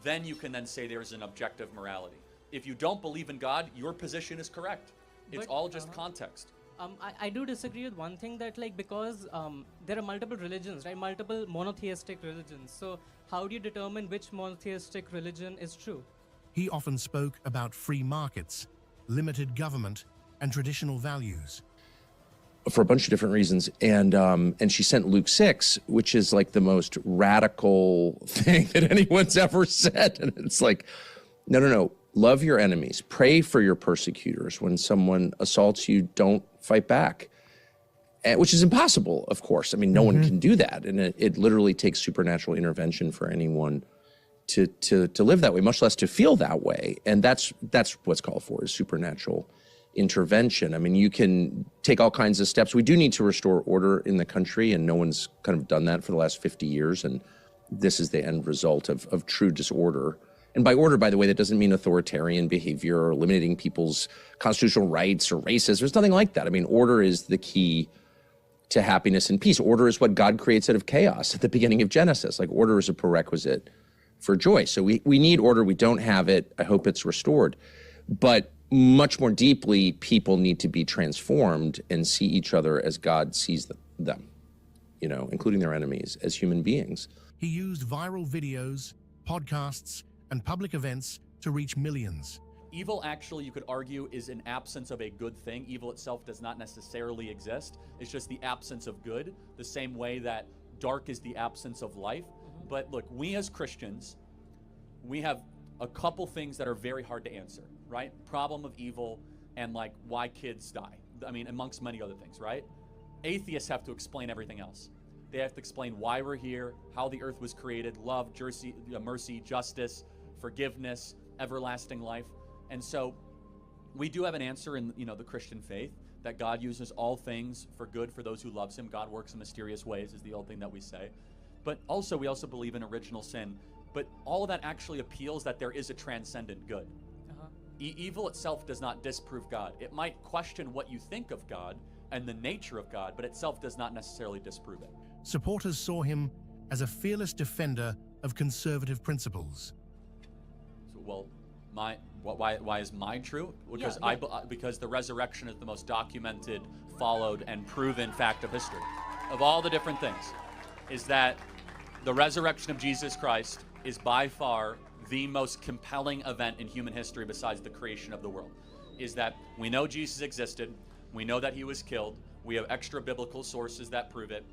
then you can then say there's an objective morality. If you don't believe in God, your position is correct. It's all just context.
I do disagree with one thing, that like, because there are multiple religions, right? Multiple monotheistic religions. So how do you determine which monotheistic religion is true?
He often spoke about free markets, limited government, and traditional values.
For a bunch of different reasons, and she sent Luke 6, which is like the most radical thing that anyone's ever said, and it's like, no, love your enemies, pray for your persecutors. When someone assaults you, don't fight back. Which is impossible, of course. I mean, no one can do that. And it literally takes supernatural intervention for anyone to live that way, much less to feel that way. And that's what's called for, is supernatural intervention. I mean, you can take all kinds of steps. We do need to restore order in the country, and no one's kind of done that for the last 50 years. And this is the end result of true disorder. And by order, by the way, that doesn't mean authoritarian behavior or eliminating people's constitutional rights or races. There's nothing like that. I mean, order is the key to happiness and peace. Order is what God creates out of chaos at the beginning of Genesis. Like, order is a prerequisite for joy. So we need order. We don't have it. I hope it's restored. But much more deeply, people need to be transformed and see each other as God sees them, you know, including their enemies, as human beings.
He used viral videos, podcasts, and public events to reach millions.
Evil, actually, you could argue, is an absence of a good thing. Evil itself does not necessarily exist. It's just the absence of good, the same way that dark is the absence of life. But look, we as Christians, we have a couple things that are very hard to answer, right? Problem of evil and like why kids die. I mean, amongst many other things, right? Atheists have to explain everything else. They have to explain why we're here, how the earth was created, love, mercy, justice, forgiveness, everlasting life. And so we do have an answer in, you know, the Christian faith, that God uses all things for good for those who loves him. God works in mysterious ways is the old thing that we say. But also, we also believe in original sin. But all of that actually appeals that there is a transcendent good. Evil itself does not disprove God. It might question what you think of God and the nature of God, but itself does not necessarily disprove it.
Supporters saw him as a fearless defender of conservative principles.
So, well, why is mine true? Because because the resurrection is the most documented, followed, and proven fact of history. Of all the different things, is that the resurrection of Jesus Christ is by far the most compelling event in human history besides the creation of the world. Is that we know Jesus existed, we know that he was killed, we have extra biblical sources that prove it,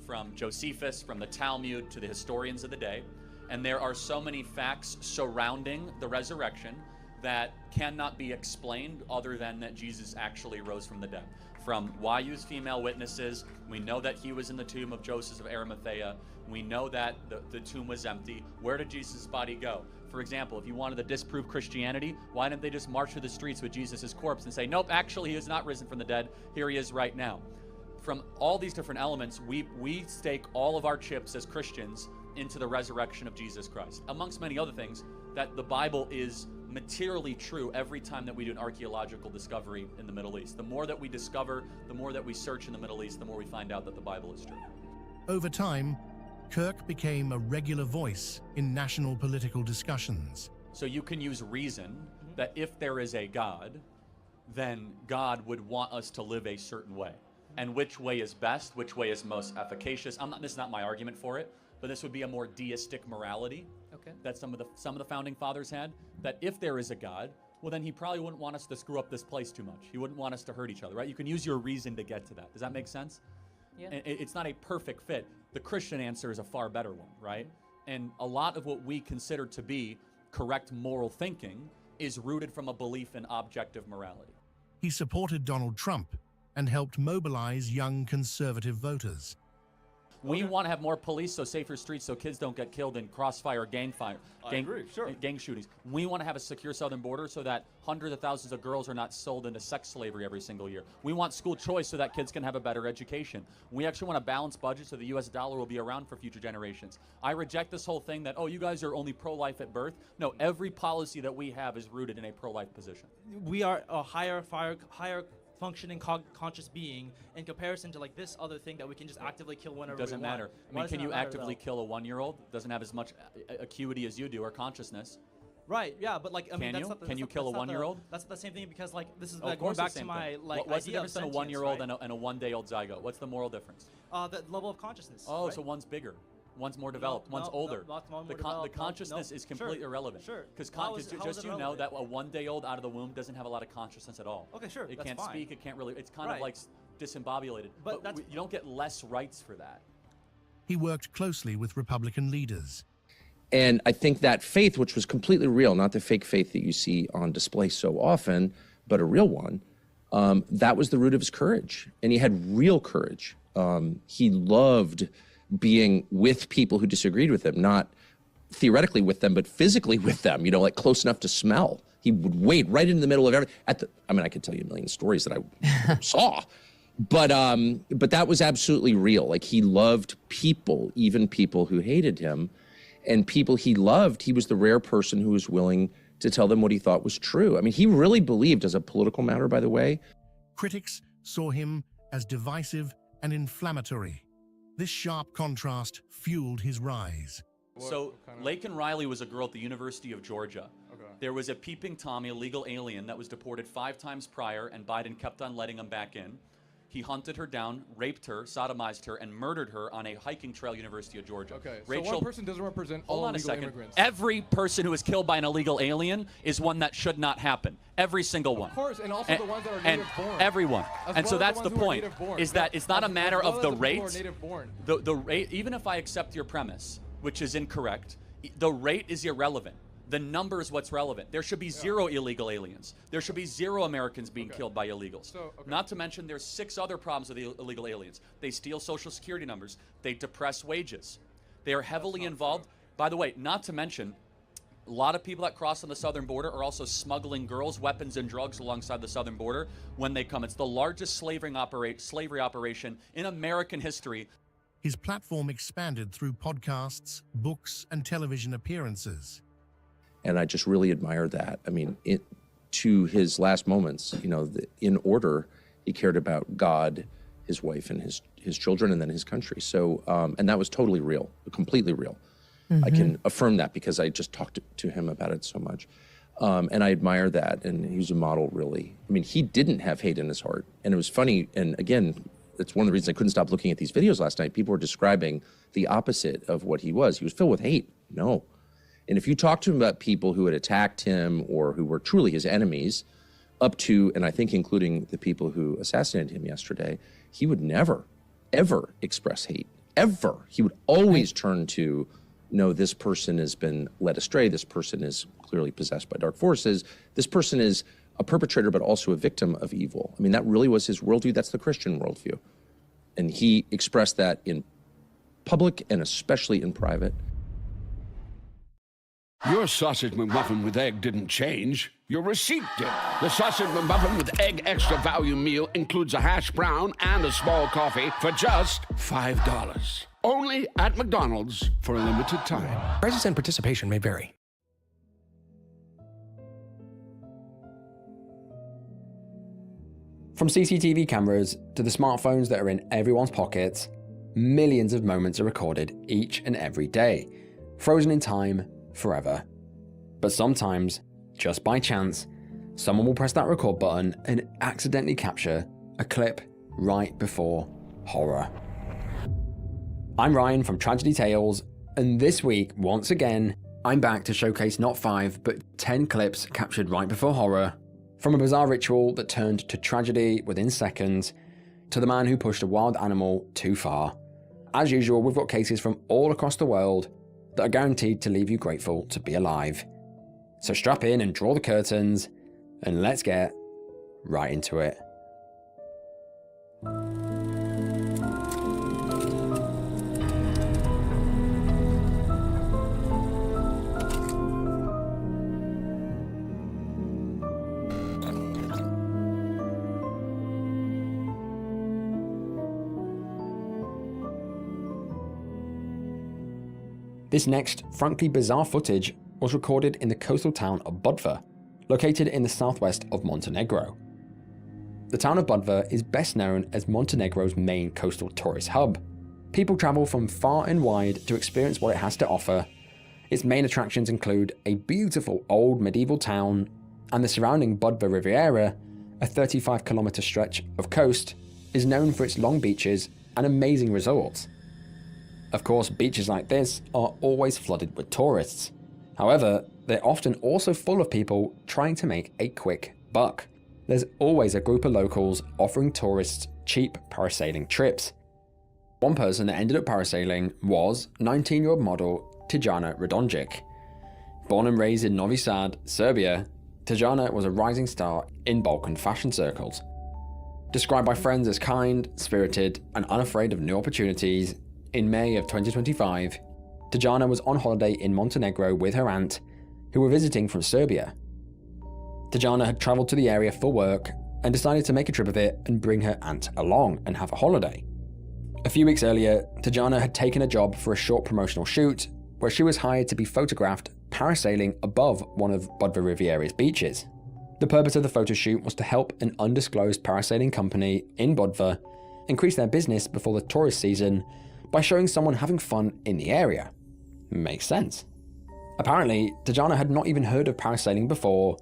from Josephus, from the Talmud, to the historians of the day. And there are so many facts surrounding the resurrection that cannot be explained other than that Jesus actually rose from the dead. From Wayu's female witnesses, we know that he was in the tomb of Joseph of Arimathea. We know that the tomb was empty. Where did Jesus' body go? For example, if you wanted to disprove Christianity, why didn't they just march through the streets with Jesus' corpse and say, nope, actually he is not risen from the dead. Here he is right now. From all these different elements, we stake all of our chips as Christians into the resurrection of Jesus Christ. Amongst many other things, that the Bible is materially true every time that we do an archaeological discovery in the Middle East. The more that we discover, the more that we search in the Middle East, the more we find out that the Bible is true.
Over time, Kirk became a regular voice in national political discussions.
So you can use reason that if there is a God, then God would want us to live a certain way. And which way is best, which way is most efficacious. This is not my argument for it, but this would be a more deistic morality that some of the founding fathers had, that if there is a God, well then he probably wouldn't want us to screw up this place too much. He wouldn't want us to hurt each other, right? You can use your reason to get to that. Does that make sense? Yeah. It's not a perfect fit. The Christian answer is a far better one, right? And a lot of what we consider to be correct moral thinking is rooted from a belief in objective morality.
He supported Donald Trump and helped mobilize young conservative voters.
We want to have more police, so safer streets, so kids don't get killed in crossfire, gang shootings. We want to have a secure southern border so that hundreds of thousands of girls are not sold into sex slavery every single year. We want school choice so that kids can have a better education. We actually want a balanced budget so the U.S. dollar will be around for future generations. I reject this whole thing that, oh, you guys are only pro-life at birth. No, every policy that we have is rooted in a pro-life position.
We are a higher functioning conscious being in comparison to like this other thing that we can just actively kill whenever we want.
Doesn't matter. I mean, can you actively kill a 1-year-old? Doesn't have as much acuity as you do or consciousness.
Right. Yeah, but like I mean,
can you kill a 1-year-old?
That's the same thing because like this is like going back to my like.
What's the difference in a 1-year-old and a 1-day-old zygote? What's the moral difference?
The level of consciousness.
Oh,
right?
So one's bigger. One's more developed. One's older. The consciousness is completely irrelevant.
Sure.
Because just you know that a 1-day-old out of the womb doesn't have a lot of consciousness at all.
Okay, sure.
It
that's
can't
fine.
speak. It can't really. It's kind of like disembobulated. But you don't get less rights for that.
He worked closely with Republican leaders.
And I think that faith, which was completely real, not the fake faith that you see on display so often, but a real one, that was the root of his courage. And he had real courage. He loved being with people who disagreed with him, not theoretically with them, but physically with them, like close enough to smell. He would wade right into the middle of everything. I could tell you a million stories that I saw, but that was absolutely real. Like, he loved people, even people who hated him, and people he loved. He was the rare person who was willing to tell them what he thought was true. I mean, he really believed, as a political matter, by the way.
Critics saw him as divisive and inflammatory. This sharp contrast fueled his rise.
So Laken Riley was a girl at the University of Georgia. There was a peeping Tommy, a legal alien, that was deported 5 times prior, and Biden kept on letting him back in. He hunted her down, raped her, sodomized her, and murdered her on a hiking trail, University of Georgia.
Okay,
Rachel,
so one person doesn't represent all illegal immigrants.
Every person who is killed by an illegal alien is one that should not happen. Every single one.
Of course, and also the ones that are native born.
Everyone.
And
so that's the point, is that it's not a matter of the rate. The rate, even if I accept your premise, which is incorrect, the rate is irrelevant. The number is what's relevant. There should be 0 illegal aliens. There should be 0 Americans being killed by illegals. Not to mention there's 6 other problems with the illegal aliens. They steal Social Security numbers. They depress wages. They are heavily involved. By the way, not to mention, a lot of people that cross on the southern border are also smuggling girls, weapons, and drugs alongside the southern border when they come. It's the largest slavery operation in American history.
His platform expanded through podcasts, books, and television appearances.
And I just really admire that. I mean, to his last moments, in order, he cared about God, his wife, and his children, and then his country. So, and that was totally real, completely real. I can affirm that because I just talked to him about it so much. And I admire that, and he was a model, really. I mean, he didn't have hate in his heart. And it was funny, and again, it's one of the reasons I couldn't stop looking at these videos last night. People were describing the opposite of what he was. He was filled with hate. No. And if you talk to him about people who had attacked him or who were truly his enemies, up to, and I think including the people who assassinated him yesterday, he would never, ever express hate, ever. He would always turn to, no, this person has been led astray. This person is clearly possessed by dark forces. This person is a perpetrator, but also a victim of evil. I mean, that really was his worldview. That's the Christian worldview. And he expressed that in public and especially in private.
Your sausage McMuffin with egg didn't change. Your receipt did. The sausage McMuffin with egg extra value meal includes a hash brown and a small coffee for just $5. Only at McDonald's for a limited time.
Prices and participation may vary.
From CCTV cameras to the smartphones that are in everyone's pockets, millions of moments are recorded each and every day, frozen in time forever. But sometimes, just by chance, someone will press that record button and accidentally capture a clip right before horror. I'm Ryan from Tragedy Tales, and this week, once again, I'm back to showcase not 5, but 10 clips captured right before horror, from a bizarre ritual that turned to tragedy within seconds, to the man who pushed a wild animal too far. As usual, we've got cases from all across the world that are guaranteed to leave you grateful to be alive. So strap in and draw the curtains, and let's get right into it. This next, frankly bizarre footage was recorded in the coastal town of Budva, located in the southwest of Montenegro. The town of Budva is best known as Montenegro's main coastal tourist hub. People travel from far and wide to experience what it has to offer. Its main attractions include a beautiful old medieval town and the surrounding Budva Riviera, a 35-kilometer stretch of coast, is known for its long beaches and amazing resorts. Of course, beaches like this are always flooded with tourists. However, they're often also full of people trying to make a quick buck. There's always a group of locals offering tourists cheap parasailing trips. One person that ended up parasailing was 19-year-old model Tijana Radonjic. Born and raised in Novi Sad, Serbia, Tijana was a rising star in Balkan fashion circles. Described by friends as kind, spirited, and unafraid of new opportunities, in May of 2025, Tijana was on holiday in Montenegro with her aunt, who were visiting from Serbia. Tijana had travelled to the area for work and decided to make a trip of it and bring her aunt along and have a holiday. A few weeks earlier, Tijana had taken a job for a short promotional shoot where she was hired to be photographed parasailing above one of Budva Riviere's beaches. The purpose of the photo shoot was to help an undisclosed parasailing company in Budva increase their business before the tourist season by showing someone having fun in the area. Makes sense. Apparently, Tijana had not even heard of parasailing before,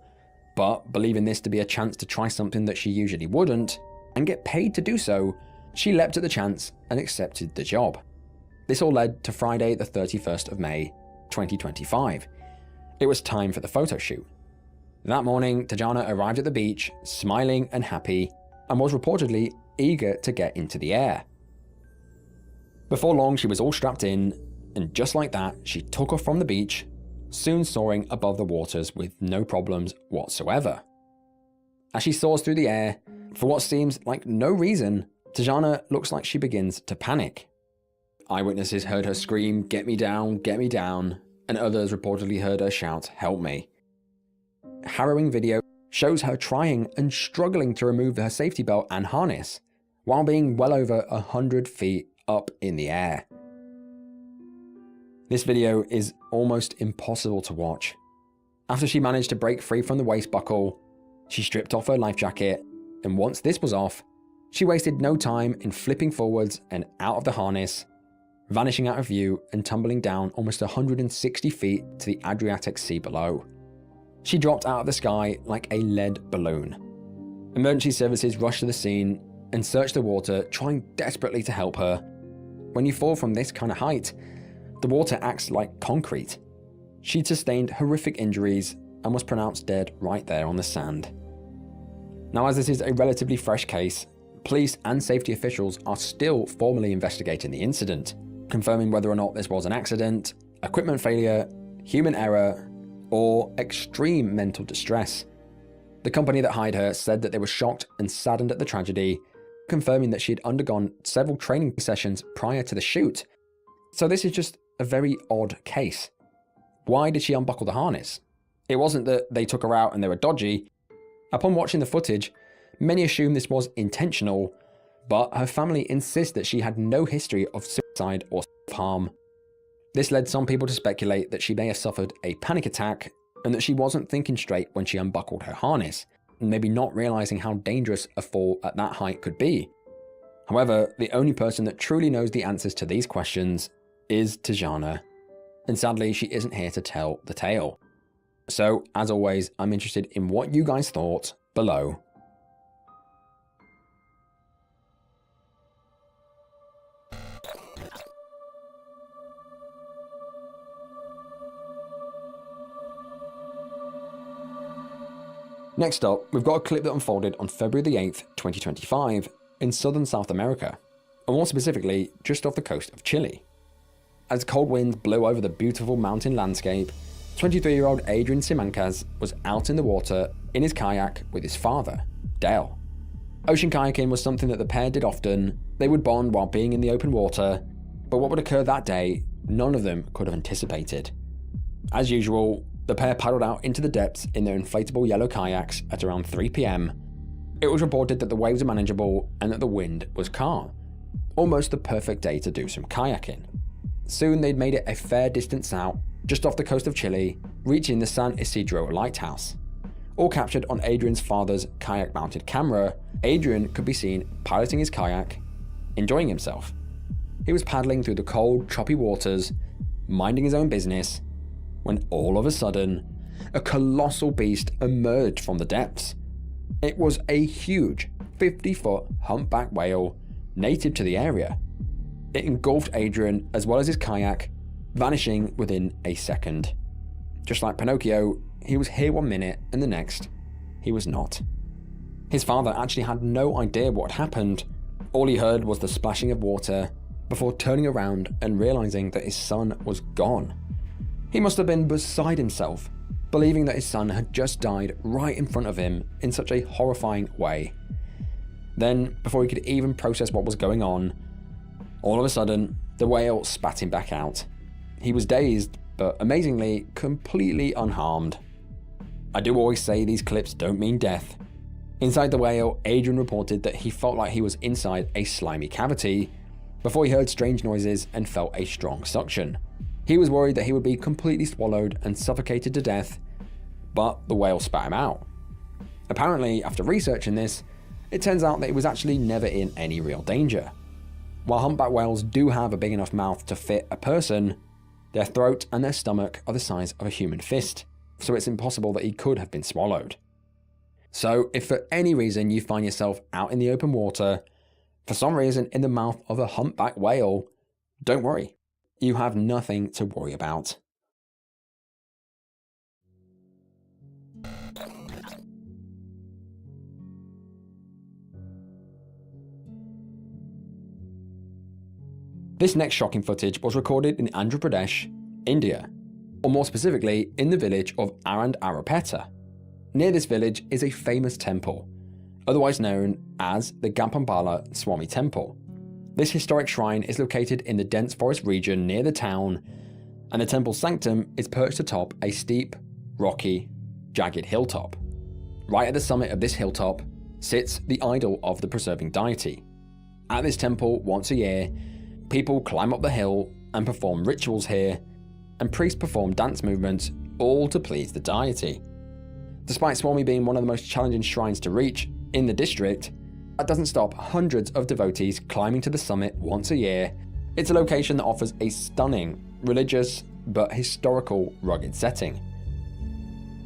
but believing this to be a chance to try something that she usually wouldn't, and get paid to do so, she leapt at the chance and accepted the job. This all led to Friday the 31st of May, 2025. It was time for the photo shoot. That morning, Tijana arrived at the beach, smiling and happy, and was reportedly eager to get into the air. Before long, she was all strapped in, and just like that, she took off from the beach, soon soaring above the waters with no problems whatsoever. As she soars through the air, for what seems like no reason, Tijana looks like she begins to panic. Eyewitnesses heard her scream, get me down, and others reportedly heard her shout, help me. Harrowing video shows her trying and struggling to remove her safety belt and harness, while being well over 100 feet up in the air. This video is almost impossible to watch. After she managed to break free from the waist buckle, she stripped off her life jacket, and once this was off, she wasted no time in flipping forwards and out of the harness, vanishing out of view and tumbling down almost 160 feet to the Adriatic Sea below. She dropped out of the sky like a lead balloon. Emergency services rushed to the scene and searched the water, trying desperately to help her. When you fall from this kind of height, the water acts like concrete. She'd sustained horrific injuries and was pronounced dead right there on the sand. Now, as this is a relatively fresh case, police and safety officials are still formally investigating the incident, confirming whether or not this was an accident, equipment failure, human error, or extreme mental distress. The company that hired her said that they were shocked and saddened at the tragedy, confirming that she had undergone several training sessions prior to the shoot. So this is just a very odd case. Why did she unbuckle the harness? It wasn't that they took her out and they were dodgy. Upon watching the footage, many assume this was intentional, but her family insist that she had no history of suicide or self-harm. This led some people to speculate that she may have suffered a panic attack and that she wasn't thinking straight when she unbuckled her harness, and maybe not realizing how dangerous a fall at that height could be. However, the only person that truly knows the answers to these questions is Tijana, and sadly she isn't here to tell the tale. So, as always, I'm interested in what you guys thought below. Next up, we've got a clip that unfolded on February the 8th, 2025, in southern South America, and more specifically, just off the coast of Chile. As cold winds blew over the beautiful mountain landscape, 23-year-old Adrian Simancas was out in the water in his kayak with his father, Dale. Ocean kayaking was something that the pair did often. They would bond while being in the open water, but what would occur that day, none of them could have anticipated. As usual, the pair paddled out into the depths in their inflatable yellow kayaks at around 3 p.m. It was reported that the waves were manageable and that the wind was calm. Almost the perfect day to do some kayaking. Soon they'd made it a fair distance out, just off the coast of Chile, reaching the San Isidro lighthouse. All captured on Adrian's father's kayak-mounted camera, Adrian could be seen piloting his kayak, enjoying himself. He was paddling through the cold, choppy waters, minding his own business, when all of a sudden, a colossal beast emerged from the depths. It was a huge 50-foot humpback whale native to the area. It engulfed Adrian as well as his kayak, vanishing within a second. Just like Pinocchio, he was here one minute and the next, he was not. His father actually had no idea what had happened. All he heard was the splashing of water before turning around and realizing that his son was gone. He must have been beside himself, believing that his son had just died right in front of him in such a horrifying way. Then, before he could even process what was going on, all of a sudden, the whale spat him back out. He was dazed, but amazingly, completely unharmed. I do always say these clips don't mean death. Inside the whale, Adrian reported that he felt like he was inside a slimy cavity before he heard strange noises and felt a strong suction. He was worried that he would be completely swallowed and suffocated to death, but the whale spat him out. Apparently, after researching this, it turns out that he was actually never in any real danger. While humpback whales do have a big enough mouth to fit a person, their throat and their stomach are the size of a human fist, so it's impossible that he could have been swallowed. So, if for any reason you find yourself out in the open water, for some reason in the mouth of a humpback whale, don't worry. You have nothing to worry about. This next shocking footage was recorded in Andhra Pradesh, India, or more specifically in the village of Arandharapeta. Near this village is a famous temple, otherwise known as the Gampambala Swami Temple. This historic shrine is located in the dense forest region near the town, and the temple's sanctum is perched atop a steep, rocky, jagged hilltop. Right at the summit of this hilltop sits the idol of the preserving deity. At this temple, once a year, people climb up the hill and perform rituals here, and priests perform dance movements, all to please the deity. Despite Swami being one of the most challenging shrines to reach in the district, that doesn't stop hundreds of devotees climbing to the summit once a year. It's a location that offers a stunning, religious, but historical rugged setting.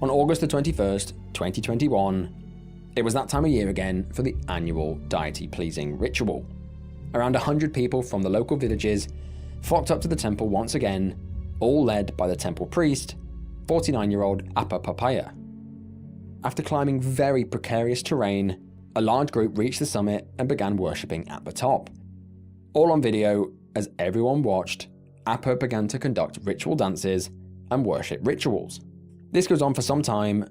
On August the 21st, 2021, it was that time of year again for the annual deity-pleasing ritual. Around 100 people from the local villages flocked up to the temple once again, all led by the temple priest, 49-year-old Appa Papaya. After climbing very precarious terrain, a large group reached the summit and began worshipping at the top. All on video, as everyone watched, Appa began to conduct ritual dances and worship rituals. This goes on for some time,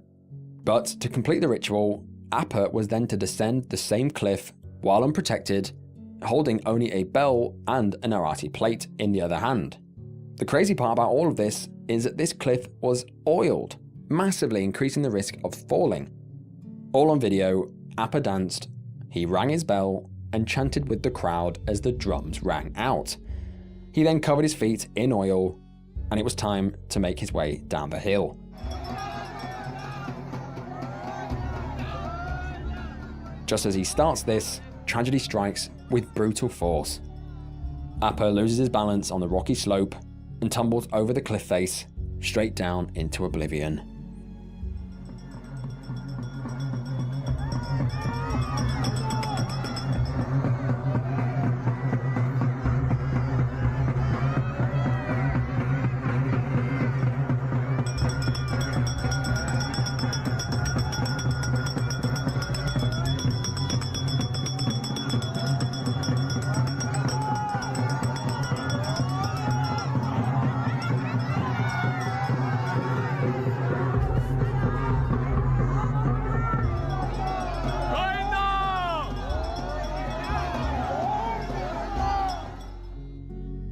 but to complete the ritual, Appa was then to descend the same cliff while unprotected, holding only a bell and an arati plate in the other hand. The crazy part about all of this is that this cliff was oiled, massively increasing the risk of falling. All on video, Appa danced, he rang his bell, and chanted with the crowd as the drums rang out. He then covered his feet in oil, and it was time to make his way down the hill. Just as he starts this, tragedy strikes with brutal force. Appa loses his balance on the rocky slope and tumbles over the cliff face, straight down into oblivion.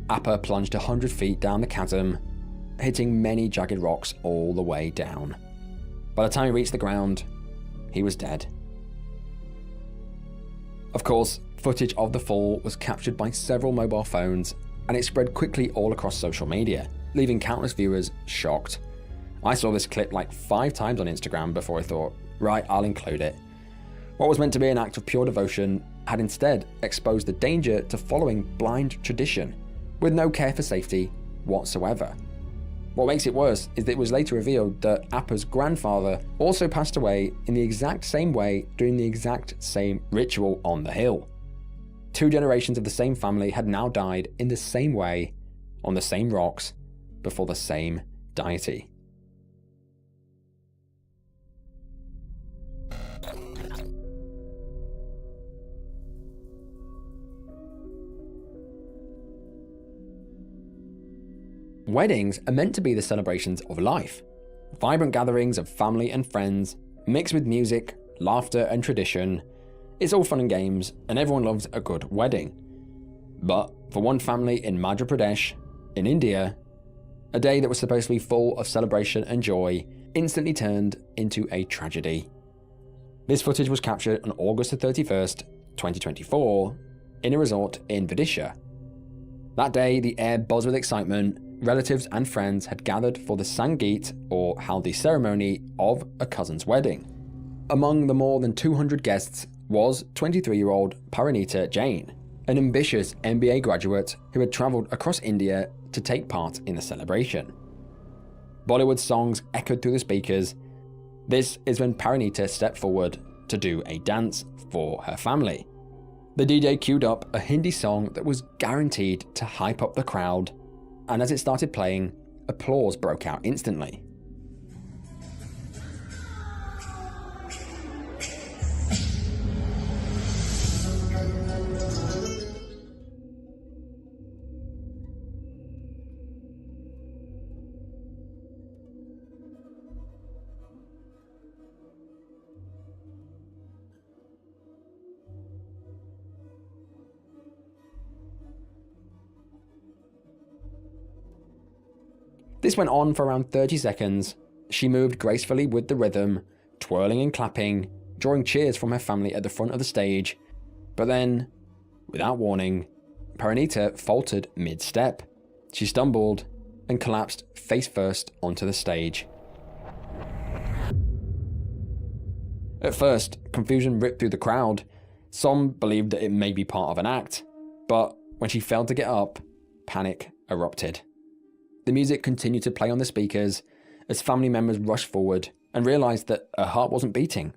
Appa plunged 100 feet down the chasm, hitting many jagged rocks all the way down. By the time he reached the ground, he was dead. Of course, footage of the fall was captured by several mobile phones, and it spread quickly all across social media, leaving countless viewers shocked. I saw this clip like 5 times on Instagram before I thought, right, I'll include it. What was meant to be an act of pure devotion had instead exposed the danger to following blind tradition, with no care for safety whatsoever. What makes it worse is that it was later revealed that Appa's grandfather also passed away in the exact same way during the exact same ritual on the hill. 2 generations of the same family had now died in the same way, on the same rocks, before the same deity. Weddings are meant to be the celebrations of life. Vibrant gatherings of family and friends, mixed with music, laughter and tradition. It's all fun and games, and everyone loves a good wedding. But for one family in Madhya Pradesh, in India, a day that was supposed to be full of celebration and joy instantly turned into a tragedy. This footage was captured on August the 31st, 2024, in a resort in Vidisha. That day, the air buzzed with excitement. Relatives and friends had gathered for the Sangeet, or Haldi ceremony, of a cousin's wedding. Among the more than 200 guests was 23-year-old Parinita Jain, an ambitious MBA graduate who had travelled across India to take part in the celebration. Bollywood songs echoed through the speakers. This is when Parinita stepped forward to do a dance for her family. The DJ queued up a Hindi song that was guaranteed to hype up the crowd, and as it started playing, applause broke out instantly. This went on for around 30 seconds. She moved gracefully with the rhythm, twirling and clapping, drawing cheers from her family at the front of the stage. But then, without warning, Parinita faltered mid-step. She stumbled and collapsed face first onto the stage. At first, confusion ripped through the crowd. Some believed that it may be part of an act, but when she failed to get up, panic erupted. The music continued to play on the speakers as family members rushed forward and realised that her heart wasn't beating.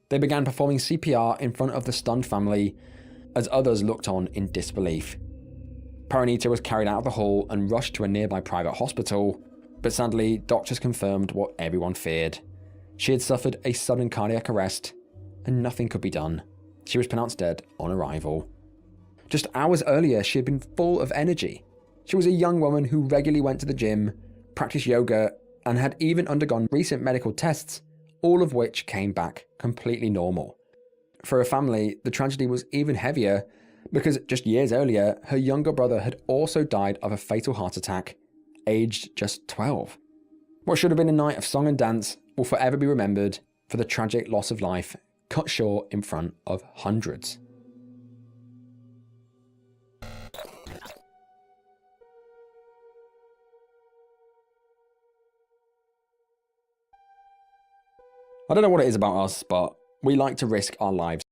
They began performing CPR in front of the stunned family as others looked on in disbelief. Parinita was carried out of the hall and rushed to a nearby private hospital, but sadly, doctors confirmed what everyone feared. She had suffered a sudden cardiac arrest and nothing could be done. She was pronounced dead on arrival. Just hours earlier, she had been full of energy. She was a young woman who regularly went to the gym, practiced yoga, and had even undergone recent medical tests, all of which came back completely normal. For her family, the tragedy was even heavier because just years earlier, her younger brother had also died of a fatal heart attack, aged just 12. What should have been a night of song and dance will forever be remembered for the tragic loss of life cut short in front of hundreds. I don't know what it is about us, but we like to risk our lives.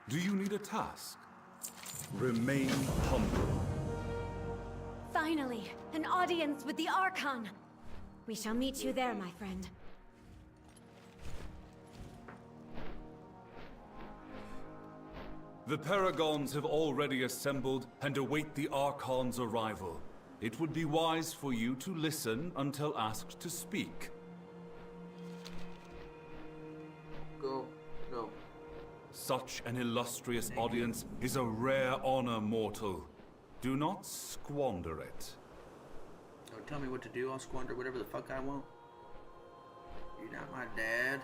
Do you need a task? Remain humble.
Finally, an audience with the Archon. We shall meet you there, my friend.
The Paragons have already assembled and await the Archon's arrival. It would be wise for you to listen until asked to speak.
Go. No.
Such an illustrious audience is a rare honor, mortal. Do not squander it.
Don't tell me what to do, I'll squander whatever the fuck I want. You're not my dad.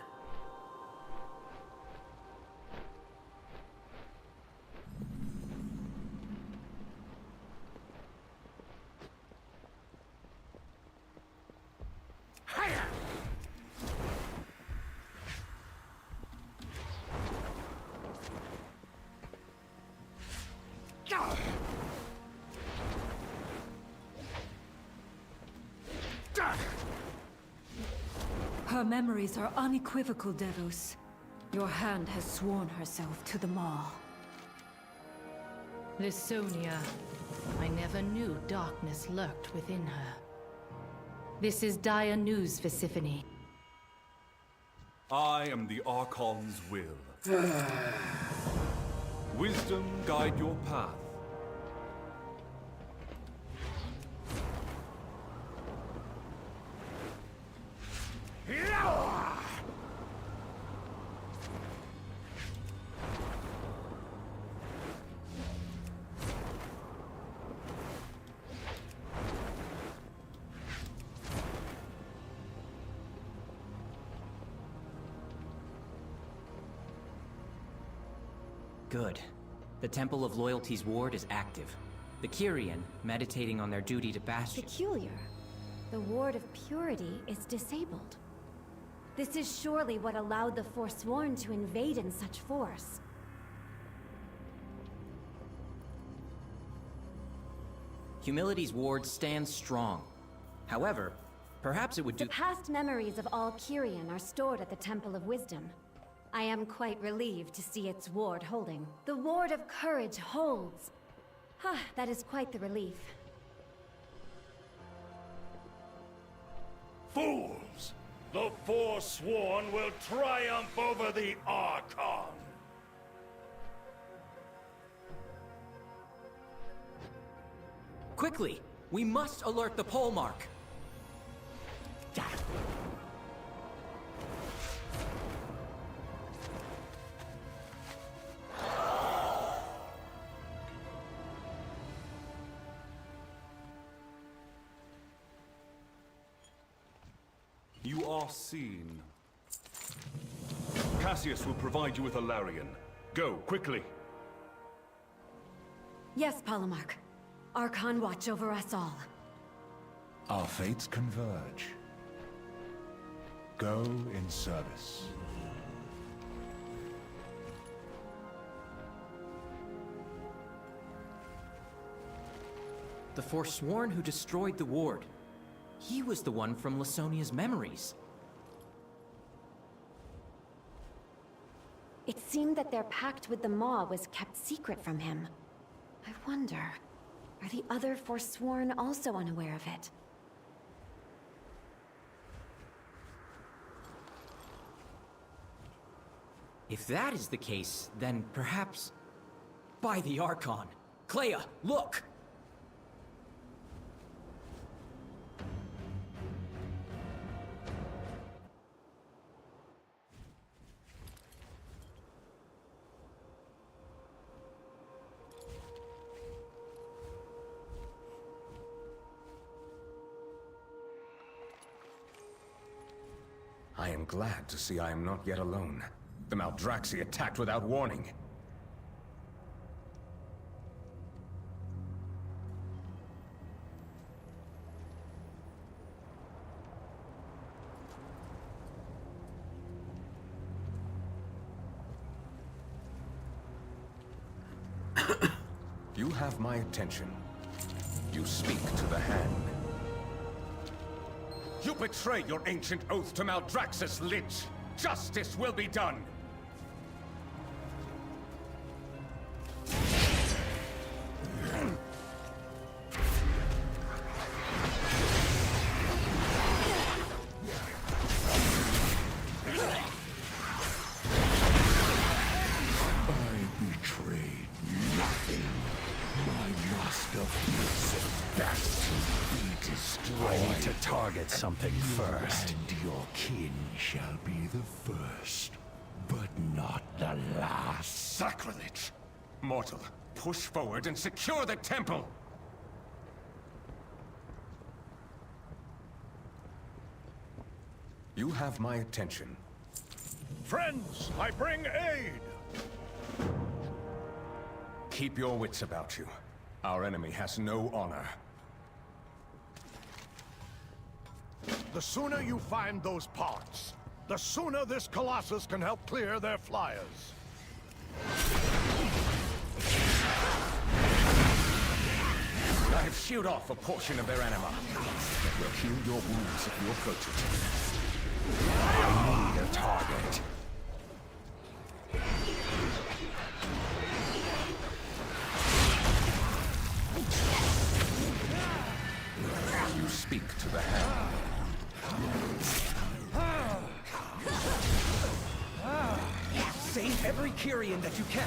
Her memories are unequivocal, Devos. Your hand has sworn herself to them all.
Lysonia. I never knew darkness lurked within her. This is dire news, Persephone.
I am the Archon's will. Wisdom guide your path.
Good. The Temple of Loyalty's ward is active. The Kyrian, meditating on their duty to Bastion.
Peculiar. The Ward of Purity is disabled. This is surely what allowed the Forsworn to invade in such force.
Humility's ward stands strong. However, perhaps it would do—
The past memories of all Kyrian are stored at the Temple of Wisdom. I am quite relieved to see its ward holding. The Ward of Courage holds. That is quite the relief.
Fools! The Forsworn will triumph over the Archon!
Quickly! We must alert the pole mark!
You are seen. Cassius will provide you with a Larian. Go, quickly.
Yes, Polemarch. Archon watch over us all.
Our fates converge. Go in service.
The Forsworn who destroyed the ward. He was the one from Lysonia's memories.
It seemed that their pact with the Maw was kept secret from him. I wonder, are the other Forsworn also unaware of it?
If that is the case, then perhaps... By the Archon! Clea, look!
I am glad to see I am not yet alone. The Maldraxi attacked without warning. You have my attention. You speak to the hand. You betray your ancient oath to Maldraxxus, Lich! Justice will be done! Something first. And your kin shall be the first, but not the last.
Sacrilege! Mortal, push forward and secure the temple! You have my attention.
Friends, I bring aid!
Keep your wits about you. Our enemy has no honor.
The sooner you find those parts, the sooner this Colossus can help clear their flyers.
I have shielded off a portion of their anima. That will heal your wounds if you approach it. I need a target. You speak to the hand.
Save every Kyrian that you can.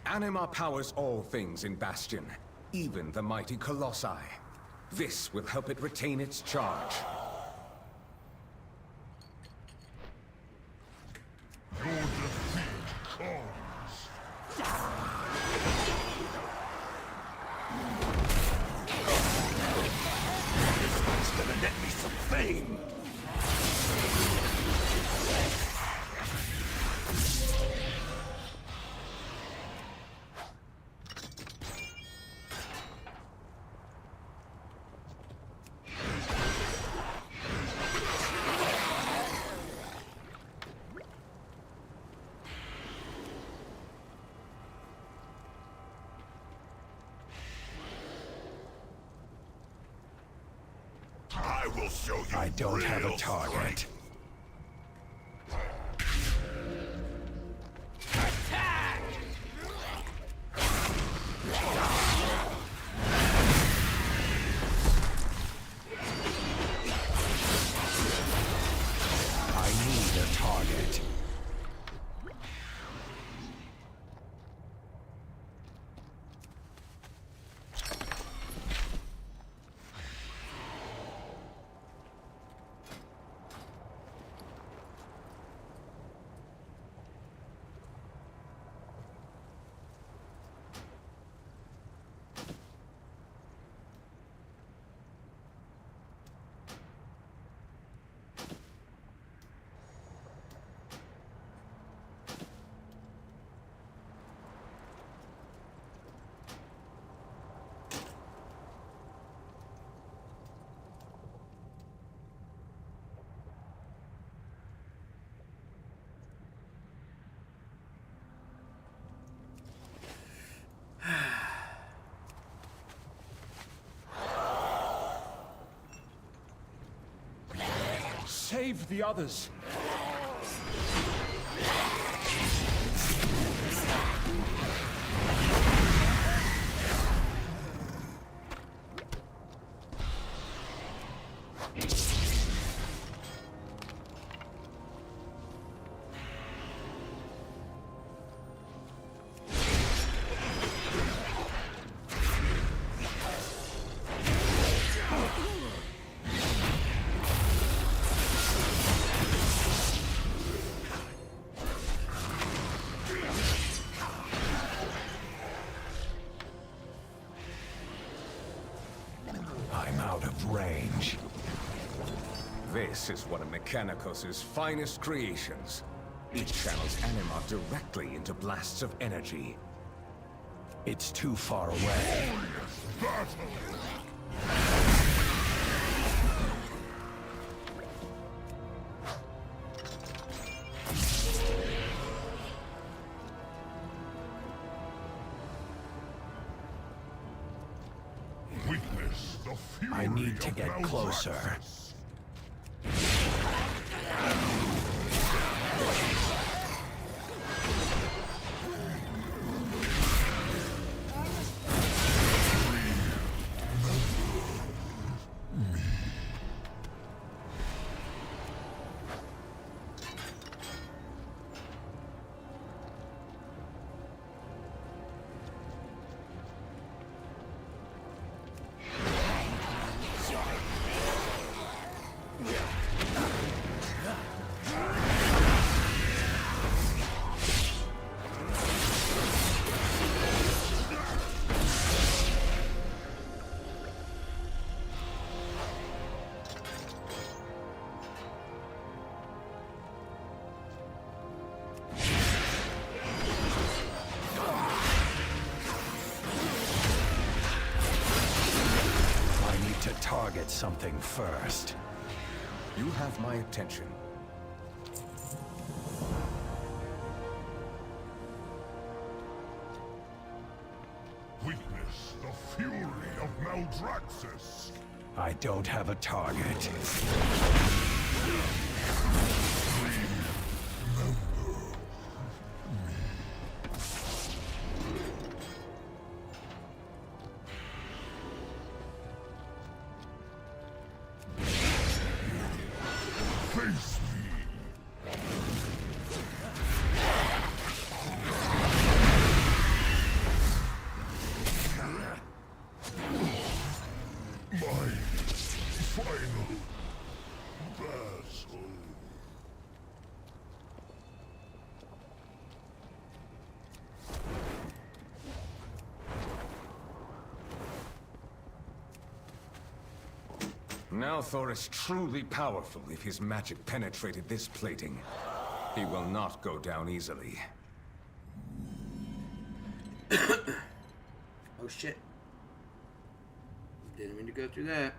Anima powers all things in Bastion, even the mighty Colossi. This will help it retain its charge.
Your defeat comes. It's gonna net me some fame. I will show you.
I don't have a target.
Attack!
I need a target. Save the others. I'm out of range. This is one of Mechanicos' finest creations. It channels anima directly into blasts of energy.
It's too far away. Witness the fury. I need to get closer. Target something first.
You have my attention.
Witness the fury of Maldraxxus. I don't have a target.
Now Thor is truly powerful if his magic penetrated this plating. He will not go down easily.
Oh shit. Didn't mean to go through that.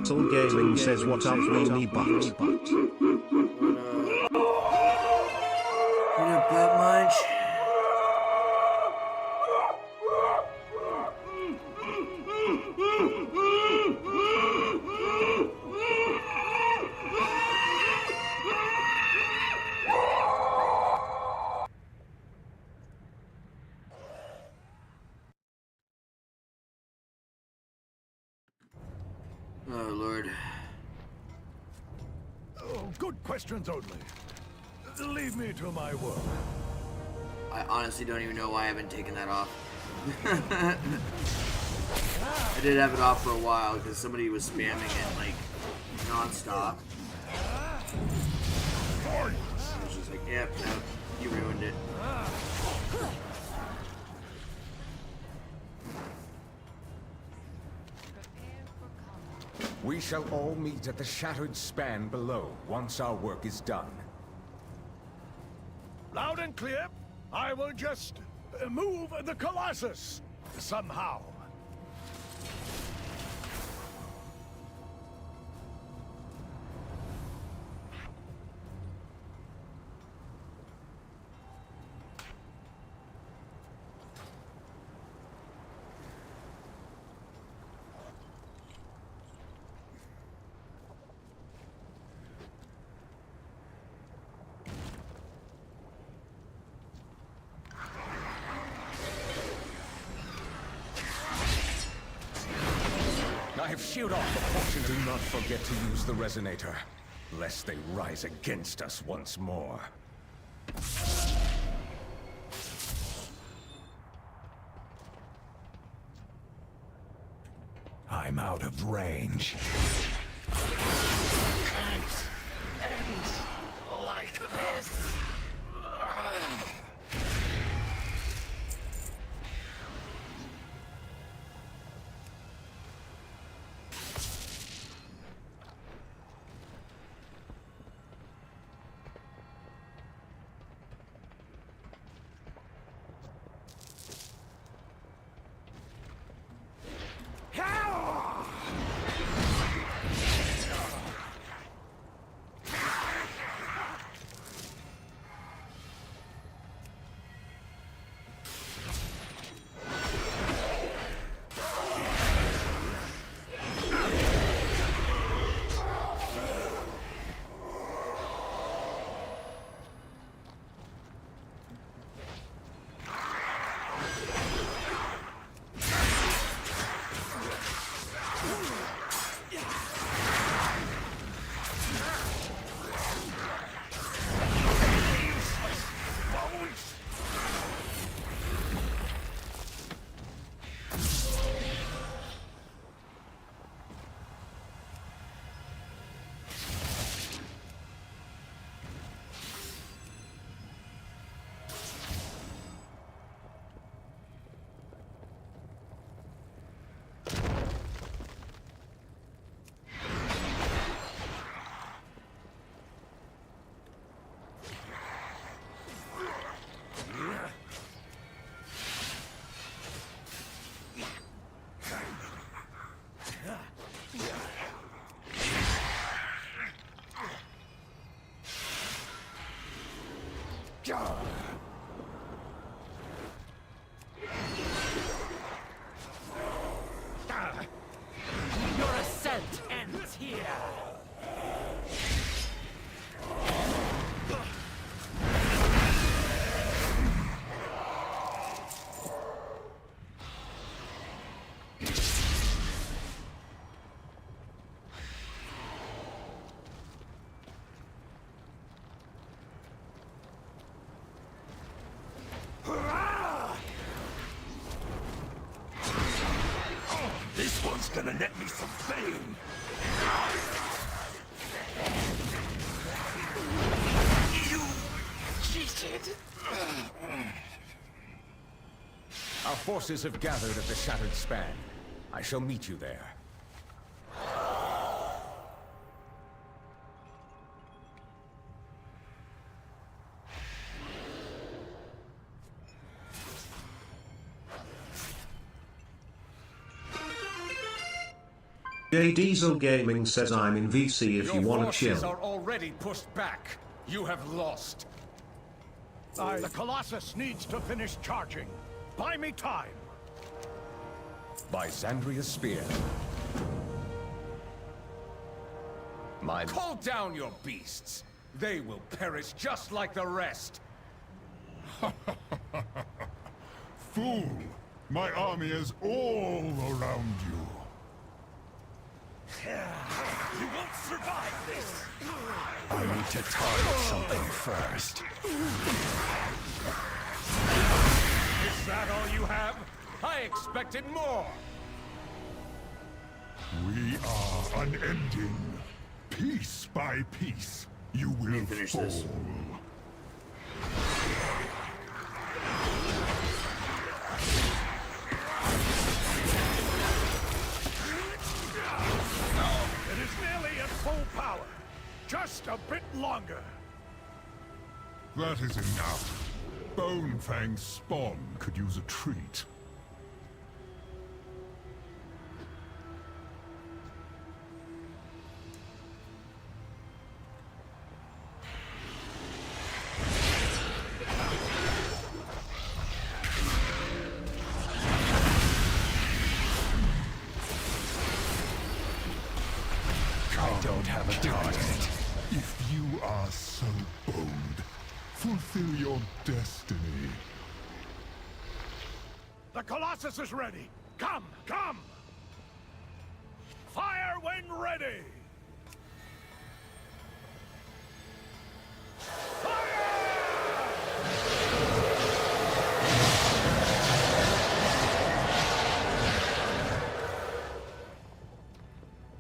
Soul Gaming says what up weenie butt.
Butt munch. Oh, Lord.
Oh, good questions only. Leave me to my work.
I honestly don't even know why I haven't taken that off. I did have it off for a while because somebody was spamming it like non-stop. I was just like, yep, no, you ruined it.
We shall all meet at the shattered span below once our work is done.
Loud and clear. I will just move the Colossus somehow.
I have shield off the portion. Do not forget to use the resonator, lest they rise against us once more.
I'm out of range. Can't end like this. Your ascent ends here. This one's gonna net me some fame. You cheated.
Our forces have gathered at the Shattered Span. I shall meet you there.
J Diesel Gaming says I'm in VC if you want to chill.
Your forces are already pushed back. You have lost.
The Colossus needs to finish charging. Buy me time.
By Xandria's spear. Call down your beasts. They will perish just like the rest.
Fool! My army is all around you.
You won't survive this. I need to target something first.
Is that all you have? I expected more.
We are unending. Piece by piece, you will fall.
This.
It is nearly at full power. Just a bit longer.
That is enough. Bonefang's spawn could use a treat.
I don't have a target.
If you are so bold, fulfill your destiny.
The Colossus is ready. Come, come! Fire when ready! Fire!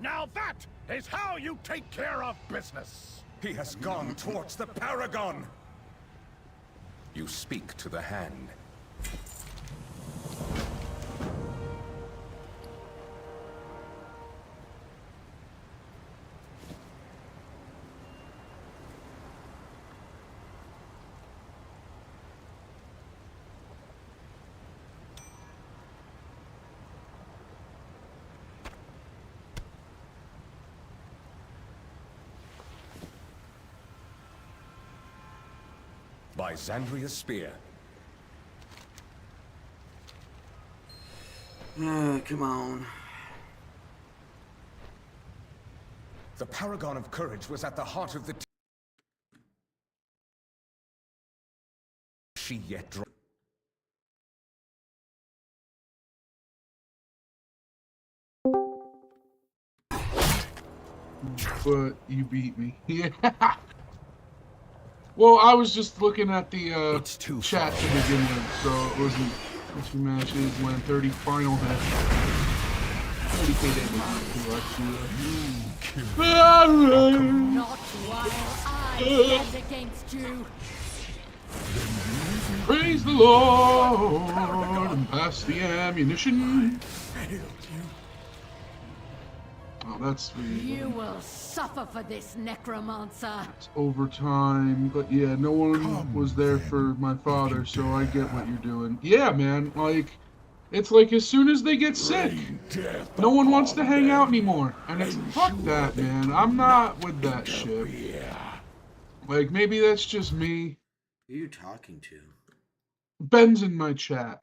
Now that is how you take care of business.
He has gone towards the Paragon. You speak to the hand. By Xandria's spear.
Come on.
The Paragon of Courage was at the heart of the... She yet...
But you beat me. Yeah. Well, I was just looking at the chat to begin with, so it wasn't 2 matches, won 30 final hit. 30k
Not while I stand against you.
Praise the Lord and pass the ammunition. Oh, that's
You will suffer for this, necromancer.
It's overtime, but yeah, no one was there for my father, so I get what you're doing. Yeah, man, like, it's like as soon as they get sick, no one wants to hang out anymore. And it's, fuck that, man. I'm not with that shit. Like, maybe that's just me.
Who are you talking to?
Ben's in my chat.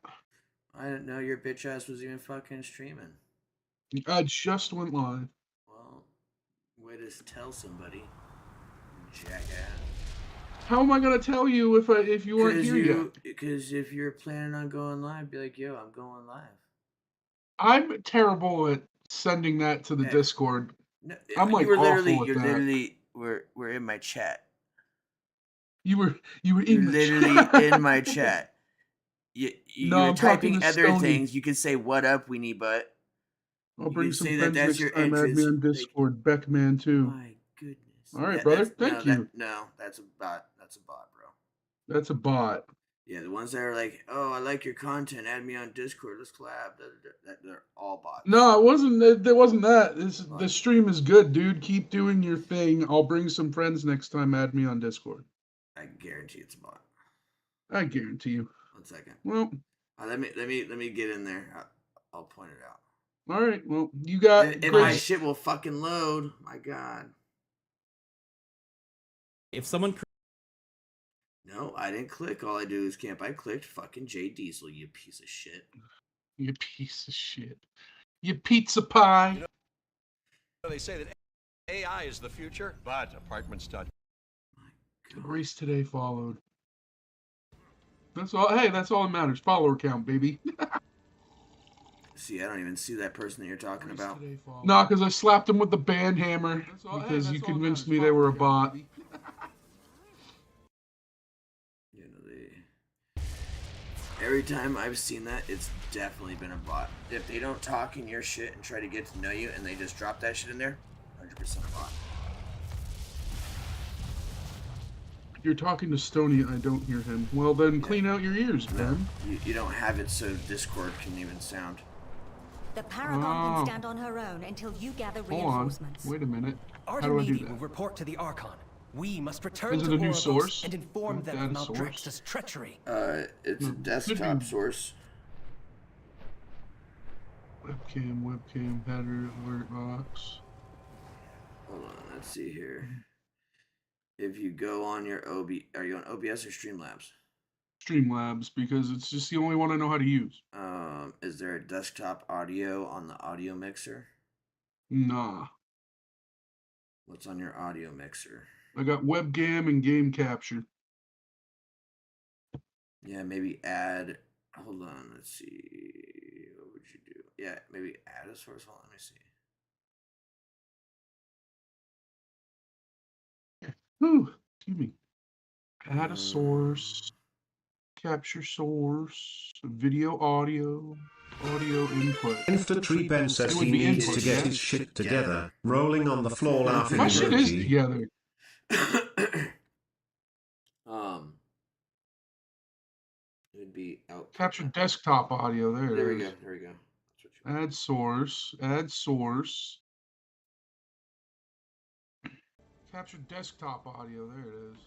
I didn't know your bitch ass was even fucking streaming.
I just went live.
Well, way to tell somebody, jackass.
How am I gonna tell you if you weren't here yet?
Because if you're planning on going live, be like, yo, I'm going live.
I'm terrible at sending that to the Discord.
No,
I'm like
you were
awful at
you
that.
literally were in my chat.
You were
You're literally in my chat. You
No,
were
I'm talking
typing
to
other
Stoney.
things. You can say "What up, weenie butt."
I'll
You
bring
can
some
say
friends
that's
next
your
time. Add me
interest.
on Discord. Beckman too.
My goodness.
All right, brother. Thank you.
No, that's a bot. That's a bot, bro.
That's a bot.
Yeah, the ones that are like, "Oh, I like your content. Add me on Discord. Let's collab." They're all bots.
No, it wasn't. It wasn't that. The stream is good, dude. Keep doing your thing. I'll bring some friends next time. Add me on Discord.
I guarantee it's a bot.
I guarantee you.
1 second.
Well,
let me get in there. I'll point it out.
all right. Well, you got.
And my shit will fucking load. My God.
If someone.
No, I didn't click. All I do is camp. I clicked fucking J Diesel, you piece of shit.
You piece of shit. You pizza pie.
You know, they say that AI is the future, but apartments.com.
The race today followed. That's all. Hey, that's all that matters. Follower count, baby.
See, I don't even see that person that you're talking about.
No, because I slapped him with the band hammer because you convinced me they were a bot.
You know, every time I've seen that, it's definitely been a bot. If they don't talk in your shit and try to get to know you, and they just drop that shit in there, 100% bot.
You're talking to Stoney, I don't hear him. Well, then clean out your ears, man.
You don't have it so Discord can even sound.
The Paragon can stand on her own until you gather
Hold on.
reinforcements.
Wait a minute. How
Our
do I do
Navy
that?
will report to the Archon. We must return
Is it
to
a new
Ouroboros
source?
and inform them of
Data source?
Maldraxxus' treachery.
It's a desktop source.
Webcam, header, alert box.
Hold on, let's see here. If you go on your are you on OBS or Streamlabs?
Streamlabs, because it's just the only one I know how to use.
Is there a desktop audio on the audio mixer?
Nah.
What's on your audio mixer?
I got webcam and game capture.
Yeah, maybe add. Hold on, let's see. What would you do? Yeah, maybe add a source. Hold on, let me see.
Ooh, excuse me. Add a source. Capture source. Video, audio. Audio input.
Infantry Ben says he needs to get his shit together, rolling on the floor laughing
My shit is
emoji.
together.
It would be out.
Capture desktop audio. There
There
it
we
is.
go. There we go.
Add source. Add source. Capture desktop audio. There it is.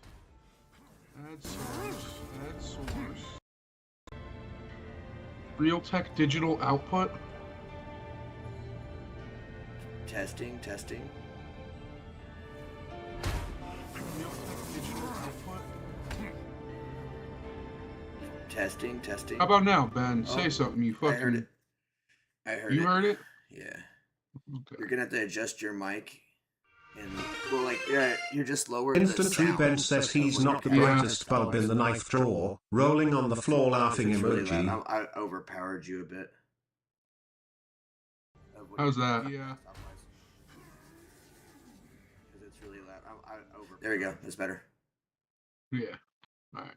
Add source. Add source. Realtek digital output.
Testing. Testing.
Realtek digital output.
Testing. Testing.
How about now, Ben?
Oh,
Say something. You fucking.
I heard it. I heard it.
You heard it?
Yeah.
Okay.
You're gonna have to adjust your mic. And well, like, yeah, you're just lower.
Infantry Ben says he's not the brightest bulb in the knife drawer, rolling on the floor laughing
Really
emoji.
loud. I overpowered you a bit.
How's that? Yeah.
Because it's really loud. There we go. That's better.
Yeah. All right.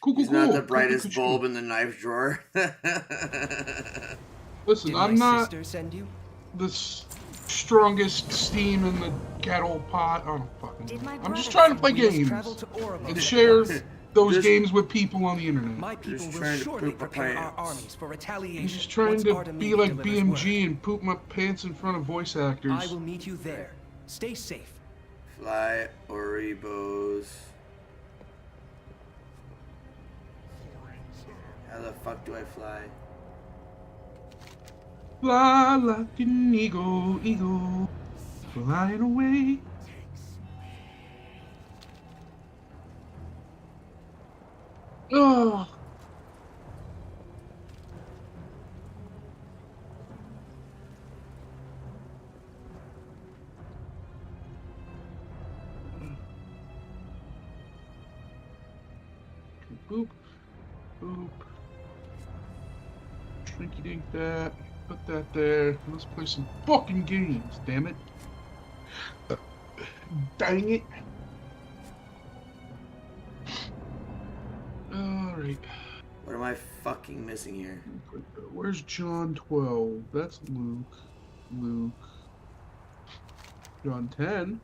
Cool.
He's not the brightest bulb in the knife drawer.
Listen,
Did
I'm
my
not
sister send you?
the strongest steam in the kettle pot. Oh, fucking. I'm just
brother
trying to play
send you? We must
games
travel to Oromos
and
at
share
once.
those games with people on the internet.
My people
Just
will
trying to
surely
poop my
prepare our
pants.
armies for retaliation.
I'm just trying
once
to
Artemisia
be like
delivers
BMG
word.
and poop my pants in front of voice actors.
I will meet you there. Stay safe.
Fly Oribos. How the fuck do I fly?
Fly like an eagle, flying away. Oh. Boop, boop. Trinky dink that. Put that there. Let's play some fucking games, damn it. Dang it. Alright.
What am I fucking missing here?
Where's John 12? That's Luke. Luke. John 10.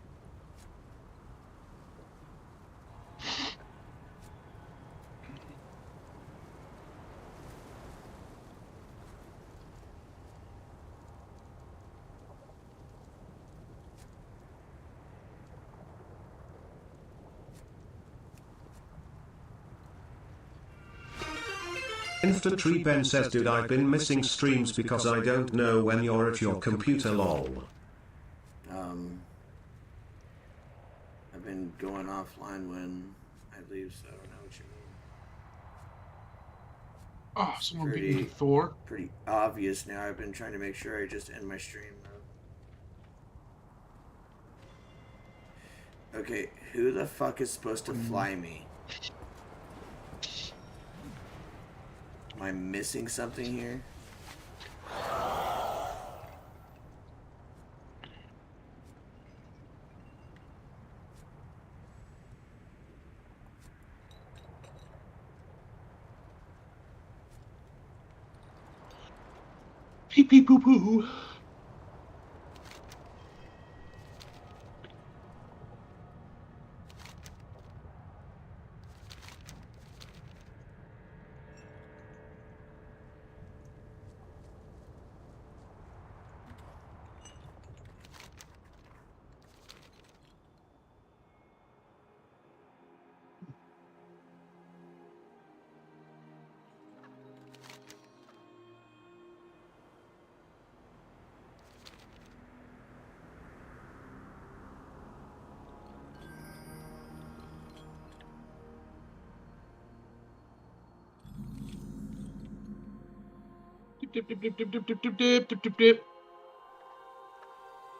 Infantry Ben says, dude, I've been missing streams because I don't know when you're at your computer, lol.
I've been going offline when I leave, so I don't know what you mean.
Oh, someone beat me to Thor.
Pretty obvious now. I've been trying to make sure I just end my stream, though. Okay, who the fuck is supposed to fly me? Am I missing something here?
Pee pee poo poo. Dip dip dip dip dip dip dip dip dip dip dip.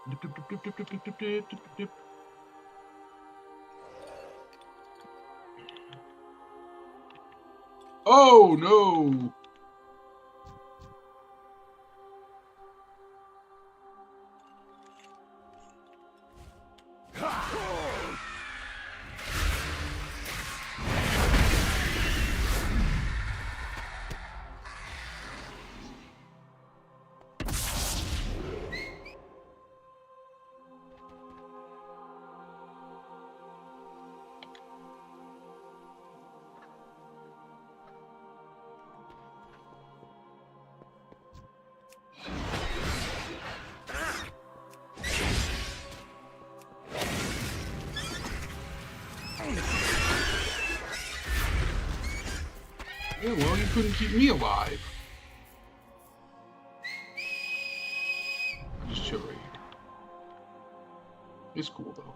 Dip dip dip dip dip dip dip dip dip dip dip. Oh no! Yeah, well, you couldn't keep me alive. Just chill right here. It's cool, though.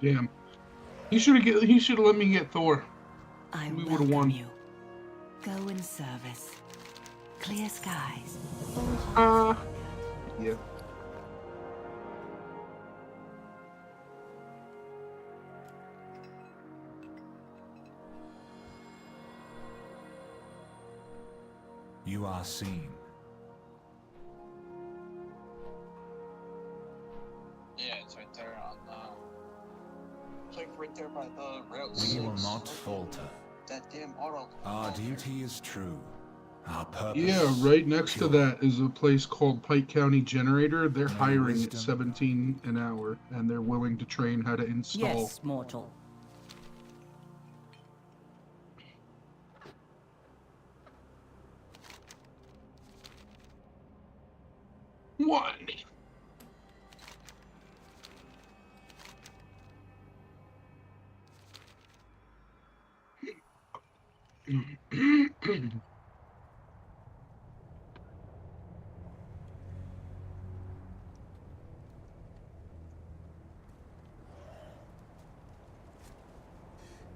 Damn. He should have let me get Thor. We would have won.
You. Go in service. Clear skies.
Yeah.
You are seen.
Yeah, it's right there on it's like right there by the rail.
We will not falter.
That damn auto.
Our duty is true. Our purpose.
Yeah, right next to that is a place called Pike County Generator. They're hiring at 17 an hour, and they're willing to train how to install.
Yes, mortal.
One.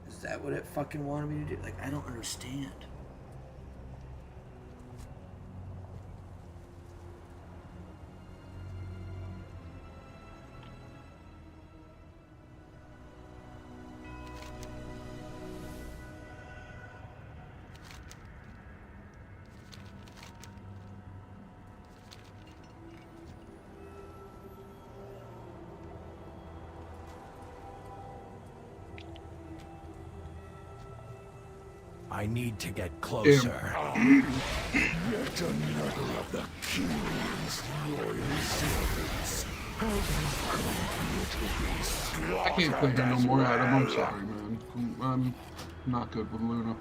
Is that what it fucking wanted me to do? Like, I don't understand.
I need to get closer.
Yet another of the king's loyal servants.
I can't play her no more, Adam. I'm sorry, man. I'm not good with Luna.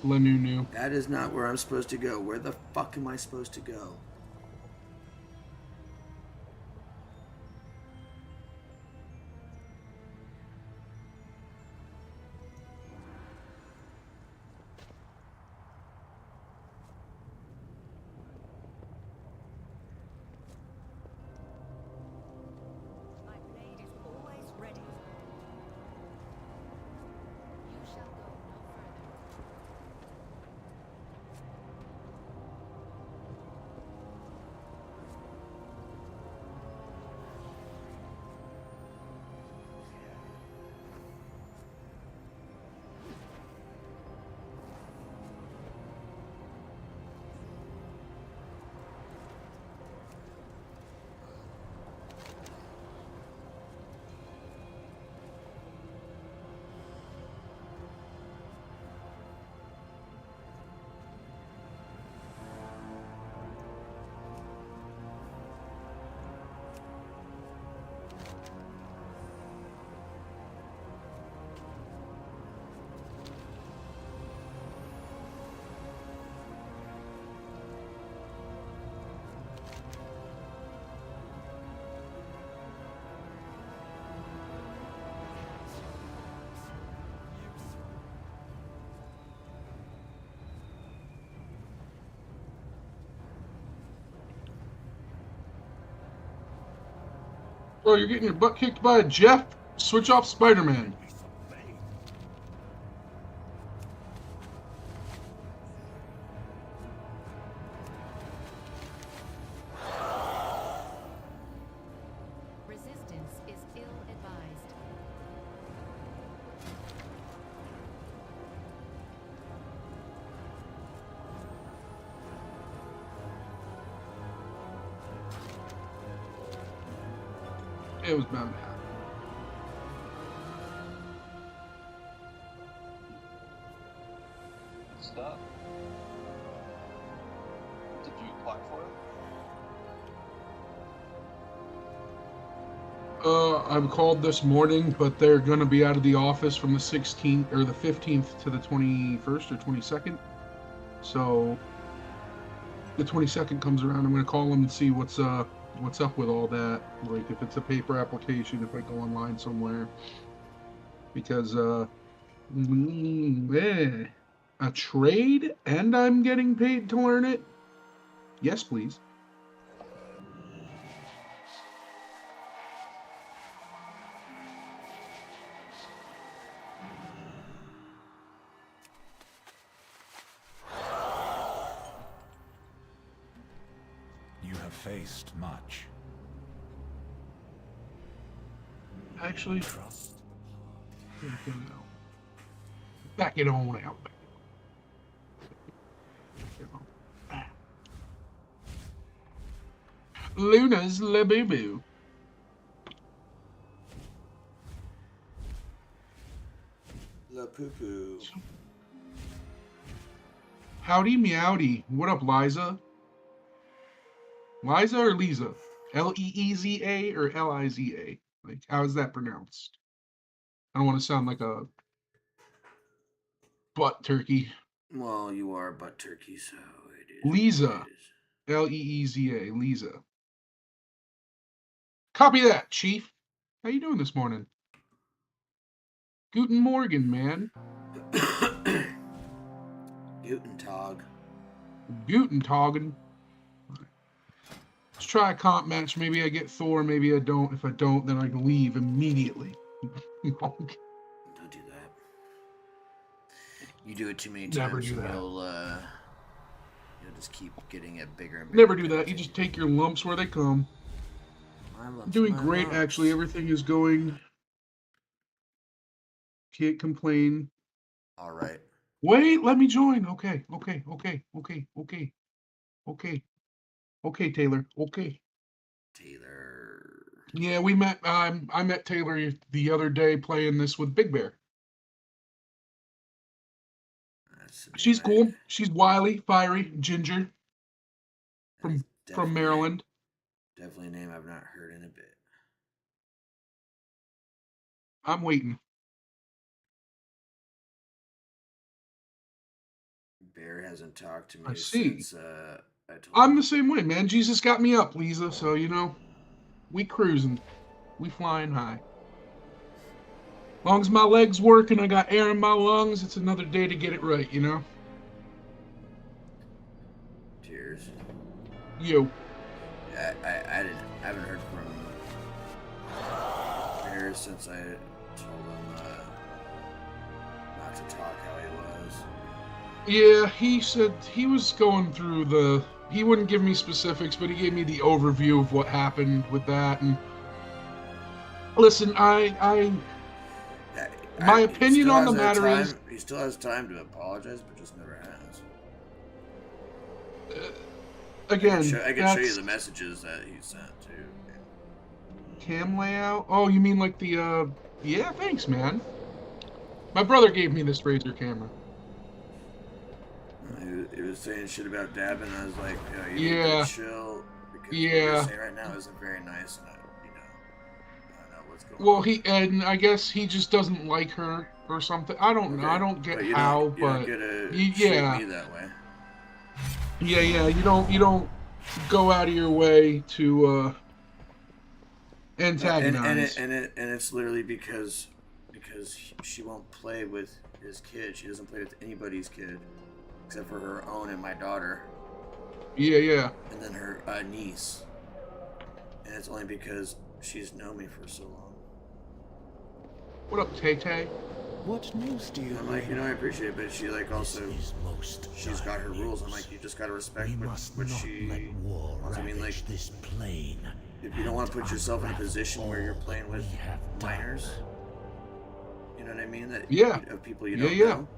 Lenunu.
That is not where I'm supposed to go. Where the fuck am I supposed to go?
Bro, you're getting your butt kicked by a Jeff. Switch off Spider-Man.
Resistance is ill-advised.
It was bound to happen.
Stuff. Did you apply for it?
I'm called this morning, but they're gonna be out of the office from the 16th or the 15th to the 21st or 22nd. So the 22nd comes around, I'm gonna call them and see what's up with all that. Like if it's a paper application, if I go online somewhere, because a trade and I'm getting paid to learn it. Yes, please.
You have faced much.
Actually, back it on out. Luna's Labubu.
La poo poo.
Howdy meowdy. What up, Liza? Liza or Lisa? Leeza or Liza? Like, how is that pronounced? I don't want to sound like a butt turkey.
Well, you are butt turkey, so it is.
Lisa. Leeza. Lisa. Copy that, Chief. How you doing this morning? Guten Morgen, man.
Guten Tag.
Guten Tagen. Let's try a comp match. Maybe I get Thor, maybe I don't. If I don't, then I can leave immediately.
Don't do that. You do it too many times,
Never do
and
that.
you'll just keep getting it bigger and bigger.
Never do that. You just take your lumps where they come.
My lumps,
I'm doing
my
great,
lumps.
actually. Everything is going. Can't complain.
All right.
Wait, let me join. Okay. Okay, Taylor. Okay.
Taylor.
Yeah, we met. I met Taylor the other day playing this with Big Bear. She's cool. She's wily, fiery, ginger. From Maryland.
Definitely a name I've not heard in a bit.
I'm waiting.
Bear hasn't talked to me
I see.
since I told
I'm the same way, man. Jesus got me up, Lisa. So we cruising, we flying high. Long as my legs work and I got air in my lungs, it's another day to get it right,
Cheers.
Yo.
I haven't heard from Bear since I told him not to talk how he was.
Yeah, he said he was going through he wouldn't give me specifics, but he gave me the overview of what happened with that. And listen, my opinion on the matter is
he still has time to apologize, but just never has.
Again,
I can show you the messages that he sent too.
Cam layout. Oh, you mean like the yeah, thanks, man. My brother gave me this Razer camera.
He was saying shit about dabbing. I was like, you
Yeah.
need to chill because what you're saying right now isn't very nice, and I don't know what's going on.
Well, I guess he just doesn't like her or something. I don't know. I don't get how, but
you don't
yeah,
treat me that way.
yeah. You don't go out of your way to antagonize.
And it's literally because she won't play with his kid. She doesn't play with anybody's kid except for her own and my daughter.
Yeah.
And then her niece. And it's only because she's known me for so long.
What up, Tay-Tay?
What news do you
I'm like, I appreciate it, but she like also, she's got her rules. I'm like, you just gotta respect what she wants. I mean, like,
this plane.
If you don't want to put yourself in a position where you're playing with minors, you know what I mean? That of people you don't know.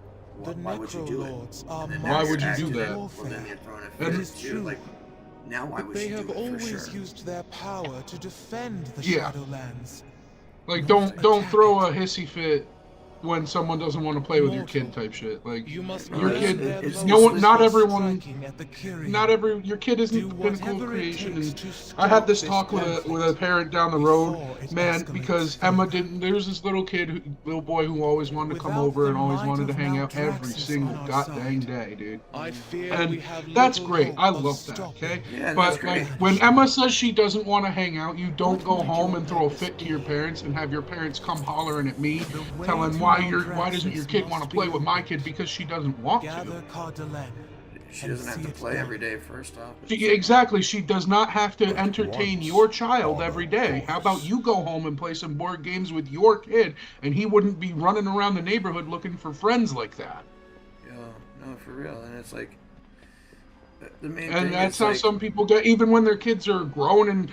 Why would you do it?
Why would you do that?
Well, then you're throwing a fit too. Like, now why would you do it? They have always
used their power to defend the Shadowlands.
Like, don't throw a hissy fit when someone doesn't want to play with your kid type shit. Like, your kid, not everyone, your kid isn't the pinnacle of creation. And I had this talk with a parent down the road, man, because Emma there's this little little boy who always wanted to come over and always wanted to hang out every single goddamn day, dude. And that's great. I love that, okay? But like, when Emma says she doesn't want to hang out, you don't go home and throw a fit to your parents and have your parents come hollering at me, telling why doesn't your kid want to play with my kid? Because she doesn't want to.
She doesn't have to play every day, first off.
Exactly. She does not have to entertain your child every day. How about you go home and play some board games with your kid, and he wouldn't be running around the neighborhood looking for friends like that.
Yeah, no, for real. And it's like, the main
and
thing
that's
is,
how
like,
some people get, even when their kids are grown and